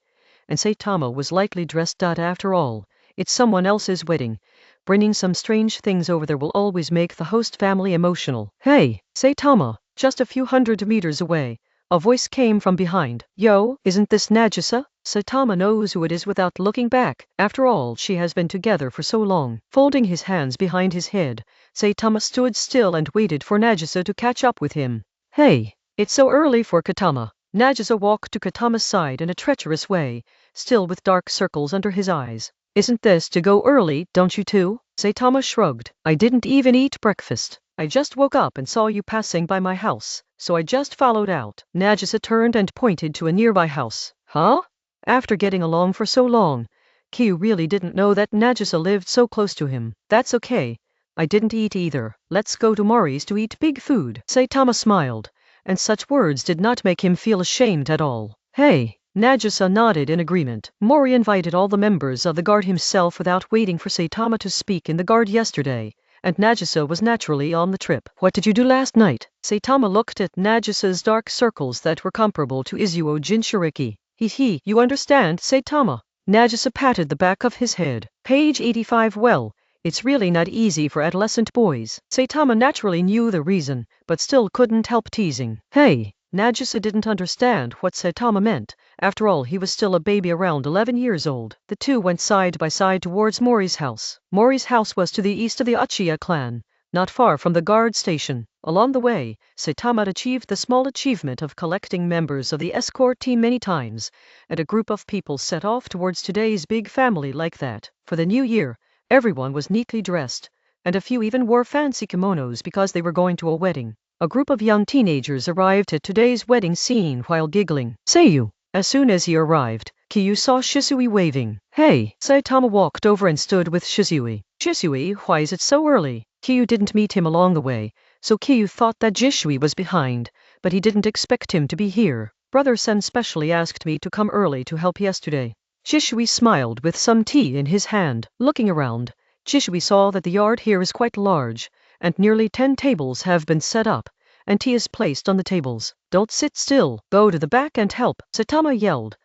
and Saitama was lightly dressed. After all, it's someone else's wedding. Bringing some strange things over there will always make the host family emotional. Hey, Saitama, just a few hundred meters away, a voice came from behind. Yo, isn't this Nagisa? Saitama knows who it is without looking back. After all, she has been together for so long. Folding his hands behind his head, Saitama stood still and waited for Nagisa to catch up with him. Hey, it's so early for Katama. Nagisa walked to Katama's side in a treacherous way, still with dark circles under his eyes. Isn't this to go early, don't you too? Saitama shrugged. I didn't even eat breakfast. I just woke up and saw you passing by my house, so I just followed out. Nagisa turned and pointed to a nearby house. Huh? After getting along for so long, Kyu really didn't know that Nagisa lived so close to him. That's okay. I didn't eat either. Let's go to Mori's to eat big food. Saitama smiled, and such words did not make him feel ashamed at all. Hey. Nagisa nodded in agreement. Mori invited all the members of the guard himself without waiting for Saitama to speak in the guard yesterday, and Nagisa was naturally on the trip. What did you do last night? Saitama looked at Nagisa's dark circles that were comparable to Izuo Jinchuriki. You understand, Saitama? Nagisa patted the back of his head. Page 85. Well, it's really not easy for adolescent boys. Saitama naturally knew the reason, but still couldn't help teasing. Hey. Nagisa didn't understand what Saitama meant. After all, he was still a baby around 11 years old. The two went side by side towards Mori's house. Mori's house was to the east of the Uchiha clan, not far from the guard station. Along the way, Saitama achieved the small achievement of collecting members of the escort team many times, and a group of people set off towards today's big family like that. For the new year, everyone was neatly dressed, and a few even wore fancy kimonos because they were going to a wedding. A group of young teenagers arrived at today's wedding scene while giggling. Seiyu. As soon as he arrived, Kyu saw Shisui waving. Hey. Saitama walked over and stood with Shisui. Shisui, why is it so early? Kyu didn't meet him along the way, so Kyu thought that Jishui was behind, but he didn't expect him to be here. Brother Sen specially asked me to come early to help yesterday. Jishui smiled with some tea in his hand. Looking around, Jishui saw that the yard here is quite large, and nearly 10 tables have been set up, and tea is placed on the tables. Don't sit still, go to the back and help, Saitama yelled,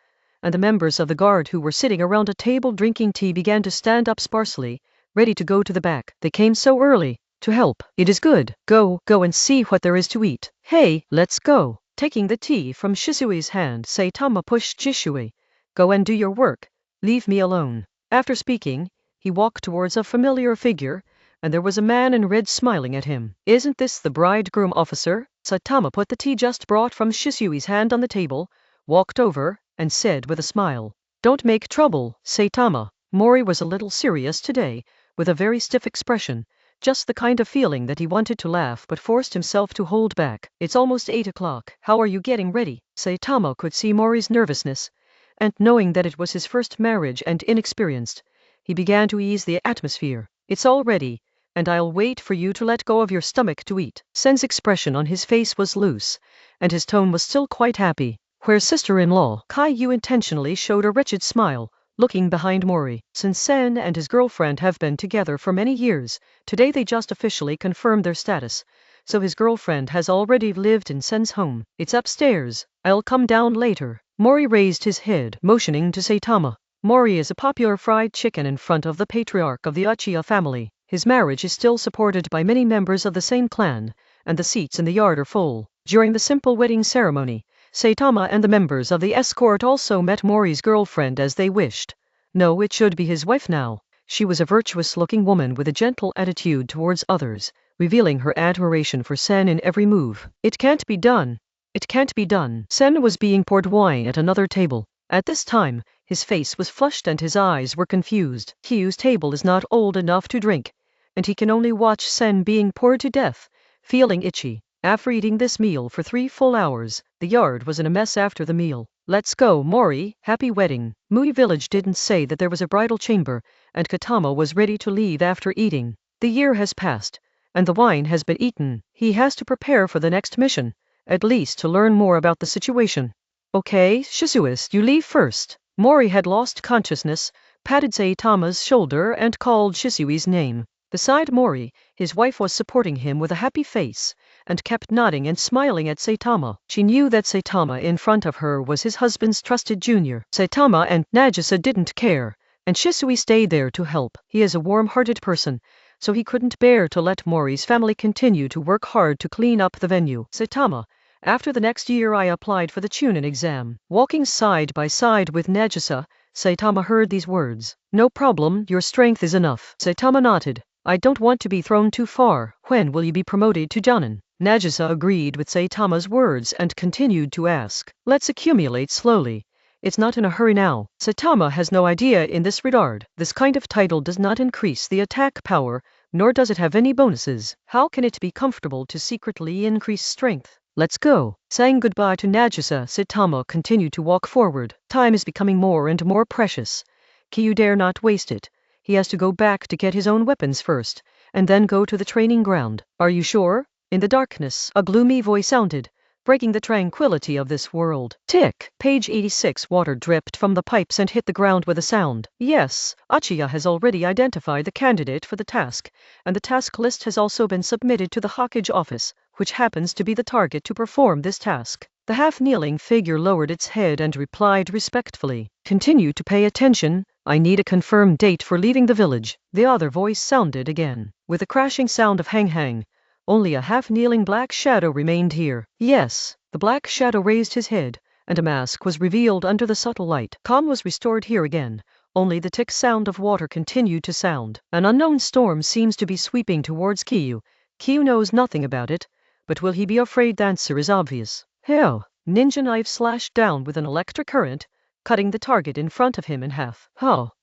and the members of the guard who were sitting around a table drinking tea began to stand up sparsely, ready to go to the back. They came so early to help. It is good. Go and see what there is to eat. Hey, let's go. Taking the tea from Shisui's hand, Saitama pushed Jishui. Go and do your work. Leave me alone. After speaking, he walked towards a familiar figure, and there was a man in red smiling at him. Isn't this the bridegroom officer? Saitama put the tea just brought from Shisui's hand on the table, walked over, and said with a smile, Don't make trouble, Saitama. Mori was a little serious today, with a very stiff expression, just the kind of feeling that he wanted to laugh but forced himself to hold back. It's almost 8 o'clock. How are you getting ready? Saitama could see Mori's nervousness, and knowing that it was his first marriage and inexperienced, he began to ease the atmosphere. It's all ready, and I'll wait for you to let go of your stomach to eat. Sen's expression on his face was loose, and his tone was still quite happy. Where's sister-in-law? Caillou intentionally showed a wretched smile, looking behind Mori. Since Sen and his girlfriend have been together for many years, today they just officially confirmed their status, so his girlfriend has already lived in Sen's home. It's upstairs. I'll come down later. Mori raised his head, motioning to Saitama. Mori is a popular fried chicken in front of the patriarch of the Uchiha family. His marriage is still supported by many members of the same clan, and the seats in the yard are full. During the simple wedding ceremony, Saitama and the members of the escort also met Mori's girlfriend as they wished. No, it should be his wife now. She was a virtuous-looking woman with a gentle attitude towards others, revealing her admiration for Sen in every move. It can't be done. It can't be done. Sen was being poured wine at another table. At this time, his face was flushed and his eyes were confused. Kyu's table is not old enough to drink, and he can only watch Sen being poured to death, feeling itchy. After eating this meal for 3 full hours, the yard was in a mess after the meal. Let's go, Mori, happy wedding. Mui village didn't say that there was a bridal chamber, and Katama was ready to leave after eating. The year has passed, and the wine has been eaten. He has to prepare for the next mission, at least to learn more about the situation. Okay, Shisuis, you leave first. Mori had lost consciousness, patted Saitama's shoulder and called Shisui's name. Beside Mori, his wife was supporting him with a happy face, and kept nodding and smiling at Saitama. She knew that Saitama in front of her was his husband's trusted junior. Saitama and Nagisa didn't care, and Shisui stayed there to help. He is a warm-hearted person, so he couldn't bear to let Mori's family continue to work hard to clean up the venue. Saitama, after the next year I applied for the Chunin exam. Walking side by side with Nagisa, Saitama heard these words. No problem, your strength is enough. Saitama nodded. I don't want to be thrown too far. When will you be promoted to Jonin? Nagisa agreed with Saitama's words and continued to ask. Let's accumulate slowly. It's not in a hurry now. Saitama has no idea in this regard. This kind of title does not increase the attack power, nor does it have any bonuses. How can it be comfortable to secretly increase strength? Let's go. Saying goodbye to Nagisa, Saitama continued to walk forward. Time is becoming more and more precious. Kyu dare not waste it. He has to go back to get his own weapons first, and then go to the training ground. Are you sure? In the darkness, a gloomy voice sounded, breaking the tranquility of this world. Tick! Page 86. Water dripped from the pipes and hit the ground with a sound. Yes, Achiya has already identified the candidate for the task, and the task list has also been submitted to the Hokage office, which happens to be the target to perform this task. The half-kneeling figure lowered its head and replied respectfully. Continue to pay attention. I need a confirmed date for leaving the village. The other voice sounded again. With a crashing sound of hang-hang, only a half-kneeling black shadow remained here. Yes, the black shadow raised his head, and a mask was revealed under the subtle light. Calm was restored here again. Only the tick sound of water continued to sound. An unknown storm seems to be sweeping towards Kyu. Kyu knows nothing about it, but will he be afraid? The answer is obvious. Hell, ninja knife slashed down with an electric current, cutting the target in front of him in half.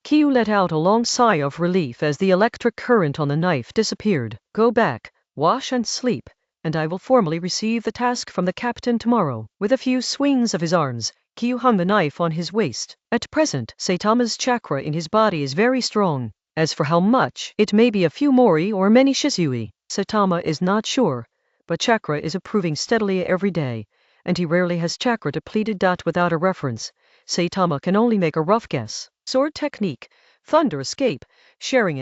Kyu let out a long sigh of relief as the electric current on the knife disappeared. Go back, wash and sleep, and I will formally receive the task from the captain tomorrow. With a few swings of his arms, Kyu hung the knife on his waist. At present, Saitama's chakra in his body is very strong. As for how much, it may be a few Mori or many Shisui. Saitama is not sure, but chakra is improving steadily every day, and he rarely has chakra depleted. Without a reference, Saitama can only make a rough guess. Sword technique, thunder escape, sharing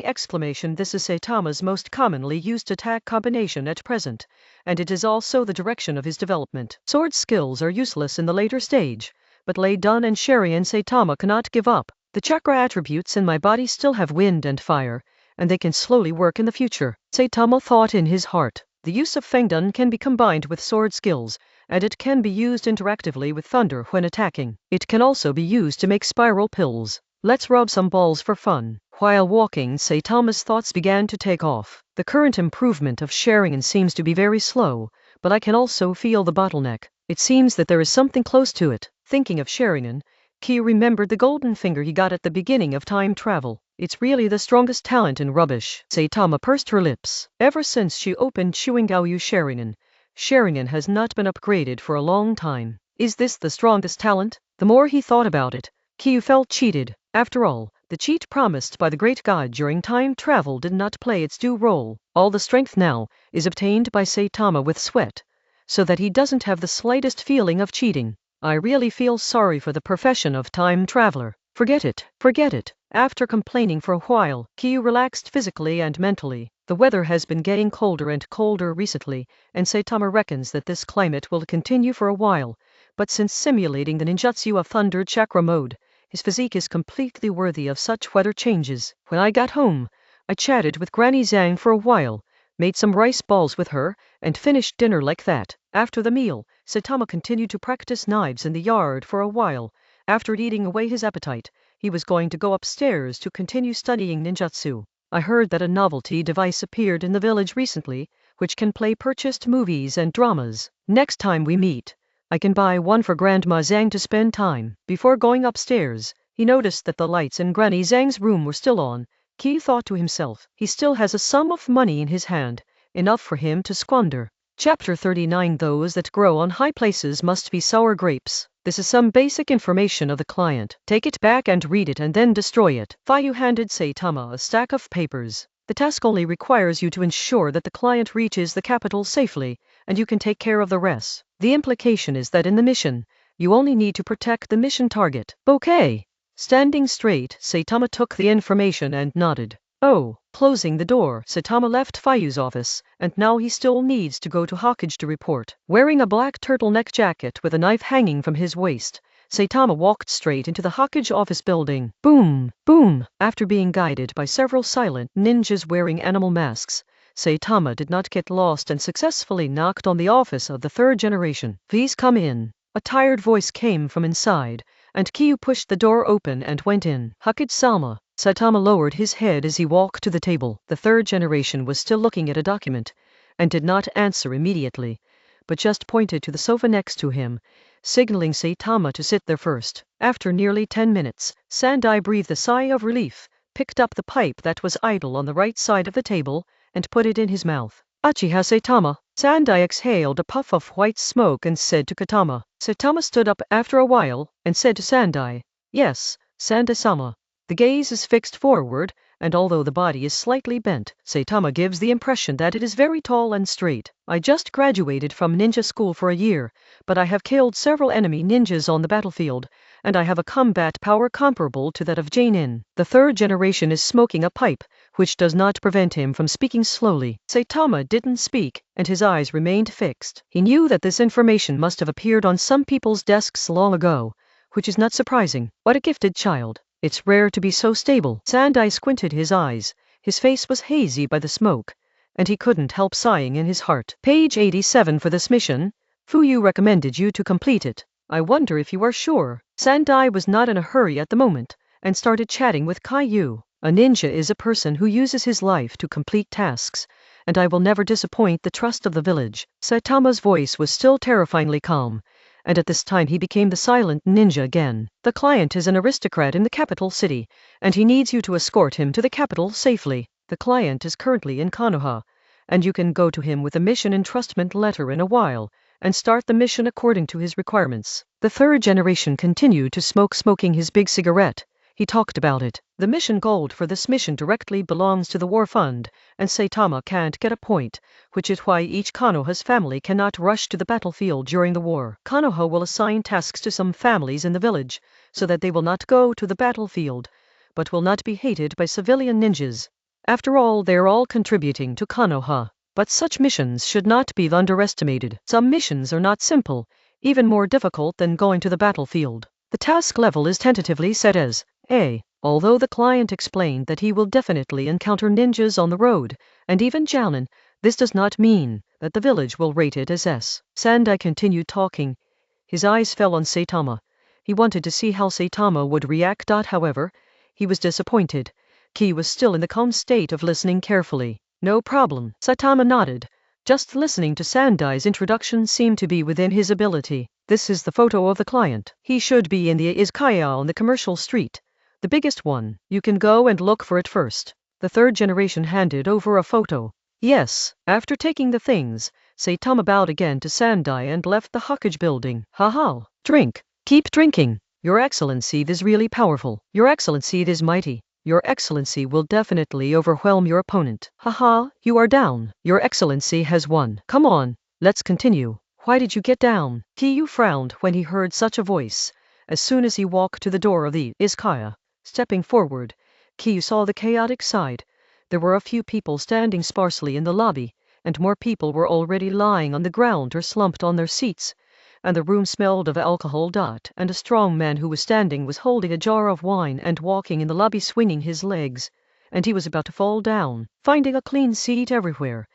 exclamation. This is Saitama's most commonly used attack combination at present, and it is also the direction of his development. Sword skills are useless in the later stage, but Lei Dan and Sharingan Saitama cannot give up. The chakra attributes in my body still have wind and fire, and they can slowly work in the future. Saitama thought in his heart. The use of Fengdan can be combined with sword skills, and it can be used interactively with thunder when attacking. It can also be used to make spiral pills. Let's rub some balls for fun. While walking, Saitama's thoughts began to take off. The current improvement of Sharingan seems to be very slow, but I can also feel the bottleneck. It seems that there is something close to it. Thinking of Sharingan, Kyu remembered the golden finger he got at the beginning of time travel. It's really the strongest talent in rubbish. Saitama pursed her lips. Ever since she opened Shuingaoyu Sharingan has not been upgraded for a long time. Is this the strongest talent? The more he thought about it, Kyu felt cheated. After all, the cheat promised by the great god during time travel did not play its due role. All the strength now is obtained by Saitama with sweat, so that he doesn't have the slightest feeling of cheating. I really feel sorry for the profession of time traveler. Forget it, forget it. After complaining for a while, Kyu relaxed physically and mentally. The weather has been getting colder and colder recently, and Saitama reckons that this climate will continue for a while, but since simulating the ninjutsu of Thunder Chakra mode, his physique is completely worthy of such weather changes. When I got home, I chatted with Granny Zhang for a while. made some rice balls with her, and finished dinner like that. After the meal, Saitama continued to practice knives in the yard for a while. After eating away his appetite, he was going to go upstairs to continue studying ninjutsu. I heard that a novelty device appeared in the village recently, which can play purchased movies and dramas. Next time we meet, I can buy one for Grandma Zhang to spend time. Before going upstairs, he noticed that the lights in Granny Zhang's room were still on. Qi thought to himself, he still has a sum of money in his hand, enough for him to squander. Chapter 39. Those that grow on high places must be sour grapes. This is some basic information of the client. Take it back and read it and then destroy it. Fayu handed Saitama a stack of papers. The task only requires you to ensure that the client reaches the capital safely, and you can take care of the rest. The implication is that in the mission, you only need to protect the mission target. Okay. Standing straight, Saitama took the information and nodded. Oh. Closing the door, Saitama left Fayu's office, and now he still needs to go to Hokage to report. Wearing a black turtleneck jacket with a knife hanging from his waist, Saitama walked straight into the Hokage office building. Boom! Boom! After being guided by several silent ninjas wearing animal masks, Saitama did not get lost and successfully knocked on the office of the third generation. Please come in. A tired voice came from inside, and Kyu pushed the door open and went in. Hokage-sama. Saitama lowered his head as he walked to the table. The third generation was still looking at a document, and did not answer immediately, but just pointed to the sofa next to him, signaling Saitama to sit there first. After nearly 10 minutes, Sandai breathed a sigh of relief, picked up the pipe that was idle on the right side of the table, and put it in his mouth. Uchiha Saitama. Sandai exhaled a puff of white smoke and said to Katama. Saitama stood up after a while, and said to Sandai, Yes, Sandai-sama. The gaze is fixed forward, and although the body is slightly bent, Saitama gives the impression that it is very tall and straight. I just graduated from ninja school for a year, but I have killed several enemy ninjas on the battlefield, and I have a combat power comparable to that of Jainin. The third generation is smoking a pipe, which does not prevent him from speaking slowly. Saitama didn't speak, and his eyes remained fixed. He knew that this information must have appeared on some people's desks long ago, which is not surprising. What a gifted child. It's rare to be so stable. Sandai squinted his eyes. His face was hazy by the smoke, and he couldn't help sighing in his heart. Page 87 for this mission. Fuyu recommended you to complete it. I wonder if you are sure. Sandai was not in a hurry at the moment, and started chatting with Caillou. A ninja is a person who uses his life to complete tasks, and I will never disappoint the trust of the village. Saitama's voice was still terrifyingly calm, and at this time he became the silent ninja again. The client is an aristocrat in the capital city, and he needs you to escort him to the capital safely. The client is currently in Konoha, and you can go to him with a mission entrustment letter in a while, and start the mission according to his requirements. The third generation continued to smoking his big cigarette. He talked about it. The mission gold for this mission directly belongs to the war fund, and Saitama can't get a point, which is why each Konoha's family cannot rush to the battlefield during the war. Konoha will assign tasks to some families in the village, so that they will not go to the battlefield, but will not be hated by civilian ninjas. After all, they are all contributing to Konoha. But such missions should not be underestimated. Some missions are not simple, even more difficult than going to the battlefield. The task level is tentatively set as A. Although the client explained that he will definitely encounter ninjas on the road, and even Jounin, this does not mean that the village will rate it as S. Sandai continued talking. His eyes fell on Saitama. He wanted to see how Saitama would react. However, he was disappointed. Ki was still in the calm state of listening carefully. No problem. Saitama nodded. Just listening to Sandai's introduction seemed to be within his ability. This is the photo of the client. He should be in the izakaya on the commercial street. The biggest one. You can go and look for it first. The third generation handed over a photo. Yes. After taking the things, Saitama bowed again to Sandai and left the Hokage building. Haha. Drink. Keep drinking. Your Excellency, this is really powerful. Your Excellency, it is mighty. Your Excellency will definitely overwhelm your opponent. Haha, you are down. Your Excellency has won. Come on, let's continue. Why did you get down? Kiyu frowned when he heard such a voice. As soon as he walked to the door of the izakaya, stepping forward, Kiyu saw the chaotic side. There were a few people standing sparsely in the lobby, and more people were already lying on the ground or slumped on their seats, and the room smelled of alcohol. And a strong man who was standing was holding a jar of wine and walking in the lobby swinging his legs, and he was about to fall down. Finding a clean seat everywhere,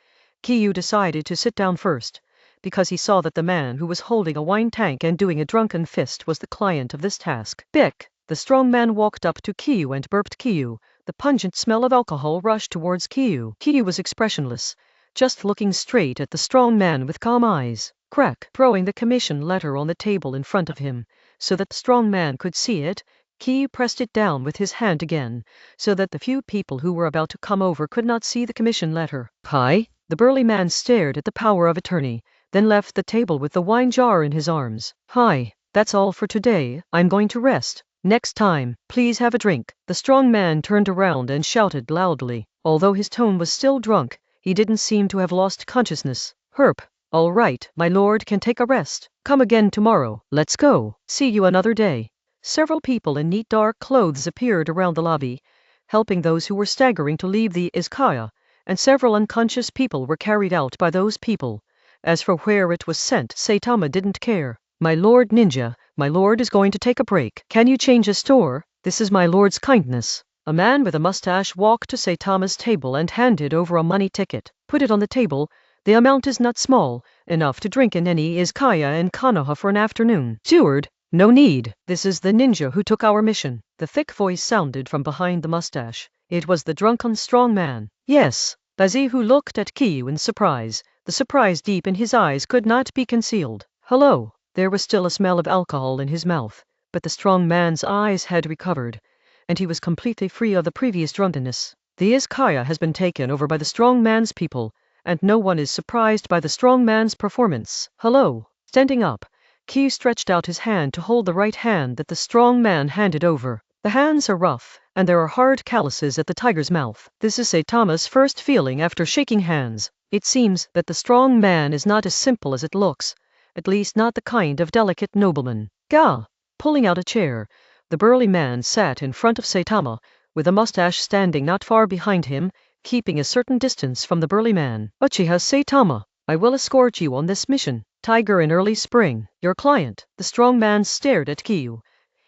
Kiyu decided to sit down first, because he saw that the man who was holding a wine tank and doing a drunken fist was the client of this task. Bick! The strong man walked up to Kiyu and burped Kiyu. The pungent smell of alcohol rushed towards Kiyu. Kiyu was expressionless, just looking straight at the strong man with calm eyes. Crack! Throwing the commission letter on the table in front of him, so that the strong man could see it, Kiyu pressed it down with his hand again, so that the few people who were about to come over could not see the commission letter. Hi! The burly man stared at the power of attorney, then left the table with the wine jar in his arms. Hi! That's all for today, I'm going to rest. Next time, please have a drink. The strong man turned around and shouted loudly. Although his tone was still drunk, he didn't seem to have lost consciousness. Herp! All right, my lord can take a rest. Come again tomorrow. Let's go. See you another day. Several people in neat dark clothes appeared around the lobby, helping those who were staggering to leave the izakaya, and several unconscious people were carried out by those people. As for where it was sent, Saitama didn't care. My lord ninja, my lord is going to take a break. Can you change a store? This is my lord's kindness. A man with a mustache walked to Saitama's table and handed over a money ticket. Put it on the table. The amount is not small, enough to drink in any izakaya in Konoha for an afternoon. Steward, no need. This is the ninja who took our mission. The thick voice sounded from behind the mustache. It was the drunken strong man. Yes. Bazihu looked at Kiyu in surprise. The surprise deep in his eyes could not be concealed. Hello. There was still a smell of alcohol in his mouth, but the strong man's eyes had recovered, and he was completely free of the previous drunkenness. The izakaya has been taken over by the strong man's people, and no one is surprised by the strong man's performance. Hello. Standing up, Kiyu stretched out his hand to hold the right hand that the strong man handed over. The hands are rough, and there are hard calluses at the tiger's mouth. This is Saitama's first feeling after shaking hands. It seems that the strong man is not as simple as it looks, at least not the kind of delicate nobleman. Gah! Pulling out a chair, the burly man sat in front of Saitama, with a mustache standing not far behind him, keeping a certain distance from the burly man. Uchiha Saitama, I will escort you on this mission. Tiger in early spring, your client. The strong man stared at Kiyu.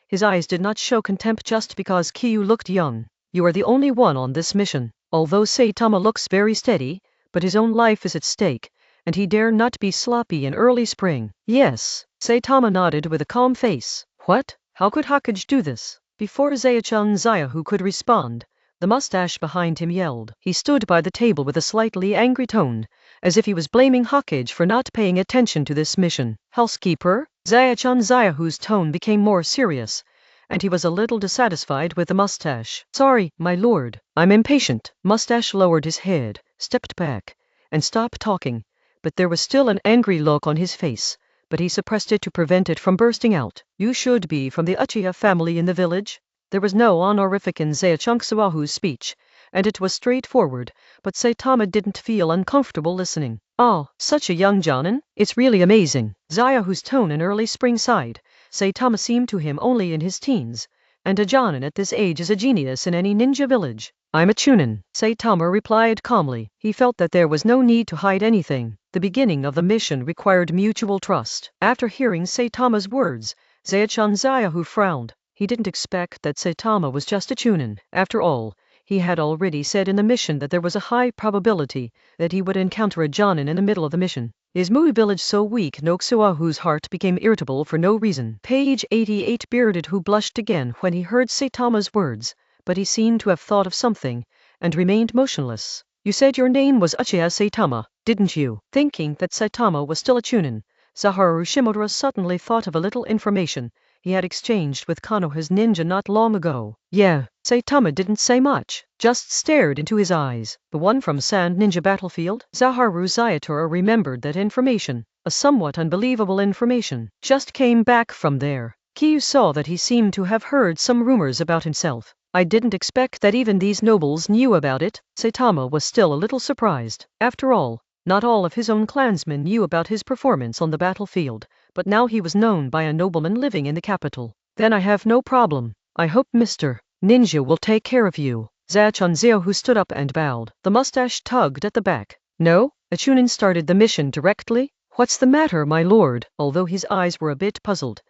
His eyes did not show contempt just because Kiyu looked young. You are the only one on this mission. Although Saitama looks very steady, but his own life is at stake, and he dare not be sloppy in early spring. Yes. Saitama nodded with a calm face. What? How could Hokage do this? Before Zaichan Zayahu could respond, the mustache behind him yelled. He stood by the table with a slightly angry tone, as if he was blaming Hokage for not paying attention to this mission. Housekeeper? Zaichan Zayahu's tone became more serious, and he was a little dissatisfied with the mustache. Sorry, my lord. I'm impatient. Mustache lowered his head, stepped back, and stopped talking, but there was still an angry look on his face, but he suppressed it to prevent it from bursting out. You should be from the Uchiha family in the village. There was no honorific in Zaichan speech, and it was straightforward, but Saitama didn't feel uncomfortable listening. Oh, such a young Jonin? It's really amazing. Zayahu's tone in early spring sighed. Saitama seemed to him only in his teens, and a Jonin at this age is a genius in any ninja village. I'm a Chunin, Saitama replied calmly. He felt that there was no need to hide anything. The beginning of the mission required mutual trust. After hearing Saitama's words, Zaichan Zayahu frowned. He didn't expect that Saitama was just a Chunin. After all, he had already said in the mission that there was a high probability that he would encounter a Jonin in the middle of the mission. Is Mui village so weak? Noxuahu's heart became irritable for no reason. Page 88. Bearded who blushed again when he heard Saitama's words, but he seemed to have thought of something, and remained motionless. You said your name was Uchiha Saitama, didn't you? Thinking that Saitama was still a Chunin, Zaharu Shimodera suddenly thought of a little information he had exchanged with Konoha's ninja not long ago. Yeah. Saitama didn't say much, just stared into his eyes. The one from Sand Ninja Battlefield? Zaharu Zayatura remembered that information, a somewhat unbelievable information, just came back from there. Kiyu saw that he seemed to have heard some rumors about himself. I didn't expect that even these nobles knew about it. Saitama was still a little surprised. After all, not all of his own clansmen knew about his performance on the battlefield, but now he was known by a nobleman living in the capital. Then I have no problem. I hope Mr. Ninja will take care of you. Zaichan Zayahu stood up and bowed. The mustache tugged at the back. No? A Chunin started the mission directly? What's the matter, my lord? Although his eyes were a bit puzzled,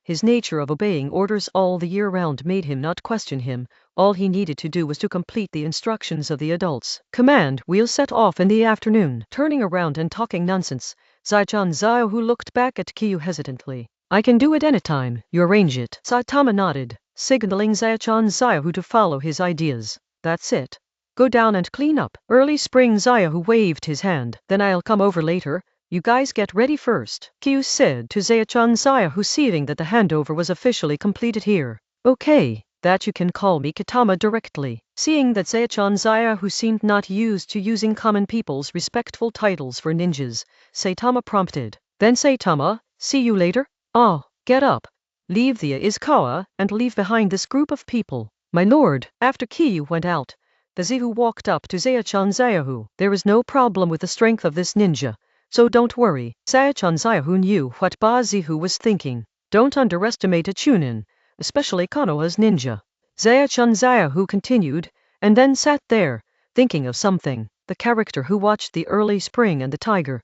His nature of obeying orders all the year round made him not question him. All he needed to do was to complete the instructions of the adults. Command, we'll set off in the afternoon. Turning around and talking nonsense, Zaichan Zaihu looked back at Kiyu hesitantly. I can do it anytime, you arrange it. Saitama nodded, signaling Zaichan Zaihu to follow his ideas. That's it. Go down and clean up. Early spring Zaihu waved his hand. Then I'll come over later. You guys get ready first, Kiyu said to Zaichan Zaihu, seeing that the handover was officially completed here. Okay, that you can call me Kitama directly. Seeing that Zaichan Zaihu seemed not used to using common people's respectful titles for ninjas, Saitama prompted. Then Saitama, see you later? Oh, get up. Leave the Izukawa and leave behind this group of people. My lord. After Kiyu went out, the Zihu walked up to Zaichan Zaihu. There is no problem with the strength of this ninja, so don't worry. Zaichan Zaihu knew what Ba Zihu was thinking. Don't underestimate a Chunin, especially Konoha's ninja. Zaichan Zaihu continued, and then sat there, thinking of something. The character who watched the early spring and the tiger,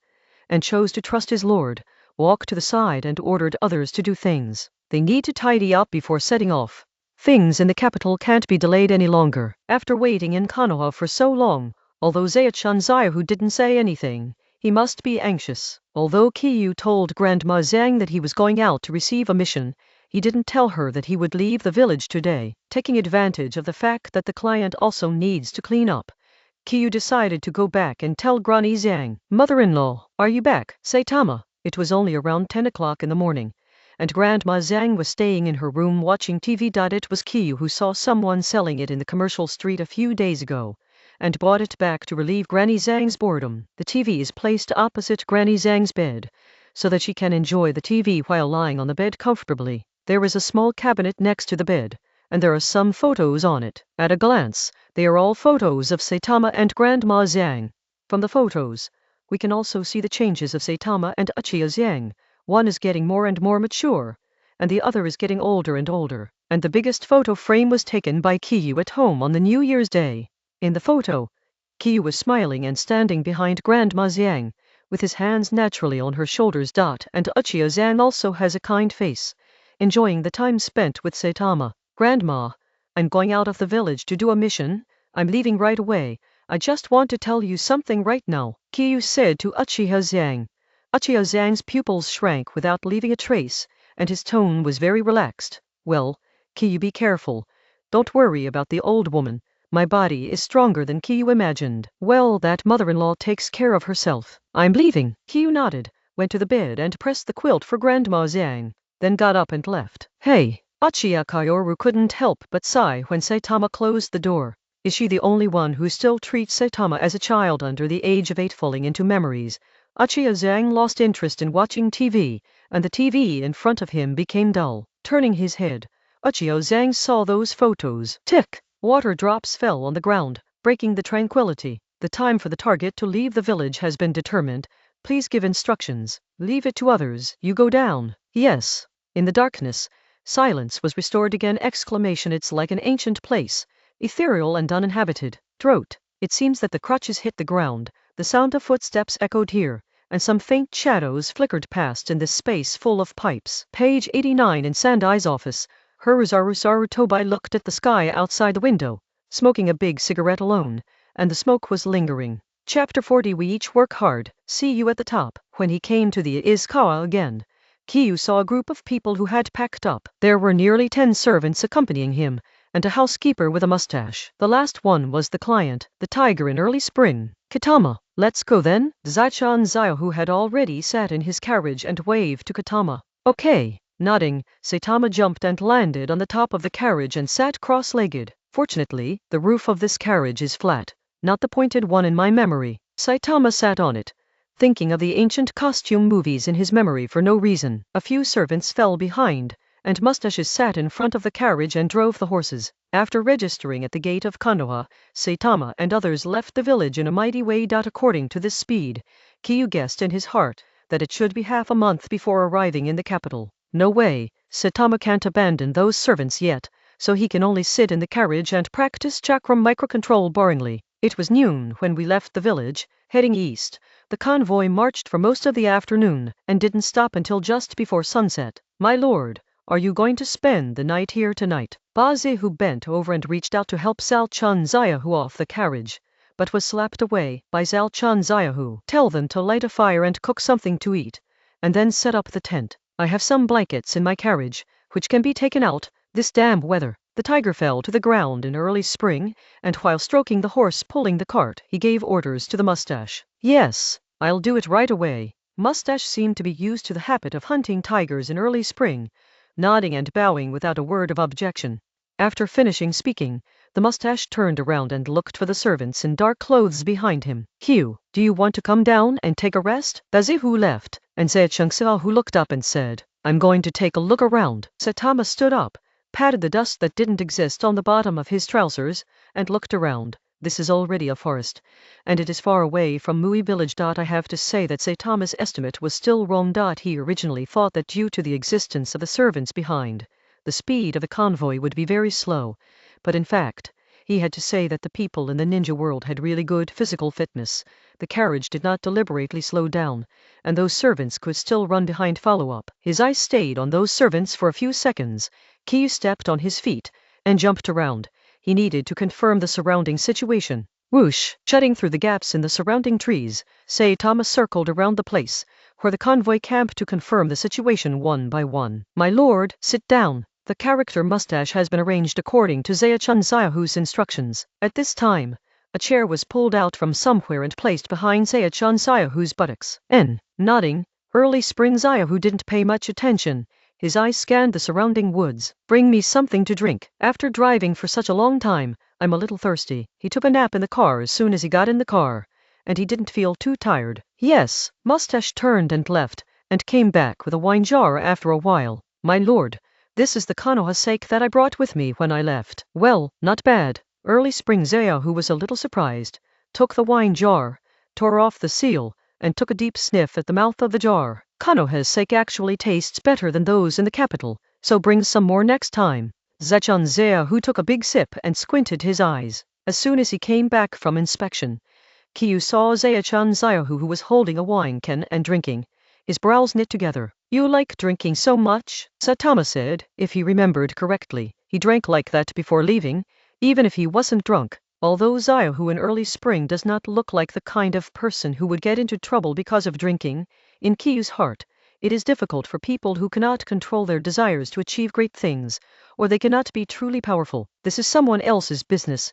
and chose to trust his lord, walked to the side and ordered others to do things. They need to tidy up before setting off. Things in the capital can't be delayed any longer. After waiting in Konoha for so long, although Zaichan Zaihu didn't say anything, he must be anxious. Although Kiyu told Grandma Zhang that he was going out to receive a mission, he didn't tell her that he would leave the village today. Taking advantage of the fact that the client also needs to clean up, Kiyu decided to go back and tell Granny Zhang. Mother-in-law, are you back? Saitama. It was only around 10 o'clock in the morning, and Grandma Zhang was staying in her room watching TV. It was Kiyu who saw someone selling it in the commercial street a few days ago, and bought it back to relieve Granny Zhang's boredom. The TV is placed opposite Granny Zhang's bed, so that she can enjoy the TV while lying on the bed comfortably. There is a small cabinet next to the bed, and there are some photos on it. At a glance, they are all photos of Saitama and Grandma Zhang. From the photos, we can also see the changes of Saitama and Uchiha Zhang. One is getting more and more mature, and the other is getting older and older. And the biggest photo frame was taken by Kiyu at home on the New Year's Day. In the photo, Kiyu was smiling and standing behind Grandma Zhang, with his hands naturally on her shoulders. And Uchiha Zhang also has a kind face, enjoying the time spent with Saitama. Grandma, I'm going out of the village to do a mission. I'm leaving right away. I just want to tell you something right now, Kiyu said to Uchiha Zhang. Uchiha Zhang's pupils shrank without leaving a trace, and his tone was very relaxed. Well, Kiyu, be careful. Don't worry about the old woman. My body is stronger than Kiyu imagined. Well, that mother-in-law takes care of herself. I'm leaving. Kiyu nodded, went to the bed and pressed the quilt for Grandma Zhang, then got up and left. Hey! Uchiha Kaoru couldn't help but sigh when Saitama closed the door. Is she the only one who still treats Saitama as a child under the age of 8? Falling into memories, Uchiha Zhang lost interest in watching TV, and the TV in front of him became dull. Turning his head, Uchiha Zhang saw those photos. Tick! Water drops fell on the ground, breaking the tranquility. The time for the target to leave the village has been determined. Please give instructions. Leave it to others. You go down. Yes. In the darkness, silence was restored again. It's like an ancient place, ethereal and uninhabited. Throat. It seems that the crutches hit the ground. The sound of footsteps echoed here, and some faint shadows flickered past in this space full of pipes. Page 89. In Sandai's office, Hiruzaru Sarutobi looked at the sky outside the window, smoking a big cigarette alone, and the smoke was lingering. Chapter 40. We each work hard. See you at the top. When he came to the Izukawa again, Kiyu saw a group of people who had packed up. There were nearly 10 servants accompanying him, and a housekeeper with a mustache. The last one was the client, the tiger in early spring. Kitama, let's go then. Zaichan Zaihu had already sat in his carriage and waved to Kitama. Okay. Nodding, Saitama jumped and landed on the top of the carriage and sat cross-legged. Fortunately, the roof of this carriage is flat, not the pointed one in my memory. Saitama sat on it, thinking of the ancient costume movies in his memory for no reason. A few servants fell behind, and mustaches sat in front of the carriage and drove the horses. After registering at the gate of Konoha, Saitama and others left the village in a mighty way. According to this speed, Kiyu guessed in his heart that it should be half a month before arriving in the capital. No way, Saitama can't abandon those servants yet, so he can only sit in the carriage and practice chakram microcontrol boringly. It was noon when we left the village, heading east. The convoy marched for most of the afternoon, and didn't stop until just before sunset. My lord, Are you going to spend the night here tonight? Ba Zihu bent over and reached out to help Zhao Chun Ziahu off the carriage, but was slapped away by Zhao Chun Ziahu. Tell them to light a fire and cook something to eat, and then set up the tent. I have some blankets in my carriage, which can be taken out this damn weather. The tiger fell to the ground in early spring, and while stroking the horse pulling the cart, he gave orders to the mustache. Yes, I'll do it right away. Mustache seemed to be used to the habit of hunting tigers in early spring, nodding and bowing without a word of objection. After finishing speaking, the mustache turned around and looked for the servants in dark clothes behind him. Q, do you want to come down and take a rest? Bazihu left, and Zechungxiao who looked up and said, I'm going to take a look around. Saitama stood up, patted the dust that didn't exist on the bottom of his trousers, and looked around. This is already a forest, and it is far away from Mui village. I have to say that Saitama's estimate was still wrong. He originally thought that due to the existence of the servants behind, the speed of the convoy would be very slow, but in fact, he had to say that the people in the ninja world had really good physical fitness. The carriage did not deliberately slow down, and those servants could still run behind follow-up. His eyes stayed on those servants for a few seconds. Kiyu stepped on his feet and jumped around. He needed to confirm the surrounding situation. Whoosh! Shutting through the gaps in the surrounding trees, Saitama circled around the place where the convoy camped to confirm the situation one by one. My lord, sit down. The character mustache has been arranged according to Zechun Ziahu's instructions. At this time, a chair was pulled out from somewhere and placed behind Zechun Ziahu's buttocks. Nodding, early spring Ziahu didn't pay much attention. His eyes scanned the surrounding woods. Bring me something to drink. After driving for such a long time, I'm a little thirsty. He took a nap in the car as soon as he got in the car, and he didn't feel too tired. Yes, mustache turned and left, and came back with a wine jar after a while. My lord, this is the Konoha sake that I brought with me when I left. Well, not bad. Early spring Zaya, who was a little surprised, took the wine jar, tore off the seal, and took a deep sniff at the mouth of the jar. Konoha's sake actually tastes better than those in the capital, so bring some more next time. Zechun Zaya, who took a big sip and squinted his eyes. As soon as he came back from inspection, Kiyu saw Zechun Zaya, who was holding a wine can and drinking. His brows knit together. You like drinking so much? Saitama said. If he remembered correctly, he drank like that before leaving, even if he wasn't drunk. Although Zaya, who in early spring does not look like the kind of person who would get into trouble because of drinking, in Kiyu's heart, it is difficult for people who cannot control their desires to achieve great things, or they cannot be truly powerful. This is someone else's business.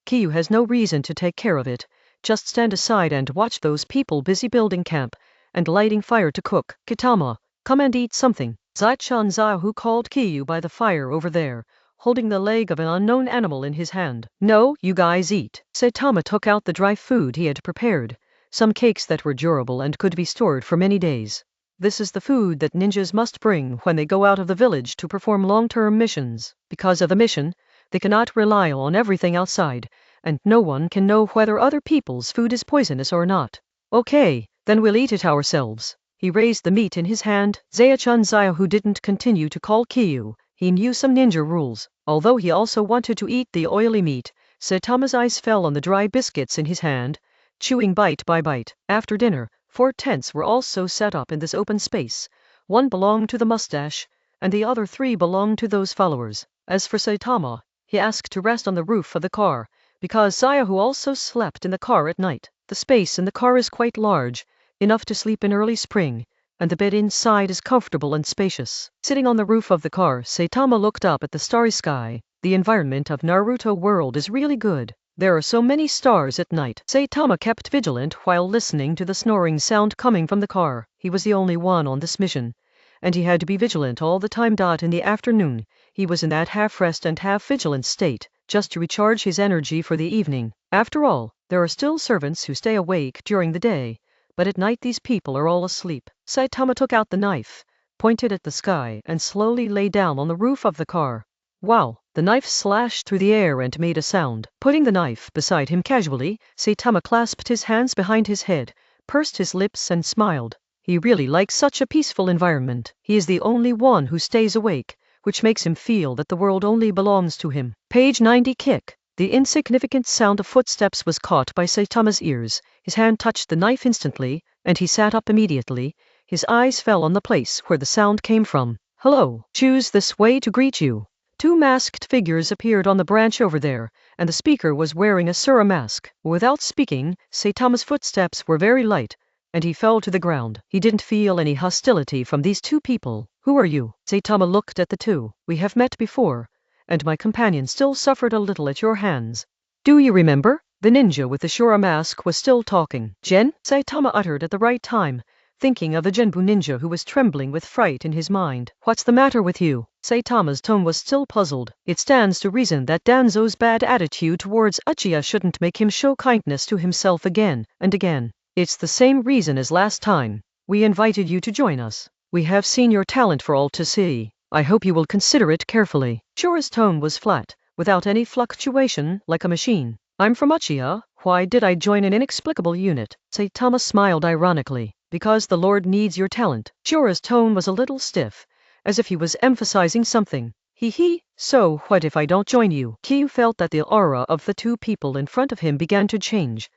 Kiyu has no reason to take care of it. Just stand aside and watch those people busy building camp and lighting fire to cook. Kitama, come and eat something. Zechun Zaya, who called Kiyu by the fire over there, holding the leg of an unknown animal in his hand. No, you guys eat. Saitama took out the dry food he had prepared, some cakes that were durable and could be stored for many days. This is the food that ninjas must bring when they go out of the village to perform long-term missions. Because of the mission, they cannot rely on everything outside, and no one can know whether other people's food is poisonous or not. Okay, then we'll eat it ourselves. He raised the meat in his hand. Zechun Zaya, who didn't continue to call Kiyu, he knew some ninja rules. Although he also wanted to eat the oily meat, Saitama's eyes fell on the dry biscuits in his hand, chewing bite by bite. After dinner, 4 tents were also set up in this open space. 1 belonged to the mustache, and the other 3 belonged to those followers. As for Saitama, he asked to rest on the roof of the car, because Zaya, who also slept in the car at night. The space in the car is quite large, enough to sleep in early spring, and the bed inside is comfortable and spacious. Sitting on the roof of the car, Saitama looked up at the starry sky. The environment of Naruto world is really good. There are so many stars at night. Saitama kept vigilant while listening to the snoring sound coming from the car. He was the only one on this mission, and he had to be vigilant all the time. In the afternoon, he was in that half-rest and half-vigilant state, just to recharge his energy for the evening. After all, there are still servants who stay awake during the day, but at night these people are all asleep. Saitama took out the knife, pointed at the sky, and slowly lay down on the roof of the car. Wow! The knife slashed through the air and made a sound. Putting the knife beside him casually, Saitama clasped his hands behind his head, pursed his lips and smiled. He really likes such a peaceful environment. He is the only one who stays awake, which makes him feel that the world only belongs to him. Page 90. Kick. The insignificant sound of footsteps was caught by Saitama's ears. His hand touched the knife instantly, and he sat up immediately. His eyes fell on the place where the sound came from. Hello, choose this way to greet you. Two masked figures appeared on the branch over there, and the speaker was wearing a Sura mask. Without speaking, Saitama's footsteps were very light, and he fell to the ground. He didn't feel any hostility from these two people. Who are you? Saitama looked at the two. We have met before, and my companion still suffered a little at your hands. Do you remember? The ninja with the Shura mask was still talking. Gen? Saitama uttered at the right time, thinking of the Genbu ninja who was trembling with fright in his mind. What's the matter with you? Saitama's tone was still puzzled. It stands to reason that Danzo's bad attitude towards Uchiha shouldn't make him show kindness to himself again and again. It's the same reason as last time. We invited you to join us. We have seen your talent for all to see. I hope you will consider it carefully. Shura's tone was flat, without any fluctuation, like a machine. I'm from Uchiha. Why did I join an inexplicable unit? Saitama smiled ironically. Because the Lord needs your talent. Shura's tone was a little stiff, as if he was emphasizing something. Hee. So what if I don't join you? Kyu felt that the aura of the two people in front of him began to change.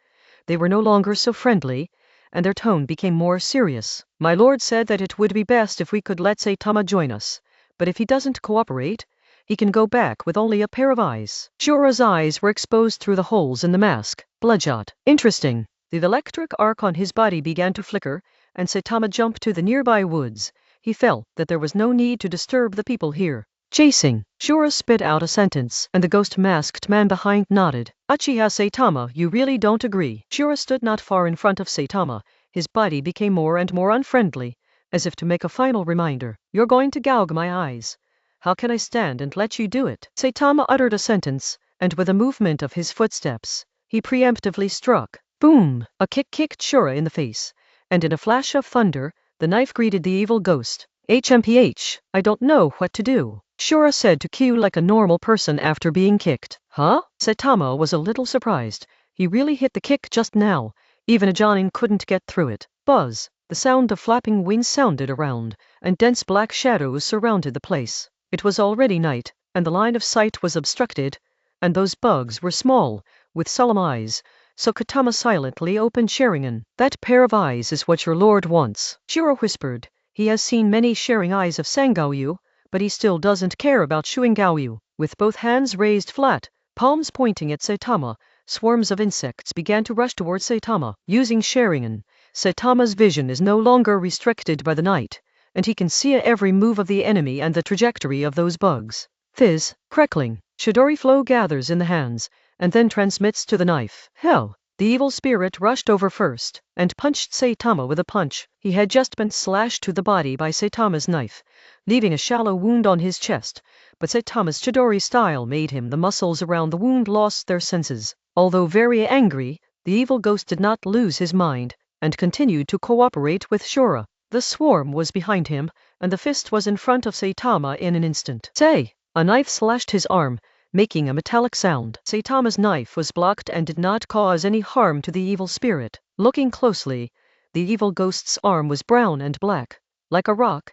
They were no longer so friendly, and their tone became more serious. My lord said that it would be best if we could let Saitama join us, but if he doesn't cooperate, he can go back with only a pair of eyes. Shura's eyes were exposed through the holes in the mask. Bloodshot. Interesting. The electric arc on his body began to flicker, and Saitama jumped to the nearby woods. He felt that there was no need to disturb the people here. Chasing. Shura spit out a sentence, and the ghost-masked man behind nodded. Uchiha Saitama, you really don't agree. Shura stood not far in front of Saitama. His body became more and more unfriendly, as if to make a final reminder. You're going to gouge my eyes. How can I stand and let you do it? Saitama uttered a sentence, and with a movement of his footsteps, he preemptively struck. Boom! A kick kicked Shura in the face, and in a flash of thunder, the knife greeted the evil ghost. HMPH, I don't know what to do, Shura said to Kyu like a normal person after being kicked. Huh? Saitama was a little surprised. He really hit the kick just now. Even a Jonin couldn't get through it. Buzz! The sound of flapping wings sounded around, and dense black shadows surrounded the place. It was already night, and the line of sight was obstructed, and those bugs were small, with solemn eyes. So Katama silently opened Sharingan. That pair of eyes is what your lord wants. Shura whispered. He has seen many sharing eyes of Sangaoyu, but he still doesn't care about Shuingaoyu. With both hands raised flat, palms pointing at Saitama, swarms of insects began to rush towards Saitama. Using Sharingan, Saitama's vision is no longer restricted by the night, and he can see every move of the enemy and the trajectory of those bugs. Fizz, crackling, Chidori flow gathers in the hands, and then transmits to the knife. Hell! The evil spirit rushed over first, and punched Saitama with a punch. He had just been slashed to the body by Saitama's knife, leaving a shallow wound on his chest, but Saitama's Chidori style made him. The muscles around the wound lost their senses. Although very angry, the evil ghost did not lose his mind, and continued to cooperate with Shura. The swarm was behind him, and the fist was in front of Saitama in an instant. Say! A knife slashed his arm, making a metallic sound. Saitama's knife was blocked and did not cause any harm to the evil spirit. Looking closely, the evil ghost's arm was brown and black, like a rock,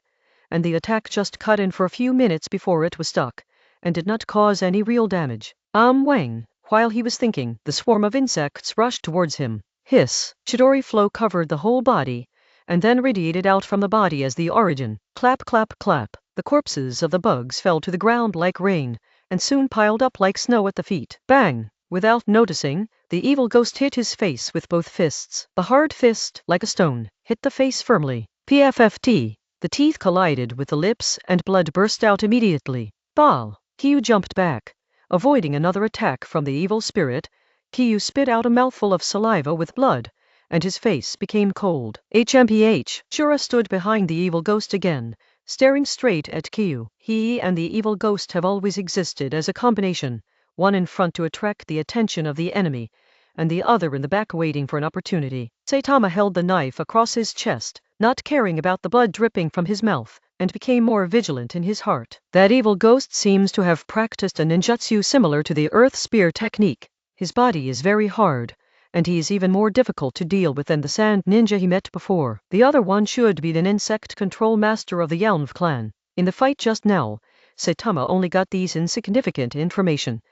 and the attack just cut in for a few minutes before it was stuck, and did not cause any real damage. Wang. While he was thinking, the swarm of insects rushed towards him. Hiss. Chidori flow covered the whole body, and then radiated out from the body as the origin. Clap clap clap. The corpses of the bugs fell to the ground like rain, and soon piled up like snow at the feet. Bang! Without noticing, the evil ghost hit his face with both fists. The hard fist, like a stone, hit the face firmly. PFFT. The teeth collided with the lips and blood burst out immediately. Ball! Kyu jumped back, avoiding another attack from the evil spirit. Kyu spit out a mouthful of saliva with blood, and his face became cold. HMPH. Shura stood behind the evil ghost again, staring straight at Kyu. He and the evil ghost have always existed as a combination, one in front to attract the attention of the enemy, and the other in the back waiting for an opportunity. Saitama held the knife across his chest, not caring about the blood dripping from his mouth, and became more vigilant in his heart. That evil ghost seems to have practiced a ninjutsu similar to the earth spear technique. His body is very hard, and he is even more difficult to deal with than the sand ninja he met before. The other one should be an insect control master of the Yalnv clan. In the fight just now, Saitama only got these insignificant information,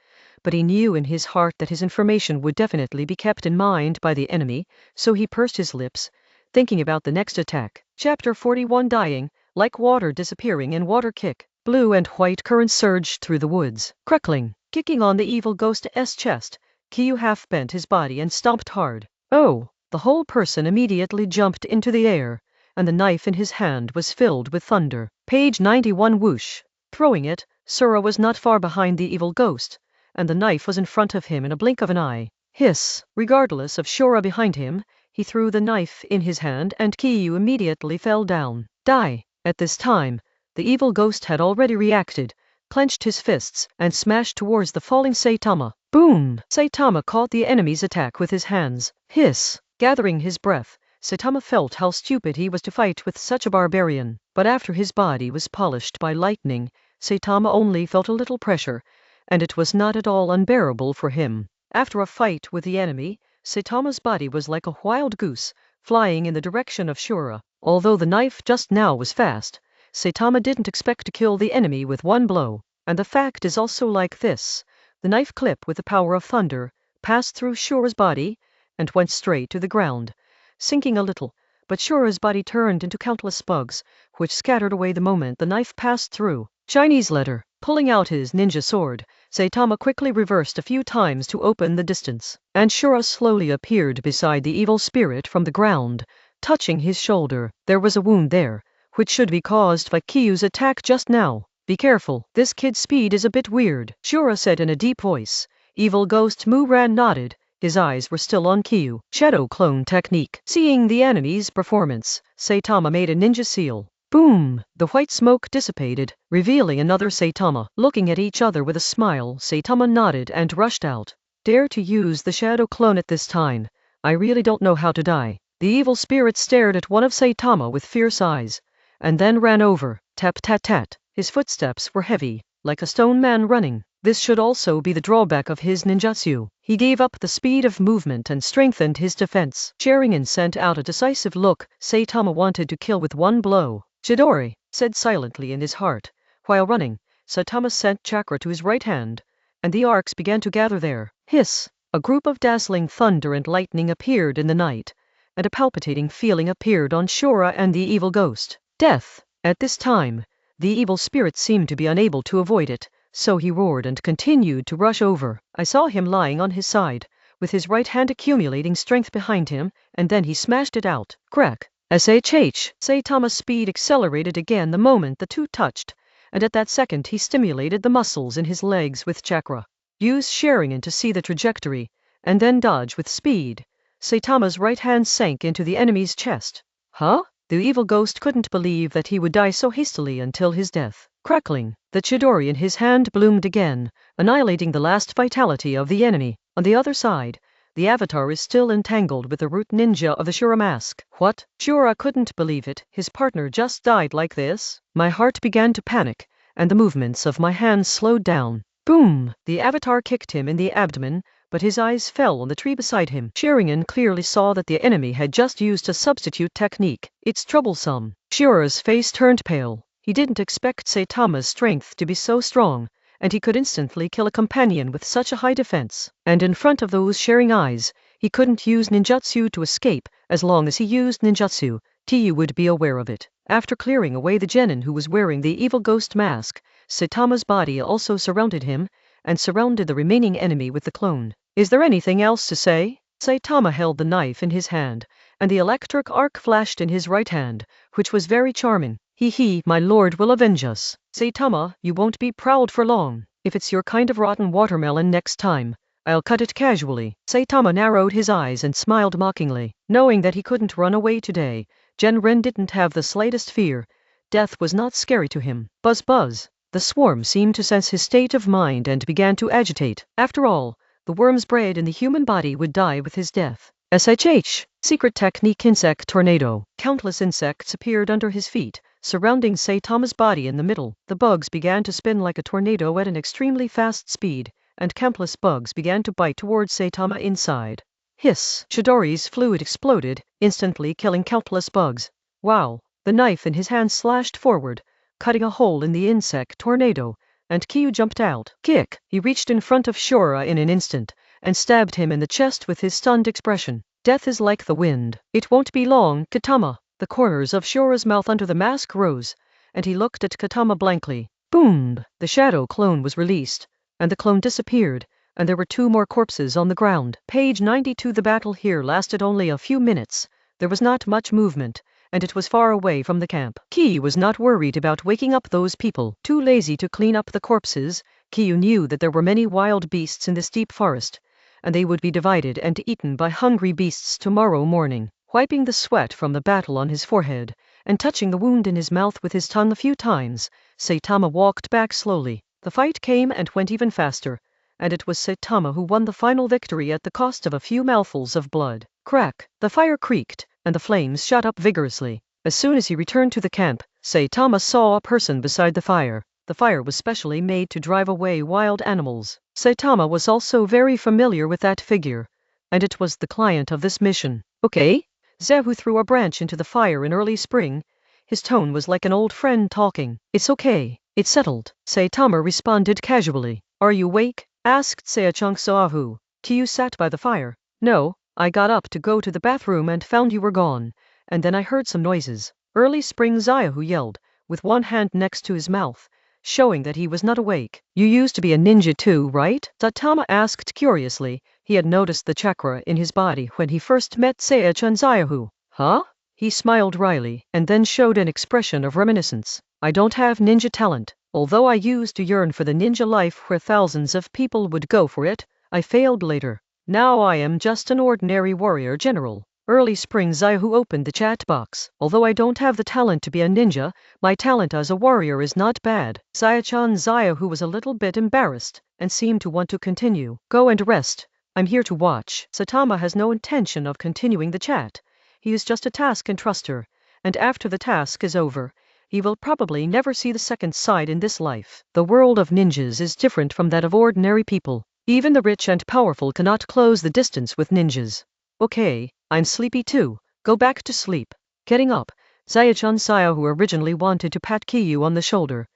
but he knew in his heart that his information would definitely be kept in mind by the enemy, so he pursed his lips, thinking about the next attack. Chapter 41 Dying, like water disappearing in water kick. Blue and white currents surged through the woods, crackling, kicking on the evil ghost's chest. Kiyu half bent his body and stomped hard. Oh! The whole person immediately jumped into the air, and the knife in his hand was filled with thunder. Page 91. Whoosh! Throwing it, Sura was not far behind the evil ghost, and the knife was in front of him in a blink of an eye. Hiss! Regardless of Sura behind him, he threw the knife in his hand and Kiyu immediately fell down. Die! At this time, the evil ghost had already reacted, clenched his fists, and smashed towards the falling Saitama. Boom! Saitama caught the enemy's attack with his hands. Hiss! Gathering his breath, Saitama felt how stupid he was to fight with such a barbarian. But after his body was polished by lightning, Saitama only felt a little pressure, and it was not at all unbearable for him. After a fight with the enemy, Saitama's body was like a wild goose, flying in the direction of Shura. Although the knife just now was fast, Saitama didn't expect to kill the enemy with one blow. And the fact is also like this. The knife clip with the power of thunder passed through Shura's body and went straight to the ground, sinking a little, but Shura's body turned into countless bugs, which scattered away the moment the knife passed through. Chinese letter. Pulling out his ninja sword, Saitama quickly reversed a few times to open the distance, and Shura slowly appeared beside the evil spirit from the ground, touching his shoulder. There was a wound there, which should be caused by Kiyu's attack just now. Be careful, this kid's speed is a bit weird, Shura said in a deep voice. Evil ghost Muran nodded. His eyes were still on Kiyu. Shadow clone technique. Seeing the enemy's performance, Saitama made a ninja seal. Boom! The white smoke dissipated, revealing another Saitama. Looking at each other with a smile, Saitama nodded and rushed out. Dare to use the shadow clone at this time. I really don't know how to die. The evil spirit stared at one of Saitama with fierce eyes, and then ran over. Tap tat tat. His footsteps were heavy, like a stone man running. This should also be the drawback of his ninjutsu. He gave up the speed of movement and strengthened his defense. Sharingan sent out a decisive look. Saitama wanted to kill with one blow. Chidori said silently in his heart. While running, Saitama sent chakra to his right hand, and the arcs began to gather there. Hiss! A group of dazzling thunder and lightning appeared in the night, and a palpitating feeling appeared on Shura and the evil ghost. Death! At this time, the evil spirit seemed to be unable to avoid it, so he roared and continued to rush over. I saw him lying on his side, with his right hand accumulating strength behind him, and then he smashed it out. Crack! SHH! Saitama's speed accelerated again the moment the two touched, and at that second he stimulated the muscles in his legs with chakra. Use Sharingan to see the trajectory, and then dodge with speed. Saitama's right hand sank into the enemy's chest. Huh? The evil ghost couldn't believe that he would die so hastily until his death. Crackling, the Chidori in his hand bloomed again, annihilating the last vitality of the enemy. On the other side, the avatar is still entangled with the root ninja of the Shura mask. What? Shura couldn't believe it. His partner just died like this? My heart began to panic, and the movements of my hands slowed down. Boom! The avatar kicked him in the abdomen, but his eyes fell on the tree beside him. Sharingan clearly saw that the enemy had just used a substitute technique. It's troublesome. Shura's face turned pale. He didn't expect Saitama's strength to be so strong, and he could instantly kill a companion with such a high defense. And in front of those sharing eyes, he couldn't use ninjutsu to escape. As long as he used ninjutsu, Tiju would be aware of it. After clearing away the genin who was wearing the evil ghost mask, Saitama's body also surrounded him, and surrounded the remaining enemy with the clone. Is there anything else to say? Saitama held the knife in his hand, and the electric arc flashed in his right hand, which was very charming. He, my lord will avenge us. Saitama, you won't be proud for long. If it's your kind of rotten watermelon next time, I'll cut it casually. Saitama narrowed his eyes and smiled mockingly. Knowing that he couldn't run away today, Genren didn't have the slightest fear. Death was not scary to him. Buzz buzz. The swarm seemed to sense his state of mind and began to agitate. After all, the worms bred in the human body would die with his death. SHH! Secret technique insect tornado. Countless insects appeared under his feet, surrounding Saitama's body in the middle. The bugs began to spin like a tornado at an extremely fast speed, and countless bugs began to bite towards Saitama inside. Hiss! Chidori's fluid exploded, instantly killing countless bugs. Wow! The knife in his hand slashed forward, cutting a hole in the insect tornado, and Kiyu jumped out. Kick! He reached in front of Shura in an instant, and stabbed him in the chest with his stunned expression. Death is like the wind. It won't be long, Katama. The corners of Shura's mouth under the mask rose, and he looked at Katama blankly. Boom! The shadow clone was released, and the clone disappeared, and there were 2 more corpses on the ground. Page 92. The battle here lasted only a few minutes. There was not much movement, and it was far away from the camp. Kiyu was not worried about waking up those people. Too lazy to clean up the corpses, Kiyu knew that there were many wild beasts in this deep forest, and they would be divided and eaten by hungry beasts tomorrow morning. Wiping the sweat from the battle on his forehead, and touching the wound in his mouth with his tongue a few times, Saitama walked back slowly. The fight came and went even faster, and it was Saitama who won the final victory at the cost of a few mouthfuls of blood. Crack! The fire creaked, and the flames shot up vigorously. As soon as he returned to the camp, Saitama saw a person beside the fire. The fire was specially made to drive away wild animals. Saitama was also very familiar with that figure, and it was the client of this mission. Okay? Zehu threw a branch into the fire in early spring. His tone was like an old friend talking. It's okay. It's settled. Saitama responded casually. Are you awake? Asked Seachung Soahu. Kiyu sat by the fire. No, I got up to go to the bathroom and found you were gone, and then I heard some noises. Early spring Zayahu yelled, with one hand next to his mouth, showing that he was not awake. You used to be a ninja too, right? Saitama asked curiously. He had noticed the chakra in his body when he first met Seachun Zayahu. Huh? He smiled wryly, and then showed an expression of reminiscence. I don't have ninja talent. Although I used to yearn for the ninja life where thousands of people would go for it, I failed later. Now I am just an ordinary warrior general. Early spring Zayahu opened the chat box. Although I don't have the talent to be a ninja, my talent as a warrior is not bad. Sayachan Zayahu was a little bit embarrassed, and seemed to want to continue. Go and rest. I'm here to watch. Saitama has no intention of continuing the chat. He is just a task entruster, and after the task is over, he will probably never see the second side in this life. The world of ninjas is different from that of ordinary people. Even the rich and powerful cannot close the distance with ninjas. Okay, I'm sleepy too. Go back to sleep. Getting up, Zayachan Sayahu originally wanted to pat Kiyu on the shoulder,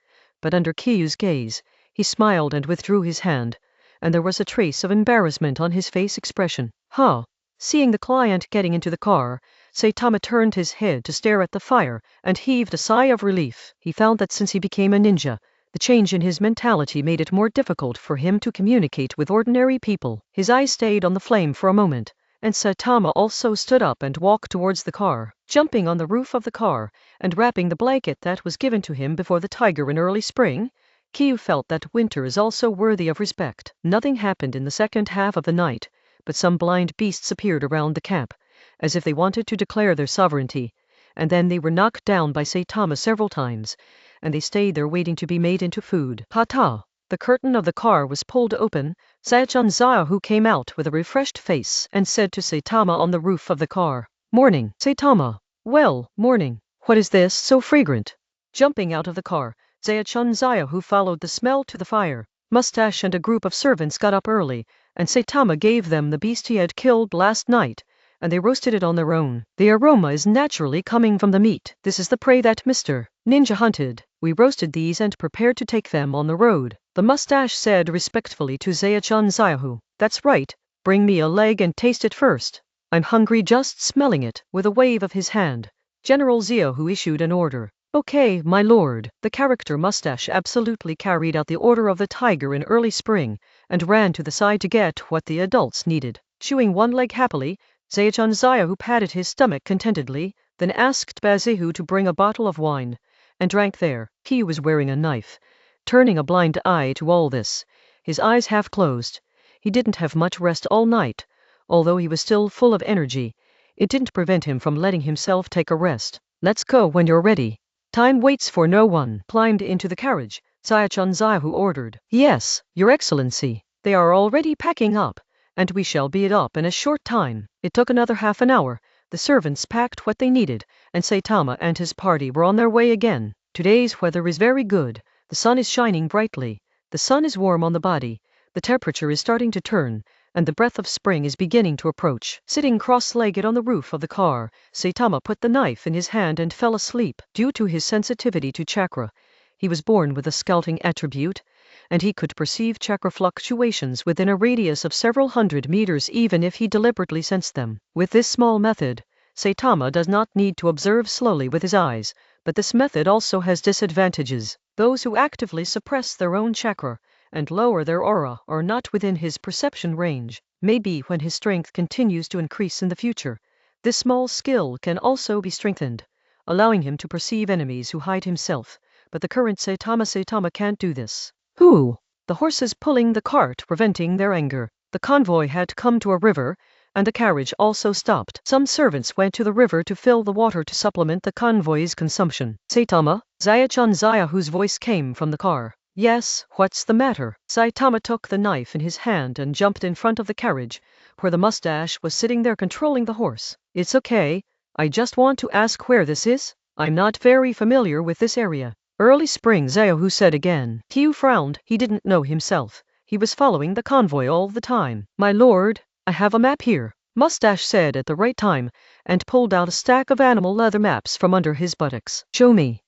but under Kiyu's gaze, he smiled and withdrew his hand, and there was a trace of embarrassment on his face expression. Huh? Seeing the client getting into the car, Saitama turned his head to stare at the fire and heaved a sigh of relief. He found that since he became a ninja, the change in his mentality made it more difficult for him to communicate with ordinary people. His eyes stayed on the flame for a moment, and Saitama also stood up and walked towards the car. Jumping on the roof of the car and wrapping the blanket that was given to him before the tiger in early spring, Kiyu felt that winter is also worthy of respect. Nothing happened in the second half of the night, but some blind beasts appeared around the camp, as if they wanted to declare their sovereignty, and then they were knocked down by Saitama several times, and they stayed there waiting to be made into food. Hata! The curtain of the car was pulled open. Sayachan Zayahu came out with a refreshed face and said to Saitama on the roof of the car, Morning, Saitama. Well, morning. What is this so fragrant? Jumping out of the car, Sayachan Zayahu followed the smell to the fire. Mustache and a group of servants got up early, and Saitama gave them the beast he had killed last night, and they roasted it on their own. The aroma is naturally coming from the meat. This is the prey that Mr. Ninja hunted. We roasted these and prepared to take them on the road. The mustache said respectfully to Zayachan Zayahu. That's right. Bring me a leg and taste it first. I'm hungry just smelling it. With a wave of his hand, General Zayahu issued an order. Okay, my lord. The character mustache absolutely carried out the order of the tiger in early spring, and ran to the side to get what the adults needed. Chewing one leg happily, Zayachan Zayahu patted his stomach contentedly, then asked Bazihu to bring a bottle of wine, and drank there. He was wearing a knife, turning a blind eye to all this, his eyes half closed. He didn't have much rest all night, although he was still full of energy. It didn't prevent him from letting himself take a rest. Let's go when you're ready. Time waits for no one. Climbed into the carriage, Zayachan Zayahu ordered. Yes, your excellency. They are already packing up, and we shall be up in a short time. It took another half an hour. The servants packed what they needed, and Saitama and his party were on their way again. Today's weather is very good. The sun is shining brightly. The sun is warm on the body. The temperature is starting to turn, and the breath of spring is beginning to approach. Sitting cross-legged on the roof of the car, Saitama put the knife in his hand and fell asleep. Due to his sensitivity to chakra, he was born with a scouting attribute, and he could perceive chakra fluctuations within a radius of several hundred meters even if he deliberately sensed them. With this small method, Saitama does not need to observe slowly with his eyes, but this method also has disadvantages. Those who actively suppress their own chakra and lower their aura are not within his perception range. Maybe when his strength continues to increase in the future, this small skill can also be strengthened, allowing him to perceive enemies who hide himself. But the current Saitama can't do this. Who? The horses pulling the cart preventing their anger. The convoy had come to a river, and the carriage also stopped. Some servants went to the river to fill the water to supplement the convoy's consumption. Saitama, Zaya-chan, Zaya, whose voice came from the car. Yes, what's the matter? Saitama took the knife in his hand and jumped in front of the carriage, where the mustache was sitting there controlling the horse. It's okay, I just want to ask where this is. I'm not very familiar with this area. Early spring, Zayahu said again. Kyu frowned. He didn't know himself. He was following the convoy all the time. My lord, I have a map here, Mustache said at the right time, and pulled out a stack of animal leather maps from under his buttocks. Show me,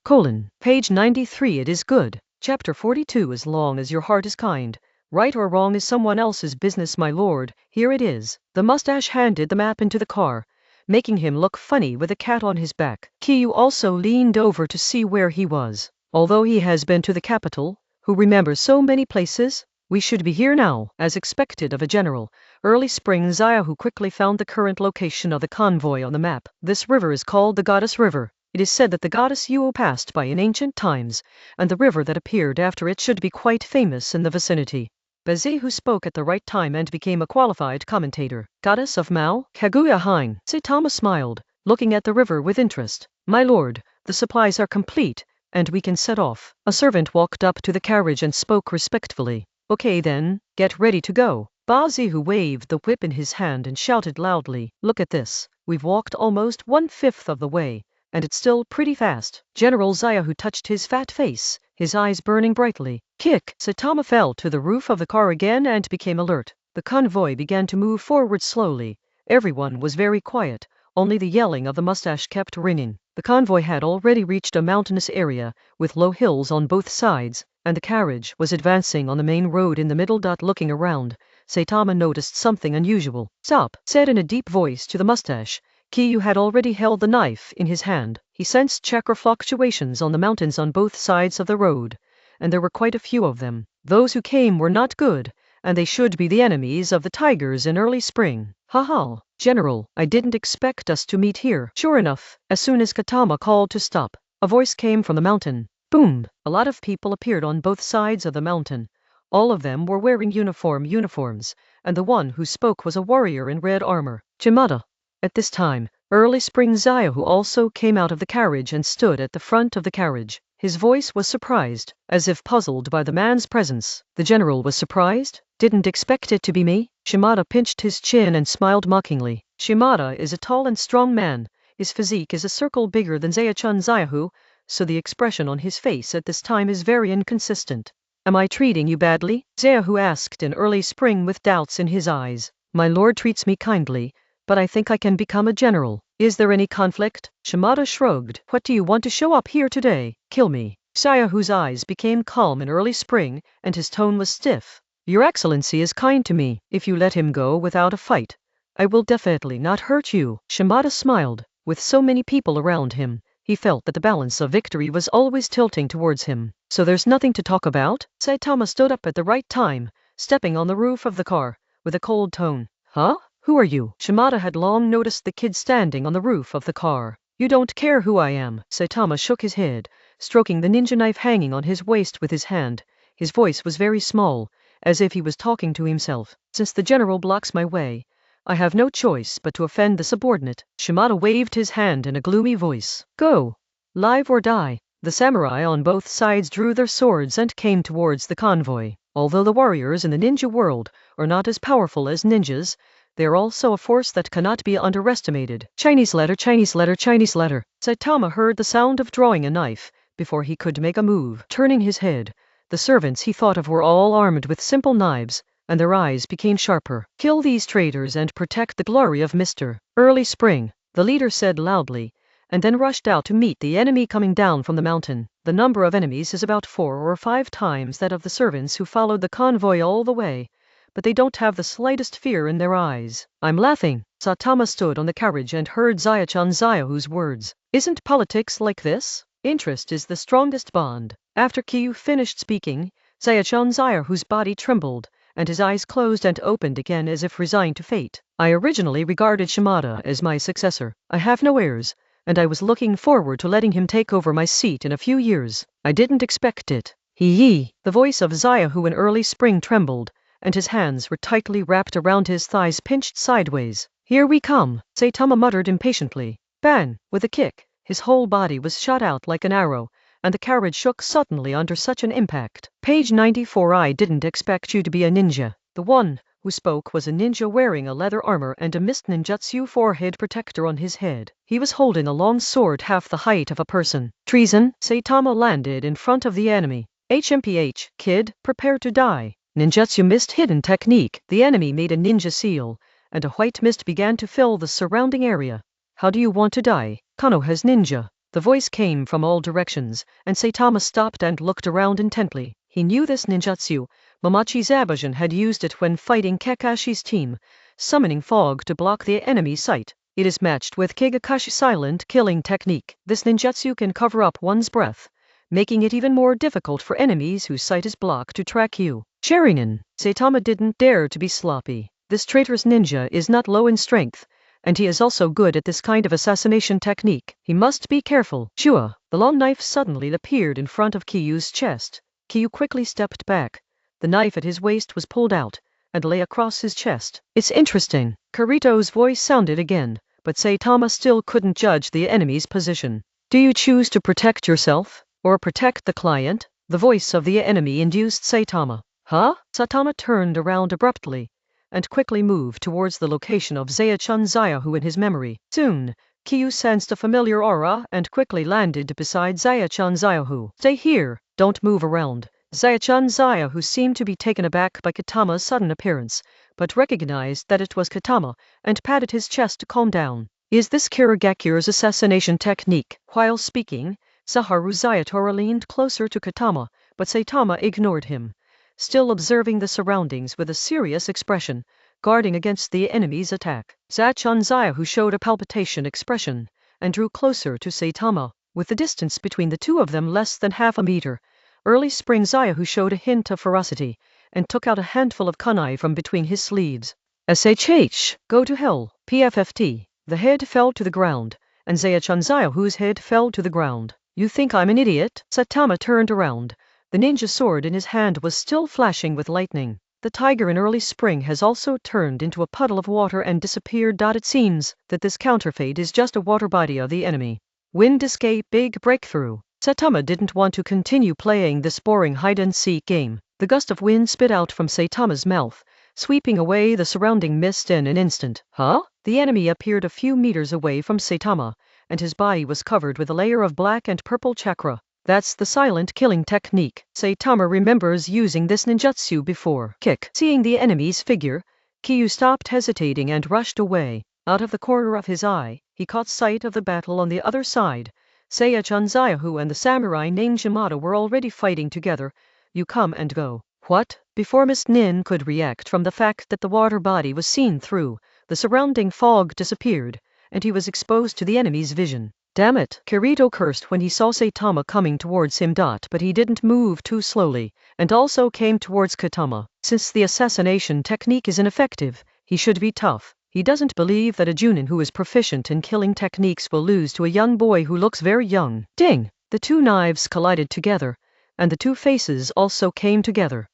page 93. It is good. Chapter 42. As long as your heart is kind, right or wrong is someone else's business, my lord. Here it is. The mustache handed the map into the car, making him look funny with a cat on his back. Kyu also leaned over to see where he was. Although he has been to the capital, who remembers so many places, we should be here now, as expected of a general. Early spring, Zayahu quickly found the current location of the convoy on the map. This river is called the Goddess River. It is said that the goddess Yuo passed by in ancient times, and the river that appeared after it should be quite famous in the vicinity. Bezihu spoke at the right time and became a qualified commentator. Goddess of Mao, Kaguya Hein. Saitama smiled, looking at the river with interest. My lord, the supplies are complete, and we can set off. A servant walked up to the carriage and spoke respectfully. Okay then, get ready to go. Bazihu waved the whip in his hand and shouted loudly. Look at this. We've walked almost 1/5 of the way, and it's still pretty fast. General Zayahu touched his fat face, his eyes burning brightly. Kick! Saitama fell to the roof of the car again and became alert. The convoy began to move forward slowly. Everyone was very quiet. Only the yelling of the mustache kept ringing. The convoy had already reached a mountainous area, with low hills on both sides, and the carriage was advancing on the main road in the middle. Looking around, Saitama noticed something unusual. Stop, said in a deep voice to the mustache. Kyu had already held the knife in his hand. He sensed chakra fluctuations on the mountains on both sides of the road, and there were quite a few of them. Those who came were not good, and they should be the enemies of the tigers in early spring. Haha, General, I didn't expect us to meet here. Sure enough, as soon as Katama called to stop, a voice came from the mountain. Boom! A lot of people appeared on both sides of the mountain. All of them were wearing uniforms, and the one who spoke was a warrior in red armor. Shimada. At this time, early spring Zayahu also came out of the carriage and stood at the front of the carriage. His voice was surprised, as if puzzled by the man's presence. The general was surprised? Didn't expect it to be me? Shimada pinched his chin and smiled mockingly. Shimada is a tall and strong man. His physique is a circle bigger than Zaya-chan Zayahu, so the expression on his face at this time is very inconsistent. Am I treating you badly? Zayahu asked in early spring with doubts in his eyes. My lord treats me kindly, but I think I can become a general. Is there any conflict? Shimada shrugged. What do you want to show up here today? Kill me. Zayahu's eyes became calm in early spring, and his tone was stiff. Your Excellency is kind to me. If you let him go without a fight, I will definitely not hurt you. Shimada smiled. With so many people around him, he felt that the balance of victory was always tilting towards him. So there's nothing to talk about? Saitama stood up at the right time, stepping on the roof of the car, with a cold tone. Huh? Who are you? Shimada had long noticed the kid standing on the roof of the car. You don't care who I am. Saitama shook his head, stroking the ninja knife hanging on his waist with his hand. His voice was very small, as if he was talking to himself. Since the general blocks my way, I have no choice but to offend the subordinate. Shimada waved his hand in a gloomy voice. Go! Live or die. The samurai on both sides drew their swords and came towards the convoy. Although the warriors in the ninja world are not as powerful as ninjas, they are also a force that cannot be underestimated. Chinese letter, Chinese letter, Chinese letter. Saitama heard the sound of drawing a knife before he could make a move. Turning his head, the servants he thought of were all armed with simple knives, and their eyes became sharper. Kill these traitors and protect the glory of Mr. Early Spring, the leader said loudly, and then rushed out to meet the enemy coming down from the mountain. The number of enemies is about 4 or 5 times that of the servants who followed the convoy all the way, but they don't have the slightest fear in their eyes. I'm laughing. Saitama stood on the carriage and heard Zaya-chan Zayahu's words. Isn't politics like this? Interest is the strongest bond. After Kyu finished speaking, Zaya-chan Zayahu's body trembled, and his eyes closed and opened again as if resigned to fate. I originally regarded Shimada as my successor. I have no heirs, and I was looking forward to letting him take over my seat in a few years. I didn't expect it. Hee. The voice of Zayahu in early spring trembled, and his hands were tightly wrapped around his thighs pinched sideways. Here we come, Saitama muttered impatiently. Bang! With a kick, his whole body was shot out like an arrow, and the carriage shook suddenly under such an impact. Page 94. I didn't expect you to be a ninja. The one who spoke was a ninja wearing a leather armor and a mist ninjutsu forehead protector on his head. He was holding a long sword half the height of a person. Treason! Saitama landed in front of the enemy. HMPH, kid, prepare to die. Ninjutsu mist hidden technique. The enemy made a ninja seal, and a white mist began to fill the surrounding area. How do you want to die? Konoha's ninja. The voice came from all directions, and Saitama stopped and looked around intently. He knew this ninjutsu. Momochi Zabujan had used it when fighting Kakashi's team, summoning fog to block the enemy's sight. It is matched with Kagekashi's silent killing technique. This ninjutsu can cover up one's breath, making it even more difficult for enemies whose sight is blocked to track you. Sharingan. Saitama didn't dare to be sloppy. This traitorous ninja is not low in strength, and he is also good at this kind of assassination technique. He must be careful. Shua. The long knife suddenly appeared in front of Kiyu's chest. Kyu quickly stepped back. The knife at his waist was pulled out, and lay across his chest. It's interesting. Kirito's voice sounded again, but Saitama still couldn't judge the enemy's position. Do you choose to protect yourself, or protect the client? The voice of the enemy induced Saitama. Huh? Saitama turned around abruptly, and quickly moved towards the location of Zaya-chan Zayahu in his memory. Soon, Kyu sensed a familiar aura and quickly landed beside Zaya-chan Zayahu. Stay here, don't move around. Zaya-chan Zayahu seemed to be taken aback by Katama's sudden appearance, but recognized that it was Katama, and patted his chest to calm down. Is this Kirigakure's assassination technique? While speaking, Saharu Zayatora leaned closer to Katama, but Saitama ignored him, still observing the surroundings with a serious expression, guarding against the enemy's attack. Zaya-chan Zayahu showed a palpitation expression, and drew closer to Saitama, with the distance between the two of them less than half a meter. Early spring Zayahu showed a hint of ferocity, and took out a handful of kunai from between his sleeves. SHH, go to hell, PFFT. The head fell to the ground, and Zaya-chan Zayahu's head fell to the ground. You think I'm an idiot? Saitama turned around. The ninja sword in his hand was still flashing with lightning. The tiger in early spring has also turned into a puddle of water and disappeared. It seems that this counterfeit is just a water body of the enemy. Wind escape, big breakthrough. Saitama didn't want to continue playing this boring hide-and-seek game. The gust of wind spit out from Saitama's mouth, sweeping away the surrounding mist in an instant. Huh? The enemy appeared a few meters away from Saitama, and his body was covered with a layer of black and purple chakra. That's the silent killing technique. Saitama remembers using this ninjutsu before. Kick. Seeing the enemy's figure, Kyu stopped hesitating and rushed away. Out of the corner of his eye, he caught sight of the battle on the other side. Zaya-chan Zayahu and the samurai named Shimada were already fighting together. You come and go. What? Before Miss Nin could react from the fact that the water body was seen through, the surrounding fog disappeared, and he was exposed to the enemy's vision. Damn it! Kirito cursed when he saw Saitama coming towards him. But he didn't move too slowly, and also came towards Katama. Since the assassination technique is ineffective, he should be tough. He doesn't believe that a Junin who is proficient in killing techniques will lose to a young boy who looks very young. Ding! The two knives collided together, and the two faces also came together.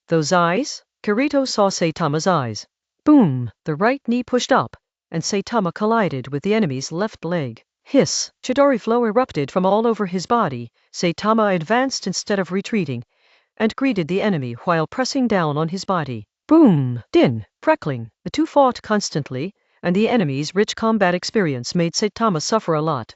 Those eyes? Kirito saw Saitama's eyes. Boom! The right knee pushed up, and Saitama collided with the enemy's left leg. Hiss! Chidori flow erupted from all over his body. Saitama advanced instead of retreating, and greeted the enemy while pressing down on his body. Boom! Din! Crackling. The two fought constantly, and the enemy's rich combat experience made Saitama suffer a lot.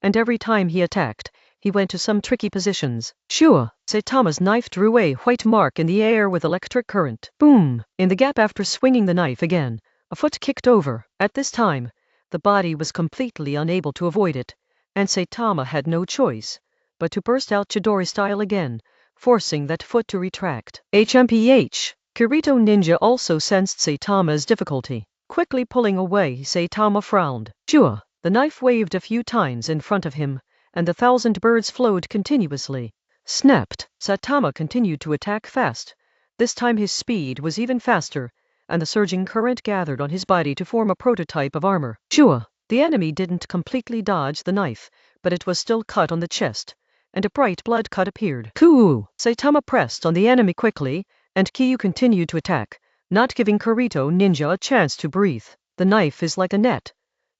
And every time he attacked, he went to some tricky positions. Shua! Saitama's knife drew a white mark in the air with electric current. Boom! In the gap after swinging the knife again, a foot kicked over. At this time, the body was completely unable to avoid it, and Saitama had no choice but to burst out Chidori style again, forcing that foot to retract. HMPH! Kirito Ninja also sensed Saitama's difficulty. Quickly pulling away, Saitama frowned. Shua! The knife waved a few times in front of him, and 1,000 birds flowed continuously. Snapped. Saitama continued to attack fast. This time his speed was even faster, and the surging current gathered on his body to form a prototype of armor. Shua! The enemy didn't completely dodge the knife, but it was still cut on the chest, and a bright blood cut appeared. Kuu! Saitama pressed on the enemy quickly, and Kiyu continued to attack, not giving Kirito Ninja a chance to breathe. The knife is like a net,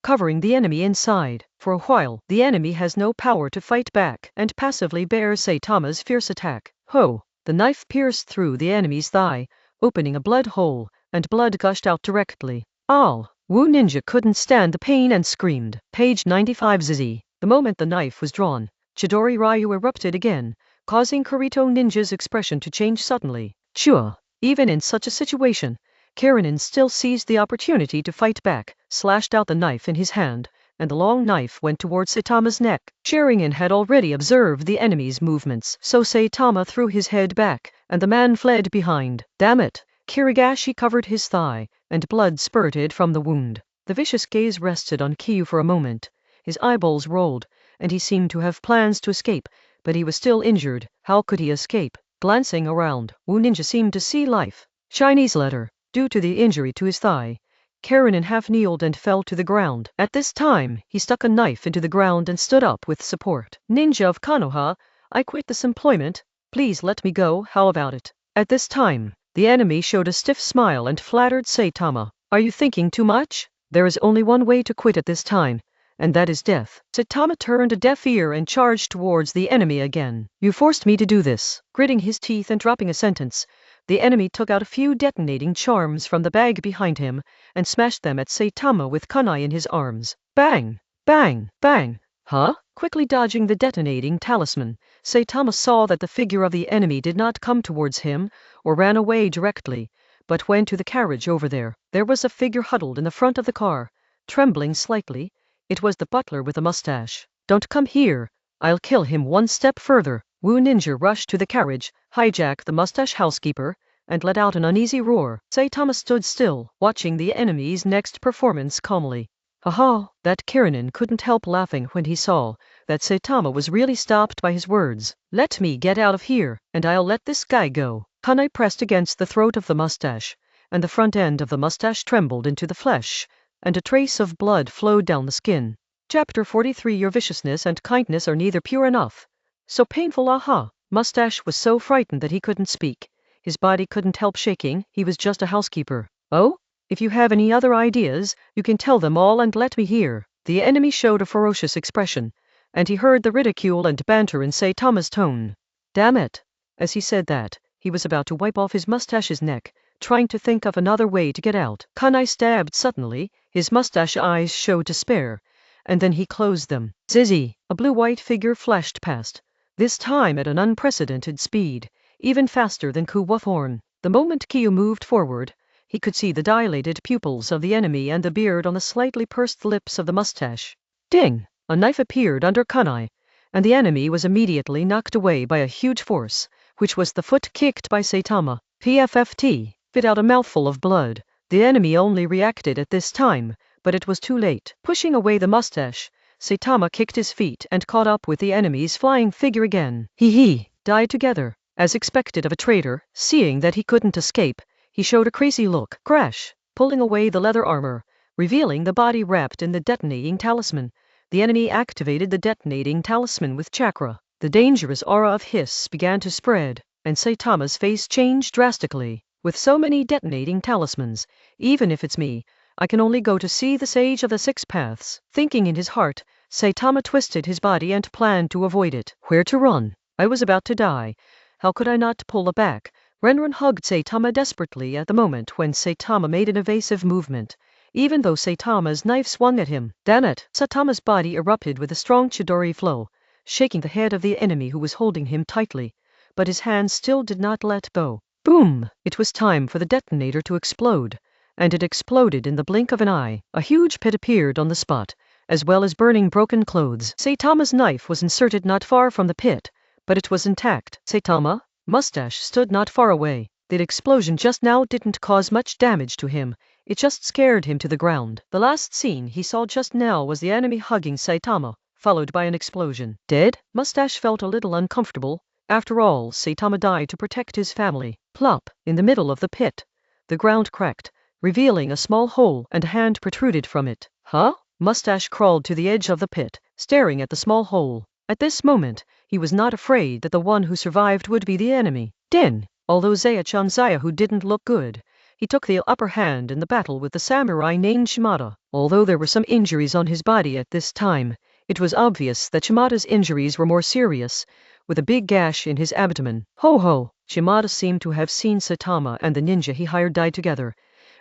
covering the enemy inside. For a while, the enemy has no power to fight back, and passively bears Saitama's fierce attack. Ho! The knife pierced through the enemy's thigh, opening a blood hole, and blood gushed out directly. Ow! Wu Ninja couldn't stand the pain and screamed. Page 95 ZZ. The moment the knife was drawn, Chidori Ryu erupted again, causing Kirito Ninja's expression to change suddenly. Chua! Even in such a situation, Karanin still seized the opportunity to fight back, slashed out the knife in his hand, and the long knife went towards Saitama's neck. Sharingan had already observed the enemy's movements, so Saitama threw his head back, and the man fled behind. Damn it! Kirigashi covered his thigh, and blood spurted from the wound. The vicious gaze rested on Kiyu for a moment. His eyeballs rolled, and he seemed to have plans to escape, but he was still injured. How could he escape? Glancing around, Wu Ninja seemed to see life. Chinese letter. Due to the injury to his thigh, Karanin half-kneeled and fell to the ground. At this time, he stuck a knife into the ground and stood up with support. Ninja of Konoha, I quit this employment. Please let me go. How about it? At this time, the enemy showed a stiff smile and flattered Saitama. Are you thinking too much? There is only one way to quit at this time, and that is death. Saitama turned a deaf ear and charged towards the enemy again. You forced me to do this. Gritting his teeth and dropping a sentence, the enemy took out a few detonating charms from the bag behind him and smashed them at Saitama with kunai in his arms. Bang! Bang! Bang! Huh? Quickly dodging the detonating talisman, Saitama saw that the figure of the enemy did not come towards him or ran away directly, but went to the carriage over there. There was a figure huddled in the front of the car, trembling slightly. It was the butler with a mustache. Don't come here. I'll kill him one step further. Wu Ninja rushed to the carriage, hijacked the mustache housekeeper, and let out an uneasy roar. Saitama stood still, watching the enemy's next performance calmly. Haha, that Karanin couldn't help laughing when he saw that Saitama was really stopped by his words. Let me get out of here, and I'll let this guy go. Kunai pressed against the throat of the mustache, and the front end of the mustache trembled into the flesh, and a trace of blood flowed down the skin. Chapter 43. Your viciousness and kindness are neither pure enough. So painful. Aha! Mustache was so frightened that he couldn't speak. His body couldn't help shaking. He was just a housekeeper. Oh? If you have any other ideas, you can tell them all and let me hear. The enemy showed a ferocious expression, and he heard the ridicule and banter in Saitama's tone. Damn it! As he said that, he was about to wipe off his mustache's neck, trying to think of another way to get out. Kunai stabbed suddenly. His mustache eyes showed despair, and then he closed them. Zizzy! A blue-white figure flashed past, this time at an unprecedented speed, even faster than Kuwathorn. The moment Kiyu moved forward, he could see the dilated pupils of the enemy and the beard on the slightly pursed lips of the mustache. Ding! A knife appeared under kunai, and the enemy was immediately knocked away by a huge force, which was the foot kicked by Saitama. PFFT! Spit out a mouthful of blood. The enemy only reacted at this time, but it was too late. Pushing away the mustache, Saitama kicked his feet and caught up with the enemy's flying figure again. He died together. As expected of a traitor, seeing that he couldn't escape, he showed a crazy look. Crash! Pulling away the leather armor, revealing the body wrapped in the detonating talisman, the enemy activated the detonating talisman with chakra. The dangerous aura of hiss began to spread, and Saitama's face changed drastically. With so many detonating talismans, even if it's me, I can only go to see the Sage of the Six Paths. Thinking in his heart, Saitama twisted his body and planned to avoid it. Where to run? I was about to die. How could I not pull back? Renran hugged Saitama desperately at the moment when Saitama made an evasive movement, even though Saitama's knife swung at him. Damn it! Saitama's body erupted with a strong Chidori flow, shaking the head of the enemy who was holding him tightly, but his hands still did not let go. Boom! It was time for the detonator to explode, and it exploded in the blink of an eye. A huge pit appeared on the spot, as well as burning broken clothes. Saitama's knife was inserted not far from the pit, but it was intact. Saitama, mustache, stood not far away. The explosion just now didn't cause much damage to him. It just scared him to the ground. The last scene he saw just now was the enemy hugging Saitama, followed by an explosion. Dead? Mustache felt a little uncomfortable. After all, Saitama died to protect his family. Plop! In the middle of the pit, the ground cracked, revealing a small hole, and a hand protruded from it. Huh? Mustache crawled to the edge of the pit, staring at the small hole. At this moment, he was not afraid that the one who survived would be the enemy. Den! Although Zaya-chan Zayahu didn't look good, he took the upper hand in the battle with the samurai named Shimada. Although there were some injuries on his body at this time, it was obvious that Shimada's injuries were more serious, with a big gash in his abdomen. Ho ho! Shimada seemed to have seen Saitama and the ninja he hired die together,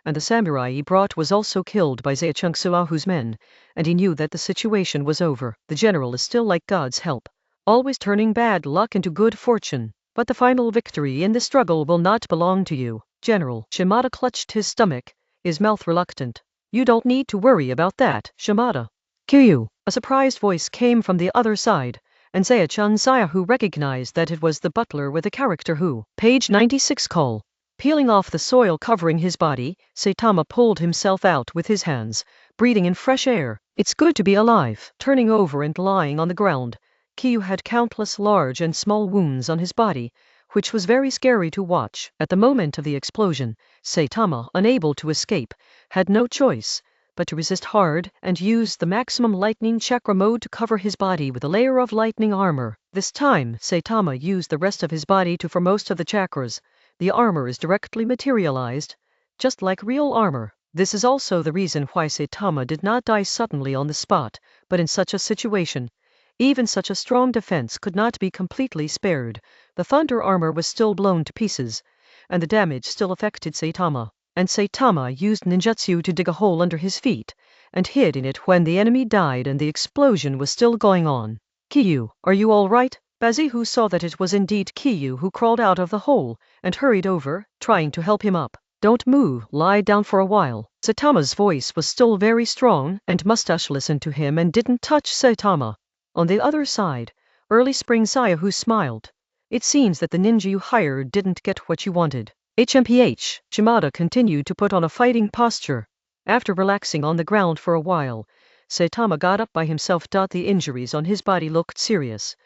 and the samurai he brought was also killed by Zaya-chan Zayahu's men, and he knew that the situation was over. The general is still like God's help, always turning bad luck into good fortune. But the final victory in the struggle will not belong to you, General. Shimada clutched his stomach, his mouth reluctant. You don't need to worry about that, Shimada. Kiryu. A surprised voice came from the other side, and Zaya-chan Zayahu recognized that it was the butler with the character who. Page 96 call. Peeling off the soil covering his body, Saitama pulled himself out with his hands, breathing in fresh air. It's good to be alive. Turning over and lying on the ground, Kiryu had countless large and small wounds on his body, which was very scary to watch. At the moment of the explosion, Saitama, unable to escape, had no choice but to resist hard and used the maximum lightning chakra mode to cover his body with a layer of lightning armor. This time, Saitama used the rest of his body to for most of the chakras. The armor is directly materialized, just like real armor. This is also the reason why Saitama did not die suddenly on the spot, but in such a situation, even such a strong defense could not be completely spared. The thunder armor was still blown to pieces, and the damage still affected Saitama. And Saitama used ninjutsu to dig a hole under his feet, and hid in it when the enemy died and the explosion was still going on. Kiryu, are you all right? Bazihu saw that it was indeed Kiryu who crawled out of the hole, and hurried over, trying to help him up. Don't move, lie down for a while. Saitama's voice was still very strong, and Mustache listened to him and didn't touch Saitama. On the other side, Early Spring Zayahu smiled. It seems that the ninja you hired didn't get what you wanted. HMPH. Shimada continued to put on a fighting posture. After relaxing on the ground for a while, Saitama got up by himself. The injuries on his body looked serious,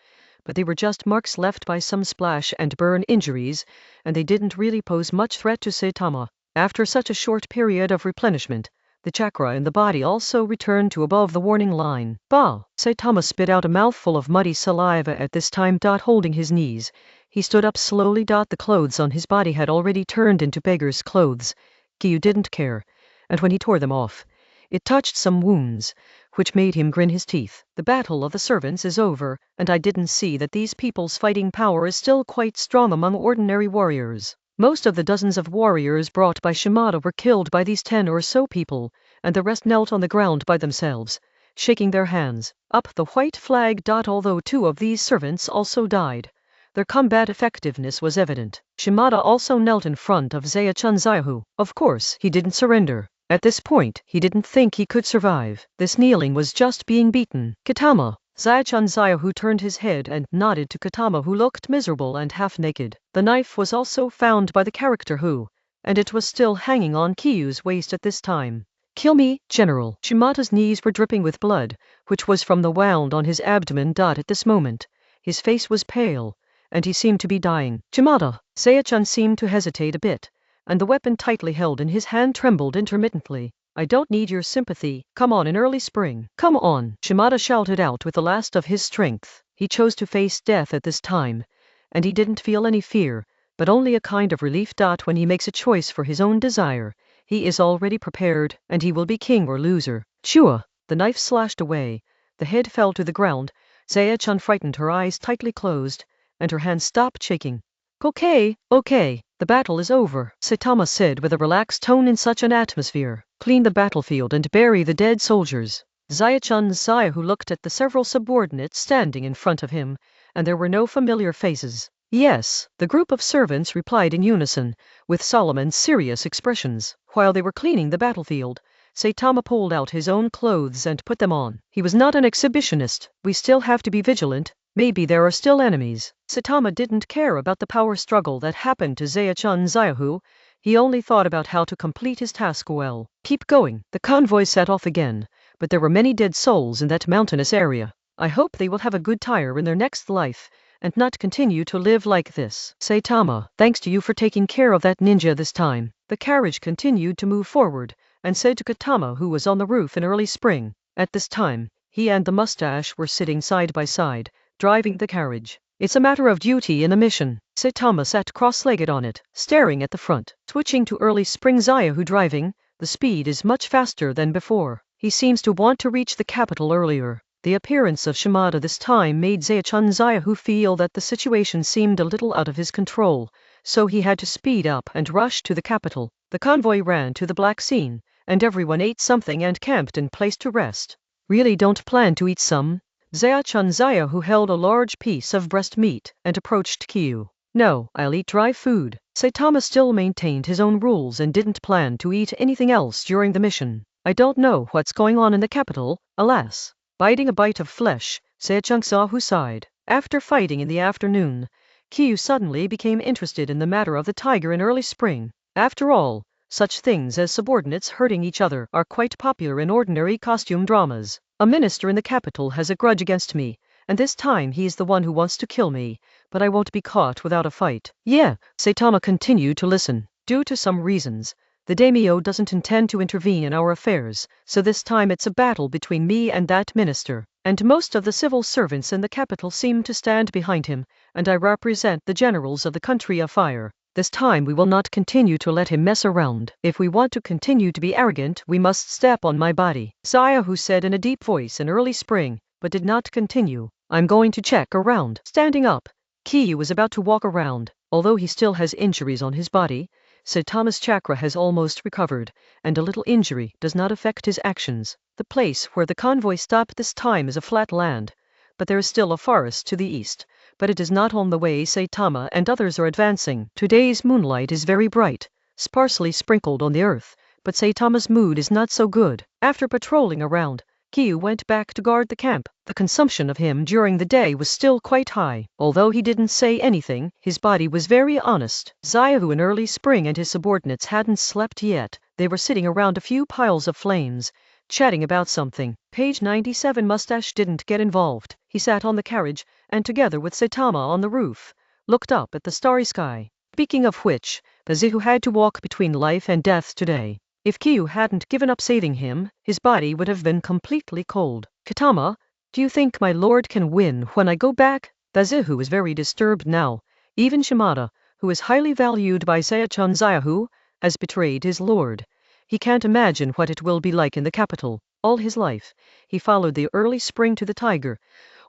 but they were just marks left by some splash and burn injuries, and they didn't really pose much threat to Saitama. After such a short period of replenishment, the chakra in the body also returned to above the warning line. Bah! Saitama spit out a mouthful of muddy saliva at this time. Holding his knees, he stood up slowly. The clothes on his body had already turned into beggar's clothes. Kiryu didn't care, and when he tore them off, it touched some wounds, which made him grin his teeth. The battle of the servants is over, and I didn't see that these people's fighting power is still quite strong among ordinary warriors. Most of the dozens of warriors brought by Shimada were killed by these 10 or so people, and the rest knelt on the ground by themselves, shaking their hands up the white flag. Although 2 of these servants also died, their combat effectiveness was evident. Shimada also knelt in front of Zaya-chan Zayahu. Of course, he didn't surrender. At this point, he didn't think he could survive. This kneeling was just being beaten. Katama. Zaya-chan Zayahu turned his head and nodded to Katama, who looked miserable and half-naked. The knife was also found by the character who, and it was still hanging on Kiryu's waist at this time. Kill me, General. Shimada's knees were dripping with blood, which was from the wound on his abdomen. At this moment, his face was pale, and he seemed to be dying. Shimada. Zaya-chan seemed to hesitate a bit, and the weapon tightly held in his hand trembled intermittently. I don't need your sympathy. Come on in Early Spring. Come on, Shimada shouted out with the last of his strength. He chose to face death at this time, and he didn't feel any fear, but only a kind of relief. When he makes a choice for his own desire, he is already prepared, and he will be king or loser. Chua! The knife slashed away. The head fell to the ground. Zaya-chan frightened, her eyes tightly closed, and her hands stopped shaking. Okay, the battle is over, Saitama said with a relaxed tone. In such an atmosphere, clean the battlefield and bury the dead soldiers. Zaya-chan Zayahu looked at the several subordinates standing in front of him, and there were no familiar faces. Yes, the group of servants replied in unison, with solemn and serious expressions. While they were cleaning the battlefield, Saitama pulled out his own clothes and put them on. He was not an exhibitionist. We still have to be vigilant. Maybe there are still enemies. Saitama didn't care about the power struggle that happened to Zaya-chan Zayahu. He only thought about how to complete his task well. Keep going. The convoy set off again, but there were many dead souls in that mountainous area. I hope they will have a good tire in their next life, and not continue to live like this. Saitama, thanks to you for taking care of that ninja this time. The carriage continued to move forward, and said to Katama, who was on the roof in early spring. At this time, he and the mustache were sitting side by side, driving the carriage. It's a matter of duty and a mission. Saitama sat cross-legged on it, staring at the front. Switching to early spring Zayahu driving, the speed is much faster than before. He seems to want to reach the capital earlier. The appearance of Shimada this time made Zayachu Zayahu feel that the situation seemed a little out of his control, so he had to speed up and rush to the capital. The convoy ran to the Black Sea, and everyone ate something and camped in place to rest. Really don't plan to eat some? Zayachu Zayahu held a large piece of breast meat and approached Kyu. No, I'll eat dry food. Saitama still maintained his own rules and didn't plan to eat anything else during the mission. I don't know what's going on in the capital, alas. Biting a bite of flesh, Zayachu Zayahu sighed. After fighting in the afternoon, Kyu suddenly became interested in the matter of the tiger in early spring. After all, such things as subordinates hurting each other are quite popular in ordinary costume dramas. A minister in the capital has a grudge against me, and this time he's the one who wants to kill me, but I won't be caught without a fight. Yeah, Saitama continued to listen. Due to some reasons, the daimyo doesn't intend to intervene in our affairs, so this time it's a battle between me and that minister. And most of the civil servants in the capital seem to stand behind him, and I represent the generals of the country of fire. This time we will not continue to let him mess around. If we want to continue to be arrogant, we must step on my body. Zayahu said in a deep voice in early spring, but did not continue. I'm going to check around. Standing up, Kyu was about to walk around. Although he still has injuries on his body, Saitama's chakra has almost recovered, and a little injury does not affect his actions. The place where the convoy stopped this time is a flat land, but there is still a forest to the east, but it is not on the way Saitama and others are advancing. Today's moonlight is very bright, sparsely sprinkled on the earth, but Saitama's mood is not so good. After patrolling around, Kyu went back to guard the camp. The consumption of him during the day was still quite high. Although he didn't say anything, his body was very honest. Zayahu in early spring and his subordinates hadn't slept yet. They were sitting around a few piles of flames, chatting about something. Page 97 Mustache didn't get involved. He sat on the carriage, and together with Saitama on the roof, looked up at the starry sky. Speaking of which, Zayahu had to walk between life and death today. If Kyu hadn't given up saving him, his body would have been completely cold. Katama, do you think my lord can win when I go back? Zayahu is very disturbed now. Even Shimada, who is highly valued by Zayachu Zayahu, has betrayed his lord. He can't imagine what it will be like in the capital. All his life, he followed the early spring to the tiger,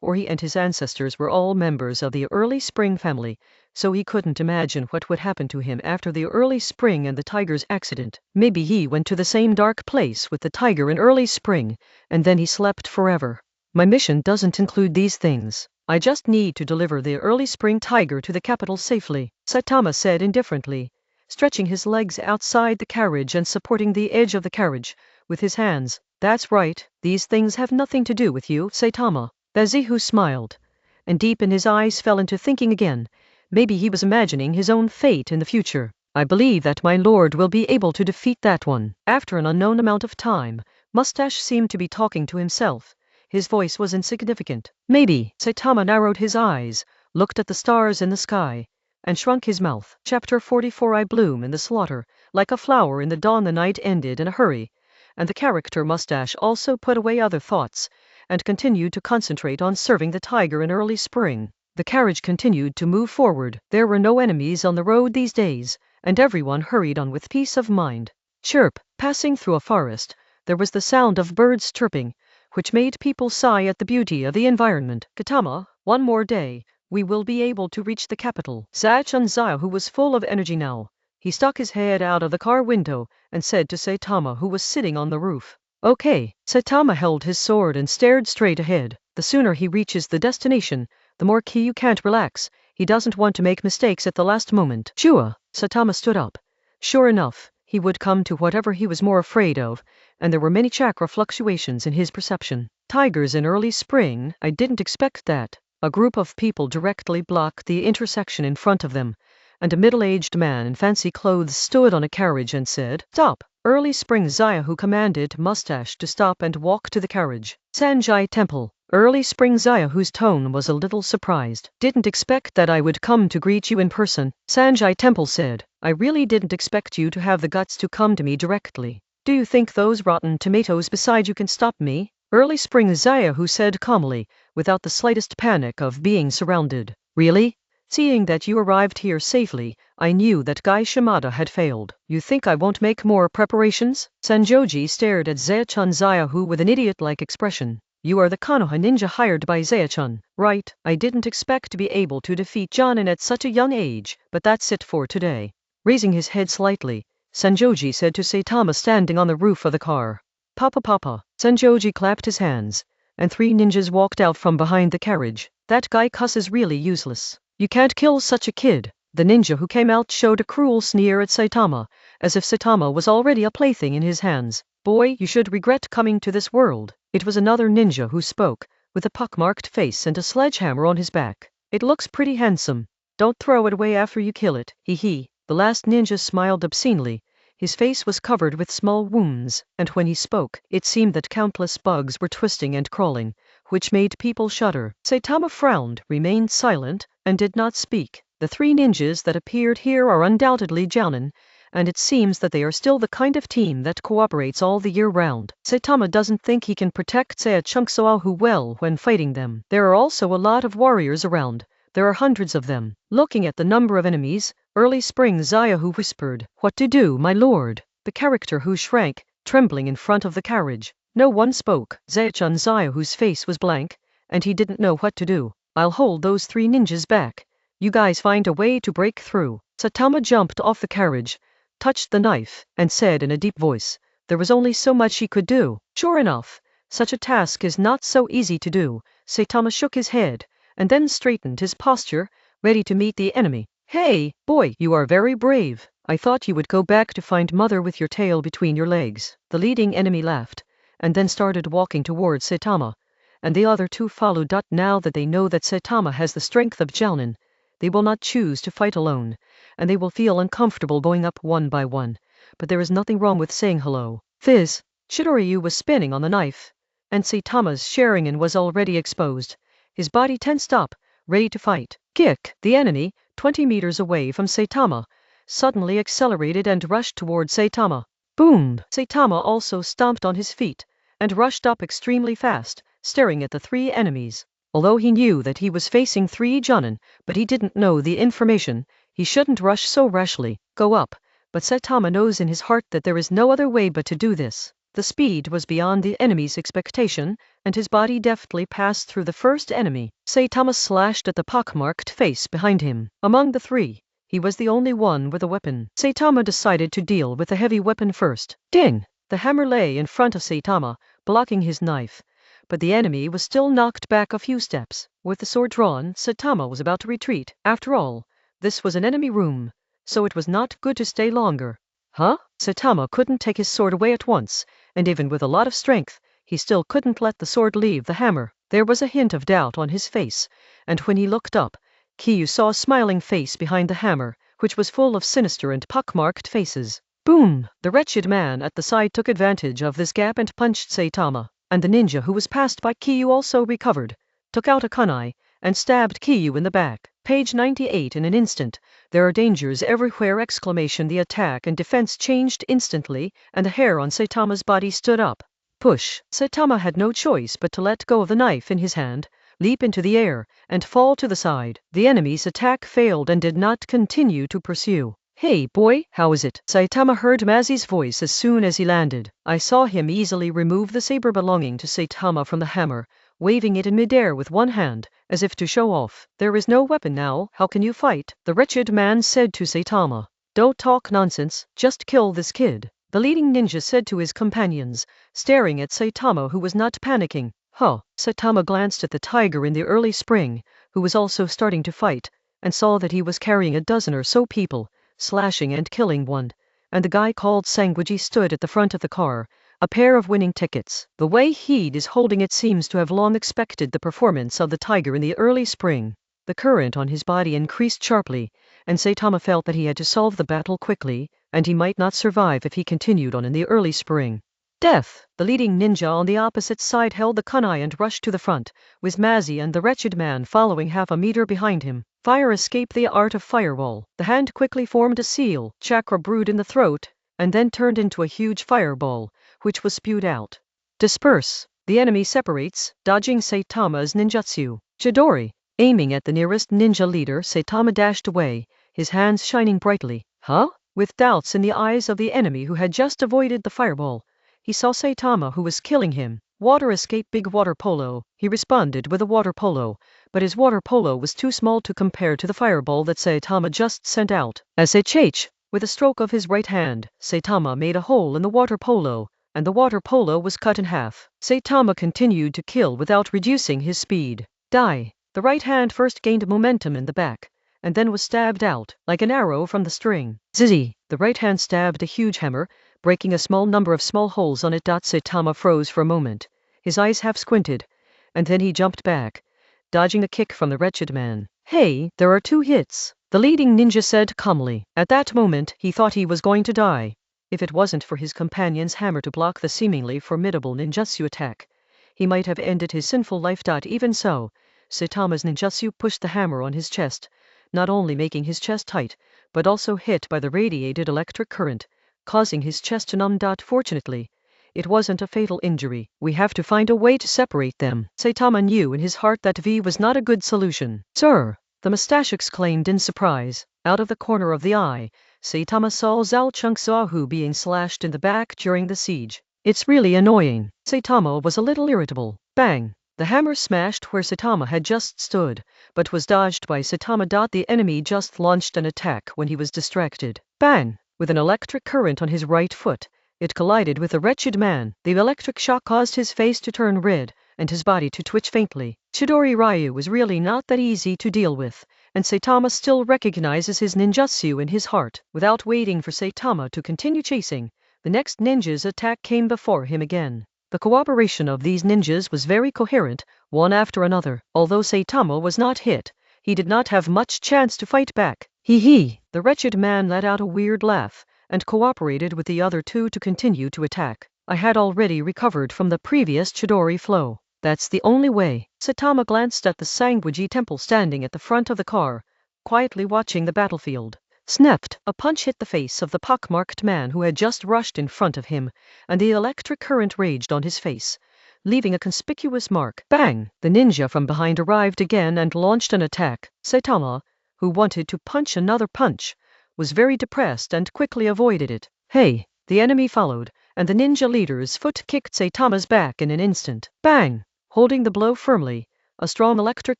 or he and his ancestors were all members of the early spring family, so he couldn't imagine what would happen to him after the early spring and the tiger's accident. Maybe he went to the same dark place with the tiger in early spring, and then he slept forever. My mission doesn't include these things. I just need to deliver the early spring tiger to the capital safely, Saitama said indifferently, stretching his legs outside the carriage and supporting the edge of the carriage with his hands. That's right, these things have nothing to do with you, Saitama. Zayahu smiled, and deep in his eyes fell into thinking again. Maybe he was imagining his own fate in the future. I believe that my lord will be able to defeat that one. After an unknown amount of time, Mustache seemed to be talking to himself. His voice was insignificant. Maybe. Saitama narrowed his eyes, looked at the stars in the sky, and shrunk his mouth. Chapter 44 I bloom in the slaughter, like a flower in the dawn. The night ended in a hurry, and the character Mustache also put away other thoughts, and continued to concentrate on serving the tiger in early spring. The carriage continued to move forward. There were no enemies on the road these days, and everyone hurried on with peace of mind. Chirp, passing through a forest, there was the sound of birds chirping, which made people sigh at the beauty of the environment. Katama, one more day, we will be able to reach the capital. Zayachu Zayahu was full of energy now. He stuck his head out of the car window and said to Saitama, who was sitting on the roof. Okay. Saitama held his sword and stared straight ahead. The sooner he reaches the destination, the more Kyu can't relax. He doesn't want to make mistakes at the last moment. Chua. Saitama stood up. Sure enough, he would come to whatever he was more afraid of, and there were many chakra fluctuations in his perception. Tigers in early spring? I didn't expect that. A group of people directly blocked the intersection in front of them, and a middle-aged man in fancy clothes stood on a carriage and said, "Stop!" Early Spring Zayahu commanded Mustache to stop and walk to the carriage. Sanjai Temple. Early Spring Zayahu's tone was a little surprised. "Didn't expect that I would come to greet you in person," Sanjai Temple said. "I really didn't expect you to have the guts to come to me directly. Do you think those rotten tomatoes beside you can stop me?" Early Spring Zayahu said calmly, without the slightest panic of being surrounded. "Really? Seeing that you arrived here safely, I knew that Guy Shimada had failed. You think I won't make more preparations?" Sanjoji stared at Zaichan Zayahu with an idiot-like expression. "You are the Konoha ninja hired by Zaichan, right? I didn't expect to be able to defeat Jonin at such a young age, but that's it for today." Raising his head slightly, Sanjoji said to Saitama standing on the roof of the car. "Papa Papa." Sanjoji clapped his hands, and 3 ninjas walked out from behind the carriage. "That guy Cuss is really useless. You can't kill such a kid." The ninja who came out showed a cruel sneer at Saitama, as if Saitama was already a plaything in his hands. "Boy, you should regret coming to this world." It was another ninja who spoke, with a pockmarked face and a sledgehammer on his back. "It looks pretty handsome. Don't throw it away after you kill it, hee." The last ninja smiled obscenely. His face was covered with small wounds, and when he spoke, it seemed that countless bugs were twisting and crawling, which made people shudder. Saitama frowned, remained silent, and did not speak. The 3 ninjas that appeared here are undoubtedly Jounin, and it seems that they are still the kind of team that cooperates all the year round. Saitama doesn't think he can protect Chungsoahu well when fighting them. There are also a lot of warriors around. There are hundreds of them. Looking at the number of enemies, Early Spring Zayahu whispered, "What to do, my lord?" The character who shrank, trembling in front of the carriage. No one spoke. Zaichan Zayahu's face was blank, and he didn't know what to do. "I'll hold those 3 ninjas back. You guys find a way to break through." Saitama jumped off the carriage, touched the knife, and said in a deep voice, there was only so much he could do. "Sure enough, such a task is not so easy to do." Saitama shook his head, and then straightened his posture, ready to meet the enemy. "Hey, boy, you are very brave. I thought you would go back to find mother with your tail between your legs." The leading enemy laughed, and then started walking towards Saitama, and the other 2 followed. Now that they know that Saitama has the strength of Jounin, they will not choose to fight alone, and they will feel uncomfortable going up one by one. But there is nothing wrong with saying hello. Fizz! Shidoryu was spinning on the knife, and Saitama's Sharingan was already exposed. His body tensed up, ready to fight. Kick! The enemy, 20 meters away from Saitama, suddenly accelerated and rushed toward Saitama. Boom! Saitama also stomped on his feet, and rushed up extremely fast, staring at the 3 enemies. Although he knew that he was facing 3 Jounin, but he didn't know the information, he shouldn't rush so rashly. Go up! But Saitama knows in his heart that there is no other way but to do this. The speed was beyond the enemy's expectation, and his body deftly passed through the first enemy. Saitama slashed at the pockmarked face behind him. Among the 3, he was the only one with a weapon. Saitama decided to deal with the heavy weapon first. Ding! The hammer lay in front of Saitama, blocking his knife, but the enemy was still knocked back a few steps. With the sword drawn, Saitama was about to retreat. After all, this was an enemy room, so it was not good to stay longer. Huh? Saitama couldn't take his sword away at once, and even with a lot of strength, he still couldn't let the sword leave the hammer. There was a hint of doubt on his face, and when he looked up, Kiyu saw a smiling face behind the hammer, which was full of sinister and pockmarked faces. Boom! The wretched man at the side took advantage of this gap and punched Saitama, and the ninja who was passed by Kiyu also recovered, took out a kunai, and stabbed Kiyu in the back. Page 98. In an instant, there are dangers everywhere! The attack and defense changed instantly, and the hair on Saitama's body stood up. Push! Saitama had no choice but to let go of the knife in his hand, leap into the air, and fall to the side. The enemy's attack failed and did not continue to pursue. "Hey, boy, how is it?" Saitama heard Mazi's voice as soon as he landed. I saw him easily remove the saber belonging to Saitama from the hammer, waving it in midair with one hand, as if to show off. "There is no weapon now, how can you fight?" the wretched man said to Saitama. "Don't talk nonsense, just kill this kid," the leading ninja said to his companions, staring at Saitama who was not panicking. Huh! Saitama glanced at the tiger in the early spring, who was also starting to fight, and saw that he was carrying a dozen or so people, slashing and killing one, and the guy called Sanguji stood at the front of the car, a pair of winning tickets. The way he is holding it seems to have long expected the performance of the tiger in the early spring. The current on his body increased sharply, and Saitama felt that he had to solve the battle quickly, and he might not survive if he continued on in the early spring. Death! The leading ninja on the opposite side held the kunai and rushed to the front, with Mazzy and the wretched man following half a meter behind him. Fire escaped the art of firewall. The hand quickly formed a seal, chakra brewed in the throat, and then turned into a huge fireball, which was spewed out. Disperse! The enemy separates, dodging Saitama's ninjutsu. Chidori! Aiming at the nearest ninja leader, Saitama dashed away, his hands shining brightly. Huh? With doubts in the eyes of the enemy who had just avoided the fireball, he saw Saitama who was killing him. Water escape, big water polo. He responded with a water polo, but his water polo was too small to compare to the fireball that Saitama just sent out. SHH! With a stroke of his right hand, Saitama made a hole in the water polo, and the water polo was cut in half. Saitama continued to kill without reducing his speed. Die! The right hand first gained momentum in the back, and then was stabbed out, like an arrow from the string. Zizzy! The right hand stabbed a huge hammer, breaking a small number of small holes on it. Saitama froze for a moment, his eyes half squinted, and then he jumped back, dodging a kick from the wretched man. Hey, there are 2 hits, the leading ninja said calmly. At that moment, he thought he was going to die. If it wasn't for his companion's hammer to block the seemingly formidable ninjutsu attack, he might have ended his sinful life. Even so, Saitama's ninjutsu pushed the hammer on his chest, not only making his chest tight, but also hit by the radiated electric current, causing his chest to numb. Fortunately, it wasn't a fatal injury. We have to find a way to separate them. Saitama knew in his heart that V was not a good solution. Sir! The mustache exclaimed in surprise. Out of the corner of the eye, Saitama saw Zhao Chungsahu being slashed in the back during the siege. It's really annoying. Saitama was a little irritable. Bang! The hammer smashed where Saitama had just stood, but was dodged by Saitama. The enemy just launched an attack when he was distracted. Bang! With an electric current on his right foot, it collided with the wretched man. The electric shock caused his face to turn red, and his body to twitch faintly. Chidori Ryu was really not that easy to deal with, and Saitama still recognizes his ninjutsu in his heart. Without waiting for Saitama to continue chasing, the next ninja's attack came before him again. The cooperation of these ninjas was very coherent, one after another. Although Saitama was not hit, he did not have much chance to fight back. Hee hee! The wretched man let out a weird laugh, and cooperated with the other 2 to continue to attack. I had already recovered from the previous Chidori flow. That's the only way. Saitama glanced at the Sanguiji temple standing at the front of the car, quietly watching the battlefield. Snapped! A punch hit the face of the pockmarked man who had just rushed in front of him, and the electric current raged on his face, leaving a conspicuous mark. Bang! The ninja from behind arrived again and launched an attack. Saitama, who wanted to punch another punch, was very depressed and quickly avoided it. Hey! The enemy followed, and the ninja leader's foot kicked Saitama's back in an instant. Bang! Holding the blow firmly, a strong electric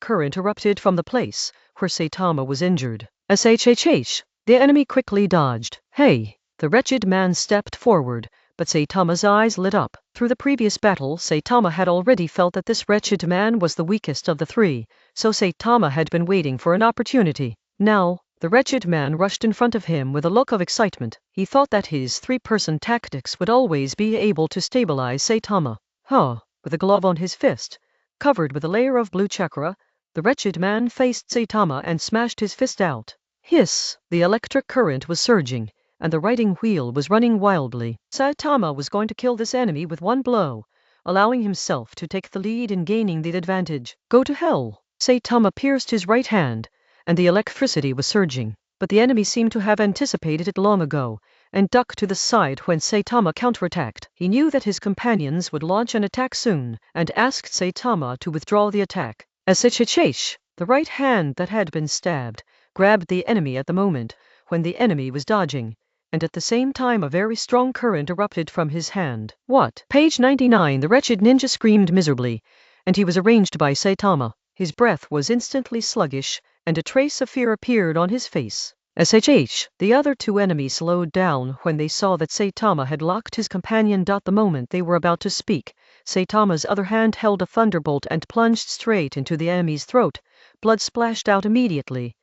current erupted from the place where Saitama was injured. SHH! The enemy quickly dodged. Hey! The wretched man stepped forward, but Saitama's eyes lit up. Through the previous battle, Saitama had already felt that this wretched man was the weakest of the 3, so Saitama had been waiting for an opportunity. Now, the wretched man rushed in front of him with a look of excitement. He thought that his 3-person tactics would always be able to stabilize Saitama. With a glove on his fist, covered with a layer of blue chakra, the wretched man faced Saitama and smashed his fist out. Hiss! The electric current was surging, and the riding wheel was running wildly. Saitama was going to kill this enemy with one blow, allowing himself to take the lead in gaining the advantage. Go to hell! Saitama pierced his right hand, and the electricity was surging, but the enemy seemed to have anticipated it long ago, and ducked to the side when Saitama counterattacked. He knew that his companions would launch an attack soon, and asked Saitama to withdraw the attack. SHH! The right hand that had been stabbed grabbed the enemy at the moment when the enemy was dodging, and at the same time a very strong current erupted from his hand. What? Page 99. The wretched ninja screamed miserably, and he was arranged by Saitama. His breath was instantly sluggish, and a trace of fear appeared on his face. SHH! The other 2 enemies slowed down when they saw that Saitama had locked his companion. The moment they were about to speak, Saitama's other hand held a thunderbolt and plunged straight into the enemy's throat. Blood splashed out immediately,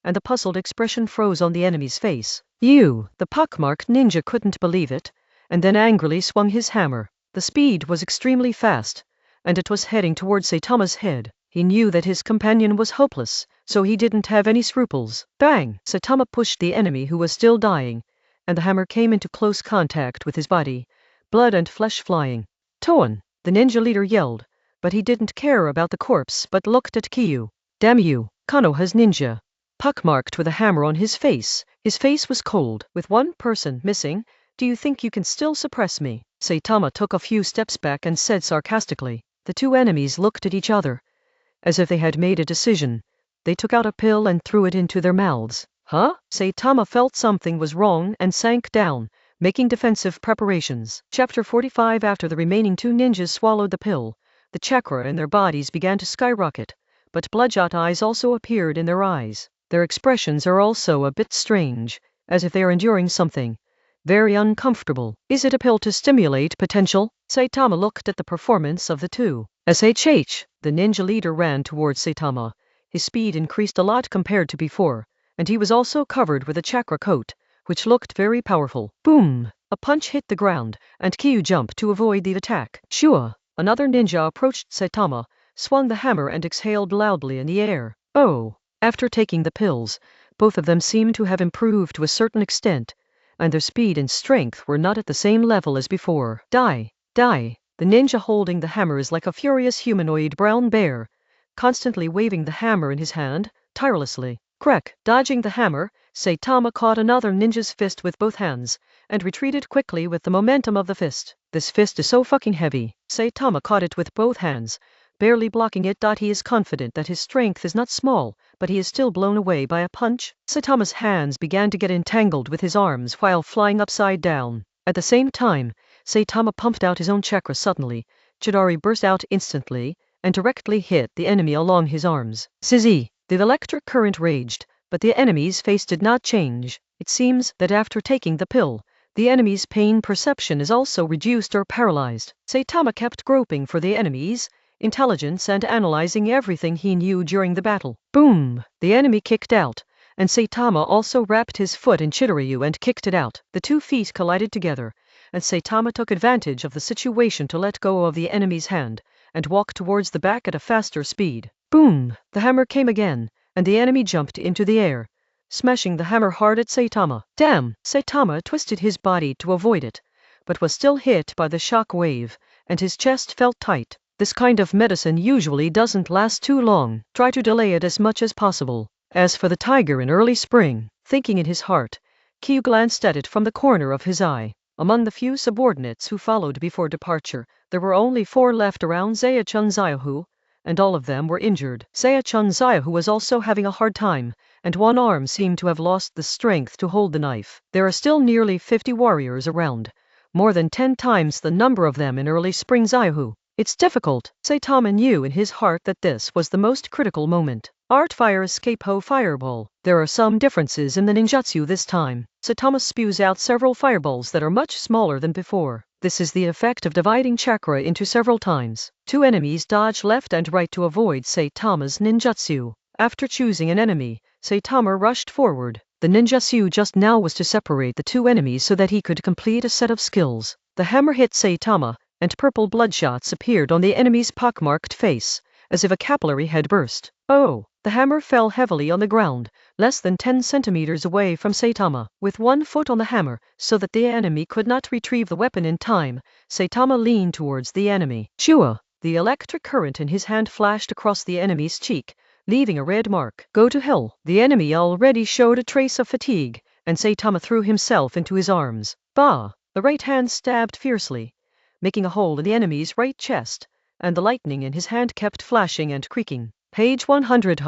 and the puzzled expression froze on the enemy's face. The pockmarked ninja couldn't believe it, and then angrily swung his hammer. The speed was extremely fast, and it was heading towards Saitama's head. He knew that his companion was hopeless, so he didn't have any scruples. Bang! Saitama pushed the enemy who was still dying, and the hammer came into close contact with his body, blood and flesh flying. Toan! The ninja leader yelled, but he didn't care about the corpse but looked at Kyu. Damn you, Konoha's ninja. Pockmarked with a hammer on his face was cold. With one person missing, do you think you can still suppress me? Saitama took a few steps back and said sarcastically. The two enemies looked at each other, as if they had made a decision. They took out a pill and threw it into their mouths. Huh? Saitama felt something was wrong and sank down, making defensive preparations. Chapter 45. After the remaining two ninjas swallowed the pill, the chakra in their bodies began to skyrocket, but bloodshot eyes also appeared in their eyes. Their expressions are also a bit strange, as if they are enduring something very uncomfortable. Is it a pill to stimulate potential? Saitama looked at the performance of the two. SHH! The ninja leader ran towards Saitama. His speed increased a lot compared to before, and he was also covered with a chakra coat, which looked very powerful. Boom! A punch hit the ground, and Kyu jumped to avoid the attack. Shua! Another ninja approached Saitama, swung the hammer and exhaled loudly in the air. Oh! After taking the pills, both of them seemed to have improved to a certain extent, and their speed and strength were not at the same level as before. Die! Die! The ninja holding the hammer is like a furious humanoid brown bear, constantly waving the hammer in his hand, tirelessly. Crack! Dodging the hammer, Saitama caught another ninja's fist with both hands, and retreated quickly with the momentum of the fist. This fist is so fucking heavy. Saitama caught it with both hands, barely blocking it. He is confident that his strength is not small, but he is still blown away by a punch. Saitama's hands began to get entangled with his arms while flying upside down. At the same time, Saitama pumped out his own chakra suddenly. Chidori burst out instantly, and directly hit the enemy along his arms. Sizzy! The electric current raged, but the enemy's face did not change. It seems that after taking the pill, the enemy's pain perception is also reduced or paralyzed. Saitama kept groping for the enemy's intelligence and analyzing everything he knew during the battle. Boom! The enemy kicked out, and Saitama also wrapped his foot in Chidoryu and kicked it out. The 2 feet collided together, and Saitama took advantage of the situation to let go of the enemy's hand and walk towards the back at a faster speed. Boom! The hammer came again, and the enemy jumped into the air, smashing the hammer hard at Saitama. Damn! Saitama twisted his body to avoid it, but was still hit by the shock wave, and his chest felt tight. This kind of medicine usually doesn't last too long. Try to delay it as much as possible. As for the tiger in early spring, thinking in his heart, Kyu glanced at it from the corner of his eye. Among the few subordinates who followed before departure, there were only 4 left around Zaechun Zaihu, and all of them were injured. Zaechun Zaihu was also having a hard time, and one arm seemed to have lost the strength to hold the knife. There are still nearly 50 warriors around, more than 10 times the number of them in early spring Zaihu. It's difficult. Saitama knew in his heart that this was the most critical moment. Art Fire Escape Ho Fireball. There are some differences in the ninjutsu this time. Saitama spews out several fireballs that are much smaller than before. This is the effect of dividing chakra into several times. 2 enemies dodge left and right to avoid Saitama's ninjutsu. After choosing an enemy, Saitama rushed forward. The ninjutsu just now was to separate the 2 enemies so that he could complete a set of skills. The hammer hit Saitama, and purple bloodshots appeared on the enemy's pockmarked face, as if a capillary had burst. Oh! The hammer fell heavily on the ground, less than 10 centimeters away from Saitama. With 1 foot on the hammer, so that the enemy could not retrieve the weapon in time, Saitama leaned towards the enemy. Shua! The electric current in his hand flashed across the enemy's cheek, leaving a red mark. Go to hell! The enemy already showed a trace of fatigue, and Saitama threw himself into his arms. Bah! The right hand stabbed fiercely, making a hole in the enemy's right chest, and the lightning in his hand kept flashing and creaking. Page 100.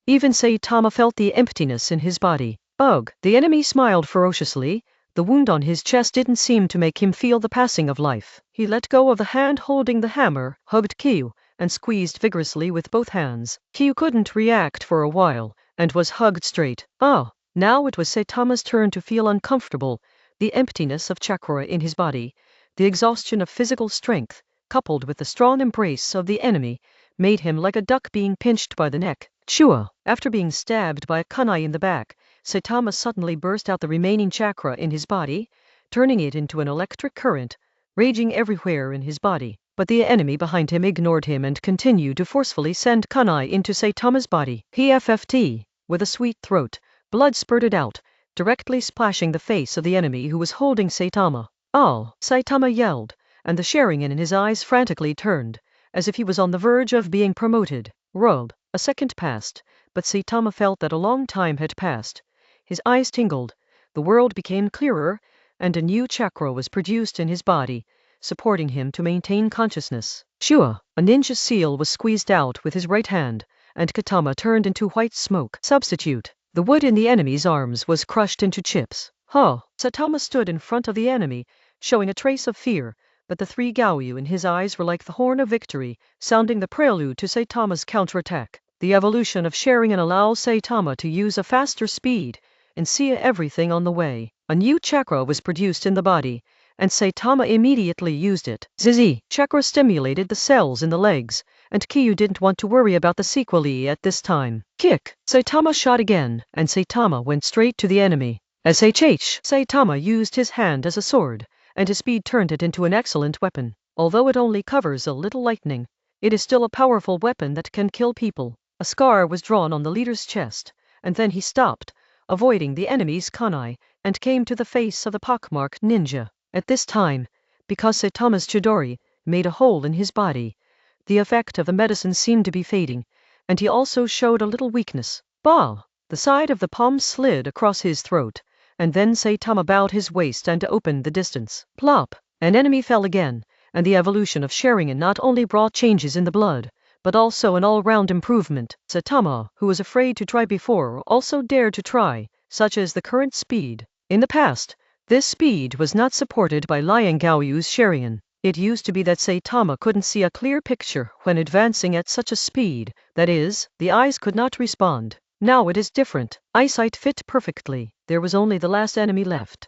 Even Saitama felt the emptiness in his body. Ugh! The enemy smiled ferociously. The wound on his chest didn't seem to make him feel the passing of life. He let go of the hand holding the hammer, hugged Kyu, and squeezed vigorously with both hands. Kyu couldn't react for a while, and was hugged straight. Now it was Saitama's turn to feel uncomfortable. The emptiness of chakra in his body, the exhaustion of physical strength, coupled with the strong embrace of the enemy, made him like a duck being pinched by the neck. Shua! After being stabbed by a kunai in the back, Saitama suddenly burst out the remaining chakra in his body, turning it into an electric current, raging everywhere in his body. but the enemy behind him ignored him and continued to forcefully send kunai into Saitama's body. PFFT. With a sweet throat, blood spurted out, directly splashing the face of the enemy who was holding Saitama. "Oh!" Saitama yelled, and the Sharingan in his eyes frantically turned, as if he was on the verge of being promoted. Rolled. A second passed, but Saitama felt that a long time had passed. His eyes tingled, the world became clearer, and a new chakra was produced in his body, supporting him to maintain consciousness. Shua, a ninja seal was squeezed out with his right hand, and Katama turned into white smoke. Substitute. The wood in the enemy's arms was crushed into chips. Saitama stood in front of the enemy, showing a trace of fear, but the three Gaoyu in his eyes were like the horn of victory, sounding the prelude to Saitama's counterattack. The evolution of Sharingan allows Saitama to use a faster speed and see everything on the way. A new chakra was produced in the body, and Saitama immediately used it. Zizi. Chakra stimulated the cells in the legs, and Kyu didn't want to worry about the sequelae at this time. Kick. Saitama shot again, and Saitama went straight to the enemy. SHH. Saitama used his hand as a sword, and his speed turned it into an excellent weapon. Although it only covers a little lightning, it is still a powerful weapon that can kill people. A scar was drawn on the leader's chest, and then he stopped, avoiding the enemy's kunai, and came to the face of the pockmarked ninja. At this time, because Saitama's Chidori made a hole in his body, the effect of the medicine seemed to be fading, and he also showed a little weakness. Bah! The side of the palm slid across his throat, and then Saitama bowed his waist and opened the distance. Plop! An enemy fell again, and the evolution of Sharingan not only brought changes in the blood, but also an all-round improvement. Saitama, who was afraid to try before, also dared to try, such as the current speed. In the past, this speed was not supported by Liang Gaoyu's Sharingan. It used to be that Saitama couldn't see a clear picture when advancing at such a speed, that is, the eyes could not respond. Now it is different. Eyesight fit perfectly. There was only the last enemy left,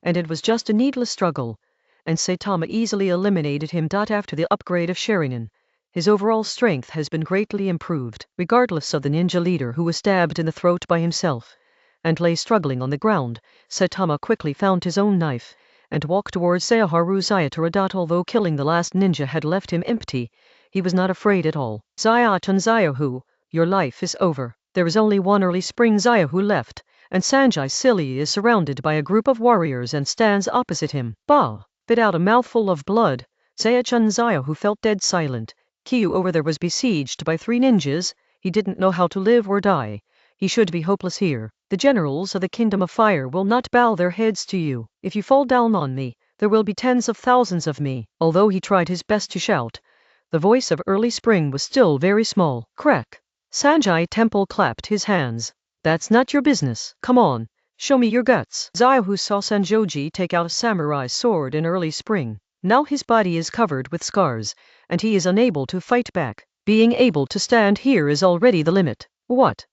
and it was just a needless struggle, and Saitama easily eliminated him. After the upgrade of Sharingan, his overall strength has been greatly improved, regardless of the ninja leader who was stabbed in the throat by himself and lay struggling on the ground. Saitama quickly found his own knife and walked towards Sayaharu Zayatora. Although killing the last ninja had left him empty, he was not afraid at all. Zayatan Zayahu, your life is over. There is only one early spring Zayahu left, and Sanjai Sili is surrounded by a group of warriors and stands opposite him. Bah! Spit out a mouthful of blood. Sayachan Zayahu felt dead silent. Kyu over there was besieged by 3 ninjas. He didn't know how to live or die. He should be hopeless here. The generals of the Kingdom of Fire will not bow their heads to you. If you fall down on me, there will be tens of thousands of me. Although he tried his best to shout, the voice of early spring was still very small. Crack. Sanjai Temple clapped his hands. That's not your business. Come on, show me your guts. Zayahu saw Sanjoji take out a samurai sword in early spring. Now his body is covered with scars, and he is unable to fight back. Being able to stand here is already the limit. What?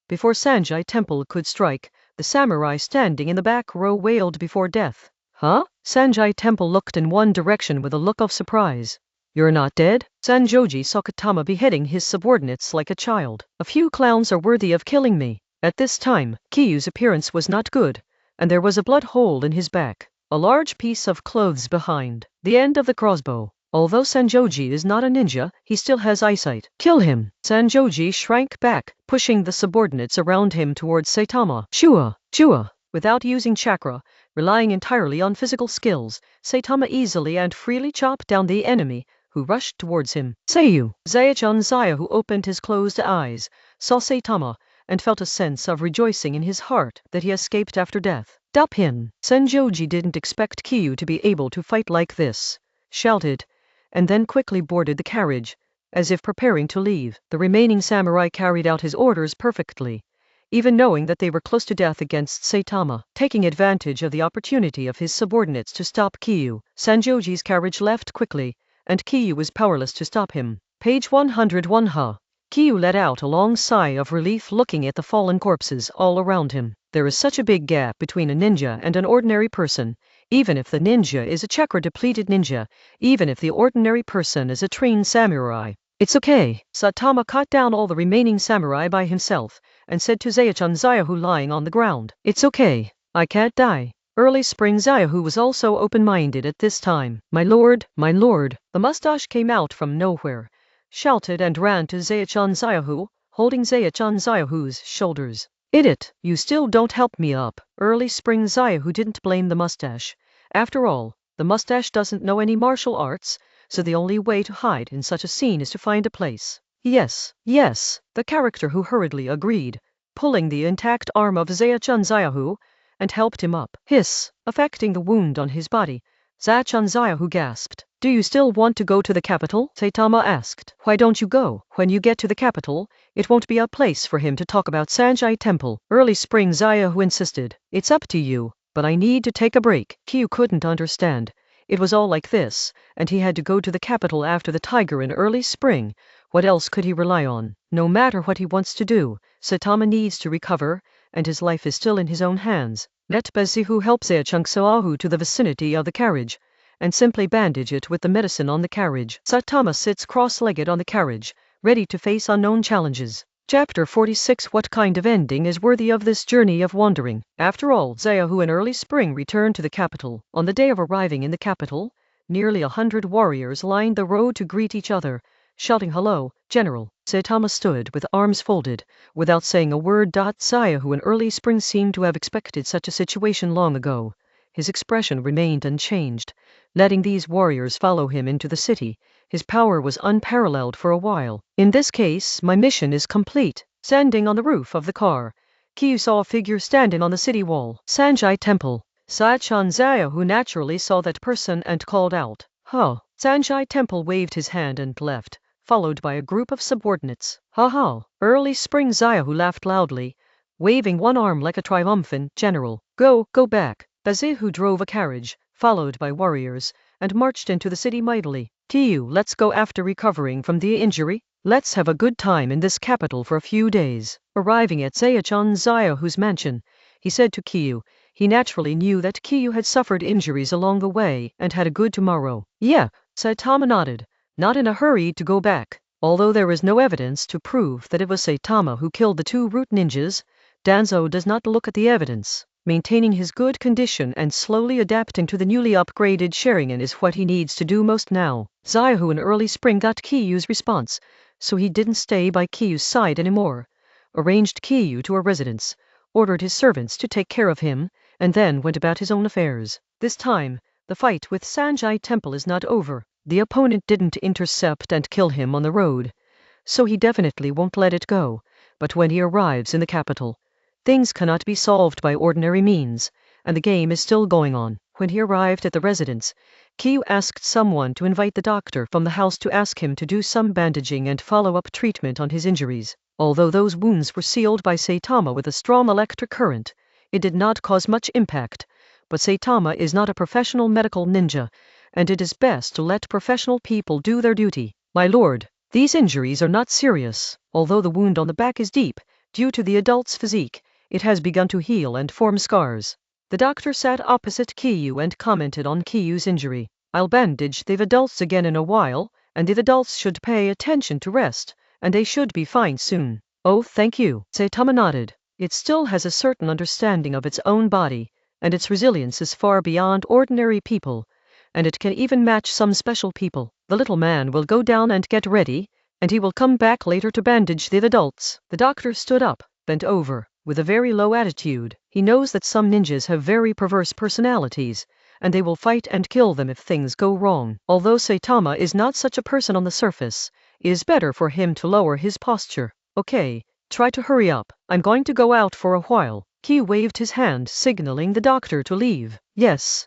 Before Sanjai Temple could strike, the samurai standing in the back row wailed before death. Huh? Sanjai Temple looked in one direction with a look of surprise. You're not dead? Sanjoji saw Katama beheading his subordinates like a child. A few clowns are worthy of killing me. At this time, Kiyu's appearance was not good, and there was a blood hole in his back, a large piece of clothes behind the end of the crossbow. Although Sanjoji is not a ninja, he still has eyesight. Kill him! Sanjoji shrank back, pushing the subordinates around him towards Saitama. Shua! Without using chakra, relying entirely on physical skills, Saitama easily and freely chopped down the enemy, who rushed towards him. Seiyu! Zayachan Zayahu opened his closed eyes, saw Saitama, and felt a sense of rejoicing in his heart that he escaped after death. Dapin! Sanjoji didn't expect Kyu to be able to fight like this, shouted, and then quickly boarded the carriage, as if preparing to leave. The remaining samurai carried out his orders perfectly, even knowing that they were close to death against Saitama. Taking advantage of the opportunity of his subordinates to stop Kyu, Sanjoji's carriage left quickly, and Kyu was powerless to stop him. Page 101. Kyu let out a long sigh of relief looking at the fallen corpses all around him. There is such a big gap between a ninja and an ordinary person, even if the ninja is a chakra-depleted ninja, even if the ordinary person is a trained samurai. It's okay. Saitama cut down all the remaining samurai by himself, and said to Zayachan Zayahu lying on the ground, It's okay. I can't die. Early Spring Zayahu was also open-minded at this time. My lord, the mustache came out from nowhere, shouted and ran to Zayachan Zayahu, holding Zayachan Zayahu's shoulders. Idiot, you still don't help me up. Early Spring Zayahu didn't blame the mustache. After all, the mustache doesn't know any martial arts, so the only way to hide in such a scene is to find a place. Yes, the character who hurriedly agreed, pulling the intact arm of Zayachan Zayahu, and helped him up. Hiss, affecting the wound on his body. Zayachan Zayahu gasped. Do you still want to go to the capital? Saitama asked. Why don't you go? When you get to the capital, it won't be a place for him to talk about Sanjai Temple. Early Spring Zayahu insisted. It's up to you, but I need to take a break. Kyu couldn't understand. It was all like this, and he had to go to the capital after the tiger in early spring. What else could he rely on? No matter what he wants to do, Saitama needs to recover, and his life is still in his own hands. Let Bezihu help Zayachung Soahu to the vicinity of the carriage, and simply bandage it with the medicine on the carriage. Saitama sits cross-legged on the carriage, ready to face unknown challenges. Chapter 46. What kind of ending is worthy of this journey of wandering? After all, Zayahu in early spring returned to the capital. On the day of arriving in the capital, nearly 100 warriors lined the road to greet each other, shouting hello, General. Saitama stood with arms folded, without saying a word. Zayahu in early spring seemed to have expected such a situation long ago. His expression remained unchanged, letting these warriors follow him into the city. His power was unparalleled for a while. In this case, my mission is complete. Standing on the roof of the car, Kyu saw a figure standing on the city wall. Sanjai Temple. Zayachan Zayahu naturally saw that person and called out, "Huh." Sanjai Temple waved his hand and left, followed by a group of subordinates. "Ha ha." Early Spring Zayahu laughed loudly, waving one arm like a triumphant general. Go back." Bezihu drove a carriage, followed by warriors, and marched into the city mightily. Kyu, let's go. After recovering from the injury, let's have a good time in this capital for a few days. Arriving at Zayachan Zayahu's mansion, he said to Kyu. He naturally knew that Kyu had suffered injuries along the way and had a good tomorrow. Yeah, Saitama nodded, not in a hurry to go back. Although there is no evidence to prove that it was Saitama who killed the 2 root ninjas, Danzo does not look at the evidence. Maintaining his good condition and slowly adapting to the newly upgraded Sharingan is what he needs to do most now. Zayahu in early spring got Kiyu's response, so he didn't stay by Kiyu's side anymore. Arranged Kiyu to a residence, ordered his servants to take care of him, and then went about his own affairs. This time, the fight with Sanjai Temple is not over. The opponent didn't intercept and kill him on the road, so he definitely won't let it go. But when he arrives in the capital, things cannot be solved by ordinary means, and the game is still going on. When he arrived at the residence, Kyu asked someone to invite the doctor from the house to ask him to do some bandaging and follow-up treatment on his injuries. Although those wounds were sealed by Saitama with a strong electric current, it did not cause much impact. But Saitama is not a professional medical ninja, and it is best to let professional people do their duty. My lord, these injuries are not serious. Although the wound on the back is deep, due to the adult's physique, it has begun to heal and form scars. The doctor sat opposite Kyu and commented on Kiyu's injury. I'll bandage the adults again in a while, and the adults should pay attention to rest, and they should be fine soon. Oh, thank you. Saitama nodded. It still has a certain understanding of its own body, and its resilience is far beyond ordinary people, and it can even match some special people. The little man will go down and get ready, and he will come back later to bandage the adults. The doctor stood up, bent over, with a very low attitude. He knows that some ninjas have very perverse personalities, and they will fight and kill them if things go wrong. Although Saitama is not such a person on the surface, it is better for him to lower his posture. Okay, try to hurry up. I'm going to go out for a while. Kyu waved his hand, signaling the doctor to leave. Yes.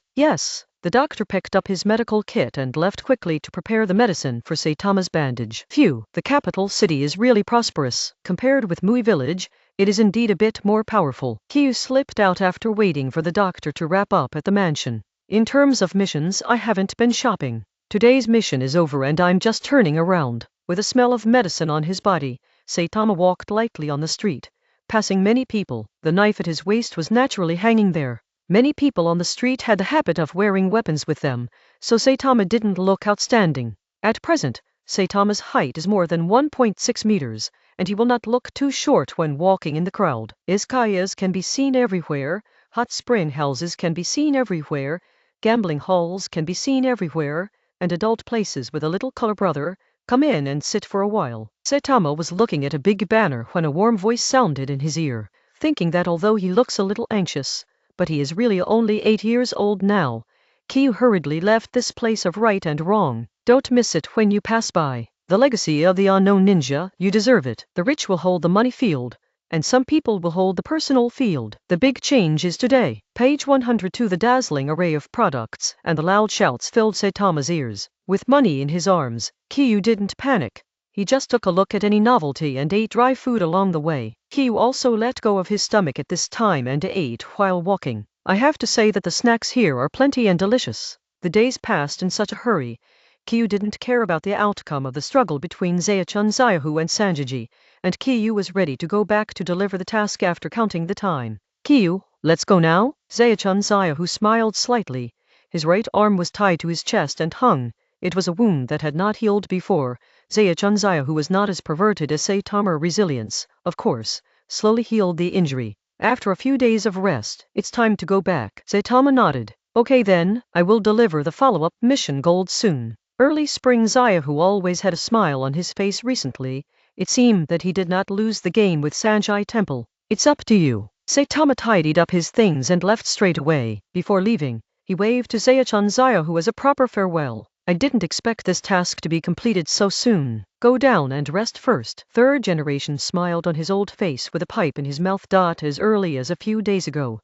The doctor picked up his medical kit and left quickly to prepare the medicine for Saitama's bandage. Phew, the capital city is really prosperous. Compared with Mui village, it is indeed a bit more powerful. Kyu slipped out after waiting for the doctor to wrap up at the mansion. In terms of missions, I haven't been shopping. Today's mission is over and I'm just turning around. With a smell of medicine on his body, Saitama walked lightly on the street, passing many people. The knife at his waist was naturally hanging there. Many people on the street had the habit of wearing weapons with them, so Saitama didn't look outstanding. At present, Saitama's height is more than 1.6 meters, and he will not look too short when walking in the crowd. Izakayas can be seen everywhere, Hot spring houses can be seen everywhere, gambling halls can be seen everywhere, and adult places with a little color brother. Come in and sit for a while. Saitama was looking at a big banner when a warm voice sounded in his ear, thinking that although he looks a little anxious, but he is really only 8 years old now. Kiyu hurriedly left this place of right and wrong. Don't miss it when you pass by. The legacy of the unknown ninja, you deserve it. The rich will hold the money field, and some people will hold the personal field. The big change is today. Page 102. The dazzling array of products and the loud shouts filled Saitama's ears. With money in his arms, Kiyu didn't panic. He just took a look at any novelty and ate dry food along the way. Kiyu also let go of his stomach at this time and ate while walking. I have to say that the snacks here are plenty and delicious. The days passed in such a hurry. Kiyu didn't care about the outcome of the struggle between Zaichan Zayahu and Sanjiji, and Kiyu was ready to go back to deliver the task after counting the time. Kiyu, let's go now? Zaichan Zayahu smiled slightly. His right arm was tied to his chest and hung. It was a wound that had not healed before. Zaichan Zayahu was not as perverted as Saitama. Resilience, of course, slowly healed the injury. After a few days of rest, it's time to go back. Saitama nodded. Okay then, I will deliver the follow-up mission gold soon. Early spring Zayahu always had a smile on his face recently. It seemed that he did not lose the game with Sanjai Temple. It's up to you. Saitama tidied up his things and left straight away. Before leaving, he waved to Zaichan Zayahu as a proper farewell. I didn't expect this task to be completed so soon. Go down and rest first. Third generation smiled on his old face with a pipe in his mouth. As early as a few days ago,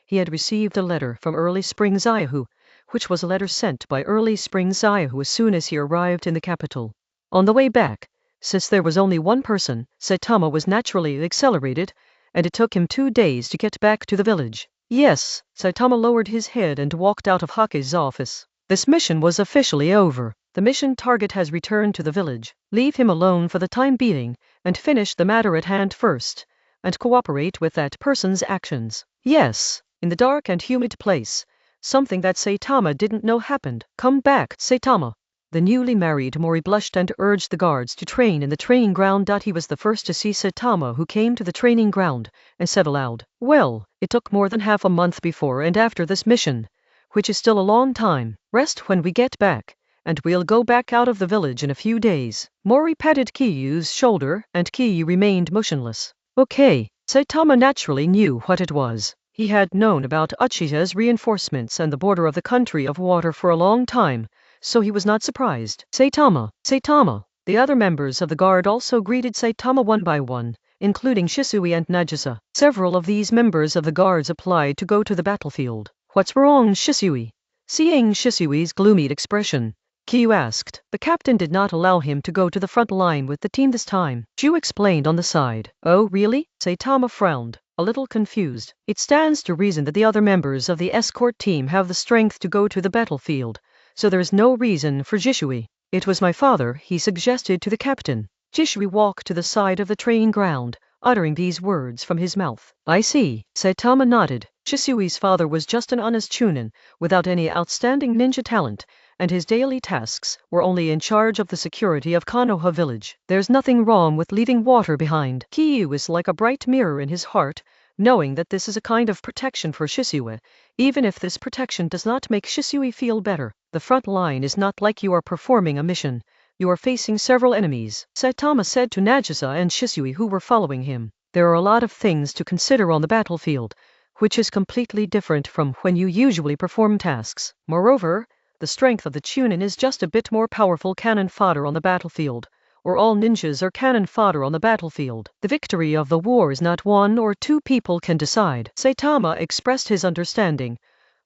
he had received a letter from Early Spring Zayahu, which was a letter sent by Early Spring Zayahu as soon as he arrived in the capital. On the way back, since there was only one person, Saitama was naturally accelerated, and it took him 2 days to get back to the village. Yes, Saitama lowered his head and walked out of Hake's office. This mission was officially over. The mission target has returned to the village. Leave him alone for the time being, and finish the matter at hand first, and cooperate with that person's actions. Yes, in the dark and humid place, something that Saitama didn't know happened. Come back, Saitama. The newly married Mori blushed and urged the guards to train in the training ground. He was the first to see Saitama, who came to the training ground, and said aloud, well, it took more than half a month before and after this mission, which is still a long time. Rest when we get back, and we'll go back out of the village in a few days. Mori patted Kiyu's shoulder, and Kiyu remained motionless. Okay, Saitama naturally knew what it was. He had known about Uchiha's reinforcements and the border of the country of water for a long time, so he was not surprised. Saitama, Saitama. The other members of the guard also greeted Saitama one by one, including Shisui and Nagisa. Several of these members of the guards applied to go to the battlefield. What's wrong, Shisui? Seeing Shisui's gloomy expression, Kiyu asked. The captain did not allow him to go to the front line with the team this time. Ju explained on the side. Oh really? Saitama frowned, a little confused. It stands to reason that the other members of the escort team have the strength to go to the battlefield, so there is no reason for Jishui. It was my father, he suggested to the captain. Jishui walked to the side of the training ground, uttering these words from his mouth. I see. Saitama nodded. Shisui's father was just an honest chunin, without any outstanding ninja talent, and his daily tasks were only in charge of the security of Konoha village. There's nothing wrong with leaving water behind. Kiyu is like a bright mirror in his heart, knowing that this is a kind of protection for Shisui, even if this protection does not make Shisui feel better. The front line is not like you are performing a mission. You are facing several enemies, Saitama said to Nagisa and Shisui who were following him. There are a lot of things to consider on the battlefield, which is completely different from when you usually perform tasks. Moreover, the strength of the chunin is just a bit more powerful cannon fodder on the battlefield, or all ninjas are cannon fodder on the battlefield. The victory of the war is not 1 or 2 people can decide. Saitama expressed his understanding,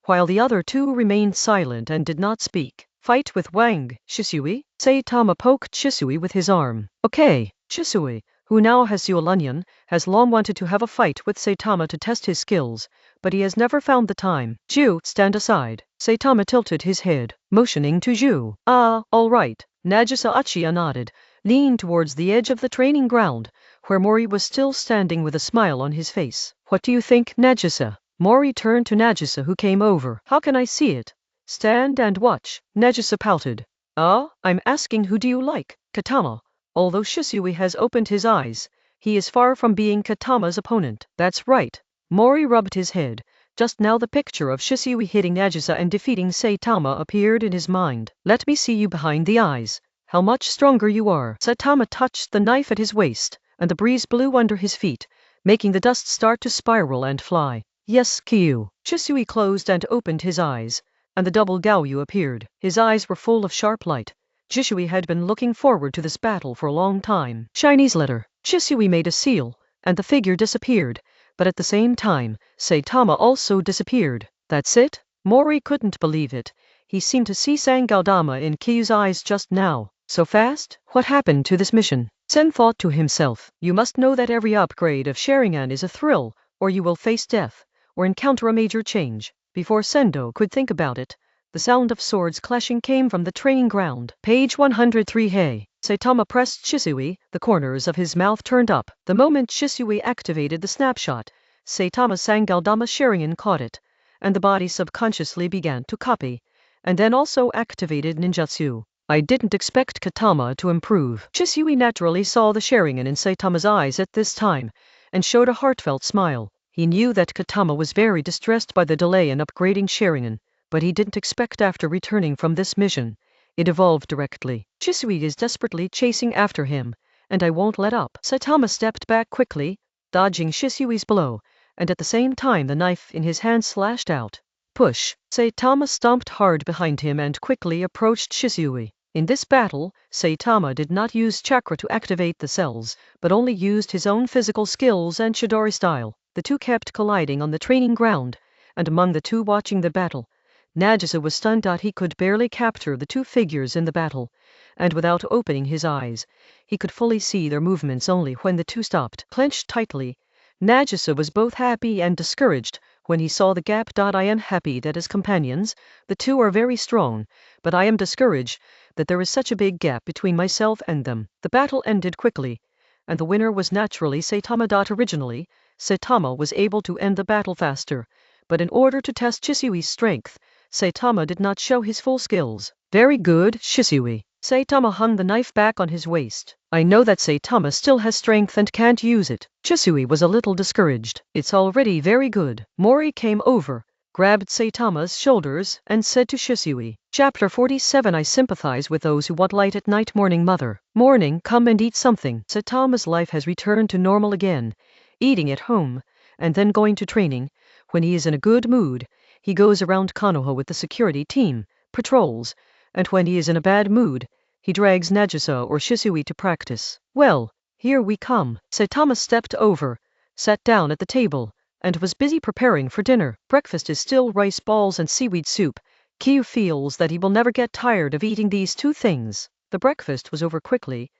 while the other 2 remained silent and did not speak. Fight with Wang, Shisui? Saitama poked Shisui with his arm. Okay, Shisui, who now has Zuolunyan, has long wanted to have a fight with Saitama to test his skills, but he has never found the time. Ju, stand aside. Saitama tilted his head, motioning to Ju. Ah, all right. Nagisa Uchiha nodded, leaned towards the edge of the training ground, where Mori was still standing with a smile on his face. What do you think, Nagisa? Mori turned to Nagisa who came over. How can I see it? Stand and watch. Nagisa pouted. Ah, I'm asking who do you like? Katama. Although Shisui has opened his eyes, he is far from being Katama's opponent. That's right. Mori rubbed his head, Just now the picture of Shisui hitting Nagisa and defeating Saitama appeared in his mind. Let me see you behind the eyes. How much stronger you are. Saitama touched the knife at his waist, and the breeze blew under his feet, making the dust start to spiral and fly. Yes, Kyu. Shisui closed and opened his eyes, and the double Gaoyu appeared. His eyes were full of sharp light. Shisui had been looking forward to this battle for a long time. Chinese letter. Shisui made a seal, and the figure disappeared, but at the same time, Saitama also disappeared. That's it? Mori couldn't believe it. He seemed to see Sangaodama in Kyu's eyes just now. So fast? What happened to this mission? Sen thought to himself. You must know that every upgrade of Sharingan is a thrill, or you will face death, or encounter a major change. Before Sendo could think about it, the sound of swords clashing came from the training ground. Page 103. Hey. Saitama pressed Shisui, the corners of his mouth turned up. The moment Shisui activated the snapshot, Saitama's Sangaodama Sharingan caught it, and the body subconsciously began to copy, and then also activated ninjutsu. I didn't expect Katama to improve. Shisui naturally saw the Sharingan in Saitama's eyes at this time, and showed a heartfelt smile. He knew that Katama was very distressed by the delay in upgrading Sharingan, but he didn't expect after returning from this mission, it evolved directly. Shisui is desperately chasing after him, and I won't let up. Saitama stepped back quickly, dodging Shisui's blow, and at the same time the knife in his hand slashed out. Push. Saitama stomped hard behind him and quickly approached Shisui. In this battle, Saitama did not use chakra to activate the cells, but only used his own physical skills and Chidori style. The two kept colliding on the training ground, and among the two watching the battle, Nagisa was stunned that he could barely capture the two figures in the battle, and without opening his eyes, he could fully see their movements only when the two stopped. Clenched tightly, Nagisa was both happy and discouraged when he saw the gap. I am happy that as companions, the two are very strong, but I am discouraged that there is such a big gap between myself and them. The battle ended quickly, and the winner was naturally Saitama. Originally, Saitama was able to end the battle faster, but in order to test Shisui's strength, Saitama did not show his full skills. Very good, Shisui. Saitama hung the knife back on his waist. I know that Saitama still has strength and can't use it. Shisui was a little discouraged. It's already very good. Mori came over, grabbed Saitama's shoulders, and said to Shisui, Chapter 47. I sympathize with those who want light at night. Morning, mother. Morning, come and eat something. Saitama's life has returned to normal again, eating at home, and then going to training. When he is in a good mood, he goes around Konoha with the security team, patrols, and when he is in a bad mood, he drags Nagisa or Shisui to practice. Well, here we come. Saitama stepped over, sat down at the table, and was busy preparing for dinner. Breakfast is still rice balls and seaweed soup. Kyu feels that he will never get tired of eating these two things. The breakfast was over quickly,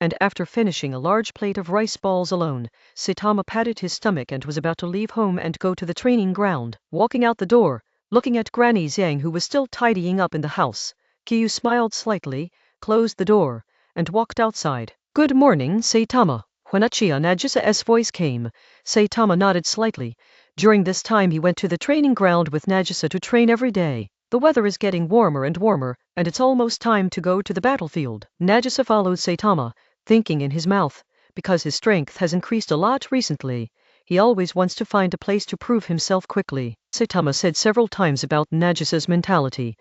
and after finishing a large plate of rice balls alone, Saitama patted his stomach and was about to leave home and go to the training ground. Walking out the door, looking at Granny Zhang who was still tidying up in the house, Kyu smiled slightly, closed the door, and walked outside. Good morning, Saitama. When Uchiha Nagisa's voice came, Saitama nodded slightly. During this time he went to the training ground with Nagisa to train every day. The weather is getting warmer and warmer, and it's almost time to go to the battlefield. Nagisa followed Saitama, thinking in his mouth, because his strength has increased a lot recently, he always wants to find a place to prove himself quickly. Saitama said several times about Nagisa's mentality,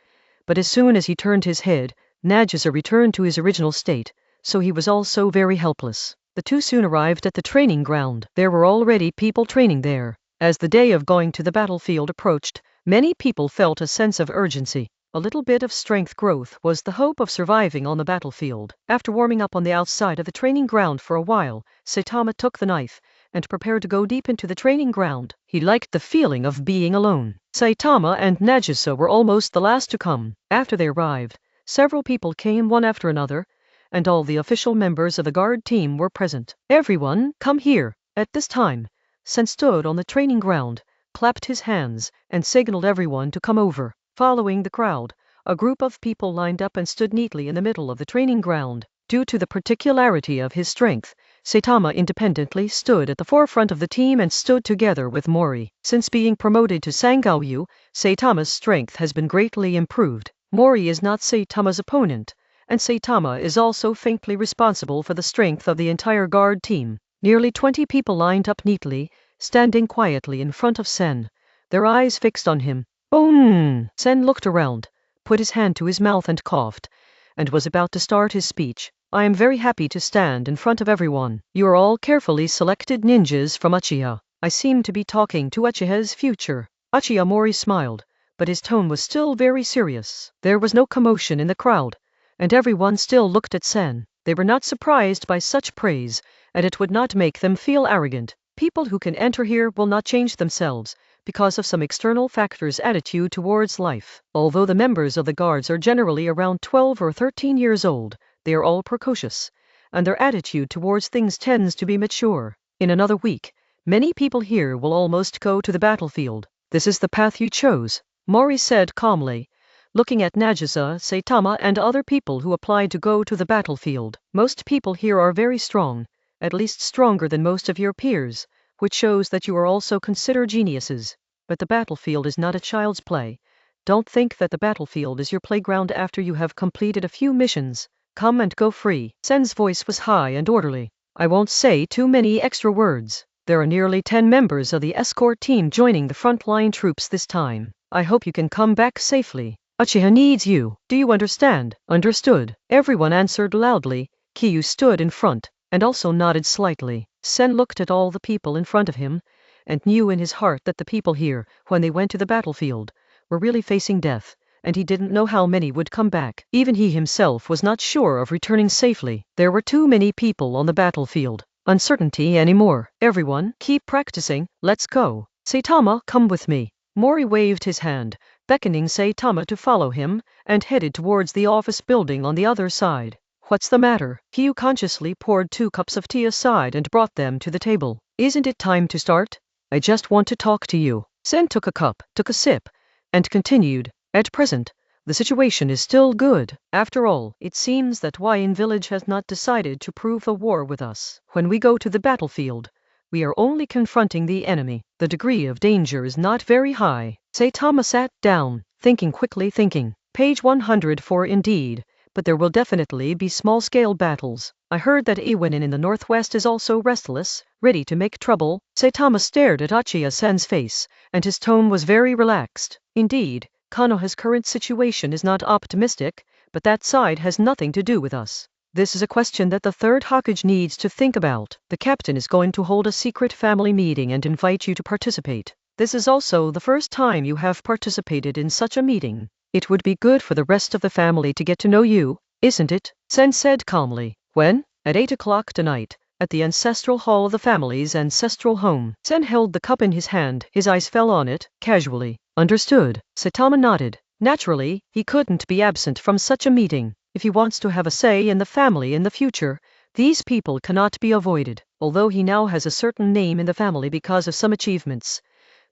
but as soon as he turned his head, Nagisa returned to his original state, so he was also very helpless. The two soon arrived at the training ground. There were already people training there. As the day of going to the battlefield approached, many people felt a sense of urgency. A little bit of strength growth was the hope of surviving on the battlefield. After warming up on the outside of the training ground for a while, Saitama took the knife and prepared to go deep into the training ground. He liked the feeling of being alone. Saitama and Nagisa were almost the last to come. After they arrived, several people came one after another, and all the official members of the guard team were present. Everyone, come here. At this time, Sen stood on the training ground, clapped his hands, and signaled everyone to come over. Following the crowd, a group of people lined up and stood neatly in the middle of the training ground. Due to the particularity of his strength, Saitama independently stood at the forefront of the team and stood together with Mori. Since being promoted to Sangaoyu, Saitama's strength has been greatly improved. Mori is not Saitama's opponent, and Saitama is also faintly responsible for the strength of the entire guard team. Nearly 20 people lined up neatly, standing quietly in front of Sen, their eyes fixed on him. Sen looked around, put his hand to his mouth and coughed, and was about to start his speech. I am very happy to stand in front of everyone. You are all carefully selected ninjas from Uchiha. I seem to be talking to Uchiha's future. Uchiha Mori smiled, but his tone was still very serious. There was no commotion in the crowd, and everyone still looked at Sen. They were not surprised by such praise, and it would not make them feel arrogant. People who can enter here will not change themselves because of some external factors' attitude towards life. Although the members of the guards are generally around 12 or 13 years old, they are all precocious, and their attitude towards things tends to be mature. In another week, many people here will almost go to the battlefield. This is the path you chose, Mori said calmly, looking at Nagisa, Saitama and other people who applied to go to the battlefield. Most people here are very strong, at least stronger than most of your peers, which shows that you are also considered geniuses. But the battlefield is not a child's play. Don't think that the battlefield is your playground after you have completed a few missions. Come and go free. Sen's voice was high and orderly. I won't say too many extra words. There are nearly 10 members of the escort team joining the frontline troops this time. I hope you can come back safely. Uchiha needs you. Do you understand? Understood. Everyone answered loudly. Kiyu stood in front, and also nodded slightly. Sen looked at all the people in front of him, and knew in his heart that the people here, when they went to the battlefield, were really facing death, and he didn't know how many would come back. Even he himself was not sure of returning safely. There were too many people on the battlefield. Uncertainty anymore. Everyone, keep practicing. Let's go. Saitama, come with me. Mori waved his hand, beckoning Saitama to follow him, and headed towards the office building on the other side. What's the matter? Kiyu consciously poured 2 cups of tea aside and brought them to the table. Isn't it time to start? I just want to talk to you. Sen took a cup, took a sip, and continued. At present, the situation is still good. After all, it seems that Wayne Village has not decided to prove a war with us. When we go to the battlefield, we are only confronting the enemy. The degree of danger is not very high. Saitama sat down, thinking quickly. Page 104 indeed, but there will definitely be small-scale battles. I heard that Iwanin in the northwest is also restless, ready to make trouble. Saitama stared at Uchiha-sen's face, and his tone was very relaxed. Indeed, Konoha's current situation is not optimistic, but that side has nothing to do with us. This is a question that the third Hokage needs to think about. The captain is going to hold a secret family meeting and invite you to participate. This is also the first time you have participated in such a meeting. It would be good for the rest of the family to get to know you, isn't it? Sen said calmly. When? At 8 o'clock tonight, at the ancestral hall of the family's ancestral home. Sen held the cup in his hand. His eyes fell on it, casually. Understood. Saitama nodded. Naturally, he couldn't be absent from such a meeting. If he wants to have a say in the family in the future, these people cannot be avoided. Although he now has a certain name in the family because of some achievements,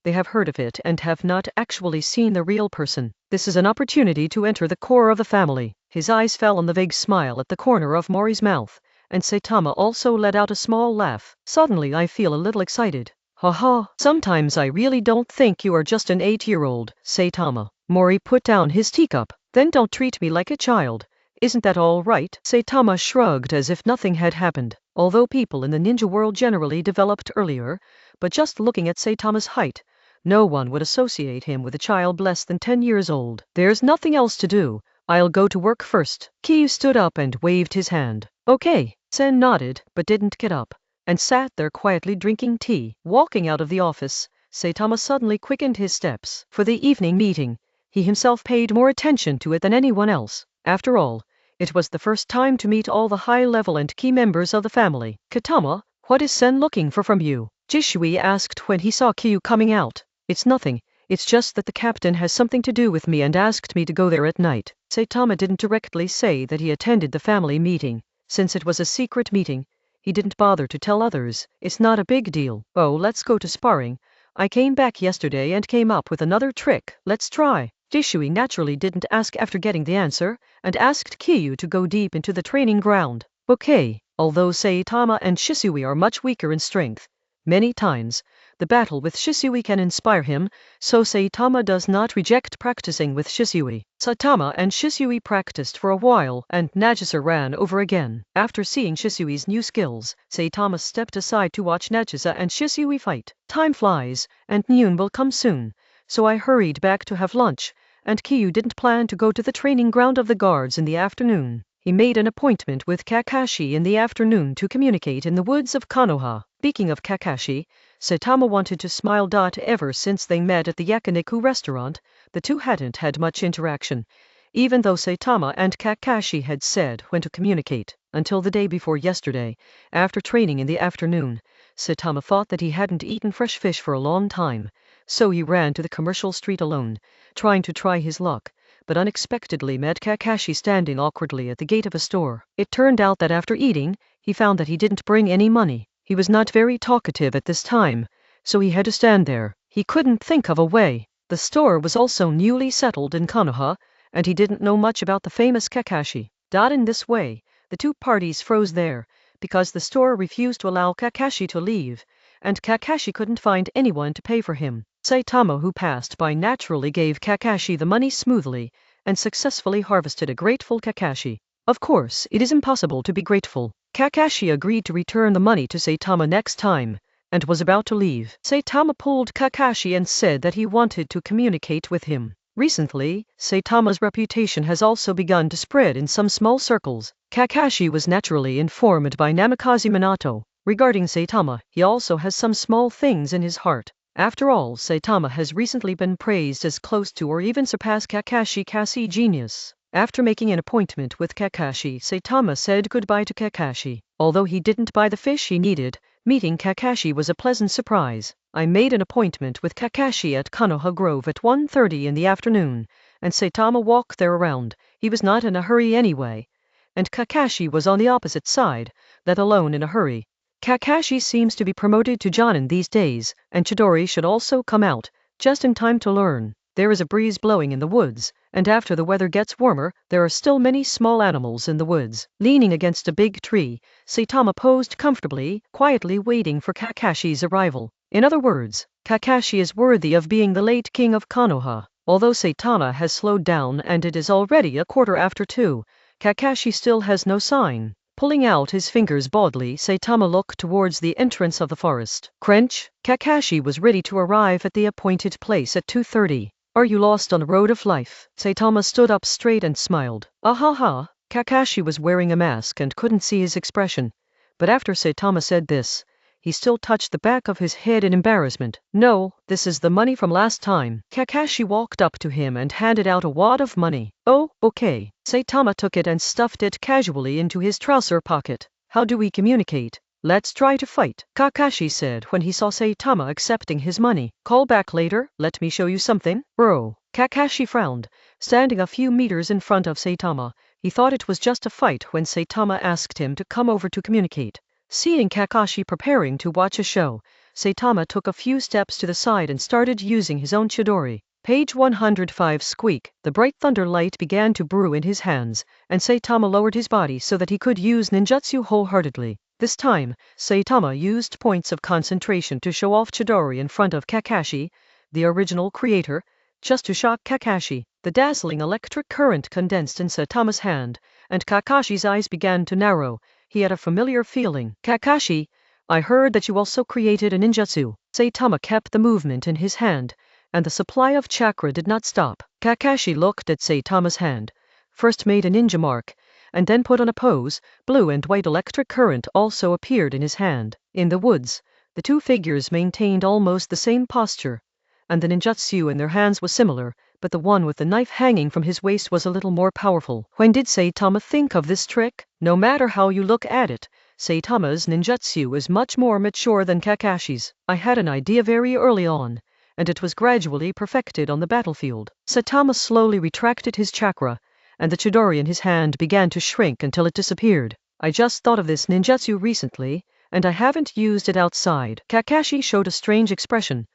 they have heard of it and have not actually seen the real person. This is an opportunity to enter the core of the family. His eyes fell on the vague smile at the corner of Mori's mouth, and Saitama also let out a small laugh. Suddenly I feel a little excited. Haha, sometimes I really don't think you are just an 8-year-old, Saitama. Mori put down his teacup. Then don't treat me like a child. Isn't that all right? Saitama shrugged as if nothing had happened. Although people in the ninja world generally developed earlier, but just looking at Saitama's height, no one would associate him with a child less than 10 years old. There's nothing else to do. I'll go to work first. Kiyu stood up and waved his hand. Okay. Sen nodded, but didn't get up, and sat there quietly drinking tea. Walking out of the office, Saitama suddenly quickened his steps. For the evening meeting, he himself paid more attention to it than anyone else. After all, it was the first time to meet all the high-level and key members of the family. Katama, what is Sen looking for from you? Jishui asked when he saw Kiyu coming out. It's nothing. It's just that the captain has something to do with me and asked me to go there at night. Saitama didn't directly say that he attended the family meeting. Since it was a secret meeting, he didn't bother to tell others. It's not a big deal. Oh, let's go to sparring. I came back yesterday and came up with another trick. Let's try. Jishui naturally didn't ask after getting the answer, and asked Kiyu to go deep into the training ground. Okay. Although Saitama and Shisui are much weaker in strength, many times, the battle with Shisui can inspire him, so Saitama does not reject practicing with Shisui. Saitama and Shisui practiced for a while, and Nagisa ran over again. After seeing Shisui's new skills, Saitama stepped aside to watch Nagisa and Shisui fight. Time flies, and noon will come soon, so I hurried back to have lunch, and Kyu didn't plan to go to the training ground of the guards in the afternoon. He made an appointment with Kakashi in the afternoon to communicate in the woods of Konoha. Speaking of Kakashi, Saitama wanted to smile. Ever since they met at the yakiniku restaurant, the two hadn't had much interaction, even though Saitama and Kakashi had said when to communicate, until the day before yesterday. After training in the afternoon, Saitama thought that he hadn't eaten fresh fish for a long time, so he ran to the commercial street alone, trying to try his luck, but unexpectedly met Kakashi standing awkwardly at the gate of a store. It turned out that after eating, he found that he didn't bring any money. He was not very talkative at this time, so he had to stand there. He couldn't think of a way. The store was also newly settled in Konoha, and he didn't know much about the famous Kakashi. In this way, the two parties froze there, because the store refused to allow Kakashi to leave, and Kakashi couldn't find anyone to pay for him. Saitama, who passed by, naturally gave Kakashi the money smoothly, and successfully harvested a grateful Kakashi. Of course, it is impossible to be grateful. Kakashi agreed to return the money to Saitama next time, and was about to leave. Saitama pulled Kakashi and said that he wanted to communicate with him. Recently, Saitama's reputation has also begun to spread in some small circles. Kakashi was naturally informed by Namikaze Minato. Regarding Saitama, he also has some small things in his heart. After all, Saitama has recently been praised as close to or even surpassed Kakashi genius. After making an appointment with Kakashi, Saitama said goodbye to Kakashi. Although he didn't buy the fish he needed, meeting Kakashi was a pleasant surprise. I made an appointment with Kakashi at Konoha Grove at 1:30 in the afternoon, and Saitama walked there around. He was not in a hurry anyway, and Kakashi was on the opposite side, let alone in a hurry. Kakashi seems to be promoted to Jonin these days, and Chidori should also come out, just in time to learn. There is a breeze blowing in the woods, and after the weather gets warmer, there are still many small animals in the woods. Leaning against a big tree, Saitama posed comfortably, quietly waiting for Kakashi's arrival. In other words, Kakashi is worthy of being the late king of Konoha. Although Saitama has slowed down and it is already 2:15, Kakashi still has no sign. Pulling out his fingers boldly, Saitama looked towards the entrance of the forest. Crunch! Kakashi was ready to arrive at the appointed place at 2:30. Are you lost on the road of life? Saitama stood up straight and smiled. Ahaha! Kakashi was wearing a mask and couldn't see his expression, but after Saitama said this, he still touched the back of his head in embarrassment. No, this is the money from last time. Kakashi walked up to him and handed out a wad of money. Oh, okay. Saitama took it and stuffed it casually into his trouser pocket. How do we communicate? Let's try to fight, Kakashi said when he saw Saitama accepting his money. Call back later, let me show you something. Bro. Kakashi frowned, standing a few meters in front of Saitama. He thought it was just a fight when Saitama asked him to come over to communicate. Seeing Kakashi preparing to watch a show, Saitama took a few steps to the side and started using his own Chidori. Page 105. Squeak. The bright thunder light began to brew in his hands, and Saitama lowered his body so that he could use ninjutsu wholeheartedly. This time, Saitama used points of concentration to show off Chidori in front of Kakashi, the original creator, just to shock Kakashi. The dazzling electric current condensed in Saitama's hand, and Kakashi's eyes began to narrow. He had a familiar feeling. Kakashi, I heard that you also created a ninjutsu. Saitama kept the movement in his hand, and the supply of chakra did not stop. Kakashi looked at Saitama's hand, first made a ninja mark, and then put on a pose. Blue and white electric current also appeared in his hand. In the woods, the two figures maintained almost the same posture, and the ninjutsu in their hands was similar, but the one with the knife hanging from his waist was a little more powerful. When did Saitama think of this trick? No matter how you look at it, Saitama's ninjutsu is much more mature than Kakashi's. I had an idea very early on, and it was gradually perfected on the battlefield. Saitama slowly retracted his chakra, and the Chidori in his hand began to shrink until it disappeared. I just thought of this ninjutsu recently, and I haven't used it outside. Kakashi showed a strange expression,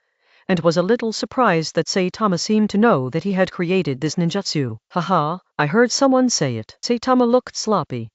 and was a little surprised that Saitama seemed to know that he had created this ninjutsu. Haha, I heard someone say it. Saitama looked sloppy.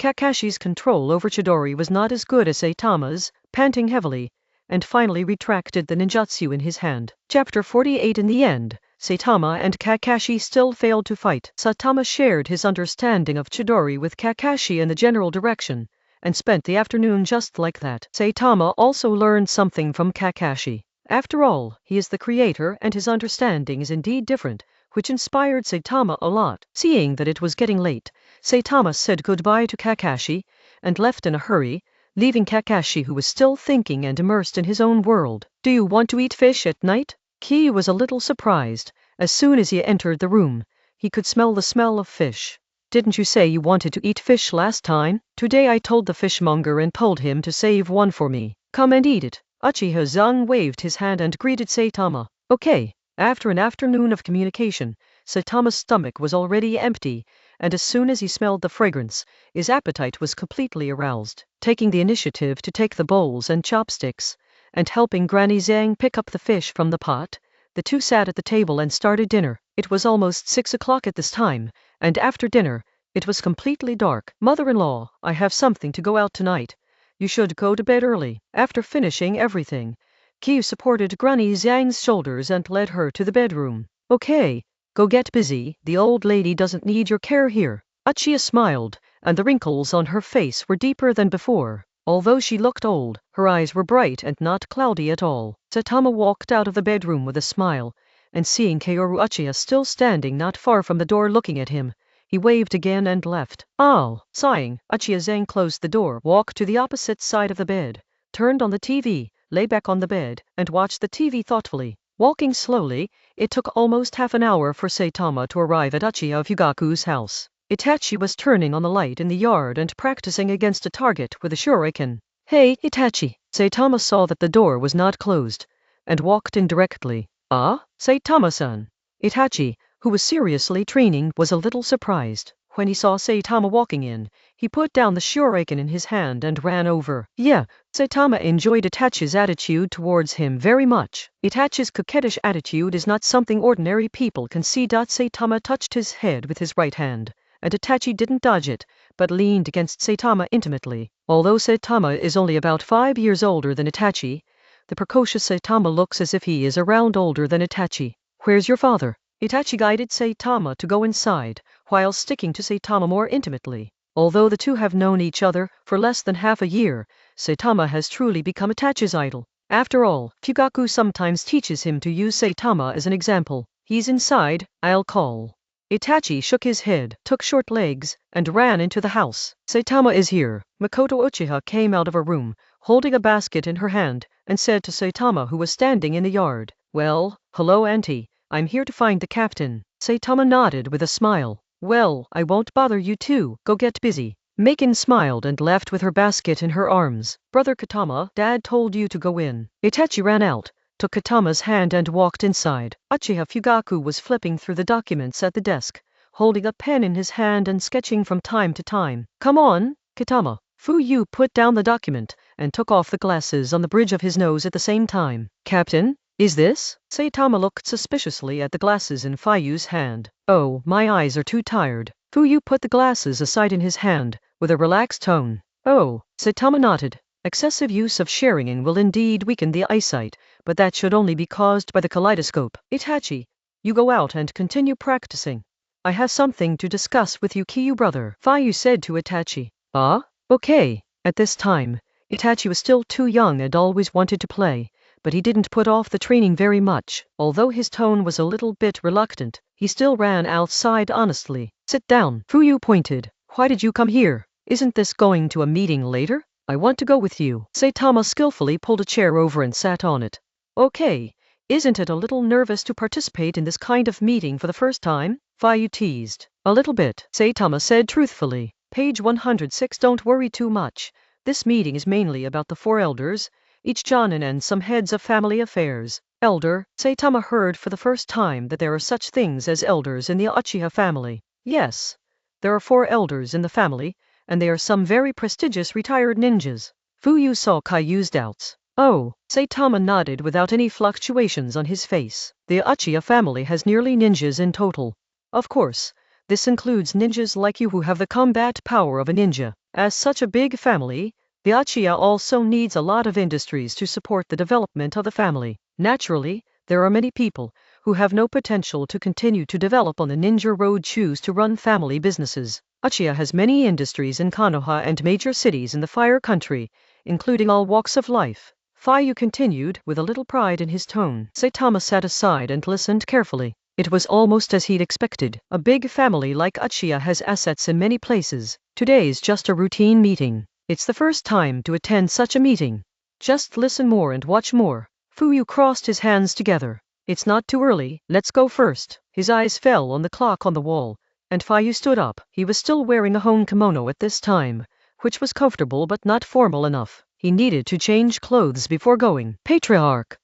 Kakashi's control over Chidori was not as good as Saitama's, panting heavily, and finally retracted the ninjutsu in his hand. Chapter 48. In the end, Saitama and Kakashi still failed to fight. Saitama shared his understanding of Chidori with Kakashi in the general direction, and spent the afternoon just like that. Saitama also learned something from Kakashi. After all, he is the creator and his understanding is indeed different, which inspired Saitama a lot. Seeing that it was getting late, Saitama said goodbye to Kakashi and left in a hurry, leaving Kakashi who was still thinking and immersed in his own world. Do you want to eat fish at night? Ki was a little surprised. As soon as he entered the room, he could smell the smell of fish. Didn't you say you wanted to eat fish last time? Today I told the fishmonger and told him to save one for me. Come and eat it. Uchiha Zung waved his hand and greeted Saitama. Okay. After an afternoon of communication, Saitama's stomach was already empty, and as soon as he smelled the fragrance, his appetite was completely aroused. Taking the initiative to take the bowls and chopsticks, and helping Granny Zhang pick up the fish from the pot, the two sat at the table and started dinner. It was almost 6 o'clock at this time, and after dinner, it was completely dark. Mother-in-law, I have something to go out tonight. You should go to bed early. After finishing everything, Kyu supported Granny Zhang's shoulders and led her to the bedroom. Okay, go get busy, the old lady doesn't need your care here. Uchiha smiled, and the wrinkles on her face were deeper than before. Although she looked old, her eyes were bright and not cloudy at all. Saitama walked out of the bedroom with a smile, and seeing Kaoru Uchiha still standing not far from the door looking at him, he waved again and left. Oh, sighing, Uchiha Zhang closed the door, walked to the opposite side of the bed, turned on the TV, lay back on the bed, and watched the TV thoughtfully. Walking slowly, it took almost half an hour for Saitama to arrive at Uchiha Fugaku's house. Itachi was turning on the light in the yard and practicing against a target with a shuriken. Hey, Itachi! Saitama saw that the door was not closed, and walked in directly. Ah, Saitama-san. Itachi, who was seriously training, was a little surprised. When he saw Saitama walking in, he put down the shuriken in his hand and ran over. Yeah, Saitama enjoyed Itachi's attitude towards him very much. Itachi's coquettish attitude is not something ordinary people can see. Saitama touched his head with his right hand, and Itachi didn't dodge it, but leaned against Saitama intimately. Although Saitama is only about 5 years older than Itachi, the precocious Saitama looks as if he is around older than Itachi. Where's your father? Itachi guided Saitama to go inside, while sticking to Saitama more intimately. Although the two have known each other for less than half a year, Saitama has truly become Itachi's idol. After all, Fugaku sometimes teaches him to use Saitama as an example. He's inside, I'll call. Itachi shook his head, took short legs, and ran into the house. Saitama is here. Makoto Uchiha came out of a room, holding a basket in her hand, and said to Saitama, who was standing in the yard, Well, hello auntie. I'm here to find the captain. Saitama nodded with a smile. Well, I won't bother you two, go get busy. Makin smiled and left with her basket in her arms. Brother Katama, Dad told you to go in. Itachi ran out, took Katama's hand and walked inside. Uchiha Fugaku was flipping through the documents at the desk, holding a pen in his hand and sketching from time to time. Come on, Katama. Fuyu put down the document and took off the glasses on the bridge of his nose at the same time. Captain? Is this? Saitama looked suspiciously at the glasses in Fuyu's hand. Oh, my eyes are too tired. Fuyu put the glasses aside in his hand, with a relaxed tone. Oh, Saitama nodded. Excessive use of sharing will indeed weaken the eyesight, but that should only be caused by the kaleidoscope. Itachi, you go out and continue practicing. I have something to discuss with you, Kiyu brother, Fuyu said to Itachi. Ah? Okay. At this time, Itachi was still too young and always wanted to play, but he didn't put off the training very much. Although his tone was a little bit reluctant, he still ran outside honestly. Sit down. Fuyu pointed. Why did you come here? Isn't this going to a meeting later? I want to go with you. Saitama skillfully pulled a chair over and sat on it. Okay. Isn't it a little nervous to participate in this kind of meeting for the first time? Fuyu teased. A little bit, Saitama said truthfully. Page 106. Don't worry too much. This meeting is mainly about the 4 elders, each Jonin and some heads of family affairs. Elder, Saitama heard for the first time that there are such things as elders in the Uchiha family. Yes, there are 4 elders in the family, and they are some very prestigious retired ninjas. Fuyu saw Kaiyu's doubts. Oh, Saitama nodded without any fluctuations on his face. The Uchiha family has nearly ninjas in total. Of course, this includes ninjas like you who have the combat power of a ninja. As such a big family, the Uchiha also needs a lot of industries to support the development of the family. Naturally, there are many people who have no potential to continue to develop on the ninja road choose to run family businesses. Uchiha has many industries in Konoha and major cities in the Fire Country, including all walks of life. Fayu continued, with a little pride in his tone. Saitama sat aside and listened carefully. It was almost as he'd expected. A big family like Uchiha has assets in many places. Today's just a routine meeting. It's the first time to attend such a meeting. Just listen more and watch more. Fuyu crossed his hands together. It's not too early, let's go first. His eyes fell on the clock on the wall, and Fayu stood up. He was still wearing a home kimono at this time, which was comfortable but not formal enough. He needed to change clothes before going. Patriarch!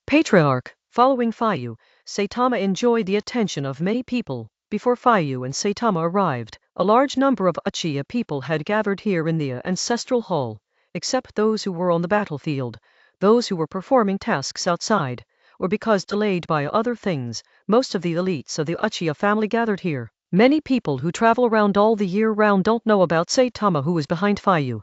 Following Fayu, Saitama enjoyed the attention of many people. Before Fayu and Saitama arrived, a large number of Uchiha people had gathered here in the ancestral hall, except those who were on the battlefield, those who were performing tasks outside, or because delayed by other things. Most of the elites of the Uchiha family gathered here. Many people who travel around all the year round don't know about Saitama, who is behind Fayu.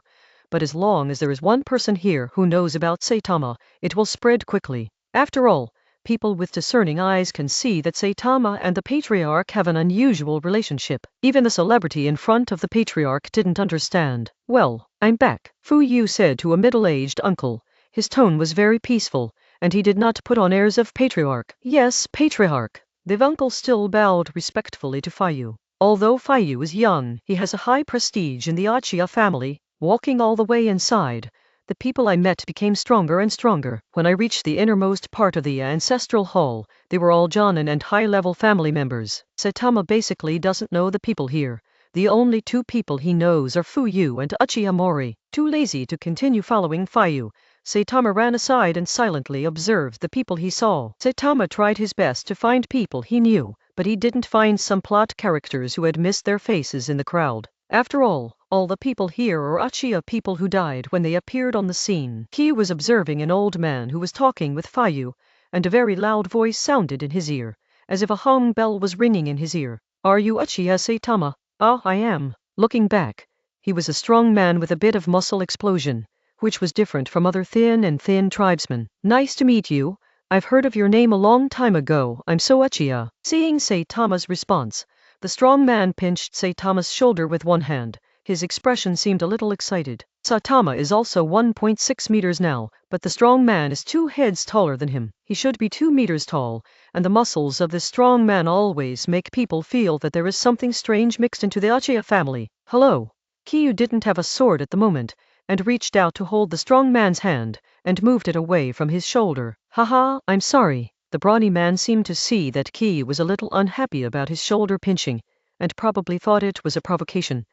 But as long as there is one person here who knows about Saitama, it will spread quickly. After all, people with discerning eyes can see that Saitama and the Patriarch have an unusual relationship. Even the celebrity in front of the Patriarch didn't understand. Well, I'm back, Fuyu said to a middle-aged uncle. His tone was very peaceful, and he did not put on airs of Patriarch. Yes, Patriarch. The uncle still bowed respectfully to Fayu. Although Fayu is young, he has a high prestige in the Uchiha family. Walking all the way inside, the people I met became stronger and stronger. When I reached the innermost part of the ancestral hall, they were all Jonin and high-level family members. Saitama basically doesn't know the people here. The only two people he knows are Fuyu and Uchiha Mori. Too lazy to continue following Fayu, Saitama ran aside and silently observed the people he saw. Saitama tried his best to find people he knew, but he didn't find some plot characters who had missed their faces in the crowd. After all the people here are Uchiha people who died when they appeared on the scene. He was observing an old man who was talking with Fayu, and a very loud voice sounded in his ear, as if a hung bell was ringing in his ear. Are you Uchiha Saitama? Ah, I am. Looking back, he was a strong man with a bit of muscle explosion, which was different from other thin tribesmen. Nice to meet you. I've heard of your name a long time ago. I'm so Uchiha. Seeing Saitama's response, the strong man pinched Saitama's shoulder with one hand. His expression seemed a little excited. Saitama is also 1.6 meters now, but the strong man is 2 heads taller than him. He should be 2 meters tall, and the muscles of this strong man always make people feel that there is something strange mixed into the Uchiha family. Hello. Kiyu didn't have a sword at the moment, and reached out to hold the strong man's hand, and moved it away from his shoulder. Haha, I'm sorry. The brawny man seemed to see that Kiyu was a little unhappy about his shoulder pinching, and probably thought it was a provocation.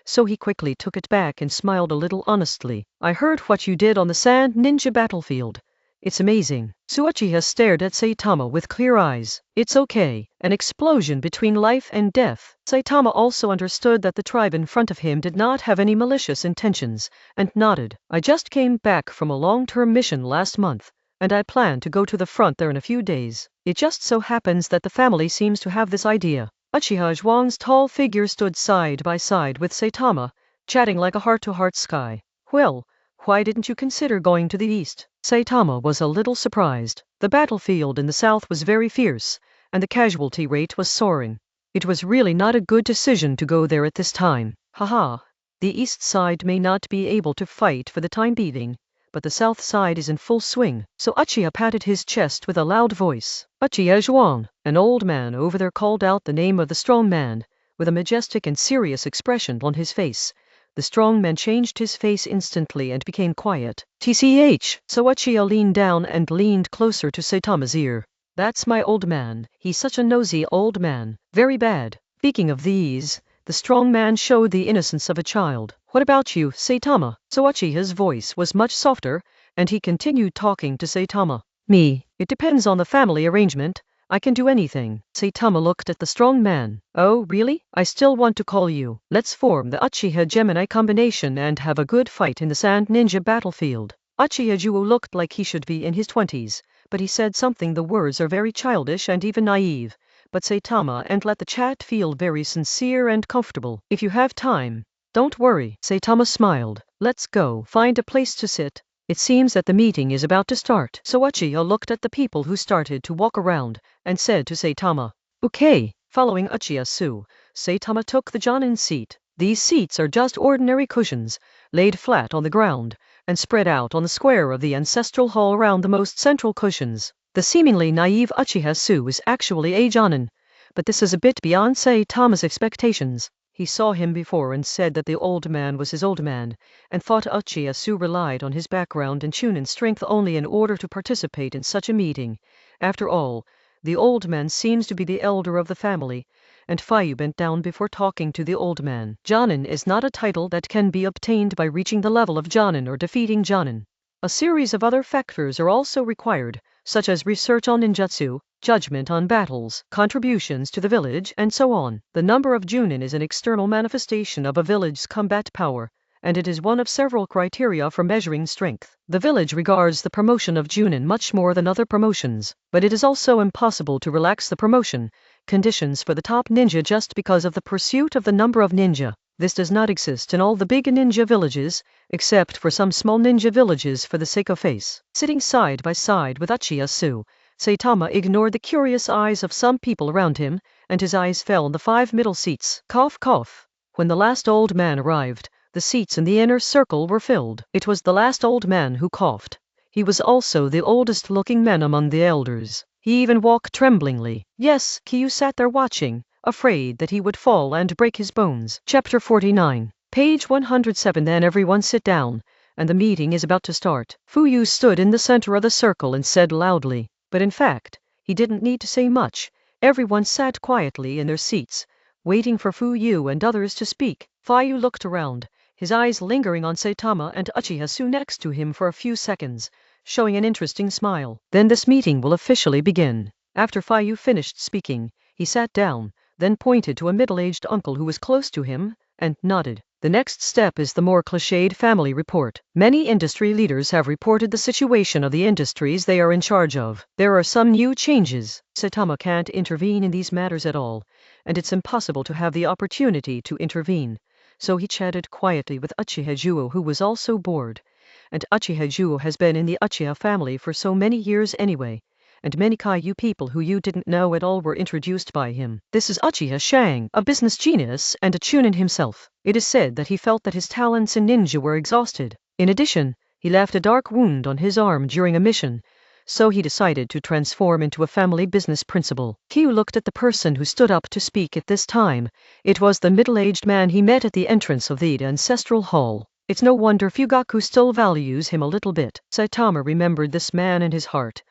So he quickly took it back and smiled a little honestly. I heard what you did on the sand ninja battlefield. It's amazing. Uchiha stared at Saitama with clear eyes. It's okay. An explosion between life and death. Saitama also understood that the tribe in front of him did not have any malicious intentions, and nodded. I just came back from a long-term mission last month, and I plan to go to the front there in a few days. It just so happens that the family seems to have this idea. Uchiha Zhuang's tall figure stood side by side with Saitama, chatting like a heart-to-heart sky. Well, why didn't you consider going to the east? Saitama was a little surprised. The battlefield in the south was very fierce, and the casualty rate was soaring. It was really not a good decision to go there at this time. Haha, the east side may not be able to fight for the time being, but the south side is in full swing. So Uchiha patted his chest with a loud voice. Uchiha Zhuang, an old man over there called out the name of the strong man, with a majestic and serious expression on his face. The strong man changed his face instantly and became quiet. TCH! So Uchiha leaned down and leaned closer to Saitama's ear. That's my old man. He's such a nosy old man. Very bad. Speaking of these, the strong man showed the innocence of a child. What about you, Saitama? So Uchiha's voice was much softer, and he continued talking to Saitama. Me. It depends on the family arrangement. I can do anything. Saitama looked at the strong man. Oh, really? I still want to call you. Let's form the Uchiha Gemini combination and have a good fight in the sand ninja battlefield. Uchiha Juo looked like he should be in his 20s, but he said something. The words are very childish and even naive, but Saitama and let the chat feel very sincere and comfortable. If you have time, don't worry. Saitama smiled. Let's go find a place to sit. It seems that the meeting is about to start. So Uchiha looked at the people who started to walk around, and said to Saitama, okay. Following Uchiha Su, Saitama took the Jonin seat. These seats are just ordinary cushions, laid flat on the ground, and spread out on the square of the ancestral hall around the most central cushions. The seemingly naive Uchiha Su is actually a Jonin, but this is a bit beyond Saitama's expectations. He saw him before and said that the old man was his old man, and thought Uchiha Su relied on his background and Chunin strength only in order to participate in such a meeting. After all, the old man seems to be the elder of the family, and Fayu bent down before talking to the old man. Jonin is not a title that can be obtained by reaching the level of Jonin or defeating Jonin. A series of other factors are also required, such as research on ninjutsu, judgment on battles, contributions to the village, and so on. The number of Junin is an external manifestation of a village's combat power, and it is one of several criteria for measuring strength. The village regards the promotion of Junin much more than other promotions, but it is also impossible to relax the promotion conditions for the top ninja just because of the pursuit of the number of ninja. This does not exist in all the big ninja villages, except for some small ninja villages for the sake of face. Sitting side by side with Uchiha Su, Saitama ignored the curious eyes of some people around him, and his eyes fell on the 5 middle seats. Cough, cough. When the last old man arrived, the seats in the inner circle were filled. It was the last old man who coughed. He was also the oldest-looking man among the elders. He even walked tremblingly. Yes, Kyu sat there watching, afraid that he would fall and break his bones. Chapter 49. Page 107. Then everyone sit down, and the meeting is about to start. Fuyu stood in the center of the circle and said loudly, but in fact, he didn't need to say much. Everyone sat quietly in their seats, waiting for Fuyu and others to speak. Fuyu looked around, his eyes lingering on Saitama and Uchiha Su next to him for a few seconds, showing an interesting smile. Then this meeting will officially begin. After Fuyu finished speaking, he sat down, then pointed to a middle-aged uncle who was close to him, and nodded. The next step is the more cliched family report. Many industry leaders have reported the situation of the industries they are in charge of. There are some new changes. Saitama can't intervene in these matters at all, and it's impossible to have the opportunity to intervene. So he chatted quietly with Uchiha Juo, who was also bored. And Uchiha Juo has been in the Uchiha family for so many years anyway, and many Kaiyu people who you didn't know at all were introduced by him. This is Uchiha Shang, a business genius and a Chunin himself. It is said that he felt that his talents in ninja were exhausted. In addition, he left a dark wound on his arm during a mission, so he decided to transform into a family business principal. Kyu looked at the person who stood up to speak at this time. It was the middle-aged man he met at the entrance of the ancestral hall. It's no wonder Fugaku still values him a little bit. Saitama remembered this man in his heart,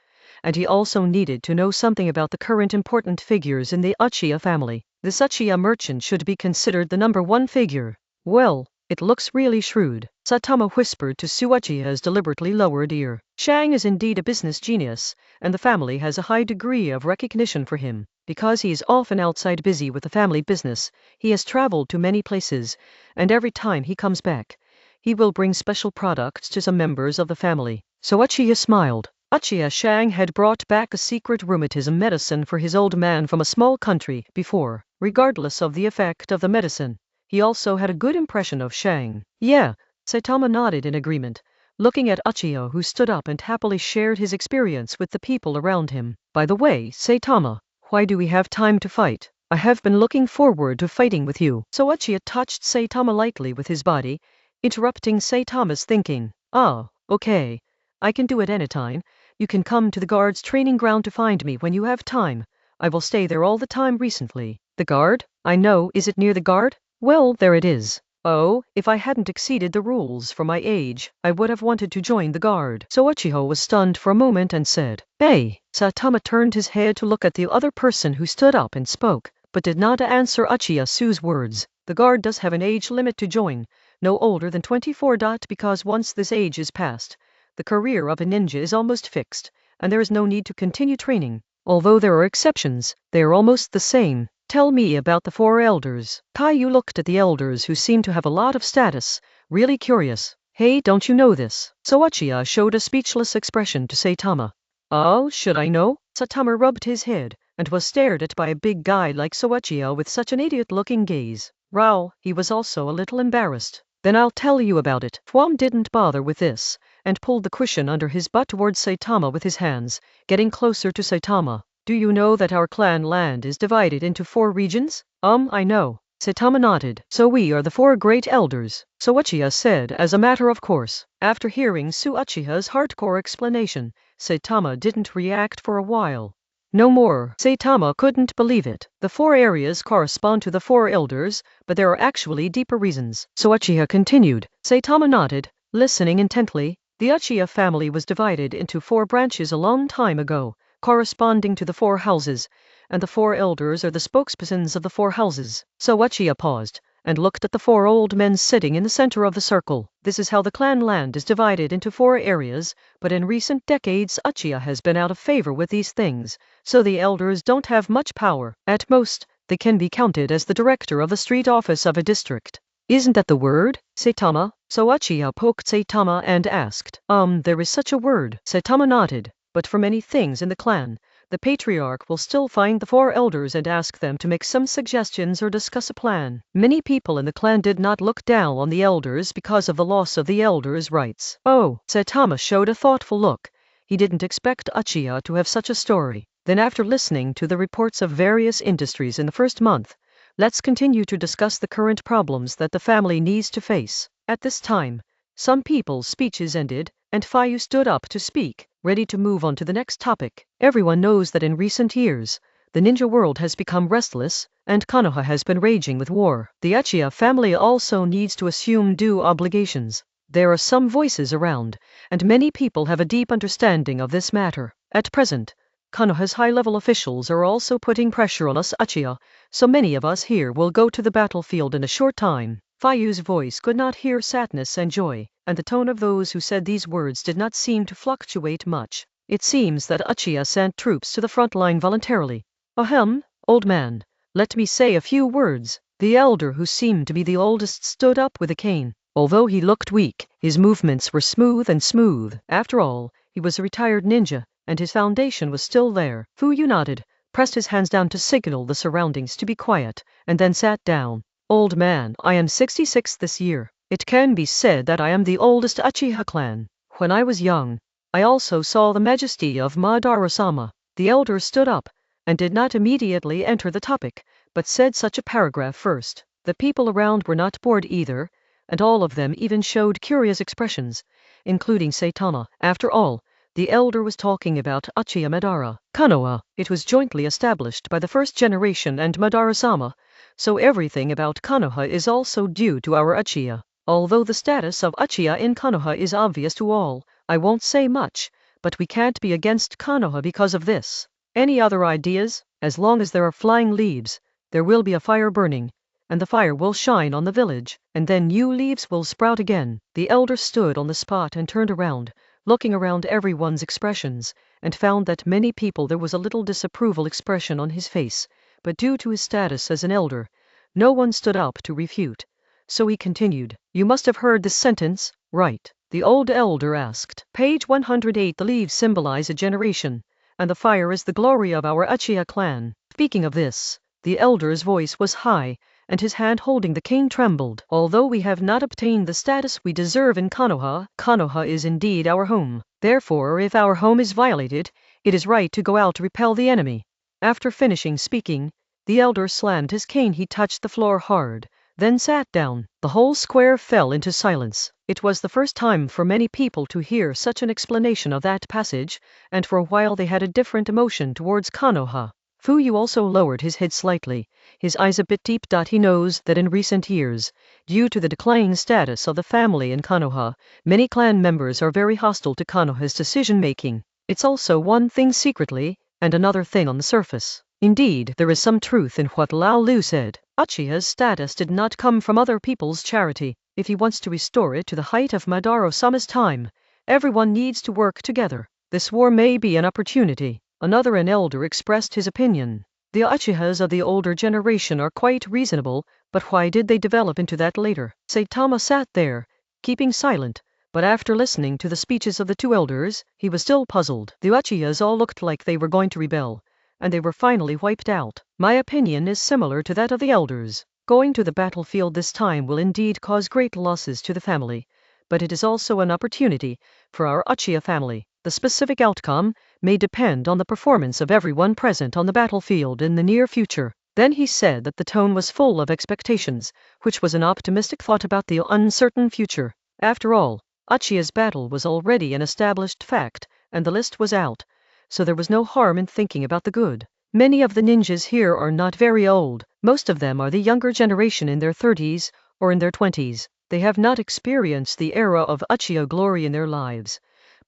and he also needed to know something about the current important figures in the Uchiha family. This Uchiha merchant should be considered the number 1 figure. Well, it looks really shrewd. Saitama whispered to Su Uchiha's deliberately lowered ear. Shang is indeed a business genius, and the family has a high degree of recognition for him. Because he is often outside busy with the family business, he has traveled to many places, and every time he comes back, he will bring special products to some members of the family. So Uchiha smiled. Uchiha Shang had brought back a secret rheumatism medicine for his old man from a small country before. Regardless of the effect of the medicine, he also had a good impression of Shang. Yeah, Saitama nodded in agreement, looking at Uchiha, who stood up and happily shared his experience with the people around him. By the way, Saitama, why do we have time to fight? I have been looking forward to fighting with you. So Uchiha touched Saitama lightly with his body, interrupting Saitama's thinking. Ah, okay. I can do it anytime. You can come to the guard's training ground to find me when you have time. I will stay there all the time recently. The guard? I know, is it near the guard? Well, there it is. Oh, if I hadn't exceeded the rules for my age, I would have wanted to join the guard. So Uchiha was stunned for a moment and said, Hey! Saitama turned his head to look at the other person who stood up and spoke, but did not answer Uchiha Su's words. The guard does have an age limit to join, no older than 24. Because once this age is passed, the career of a ninja is almost fixed, and there is no need to continue training. Although there are exceptions, they are almost the same. Tell me about the 4 elders. Kaiyu looked at the elders, who seemed to have a lot of status, really curious. Hey, don't you know this? So Uchiha showed a speechless expression to Saitama. Oh, should I know? Saitama rubbed his head, and was stared at by a big guy like Uchiha with such an idiot-looking gaze. Rao, he was also a little embarrassed. Then I'll tell you about it. Fuam didn't bother with this, and pulled the cushion under his butt towards Saitama with his hands, getting closer to Saitama. Do you know that our clan land is divided into 4 regions? I know. Saitama nodded. So we are the four great elders, so Uchiha said as a matter of course. After hearing Su Uchiha's hardcore explanation, Saitama didn't react for a while. No more. Saitama couldn't believe it. The four areas correspond to the four elders, but there are actually deeper reasons. So Uchiha continued. Saitama nodded, listening intently. The Uchiha family was divided into four branches a long time ago, corresponding to the four houses, and the four elders are the spokespersons of the four houses. So Uchiha paused and looked at the four old men sitting in the center of the circle. This is how the clan land is divided into four areas, but in recent decades Uchiha has been out of favor with these things, so the elders don't have much power. At most, they can be counted as the director of the street office of a district. Isn't that the word, Saitama? So Uchiha poked Saitama and asked, there is such a word. Saitama nodded, but for many things in the clan, the patriarch will still find the four elders and ask them to make some suggestions or discuss a plan. Many people in the clan did not look down on the elders because of the loss of the elders' rights. Oh, Saitama showed a thoughtful look. He didn't expect Uchiha to have such a story. Then after listening to the reports of various industries in the first month, let's continue to discuss the current problems that the family needs to face. At this time, some people's speeches ended, and Fayu stood up to speak, ready to move on to the next topic. Everyone knows that in recent years, the ninja world has become restless, and Konoha has been raging with war. The Uchiha family also needs to assume due obligations. There are some voices around, and many people have a deep understanding of this matter. At present, Konoha's high-level officials are also putting pressure on us Uchiha, so many of us here will go to the battlefield in a short time. Fayu's voice could not hear sadness and joy, and the tone of those who said these words did not seem to fluctuate much. It seems that Uchiha sent troops to the front line voluntarily. Ahem, old man, let me say a few words. The elder who seemed to be the oldest stood up with a cane. Although he looked weak, his movements were smooth and smooth. After all, he was a retired ninja, and his foundation was still there. Fuyu nodded, pressed his hands down to signal the surroundings to be quiet, and then sat down. Old man, I am 66 this year. It can be said that I am the oldest Uchiha clan. When I was young, I also saw the majesty of Madara-sama. The elder stood up, and did not immediately enter the topic, but said such a paragraph first. The people around were not bored either, and all of them even showed curious expressions, including Saitama. After all, the elder was talking about Uchiha Madara. Konoha, it was jointly established by the first generation and Madara-sama, so everything about Konoha is also due to our Uchiha. Although the status of Uchiha in Konoha is obvious to all, I won't say much, but we can't be against Konoha because of this. Any other ideas? As long as there are flying leaves, there will be a fire burning, and the fire will shine on the village, and then new leaves will sprout again. The elder stood on the spot and turned around, looking around everyone's expressions, and found that many people there was a little disapproval expression on his face, but due to his status as an elder, no one stood up to refute. So he continued, you must have heard this sentence, right? The old elder asked. Page 108. The leaves symbolize a generation, and the fire is the glory of our Uchiha clan. Speaking of this, the elder's voice was high, and his hand holding the cane trembled. Although we have not obtained the status we deserve in Konoha, Konoha is indeed our home. Therefore, if our home is violated, it is right to go out to repel the enemy. After finishing speaking, the elder slammed his cane. He touched the floor hard, then sat down. The whole square fell into silence. It was the first time for many people to hear such an explanation of that passage, and for a while they had a different emotion towards Konoha. Fuyu also lowered his head slightly, his eyes a bit deep. He knows that in recent years, due to the declining status of the family in Konoha, many clan members are very hostile to Konoha's decision-making. It's also one thing secretly, and another thing on the surface. Indeed, there is some truth in what Lao Lu said. Uchiha's status did not come from other people's charity. If he wants to restore it to the height of Madara-sama's time, everyone needs to work together. This war may be an opportunity. Another an elder expressed his opinion. The Uchihas of the older generation are quite reasonable, but why did they develop into that later? Saitama sat there, keeping silent, but after listening to the speeches of the two elders, he was still puzzled. The Uchihas all looked like they were going to rebel, and they were finally wiped out. My opinion is similar to that of the elders. Going to the battlefield this time will indeed cause great losses to the family, but it is also an opportunity for our Uchiha family. The specific outcome may depend on the performance of everyone present on the battlefield in the near future. Then he said that the tone was full of expectations, which was an optimistic thought about the uncertain future. After all, Uchiha's battle was already an established fact, and the list was out, so there was no harm in thinking about the good. Many of the ninjas here are not very old. Most of them are the younger generation in their 30s or in their 20s. They have not experienced the era of Uchiha glory in their lives.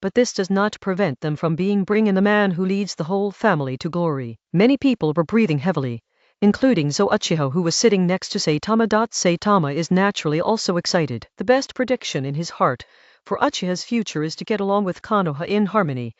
But this does not prevent them from bringing the man who leads the whole family to glory. Many people were breathing heavily, including Zo Uchiha, who was sitting next to Saitama. Saitama is naturally also excited. The best prediction in his heart for Uchiha's future is to get along with Konoha in harmony,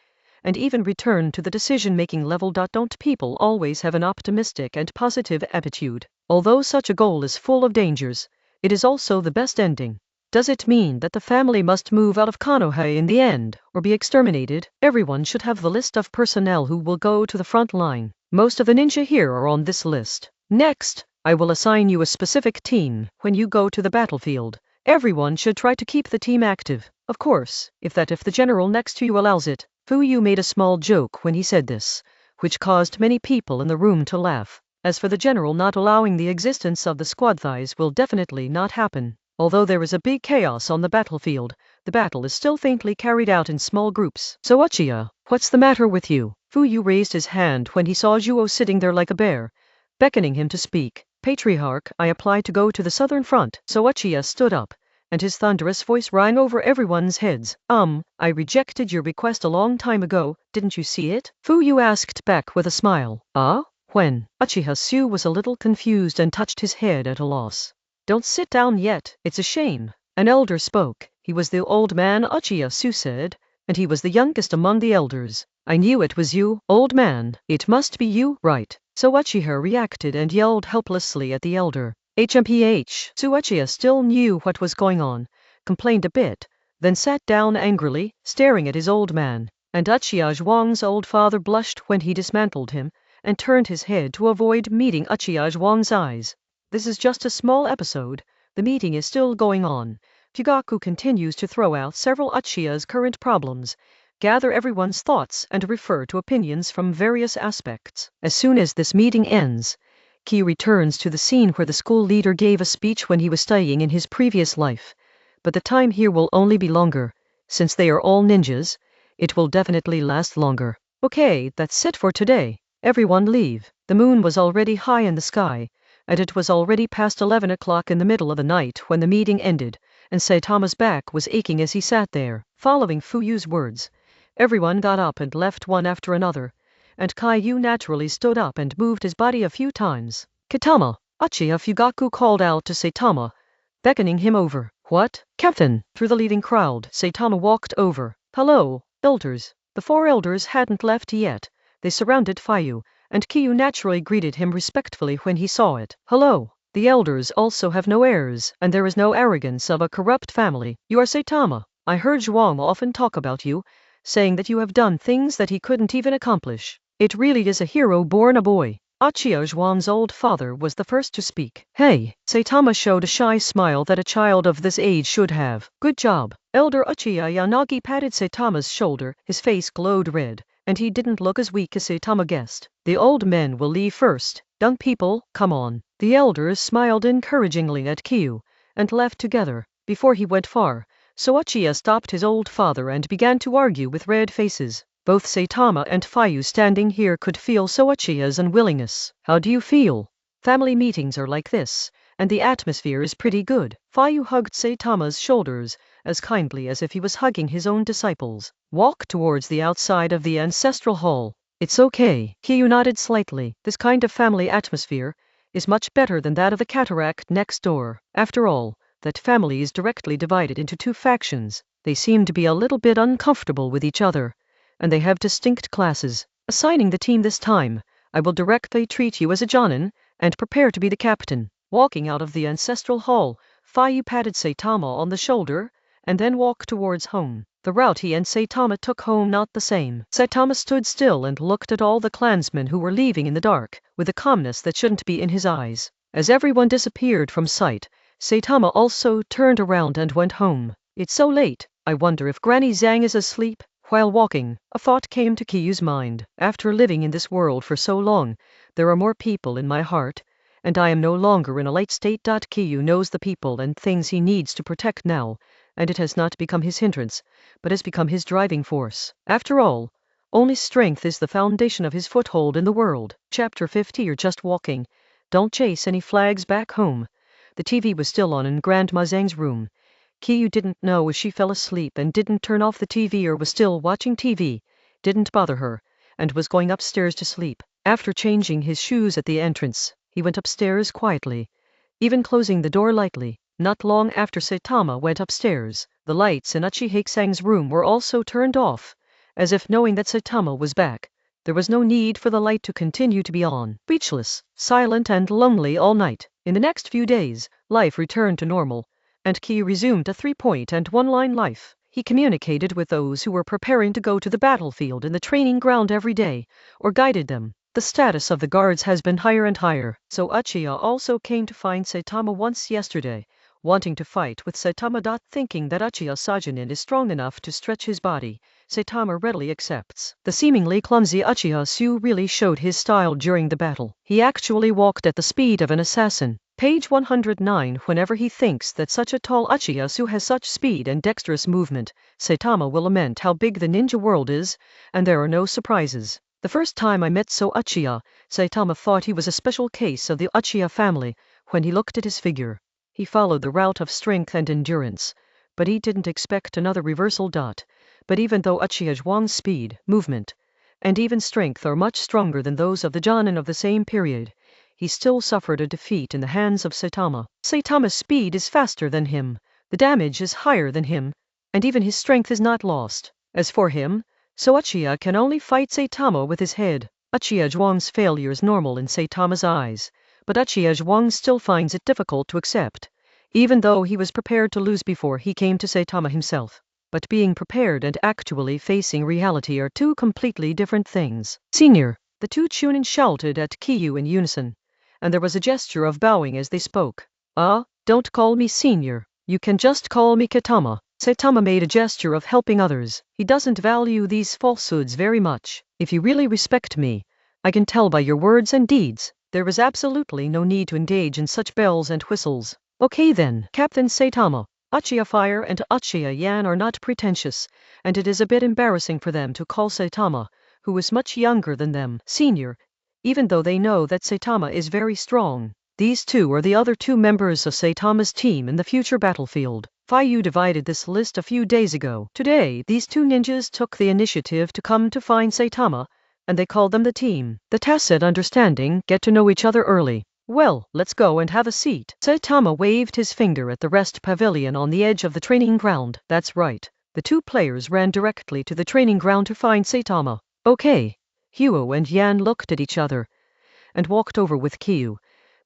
and even return to the decision-making level. Don't people always have an optimistic and positive attitude? Although such a goal is full of dangers, it is also the best ending. Does it mean that the family must move out of Konoha in the end, or be exterminated? Everyone should have the list of personnel who will go to the front line. Most of the ninja here are on this list. Next, I will assign you a specific team. When you go to the battlefield, everyone should try to keep the team active. Of course, if the general next to you allows it. Fuyu made a small joke when he said this, which caused many people in the room to laugh. As for the general not allowing, the existence of the squad thighs will definitely not happen. Although there is a big chaos on the battlefield, the battle is still faintly carried out in small groups. So Uchiha, what's the matter with you? Fuyu raised his hand when he saw Zuo sitting there like a bear, beckoning him to speak. Patriarch, I applied to go to the southern front. So Uchiha stood up, and his thunderous voice rang over everyone's heads. I rejected your request a long time ago, didn't you see it? Fuyu asked back with a smile. When? Uchiha Su was a little confused and touched his head at a loss. Don't sit down yet, it's a shame. An elder spoke. He was the old man, Uchiha Su said, and he was the youngest among the elders. I knew it was you, old man. It must be you, right? So Uchiha reacted and yelled helplessly at the elder. HMPH. So Uchiha still knew what was going on, complained a bit, then sat down angrily, staring at his old man. And Uchiha Zhuang's old father blushed when he dismantled him, and turned his head to avoid meeting Uchiha Zhuang's eyes. This is just a small episode. The meeting is still going on. Fugaku continues to throw out several Uchiha's current problems, gather everyone's thoughts, and refer to opinions from various aspects. As soon as this meeting ends, Ki returns to the scene where the school leader gave a speech when he was studying in his previous life. But the time here will only be longer. Since they are all ninjas, it will definitely last longer. Okay, that's it for today. Everyone leave. The moon was already high in the sky, and it was already past 11 o'clock in the middle of the night when the meeting ended, and Saitama's back was aching as he sat there. Following Fuyu's words, everyone got up and left one after another, and Kaiyu naturally stood up and moved his body a few times. Kitama, Uchiha Fugaku called out to Saitama, beckoning him over. What? Captain! Through the leading crowd, Saitama walked over. Hello, elders. The 4 elders hadn't left yet. They surrounded Fuyu, and Kiyu naturally greeted him respectfully when he saw it. Hello. The elders also have no heirs, and there is no arrogance of a corrupt family. You are Saitama. I heard Zhuang often talk about you, saying that you have done things that he couldn't even accomplish. It really is a hero born a boy. Uchiha Zhuang's old father was the first to speak. Hey, Saitama showed a shy smile that a child of this age should have. Good job. Elder Uchiha Yanagi patted Saitama's shoulder. His face glowed red, and he didn't look as weak as Saitama guessed. The old men will leave first. Young people, come on. The elders smiled encouragingly at Kiyu, and left together. Before he went far, so Uchiha stopped his old father and began to argue with red faces. Both Saitama and Fuyu standing here could feel So Uchiha's unwillingness. How do you feel? Family meetings are like this, and the atmosphere is pretty good. Fuyu hugged Saitama's shoulders, as kindly as if he was hugging his own disciples. Walk towards the outside of the ancestral hall. It's okay. Kiyu nodded slightly. This kind of family atmosphere is much better than that of the cataract next door. After all, that family is directly divided into 2 factions. They seem to be a little bit uncomfortable with each other, and they have distinct classes. Assigning the team this time, I will directly treat you as a jonin, and prepare to be the captain. Walking out of the ancestral hall, Fuyu patted Saitama on the shoulder, and then walked towards home. The route he and Saitama took home not the same. Saitama stood still and looked at all the clansmen who were leaving in the dark, with a calmness that shouldn't be in his eyes. As everyone disappeared from sight, Saitama also turned around and went home. It's so late. I wonder if Granny Zhang is asleep. While walking, a thought came to Kiyu's mind. After living in this world for so long, there are more people in my heart, and I am no longer in a light state. Kiyu knows the people and things he needs to protect now, and it has not become his hindrance, but has become his driving force. After all, only strength is the foundation of his foothold in the world. Chapter 50. You're just walking. Don't chase any flags back home. The TV was still on in Grandma Zhang's room. Kiyu didn't know if she fell asleep and didn't turn off the TV or was still watching TV, didn't bother her, and was going upstairs to sleep. After changing his shoes at the entrance, he went upstairs quietly, even closing the door lightly. Not long after Saitama went upstairs, the lights in Uchiha-san's room were also turned off, as if knowing that Saitama was back. There was no need for the light to continue to be on. Speechless, silent and lonely all night. In the next few days, life returned to normal, and Kiyu resumed a 3-point and 1-line life. He communicated with those who were preparing to go to the battlefield in the training ground every day, or guided them. The status of the guards has been higher and higher, so Uchiha also came to find Saitama once yesterday, wanting to fight with Saitama. Thinking that Uchiha Sajunin is strong enough to stretch his body, Saitama readily accepts. The seemingly clumsy Uchiha Su really showed his style during the battle. He actually walked at the speed of an assassin. Page 109. Whenever he thinks that such a tall Uchiha Su has such speed and dexterous movement, Saitama will lament how big the ninja world is, and there are no surprises. The first time I met Uchiha, Saitama thought he was a special case of the Uchiha family when he looked at his figure. He followed the route of strength and endurance, but he didn't expect another reversal. But even though Uchiha Zhuang's speed, movement, and even strength are much stronger than those of the Jonin of the same period, he still suffered a defeat in the hands of Saitama. Saitama's speed is faster than him, the damage is higher than him, and even his strength is not lost. As for him, Uchiha can only fight Saitama with his head. Uchiha Zhuang's failure is normal in Saitama's eyes, but Uchiha Zhuang still finds it difficult to accept, even though he was prepared to lose before he came to Saitama himself. But being prepared and actually facing reality are two completely different things. Senior, the two Chunin shouted at Kiyu in unison, and there was a gesture of bowing as they spoke. Don't call me senior, you can just call me Kitama. Saitama made a gesture of helping others. He doesn't value these falsehoods very much. If you really respect me, I can tell by your words and deeds. There is absolutely no need to engage in such bells and whistles. Okay then, Captain Saitama. Uchiha Fire and Uchiha Yan are not pretentious, and it is a bit embarrassing for them to call Saitama, who is much younger than them, senior, even though they know that Saitama is very strong. These two are the other two members of Saitama's team in the future battlefield. Fiyu divided this list a few days ago. Today, these two ninjas took the initiative to come to find Saitama, and they called them the team. The tacit understanding, get to know each other early. Well, let's go and have a seat. Saitama waved his finger at the rest pavilion on the edge of the training ground. That's right. The two players ran directly to the training ground to find Saitama. Okay. Huo and Yan looked at each other and walked over with Kiyu.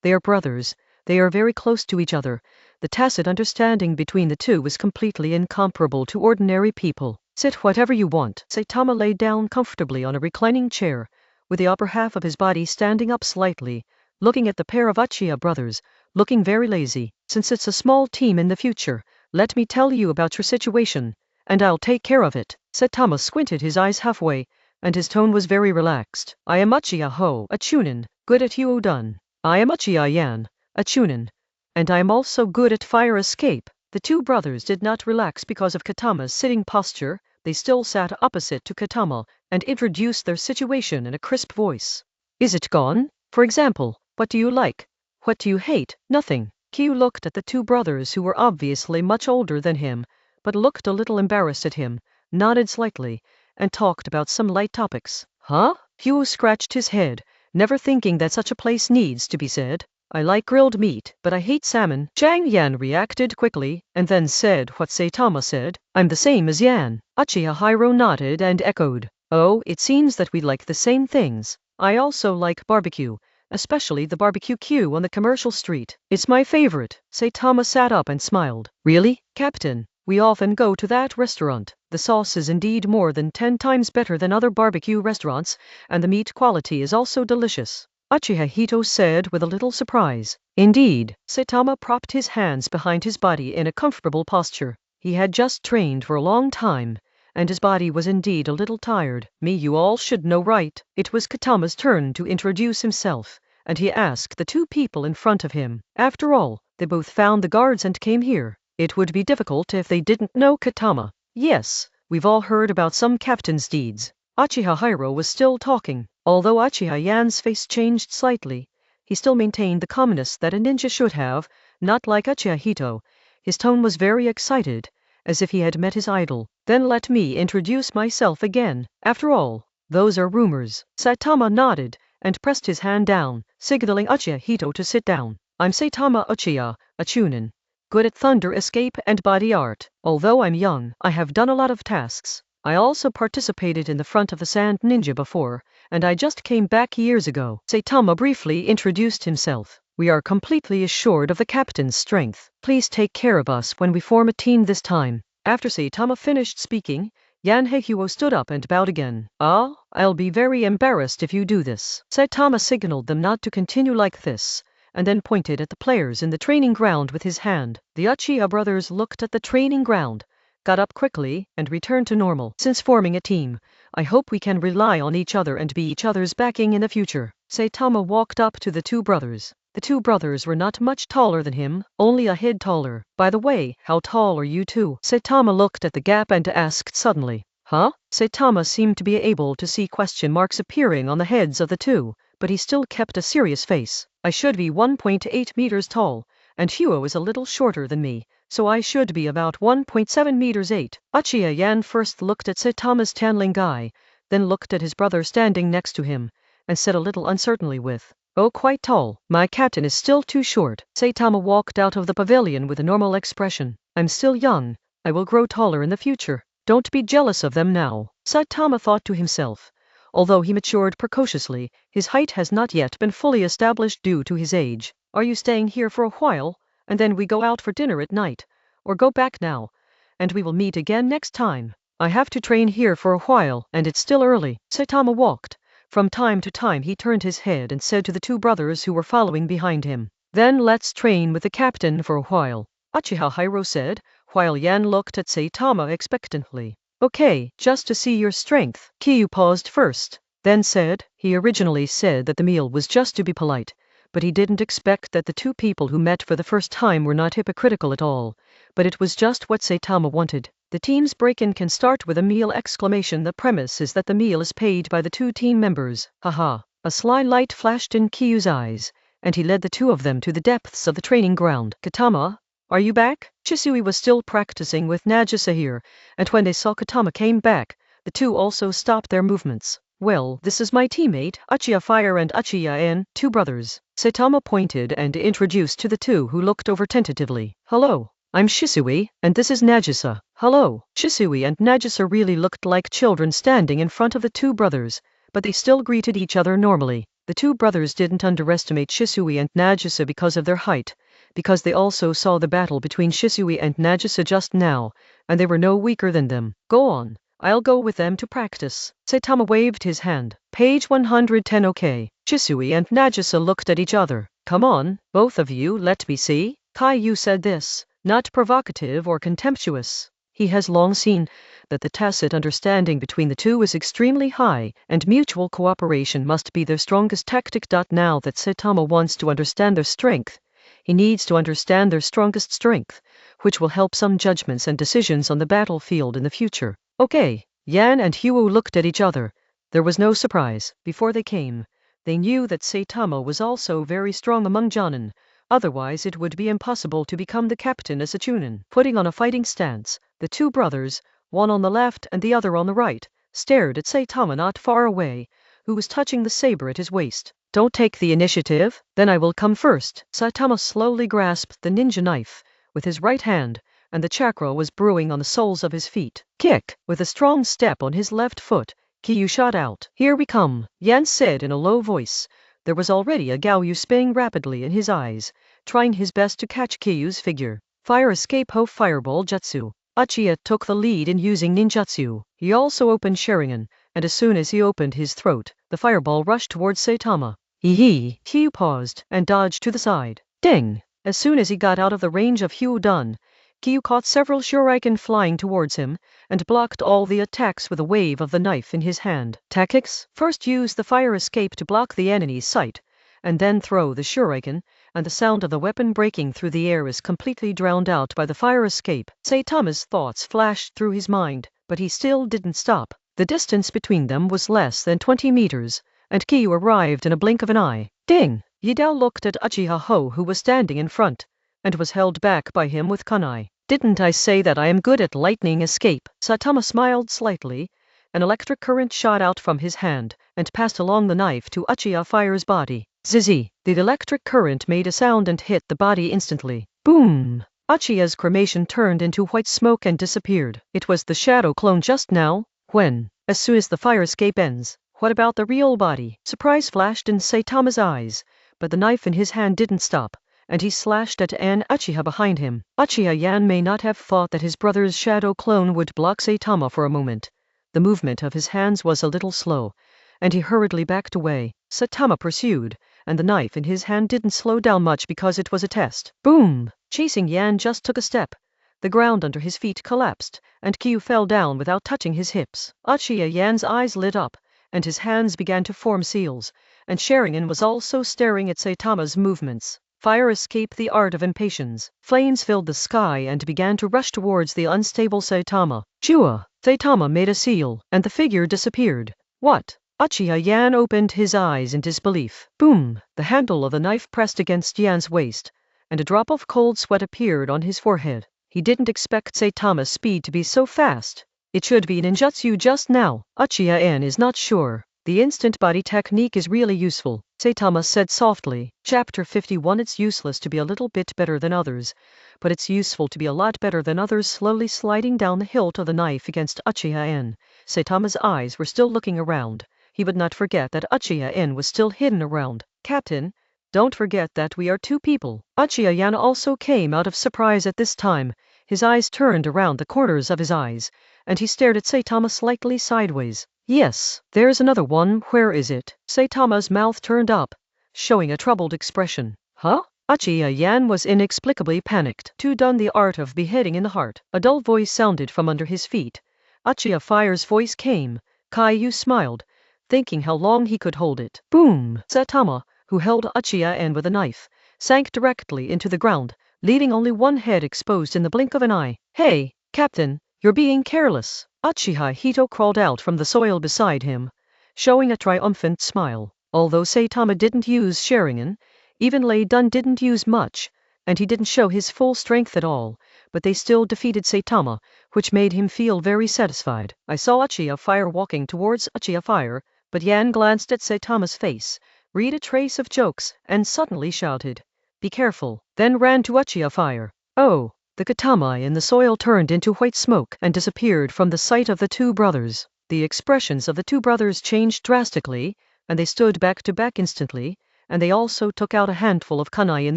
They are brothers. They are very close to each other. The tacit understanding between the two was completely incomparable to ordinary people. Sit whatever you want. Saitama lay down comfortably on a reclining chair, with the upper half of his body standing up slightly, looking at the pair of Uchiha brothers, looking very lazy. Since it's a small team in the future, let me tell you about your situation, and I'll take care of it. Saitama squinted his eyes halfway, and his tone was very relaxed. I am Uchiha Ho, a Chunin, good at Huo-dun. I am Uchiha Yan, a Chunin, and I am also good at fire escape. The two brothers did not relax because of Kitama's sitting posture. They still sat opposite to Kitama and introduced their situation in a crisp voice. Is it gone? For example, what do you like? What do you hate? Nothing. Kiyu looked at the two brothers who were obviously much older than him, but looked a little embarrassed at him, nodded slightly, and talked about some light topics. Huh? Huo scratched his head, never thinking that such a place needs to be said. I like grilled meat, but I hate salmon. Zhang Yan reacted quickly, and then said what Saitama said. I'm the same as Yan. Uchiha Hiro nodded and echoed. Oh, it seems that we like the same things. I also like barbecue, especially the barbecue queue on the commercial street. It's my favorite. Saitama sat up and smiled. Really, Captain? We often go to that restaurant. The sauce is indeed more than 10 times better than other barbecue restaurants, and the meat quality is also delicious. Uchiha Hito said with a little surprise. Indeed. Saitama propped his hands behind his body in a comfortable posture. He had just trained for a long time, and his body was indeed a little tired. Me, you all should know, right? It was Katama's turn to introduce himself, and he asked the two people in front of him. After all, they both found the guards and came here. It would be difficult if they didn't know Katama. Yes, we've all heard about some captain's deeds. Uchiha Hiro was still talking. Although Uchiha Yan's face changed slightly, he still maintained the calmness that a ninja should have, not like Uchiha Hito. His tone was very excited, as if he had met his idol. Then let me introduce myself again. After all, those are rumors. Saitama nodded and pressed his hand down, signaling Uchiha Hito to sit down. I'm Saitama Uchiha, a chunin, good at thunder escape and body art. Although I'm young, I have done a lot of tasks. I also participated in the front of the Sand Ninja before, and I just came back years ago. Saitama briefly introduced himself. We are completely assured of the captain's strength. Please take care of us when we form a team this time. After Saitama finished speaking, Yan Heihuo stood up and bowed again. I'll be very embarrassed if you do this. Saitama signaled them not to continue like this, and then pointed at the players in the training ground with his hand. The Uchiha brothers looked at the training ground, got up quickly, and returned to normal. Since forming a team, I hope we can rely on each other and be each other's backing in the future. Saitama walked up to the two brothers. The two brothers were not much taller than him, only a head taller. By the way, how tall are you two? Saitama looked at the gap and asked suddenly. Huh? Saitama seemed to be able to see question marks appearing on the heads of the two, but he still kept a serious face. I should be 1.8 meters tall, and Huo is a little shorter than me, so I should be about 1.7 meters 8. Uchiha Yan first looked at Saitama's tanling guy, then looked at his brother standing next to him, and said a little uncertainly with, "Oh, quite tall. My captain is still too short." Saitama walked out of the pavilion with a normal expression. I'm still young. I will grow taller in the future. Don't be jealous of them now. Saitama thought to himself. Although he matured precociously, his height has not yet been fully established due to his age. Are you staying here for a while, and then we go out for dinner at night? Or go back now, and we will meet again next time? I have to train here for a while, and it's still early. Saitama walked. From time to time he turned his head and said to the two brothers who were following behind him, "Then let's train with the captain for a while," Uchiha Hiro said, while Yan looked at Saitama expectantly. "Okay, just to see your strength." Kiyu paused first, then said, he originally said that the meal was just to be polite, but he didn't expect that the two people who met for the first time were not hypocritical at all, but it was just what Saitama wanted. The team's break-in can start with a meal exclamation. The premise is that the meal is paid by the two team members. Haha. A sly light flashed in Kiyu's eyes, and he led the two of them to the depths of the training ground. Katama, are you back? Shisui was still practicing with Nagisa here, and when they saw Katama came back, the two also stopped their movements. Well, this is my teammate, Uchiha Fire and Uchiha En, two brothers. Saitama pointed and introduced to the two who looked over tentatively. Hello. I'm Shisui, and this is Nagisa. Hello. Shisui and Nagisa really looked like children standing in front of the two brothers, but they still greeted each other normally. The two brothers didn't underestimate Shisui and Nagisa because of their height, because they also saw the battle between Shisui and Nagisa just now, and they were no weaker than them. Go on. I'll go with them to practice. Saitama waved his hand. Page 110. Okay. Shisui and Nagisa looked at each other. Come on, both of you, let me see. Kaiyu said this, not provocative or contemptuous. He has long seen that the tacit understanding between the two is extremely high, and mutual cooperation must be their strongest tactic. Now that Saitama wants to understand their strength, he needs to understand their strongest strength, which will help some judgments and decisions on the battlefield in the future. Okay. Yan and Huo looked at each other. There was no surprise. Before they came, they knew that Saitama was also very strong among Jonin. Otherwise it would be impossible to become the captain as a chunin. Putting on a fighting stance, the two brothers, one on the left and the other on the right, stared at Saitama not far away, who was touching the saber at his waist. Don't take the initiative, then I will come first. Saitama slowly grasped the ninja knife with his right hand, and the chakra was brewing on the soles of his feet. Kick! With a strong step on his left foot, Kiyu shot out. Here we come, Yan said in a low voice. There was already a Gaoyu spinning rapidly in his eyes, trying his best to catch Kiyu's figure. Fire escape Ho Fireball Jutsu. Uchiha took the lead in using ninjutsu. He also opened Sharingan, and as soon as he opened his throat, the fireball rushed towards Saitama. Hee. Kiyu paused and dodged to the side. Ding! As soon as he got out of the range of Hyudan, Kyu caught several shuriken flying towards him, and blocked all the attacks with a wave of the knife in his hand. Tactics: first use the fire escape to block the enemy's sight, and then throw the shuriken, and the sound of the weapon breaking through the air is completely drowned out by the fire escape. Saitama's thoughts flashed through his mind, but he still didn't stop. The distance between them was less than 20 meters, and Kyu arrived in a blink of an eye. Ding! Yidao looked at Uchiha Ho, who was standing in front, and was held back by him with kunai. Didn't I say that I am good at lightning escape? Saitama smiled slightly. An electric current shot out from his hand, and passed along the knife to Uchiha Fire's body. Zizzy! The electric current made a sound and hit the body instantly. Boom! Uchiha's cremation turned into white smoke and disappeared. It was the shadow clone just now. When? As soon as the fire escape ends. What about the real body? Surprise flashed in Saitama's eyes, but the knife in his hand didn't stop, and he slashed at an Uchiha behind him. Uchiha Yan may not have thought that his brother's shadow clone would block Saitama for a moment. The movement of his hands was a little slow, and he hurriedly backed away. Saitama pursued, and the knife in his hand didn't slow down much because it was a test. Boom! Chasing Yan just took a step. The ground under his feet collapsed, and Kyu fell down without touching his hips. Uchiha Yan's eyes lit up, and his hands began to form seals, and Sharingan was also staring at Saitama's movements. Fire escape: the art of impatience. Flames filled the sky and began to rush towards the unstable Saitama. Chua! Saitama made a seal, and the figure disappeared. What? Uchiha Yan opened his eyes in disbelief. Boom! The handle of the knife pressed against Yan's waist, and a drop of cold sweat appeared on his forehead. He didn't expect Saitama's speed to be so fast. It should be ninjutsu just now. Uchiha N is not sure. The instant body technique is really useful, Saitama said softly. Chapter 51. It's useless to be a little bit better than others, but it's useful to be a lot better than others. Slowly sliding down the hilt of the knife against Uchiha N. Saitama's eyes were still looking around. He would not forget that Uchiha N was still hidden around. Captain, don't forget that we are two people. Uchiha Yan also came out of surprise at this time. His eyes turned around the corners of his eyes, and he stared at Saitama slightly sideways. Yes, there's another one. Where is it? Saitama's mouth turned up, showing a troubled expression. Huh? Uchiha Yan was inexplicably panicked. To done the art of beheading in the heart. A dull voice sounded from under his feet. Uchiha Fire's voice came. Caillou smiled, thinking how long he could hold it. Boom! Saitama, who held Uchiha N with a knife, sank directly into the ground, leaving only one head exposed in the blink of an eye. Hey, Captain, you're being careless. Uchiha Hito crawled out from the soil beside him, showing a triumphant smile. Although Saitama didn't use Sharingan, even Lei Dun didn't use much, and he didn't show his full strength at all, but they still defeated Saitama, which made him feel very satisfied. I saw Uchiha Fire walking towards Uchiha Fire, but Yan glanced at Saitama's face, read a trace of jokes, and suddenly shouted, "Be careful," then ran to Uchiha Fire. Oh! The katama in the soil turned into white smoke and disappeared from the sight of the two brothers. The expressions of the two brothers changed drastically, and they stood back to back instantly, and they also took out a handful of kunai in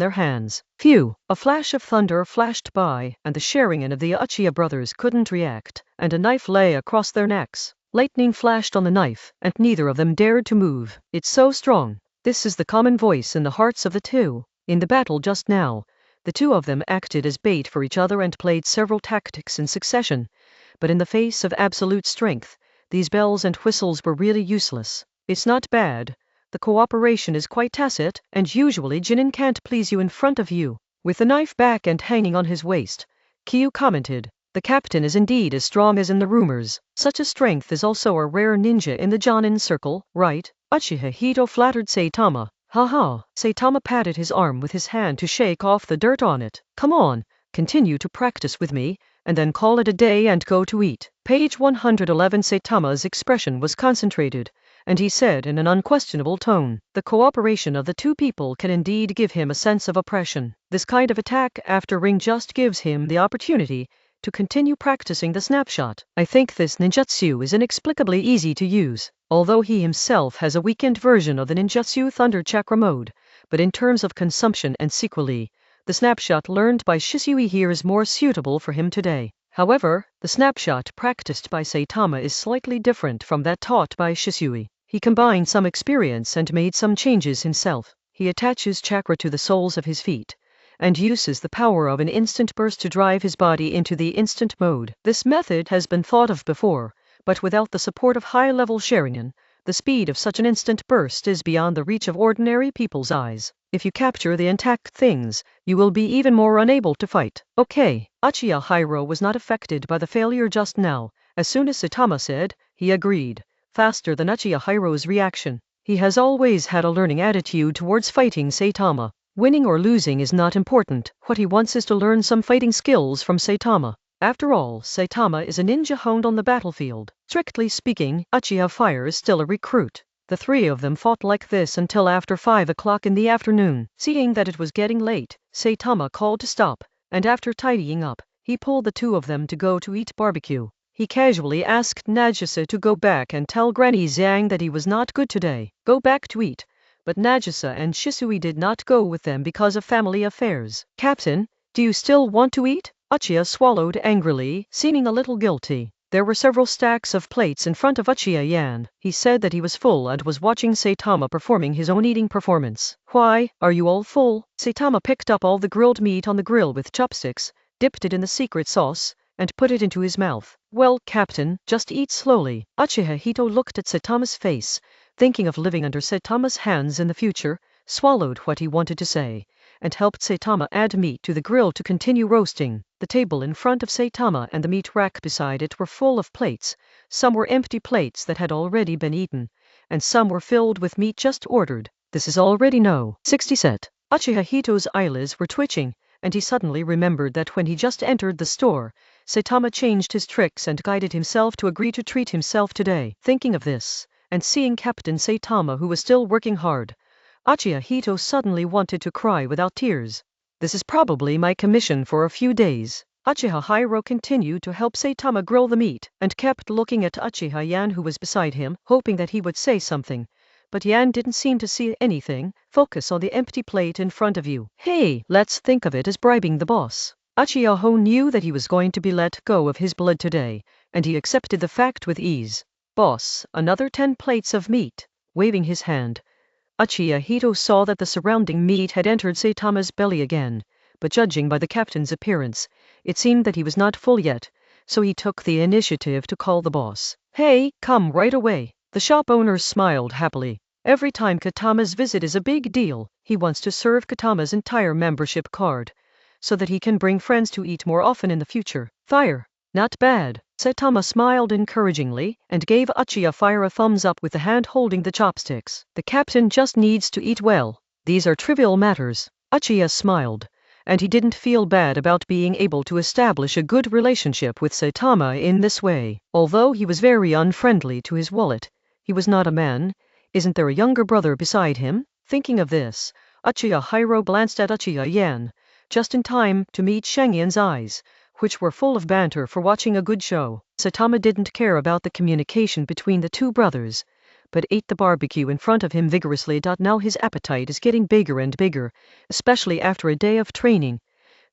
their hands. Phew! A flash of thunder flashed by, and the Sharingan of the Uchiha brothers couldn't react, and a knife lay across their necks. Lightning flashed on the knife, and neither of them dared to move. It's so strong. This is the common voice in the hearts of the two. In the battle just now, the two of them acted as bait for each other and played several tactics in succession, but in the face of absolute strength, these bells and whistles were really useless. It's not bad. The cooperation is quite tacit, and usually Jinin can't please you in front of you. With the knife back and hanging on his waist, Kyu commented, "The captain is indeed as strong as in the rumors. Such a strength is also a rare ninja in the Jonin circle, right?" Uchiha Hito flattered Saitama. Haha! Saitama patted his arm with his hand to shake off the dirt on it. Come on, continue to practice with me, and then call it a day and go to eat. Page 111. Saitama's expression was concentrated, and he said in an unquestionable tone, "The cooperation of the two people can indeed give him a sense of oppression. This kind of attack after ring just gives him the opportunity to continue practicing the snapshot. I think this ninjutsu is inexplicably easy to use, although he himself has a weakened version of the ninjutsu Thunder Chakra mode, but in terms of consumption and sequelae, the snapshot learned by Shisui here is more suitable for him today. However, the snapshot practiced by Saitama is slightly different from that taught by Shisui. He combined some experience and made some changes himself. He attaches chakra to the soles of his feet, and uses the power of an instant burst to drive his body into the instant mode. This method has been thought of before, but without the support of high-level Sharingan, the speed of such an instant burst is beyond the reach of ordinary people's eyes. If you capture the intact things, you will be even more unable to fight. Okay. Uchihiro was not affected by the failure just now. As soon as Saitama said, he agreed, faster than Uchihiro's reaction. He has always had a learning attitude towards fighting Saitama. Winning or losing is not important. What he wants is to learn some fighting skills from Saitama. After all, Saitama is a ninja honed on the battlefield. Strictly speaking, Uchiha is still a recruit. The three of them fought like this until after 5 o'clock in the afternoon. Seeing that it was getting late, Saitama called to stop, and after tidying up, he pulled the two of them to go to eat barbecue. He casually asked Nagisa to go back and tell Granny Zhang that he was not good today. Go back to eat. But Nagisa and Shisui did not go with them because of family affairs. Captain, do you still want to eat? Uchiha swallowed angrily, seeming a little guilty. There were several stacks of plates in front of Uchiha Yan. He said that he was full and was watching Saitama performing his own eating performance. Why, are you all full? Saitama picked up all the grilled meat on the grill with chopsticks, dipped it in the secret sauce, and put it into his mouth. Well, Captain, just eat slowly. Uchiha Hito looked at Saitama's face, thinking of living under Saitama's hands in the future, swallowed what he wanted to say, and helped Saitama add meat to the grill to continue roasting. The table in front of Saitama and the meat rack beside it were full of plates. Some were empty plates that had already been eaten, and some were filled with meat just ordered. This is already no 60 set. Uchiha Hito's eyelids were twitching, and he suddenly remembered that when he just entered the store, Saitama changed his tricks and guided himself to agree to treat himself today. Thinking of this, and seeing Captain Saitama who was still working hard, Uchiha Hito suddenly wanted to cry without tears. This is probably my commission for a few days. Uchiha continued to help Saitama grill the meat, and kept looking at Uchiha Yan who was beside him, hoping that he would say something. But Yan didn't seem to see anything. Focus on the empty plate in front of you. Hey, let's think of it as bribing the boss. Uchiha knew that he was going to be let go of his blood today, and he accepted the fact with ease. Boss, another 10 plates of meat. Waving his hand, Uchiha Hito saw that the surrounding meat had entered Saitama's belly again, but judging by the captain's appearance, it seemed that he was not full yet, so he took the initiative to call the boss. Hey, come right away. The shop owner smiled happily. Every time Katama's visit is a big deal. He wants to serve Katama's entire membership card, so that he can bring friends to eat more often in the future. Fire. Not bad. Saitama smiled encouragingly and gave Uchiha a thumbs up with the hand holding the chopsticks. The captain just needs to eat well. These are trivial matters. Uchiha smiled, and he didn't feel bad about being able to establish a good relationship with Saitama in this way. Although he was very unfriendly to his wallet, he was not a man. Isn't there a younger brother beside him? Thinking of this, Uchiha glanced at Uchiha Yan, just in time to meet Shengyan's eyes, which were full of banter for watching a good show. Saitama didn't care about the communication between the two brothers, but ate the barbecue in front of him vigorously. Now his appetite is getting bigger and bigger, especially after a day of training.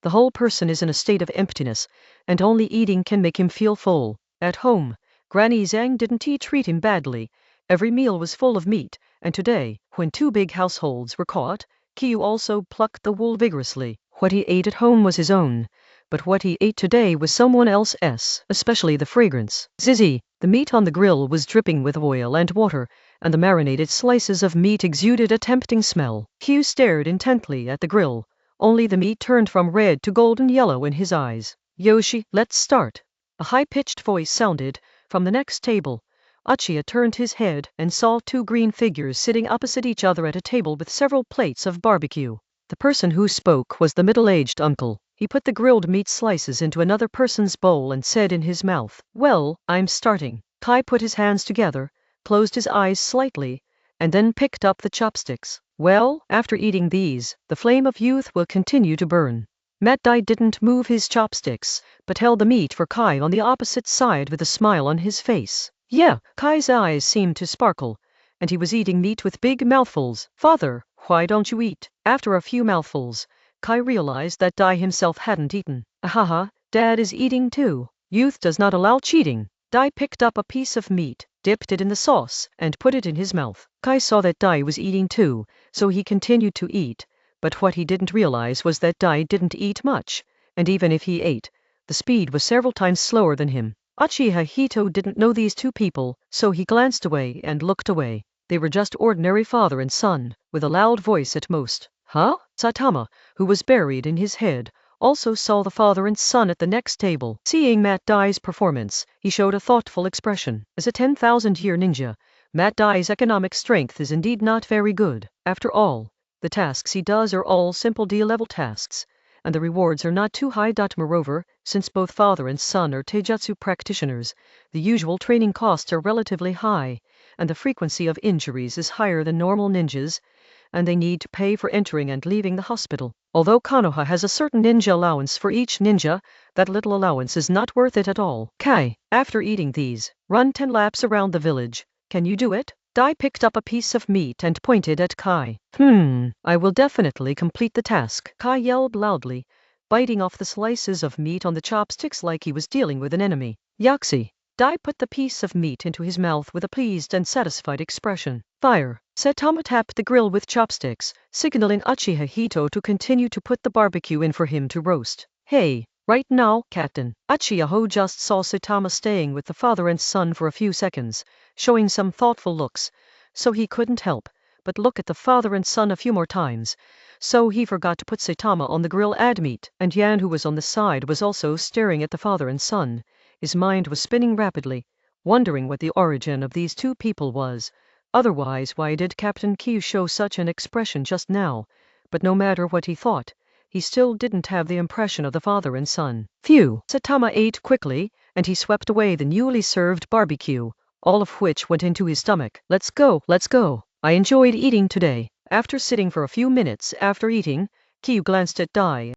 The whole person is in a state of emptiness, and only eating can make him feel full. At home, Granny Zhang didn't treat him badly. Every meal was full of meat, and today, when 2 big households were caught, Kyu also plucked the wool vigorously. What he ate at home was his own, but what he ate today was someone else's, especially the fragrance. Zizzy, the meat on the grill was dripping with oil and water, and the marinated slices of meat exuded a tempting smell. Kyu stared intently at the grill. Only the meat turned from red to golden yellow in his eyes. Yoshi, let's start. A high-pitched voice sounded from the next table. Uchiha turned his head and saw 2 green figures sitting opposite each other at a table with several plates of barbecue. The person who spoke was the middle-aged uncle. He put the grilled meat slices into another person's bowl and said in his mouth, "Well, I'm starting." Kai put his hands together, closed his eyes slightly, and then picked up the chopsticks. Well, after eating these, the flame of youth will continue to burn. Matt Dai didn't move his chopsticks, but held the meat for Kai on the opposite side with a smile on his face. Yeah, Kai's eyes seemed to sparkle, and he was eating meat with big mouthfuls. Father, why don't you eat? After a few mouthfuls, Kai realized that Dai himself hadn't eaten. Ahaha, Dad is eating too. Youth does not allow cheating. Dai picked up a piece of meat, dipped it in the sauce, and put it in his mouth. Kai saw that Dai was eating too, so he continued to eat, But what he didn't realize was that Dai didn't eat much, and even if he ate, the speed was several times slower than him. Uchiha Hito didn't know these two people, so he glanced away and looked away. They were just ordinary father and son, with a loud voice at most. Huh? Saitama, who was buried in his head, also saw the father and son at the next table. Seeing Matt Dai's performance, he showed a thoughtful expression. As a 10,000-year ninja, Matt Dai's economic strength is indeed not very good. After all, the tasks he does are all simple D-level tasks, and the rewards are not too high. Moreover, since both father and son are taijutsu practitioners, the usual training costs are relatively high, and the frequency of injuries is higher than normal ninjas, and they need to pay for entering and leaving the hospital. Although Konoha has a certain ninja allowance for each ninja, that little allowance is not worth it at all. Kai, after eating these, run 10 laps around the village. Can you do it? Dai picked up a piece of meat and pointed at Kai. I will definitely complete the task. Kai yelled loudly, biting off the slices of meat on the chopsticks like he was dealing with an enemy. Yaxi. Dai put the piece of meat into his mouth with a pleased and satisfied expression. Fire. Saitama tapped the grill with chopsticks, signaling Uchiha Hito to continue to put the barbecue in for him to roast. Hey, right now, Captain. Uchiha just saw Saitama staying with the father and son for a few seconds, showing some thoughtful looks, so he couldn't help but look at the father and son a few more times. So he forgot to put Saitama on the grill add meat, and Yan, who was on the side, was also staring at the father and son. His mind was spinning rapidly, wondering what the origin of these two people was. Otherwise, why did Captain Kyu show such an expression just now? But no matter what he thought, he still didn't have the impression of the father and son. Phew! Saitama ate quickly, and he swept away the newly served barbecue, all of which went into his stomach. Let's go, let's go. I enjoyed eating today. After sitting for a few minutes after eating, Kyu glanced at Dai